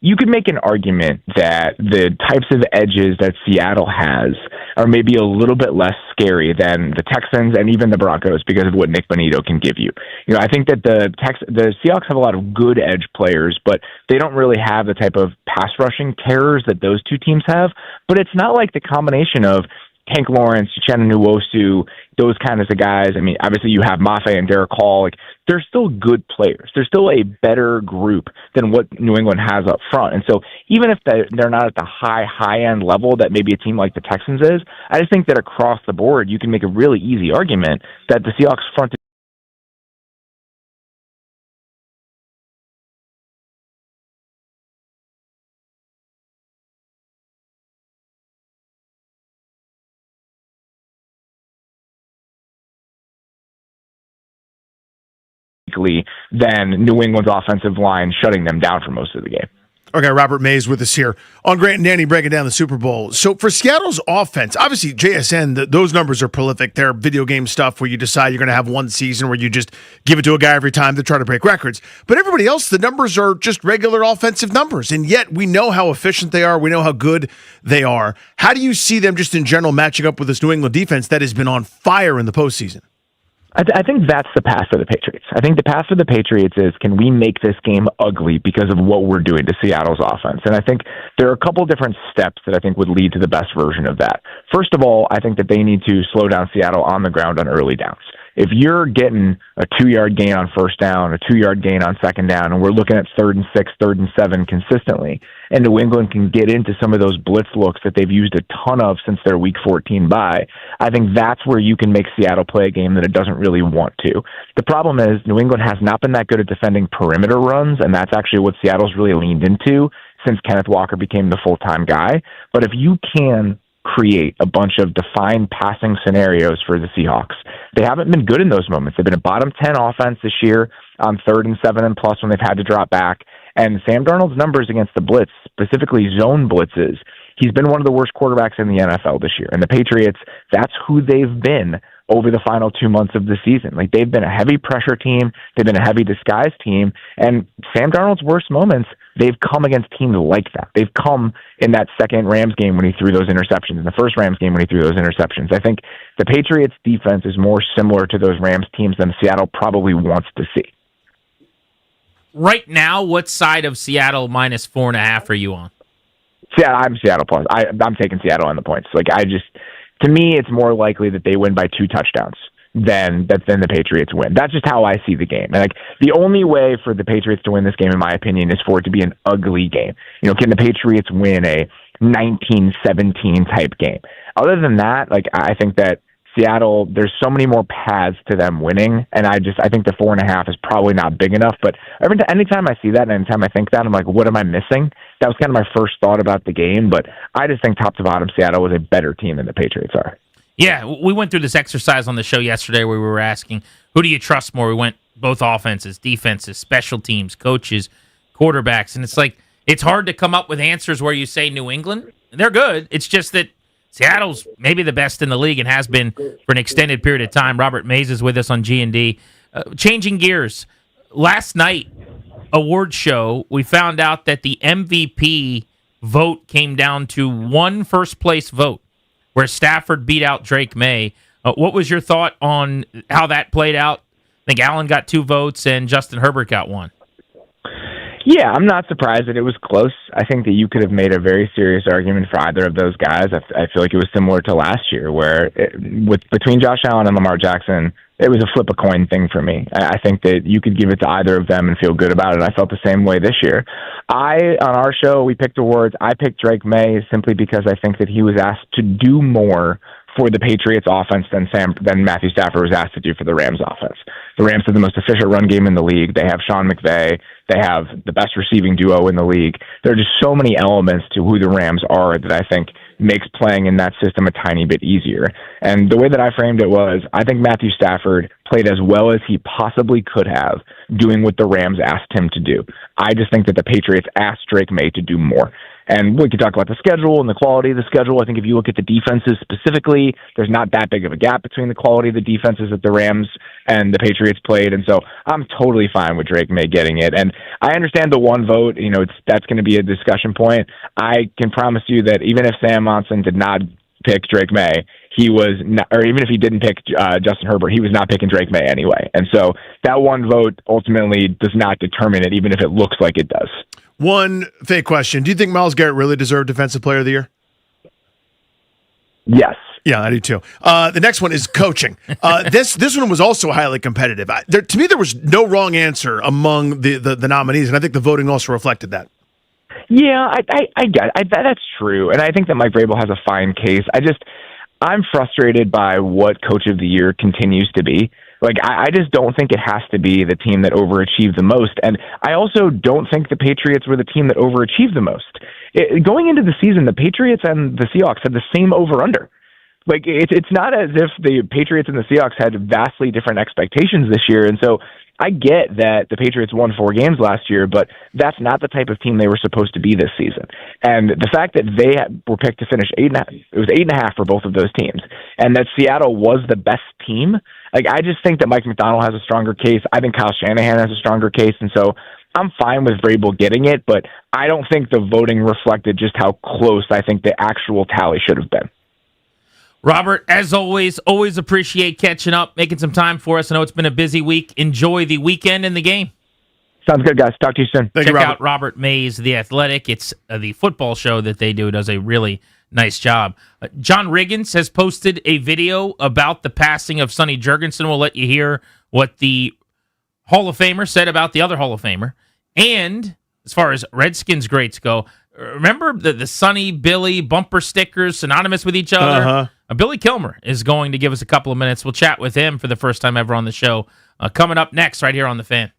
you could make an argument that the types of edges that Seattle has are maybe a little bit less scary than the Texans and even the Broncos because of what Nick Bonito can give you. You know, I think that the Seahawks have a lot of good edge players, but they don't really have the type of pass rushing terrors that those two teams have. But it's not like the combination of Tank Lawrence, Uchenna Nwosu, those kinds of guys. I mean, obviously you have Mafe and Derek Hall. Like, they're still good players. They're still a better group than what New England has up front. And so even if they're not at the high-end level that maybe a team like the Texans is, I just think that across the board, you can make a really easy argument that the Seahawks front than New England's offensive line shutting them down for most of the game. Okay, Robert Mays with us here on Grant and Danny breaking down the Super Bowl. So for Seattle's offense, obviously JSN, those numbers are prolific. They're video game stuff where you decide you're going to have one season where you just give it to a guy every time to try to break records. But everybody else, the numbers are just regular offensive numbers. And yet we know how efficient they are. We know how good they are. How do you see them just in general matching up with this New England defense that has been on fire in the postseason? I think that's the path for the Patriots. I think the path for the Patriots is, can we make this game ugly because of what we're doing to Seattle's offense? And I think there are a couple different steps that I think would lead to the best version of that. First of all, I think that they need to slow down Seattle on the ground on early downs. If you're getting a 2-yard gain on first down, a 2-yard gain on second down, and we're looking at 3rd and 6, 3rd and 7 consistently, and New England can get into some of those blitz looks that they've used a ton of since their Week 14 bye, I think that's where you can make Seattle play a game that it doesn't really want to. The problem is New England has not been that good at defending perimeter runs, and that's actually what Seattle's really leaned into since Kenneth Walker became the full-time guy. But if you can create a bunch of defined passing scenarios for the Seahawks, they haven't been good in those moments. They've been a bottom 10 offense this year on 3rd and 7 and plus when they've had to drop back. And Sam Darnold's numbers against the blitz, specifically zone blitzes, he's been one of the worst quarterbacks in the NFL this year. And the Patriots, that's who they've been over the final 2 months of the season. Like, they've been a heavy pressure team. They've been a heavy disguise team. And Sam Darnold's worst moments, they've come against teams like that. They've come in that second Rams game when he threw those interceptions, in the first Rams game when he threw those interceptions. I think the Patriots defense is more similar to those Rams teams than Seattle probably wants to see. Right now, what side of Seattle minus 4.5 are you on? Yeah, I'm Seattle plus. I'm taking Seattle on the points. To me, it's more likely that they win by 2 touchdowns than the Patriots win. That's just how I see the game. And the only way for the Patriots to win this game, in my opinion, is for it to be an ugly game. You know, can the Patriots win a 19-17 type game? Other than that, I think that Seattle, there's so many more paths to them winning, and I think the 4.5 is probably not big enough. But anytime I see that and anytime I think that, I'm like, what am I missing? That was kind of my first thought about the game, but I just think top to bottom, Seattle was a better team than the Patriots are. Yeah, we went through this exercise on the show yesterday where we were asking, who do you trust more? We went both offenses, defenses, special teams, coaches, quarterbacks, and it's hard to come up with answers where you say New England. They're good. It's just that Seattle's maybe the best in the league and has been for an extended period of time. Robert Mays is with us on G&D. Changing gears, last night, award show, we found out that the MVP vote came down to one first-place vote, where Stafford beat out Drake May. What was your thought on how that played out? I think Allen got 2 votes and Justin Herbert got 1. Yeah, I'm not surprised that it was close. I think that you could have made a very serious argument for either of those guys. I feel like it was similar to last year, where between Josh Allen and Lamar Jackson, it was a flip a coin thing for me. I think that you could give it to either of them and feel good about it. I felt the same way this year. On our show, we picked awards. I picked Drake May simply because I think that he was asked to do more for the Patriots offense than Matthew Stafford was asked to do for the Rams offense. The Rams have the most efficient run game in the league. They have Sean McVay. They have the best receiving duo in the league. There are just so many elements to who the Rams are that I think makes playing in that system a tiny bit easier. And the way that I framed it was, I think Matthew Stafford played as well as he possibly could have, doing what the Rams asked him to do. I just think that the Patriots asked Drake May to do more. And we could talk about the schedule and the quality of the schedule. I think if you look at the defenses specifically, there's not that big of a gap between the quality of the defenses that the Rams and the Patriots played. And so I'm totally fine with Drake May getting it. And I understand the one vote, that's going to be a discussion point. I can promise you that even if Sam Monson did not pick Drake May, he was not, or even if he didn't pick Justin Herbert, he was not picking Drake May anyway. And so that one vote ultimately does not determine it, even if it looks like it does. One fake question. Do you think Myles Garrett really deserved Defensive Player of the Year? Yes. Yeah, I do too. The next one is coaching. This one was also highly competitive. To me, there was no wrong answer among the nominees, and I think the voting also reflected that. Yeah, I get it. That's true. And I think that Mike Vrabel has a fine case. I'm frustrated by what Coach of the Year continues to be. Like, I just don't think it has to be the team that overachieved the most. And I also don't think the Patriots were the team that overachieved the most. Going into the season, the Patriots and the Seahawks had the same over-under. Like, it's not as if the Patriots and the Seahawks had vastly different expectations this year. And so I get that the Patriots won 4 games last year, but that's not the type of team they were supposed to be this season. And the fact that they were picked to finish 8.5, it was 8.5 for both of those teams, and that Seattle was the best team. Like, I just think that Mike McDonald has a stronger case. I think Kyle Shanahan has a stronger case, and so I'm fine with Vrabel getting it, but I don't think the voting reflected just how close I think the actual tally should have been. Robert, as always appreciate catching up, making some time for us. I know it's been a busy week. Enjoy the weekend and the game. Sounds good, guys. Talk to you soon. Check out Robert Mays, The Athletic. It's the football show that they do. Does a really nice job. John Riggins has posted a video about the passing of Sonny Jurgensen. We'll let you hear what the Hall of Famer said about the other Hall of Famer. And as far as Redskins greats go, remember the Sonny, Billy bumper stickers synonymous with each other? Uh-huh. Billy Kilmer is going to give us a couple of minutes. We'll chat with him for the first time ever on the show. Coming up next right here on The Fan.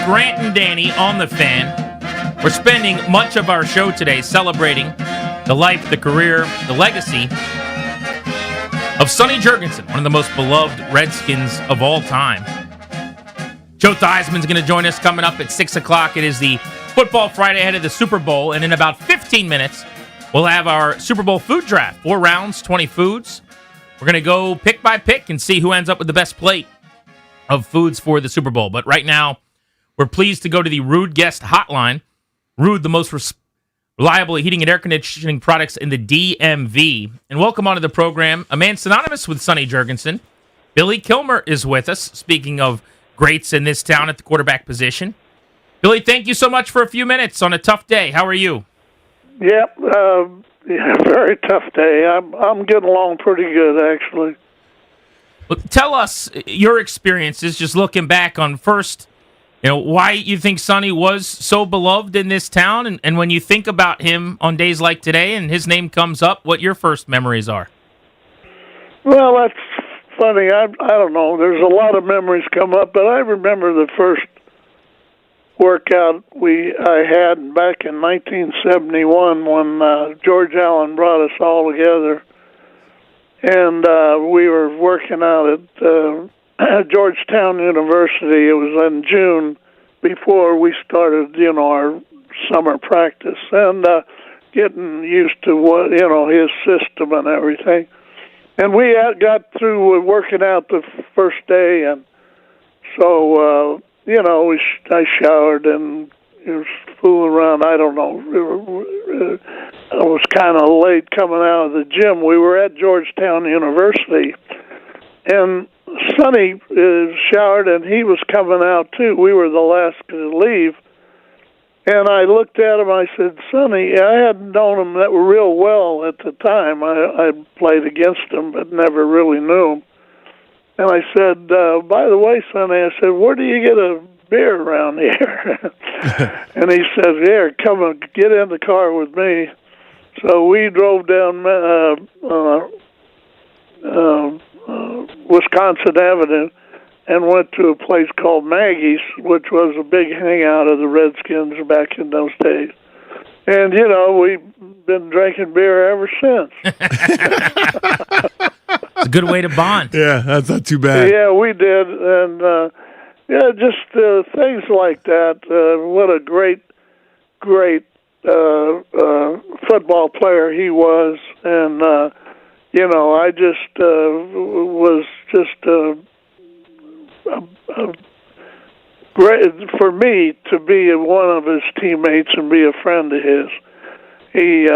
Grant and Danny on The Fan. We're spending much of our show today celebrating the life, the career, the legacy of Sonny Jurgensen, one of the most beloved Redskins of all time. Joe Theismann's going to join us coming up at 6 o'clock. It is the Football Friday ahead of the Super Bowl, and in about 15 minutes, we'll have our Super Bowl food draft. 4 rounds, 20 foods. We're going to go pick by pick and see who ends up with the best plate of foods for the Super Bowl. But right now, we're pleased to go to the Ruud Guest Hotline. Ruud, the most reliable heating and air conditioning products in the DMV. And welcome onto the program, a man synonymous with Sonny Jurgensen. Billy Kilmer is with us, speaking of greats in this town at the quarterback position. Billy, thank you so much for a few minutes on a tough day. How are you? Yep, very tough day. I'm getting along pretty good, actually. Well, tell us your experiences, just looking back on first, why you think Sonny was so beloved in this town, and when you think about him on days like today and his name comes up, what your first memories are. Well, that's funny. I don't know. There's a lot of memories come up, but I remember the first workout I had back in 1971 when George Allen brought us all together, and we were working out at Georgetown University. It was in June before we started, our summer practice, and getting used to what his system and everything. And we got through working out the first day, and so I showered and was fooling around. I don't know. I was kind of late coming out of the gym. We were at Georgetown University, and Sonny showered, and he was coming out too. We were the last to leave, and I looked at him. I said, "Sonny," I hadn't known him that real well at the time. I played against him, but never really knew him. And I said, "By the way, Sonny," I said, "where do you get a beer around here?" And he said, "Here, come and get in the car with me." So we drove down Wisconsin Avenue and went to a place called Maggie's, which was a big hangout of the Redskins back in those days. And, we've been drinking beer ever since. It's a good way to bond. Yeah, that's not too bad. Yeah, we did. And, just things like that. What a great football player he was. And, I just was just great for me to be one of his teammates and be a friend of his. He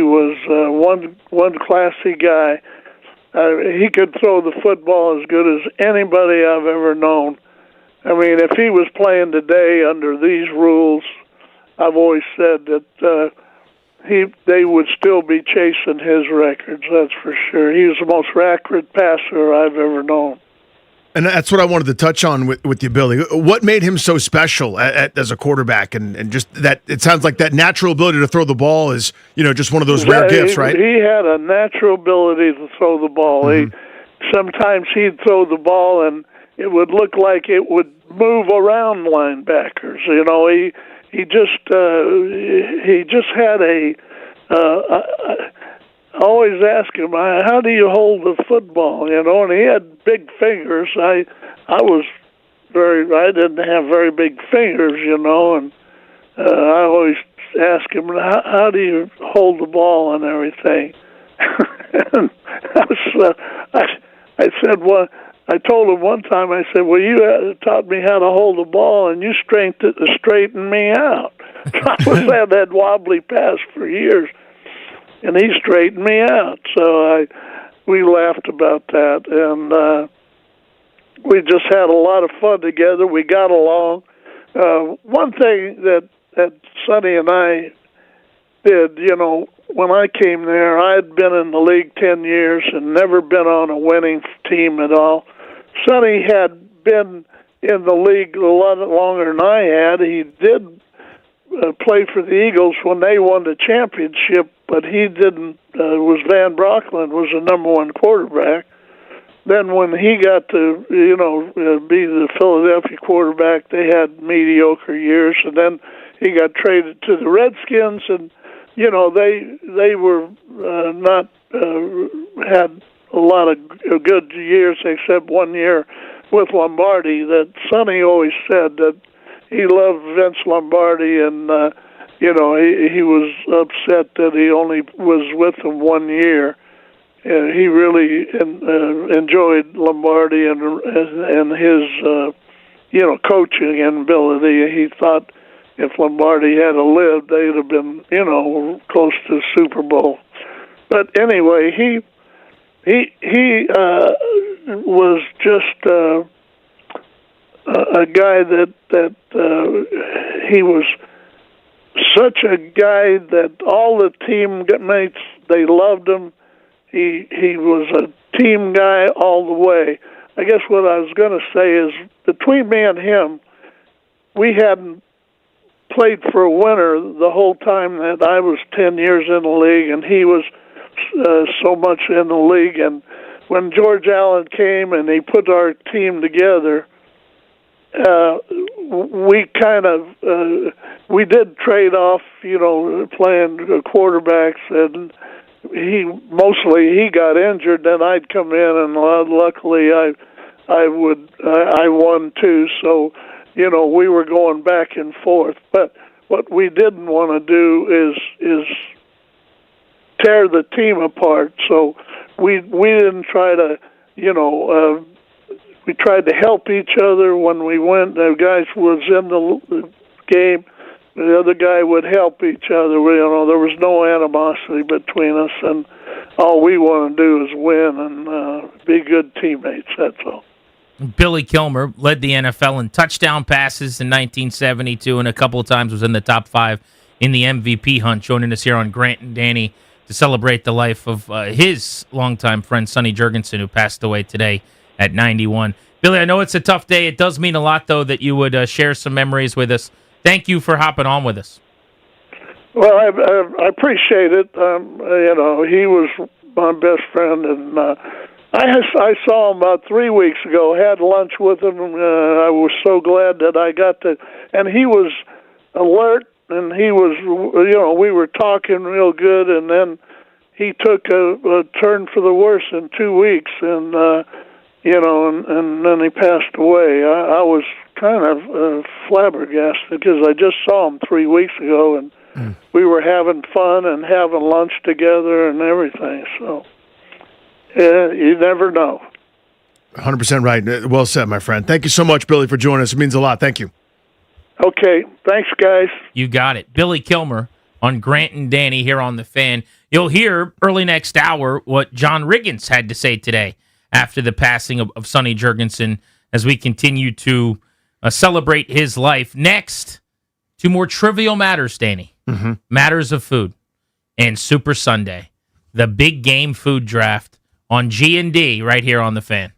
was one classy guy. He could throw the football as good as anybody I've ever known. I mean, if he was playing today under these rules, I've always said that they would still be chasing his records, that's for sure. He was the most accurate passer I've ever known. And that's what I wanted to touch on with the ability. What made him so special as a quarterback, and just that it sounds like that natural ability to throw the ball is, just one of those rare gifts, right? He had a natural ability to throw the ball. Mm-hmm. Sometimes he'd throw the ball and it would look like it would move around linebackers. He just had I always ask him, how do you hold the football? And he had big fingers. I didn't have very big fingers, and I always ask him, how do you hold the ball and everything? And I said, well, I told him one time, I said, well, you taught me how to hold the ball, and you straightened me out. I was had that wobbly pass for years, and he straightened me out. So we laughed about that, and we just had a lot of fun together. We got along. One thing that Sonny and I did, when I came there, I had been in the league 10 years and never been on a winning team at all. Sonny had been in the league a lot longer than I had. He did play for the Eagles when they won the championship, but he didn't. Was Van Brocklin was the number one quarterback, then when he got to, be the Philadelphia quarterback, they had mediocre years, and then he got traded to the Redskins, and they were not had a lot of good years, except one year with Lombardi. That Sonny always said that he loved Vince Lombardi, and he was upset that he only was with him 1 year. He really enjoyed Lombardi and his coaching ability. He thought if Lombardi had lived, they'd have been close to the Super Bowl. But anyway, he was just a guy that he was such a guy that all the teammates, they loved him. He was a team guy all the way. I guess what I was going to say is between me and him, we hadn't played for a winner the whole time that I was 10 years in the league, and he was so much in the league. And when George Allen came and he put our team together, we kind of we did trade off, playing quarterbacks, and he got injured. Then I'd come in, and luckily I won too. So we were going back and forth. But what we didn't want to do is tear the team apart. So we didn't try to we tried to help each other when we went. The guys was in the game. The other guy would help each other. There was no animosity between us, and all we want to do is win and be good teammates. That's all. Billy Kilmer led the NFL in touchdown passes in 1972, and a couple of times was in the top 5 in the MVP hunt. Joining us here on Grant and Danny to celebrate the life of his longtime friend Sonny Jurgensen, who passed away today at 91. Billy, I know it's a tough day. It does mean a lot, though, that you would share some memories with us. Thank you for hopping on with us. Well, I appreciate it. He was my best friend, and I saw him about 3 weeks ago. Had lunch with him. I was so glad that I got to, and he was alert, and he was, we were talking real good, and then he took a turn for the worse in 2 weeks, and and then he passed away. I was kind of flabbergasted because I just saw him 3 weeks ago, and we were having fun and having lunch together and everything. So you never know. 100% right. Well said, my friend. Thank you so much, Billy, for joining us. It means a lot. Thank you. Okay. Thanks, guys. You got it. Billy Kilmer on Grant and Danny here on The Fan. You'll hear early next hour what John Riggins had to say today after the passing of Sonny Jurgensen as we continue to celebrate his life. Next, 2 more trivial matters, Danny. Mm-hmm. Matters of food and Super Sunday, the big game food draft on G&D right here on The Fan.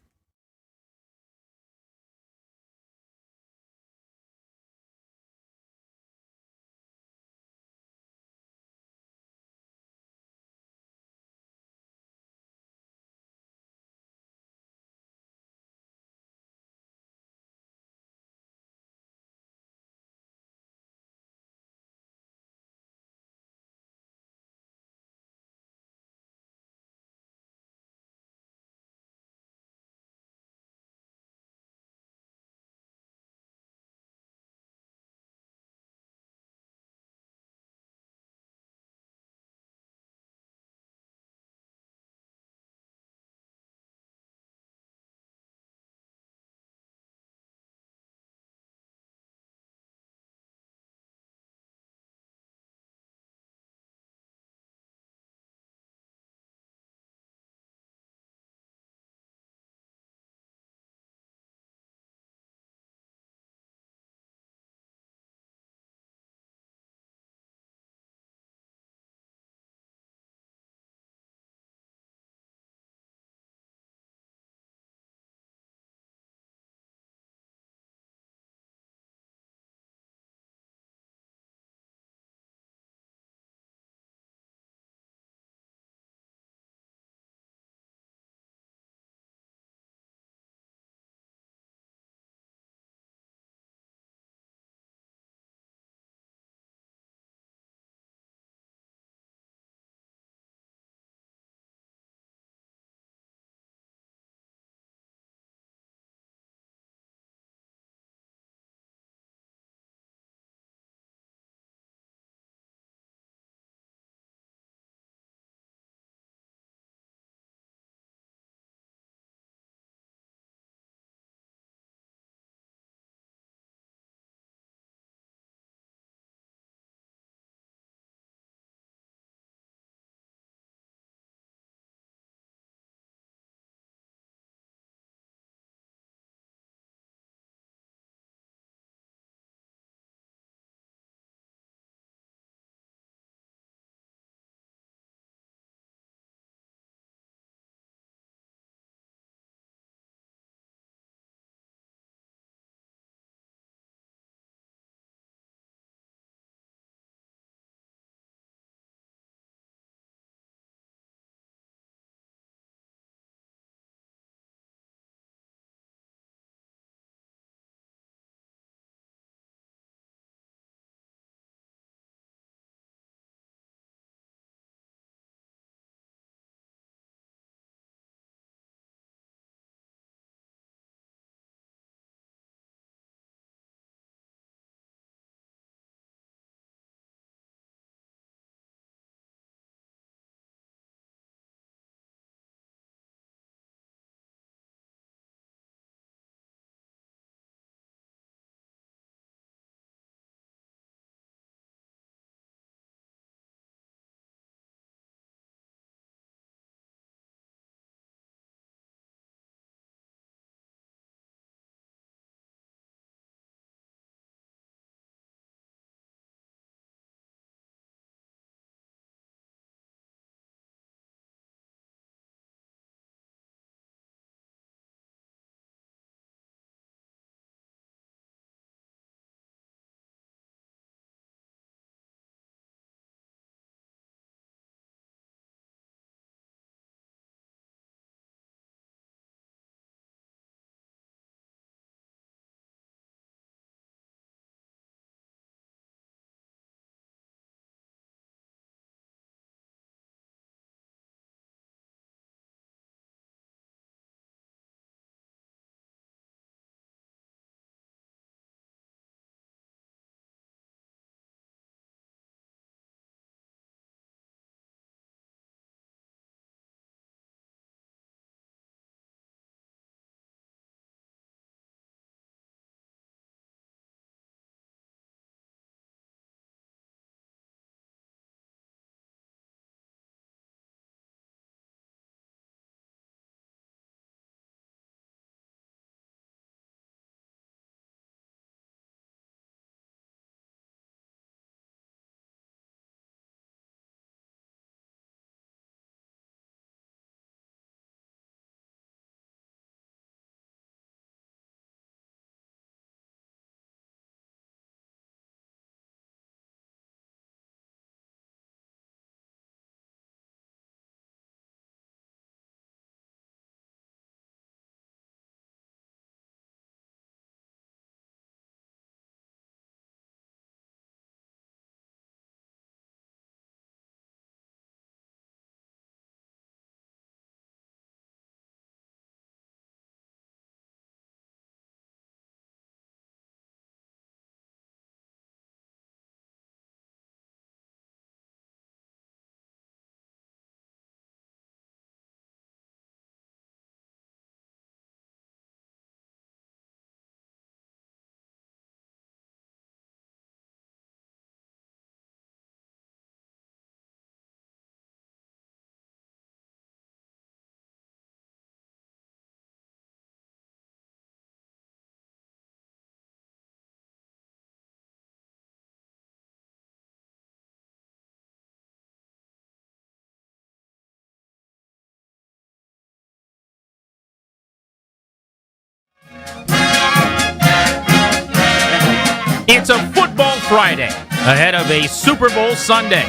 Friday ahead of a Super Bowl Sunday.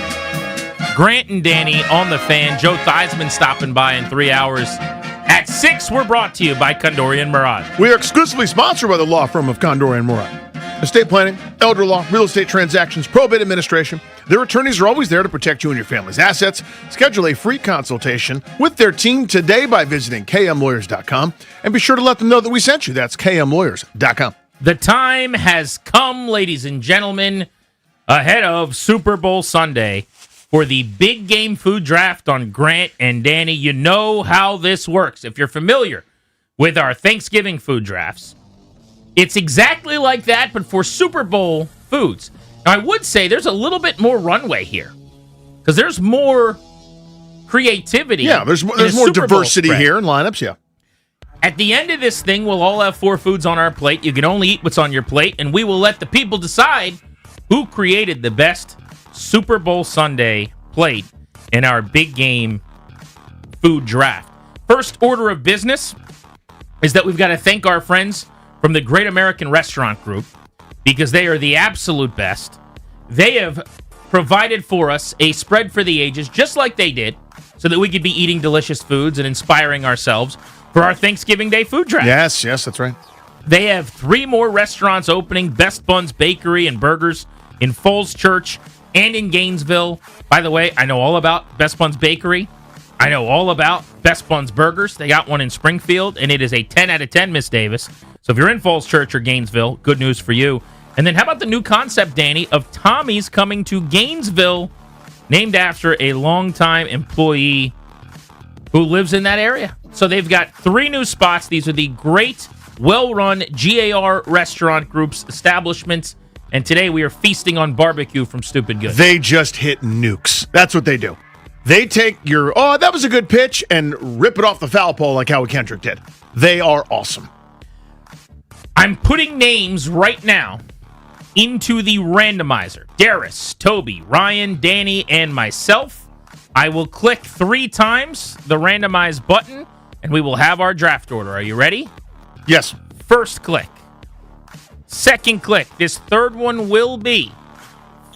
Grant and Danny on the Fan. Joe Theismann stopping by in 3 hours. At 6, we're brought to you by Condorian Murad. We are exclusively sponsored by the law firm of Condorian Murad. Estate planning, elder law, real estate transactions, probate administration. Their attorneys are always there to protect you and your family's assets. Schedule a free consultation with their team today by visiting kmlawyers.com. And be sure to let them know that we sent you. That's kmlawyers.com. The time has come, ladies and gentlemen, ahead of Super Bowl Sunday for the big game food draft on Grant and Danny. You know how this works. If you're familiar with our Thanksgiving food drafts, it's exactly like that, but for Super Bowl foods. Now, I would say there's a little bit more runway here because there's more creativity. Yeah, there's more diversity here in lineups, yeah. At the end of this thing, we'll all have 4 foods on our plate. You can only eat what's on your plate, and we will let the people decide who created the best Super Bowl Sunday plate in our big game food draft. First order of business is that we've got to thank our friends from the Great American Restaurant Group because they are the absolute best. They have provided for us a spread for the ages, just like they did, so that we could be eating delicious foods and inspiring ourselves for our Thanksgiving Day food draft. Yes, that's right. They have 3 more restaurants opening, Best Buns Bakery and Burgers in Falls Church and in Gainesville. By the way, I know all about Best Buns Bakery. I know all about Best Buns Burgers. They got one in Springfield, and it is a 10 out of 10, Miss Davis. So if you're in Falls Church or Gainesville, good news for you. And then how about the new concept, Danny, of Tommy's coming to Gainesville, named after a longtime employee who lives in that area. So they've got 3 new spots. These are the great, well-run GAR Restaurant Group's establishments. And today we are feasting on barbecue from Stupid Good. They just hit nukes. That's what they do. They take your, that was a good pitch, and rip it off the foul pole like Howie Kendrick did. They are awesome. I'm putting names right now into the randomizer. Darius, Toby, Ryan, Danny, and myself. I will click 3 times the randomize button, and we will have our draft order. Are you ready? Yes. First click. Second click. This third one will be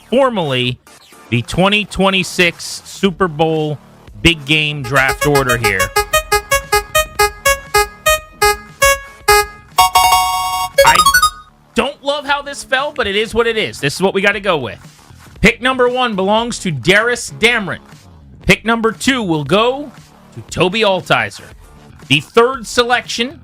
formally the 2026 Super Bowl big game draft order here. I don't love how this fell, but it is what it is. This is what we got to go with. Pick number 1 belongs to Darius Damron. Pick number 2 will go to Toby Altizer. The third selection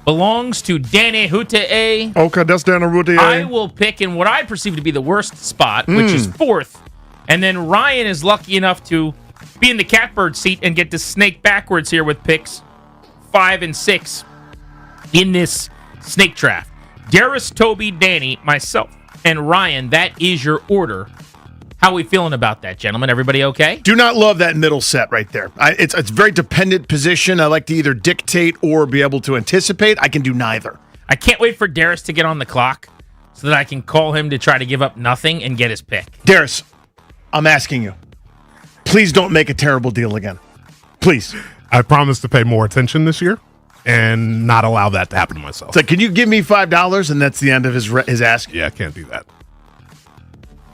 belongs to Danny Hute. Okay, that's Danny Hute. I will pick in what I perceive to be the worst spot, which is 4th. And then Ryan is lucky enough to be in the catbird seat and get to snake backwards here with picks 5 and 6 in this snake draft. Darius, Toby, Danny, myself, and Ryan, that is your order. How are we feeling about that, gentlemen? Everybody okay? Do not love that middle set right there. It's a very dependent position. I like to either dictate or be able to anticipate. I can do neither. I can't wait for Darius to get on the clock so that I can call him to try to give up nothing and get his pick. Darius, I'm asking you. Please don't make a terrible deal again. Please. I promise to pay more attention this year and not allow that to happen to myself. So can you give me $5 and that's the end of his ask? Yeah, I can't do that.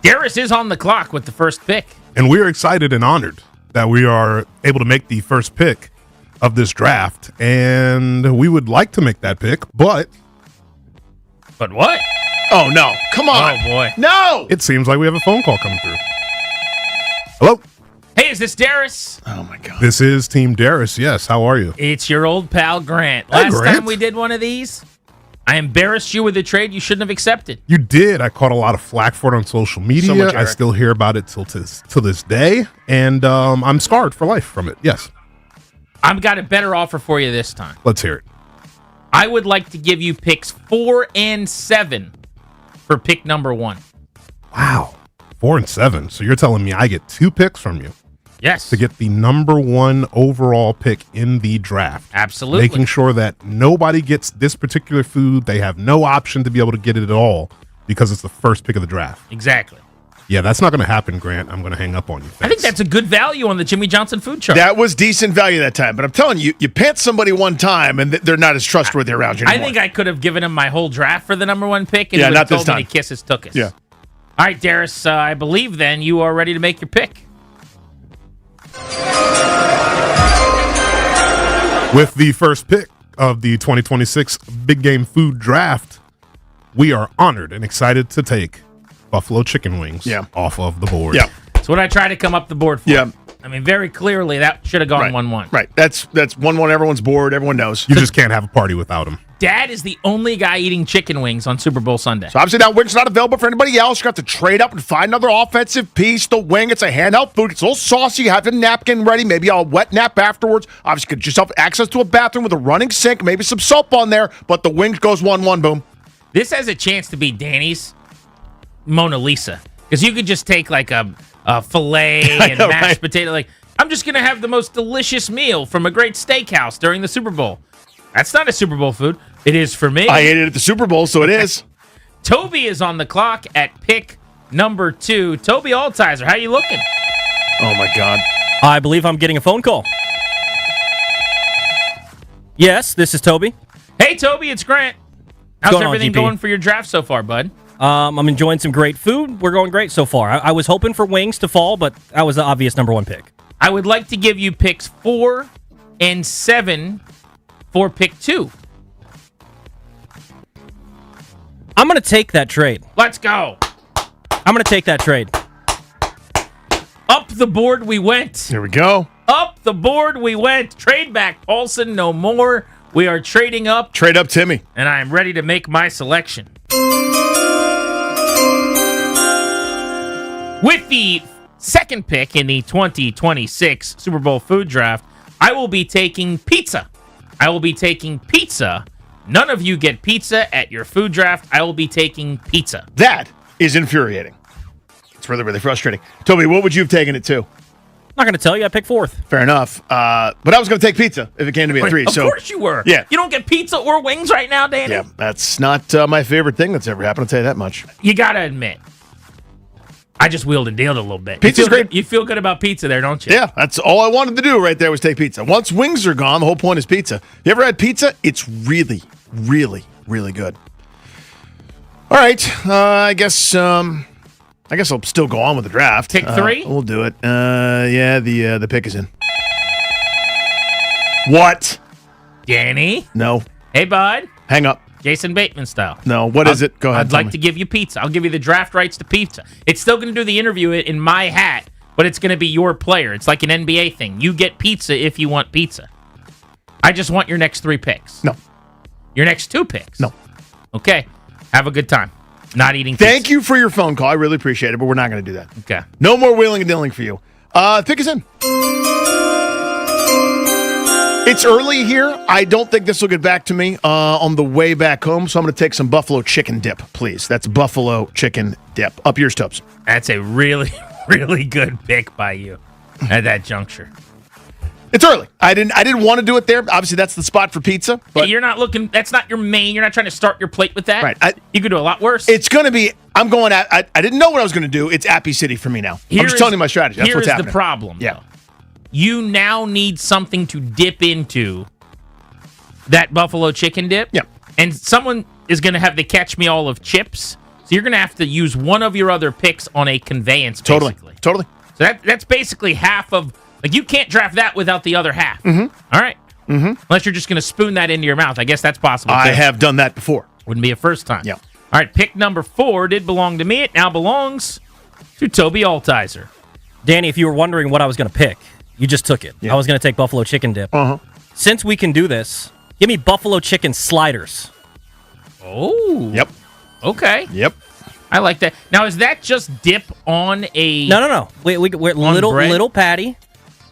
Darius is on the clock with the first pick. And we're excited and honored that we are able to make the first pick of this draft. And we would like to make that pick, but... But what? Oh, no. Come on. Oh, boy. No! It seems like we have a phone call coming through. Hello? Hey, is this Darius? Oh, my God. This is Team Darius, yes. How are you? It's your old pal, Grant. Hi, Last Grant. time we did one of these, I embarrassed you with a trade you shouldn't have accepted. You did. I caught a lot of flack for it on social media. So much, I Eric. still hear about it till this day. And I'm scarred for life from it, yes. I've got a better offer for you this time. Let's hear it. I would like to give you picks 4 and 7 for pick number 1. Wow. 4 and 7. So you're telling me I get 2 picks from you? Yes. To get the number 1 overall pick in the draft. Absolutely. Making sure that nobody gets this particular food. They have no option to be able to get it at all because it's the first pick of the draft. Exactly. Yeah, that's not going to happen, Grant. I'm going to hang up on you. Thanks. I think that's a good value on the Jimmy Johnson food chart. That was decent value that time. But I'm telling you, you pants somebody one time and they're not as trustworthy around you anymore. I think I could have given him my whole draft for the number 1 pick and Yeah, he would not have told this me time. to kiss his tuchus. Yeah. All right, Darius, I believe then you are ready to make your pick. With the first pick of the 2026 Big Game Food Draft, we are honored and excited to take buffalo chicken wings off of the board. Yeah. That's what I tried to come up the board for. Yeah. I mean, very clearly, that should have gone 1-1. Right. That's 1-1. Everyone's bored. Everyone knows. You just can't have a party without them. Dad is the only guy eating chicken wings on Super Bowl Sunday. So obviously that wing's not available for anybody else. You have to trade up and find another offensive piece. The wing, it's a handheld food. It's a little saucy. You have a napkin ready, maybe a wet nap afterwards. Obviously, get yourself access to a bathroom with a running sink, maybe some soap on there, but the wing goes 1-1, boom. This has a chance to be Danny's Mona Lisa. Because you could just take like a filet and mashed potato. Like, I'm just going to have the most delicious meal from a great steakhouse during the Super Bowl. That's not a Super Bowl food. It is for me. I ate it at the Super Bowl, so it is. Toby is on the clock at pick number 2. Toby Altizer, how you looking? Oh, my God. I believe I'm getting a phone call. Yes, this is Toby. Hey, Toby, it's Grant. How's going on, everything GP? going for your draft so far, bud? I'm enjoying some great food. We're going great so far. I was hoping for wings to fall, but that was the obvious number 1 pick. I would like to give you picks 4 and 7 for pick 2. I'm going to take that trade. Let's go. I'm going to take that trade. Up the board we went. Here we go. Up the board we went. Trade back Paulson, no more. We are trading up. Trade up Timmy. And I am ready to make my selection. With the second pick in the 2026 Super Bowl Food Draft, I will be taking pizza. I will be taking pizza. None of you get pizza at your food draft. I will be taking pizza. That is infuriating. It's really, really frustrating. Toby, what would you have taken it to? Not going to tell you. I picked 4th. Fair enough. But I was going to take pizza if it came to be a 3. Of course you were. Yeah. You don't get pizza or wings right now, Danny? Yeah, that's not my favorite thing that's ever happened. I'll tell you that much. You got to admit, I just wheeled and dealed a little bit. Pizza's great. You feel good about pizza there, don't you? Yeah, that's all I wanted to do right there was take pizza. Once wings are gone, the whole point is pizza. You ever had pizza? It's really, really, really good. All right, I guess I'll still go on with the draft. Pick 3? We'll do it. Yeah, the pick is in. What? Danny? No. Hey, bud. Hang up. Jason Bateman style. No, what is it? Go ahead. I'd like to give you pizza. I'll give you the draft rights to pizza. It's still going to do the interview in my hat, but it's going to be your player. It's like an NBA thing. You get pizza if you want pizza. I just want your next 3 picks. No. Your next 2 picks. No. Okay. Have a good time. Not eating pizza. Thank you for your phone call. I really appreciate it, but we're not going to do that. Okay. No more wheeling and dealing for you. Pick is in. It's early here. I don't think this will get back to me on the way back home, so I'm going to take some buffalo chicken dip, please. That's buffalo chicken dip. Up yours, Tubbs. That's a really, really good pick by you at that juncture. It's early. I didn't want to do it there. Obviously, that's the spot for pizza. But You're not looking. That's not your main. You're not trying to start your plate with that. Right. You could do a lot worse. It's going to be. I'm going at. I didn't know what I was going to do. It's Appy City for me now. I'm just telling you my strategy. That's what's happening. Here's the problem. Yeah. Though. You now need something to dip into that buffalo chicken dip. Yeah. And someone is going to have the catch me all of chips. So you're going to have to use one of your other picks on a conveyance. Basically. Totally. So that's basically half of. Like, you can't draft that without the other half. Mm-hmm. All right. Mm-hmm. Unless you're just going to spoon that into your mouth. I guess that's possible. I too. have done that before. Wouldn't be a first time. Yeah. All right. Pick number 4 did belong to me. It now belongs to Toby Altizer. Danny, if you were wondering what I was going to pick, you just took it. Yeah. I was going to take buffalo chicken dip. Uh-huh. Since we can do this, give me buffalo chicken sliders. Oh. Yep. Okay. Yep. I like that. Now, is that just dip on a... No. We're little patty,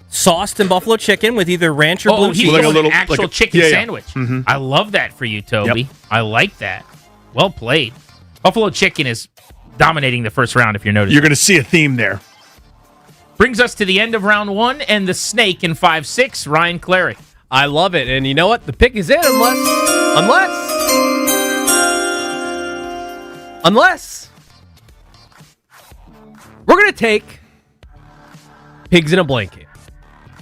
sauced in buffalo chicken with either ranch or blue cheese. He's an actual chicken sandwich. Mm-hmm. I love that for you, Toby. Yep. I like that. Well played. Buffalo chicken is dominating the first round, if you're noticing. You're going to see a theme there. Brings us to the end of round 1 and the snake in 5-6, Ryan Clary. I love it. And you know what? The pick is in unless we're going to take Pigs in a Blanket.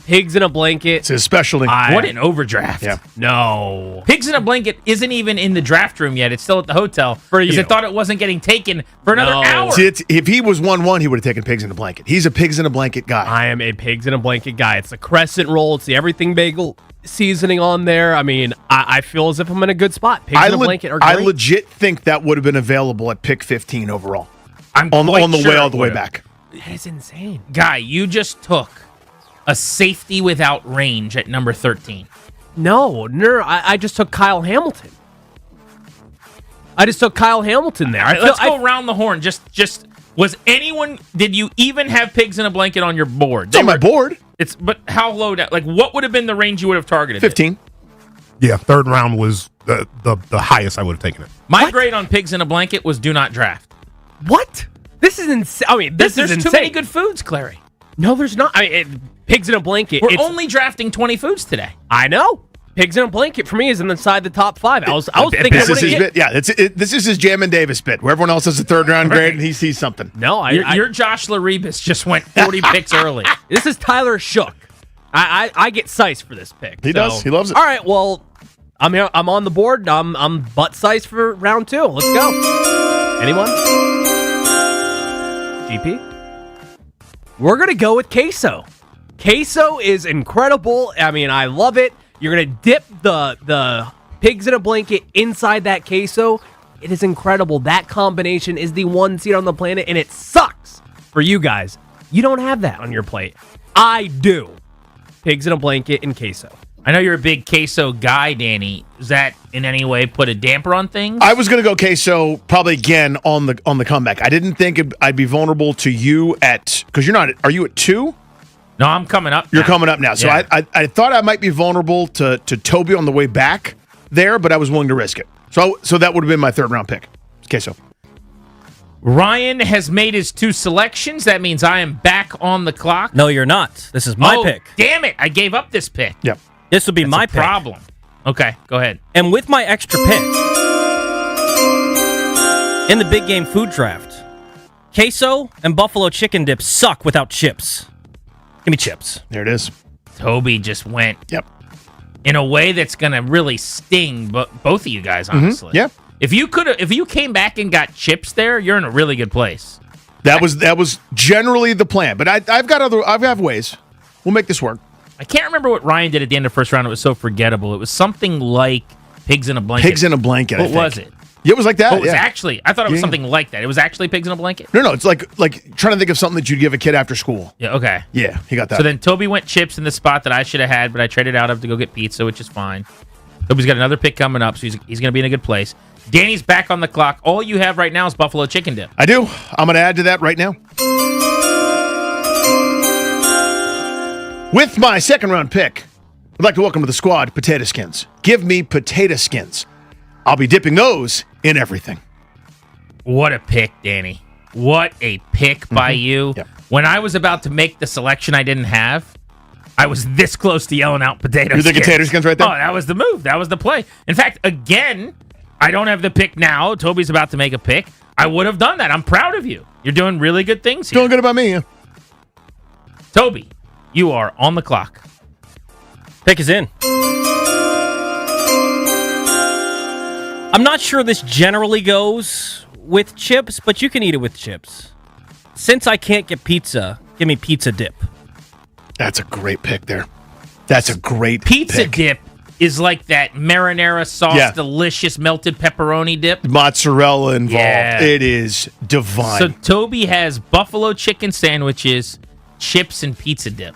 Pigs in a Blanket. It's his specialty. What an overdraft. Yeah. No. Pigs in a Blanket isn't even in the draft room yet. It's still at the hotel. Because you. they thought it wasn't getting taken for another hour. See, if he was 1-1, he would have taken Pigs in a Blanket. He's a Pigs in a Blanket guy. I am a Pigs in a Blanket guy. It's a crescent roll. It's the everything bagel seasoning on there. I mean, I feel as if I'm in a good spot. Pigs in a Blanket are great. I legit think that would have been available at pick 15 overall. I'm on quite the sure way all it the way would've. back. That is insane. Guy, you just took a safety without range at number 13. No, I just took Kyle Hamilton. I just took Kyle Hamilton there. Let's go around the horn. Just did you even have Pigs in a Blanket on your board? It's on my board. But how low down? Like, what would have been the range you would have targeted? 15. Yeah, third round was the highest I would have taken it. My grade on Pigs in a Blanket was do not draft. What? This is insane. I mean, this is There's insane. too many good foods, Clary. No, there's not. Pigs in a Blanket. We're only drafting 20 foods today. I know. Pigs in a Blanket for me is inside the top 5. I was thinking this is his bit. Yeah, this is his Jam and Davis bit, where everyone else has a third round grade and he sees something. No, your Josh Laribus just went 40 picks early. This is Tyler Shook. I get sized for this pick. He does. He loves it. All right. Well, I'm here. I'm on the board. I'm butt sized for round 2. Let's go. Anyone? GP. We're gonna go with queso. Queso is incredible. I mean, I love it. You're gonna dip the Pigs in a Blanket inside that queso. It is incredible. That combination is the 1 seed on the planet, and it sucks for you guys. You don't have that on your plate. I do. Pigs in a Blanket and queso. I know you're a big queso guy, Danny. Does that in any way put a damper on things? I was going to go queso probably again on the comeback. I didn't think I'd be vulnerable to you because you're not. Are you at 2? No, I'm coming up. You're coming up now. So Yeah. I thought I might be vulnerable to Toby on the way back there, but I was willing to risk it. So that would have been my third round pick. Queso. Ryan has made his 2 selections. That means I am back on the clock. No, you're not. This is my pick. Damn it. I gave up this pick. Yep. This would be my pick. Problem. Okay, go ahead. And with my extra pick in the big game food draft, queso and buffalo chicken dip suck without chips. Give me chips. There it is. Toby just went. Yep. In a way that's going to really sting both of you guys, honestly. Yeah. If you came back and got chips there, you're in a really good place. That was generally the plan, but I have ways. We'll make this work. I can't remember what Ryan did at the end of the first round. It was so forgettable. It was something like Pigs in a Blanket. Pigs in a Blanket. What was it? Yeah, it was like that. Oh, it was yeah. actually. I thought it was something like that. It was actually Pigs in a Blanket. No, it's like trying to think of something that you'd give a kid after school. Yeah. Okay. Yeah, he got that. So then Toby went chips in the spot that I should have had, but I traded out of to go get pizza, which is fine. Toby's got another pick coming up, so he's going to be in a good place. Danny's back on the clock. All you have right now is buffalo chicken dip. I do. I'm going to add to that right now. With my second round pick, I'd like to welcome to the squad Potato Skins. Give me potato skins. I'll be dipping those in everything. What a pick, Danny. What a pick by you. Yep. When I was about to make the selection I didn't have, I was this close to yelling out potato You're skins. thinking potato skins right there? Oh, that was the move. That was the play. In fact, again, I don't have the pick now. Toby's about to make a pick. I would have done that. I'm proud of you. You're doing really good things here. Feeling good about me, yeah. Toby, you are on the clock. Pick is in. I'm not sure this generally goes with chips, but you can eat it with chips. Since I can't get pizza, give me pizza dip. That's a great pick there. That's a great Pizza pick. dip is like that marinara sauce, Yeah. delicious melted pepperoni dip. Mozzarella involved. Yeah. It is divine. So Toby has buffalo chicken sandwiches, chips, and pizza dip.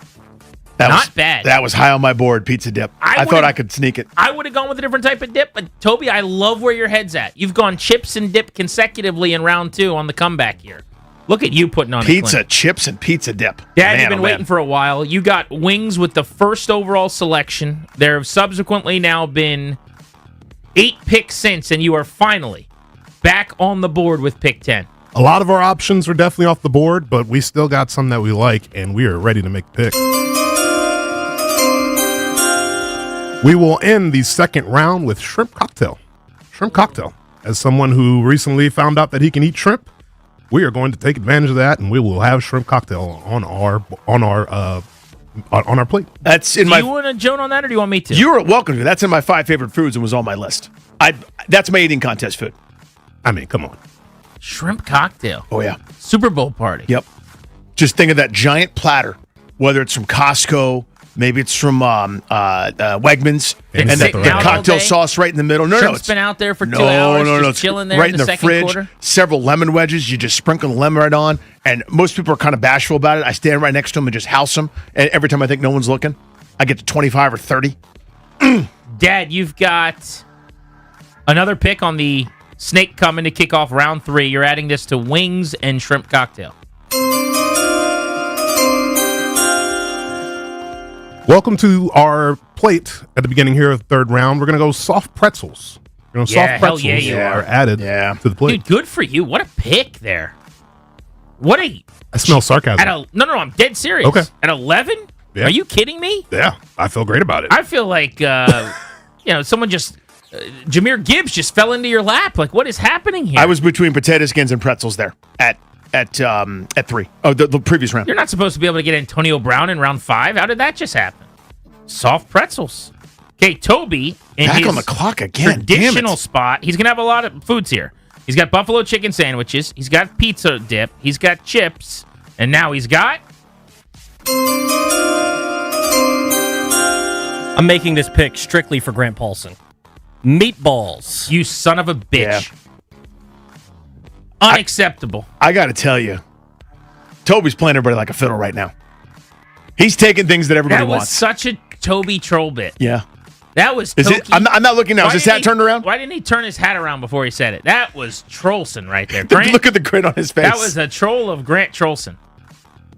Not bad. That was high on my board, pizza dip. I thought I could sneak it. I would have gone with a different type of dip, but Toby, I love where your head's at. You've gone chips and dip consecutively in round 2 on the comeback here. Look at you putting on Pizza, Clint. chips, and pizza dip. Dad, Man, you've been oh, waiting man. for a while. You got wings with the first overall selection. There have subsequently now been 8 picks since, and you are finally back on the board with pick 10. A lot of our options are definitely off the board, but we still got some that we like, and we are ready to make picks. We will end the second round with shrimp cocktail. Shrimp cocktail. As someone who recently found out that he can eat shrimp, we are going to take advantage of that, and we will have shrimp cocktail on our on our plate. That's in Do my. you want to joan on that, or do you want me to? You're welcome to. That's in my 5 favorite foods and was on my list. That's my eating contest food. I mean, come on. Shrimp cocktail. Oh yeah, Super Bowl party. Yep. Just think of that giant platter, whether it's from Costco, maybe it's from Wegmans, and the cocktail sauce right in the middle. No, Shrimp's been out there for 2 hours, just chilling there right in the second fridge. quarter. Several lemon wedges. You just sprinkle the lemon right on, and most people are kind of bashful about it. I stand right next to them and just house them. And every time I think no one's looking, I get to 25 or 30. Dad, you've got another pick on the snake coming to kick off round 3. You're adding this to wings and shrimp cocktail. Welcome to our plate at the beginning here of the third round. We're going to go soft pretzels. Soft pretzels are added to the plate. Dude, good for you. What a pick there. What a... I smell sarcasm. No, I'm dead serious. Okay. At 11? Yeah. Are you kidding me? Yeah, I feel great about it. I feel like, someone just... Jahmyr Gibbs just fell into your lap. Like, what is happening here? I was between potato skins and pretzels there at 3. Oh, the previous round. You're not supposed to be able to get Antonio Brown in round 5. How did that just happen? Soft pretzels. Okay, Toby in Back his on the clock again. traditional spot. He's gonna have a lot of foods here. He's got buffalo chicken sandwiches. He's got pizza dip. He's got chips, and now he's got. I'm making this pick strictly for Grant Paulson. Meatballs. You son of a bitch. Unacceptable. I got to tell you, Toby's playing everybody like a fiddle right now. He's taking things that everybody That was wants. such a Toby troll bit. Yeah. That was. Is it? I'm not looking now. Is his hat turned around? Why didn't he turn his hat around before he said it? That was Trollson right there. Look at the grin on his face. That was a troll of Grant Trollson.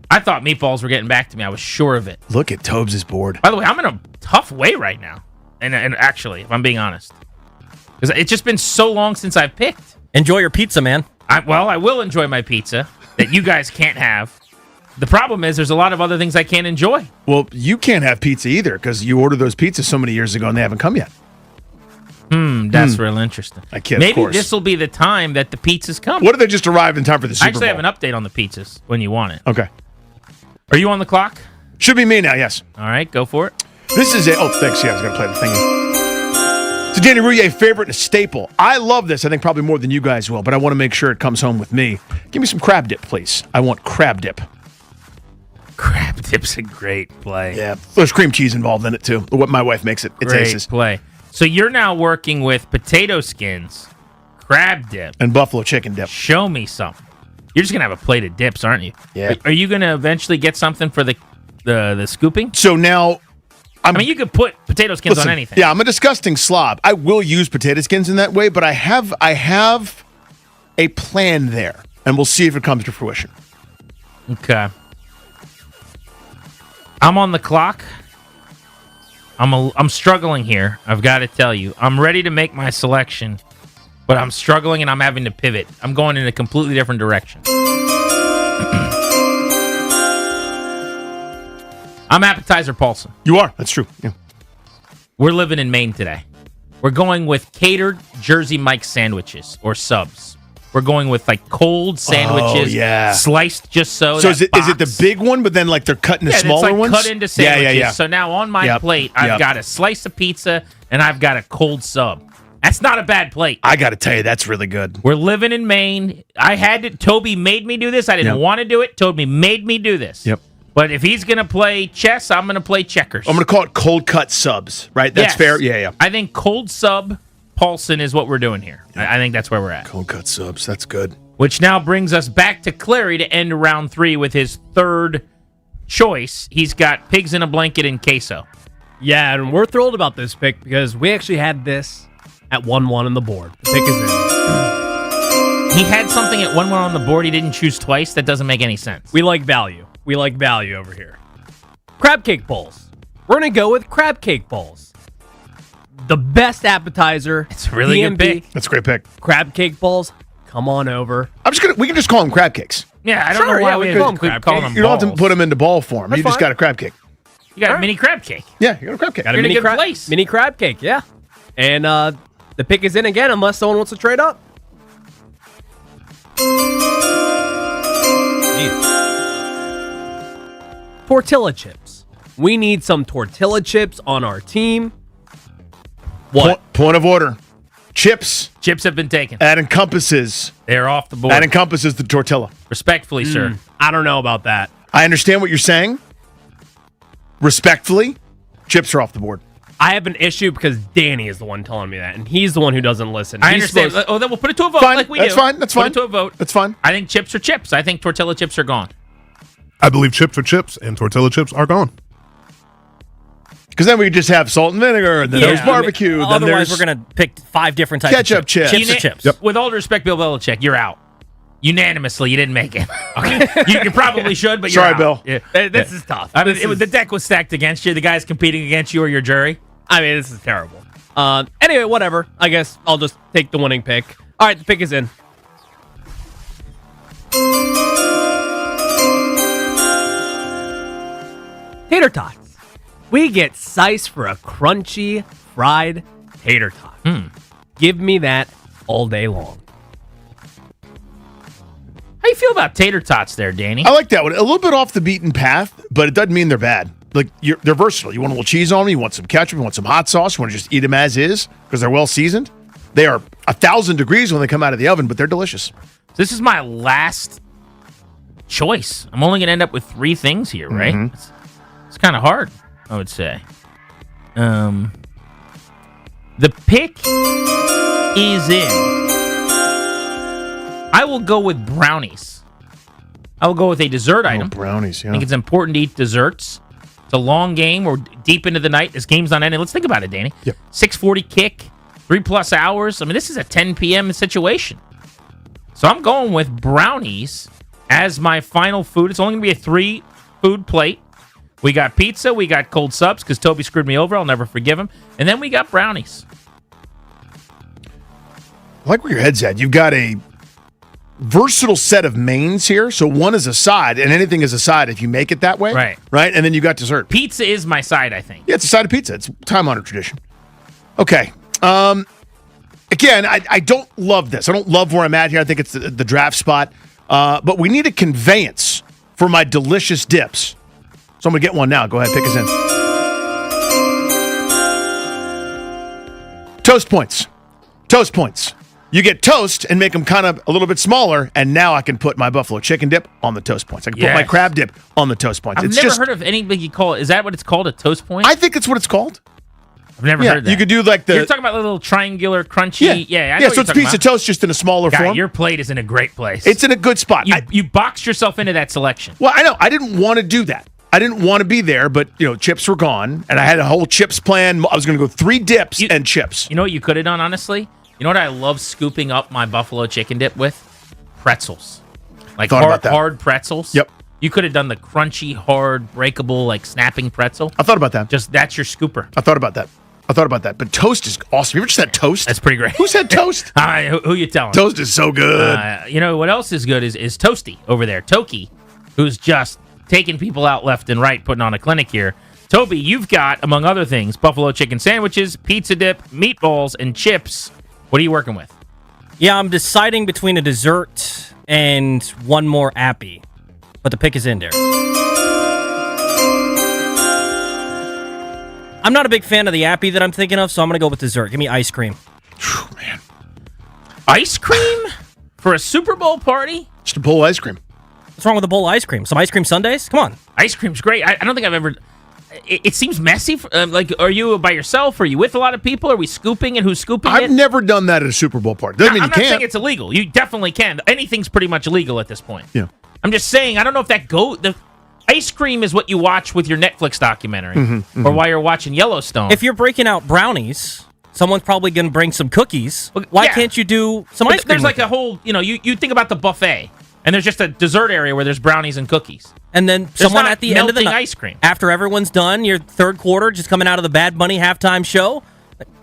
I thought meatballs were getting back to me. I was sure of it. Look at Tobes' board. By the way, I'm in a tough way right now. And actually, if I'm being honest. Because it's just been so long since I've picked. Enjoy your pizza, man. I will enjoy my pizza that you guys can't have. The problem is there's a lot of other things I can't enjoy. Well, you can't have pizza either because you ordered those pizzas so many years ago and they haven't come yet. That's real interesting. I kid, of Maybe course. this will be the time that the pizzas come. What if they just arrived in time for the Super I actually Bowl? have an update on the pizzas when you want it. Okay. Are you on the clock? Should be me now, yes. All right, go for it. This is thanks. Yeah, I was going to play the thingy. It's a Danny Rouillet favorite and a staple. I love this. I think probably more than you guys will, but I want to make sure it comes home with me. Give me some crab dip, please. I want crab dip. Crab dip's a great play. Yeah, there's cream cheese involved in it too. What my wife makes it. It's Great aces. play. So you're now working with potato skins, crab dip, and buffalo chicken dip. Show me something. You're just gonna have a plate of dips, aren't you? Yeah. Are you gonna eventually get something for the scooping? So now, I mean, you could put potato skins on anything. Yeah, I'm a disgusting slob. I will use potato skins in that way, but I have a plan there, and we'll see if it comes to fruition. Okay. I'm on the clock. I'm struggling here. I've got to tell you. I'm ready to make my selection, but I'm struggling and I'm having to pivot. I'm going in a completely different direction. I'm appetizer Paulson. You are. That's true. Yeah. We're living in Maine today. We're going with catered Jersey Mike sandwiches or subs. We're going with like cold sandwiches, sliced just so. So is it the big one, but then like they're cut into smaller it's like ones? cut into sandwiches. Yeah. So now on my plate, I've got a slice of pizza and I've got a cold sub. That's not a bad plate. I got to tell you, that's really good. We're living in Maine. I had to. Toby made me do this. I didn't want to do it. Toby made me do this. Yep. But if he's gonna play chess, I'm gonna play checkers. I'm gonna call it cold cut subs, right? That's fair. Yeah. I think cold sub Paulson is what we're doing here. I think that's where we're at. Cold cut subs. That's good. Which now brings us back to Clary to end round 3 with his third choice. He's got pigs in a blanket and queso. Yeah, and we're thrilled about this pick because we actually had this at 1-1 on the board. The pick is in. He had something at 1-1 on the board he didn't choose twice. That doesn't make any sense. We like value. We like value over here. Crab cake bowls. We're going to go with crab cake bowls. The best appetizer. It's a really good pick. That's a great pick. Crab cake bowls. Come on over. We can just call them crab cakes. Yeah, I don't know why we call them crab cakes. You don't have to put them into ball form. That's you just fine. got a crab cake. You got a mini crab cake. Yeah, you got a crab cake. Got a You're in mini a good place. Mini crab cake, yeah. And the pick is in again unless someone wants to trade up. Tortilla chips. We need some tortilla chips on our team. What? Point of order. Chips. Chips have been taken. That encompasses. They're off the board. That encompasses the tortilla. Respectfully, sir. I don't know about that. I understand what you're saying. Respectfully, chips are off the board. I have an issue because Danny is the one telling me that, and he's the one who doesn't listen. I He's understand. supposed- Then we'll put it to a vote Fine. like we That's do. fine. That's Put fine. it to a vote. That's fine. I think chips are chips. I think tortilla chips are gone. I believe chips are chips and tortilla chips are gone. Because then we could just have salt and vinegar, and then there's barbecue. then Otherwise, there's we're going to pick 5 different types ketchup of chips. chips. Chips or chips. Yep. With all due respect, Bill Belichick, you're out. Unanimously, you didn't make it. Okay, you probably should, but you're Sorry, out. Bill. Yeah. This is tough. I mean, the deck was stacked against you. The guys competing against you or your jury. I mean, this is terrible. Anyway, whatever. I guess I'll just take the winning pick. All right, the pick is in. Tater tots. We get size for a crunchy fried tater tot. Give me that all day long. How you feel about tater tots there, Danny? I like that one. A little bit off the beaten path, but it doesn't mean they're bad. Like they're versatile. You want a little cheese on them. You want some ketchup. You want some hot sauce. You want to just eat them as is because they're well seasoned. They are 1,000 degrees when they come out of the oven, but they're delicious. This is my last choice. I'm only going to end up with 3 things here, right? It's kind of hard, I would say. The pick is in. I will go with brownies. I will go with a dessert item. Brownies, yeah. I think it's important to eat desserts. It's a long game. We're deep into the night. This game's not ending. Let's think about it, Danny. Yep. 6:40 kick, 3+ hours. I mean, this is a 10 p.m. situation. So I'm going with brownies as my final food. It's only going to be a 3-food plate. We got pizza. We got cold subs because Toby screwed me over. I'll never forgive him. And then we got brownies. I like where your head's at. You've got a versatile set of mains here. So one is a side, and anything is a side if you make it that way. Right. Right? And then you got dessert. Pizza is my side, I think. Yeah, it's a side of pizza. It's a time-honored tradition. Okay. Again, I don't love this. I don't love where I'm at here. I think it's the draft spot. But we need a conveyance for my delicious dips. So I'm going to get one now. Go ahead, pick us in. Toast points. Toast points. You get toast and make them kind of a little bit smaller, and now I can put my buffalo chicken dip on the toast points. I can put my crab dip on the toast points. I've never heard of anybody call it. Is that what it's called, a toast point? I think it's what it's called. I've never heard that. You could do like the... You're talking about the little triangular, crunchy... Yeah, I know what so you're it's talking pizza about. toast just in a smaller Guy, form. your plate is in a great place. It's in a good spot. You boxed yourself into that selection. Well, I know. I didn't want to do that. I didn't want to be there, but, chips were gone, and I had a whole chips plan. I was going to go 3 dips and chips. You know what you could have done, honestly? You know what I love scooping up my buffalo chicken dip with? Pretzels. Like hard pretzels. Yep. You could have done the crunchy, hard, breakable, like snapping pretzel. I thought about that. That's your scooper. I thought about that. But toast is awesome. You ever just had toast? That's pretty great. Who's had toast? All right, who you telling? Toast is so good. You know what else is good is Toasty over there. Toki, who's just taking people out left and right, putting on a clinic here. Toby, you've got, among other things, buffalo chicken sandwiches, pizza dip, meatballs, and chips. What are you working with? Yeah, I'm deciding between a dessert and one more appy. But the pick is in there. I'm not a big fan of the appy that I'm thinking of, so I'm going to go with dessert. Give me ice cream. Man. Ice cream? For a Super Bowl party? Just a bowl of ice cream. What's wrong with a bowl of ice cream? Some ice cream sundaes? Come on. Ice cream's great. I don't think I've ever... It seems messy. Are you by yourself? Are you with a lot of people? Are we scooping it? Who's scooping it? I've never done that at a Super Bowl party. Doesn't mean I'm you not can't. saying it's illegal. You definitely can. Anything's pretty much illegal at this point. Yeah. I'm just saying, I don't know if that the ice cream is what you watch with your Netflix documentary or while you're watching Yellowstone. If you're breaking out brownies, someone's probably going to bring some cookies. Why can't you do some ice cream? There's like a whole, you think about the buffet, and there's just a dessert area where there's brownies and cookies. And then There's someone not at the end of the melting night, ice cream. after everyone's done, your third quarter, just coming out of the Bad Bunny halftime show.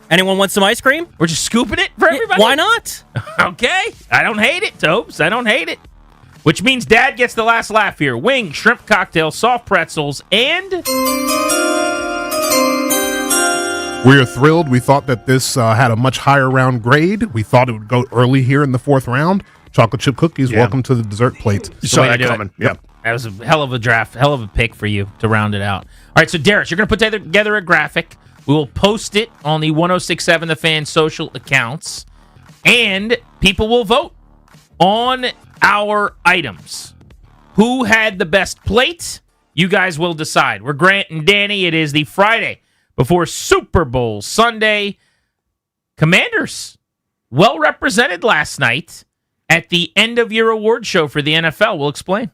Anyone want some ice cream? We're just scooping it for everybody? Why not? Okay. I don't hate it, Topes. I don't hate it. Which means Dad gets the last laugh here. Wing, shrimp cocktail, soft pretzels, and... We are thrilled. We thought that this had a much higher round grade. We thought it would go early here in the 4th round. Chocolate chip cookies. Yeah. Welcome to the dessert plate. You saw that coming. Yep. That was a hell of a draft, hell of a pick for you to round it out. All right, so Darius, you're going to put together a graphic. We will post it on the 106.7 The Fan social accounts, and people will vote on our items. Who had the best plate? You guys will decide. We're Grant and Danny. It is the Friday before Super Bowl Sunday. Commanders, well represented last night at the end-of-year award show for the NFL. We'll explain.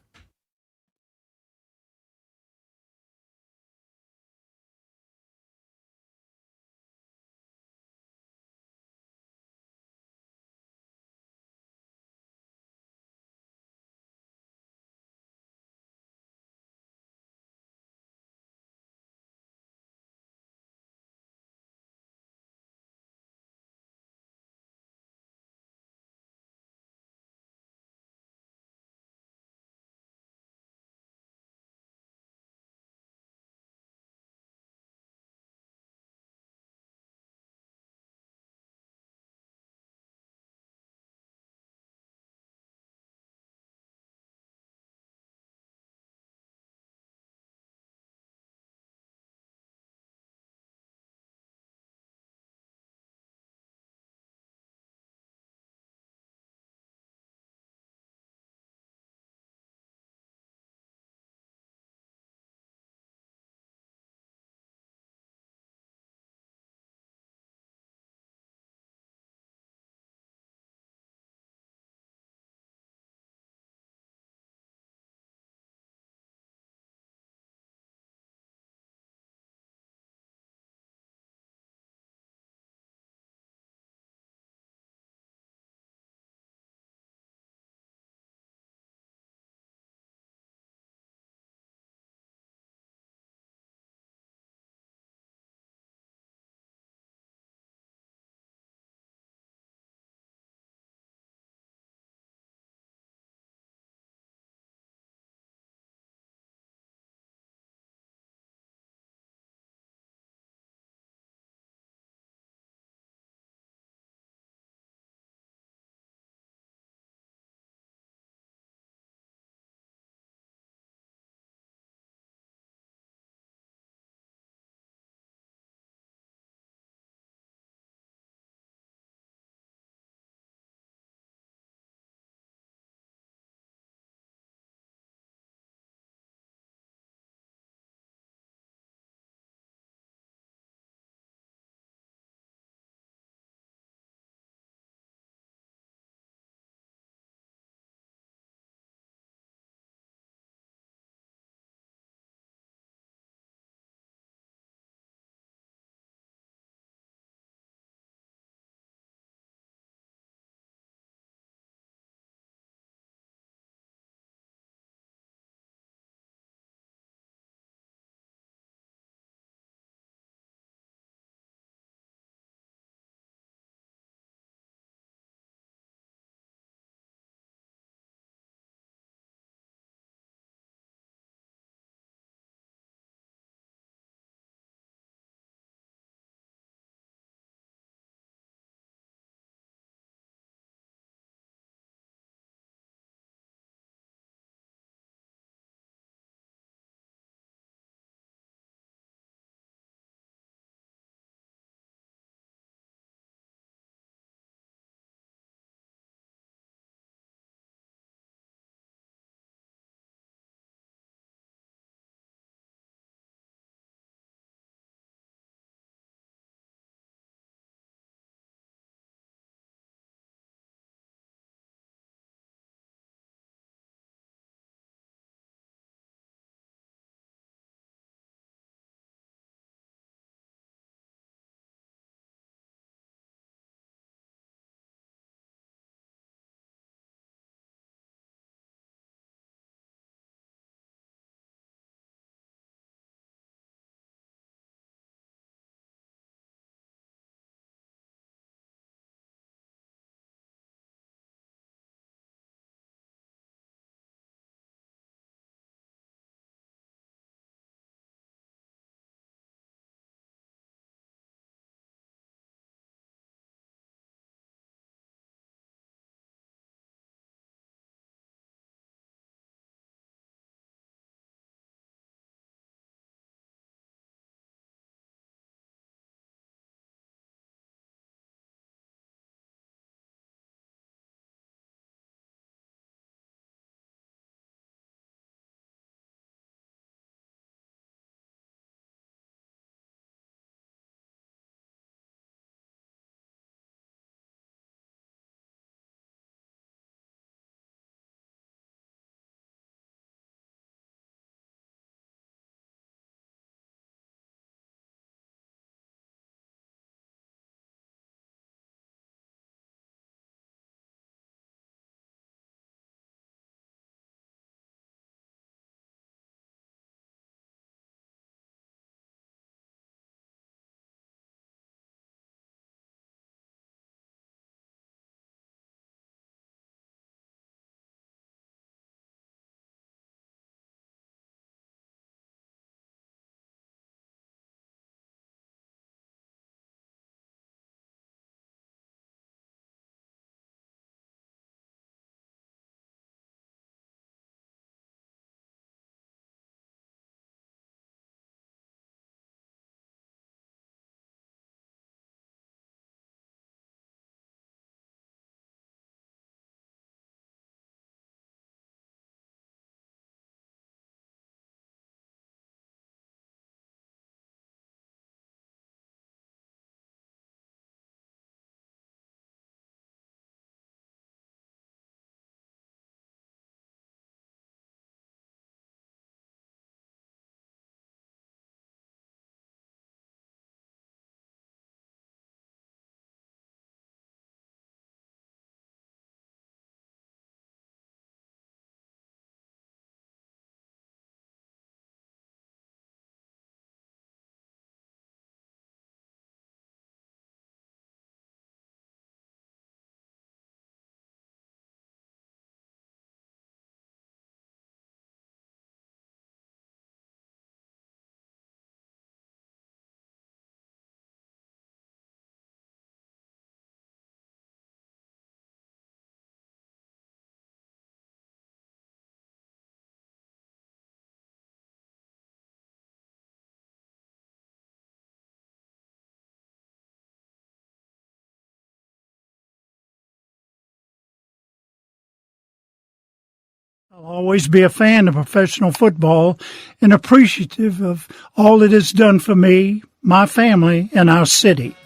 I'll always be a fan of professional football and appreciative of all it has done for me, my family, and our city.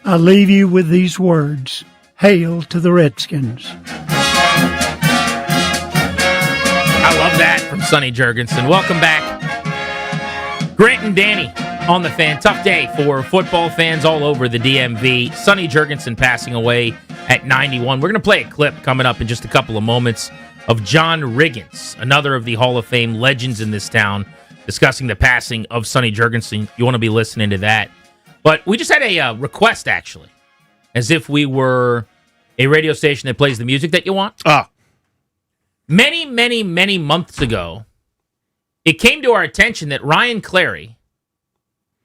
I leave you with these words. Hail to the Redskins. I love that from Sonny Jurgensen. Welcome back. Grant and Danny on the Fan. Tough day for football fans all over the DMV. Sonny Jurgensen passing away at 91. We're going to play a clip coming up in just a couple of moments of John Riggins, another of the Hall of Fame legends in this town, discussing the passing of Sonny Jurgensen. You want to be listening to that. But we just had a request, actually, as if we were a radio station that plays the music that you want. Many, many, many months ago, it came to our attention that Ryan Clary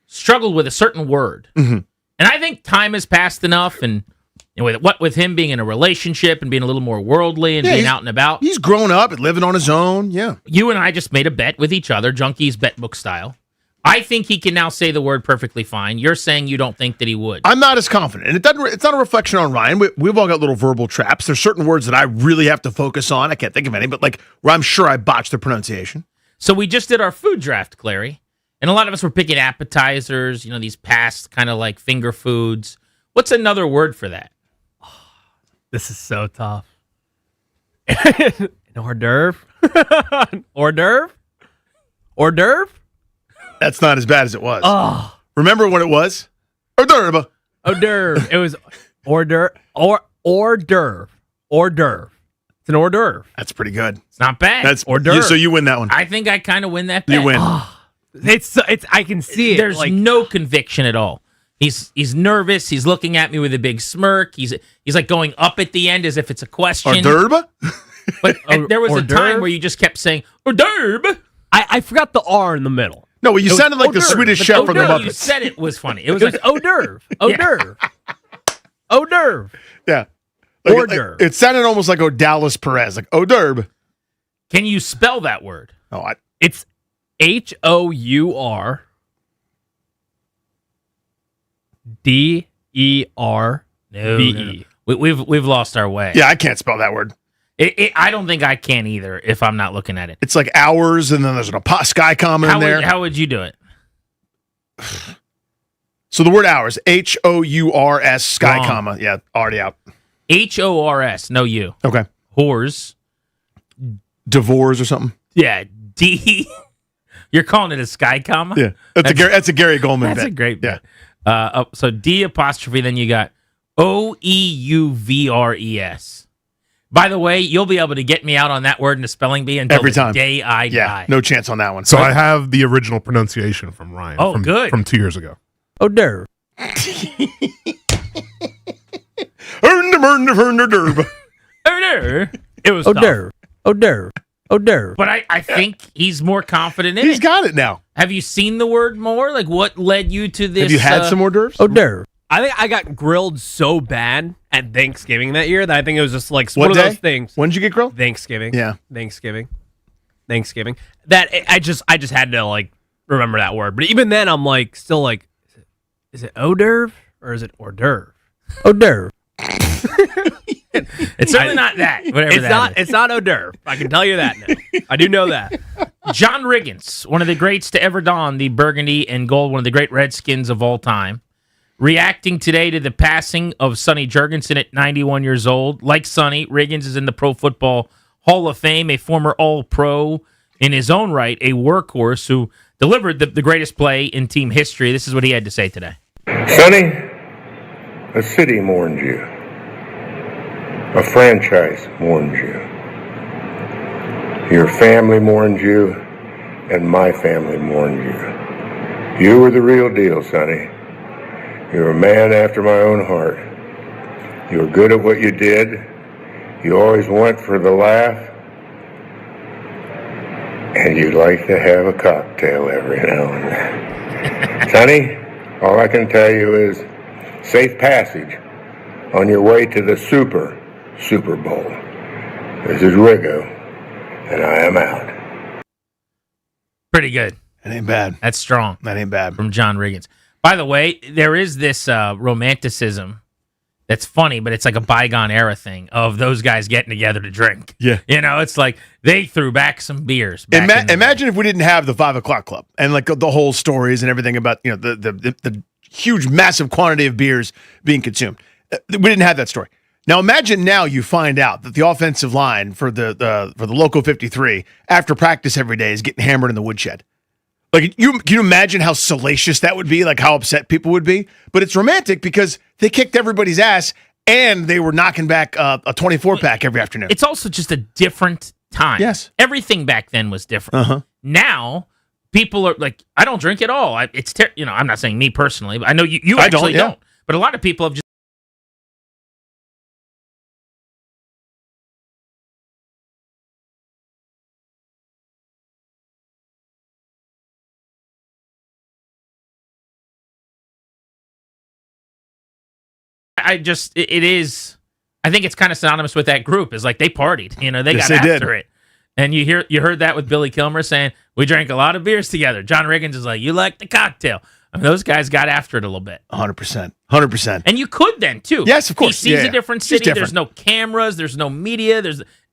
struggled with a certain word. Mm-hmm. And I think time has passed enough, and with him being in a relationship and being a little more worldly and being out and about. He's grown up and living on his own, yeah. You and I just made a bet with each other, Junkies bet book style. I think he can now say the word perfectly fine. You're saying you don't think that he would. I'm not as confident. And it's not a reflection on Ryan. We've all got little verbal traps. There's certain words that I really have to focus on. I can't think of any, but where I'm sure I botched the pronunciation. So we just did our food draft, Clary. And a lot of us were picking appetizers, these past kind of like finger foods. What's another word for that? This is so tough. An hors d'oeuvre? Hors d'oeuvre? Hors d'oeuvre? That's not as bad as it was. Oh. Remember what it was? Hors d'oeuvre. Hors d'oeuvre. It was hors d'oeuvre. Hors d'oeuvre. Hors d'oeuvre. It's an hors d'oeuvre. That's pretty good. It's not bad. That's hors d'oeuvre. So you win that one. I think I kind of win that bet. You win. It's. I can see it. There's no conviction at all. He's nervous. He's looking at me with a big smirk. He's like going up at the end as if it's a question. Hors d'oeuvre? But there was a time where you just kept saying hors d'oeuvre. I forgot the R in the middle. No, you sounded like the Swedish chef from the Muppets. You said it was funny. It was like hors d'oeuvre. Hors d'oeuvre. Hors d'oeuvre. Yeah. Hors d'oeuvre. It sounded almost like Odalis Perez, like hors d'oeuvre. Can you spell that word? It's HOUR DERVE. No. We've lost our way. Yeah, I can't spell that word. I don't think I can either if I'm not looking at it. It's like hours, and then there's a sky comma in there. How would you do it? So the word hours, HOURS, sky Wrong. comma. Yeah, already out. HORS, no U. Okay. Whores. Divorce or something? Yeah, D. You're calling it a sky comma? Yeah. That's a Gary Goldman That's bet. a great bet. So D apostrophe, then you got OEUVRES. By the way, you'll be able to get me out on that word in the spelling bee until Every the time. day I die. No chance on that one. So I have the original pronunciation from Ryan. Oh, from, good. From 2 years ago. Hors d'oeuvre. It was hors d'oeuvre. Hors d'oeuvre. Hors d'oeuvre. But I think he's more confident in it. He's got it now. Have you seen the word more? Like, what led you to this? Have you had some hors d'oeuvres? Hors d'oeuvre. I think I got grilled so bad at Thanksgiving that year that I think it was just like What one day? of those things. When did you get grilled? Thanksgiving. Yeah. Thanksgiving. That I just had to like remember that word. But even then, I'm like still like, is it hors d'oeuvre or is it hors d'oeuvre? Hors d'oeuvre. It's certainly not that. Whatever It's that not. is. It's not hors d'oeuvre. I can tell you that now. I do know that. John Riggins, one of the greats to ever don the burgundy and gold, one of the great Redskins of all time, reacting today to the passing of Sonny Jurgensen at 91 years old. Like Sonny, Riggins is in the Pro Football Hall of Fame, a former All-Pro in his own right, a workhorse who delivered the greatest play in team history. This is what he had to say today. Sonny, a city mourns you. A franchise mourns you. Your family mourns you, and my family mourns you. You were the real deal, Sonny. You're a man after my own heart. You were good at what you did. You always went for the laugh. And you like to have a cocktail every now and then. Sonny, all I can tell you is safe passage on your way to the Super Bowl. This is Riggo, and I am out. Pretty good. That ain't bad. That's strong. That ain't bad. From John Riggins. By the way, there is this romanticism that's funny, but it's like a bygone era thing of those guys getting together to drink. Yeah. It's like they threw back some beers. Imagine if we didn't have the 5 o'clock club and like the whole stories and everything about the huge, massive quantity of beers being consumed. We didn't have that story. Now imagine now you find out that the offensive line for the Loco 53 after practice every day is getting hammered in the woodshed. Like can you imagine how salacious that would be? Like how upset people would be? But it's romantic because they kicked everybody's ass and they were knocking back a 24 pack every afternoon. It's also just a different time. Yes. Everything back then was different. Now people are like, I don't drink at all. I'm not saying me personally, but I know you actually don't. But a lot of people have just. I think it's kind of synonymous with that group. Is like they partied, they got after it. And you heard that with Billy Kilmer saying, we drank a lot of beers together. John Riggins is like, you like the cocktail. I mean, those guys got after it a little bit. 100%. And you could then, too. Yes, of course. He sees a different city. There's no cameras. There's no media.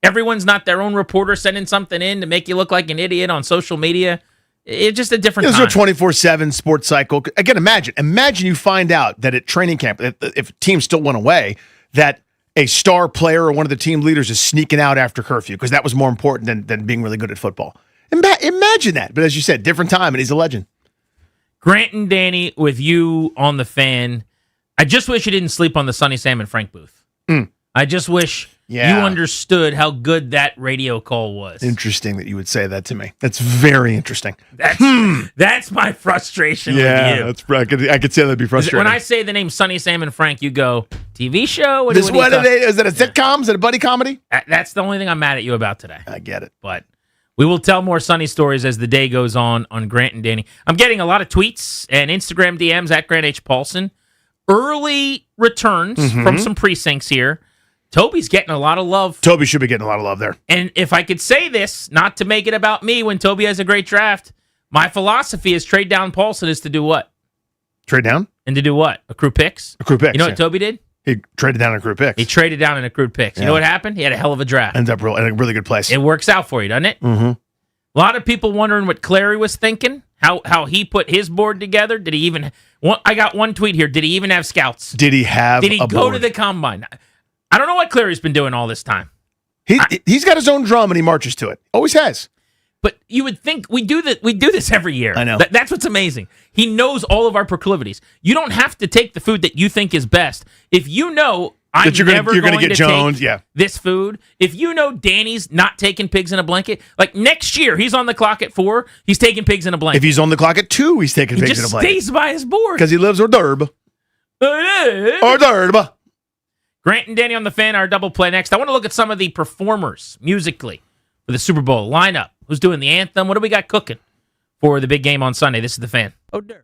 Everyone's not their own reporter sending something in to make you look like an idiot on social media. It's just a different time. There's no 24/7 sports cycle. Again, imagine you find out that at training camp, if a team still went away, that a star player or one of the team leaders is sneaking out after curfew because that was more important than being really good at football. Imagine that. But as you said, different time, and he's a legend. Grant and Danny, with you on the Fan, I just wish you didn't sleep on the Sonny Sam and Frank booth. I just wish you understood how good that radio call was. Interesting that you would say that to me. That's very interesting. That's my frustration with you. That's I could say that'd be frustrating. When I say the name Sonny Sam and Frank, you go, TV show? Is that a sitcom? Is that a buddy comedy? That's the only thing I'm mad at you about today. I get it. But we will tell more Sonny stories as the day goes on Grant and Danny. I'm getting a lot of tweets and Instagram DMs at Grant H. Paulson. Early returns from some precincts here. Toby's getting a lot of love. Toby should be getting a lot of love there. And if I could say this, not to make it about me when Toby has a great draft, my philosophy is trade down Paulson is to do what? Trade down? And to do what? Accrue picks? Accrue picks. You know what Toby did? He traded down accrued picks. He traded down and accrued picks. You know what happened? He had a hell of a draft. Ends up in a really good place. It works out for you, doesn't it? Mm-hmm. A lot of people wondering what Clary was thinking, how he put his board together. Did he even... I got one tweet here. Did he even have scouts? Did he go board? to the combine? I don't know what Clary's been doing all this time. He's got his own drum and he marches to it. Always has. But you would think we do this every year. I know. That's what's amazing. He knows all of our proclivities. You don't have to take the food that you think is best. If you know I'm never going to get Jones, take this food, if you know Danny's not taking pigs in a blanket, like next year he's on the clock at 4, he's taking pigs in a blanket. If he's on the clock at 2, he's taking pigs in a blanket. He just stays by his board. Because he lives hors d'oeuvre. Hors d'oeuvre. Grant and Danny on the Fan, our double play next. I want to look at some of the performers musically for the Super Bowl lineup. Who's doing the anthem? What do we got cooking for the big game on Sunday? This is the Fan. Oh, there.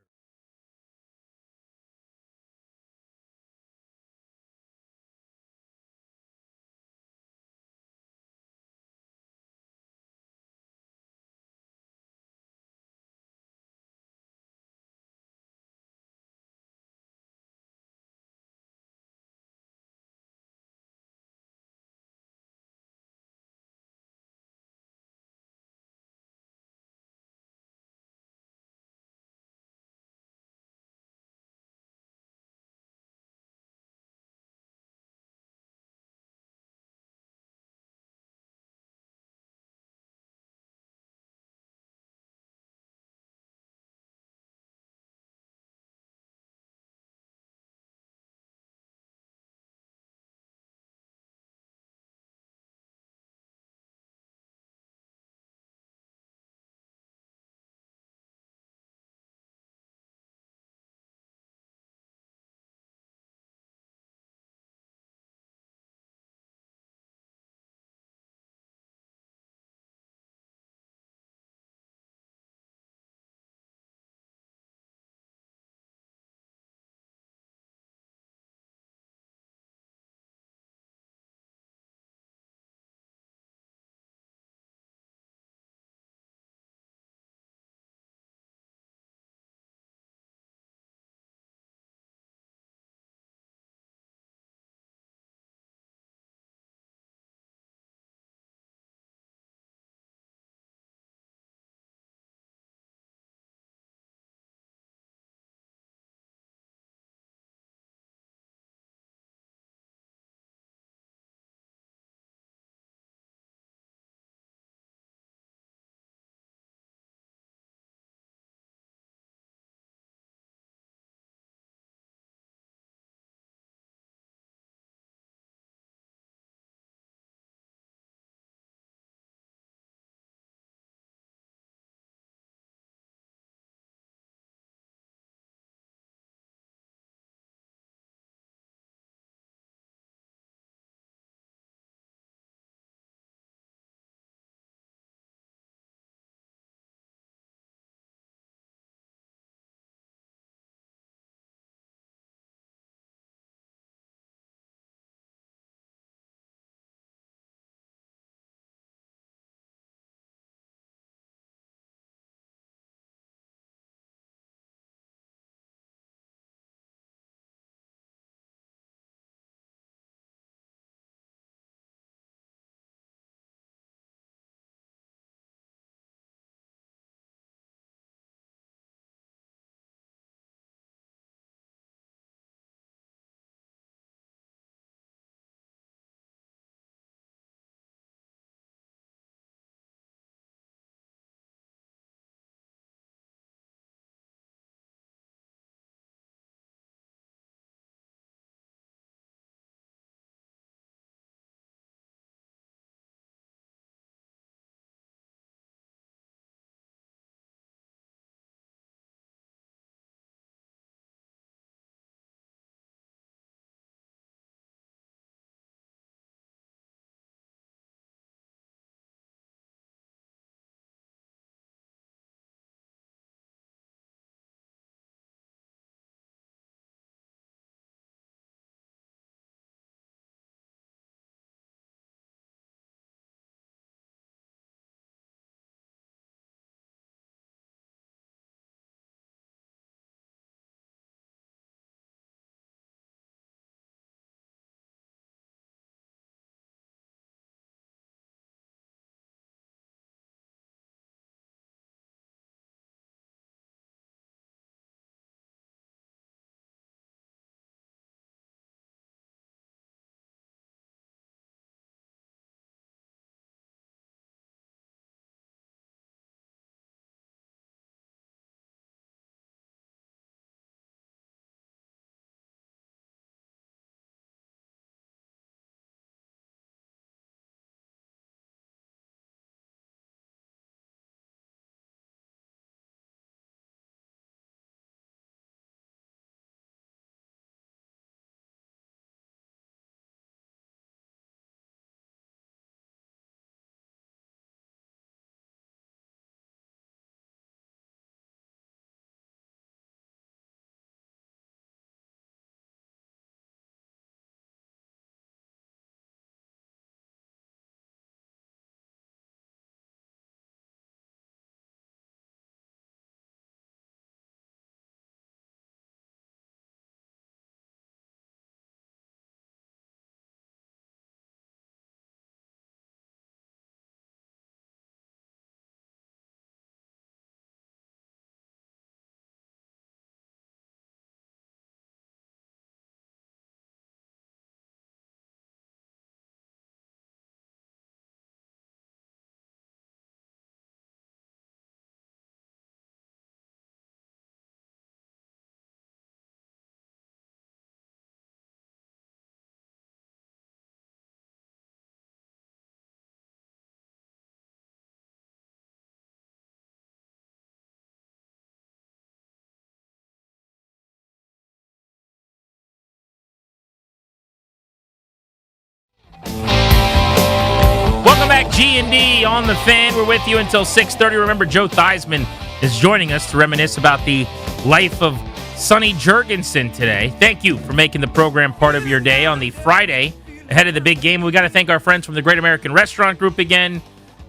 G&D on the Fan. We're with you until 6:30. Remember, Joe Theismann is joining us to reminisce about the life of Sonny Jurgensen today. Thank you for making the program part of your day on the Friday ahead of the big game. We got to thank our friends from the Great American Restaurant Group again.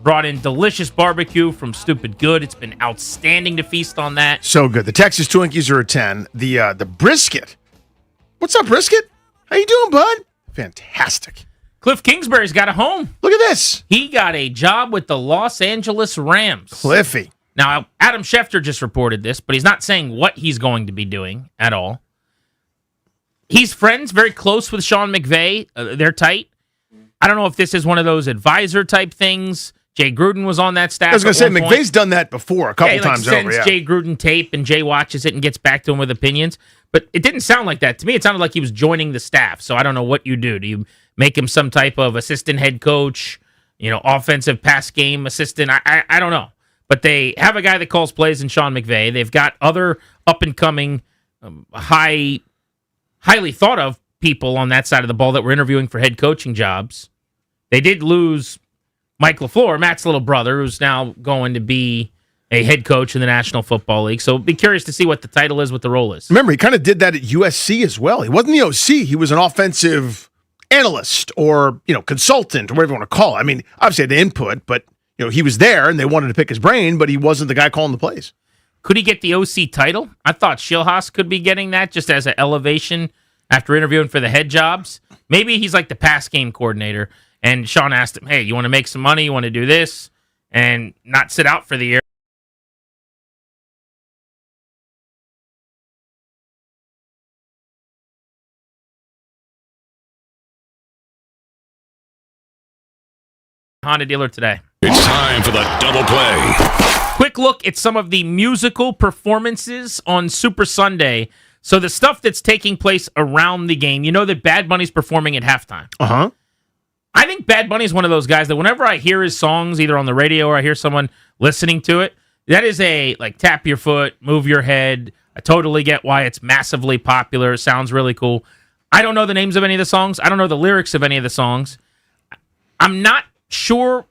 Brought in delicious barbecue from Stupid Good. It's been outstanding to feast on that. So good. The Texas Twinkies are a 10. The brisket. What's up, brisket? How you doing, bud? Fantastic. Cliff Kingsbury's got a home. Look at this. He got a job with the Los Angeles Rams. Cliffy. Now, Adam Schefter just reported this, but he's not saying what he's going to be doing at all. He's friends, very close with Sean McVay. They're tight. I don't know if this is one of those advisor type things. Jay Gruden was on that staff. I was going to say, McVay's done that before a couple times over. Yeah, Jay Gruden tape, and Jay watches it and gets back to him with opinions. But it didn't sound like that. To me, it sounded like he was joining the staff. So I don't know what you do. Do you make him some type of assistant head coach, offensive pass game assistant? I don't know. But they have a guy that calls plays in Sean McVay. They've got other up-and-coming, highly thought of people on that side of the ball that were interviewing for head coaching jobs. They did lose Mike LaFleur, Matt's little brother, who's now going to be a head coach in the National Football League. So be curious to see what the title is, what the role is. Remember, he kind of did that at USC as well. He wasn't the OC. He was an offensive analyst or, consultant or whatever you want to call it. I mean, obviously had the input, but, he was there and they wanted to pick his brain, but he wasn't the guy calling the plays. Could he get the OC title? I thought Schilhaas could be getting that just as an elevation after interviewing for the head jobs. Maybe he's like the pass game coordinator. And Sean asked him, hey, you want to make some money? You want to do this? And not sit out for the year. Honda dealer today. It's time for the double play. Quick look at some of the musical performances on Super Sunday. So the stuff that's taking place around the game. You know that Bad Bunny's performing at halftime. Uh-huh. I think Bad Bunny is one of those guys that whenever I hear his songs, either on the radio or I hear someone listening to it, that is a, tap your foot, move your head. I totally get why it's massively popular. It sounds really cool. I don't know the names of any of the songs. I don't know the lyrics of any of the songs. I'm not sure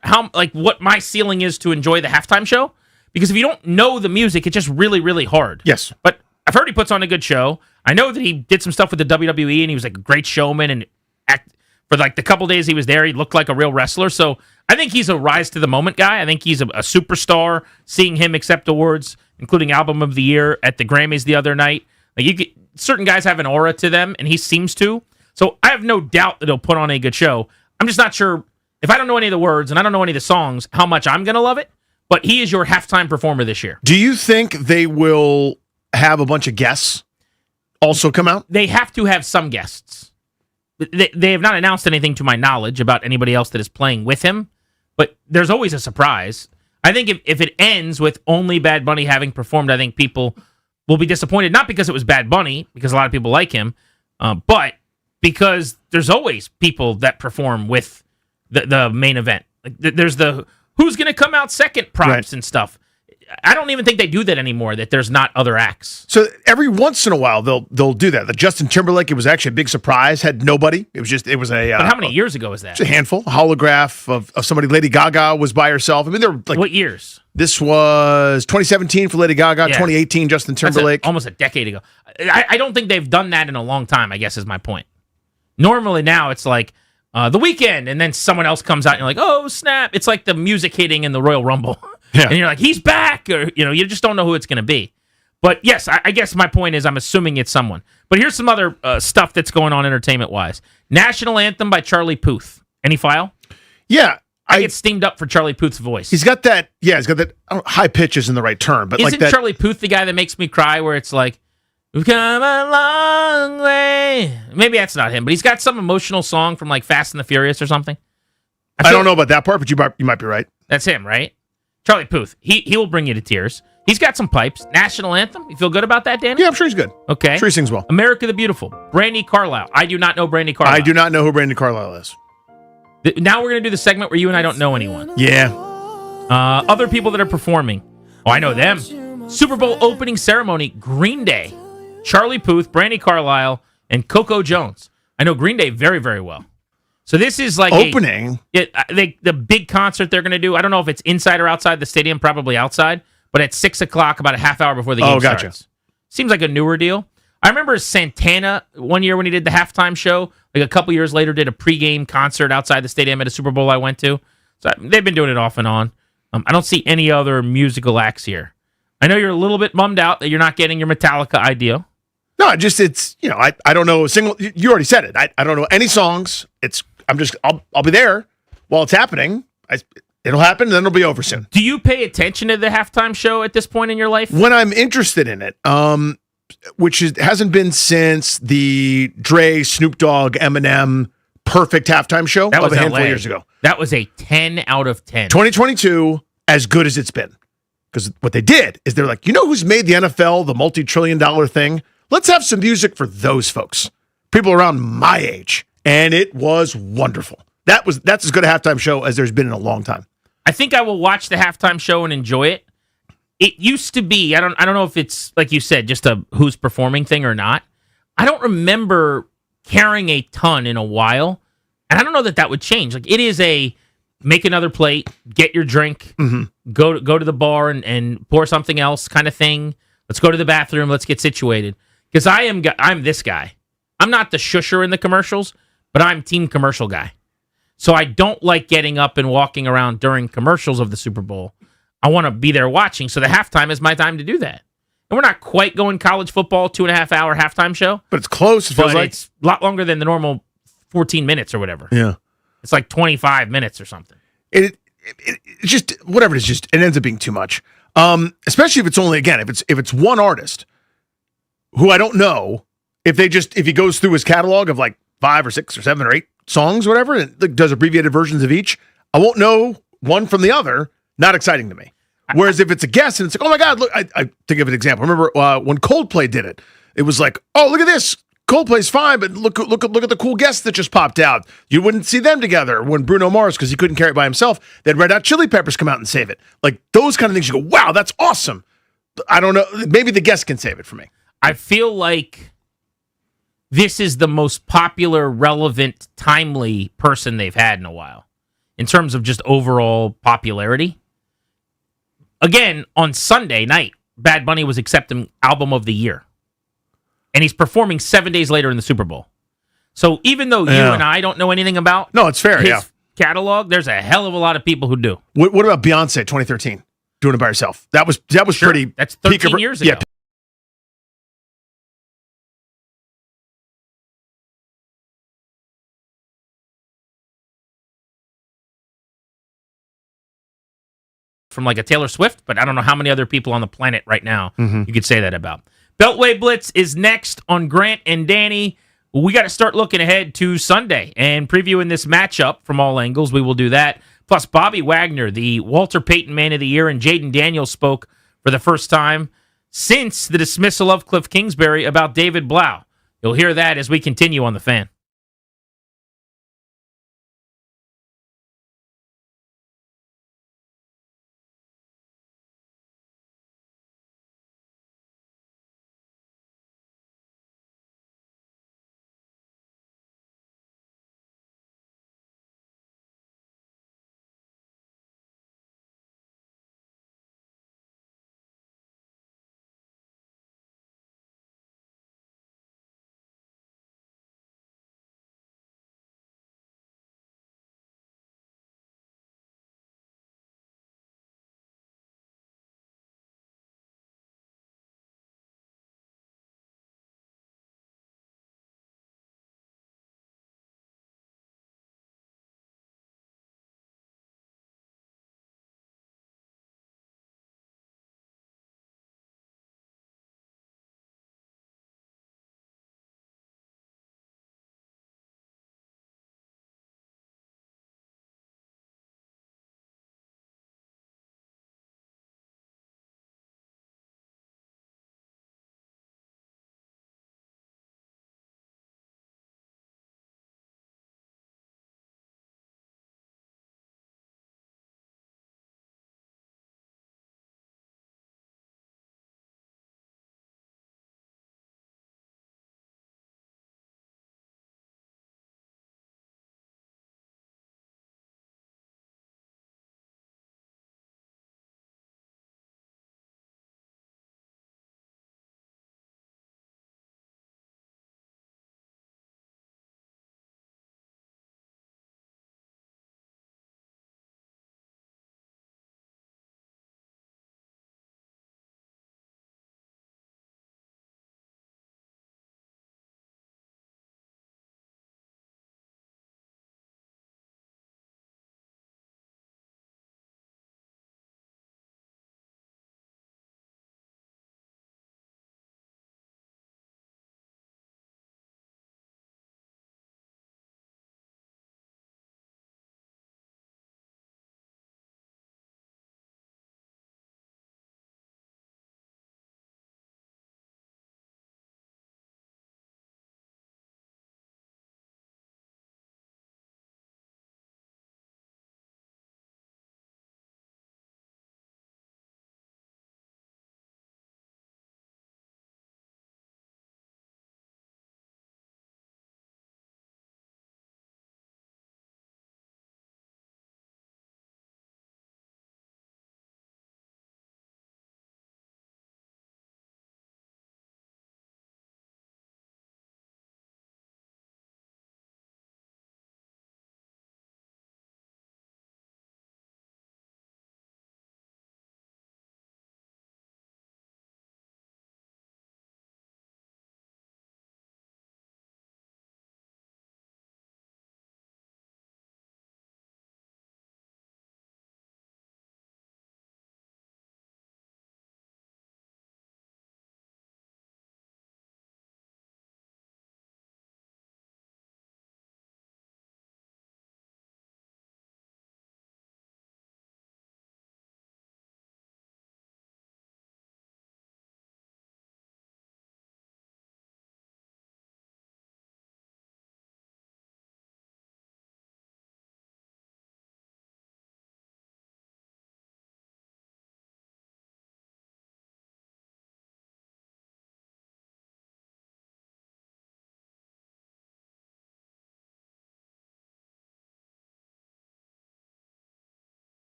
what my ceiling is to enjoy the halftime show, because if you don't know the music, it's just really, really hard. Yes. But I've heard he puts on a good show. I know that he did some stuff with the WWE, and he was a great showman, and for the couple days he was there, he looked like a real wrestler. So I think he's a rise to the moment guy. I think he's a superstar. Seeing him accept awards, including Album of the Year at the Grammys the other night, certain guys have an aura to them, and he seems to. So I have no doubt that he'll put on a good show. I'm just not sure, if I don't know any of the words and I don't know any of the songs, how much I'm going to love it. But he is your halftime performer this year. Do you think they will have a bunch of guests also come out? They have to have some guests. They have not announced anything to my knowledge about anybody else that is playing with him, but there's always a surprise. I think if it ends with only Bad Bunny having performed, I think people will be disappointed, not because it was Bad Bunny, because a lot of people like him, but because there's always people that perform with the main event. There's the who's going to come out second props and stuff. I don't even think they do that anymore, that there's not other acts. So every once in a while, they'll do that. The Justin Timberlake, it was actually a big surprise, had nobody. It was a... But how many years ago was that? A handful. A holograph of somebody. Lady Gaga was by herself. I mean, they were what years? This was 2017 for Lady Gaga, 2018 Justin Timberlake. Almost a decade ago. I don't think they've done that in a long time, I guess is my point. Normally now it's like The Weeknd, and then someone else comes out and you're like, oh, snap. It's like the music hitting in the Royal Rumble. Yeah. And you're like, he's back, or you just don't know who it's going to be. But yes, I guess my point is I'm assuming it's someone. But here's some other stuff that's going on entertainment-wise. National Anthem by Charlie Puth. Any file? Yeah. I get steamed up for Charlie Puth's voice. He's got that, high pitch isn't the right term. But Isn't Charlie Puth the guy that makes me cry where it's like, we've come a long way? Maybe that's not him, but he's got some emotional song from Fast and the Furious or something. I don't know about that part, but you might be right. That's him, right? Charlie Puth. He will bring you to tears. He's got some pipes. National Anthem. You feel good about that, Danny? Yeah, I'm sure he's good. Okay. I'm sure he sings well. America the Beautiful. Brandi Carlile. I do not know Brandi Carlile. I do not know who Brandi Carlile is. Now we're going to do the segment where you and I don't know anyone. Yeah. Other people that are performing. Oh, I know them. Super Bowl opening ceremony. Green Day. Charlie Puth, Brandi Carlile, and Coco Jones. I know Green Day very, very well. So this is like opening. The big concert they're going to do. I don't know if it's inside or outside the stadium, probably outside, but at 6 o'clock, about a half hour before the game starts. Seems like a newer deal. I remember Santana one year when he did the halftime show, like a couple years later, did a pregame concert outside the stadium at a Super Bowl I went to. So they've been doing it off and on. I don't see any other musical acts here. I know you're a little bit bummed out that you're not getting your Metallica ideal. No, it's I don't know a single. You already said it. I don't know any songs. I'll be there while it's happening. It'll happen, and then it'll be over soon. Do you pay attention to the halftime show at this point in your life? When I'm interested in it, which hasn't been since the Dre, Snoop Dogg, Eminem perfect halftime show That was a handful LA. of years ago. That was a 10 out of 10. 2022, as good as it's been. Because what they did is they're like, you know who's made the NFL the multi-trillion-dollar thing? Let's have some music for those folks. People around my age. And it was wonderful. That's as good a halftime show as there's been in a long time. I think I will watch the halftime show and enjoy it. It used to be, I don't know if it's, like you said, just a who's performing thing or not. I don't remember caring a ton in a while. And I don't know that would change. Like, it is a make another plate, get your drink, go to the bar and pour something else kind of thing. Let's go to the bathroom. Let's get situated. Because I'm this guy. I'm not the shusher in the commercials, but I'm team commercial guy. So I don't like getting up and walking around during commercials of the Super Bowl. I want to be there watching. So the halftime is my time to do that. And we're not quite going college football 2.5 hour halftime show. But it's close. It feels like it's a lot longer than the normal 14 minutes or whatever. Yeah. It's like 25 minutes or something. It's just whatever it is, it ends up being too much. Especially if it's only, again, if it's one artist who I don't know, if he goes through his catalog of like 5 or 6 or 7 or 8 songs, whatever, and does abbreviated versions of each, I won't know one from the other. Not exciting to me. Whereas if it's a guest and it's like, oh my God, look, I think of an example. Remember when Coldplay did it? It was like, oh, look at this. Coldplay's fine, but look at the cool guests that just popped out. You wouldn't see them together. When Bruno Mars, because he couldn't carry it by himself, they had Red Hot Chili Peppers come out and save it. Like those kind of things, you go, wow, that's awesome. I don't know. Maybe the guest can save it for me. I feel like this is the most popular, relevant, timely person they've had in a while in terms of just overall popularity. Again, on Sunday night, Bad Bunny was accepting Album of the Year. And he's performing 7 days later in the Super Bowl. So even though you and I don't know anything about it's fair, his catalog, there's a hell of a lot of people who do. What about Beyonce 2013? Doing it by herself. That was Sure. pretty. That's 13 years ago. Yeah. From like a Taylor Swift, but I don't know how many other people on the planet right now Mhm. you could say that about. Beltway Blitz is next on Grant and Danny. We got to start looking ahead to Sunday and previewing this matchup from all angles. We will do that. Plus, Bobby Wagner, the Walter Payton Man of the Year, and Jaden Daniels spoke for the first time since the dismissal of Cliff Kingsbury about David Blau. You'll hear that as we continue on The Fan.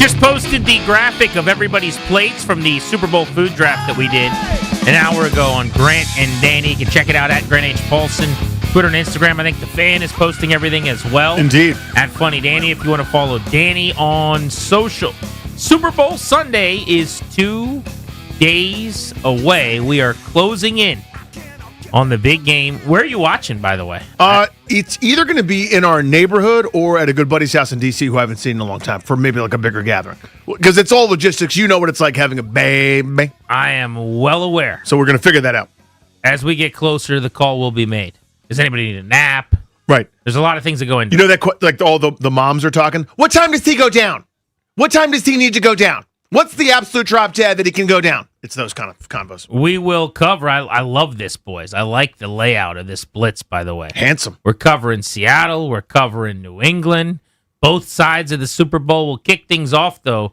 Just posted the graphic of everybody's plates from the Super Bowl food draft that we did an hour ago on Grant and Danny. You can check it out at Grant H. Paulson. Twitter and Instagram. I think the Fan is posting everything as well. Indeed. At Funny Danny, if you want to follow Danny on social. Super Bowl Sunday is 2 days away. We are closing in on the big game. Where are you watching, by the way? It's either going to be in our neighborhood or at a good buddy's house in D.C. who I haven't seen in a long time for maybe like a bigger gathering. Because it's all logistics. You know what it's like having a baby. I am well aware. So we're going to figure that out. As we get closer, the call will be made. Does anybody need a nap? Right. There's a lot of things that go into it. You know that like all the moms are talking? What time does he go down? What time does he need to go down? What's the absolute drop dead that he can go down? It's those kind of combos. We will cover. I love this, boys. I like the layout of this blitz, by the way. Handsome. We're covering Seattle. We're covering New England. Both sides of the Super Bowl. Will kick things off, though,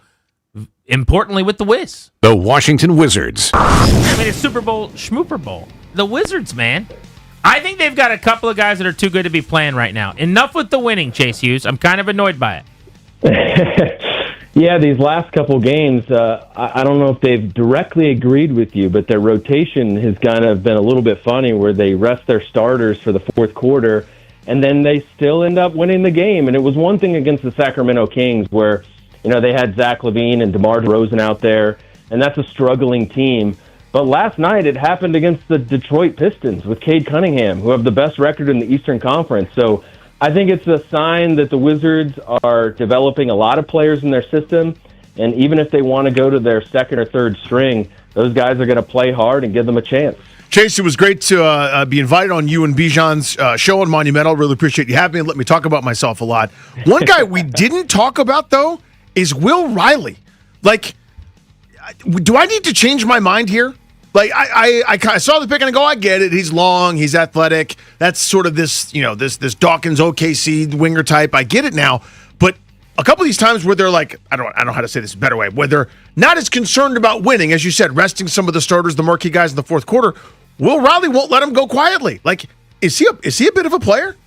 importantly with the Wiz. The Washington Wizards. I mean, it's Super Bowl, Schmooper Bowl. The Wizards, man. I think they've got a couple of guys that are too good to be playing right now. Enough with the winning, Chase Hughes. I'm kind of annoyed by it. Yeah, these last couple games, I don't know if they've directly agreed with you, but their rotation has kind of been a little bit funny where they rest their starters for the fourth quarter, and then they still end up winning the game. And it was one thing against the Sacramento Kings where, they had Zach LaVine and DeMar DeRozan out there, and that's a struggling team. But last night, it happened against the Detroit Pistons with Cade Cunningham, who have the best record in the Eastern Conference. So I think it's a sign that the Wizards are developing a lot of players in their system, and even if they want to go to their second or third string, those guys are going to play hard and give them a chance. Chase, it was great to be invited on you and Bijan's show on Monumental. Really appreciate you having me and let me talk about myself a lot. One guy we didn't talk about, though, is Will Riley. Like, do I need to change my mind here? Like, I saw the pick and I go, I get it. He's long, he's athletic. That's sort of this, this Dawkins OKC winger type. I get it now. But a couple of these times where they're like, I don't know how to say this a better way, where they're not as concerned about winning, as you said, resting some of the starters, the marquee guys in the fourth quarter, Will Riley won't let him go quietly. Like, is he a bit of a player?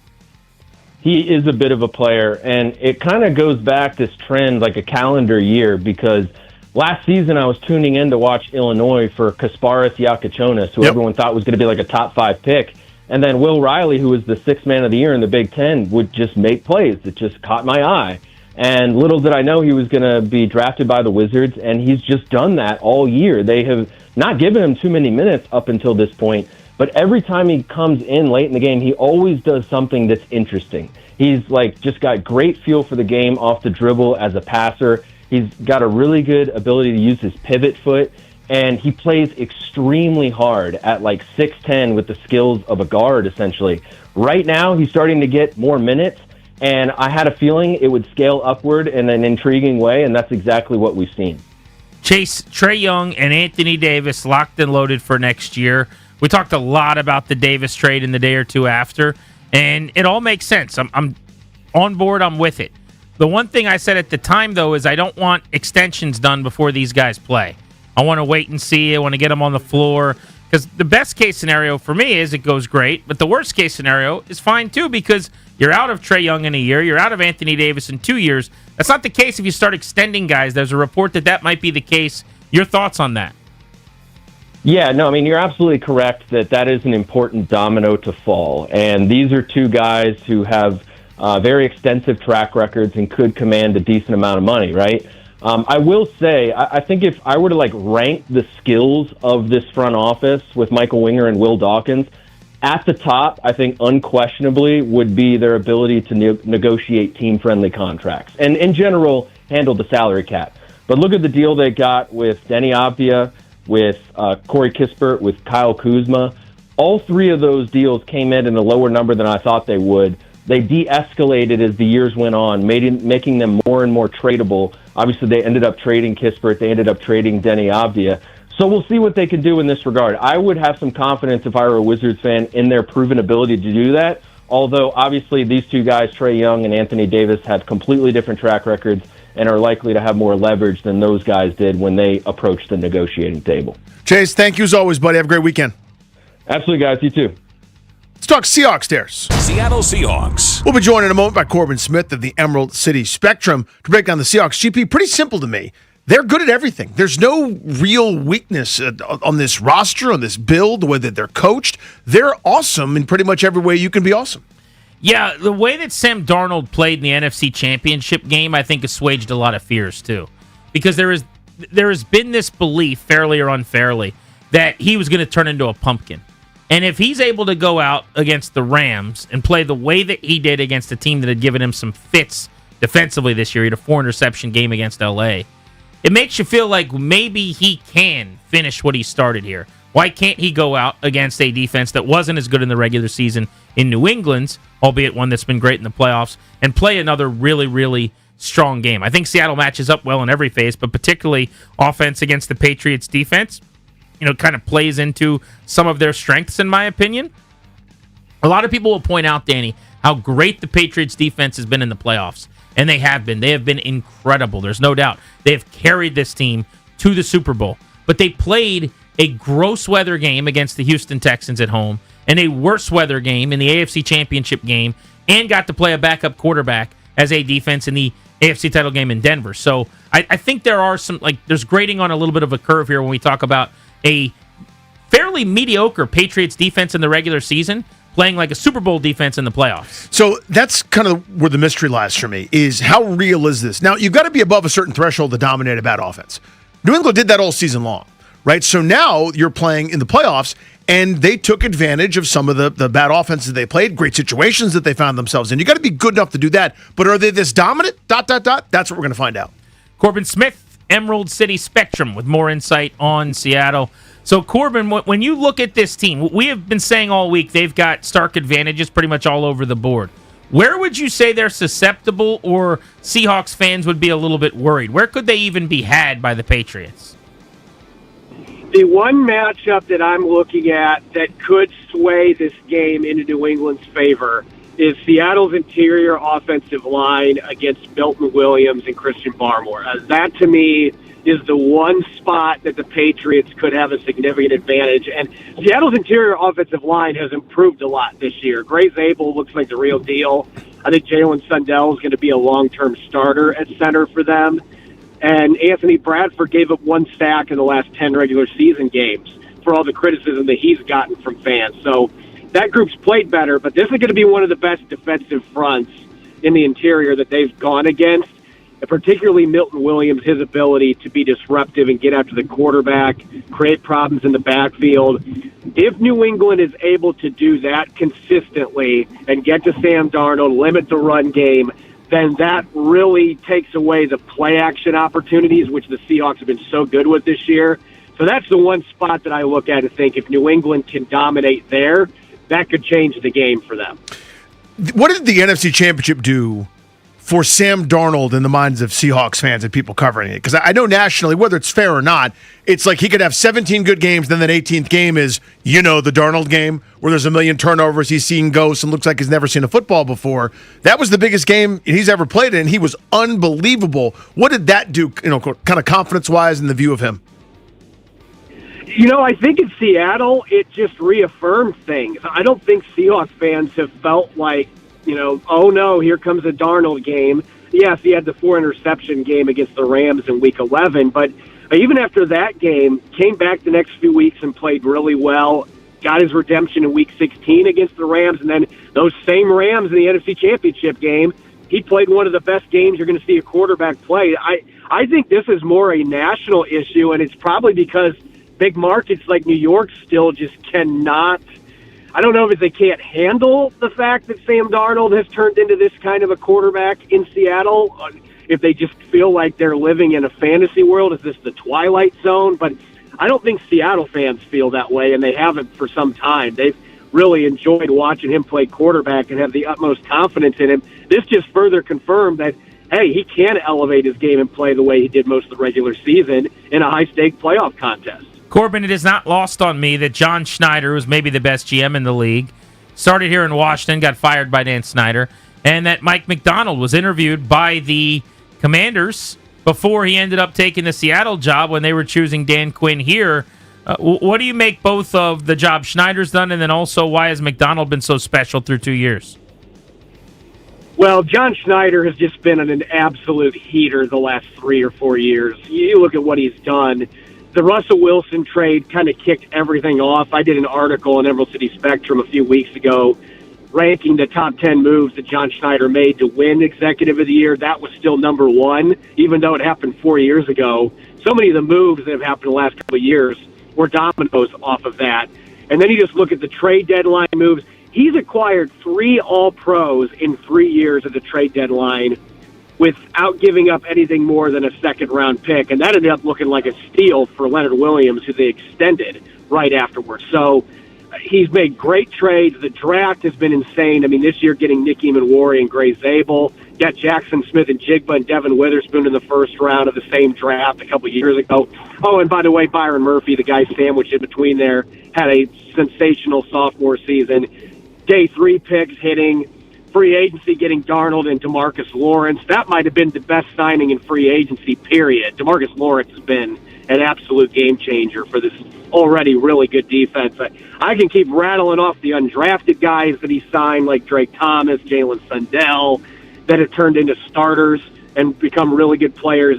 He is a bit of a player, and it kind of goes back this trend like a calendar year because last season, I was tuning in to watch Illinois for Kasparas Yakachonis, who everyone thought was going to be like a top 5 pick. And then Will Riley, who was the 6th man of the year in the Big Ten, would just make plays. It just caught my eye. And little did I know he was going to be drafted by the Wizards, and he's just done that all year. They have not given him too many minutes up until this point, but every time he comes in late in the game, he always does something that's interesting. He's like just got great feel for the game off the dribble as a passer. He's got a really good ability to use his pivot foot, and he plays extremely hard at like 6'10" with the skills of a guard, essentially. Right now, he's starting to get more minutes, and I had a feeling it would scale upward in an intriguing way, and that's exactly what we've seen. Chase, Trae Young and Anthony Davis locked and loaded for next year. We talked a lot about the Davis trade in the day or two after, and it all makes sense. I'm on board. I'm with it. The one thing I said at the time, though, is I don't want extensions done before these guys play. I want to wait and see. I want to get them on the floor. Because the best case scenario for me is it goes great, but the worst case scenario is fine, too, because you're out of Trae Young in a year. You're out of Anthony Davis in 2 years. That's not the case if you start extending guys. There's a report that might be the case. Your thoughts on that? Yeah, no, I mean, you're absolutely correct that is an important domino to fall. And these are two guys who have very extensive track records and could command a decent amount of money, right? I will say, I think if I were to rank the skills of this front office with Michael Winger and Will Dawkins, at the top, I think unquestionably would be their ability to negotiate team-friendly contracts and, in general, handle the salary cap. But look at the deal they got with Denny Avdia, with Corey Kispert, with Kyle Kuzma. All three of those deals came in a lower number than I thought they would. They de-escalated as the years went on, making them more and more tradable. Obviously, they ended up trading Kispert. They ended up trading Denny Avdia. So we'll see what they can do in this regard. I would have some confidence if I were a Wizards fan in their proven ability to do that, although obviously these two guys, Trae Young and Anthony Davis, have completely different track records and are likely to have more leverage than those guys did when they approached the negotiating table. Chase, thank you as always, buddy. Have a great weekend. Absolutely, guys. You too. Let's talk Seahawks stairs. Seattle Seahawks. We'll be joined in a moment by Corbin Smith of the Emerald City Spectrum to break down the Seahawks. GP, pretty simple to me. They're good at everything. There's no real weakness on this roster, on this build, the way that they're coached. They're awesome in pretty much every way you can be awesome. Yeah, the way that Sam Darnold played in the NFC Championship game, I think, assuaged a lot of fears, too. Because there has been this belief, fairly or unfairly, that he was going to turn into a pumpkin. And if he's able to go out against the Rams and play the way that he did against a team that had given him some fits defensively this year, he had a 4-interception game against L.A., it makes you feel like maybe he can finish what he started here. Why can't he go out against a defense that wasn't as good in the regular season in New England's, albeit one that's been great in the playoffs, and play another really, really strong game? I think Seattle matches up well in every phase, but particularly offense against the Patriots defense, kind of plays into some of their strengths, in my opinion. A lot of people will point out, Danny, how great the Patriots defense has been in the playoffs. And they have been. They have been incredible. There's no doubt. They have carried this team to the Super Bowl. But they played a gross weather game against the Houston Texans at home and a worse weather game in the AFC Championship game and got to play a backup quarterback as a defense in the AFC title game in Denver. So I think there are there's grading on a little bit of a curve here when we talk about a fairly mediocre Patriots defense in the regular season playing like a Super Bowl defense in the playoffs. So that's kind of where the mystery lies for me, is how real is this? Now, you've got to be above a certain threshold to dominate a bad offense. New England did that all season long, right? So now you're playing in the playoffs, and they took advantage of some of the bad offenses they played, great situations that they found themselves in. You got to be good enough to do that. But are they this dominant? ... That's what we're going to find out. Corbin Smith, Emerald City Spectrum, with more insight on Seattle. So, Corbin, when you look at this team, we have been saying all week they've got stark advantages pretty much all over the board. Where would you say they're susceptible, or Seahawks fans would be a little bit worried? Where could they even be had by the Patriots? The one matchup that I'm looking at that could sway this game into New England's favor is Seattle's interior offensive line against Milton Williams and Christian Barmore. That, to me, is the one spot that the Patriots could have a significant advantage. And Seattle's interior offensive line has improved a lot this year. Gray Zabel looks like the real deal. I think Jalen Sundell is going to be a long-term starter at center for them. And Anthony Bradford gave up 1 sack in the last 10 regular season games for all the criticism that he's gotten from fans. So that group's played better, but this is going to be one of the best defensive fronts in the interior that they've gone against. Particularly Milton Williams, his ability to be disruptive and get after the quarterback, create problems in the backfield. If New England is able to do that consistently and get to Sam Darnold, limit the run game, then that really takes away the play action opportunities, which the Seahawks have been so good with this year. So that's the one spot that I look at and think if New England can dominate there, that could change the game for them. What did the NFC Championship do for Sam Darnold in the minds of Seahawks fans and people covering it? Because I know nationally, whether it's fair or not, it's like he could have 17 good games, then that 18th game is, the Darnold game, where there's a million turnovers, he's seen ghosts and looks like he's never seen a football before. That was the biggest game he's ever played in, and he was unbelievable. What did that do, kind of confidence-wise in the view of him? I think in Seattle, it just reaffirmed things. I don't think Seahawks fans have felt like, oh no, here comes a Darnold game. Yes, he had the 4-interception game against the Rams in Week 11, but even after that game, came back the next few weeks and played really well, got his redemption in Week 16 against the Rams, and then those same Rams in the NFC Championship game, he played one of the best games you're going to see a quarterback play. I think this is more a national issue, and it's probably because big markets like New York still just cannot – I don't know if they can't handle the fact that Sam Darnold has turned into this kind of a quarterback in Seattle, if they just feel like they're living in a fantasy world. Is this the Twilight Zone? But I don't think Seattle fans feel that way, and they haven't for some time. They've really enjoyed watching him play quarterback and have the utmost confidence in him. This just further confirmed that, hey, he can elevate his game and play the way he did most of the regular season in a high-stake playoff contest. Corbin, it is not lost on me that John Schneider, who's maybe the best GM in the league, started here in Washington, got fired by Dan Snyder, and that Mike McDonald was interviewed by the Commanders before he ended up taking the Seattle job when they were choosing Dan Quinn here What do you make both of the job Schneider's done, and then also why has McDonald been so special through 2 years? Well, John Schneider has just been an absolute heater the last 3 or 4 years. You look at what he's done. The Russell Wilson trade kind of kicked everything off. I did an article in Emerald City Spectrum a few weeks ago ranking the top 10 moves that John Schneider made to win Executive of the Year. That was still number one, even though it happened 4 years ago. So many of the moves that have happened in the last couple of years were dominoes off of that. And then you just look at the trade deadline moves. He's acquired 3 All-Pros in 3 years at the trade deadline without giving up anything more than a second-round pick. And that ended up looking like a steal for Leonard Williams, who they extended right afterwards. So he's made great trades. The draft has been insane. I mean, this year getting Nick Eamon-Wari and Gray Zabel, got Jackson Smith and Jigba and Devin Witherspoon in the first round of the same draft a couple years ago. Oh, and by the way, Byron Murphy, the guy sandwiched in between there, had a sensational sophomore season. Day 3 picks hitting, free agency getting Darnold and DeMarcus Lawrence. That might have been the best signing in free agency, period. DeMarcus Lawrence has been an absolute game changer for this already really good defense. I can keep rattling off the undrafted guys that he signed, like Drake Thomas, Jalen Sundell, that have turned into starters and become really good players.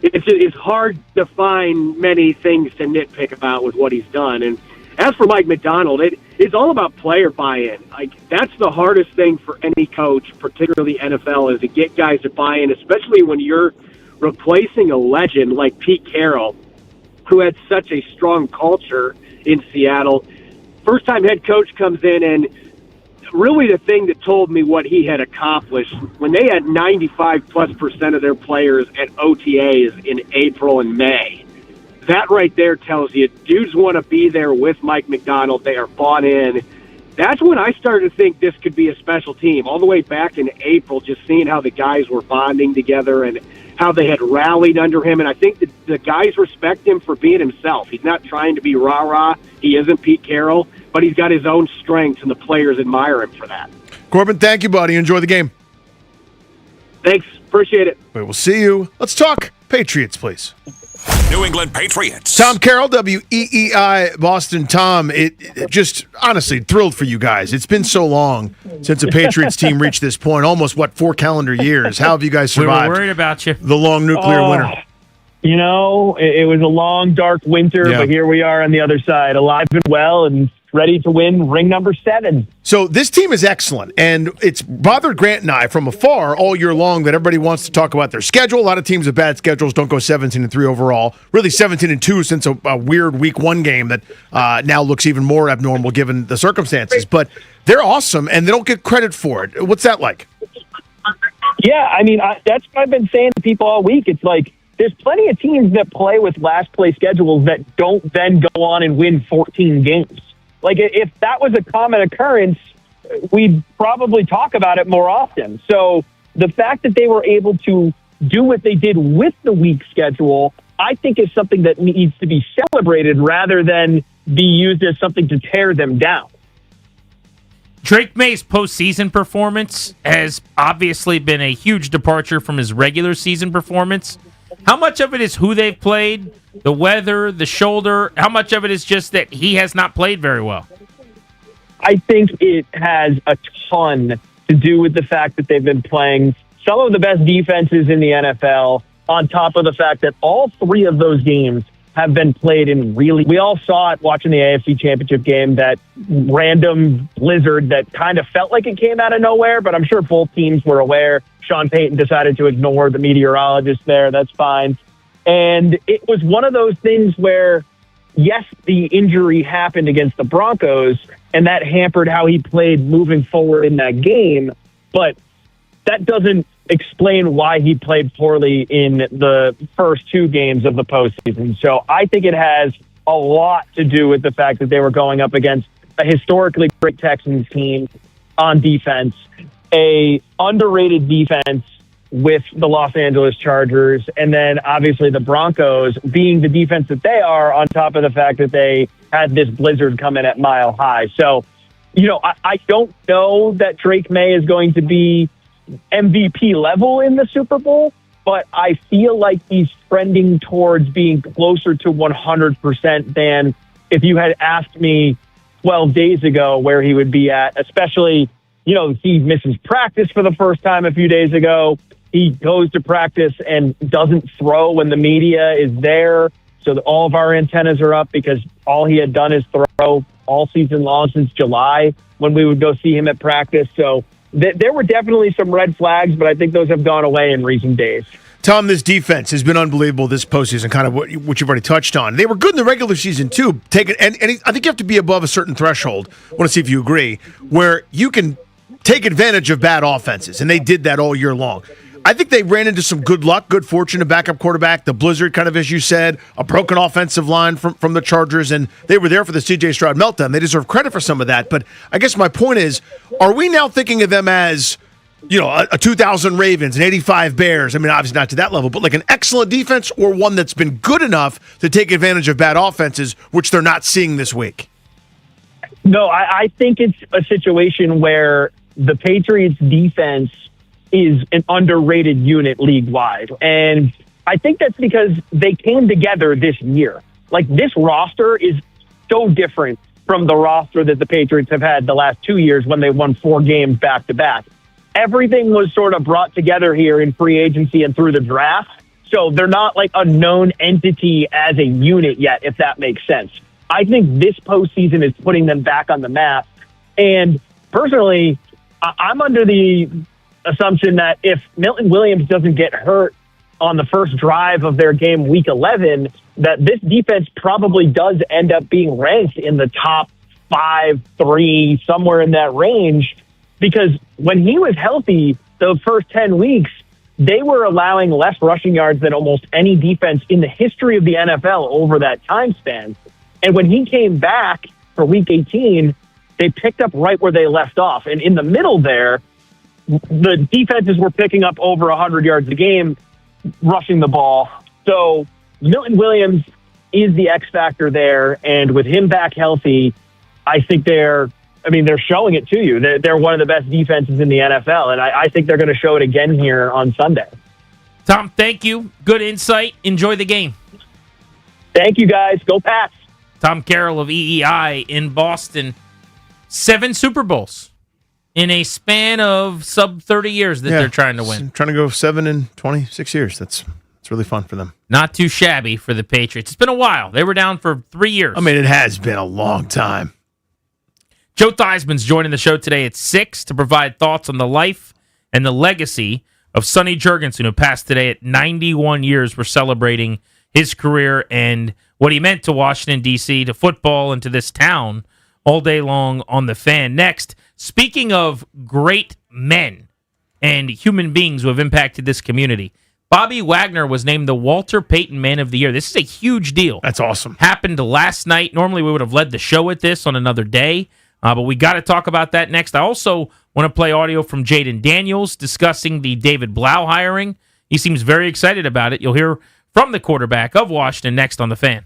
It's hard to find many things to nitpick about with what he's done. And as for Mike McDonald, it's all about player buy-in. That's the hardest thing for any coach, particularly NFL, is to get guys to buy in, especially when you're replacing a legend like Pete Carroll, who had such a strong culture in Seattle. First-time head coach comes in, and really the thing that told me what he had accomplished, when they had 95+% of their players at OTAs in April and May, that right there tells you dudes want to be there with Mike McDonald. They are bought in. That's when I started to think this could be a special team. All the way back in April, just seeing how the guys were bonding together and how they had rallied under him. And I think that the guys respect him for being himself. He's not trying to be rah-rah. He isn't Pete Carroll, but he's got his own strengths, and the players admire him for that. Corbin, thank you, buddy. Enjoy the game. Thanks. Appreciate it. We will see you. Let's talk Patriots, please. New England Patriots. Tom Carroll, WEEI Boston. Tom, it just honestly thrilled for you guys. It's been so long since a Patriots team reached this point, almost, 4 calendar years. How have you guys survived? We were worried about you. The long nuclear winter. You know, it was a long, dark winter, but here we are on the other side, alive and well and ready to win ring number 7. So this team is excellent, and it's bothered Grant and I from afar all year long that everybody wants to talk about their schedule. A lot of teams with bad schedules don't go 17-3 overall. Really 17-2 since a weird Week 1 game that now looks even more abnormal given the circumstances. But they're awesome, and they don't get credit for it. What's that like? Yeah, I mean, that's what I've been saying to people all week. It's like there's plenty of teams that play with last-place schedules that don't then go on and win 14 games. Like, if that was a common occurrence, we'd probably talk about it more often. So the fact that they were able to do what they did with the weak schedule, I think is something that needs to be celebrated rather than be used as something to tear them down. Drake May's postseason performance has obviously been a huge departure from his regular season performance. How much of it is who they've played, the weather, the shoulder? How much of it is just that he has not played very well? I think it has a ton to do with the fact that they've been playing some of the best defenses in the NFL, on top of the fact that all 3 of those games have been played in we all saw it watching the AFC Championship game, that random blizzard that kind of felt like it came out of nowhere, but I'm sure both teams were aware. Sean Payton decided to ignore the meteorologist there. That's fine. And it was one of those things where, yes, the injury happened against the Broncos, and that hampered how he played moving forward in that game. But that doesn't explain why he played poorly in the first 2 games of the postseason. So I think it has a lot to do with the fact that they were going up against a historically great Texans team on defense, a underrated defense with the Los Angeles Chargers, and then obviously the Broncos being the defense that they are, on top of the fact that they had this blizzard come in at Mile High. So, you know, I don't know that Drake May is going to be MVP level in the Super Bowl, but I feel like he's trending towards being closer to 100% than if you had asked me 12 days ago where he would be at, especially, he misses practice for the first time a few days ago. He goes to practice and doesn't throw when the media is there. So that all of our antennas are up because all he had done is throw all season long since July when we would go see him at practice. So there were definitely some red flags, but I think those have gone away in recent days. Tom, this defense has been unbelievable this postseason, kind of what you've already touched on. They were good in the regular season, too. And I think you have to be above a certain threshold. I want to see if you agree, where you can take advantage of bad offenses, and they did that all year long. I think they ran into some good luck, good fortune, a backup quarterback, the blizzard, kind of as you said, a broken offensive line from the Chargers, and they were there for the C.J. Stroud meltdown. They deserve credit for some of that. But I guess my point is, are we now thinking of them as a 2,000 Ravens, an 85 Bears? I mean, obviously not to that level, but like an excellent defense or one that's been good enough to take advantage of bad offenses, which they're not seeing this week? No, I think it's a situation where the Patriots defense is an underrated unit league-wide. And I think that's because they came together this year. Like, this roster is so different from the roster that the Patriots have had the last 2 years when they won 4 games back-to-back. Everything was sort of brought together here in free agency and through the draft. So they're not like a known entity as a unit yet, if that makes sense. I think this postseason is putting them back on the map. And personally, I'm under the assumption that if Milton Williams doesn't get hurt on the first drive of their game week 11, that this defense probably does end up being ranked in the top 5, 3, somewhere in that range. Because when he was healthy, the first 10 weeks, they were allowing less rushing yards than almost any defense in the history of the NFL over that time span. And when he came back for week 18, they picked up right where they left off. And in the middle there, the defenses were picking up over 100 yards a game, rushing the ball. So Milton Williams is the X factor there. And with him back healthy, I think they're showing it to you. They're one of the best defenses in the NFL. And I think they're going to show it again here on Sunday. Tom, thank you. Good insight. Enjoy the game. Thank you, guys. Go Pats. Tom Carroll of EEI in Boston. 7 Super Bowls in a span of sub 30 years that they're trying to win. Trying to go 7 in 26 years. That's really fun for them. Not too shabby for the Patriots. It's been a while. They were down for 3 years. I mean, it has been a long time. Joe Theismann's joining the show today at 6 to provide thoughts on the life and the legacy of Sonny Jurgensen, who passed today at 91 years. We're celebrating his career and what he meant to Washington, D.C., to football, and to this town all day long on The Fan. Next, speaking of great men and human beings who have impacted this community, Bobby Wagner was named the Walter Payton Man of the Year. This is a huge deal. That's awesome. Happened last night. Normally, we would have led the show with this on another day, but we got to talk about that next. I also want to play audio from Jaden Daniels discussing the David Blau hiring. He seems very excited about it. You'll hear from the quarterback of Washington next on The Fan.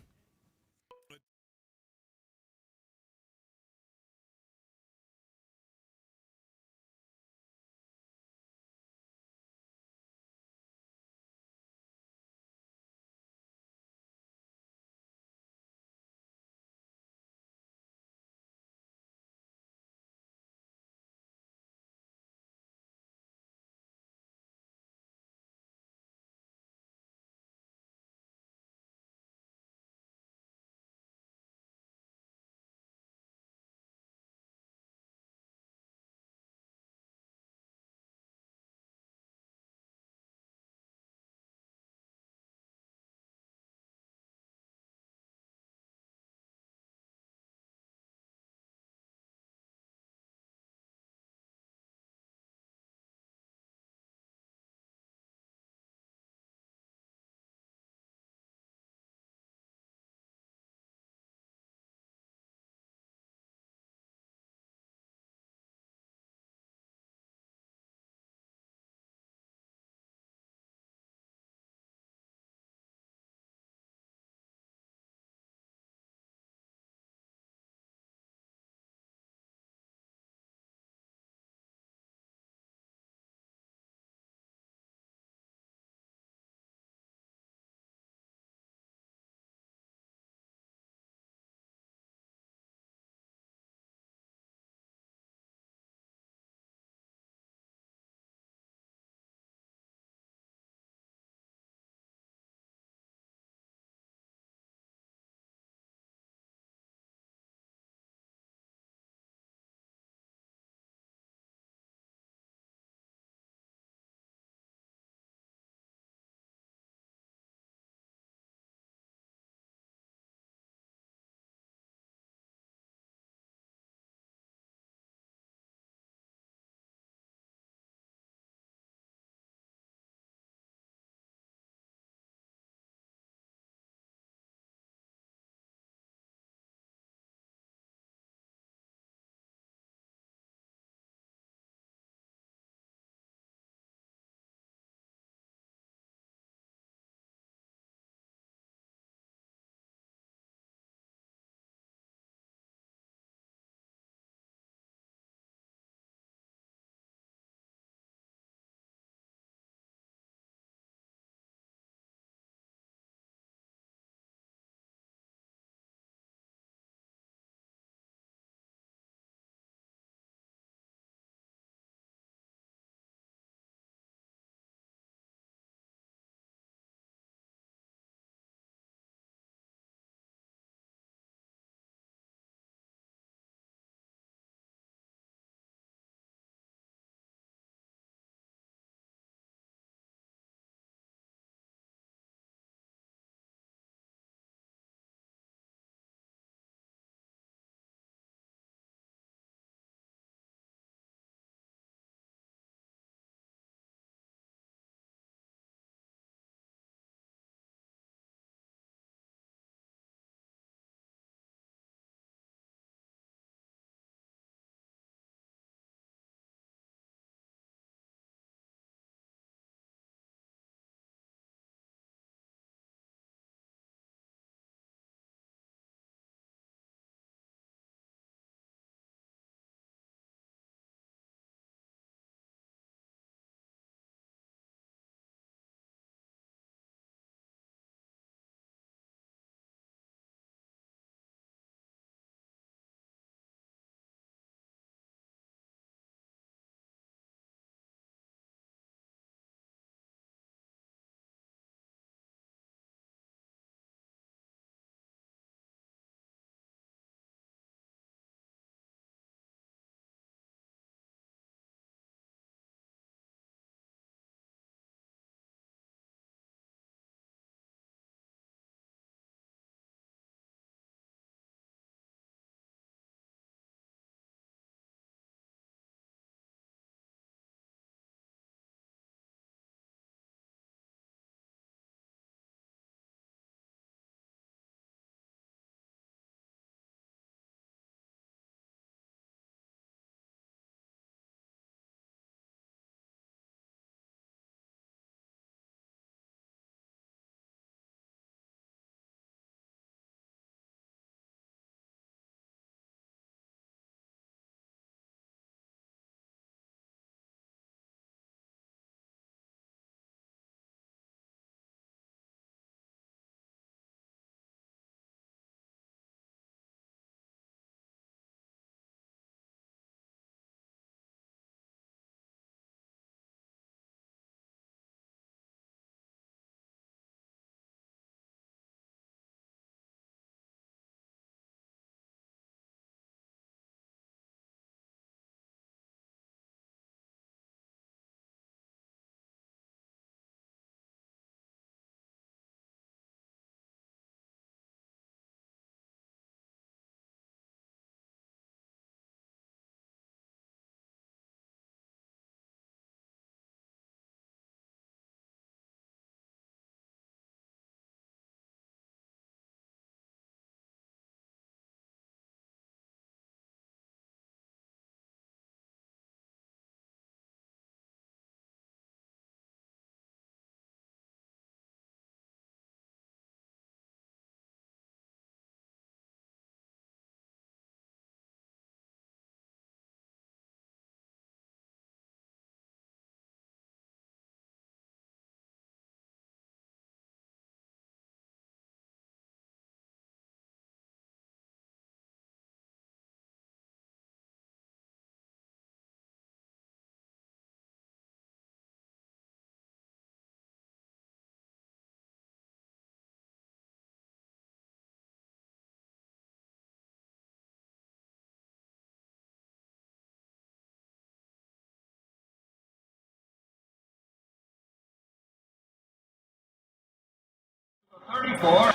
That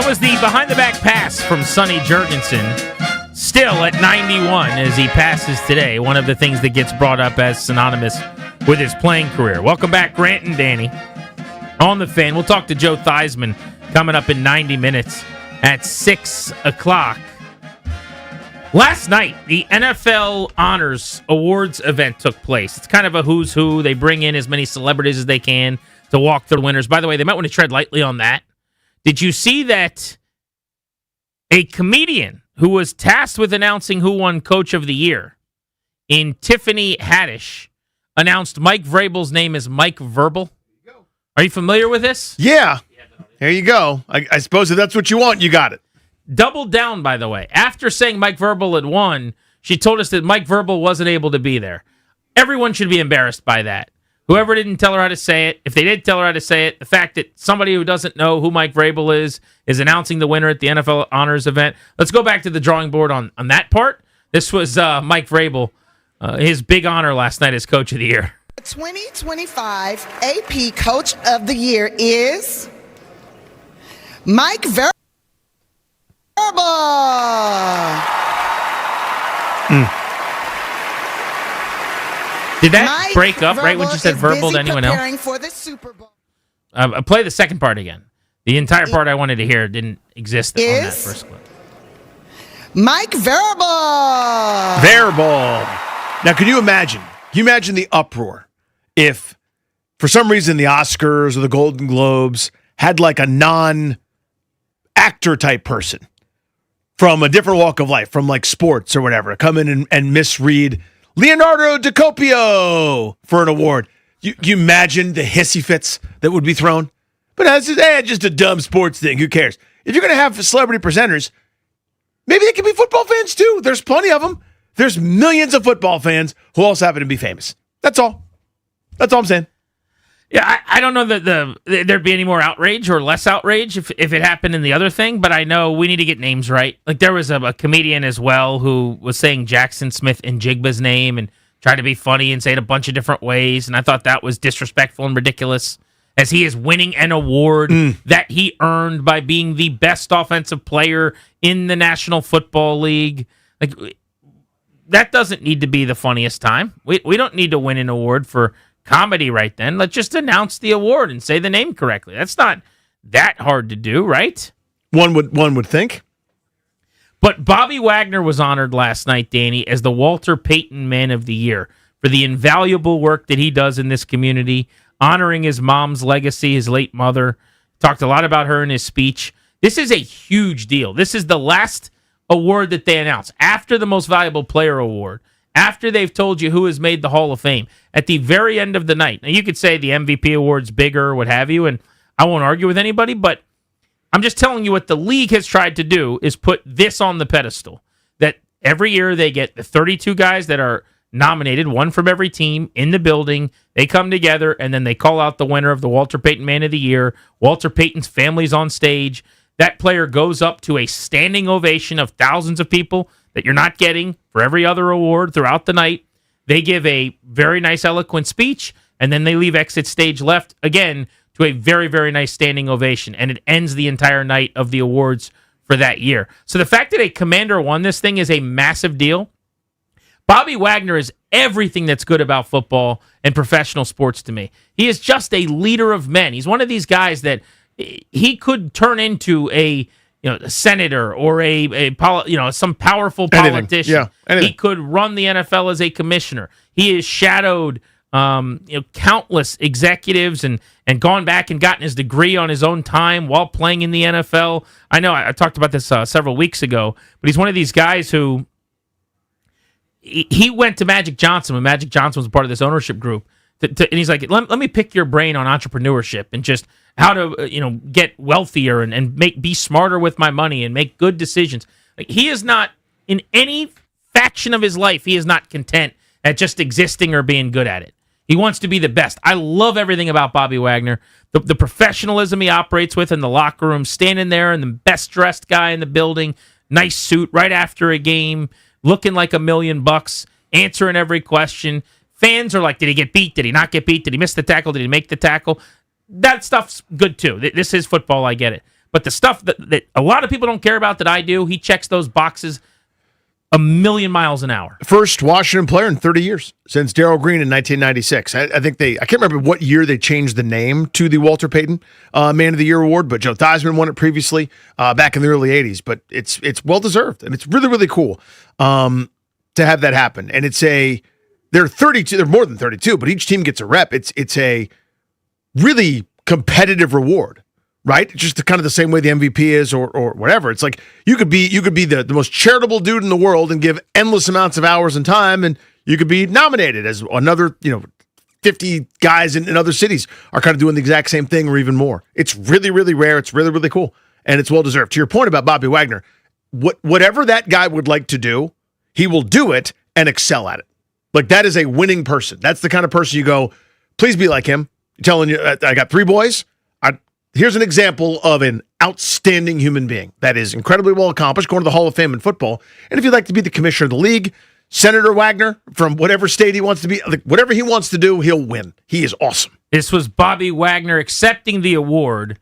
was the behind-the-back pass from Sonny Jurgensen. Still at 91 as he passes today. One of the things that gets brought up as synonymous with his playing career. Welcome back, Grant and Danny. On the Fan. We'll talk to Joe Theismann coming up in 90 minutes at 6 o'clock. Last night, the NFL Honors Awards event took place. It's kind of a who's who. They bring in as many celebrities as they can to walk through winners. By the way, they might want to tread lightly on that. Did you see that a comedian who was tasked with announcing who won Coach of the Year in Tiffany Haddish announced Mike Vrabel's name as Mike Verbal? Are you familiar with this? Yeah. There you go. I suppose if that's what you want, you got it. Doubled down, by the way. After saying Mike Verbal had won, she told us that Mike Verbal wasn't able to be there. Everyone should be embarrassed by that. Whoever didn't tell her how to say it, if they did tell her how to say it, the fact that somebody who doesn't know who Mike Vrabel is announcing the winner at the NFL Honors event. Let's go back to the drawing board on that part. This was Mike Vrabel, his big honor last night as Coach of the Year. 2025 AP Coach of the Year is Mike Vrabel. Did that break up right when you said verbal to anyone else? For the Super Bowl. Play the second part again. The entire part I wanted to hear didn't exist on that first clip. Mike Vrabel. Now, can you imagine? Can you imagine the uproar if, for some reason, the Oscars or the Golden Globes had like a non-actor type person from a different walk of life, from like sports or whatever, come in and misread Leonardo DiCaprio for an award? You imagine the hissy fits that would be thrown? But that's just a dumb sports thing. Who cares? If you're going to have celebrity presenters, maybe they can be football fans too. There's plenty of them. There's millions of football fans who also happen to be famous. That's all. That's all I'm saying. Yeah, I don't know that there'd be any more outrage or less outrage if it happened in the other thing, but I know we need to get names right. Like there was a comedian as well who was saying Jackson Smith and Jigba's name and tried to be funny and say it a bunch of different ways, and I thought that was disrespectful and ridiculous as he is winning an award that he earned by being the best offensive player in the National Football League. Like that doesn't need to be the funniest time. We don't need to win an award for comedy right then. Let's just announce the award and say the name correctly. That's not that hard to do, right? One would think. But Bobby Wagner was honored last night, Danny, as the Walter Payton Man of the Year for the invaluable work that he does in this community, honoring his mom's legacy, his late mother. Talked a lot about her in his speech. This is a huge deal. This is the last award that they announce after the Most Valuable Player award, after they've told you who has made the Hall of Fame, at the very end of the night. Now, you could say the MVP award's bigger or what have you, and I won't argue with anybody, but I'm just telling you what the league has tried to do is put this on the pedestal, that every year they get the 32 guys that are nominated, one from every team, in the building. They come together, and then they call out the winner of the Walter Payton Man of the Year. Walter Payton's family's on stage. That player goes up to a standing ovation of thousands of people that you're not getting for every other award throughout the night. They give a very nice, eloquent speech, and then they leave exit stage left again to a very, very nice standing ovation, and it ends the entire night of the awards for that year. So the fact that a commander won this thing is a massive deal. Bobby Wagner is everything that's good about football and professional sports to me. He is just a leader of men. He's one of these guys that he could turn into a senator or some powerful politician. Yeah, anything. He could run the NFL as a commissioner. He has shadowed countless executives and gone back and gotten his degree on his own time while playing in the NFL. I know I talked about this several weeks ago, but he's one of these guys who he went to Magic Johnson when Magic Johnson was part of this ownership group. And he's like, let me pick your brain on entrepreneurship and just how to get wealthier and be smarter with my money and make good decisions. Like, he is not, in any faction of his life, he is not content at just existing or being good at it. He wants to be the best. I love everything about Bobby Wagner. The professionalism he operates with in the locker room, standing there and the best dressed guy in the building, nice suit right after a game, looking like $1 million, answering every question, fans are like, did he get beat? Did he not get beat? Did he miss the tackle? Did he make the tackle? That stuff's good too. This is football. I get it. But the stuff that a lot of people don't care about that I do, he checks those boxes a million miles an hour. First Washington player in 30 years since Darrell Green in 1996. I think I can't remember what year they changed the name to the Walter Payton Man of the Year award, but Joe Theismann won it previously back in the early 80s. But it's well deserved, and it's really, really cool to have that happen. And they're 32, they're more than 32, but each team gets a rep. It's a really competitive reward. Right? Just kind of the same way the MVP is or whatever. It's like you could be the most charitable dude in the world and give endless amounts of hours and time, and you could be nominated as another, 50 guys in other cities are kind of doing the exact same thing or even more. It's really, really rare. It's really, really cool. And it's well deserved. To your point about Bobby Wagner, whatever that guy would like to do, he will do it and excel at it. Like that is a winning person. That's the kind of person you go, please be like him. I'm telling you, I got 3 boys. Here's an example of an outstanding human being that is incredibly well accomplished, going to the Hall of Fame in football. And if you'd like to be the commissioner of the league, Senator Wagner, from whatever state he wants to be, whatever he wants to do, he'll win. He is awesome. This was Bobby Wagner accepting the award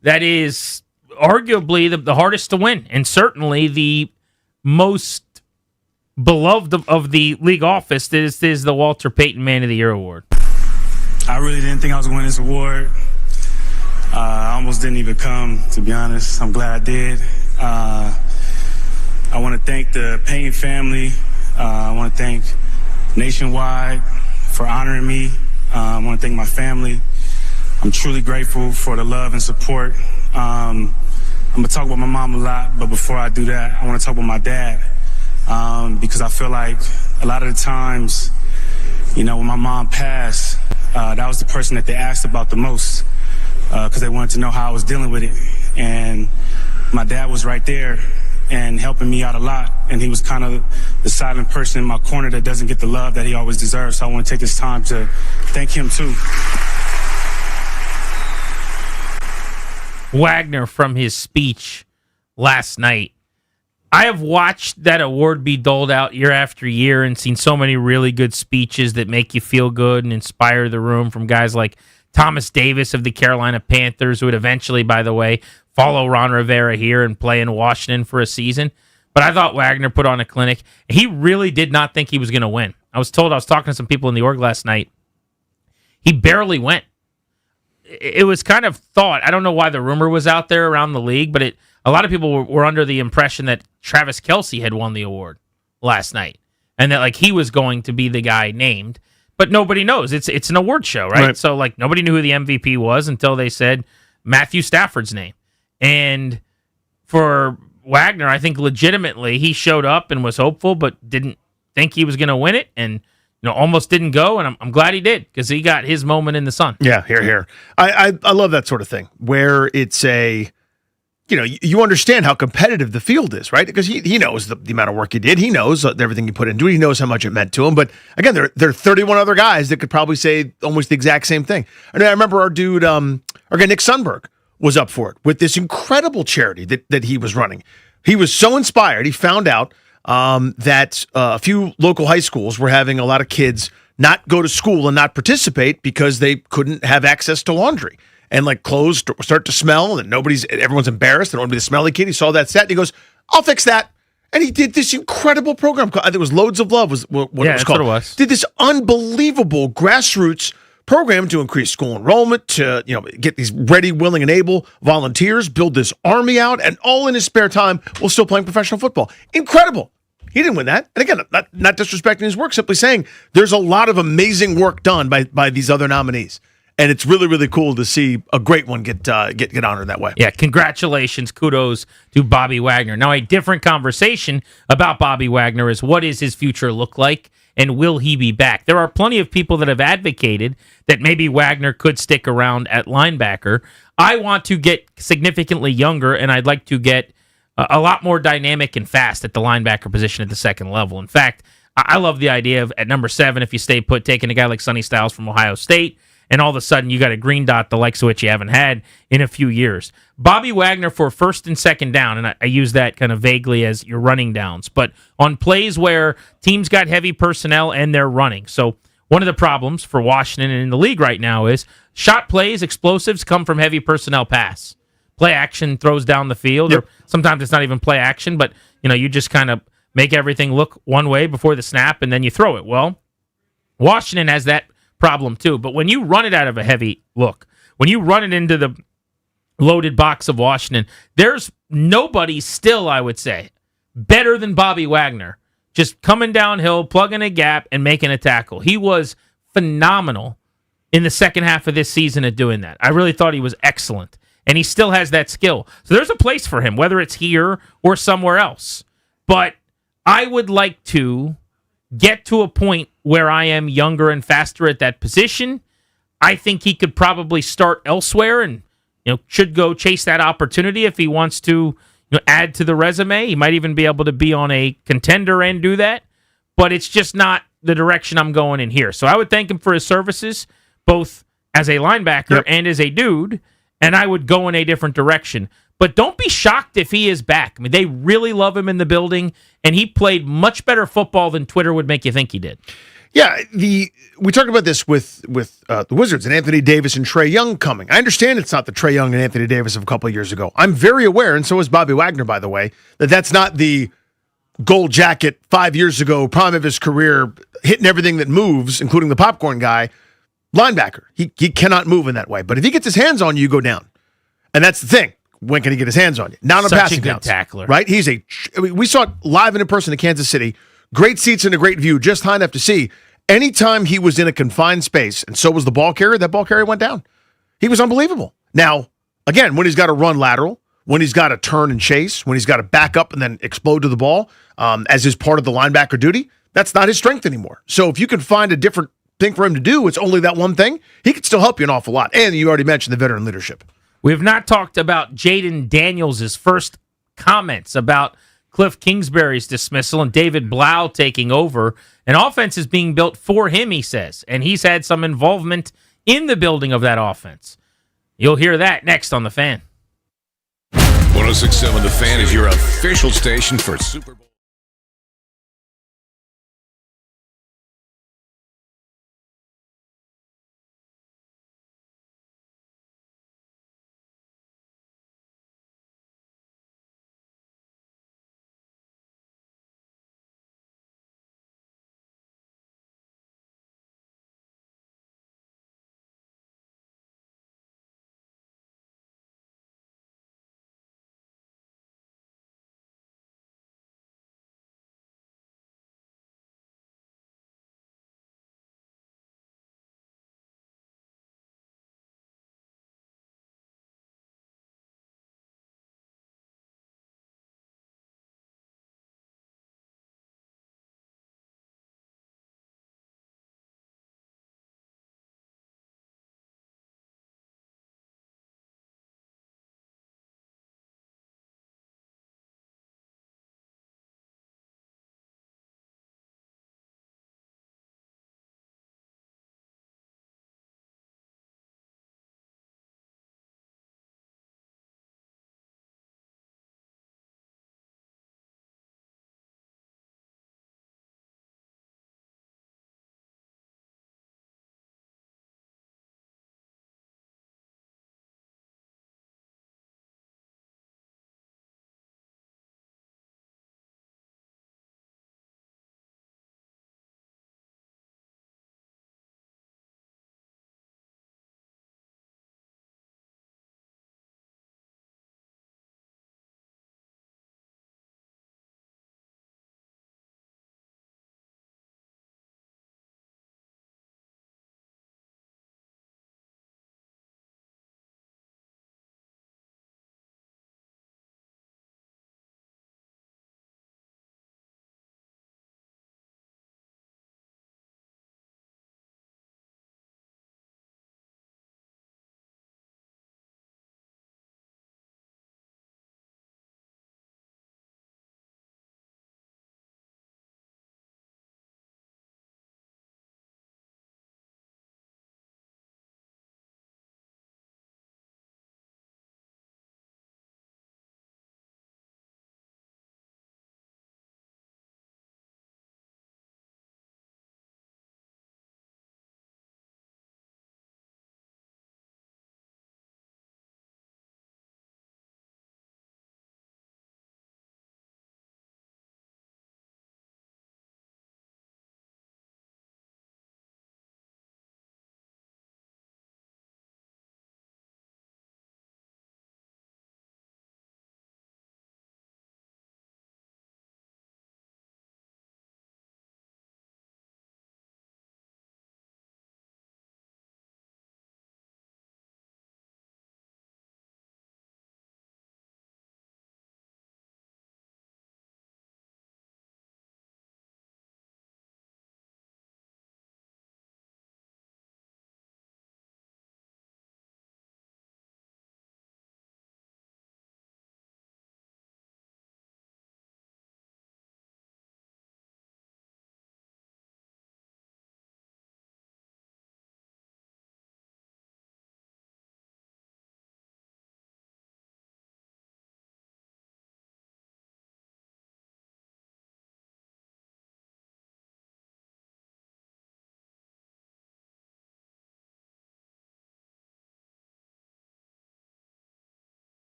that is arguably the hardest to win, and certainly the most beloved of the league office. This is the Walter Payton Man of the Year award. I really didn't think I was going to win this award. I almost didn't even come, to be honest. I'm glad I did. I want to thank the Payton family. I want to thank Nationwide for honoring me. I want to thank my family. I'm truly grateful for the love and support. I'm going to talk about my mom a lot, but before I do that, I want to talk about my dad because I feel like a lot of the times, when my mom passed, that was the person that they asked about the most. Because they wanted to know how I was dealing with it. And my dad was right there and helping me out a lot. And he was kind of the silent person in my corner that doesn't get the love that he always deserves. So I want to take this time to thank him, too. Wagner from his speech last night. I have watched that award be doled out year after year and seen so many really good speeches that make you feel good and inspire the room from guys like Thomas Davis of the Carolina Panthers, who would eventually, by the way, follow Ron Rivera here and play in Washington for a season. But I thought Wagner put on a clinic. He really did not think he was going to win. I was talking to some people in the org last night. He barely went. It was kind of thought, I don't know why the rumor was out there around the league, but a lot of people were under the impression that Travis Kelce had won the award last night and that he was going to be the guy named. But nobody knows. It's an award show, right? So nobody knew who the MVP was until they said Matthew Stafford's name. And for Wagner, I think legitimately he showed up and was hopeful, but didn't think he was going to win it, and almost didn't go. And I'm glad he did because he got his moment in the sun. Yeah, here. I love that sort of thing where it's you understand how competitive the field is, right? Because he knows the amount of work he did. He knows everything he put into it. He knows how much it meant to him. But again, there are 31 other guys that could probably say almost the exact same thing. And I remember our dude, our guy Nick Sundberg was up for it with this incredible charity that he was running. He was so inspired. He found out that a few local high schools were having a lot of kids not go to school and not participate because they couldn't have access to laundry. And clothes start to smell, and everyone's embarrassed. They don't want to be the smelly kid. He saw that stat, and he goes, "I'll fix that." And he did this incredible program. I think it was Loads of Love was what it was called. What it was. Did this unbelievable grassroots program to increase school enrollment, to get these ready, willing, and able volunteers, build this army out, and all in his spare time while still playing professional football. Incredible. He didn't win that. And again, not disrespecting his work, simply saying there's a lot of amazing work done by these other nominees. And it's really, really cool to see a great one get honored that way. Yeah, congratulations, kudos to Bobby Wagner. Now, a different conversation about Bobby Wagner is what is his future look like, and will he be back? There are plenty of people that have advocated that maybe Wagner could stick around at linebacker. I want to get significantly younger, and I'd like to get a lot more dynamic and fast at the linebacker position at the second level. In fact, I love the idea of, at number 7, if you stay put, taking a guy like Sonny Styles from Ohio State, and all of a sudden you got a green dot the likes of which you haven't had in a few years. Bobby Wagner for first and second down, and I use that kind of vaguely as your running downs, but on plays where teams got heavy personnel and they're running. So one of the problems for Washington and in the league right now is shot plays, explosives come from heavy personnel pass. Play action throws down the field, or sometimes it's not even play action, but you just kind of make everything look one way before the snap, and then you throw it. Well, Washington has that problem too. But when you run it out of a heavy look, when you run it into the loaded box of Washington, there's nobody still, I would say, better than Bobby Wagner. Just coming downhill, plugging a gap, and making a tackle. He was phenomenal in the second half of this season at doing that. I really thought he was excellent. And he still has that skill. So there's a place for him, whether it's here or somewhere else. But I would like to get to a point where I am younger and faster at that position. I think he could probably start elsewhere and should go chase that opportunity if he wants to add to the resume. He might even be able to be on a contender and do that. But it's just not the direction I'm going in here. So I would thank him for his services, both as a linebacker and as a dude. And I would go in a different direction. But don't be shocked if he is back. I mean, they really love him in the building, and he played much better football than Twitter would make you think he did. Yeah, we talked about this with the Wizards and Anthony Davis and Trae Young coming. I understand it's not the Trae Young and Anthony Davis of a couple of years ago. I'm very aware, and so is Bobby Wagner, by the way, that that's not the gold jacket 5 years ago, prime of his career, hitting everything that moves, including the popcorn guy, linebacker. He cannot move in that way. But if he gets his hands on you, you go down. And that's the thing. When can he get his hands on you? Not on passing downs. Tackler. Right? We saw it live and in person in Kansas City. Great seats and a great view, just high enough to see. Anytime he was in a confined space, and so was the ball carrier, that ball carrier went down. He was unbelievable. Now, again, when he's got to run lateral, when he's got to turn and chase, when he's got to back up and then explode to the ball as his part of the linebacker duty, that's not his strength anymore. So if you can find a different thing for him to do, it's only that one thing, he could still help you an awful lot. And you already mentioned the veteran leadership. We have not talked about Jaden Daniels' first comments about Cliff Kingsbury's dismissal and David Blau taking over. An offense is being built for him, he says, and he's had some involvement in the building of that offense. You'll hear that next on The Fan. 106.7 The Fan is your official station for Super Bowl.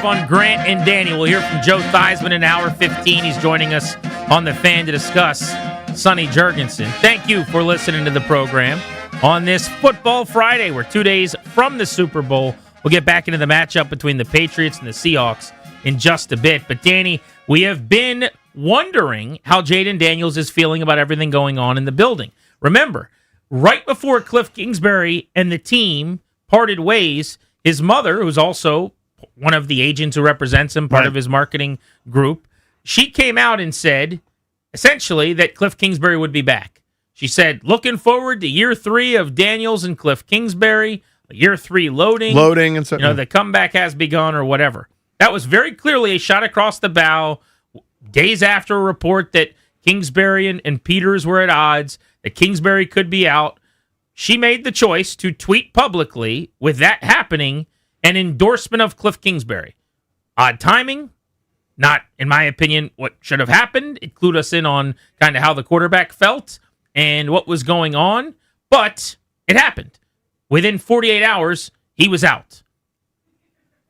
live on Grant and Danny. We'll hear from Joe Theismann in hour 15. He's joining us on the Fan to discuss Sonny Jurgensen. Thank you for listening to the program on this Football Friday. We're 2 days from the Super Bowl. We'll get back into the matchup between the Patriots and the Seahawks in just a bit. But, Danny, we have been wondering how Jayden Daniels is feeling about everything going on in the building. Remember, right before Cliff Kingsbury and the team parted ways, his mother, who's also one of the agents who represents him, part of his marketing group, she came out and said, essentially, that Cliff Kingsbury would be back. She said, looking forward to year 3 of Daniels and Cliff Kingsbury, year 3 loading. Loading and so. The comeback has begun or whatever. That was very clearly a shot across the bow days after a report that Kingsbury and Peters were at odds, that Kingsbury could be out. She made the choice to tweet publicly with that happening an endorsement of Cliff Kingsbury. Odd timing, not, in my opinion, what should have happened. It clued us in on kind of how the quarterback felt and what was going on, but it happened. Within 48 hours, he was out.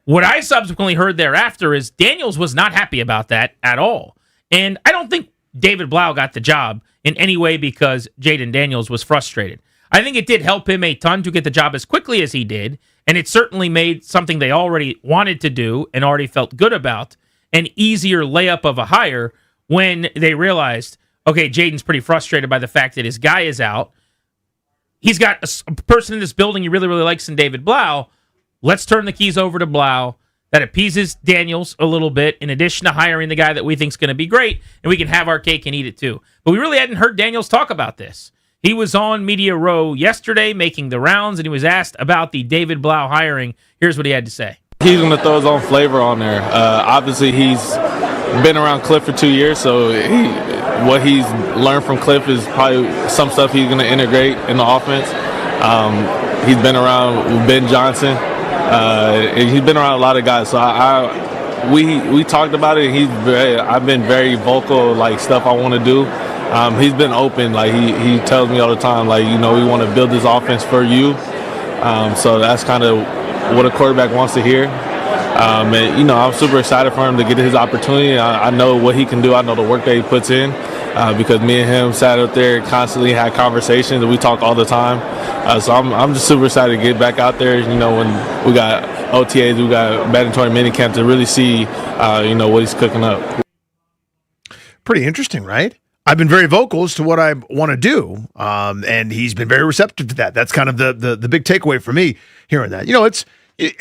What I subsequently heard thereafter is Daniels was not happy about that at all. And I don't think David Blau got the job in any way because Jayden Daniels was frustrated. I think it did help him a ton to get the job as quickly as he did, and it certainly made something they already wanted to do and already felt good about an easier layup of a hire when they realized, okay, Jayden's pretty frustrated by the fact that his guy is out. He's got a person in this building he really, really likes in David Blau. Let's turn the keys over to Blau. That appeases Daniels a little bit, in addition to hiring the guy that we think is going to be great, and we can have our cake and eat it too. But we really hadn't heard Daniels talk about this. He was on Media Row yesterday making the rounds, and he was asked about the David Blau hiring. Here's what he had to say. He's going to throw his own flavor on there. Obviously, he's been around Cliff for 2 years, so what he's learned from Cliff is probably some stuff he's going to integrate in the offense. He's been around Ben Johnson. And he's been around a lot of guys, so we talked about it. And I've been very vocal, like stuff I want to do. He's been open, like he tells me all the time, like we want to build this offense for you. So that's kind of what a quarterback wants to hear. And I'm super excited for him to get his opportunity. I know what he can do. I know the work that he puts in. Because me and him sat up there constantly had conversations and we talk all the time. So I'm just super excited to get back out there, when we got OTAs, we got mandatory minicamp to really see, what he's cooking up. Pretty interesting, right? I've been very vocal as to what I want to do, and he's been very receptive to that. That's kind of the big takeaway for me hearing that. It's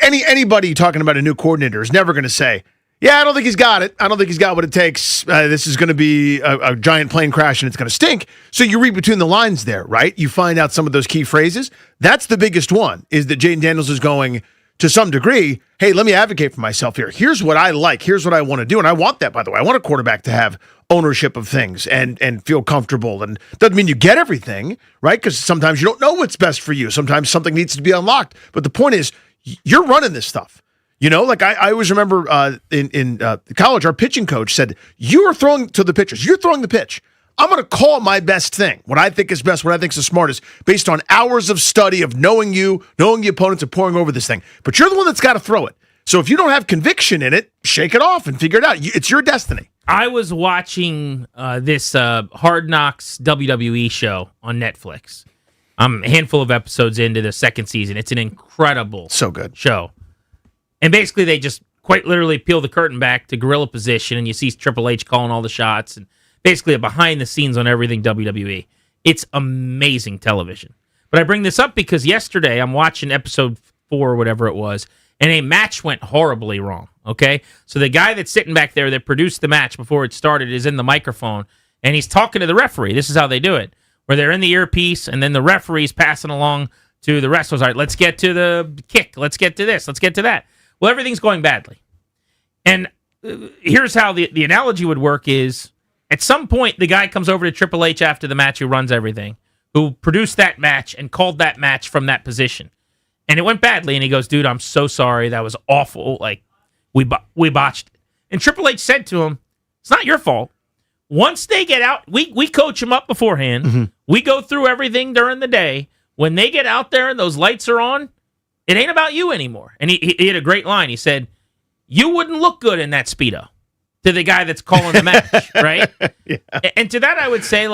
anybody talking about a new coordinator is never going to say, yeah, I don't think he's got it. I don't think he's got what it takes. This is going to be a giant plane crash and it's going to stink. So you read between the lines there, right? You find out some of those key phrases. That's the biggest one, is that Jayden Daniels is going, to some degree, hey, let me advocate for myself here. Here's what I like. Here's what I want to do. And I want that, by the way. I want a quarterback to have ownership of things and feel comfortable. And doesn't mean you get everything, right? Because sometimes you don't know what's best for you. Sometimes something needs to be unlocked. But the point is, you're running this stuff. I always remember in college, our pitching coach said, you are throwing to the pitchers. You're throwing the pitch. I'm going to call my best thing, what I think is best, what I think is the smartest, based on hours of study of knowing you, knowing the opponents, and pouring over this thing. But you're the one that's got to throw it. So if you don't have conviction in it, shake it off and figure it out. It's your destiny. I was watching this Hard Knocks WWE show on Netflix. I'm a handful of episodes into the second season. It's an incredible show. And basically, they just quite literally peel the curtain back to gorilla position, and you see Triple H calling all the shots, and basically a behind the scenes on everything WWE. It's amazing television. But I bring this up because yesterday I'm watching episode 4 or whatever it was, and a match went horribly wrong. Okay, so the guy that's sitting back there that produced the match before it started is in the microphone, and he's talking to the referee. This is how they do it, where they're in the earpiece, and then the referee's passing along to the wrestlers. All right, let's get to the kick. Let's get to this. Let's get to that. Well, everything's going badly. And here's how the analogy would work is, at some point, the guy comes over to Triple H after the match who runs everything, who produced that match and called that match from that position. And it went badly, and he goes, dude, I'm so sorry. That was awful. Like, we botched it. And Triple H said to him, it's not your fault. Once they get out, we coach them up beforehand. Mm-hmm. We go through everything during the day. When they get out there and those lights are on, it ain't about you anymore. And he had a great line. He said, you wouldn't look good in that Speedo to the guy that's calling the match, right? Yeah. And to that, I would say,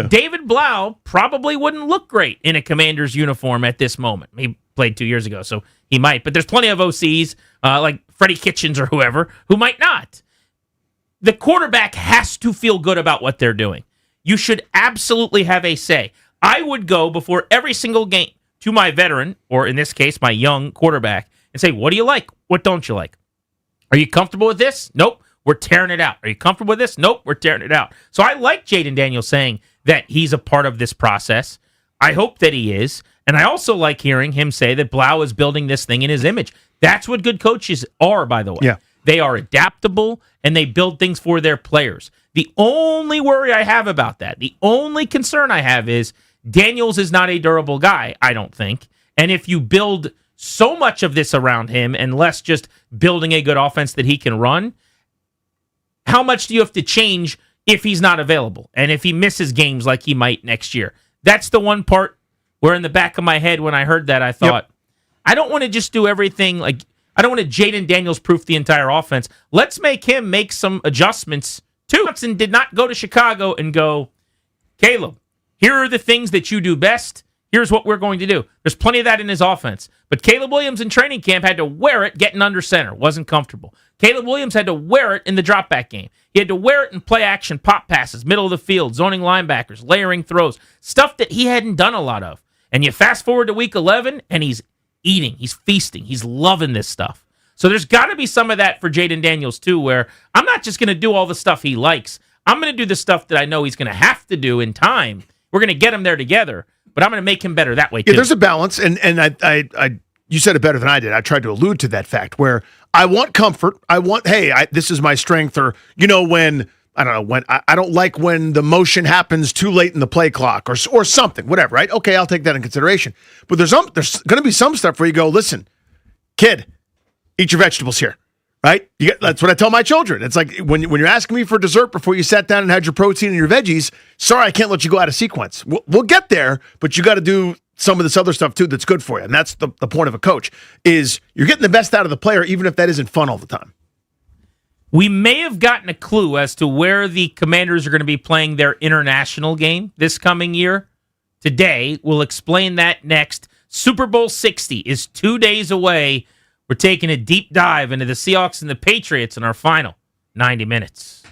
David Blau probably wouldn't look great in a Commander's uniform at this moment. He played 2 years ago, so he might. But there's plenty of OCs, like Freddie Kitchens or whoever, who might not. The quarterback has to feel good about what they're doing. You should absolutely have a say. I would go before every single game to my veteran, or in this case, my young quarterback, and say, what do you like? What don't you like? Are you comfortable with this? Nope. We're tearing it out. Are you comfortable with this? Nope. We're tearing it out. So I like Jaden Daniels saying that he's a part of this process. I hope that he is. And I also like hearing him say that Blau is building this thing in his image. That's what good coaches are, by the way. Yeah. They are adaptable, and they build things for their players. The only worry I have about that, the only concern I have is Daniels is not a durable guy, I don't think. And if you build so much of this around him and less just building a good offense that he can run, how much do you have to change if he's not available and if he misses games like he might next year? That's the one part where in the back of my head when I heard that, I thought, I don't want to just do everything like, I don't want to Jaden Daniels proof the entire offense. Let's make him make some adjustments too. Johnson did not go to Chicago and go, Caleb, here are the things that you do best. Here's what we're going to do. There's plenty of that in his offense. But Caleb Williams in training camp had to wear it getting under center. Wasn't comfortable. Caleb Williams had to wear it in the drop-back game. He had to wear it in play action, pop passes, middle of the field, zoning linebackers, layering throws, stuff that he hadn't done a lot of. And you fast forward to week 11, and he's eating. He's feasting. He's loving this stuff. So there's got to be some of that for Jaden Daniels, too, where I'm not just going to do all the stuff he likes. I'm going to do the stuff that I know he's going to have to do in time. We're going to get him there together, but I'm going to make him better that way, too. Yeah, there's a balance, and I you said it better than I did. I tried to allude to that fact where I want comfort. I want, this is my strength, or, when, I don't know, when I don't like when the motion happens too late in the play clock or something, whatever, right? Okay, I'll take that in consideration. But there's going to be some stuff where you go, listen, kid, eat your vegetables here, right? That's what I tell my children. It's like when you're asking me for dessert before you sat down and had your protein and your veggies, sorry, I can't let you go out of sequence. We'll get there, but you got to do some of this other stuff too that's good for you. And that's the point of a coach, is you're getting the best out of the player, even if that isn't fun all the time. We may have gotten a clue as to where the Commanders are going to be playing their international game this coming year. Today, we'll explain that next. Super Bowl 60 is 2 days away. We're taking a deep dive into the Seahawks and the Patriots in our final 90 minutes.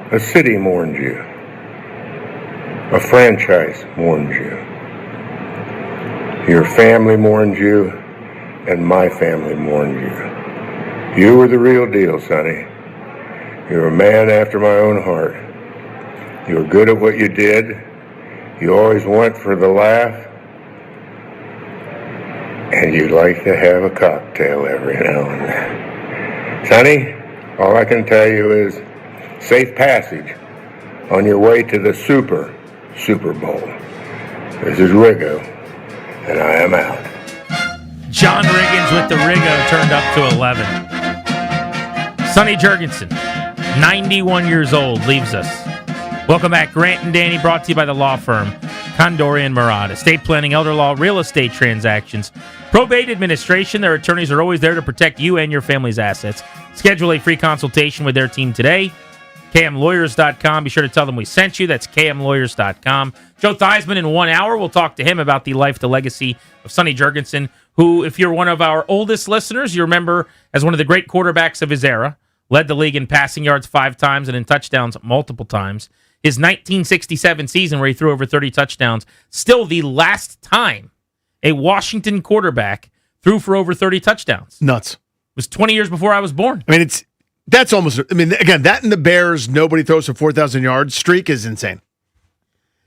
A city mourns you. A franchise mourns you. Your family mourns you, and my family mourns you. You were the real deal, Sonny. You're a man after my own heart. You were good at what you did. You always went for the laugh. And you like to have a cocktail every now and then. Sonny, all I can tell you is safe passage on your way to the Super Bowl. This is Riggo, and I am out. John Riggins with the Riggo turned up to 11. Sonny Jurgensen, 91 years old, leaves us. Welcome back. Grant and Danny, brought to you by the law firm Condori and Murad. Estate planning, elder law, real estate transactions, probate administration. Their attorneys are always there to protect you and your family's assets. Schedule a free consultation with their team today. KMLawyers.com. Be sure to tell them we sent you. That's KMLawyers.com. Joe Theismann in 1 hour. We'll talk to him about the life to legacy of Sonny Jurgensen, who, if you're one of our oldest listeners, you remember as one of the great quarterbacks of his era. Led the league in passing yards 5 times and in touchdowns multiple times. His 1967 season where he threw over 30 touchdowns, still the last time a Washington quarterback threw for over 30 touchdowns. Nuts. It was 20 years before I was born. I mean, that's almost, I mean, again, that and the Bears, nobody throws for 4,000 yards streak is insane.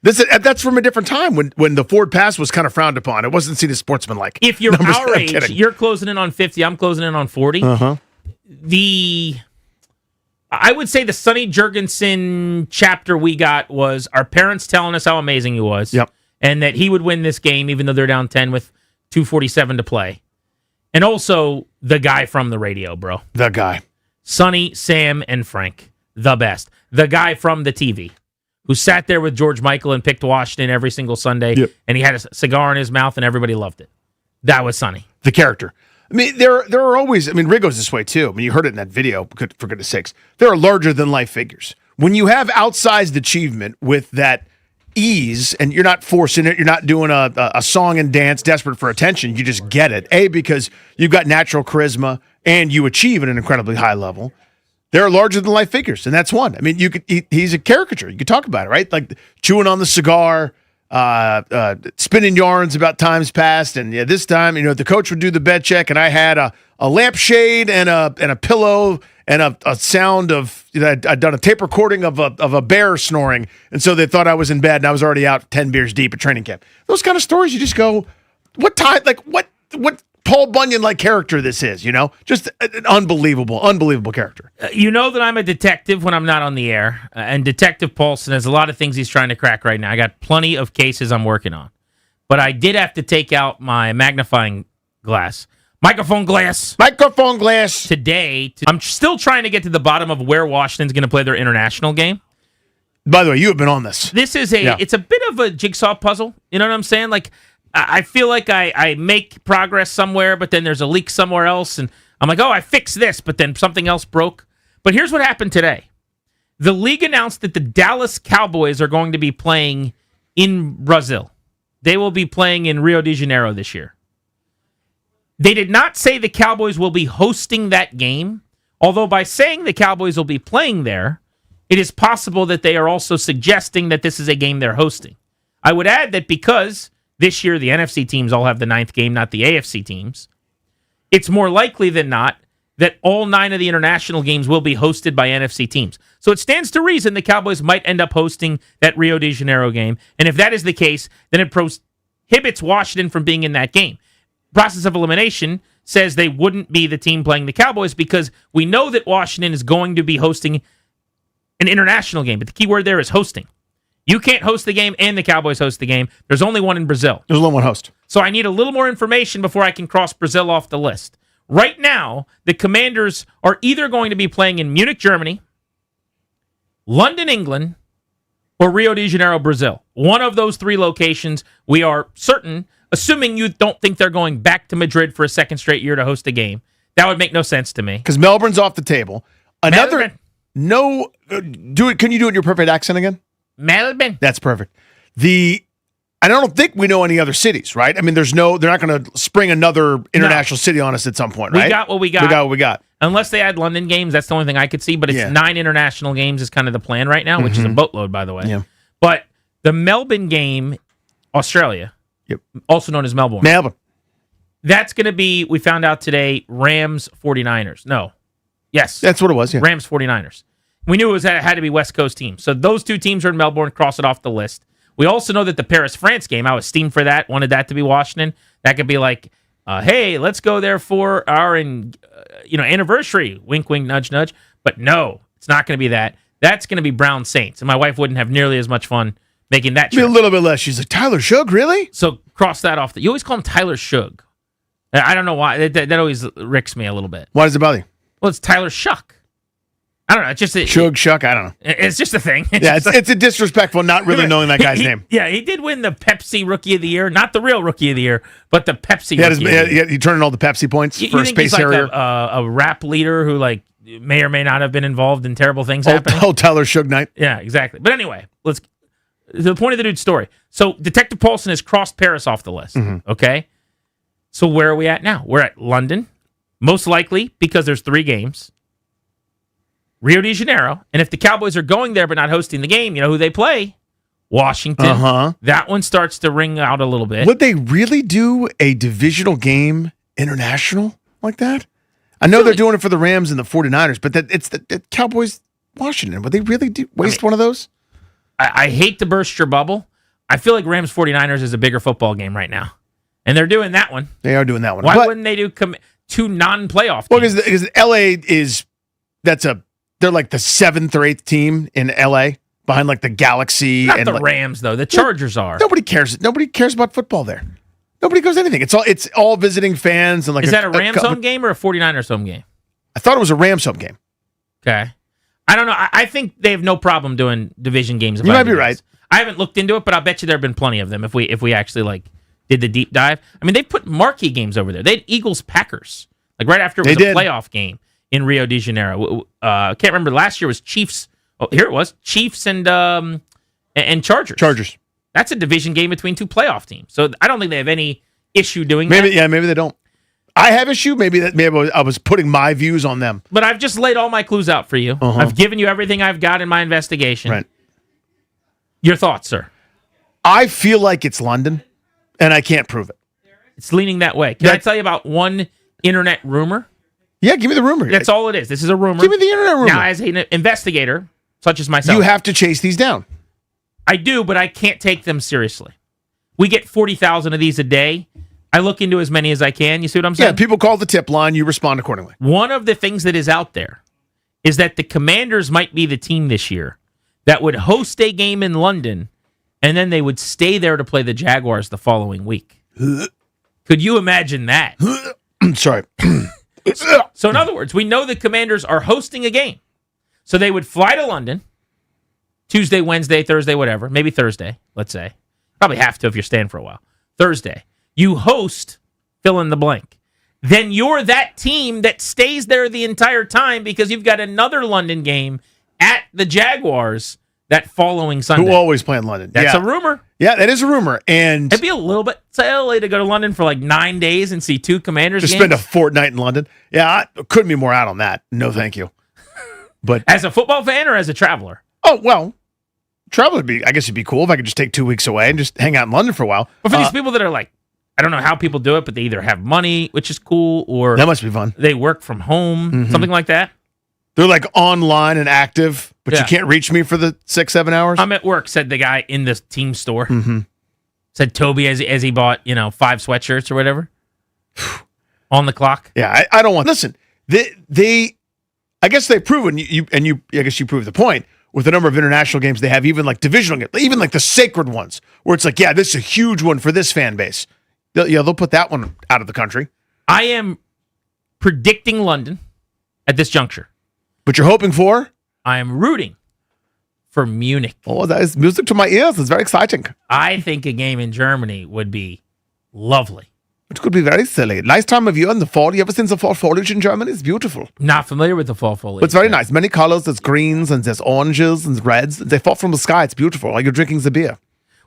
That's from a different time when the forward pass was kind of frowned upon. It wasn't seen as sportsmanlike. If you're our age, you're closing in on 50, I'm closing in on 40. Uh-huh. I would say the Sonny Jurgensen chapter we got was our parents telling us how amazing he was. Yep. And that he would win this game even though they're down 10 with 2:47 to play. And also the guy from the radio, bro. The guy. Sonny, Sam, and Frank. The best. The guy from the TV who sat there with George Michael and picked Washington every single Sunday. Yep. And he had a cigar in his mouth and everybody loved it. That was Sonny. The character. I mean, there are always, I mean, Riggo's this way too. I mean, you heard it in that video, for goodness sakes. There are larger than life figures. When you have outsized achievement with that ease and you're not forcing it, you're not doing a song and dance desperate for attention, you just get it. Because you've got natural charisma and you achieve at an incredibly high level. There are larger than life figures, and that's one. I mean, he's a caricature. You could talk about it, right? Like chewing on the cigar, spinning yarns about times past, and this time, the coach would do the bed check, and I had a lampshade and a pillow and a sound of I'd done a tape recording of a bear snoring, and so they thought I was in bed, and I was already out 10 beers deep at training camp. Those kind of stories, you just go, what time? Like what Paul Bunyan like character this is? Just an unbelievable character. You know that I'm a detective when I'm not on the air, and Detective Paulson has a lot of things he's trying to crack right now. I got plenty of cases I'm working on, but I did have to take out my magnifying glass. Microphone glass today. I'm still trying to get to the bottom of where Washington's going to play their international game. By the way, you have been on this. This is it's a bit of a jigsaw puzzle. You know what I'm saying? Like, I feel like I make progress somewhere, but then there's a leak somewhere else, and I'm like, oh, I fixed this, but then something else broke. But here's what happened today. The league announced that the Dallas Cowboys are going to be playing in Brazil. They will be playing in Rio de Janeiro this year. They did not say the Cowboys will be hosting that game, although by saying the Cowboys will be playing there, it is possible that they are also suggesting that this is a game they're hosting. I would add that because this year the NFC teams all have the 9th game, not the AFC teams, it's more likely than not that all 9 of the international games will be hosted by NFC teams. So it stands to reason the Cowboys might end up hosting that Rio de Janeiro game, and if that is the case, then it prohibits Washington from being in that game. Process of elimination says they wouldn't be the team playing the Cowboys because we know that Washington is going to be hosting an international game, but the key word there is hosting. You can't host the game and the Cowboys host the game. There's only one in Brazil. There's only one host. So I need a little more information before I can cross Brazil off the list. Right now, the Commanders are either going to be playing in Munich, Germany, London, England, or Rio de Janeiro, Brazil. One of those 3 locations, we are certain, assuming you don't think they're going back to Madrid for a second straight year to host a game. That would make no sense to me. Because Melbourne's off the table. Can you do it in your perfect accent again? Melbourne. That's perfect. The I don't think we know any other cities, right? I mean, they're not going to spring another international city on us at some point, right? We got what we got. We got what we got. Unless they add London games, that's the only thing I could see. But it's 9 international games is kind of the plan right now, which is a boatload, by the way. Yeah. But the Melbourne game, Australia, also known as Melbourne. That's going to be, we found out today, Rams 49ers. No. Yes. That's what it was, yeah. Rams 49ers. We knew it had to be West Coast teams. So those two teams are in Melbourne, cross it off the list. We also know that the Paris-France game, I was steamed for that, wanted that to be Washington. That could be like, hey, let's go there for our anniversary. Wink, wink, nudge, nudge. But no, it's not going to be that. That's going to be Brown Saints. And my wife wouldn't have nearly as much fun making that trip. Be a little bit less. She's like, Tyler Shug, really? So cross that off. You always call him Tyler Shug. I don't know why. That always ricks me a little bit. Why does it bother you? Well, it's Tyler Shuck. I don't know. It's just Shug, Shuck. I don't know. It's just a thing. It's a disrespectful not really knowing that guy's name. Yeah, he did win the Pepsi Rookie of the Year, not the real Rookie of the Year, but the Pepsi. He turned in all the Pepsi points for Space Harrier. Like a rap leader who may or may not have been involved in terrible things happening. Oh, Tyler Shug Knight. Yeah, exactly. But anyway, let's to the point of the dude's story. So Detective Paulson has crossed Paris off the list. Okay, so where are we at now? We're at London, most likely because there's 3 games. Rio de Janeiro, and if the Cowboys are going there but not hosting the game, you know who they play? Washington. That one starts to ring out a little bit. Would they really do a divisional game international like that? I know they're doing it for the Rams and the 49ers, but it's the Cowboys Washington. Would they really waste one of those? I hate to burst your bubble. I feel like Rams 49ers is a bigger football game right now. And they're doing that one. They are doing that one. Why wouldn't they do 2 non-playoff teams? Well, because LA they're like the 7th or 8th team in LA behind like the Galaxy. Not and the Rams, though. The Chargers are. Nobody cares. Nobody cares about football there. Nobody goes anything. It's all visiting fans. And is that a Rams home game or a 49ers home game? I thought it was a Rams home game. Okay. I don't know. I think they have no problem doing division games. You might be right. I haven't looked into it, but I bet you there have been plenty of them if we actually did the deep dive. I mean, they put marquee games over there. They had Eagles-Packers right after it was a playoff game in Rio de Janeiro. I can't remember. Last year was Chiefs. Oh, here it was. Chiefs and Chargers. That's a division game between 2 playoff teams. So I don't think they have any issue doing that. Maybe they don't. I have issue. Maybe I was putting my views on them. But I've just laid all my clues out for you. I've given you everything I've got in my investigation. Right. Your thoughts, sir? I feel like it's London, and I can't prove it. It's leaning that way. Can I tell you about one internet rumor? Yeah, give me the rumor. That's all it is. This is a rumor. Give me the internet rumor. Now, as an investigator, such as myself, you have to chase these down. I do, but I can't take them seriously. We get 40,000 of these a day. I look into as many as I can. You see what I'm saying? Yeah, people call the tip line. You respond accordingly. One of the things that is out there is that the Commanders might be the team this year that would host a game in London, and then they would stay there to play the Jaguars the following week. Could you imagine that? Sorry. So in other words, we know the Commanders are hosting a game. So they would fly to London Tuesday, Wednesday, Thursday, whatever. Maybe Thursday, let's say. Probably have to if you're staying for a while. Thursday. You host, fill in the blank. Then you're that team that stays there the entire time because you've got another London game at the Jaguars that following Sunday. Who always play in London. That's a rumor. Yeah, that is a rumor. And it'd be a little bit silly to go to London for 9 days and see 2 Commanders games. Spend a fortnight in London. Yeah, I couldn't be more out on that. No, thank you. But as a football fan or as a traveler? Oh, well, travel would be, I guess it'd be cool if I could just take 2 weeks away and just hang out in London for a while. But for these people that are I don't know how people do it, but they either have money, which is cool, or that must be fun. They work from home, something like that. They're online and active, but you can't reach me for the 6-7 hours. I'm at work, said the guy in the team store. Said Toby as he bought 5 sweatshirts or whatever on the clock. Yeah, I don't want. Listen, they I guess they've proven I guess you proved the point with the number of international games they have, even divisional games, even the sacred ones, where it's this is a huge one for this fan base. They'll put that one out of the country. I am predicting London at this juncture. But you're hoping for? I am rooting for Munich. Oh, that is music to my ears. It's very exciting. I think a game in Germany would be lovely. It could be very silly. Nice time of year in the fall. You ever seen the fall foliage in Germany? It's beautiful. Not familiar with the fall foliage. But it's very nice. Many colors. There's greens and there's oranges and reds. They fall from the sky. It's beautiful. Like you're drinking the beer.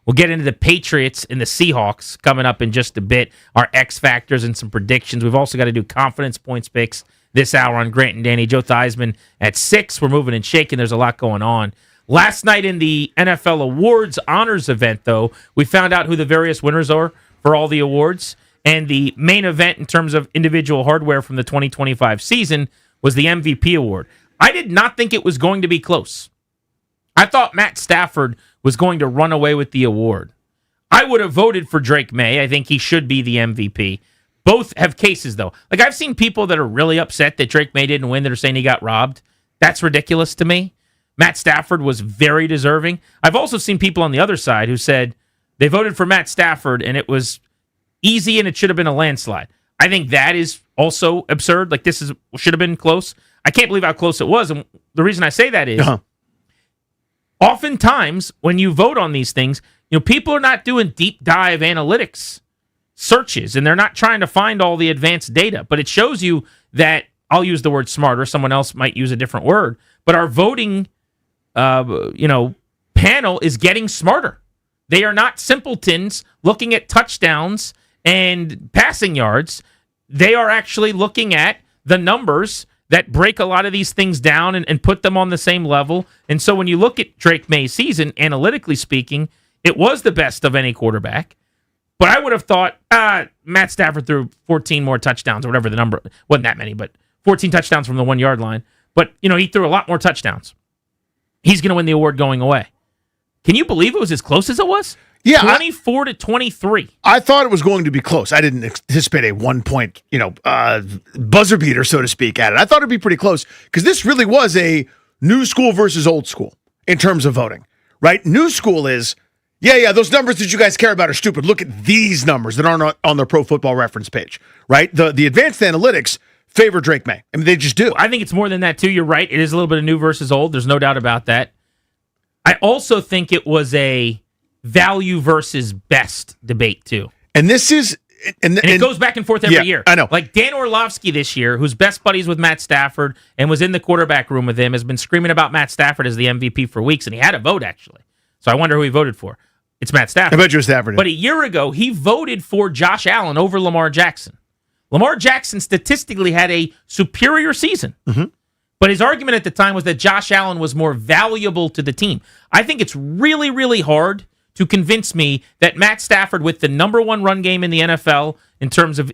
We'll get into the Patriots and the Seahawks coming up in just a bit, our X factors and some predictions. We've also got to do confidence points picks this hour on Grant and Danny. Joe Theismann at 6. We're moving and shaking. There's a lot going on. Last night in the NFL Awards Honors event, though, we found out who the various winners are for all the awards. And the main event in terms of individual hardware from the 2025 season was the MVP award. I did not think it was going to be close. I thought Matt Stafford was going to run away with the award. I would have voted for Drake May. I think he should be the MVP. Both have cases, though. Like, I've seen people that are really upset that Drake May didn't win that are saying he got robbed. That's ridiculous to me. Matt Stafford was very deserving. I've also seen people on the other side who said they voted for Matt Stafford and it was easy and it should have been a landslide. I think that is also absurd. Like, should have been close. I can't believe how close it was. And the reason I say that is oftentimes when you vote on these things, people are not doing deep dive analytics searches and they're not trying to find all the advanced data. But it shows you that, I'll use the word smarter, someone else might use a different word, but our voting panel is getting smarter. They are not simpletons looking at touchdowns and passing yards. They are actually looking at the numbers that break a lot of these things down and put them on the same level. And so when you look at Drake May's season, analytically speaking, it was the best of any quarterback. But I would have thought Matt Stafford threw 14 more touchdowns or whatever the number, wasn't that many, but 14 touchdowns from the 1 yard line. But, he threw a lot more touchdowns. He's going to win the award going away. Can you believe it was as close as it was? Yeah, 24-23. I thought it was going to be close. I didn't anticipate a 1 point, buzzer beater, so to speak, at it. I thought it'd be pretty close because this really was a new school versus old school in terms of voting, right? New school is, those numbers that you guys care about are stupid. Look at these numbers that aren't on the Pro Football Reference page, right? The advanced analytics favor Drake May. I mean, they just do. I think it's more than that, too. You're right. It is a little bit of new versus old. There's no doubt about that. I also think it was a value versus best debate, too. And this is... And it goes back and forth every year. I know. Like Dan Orlovsky this year, who's best buddies with Matt Stafford and was in the quarterback room with him, has been screaming about Matt Stafford as the MVP for weeks, and he had a vote, actually. So I wonder who he voted for. It's Matt Stafford. I bet you Stafford. But a year ago, he voted for Josh Allen over Lamar Jackson. Lamar Jackson statistically had a superior season. Mm-hmm. But his argument at the time was that Josh Allen was more valuable to the team. I think it's really, really hard to convince me that Matt Stafford, with the number one run game in the NFL in terms of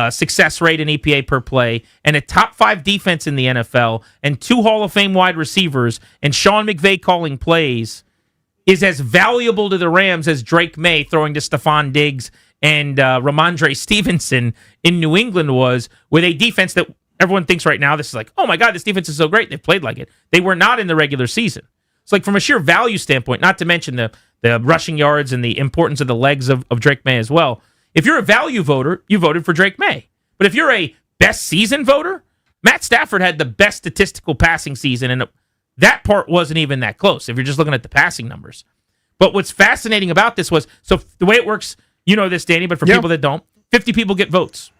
success rate and EPA per play, and a top 5 defense in the NFL, and 2 Hall of Fame wide receivers, and Sean McVay calling plays, is as valuable to the Rams as Drake May throwing to Stephon Diggs and Ramondre Stevenson in New England was, with a defense that everyone thinks right now, this is like, oh my God, this defense is so great. They've played like it. They were not in the regular season. It's like from a sheer value standpoint, not to mention the rushing yards and the importance of the legs of Drake May as well. If you're a value voter, you voted for Drake May. But if you're a best season voter, Matt Stafford had the best statistical passing season, and that part wasn't even that close if you're just looking at the passing numbers. But what's fascinating about this was, so the way it works, you know this, Danny, but for people that don't, 50 people get votes.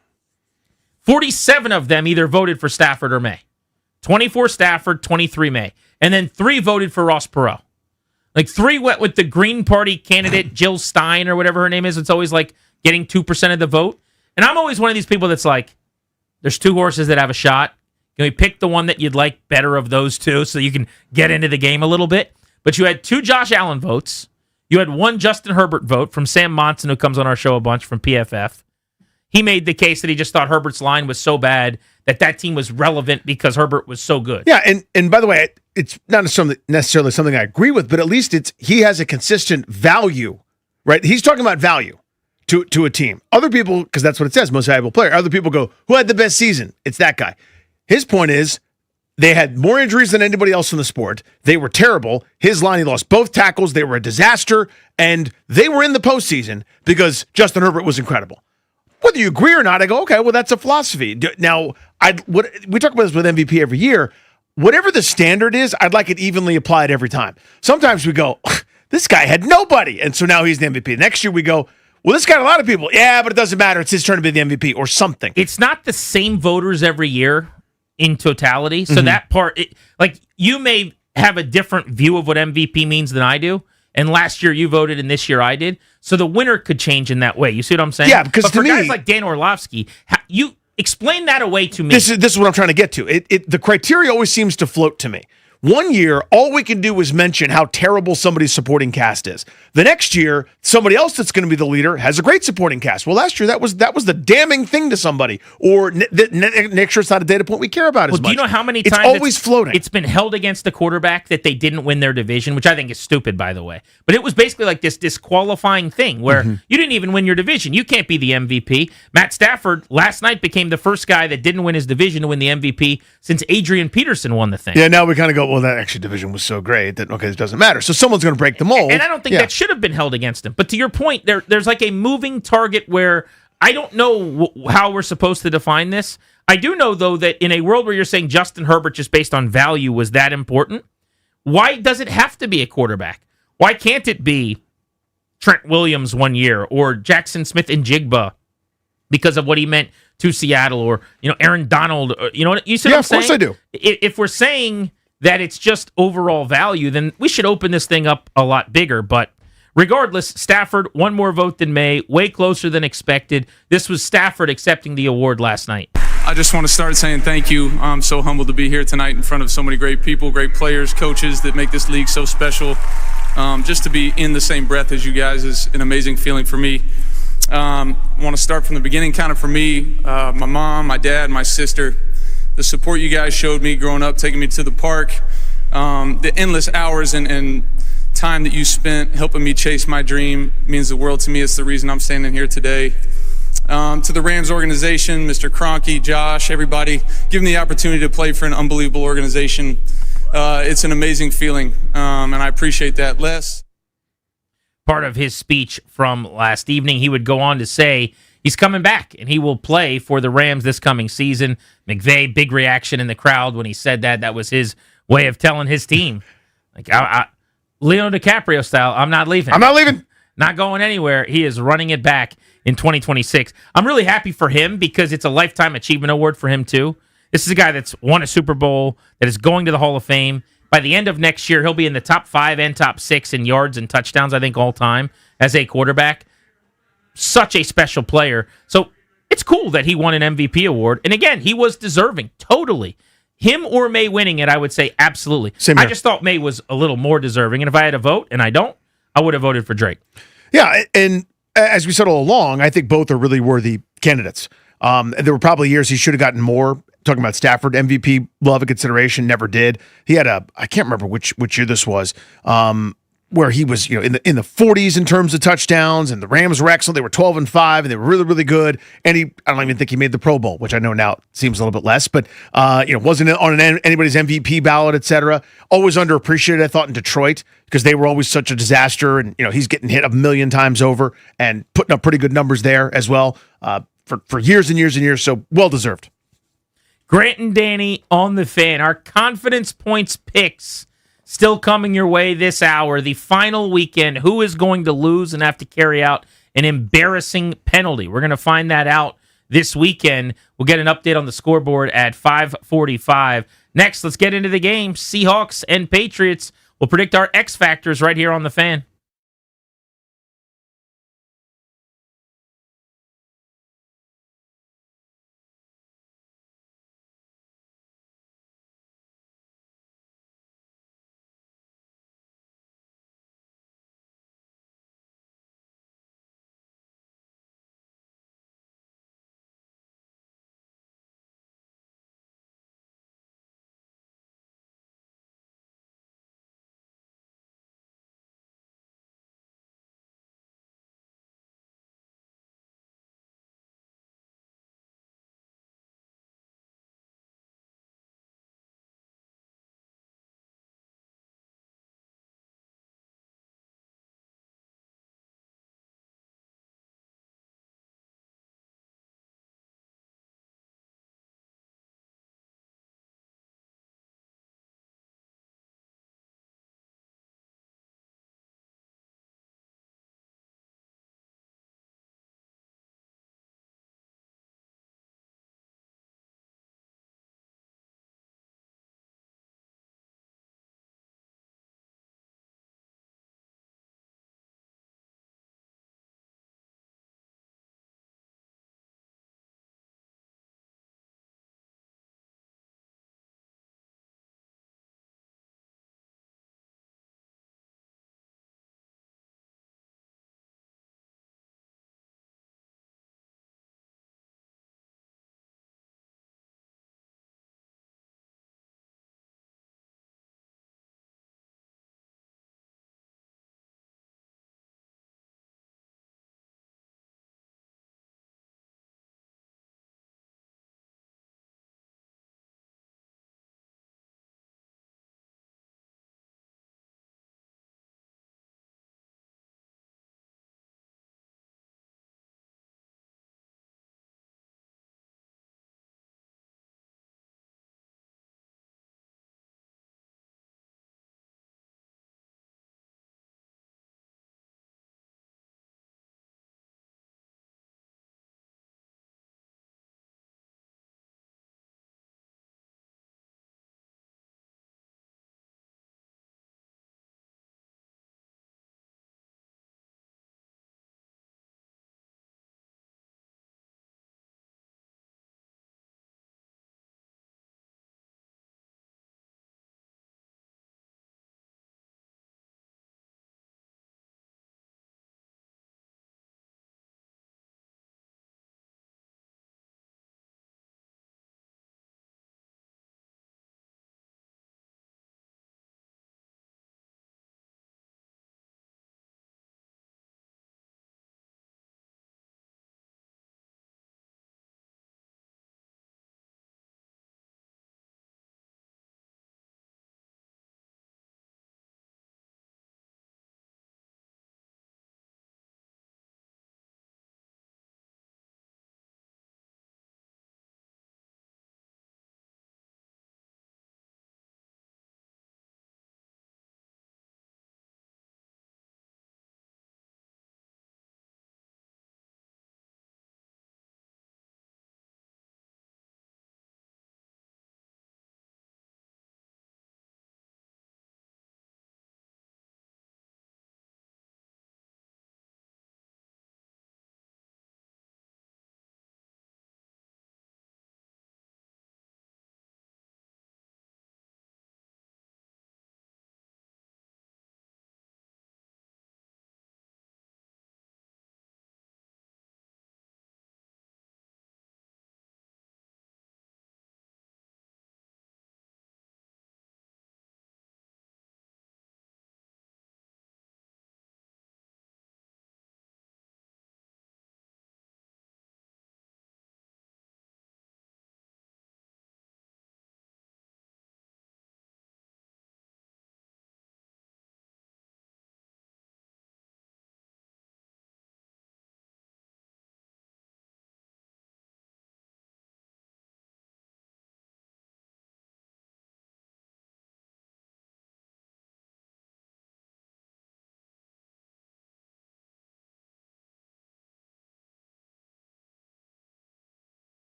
47 of them either voted for Stafford or May. 24 Stafford, 23 May. And then 3 voted for Ross Perot. Like 3 went with the Green Party candidate, Jill Stein or whatever her name is. It's always like getting 2% of the vote. And I'm always one of these people that's like, there's 2 horses that have a shot. Can we pick the one that you'd like better of those 2 so you can get into the game a little bit? But you had 2 Josh Allen votes. You had 1 Justin Herbert vote from Sam Monson, who comes on our show a bunch from PFF. He made the case that he just thought Herbert's line was so bad that team was relevant because Herbert was so good. Yeah, and by the way, it's not necessarily something I agree with, but at least he has a consistent value, right? He's talking about value to a team. Other people, because that's what it says, most valuable player. Other people go, who had the best season? It's that guy. His point is, they had more injuries than anybody else in the sport. They were terrible. His line, he lost both tackles. They were a disaster, and they were in the postseason because Justin Herbert was incredible. Whether you agree or not, I go, okay, well, that's a philosophy. Now, we talk about this with MVP every year. Whatever the standard is, I'd like it evenly applied every time. Sometimes we go, this guy had nobody, and so now he's the MVP. Next year we go, well, this guy had a lot of people. Yeah, but it doesn't matter. It's his turn to be the MVP or something. It's not the same voters every year in totality. So that part, like you may have a different view of what MVP means than I do. and last year you voted and this year I did. So the winner could change in that way. You see what I'm saying? Yeah, because but to for me, guys like Dan Orlovsky, you explain that away to me. This is what I'm trying to get to. The criteria always seems to float to me. One year, all we can do is mention how terrible somebody's supporting cast is. The next year, somebody else that's going to be the leader has a great supporting cast. Well, last year that was the damning thing to somebody. Or next year, it's not a data point we care about as much. Do you know how many it's times always floating? It's been held against the quarterback that they didn't win their division, which I think is stupid, by the way. But it was basically like this disqualifying thing where you didn't even win your division. You can't be the MVP. Matt Stafford last night became the first guy that didn't win his division to win the MVP since Adrian Peterson won the thing. Yeah, now we kind of go, well, that actually division was so great that, okay, it doesn't matter. So someone's going to break the mold. And I don't think that should have been held against him. But to your point, there's like a moving target where I don't know how we're supposed to define this. I do know, though, that in a world where you're saying Justin Herbert just based on value was that important, why does it have to be a quarterback? Why can't it be Trent Williams 1 year or Jackson Smith-Njigba because of what he meant to Seattle, or Aaron Donald? You see what I'm saying? Of course I do. If we're saying that it's just overall value, then we should open this thing up a lot bigger. But regardless, Stafford, one more vote than May, way closer than expected. This was Stafford accepting the award last night. I just want to start saying thank you. I'm so humbled to be here tonight in front of so many great people, great players, coaches that make this league so special. Just to be in the same breath as you guys is an amazing feeling for me. I want to start from the beginning, kind of for me, my mom, my dad, my sister. The support you guys showed me growing up, taking me to the park, the endless hours and time that you spent helping me chase my dream means the world to me. It's the reason I'm standing here today. To the Rams organization, Mr. Kroenke, Josh, everybody, give me the opportunity to play for an unbelievable organization. It's an amazing feeling, and I appreciate that. Les? Part of his speech from last evening, he would go on to say he's coming back, and he will play for the Rams this coming season. McVay, big reaction in the crowd when he said that. That was his way of telling his team. Like, Leonardo DiCaprio style, I'm not leaving. I'm not leaving. Not going anywhere. He is running it back in 2026. I'm really happy for him because it's a Lifetime Achievement Award for him, too. This is a guy that's won a Super Bowl, that is going to the Hall of Fame. By the end of next year, he'll be in the top 5 and top 6 in yards and touchdowns, I think, all time as a quarterback. Such a special player. So it's cool that he won an MVP award. And again, he was deserving, totally. Him or May winning it, I would say absolutely. I just thought May was a little more deserving. And if I had a vote, and I don't, I would have voted for Drake. Yeah, and as we said all along, I think both are really worthy candidates. There were probably years he should have gotten more. Talking about Stafford, MVP love and consideration, never did. He had I can't remember which year this was, where he was in the 40s in terms of touchdowns, and the Rams were excellent. They were 12-5, and they were really, really good. And I don't even think he made the Pro Bowl, which I know now seems a little bit less, but wasn't on anybody's MVP ballot, etc. Always underappreciated, I thought, in Detroit because they were always such a disaster, and he's getting hit 1,000,000 times over and putting up pretty good numbers there as well for years and years and years. So well deserved. Grant and Danny on the Fan. Our confidence points picks still coming your way this hour. The final weekend. Who is going to lose and have to carry out an embarrassing penalty? We're going to find that out this weekend. We'll get an update on the scoreboard at 5:45. Next, let's get into the game. Seahawks and Patriots. We'll predict our X factors right here on the Fan.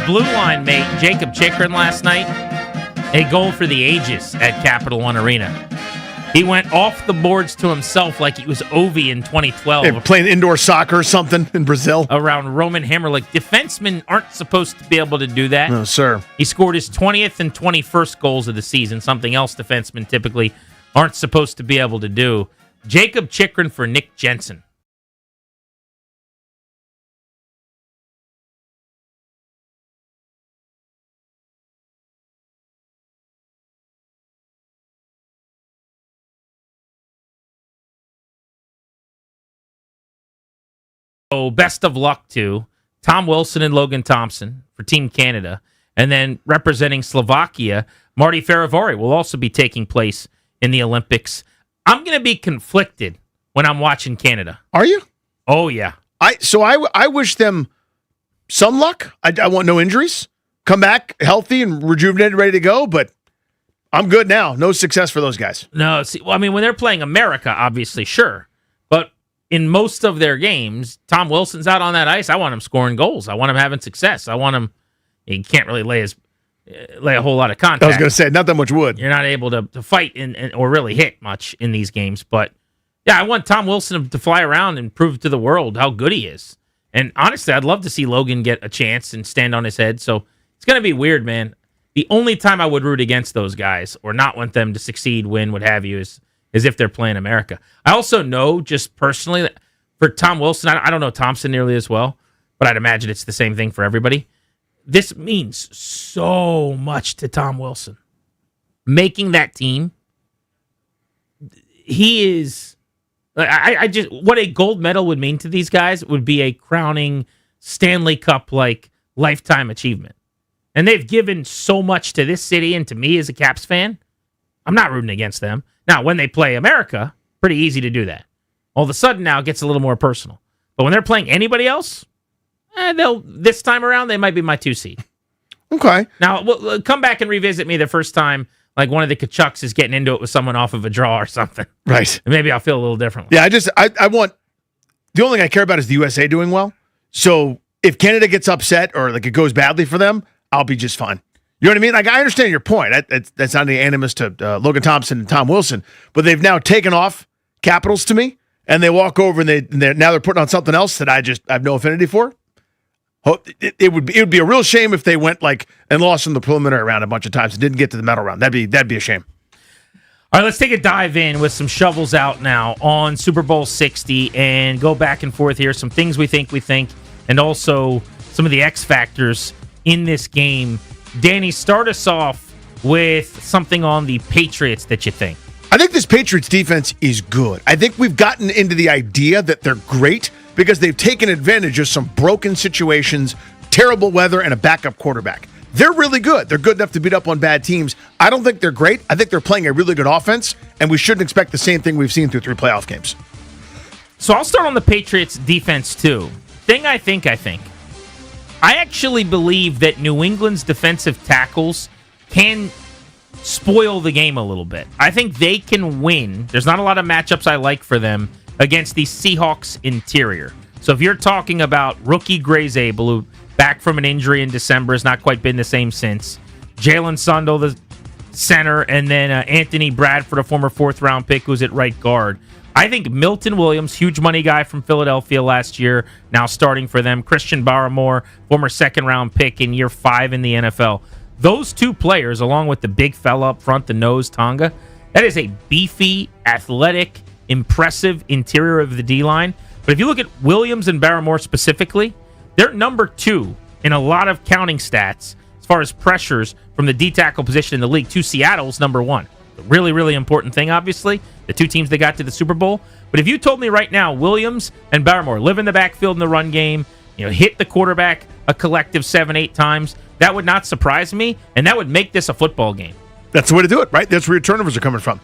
blue line mate, Jacob Chikrin, last night, a goal for the ages at Capital One Arena. He went off the boards to himself like he was Ovi in 2012. They were playing indoor soccer or something in Brazil. Around Roman Hammerlich. Defensemen aren't supposed to be able to do that. No, sir. He scored his 20th and 21st goals of the season, something else defensemen typically aren't supposed to be able to do. Jacob Chikrin for Nick Jensen. So best of luck to Tom Wilson and Logan Thompson for Team Canada. And then representing Slovakia, Marty Faravari will also be taking place in the Olympics. I'm going to be conflicted when I'm watching Canada. Are you? Oh, yeah. I wish them some luck. I want no injuries. Come back healthy and rejuvenated, ready to go. But I'm good now. No success for those guys. No, see, well, I mean, when they're playing America, obviously, sure. But in most of their games, Tom Wilson's out on that ice. I want him scoring goals. I want him having success. I want him. He can't really lay a whole lot of contact. I was going to say, not that much wood. You're not able to fight or really hit much in these games. But, yeah, I want Tom Wilson to fly around and prove to the world how good he is. And honestly, I'd love to see Logan get a chance and stand on his head. So it's going to be weird, man. The only time I would root against those guys or not want them to succeed, win, what have you, is if they're playing America. I also know, just personally, that for Tom Wilson, I don't know Thompson nearly as well, but I'd imagine it's the same thing for everybody. This means so much to Tom Wilson. Making that team, he is... I just what a gold medal would mean to these guys would be a crowning Stanley Cup-like lifetime achievement. And they've given so much to this city and to me as a Caps fan. I'm not rooting against them. Now, when they play America, pretty easy to do that. All of a sudden now it gets a little more personal. But when they're playing anybody else, this time around, they might be my 2 seed. Okay. Now, we'll come back and revisit me the first time, like one of the Kachucks is getting into it with someone off of a draw or something. Right. And maybe I'll feel a little differently. Yeah, I want, the only thing I care about is the USA doing well. So if Canada gets upset or like it goes badly for them, I'll be just fine. You know what I mean? Like, I understand your point. That's not any animus to Logan Thompson and Tom Wilson, but they've now taken off Capitals to me, and they walk over and now they're putting on something else that I have no affinity for. It would be a real shame if they went and lost in the preliminary round a bunch of times and didn't get to the medal round. That'd be a shame. All right, let's take a dive in with some shovels out now on Super Bowl 60 and go back and forth here. Some things we think, and also some of the X factors in this game. Danny, start us off with something on the Patriots that you think. I think this Patriots defense is good. I think we've gotten into the idea that they're great because they've taken advantage of some broken situations, terrible weather, and a backup quarterback. They're really good. They're good enough to beat up on bad teams. I don't think they're great. I think they're playing a really good offense, and we shouldn't expect the same thing we've seen through 3 playoff games. So I'll start on the Patriots defense too. I actually believe that New England's defensive tackles can spoil the game a little bit. I think they can win. There's not a lot of matchups I like for them against the Seahawks interior. So if you're talking about rookie Grey Zabel, who back from an injury in December, has not quite been the same since, Jalen Sundle, the center, and then Anthony Bradford, a former 4th-round pick who's at right guard. I think Milton Williams, huge money guy from Philadelphia last year, now starting for them. Christian Barmore, former 2nd-round pick in year 5 in the NFL. Those 2 players, along with the big fella up front, the nose, Tonga, that is a beefy, athletic, impressive interior of the D-line. But if you look at Williams and Barmore specifically, they're number 2 in a lot of counting stats as far as pressures from the D-tackle position in the league to Seattle's number 1. Really, really important thing, obviously. The 2 teams that got to the Super Bowl. But if you told me right now, Williams and Barmore live in the backfield in the run game, hit the quarterback a collective 7-8 times, that would not surprise me, and that would make this a football game. That's the way to do it, right? That's where your turnovers are coming from.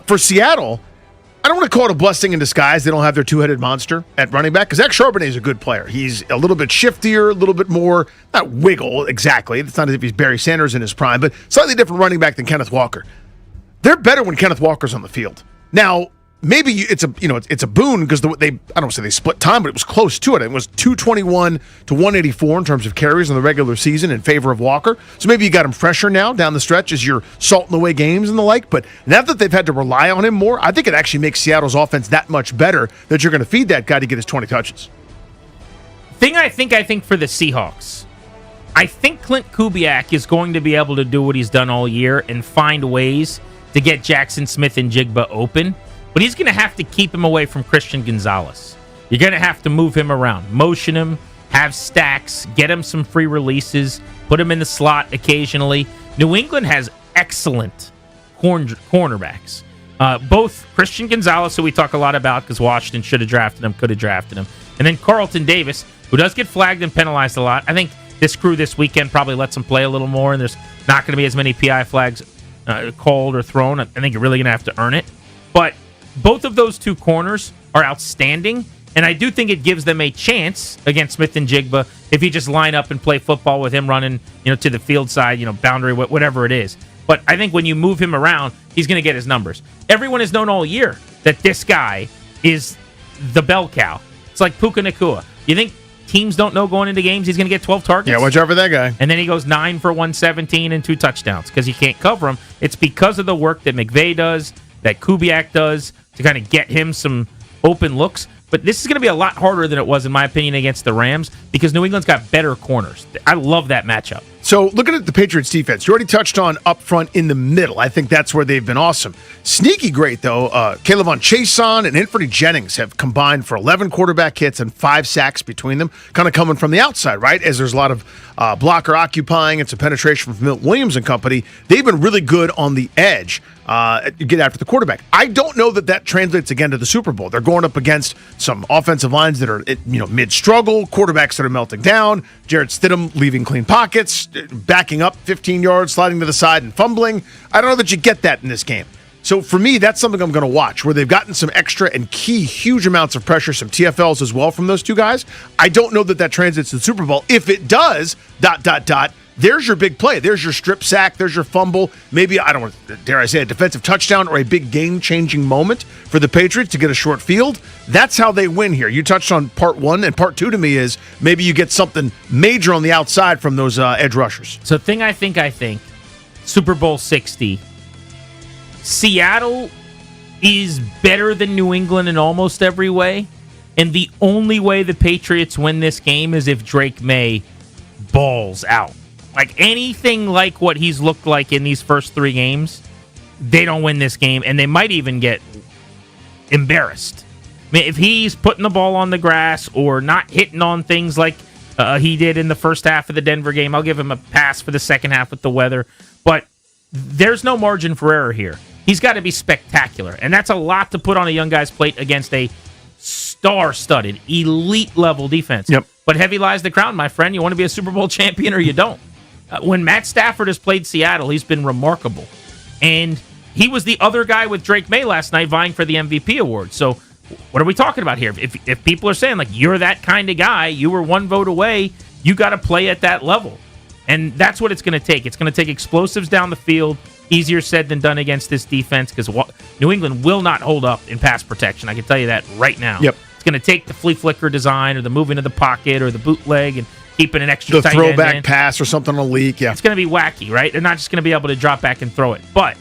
For Seattle, I don't want to call it a blessing in disguise. They don't have their 2-headed monster at running back because Zach Charbonnet is a good player. He's a little bit shiftier, a little bit more, not wiggle exactly. It's not as if he's Barry Sanders in his prime, but slightly different running back than Kenneth Walker. They're better when Kenneth Walker's on the field. Now, maybe it's a boon because I don't want to say they split time, but it was close to it. It was 221 to 184 in terms of carries in the regular season in favor of Walker. So maybe you got him fresher now down the stretch as you're salting away games and the like. But now that they've had to rely on him more, I think it actually makes Seattle's offense that much better that you're going to feed that guy to get his 20 touches. Thing I think for the Seahawks, I think Clint Kubiak is going to be able to do what he's done all year and find ways to get Jackson Smith and Jigba open. But he's going to have to keep him away from Christian Gonzalez. You're going to have to move him around, motion him, have stacks, get him some free releases, put him in the slot occasionally. New England has excellent cornerbacks. Both Christian Gonzalez, who we talk a lot about because Washington should have drafted him, could have drafted him, and then Carlton Davis, who does get flagged and penalized a lot. I think this crew this weekend probably lets him play a little more, and there's not going to be as many PI flags called or thrown. I think you're really going to have to earn it. But both of those two corners are outstanding, and I do think it gives them a chance against Smith and Jigba if you just line up and play football with him running, to the field side, boundary, whatever it is. But I think when you move him around, he's going to get his numbers. Everyone has known all year that this guy is the bell cow. It's like Puka Nacua. You think teams don't know going into games he's going to get 12 targets? Yeah, watch out for that guy. And then he goes 9 for 117 and 2 touchdowns because he can't cover him. It's because of the work that McVay does, that Kubiak does, to kind of get him some open looks. But this is going to be a lot harder than it was, in my opinion, against the Rams because New England's got better corners. I love that matchup. So looking at the Patriots defense, you already touched on up front in the middle. I think that's where they've been awesome. Sneaky great, though. K'Lavon Chaisson and Anfernee Jennings have combined for 11 quarterback hits and 5 sacks between them, kind of coming from the outside, right? As there's a lot of blocker occupying and some penetration from Milton Williams and company. They've been really good on the edge. Get after the quarterback. I don't know that translates again to the Super Bowl. They're going up against some offensive lines that are mid-struggle, quarterbacks that are melting down, Jarrett Stidham leaving clean pockets, backing up 15 yards, sliding to the side and fumbling. I don't know that you get that in this game. So for me, that's something I'm going to watch, where they've gotten some extra and key huge amounts of pressure, some TFLs as well from those two guys. I don't know that translates to the Super Bowl. If it does, there's your big play. There's your strip sack. There's your fumble. Maybe, dare I say, a defensive touchdown or a big game-changing moment for the Patriots to get a short field. That's how they win here. You touched on part one, and part two to me is maybe you get something major on the outside from those edge rushers. So I think, Super Bowl 60, Seattle is better than New England in almost every way, and the only way the Patriots win this game is if Drake May balls out. Like anything like what he's looked like in these first 3 games, they don't win this game, and they might even get embarrassed. I mean, if he's putting the ball on the grass or not hitting on things like he did in the first half of the Denver game, I'll give him a pass for the second half with the weather. But there's no margin for error here. He's got to be spectacular, and that's a lot to put on a young guy's plate against a star-studded, elite-level defense. Yep. But heavy lies the crown, my friend. You want to be a Super Bowl champion or you don't. When Matt Stafford has played Seattle, he's been remarkable. And he was the other guy with Drake May last night vying for the MVP award. So what are we talking about here? If people are saying, like, you're that kind of guy, you were 1 vote away, you got to play at that level. And that's what it's going to take. It's going to take explosives down the field. Easier said than done against this defense because New England will not hold up in pass protection. I can tell you that right now. Yep. It's going to take the flea flicker design or the move into the pocket or the bootleg and keeping an extra the tight throwback end pass or something on a leak. Yeah, it's going to be wacky, right? They're not just going to be able to drop back and throw it, but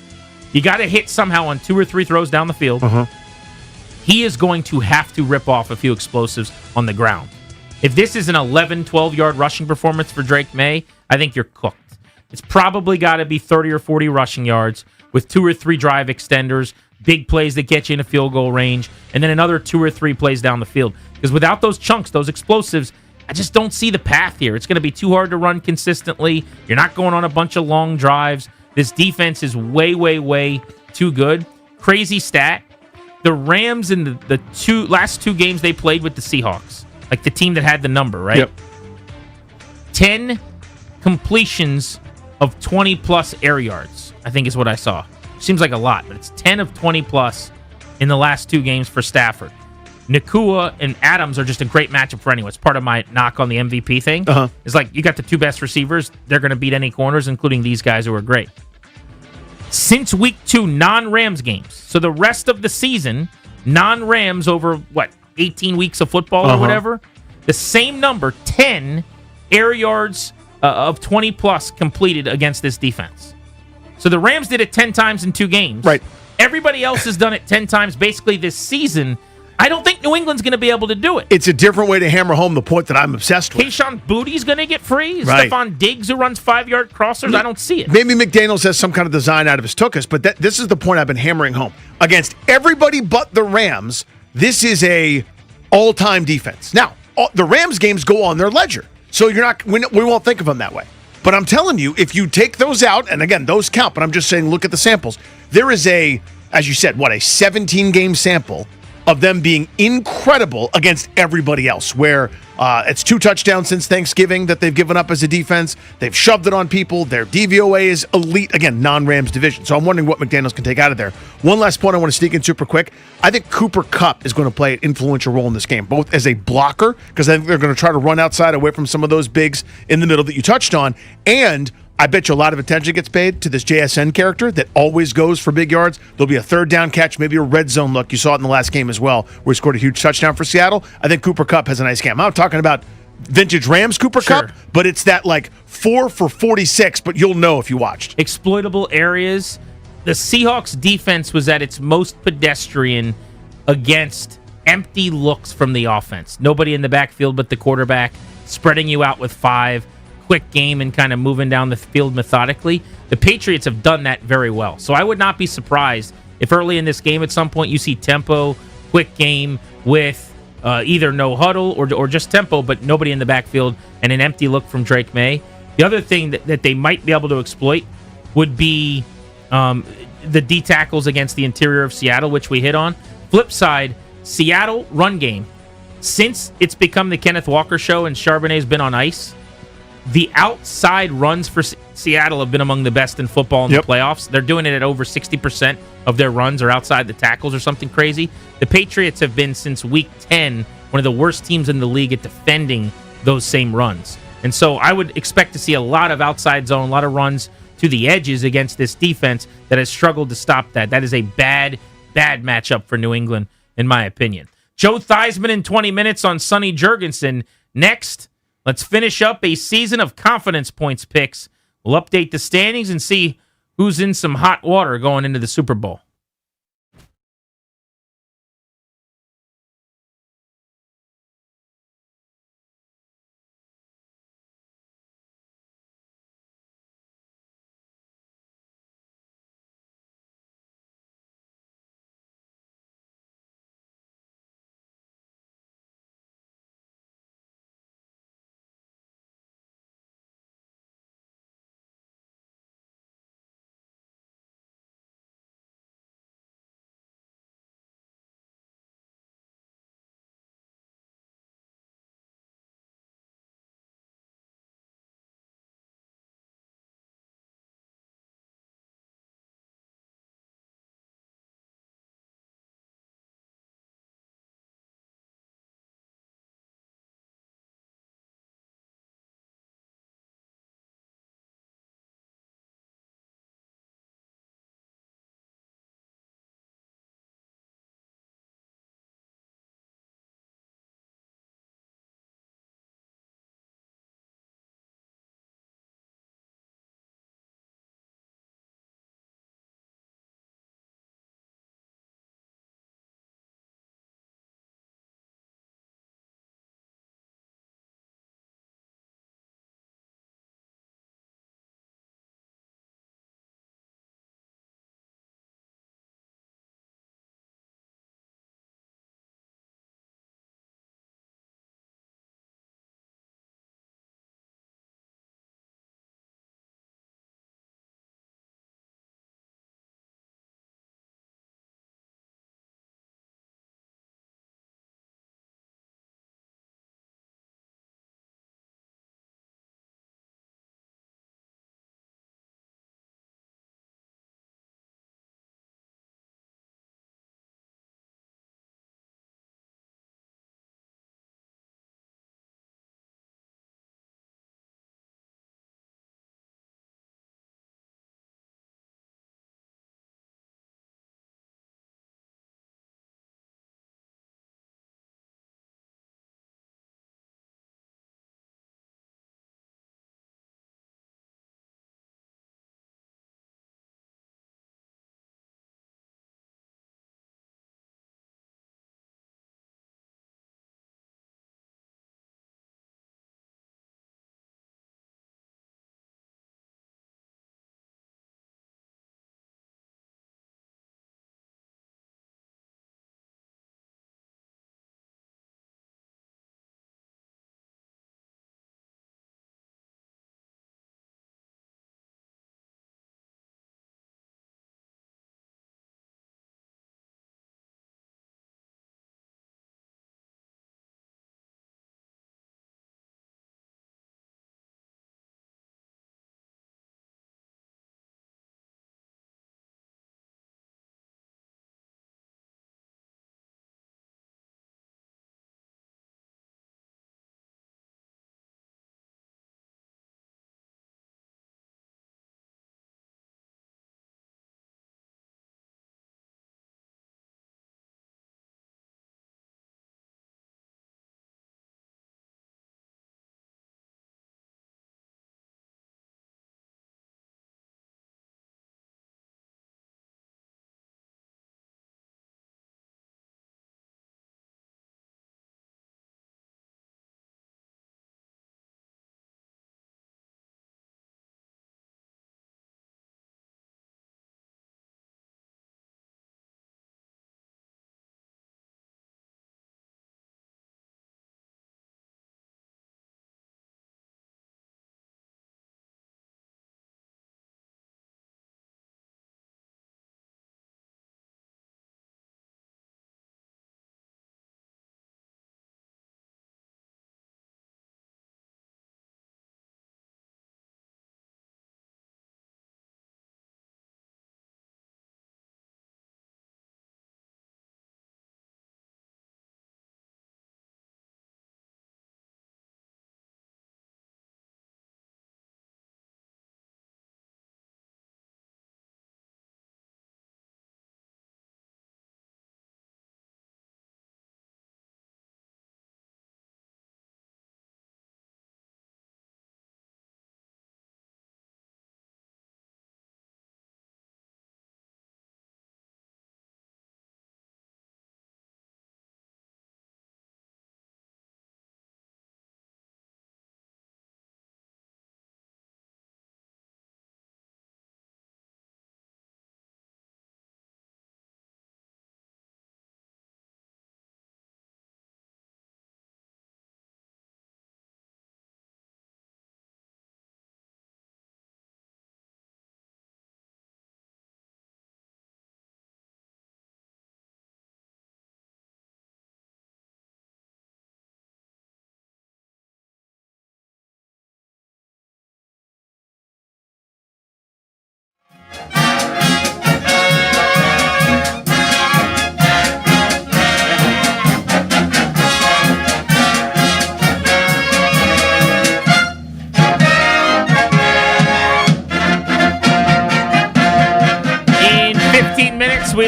you got to hit somehow on 2 or 3 throws down the field. He is going to have to rip off a few explosives on the ground. If this is an 11, 12-yard rushing performance for Drake May, I think you're cooked. It's probably got to be 30 or 40 rushing yards with 2 or 3 drive extenders, big plays that get you in a field goal range, and then another 2 or 3 plays down the field. Because without those chunks, those explosives, I just don't see the path here. It's going to be too hard to run consistently. You're not going on a bunch of long drives. This defense is way, way, way too good. Crazy stat. The Rams in the last 2 games they played with the Seahawks, like the team that had the number, right? Yep. 10 completions of 20-plus air yards, I think is what I saw. Seems like a lot, but it's 10 of 20-plus in the last 2 games for Stafford. Nacua and Adams are just a great matchup for anyone. It's part of my knock on the MVP thing. It's like you got the 2 best receivers. They're going to beat any corners, including these guys who are great. Since week 2 non-Rams games, so the rest of the season, non-Rams over, 18 weeks of football or whatever. The same number, 10 air yards of 20-plus completed against this defense. So the Rams did it 10 times in 2 games. Right. Everybody else has done it 10 times basically this season. I don't think New England's going to be able to do it. It's a different way to hammer home the point that I'm obsessed with. Kayshon Bouttie's going to get free. Right. Stephon Diggs, who runs 5-yard crossers, I don't see it. Maybe McDaniels has some kind of design out of his tuchus, but this is the point I've been hammering home. Against everybody but the Rams, this is a all-time defense. Now, the Rams games go on their ledger, so we won't think of them that way. But I'm telling you, if you take those out, and again, those count, but I'm just saying look at the samples. There is as you said, a 17-game sample of them being incredible against everybody else, where it's 2 touchdowns since Thanksgiving that they've given up as a defense. They've shoved it on people. Their DVOA is elite. Again, non-Rams division. So I'm wondering what McDaniels can take out of there. One last point I want to sneak in super quick. I think Cooper Kupp is going to play an influential role in this game, both as a blocker, because I think they're going to try to run outside away from some of those bigs in the middle that you touched on, and I bet you a lot of attention gets paid to this JSN character that always goes for big yards. There'll be a 3rd down catch, maybe a red zone look. You saw it in the last game as well, where he scored a huge touchdown for Seattle. I think Cooper Kupp has a nice game. I'm not talking about vintage Rams Cooper Kupp, but it's that 4 for 46, but you'll know if you watched. Exploitable areas. The Seahawks defense was at its most pedestrian against empty looks from the offense. Nobody in the backfield but the quarterback, spreading you out with 5. Quick game and kind of moving down the field methodically. The Patriots have done that very well. So I would not be surprised if early in this game at some point you see tempo, quick game with either no huddle or just tempo, but nobody in the backfield and an empty look from Drake May. The other thing that they might be able to exploit would be the D tackles against the interior of Seattle, which we hit on. Flip side, Seattle run game. Since it's become the Kenneth Walker show and Charbonnet's been on ice, the outside runs for Seattle have been among the best in football in the playoffs. They're doing it at over 60% of their runs are outside the tackles or something crazy. The Patriots have been, since week 10, one of the worst teams in the league at defending those same runs. And so I would expect to see a lot of outside zone, a lot of runs to the edges against this defense that has struggled to stop that. That is a bad matchup for New England, in my opinion. Joe Theismann in 20 minutes on Sonny Jurgensen. Next, let's finish up a season of confidence points picks. We'll update the standings and see who's in some hot water going into the Super Bowl.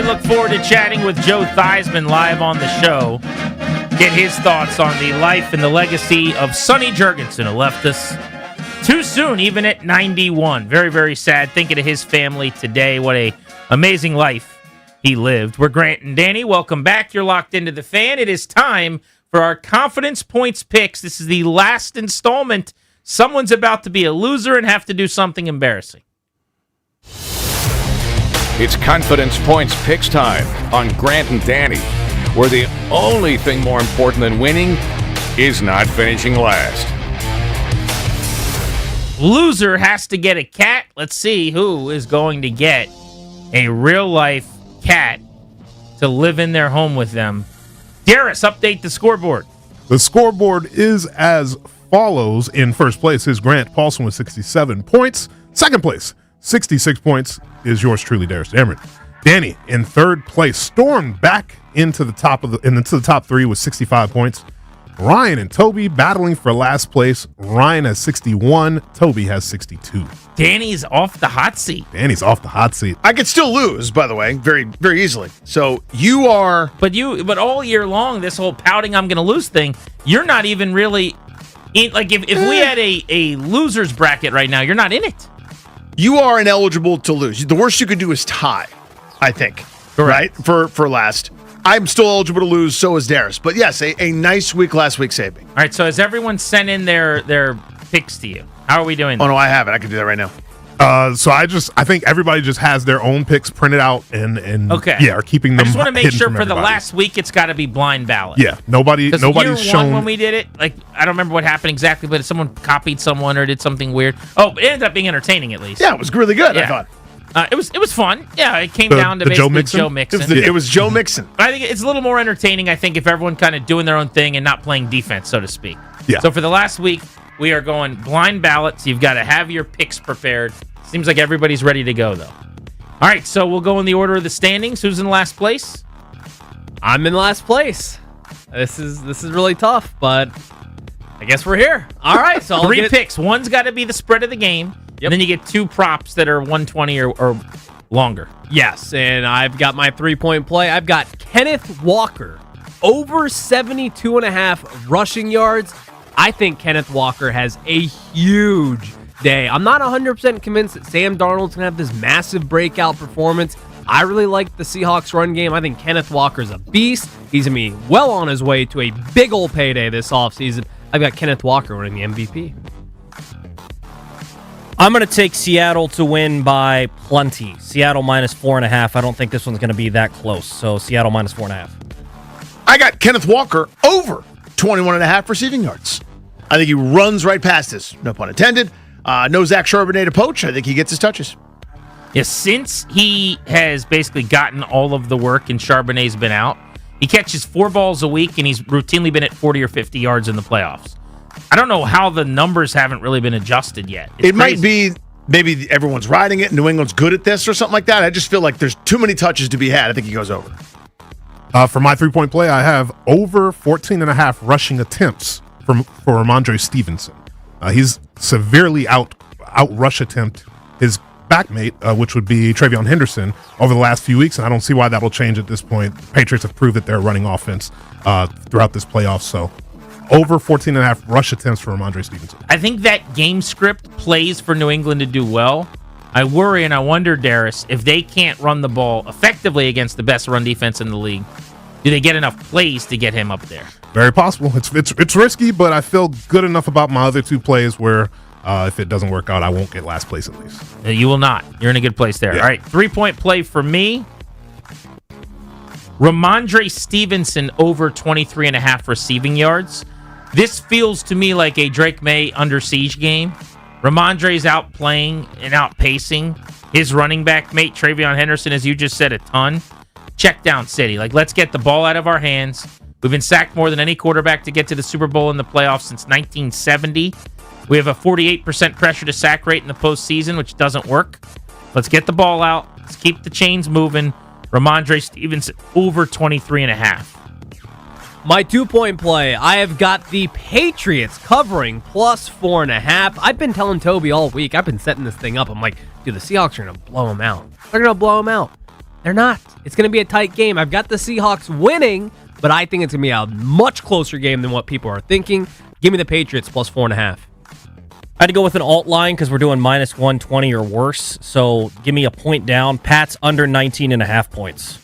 look forward to chatting with Joe Theismann live on the show. Get his thoughts on the life and the legacy of Sonny Jurgensen, who left us too soon, even at 91. Very, very sad. Thinking of his family today. What a amazing life he lived. We're Grant and Danny. Welcome back. You're locked into the Fan. It is time for our Confidence Points picks. This is the last installment. Someone's about to be a loser and have to do something embarrassing. It's Confidence Points picks time on Grant and Danny, where the only thing more important than winning is not finishing last. Loser has to get a cat. Let's see who is going to get a real-life cat to live in their home with them. Darius, update the scoreboard. The scoreboard is as follows. In first place is Grant Paulson with 67 points. Second place, 66 points, is yours truly, Darius Dameron. Danny in third place, stormed back into the top three with 65 points. Ryan and Toby battling for last place. Ryan has 61. Toby has 62. Danny's off the hot seat. Danny's off the hot seat. I could still lose, by the way, very, very easily. So you are. But all year long, this whole pouting I'm going to lose thing, you're not even really in. Like if we had a loser's bracket right now, you're not in it. You are ineligible to lose. The worst you could do is tie, I think. Correct. Right? For last. I'm still eligible to lose, so is Darius. But yes, a nice week last week saved me. All right, so has everyone sent in their picks to you? How are we doing? Oh, no, I haven't. I can do that right now. So I think everybody just has their own picks printed out and okay. Yeah, are keeping them. I just want to make sure for the last week it's got to be blind ballot. Yeah, nobody's shown. When we did it, like I don't remember what happened exactly, but someone copied someone or did something weird. Oh, it ended up being entertaining at least. Yeah, it was really good. Yeah. I thought. It was fun. Yeah, it came down to basically Joe Mixon. It was Joe Mixon. I think it's a little more entertaining, I think, if everyone kind of doing their own thing and not playing defense, so to speak. Yeah. So for the last week, we are going blind ballot, so you've got to have your picks prepared. Seems like everybody's ready to go, though. All right, so we'll go in the order of the standings. Who's in last place? I'm in last place. This is really tough, but I guess we're here. All right, so Three picks. One's got to be the spread of the game. Yep. And then you get two props that are 120 or longer. Yes, and I've got my 3-point play. I've got Kenneth Walker over 72.5 rushing yards. I think Kenneth Walker has a huge day. I'm not 100% convinced that Sam Darnold's going to have this massive breakout performance. I really like the Seahawks run game. I think Kenneth Walker's a beast. He's going to be well on his way to a big old payday this offseason. I've got Kenneth Walker winning the MVP. I'm going to take Seattle to win by plenty. Seattle minus 4.5. I don't think this one's going to be that close. So Seattle minus 4.5. I got Kenneth Walker over 21.5 receiving yards. I think he runs right past us. No pun intended. No Zach Charbonnet to poach. I think he gets his touches. Yeah, since he has basically gotten all of the work and Charbonnet's been out, he catches 4 balls a week and he's routinely been at 40 or 50 yards in the playoffs. I don't know how the numbers haven't really been adjusted yet. It might be maybe everyone's riding it. New England's good at this or something like that. I just feel like there's too many touches to be had. I think he goes over. For my 3-point play, I have over 14.5 rushing attempts for Ramondre Stevenson. He's severely out rush attempt his backmate, which would be Travion Henderson, over the last few weeks, and I don't see why that'll change at this point. The Patriots have proved that they're a running offense throughout this playoff, so over 14.5 rush attempts for Ramondre Stevenson. I think that game script plays for New England to do well. I worry and I wonder, Darius, if they can't run the ball effectively against the best run defense in the league, do they get enough plays to get him up there? Very possible. It's risky, but I feel good enough about my other 2 plays where if it doesn't work out, I won't get last place at least. You will not. You're in a good place there. Yeah. All right, 3-point play for me. Ramondre Stevenson over 23.5 receiving yards. This feels to me like a Drake May under siege game. Ramondre's outplaying and outpacing his running back mate, Travion Henderson, as you just said, a ton. Check down city. Like, let's get the ball out of our hands. We've been sacked more than any quarterback to get to the Super Bowl in the playoffs since 1970. We have a 48% pressure to sack rate in the postseason, which doesn't work. Let's get the ball out. Let's keep the chains moving. Ramondre Stevenson over 23.5. My 2-point play, I have got the Patriots covering plus 4.5. I've been telling Toby all week, I've been setting this thing up. I'm like, dude, the Seahawks are going to blow them out. They're going to blow them out. They're not. It's going to be a tight game. I've got the Seahawks winning, but I think it's going to be a much closer game than what people are thinking. Give me the Patriots plus 4.5. I had to go with an alt line because we're doing minus 120 or worse. So give me a point down. Pats under 19.5 points.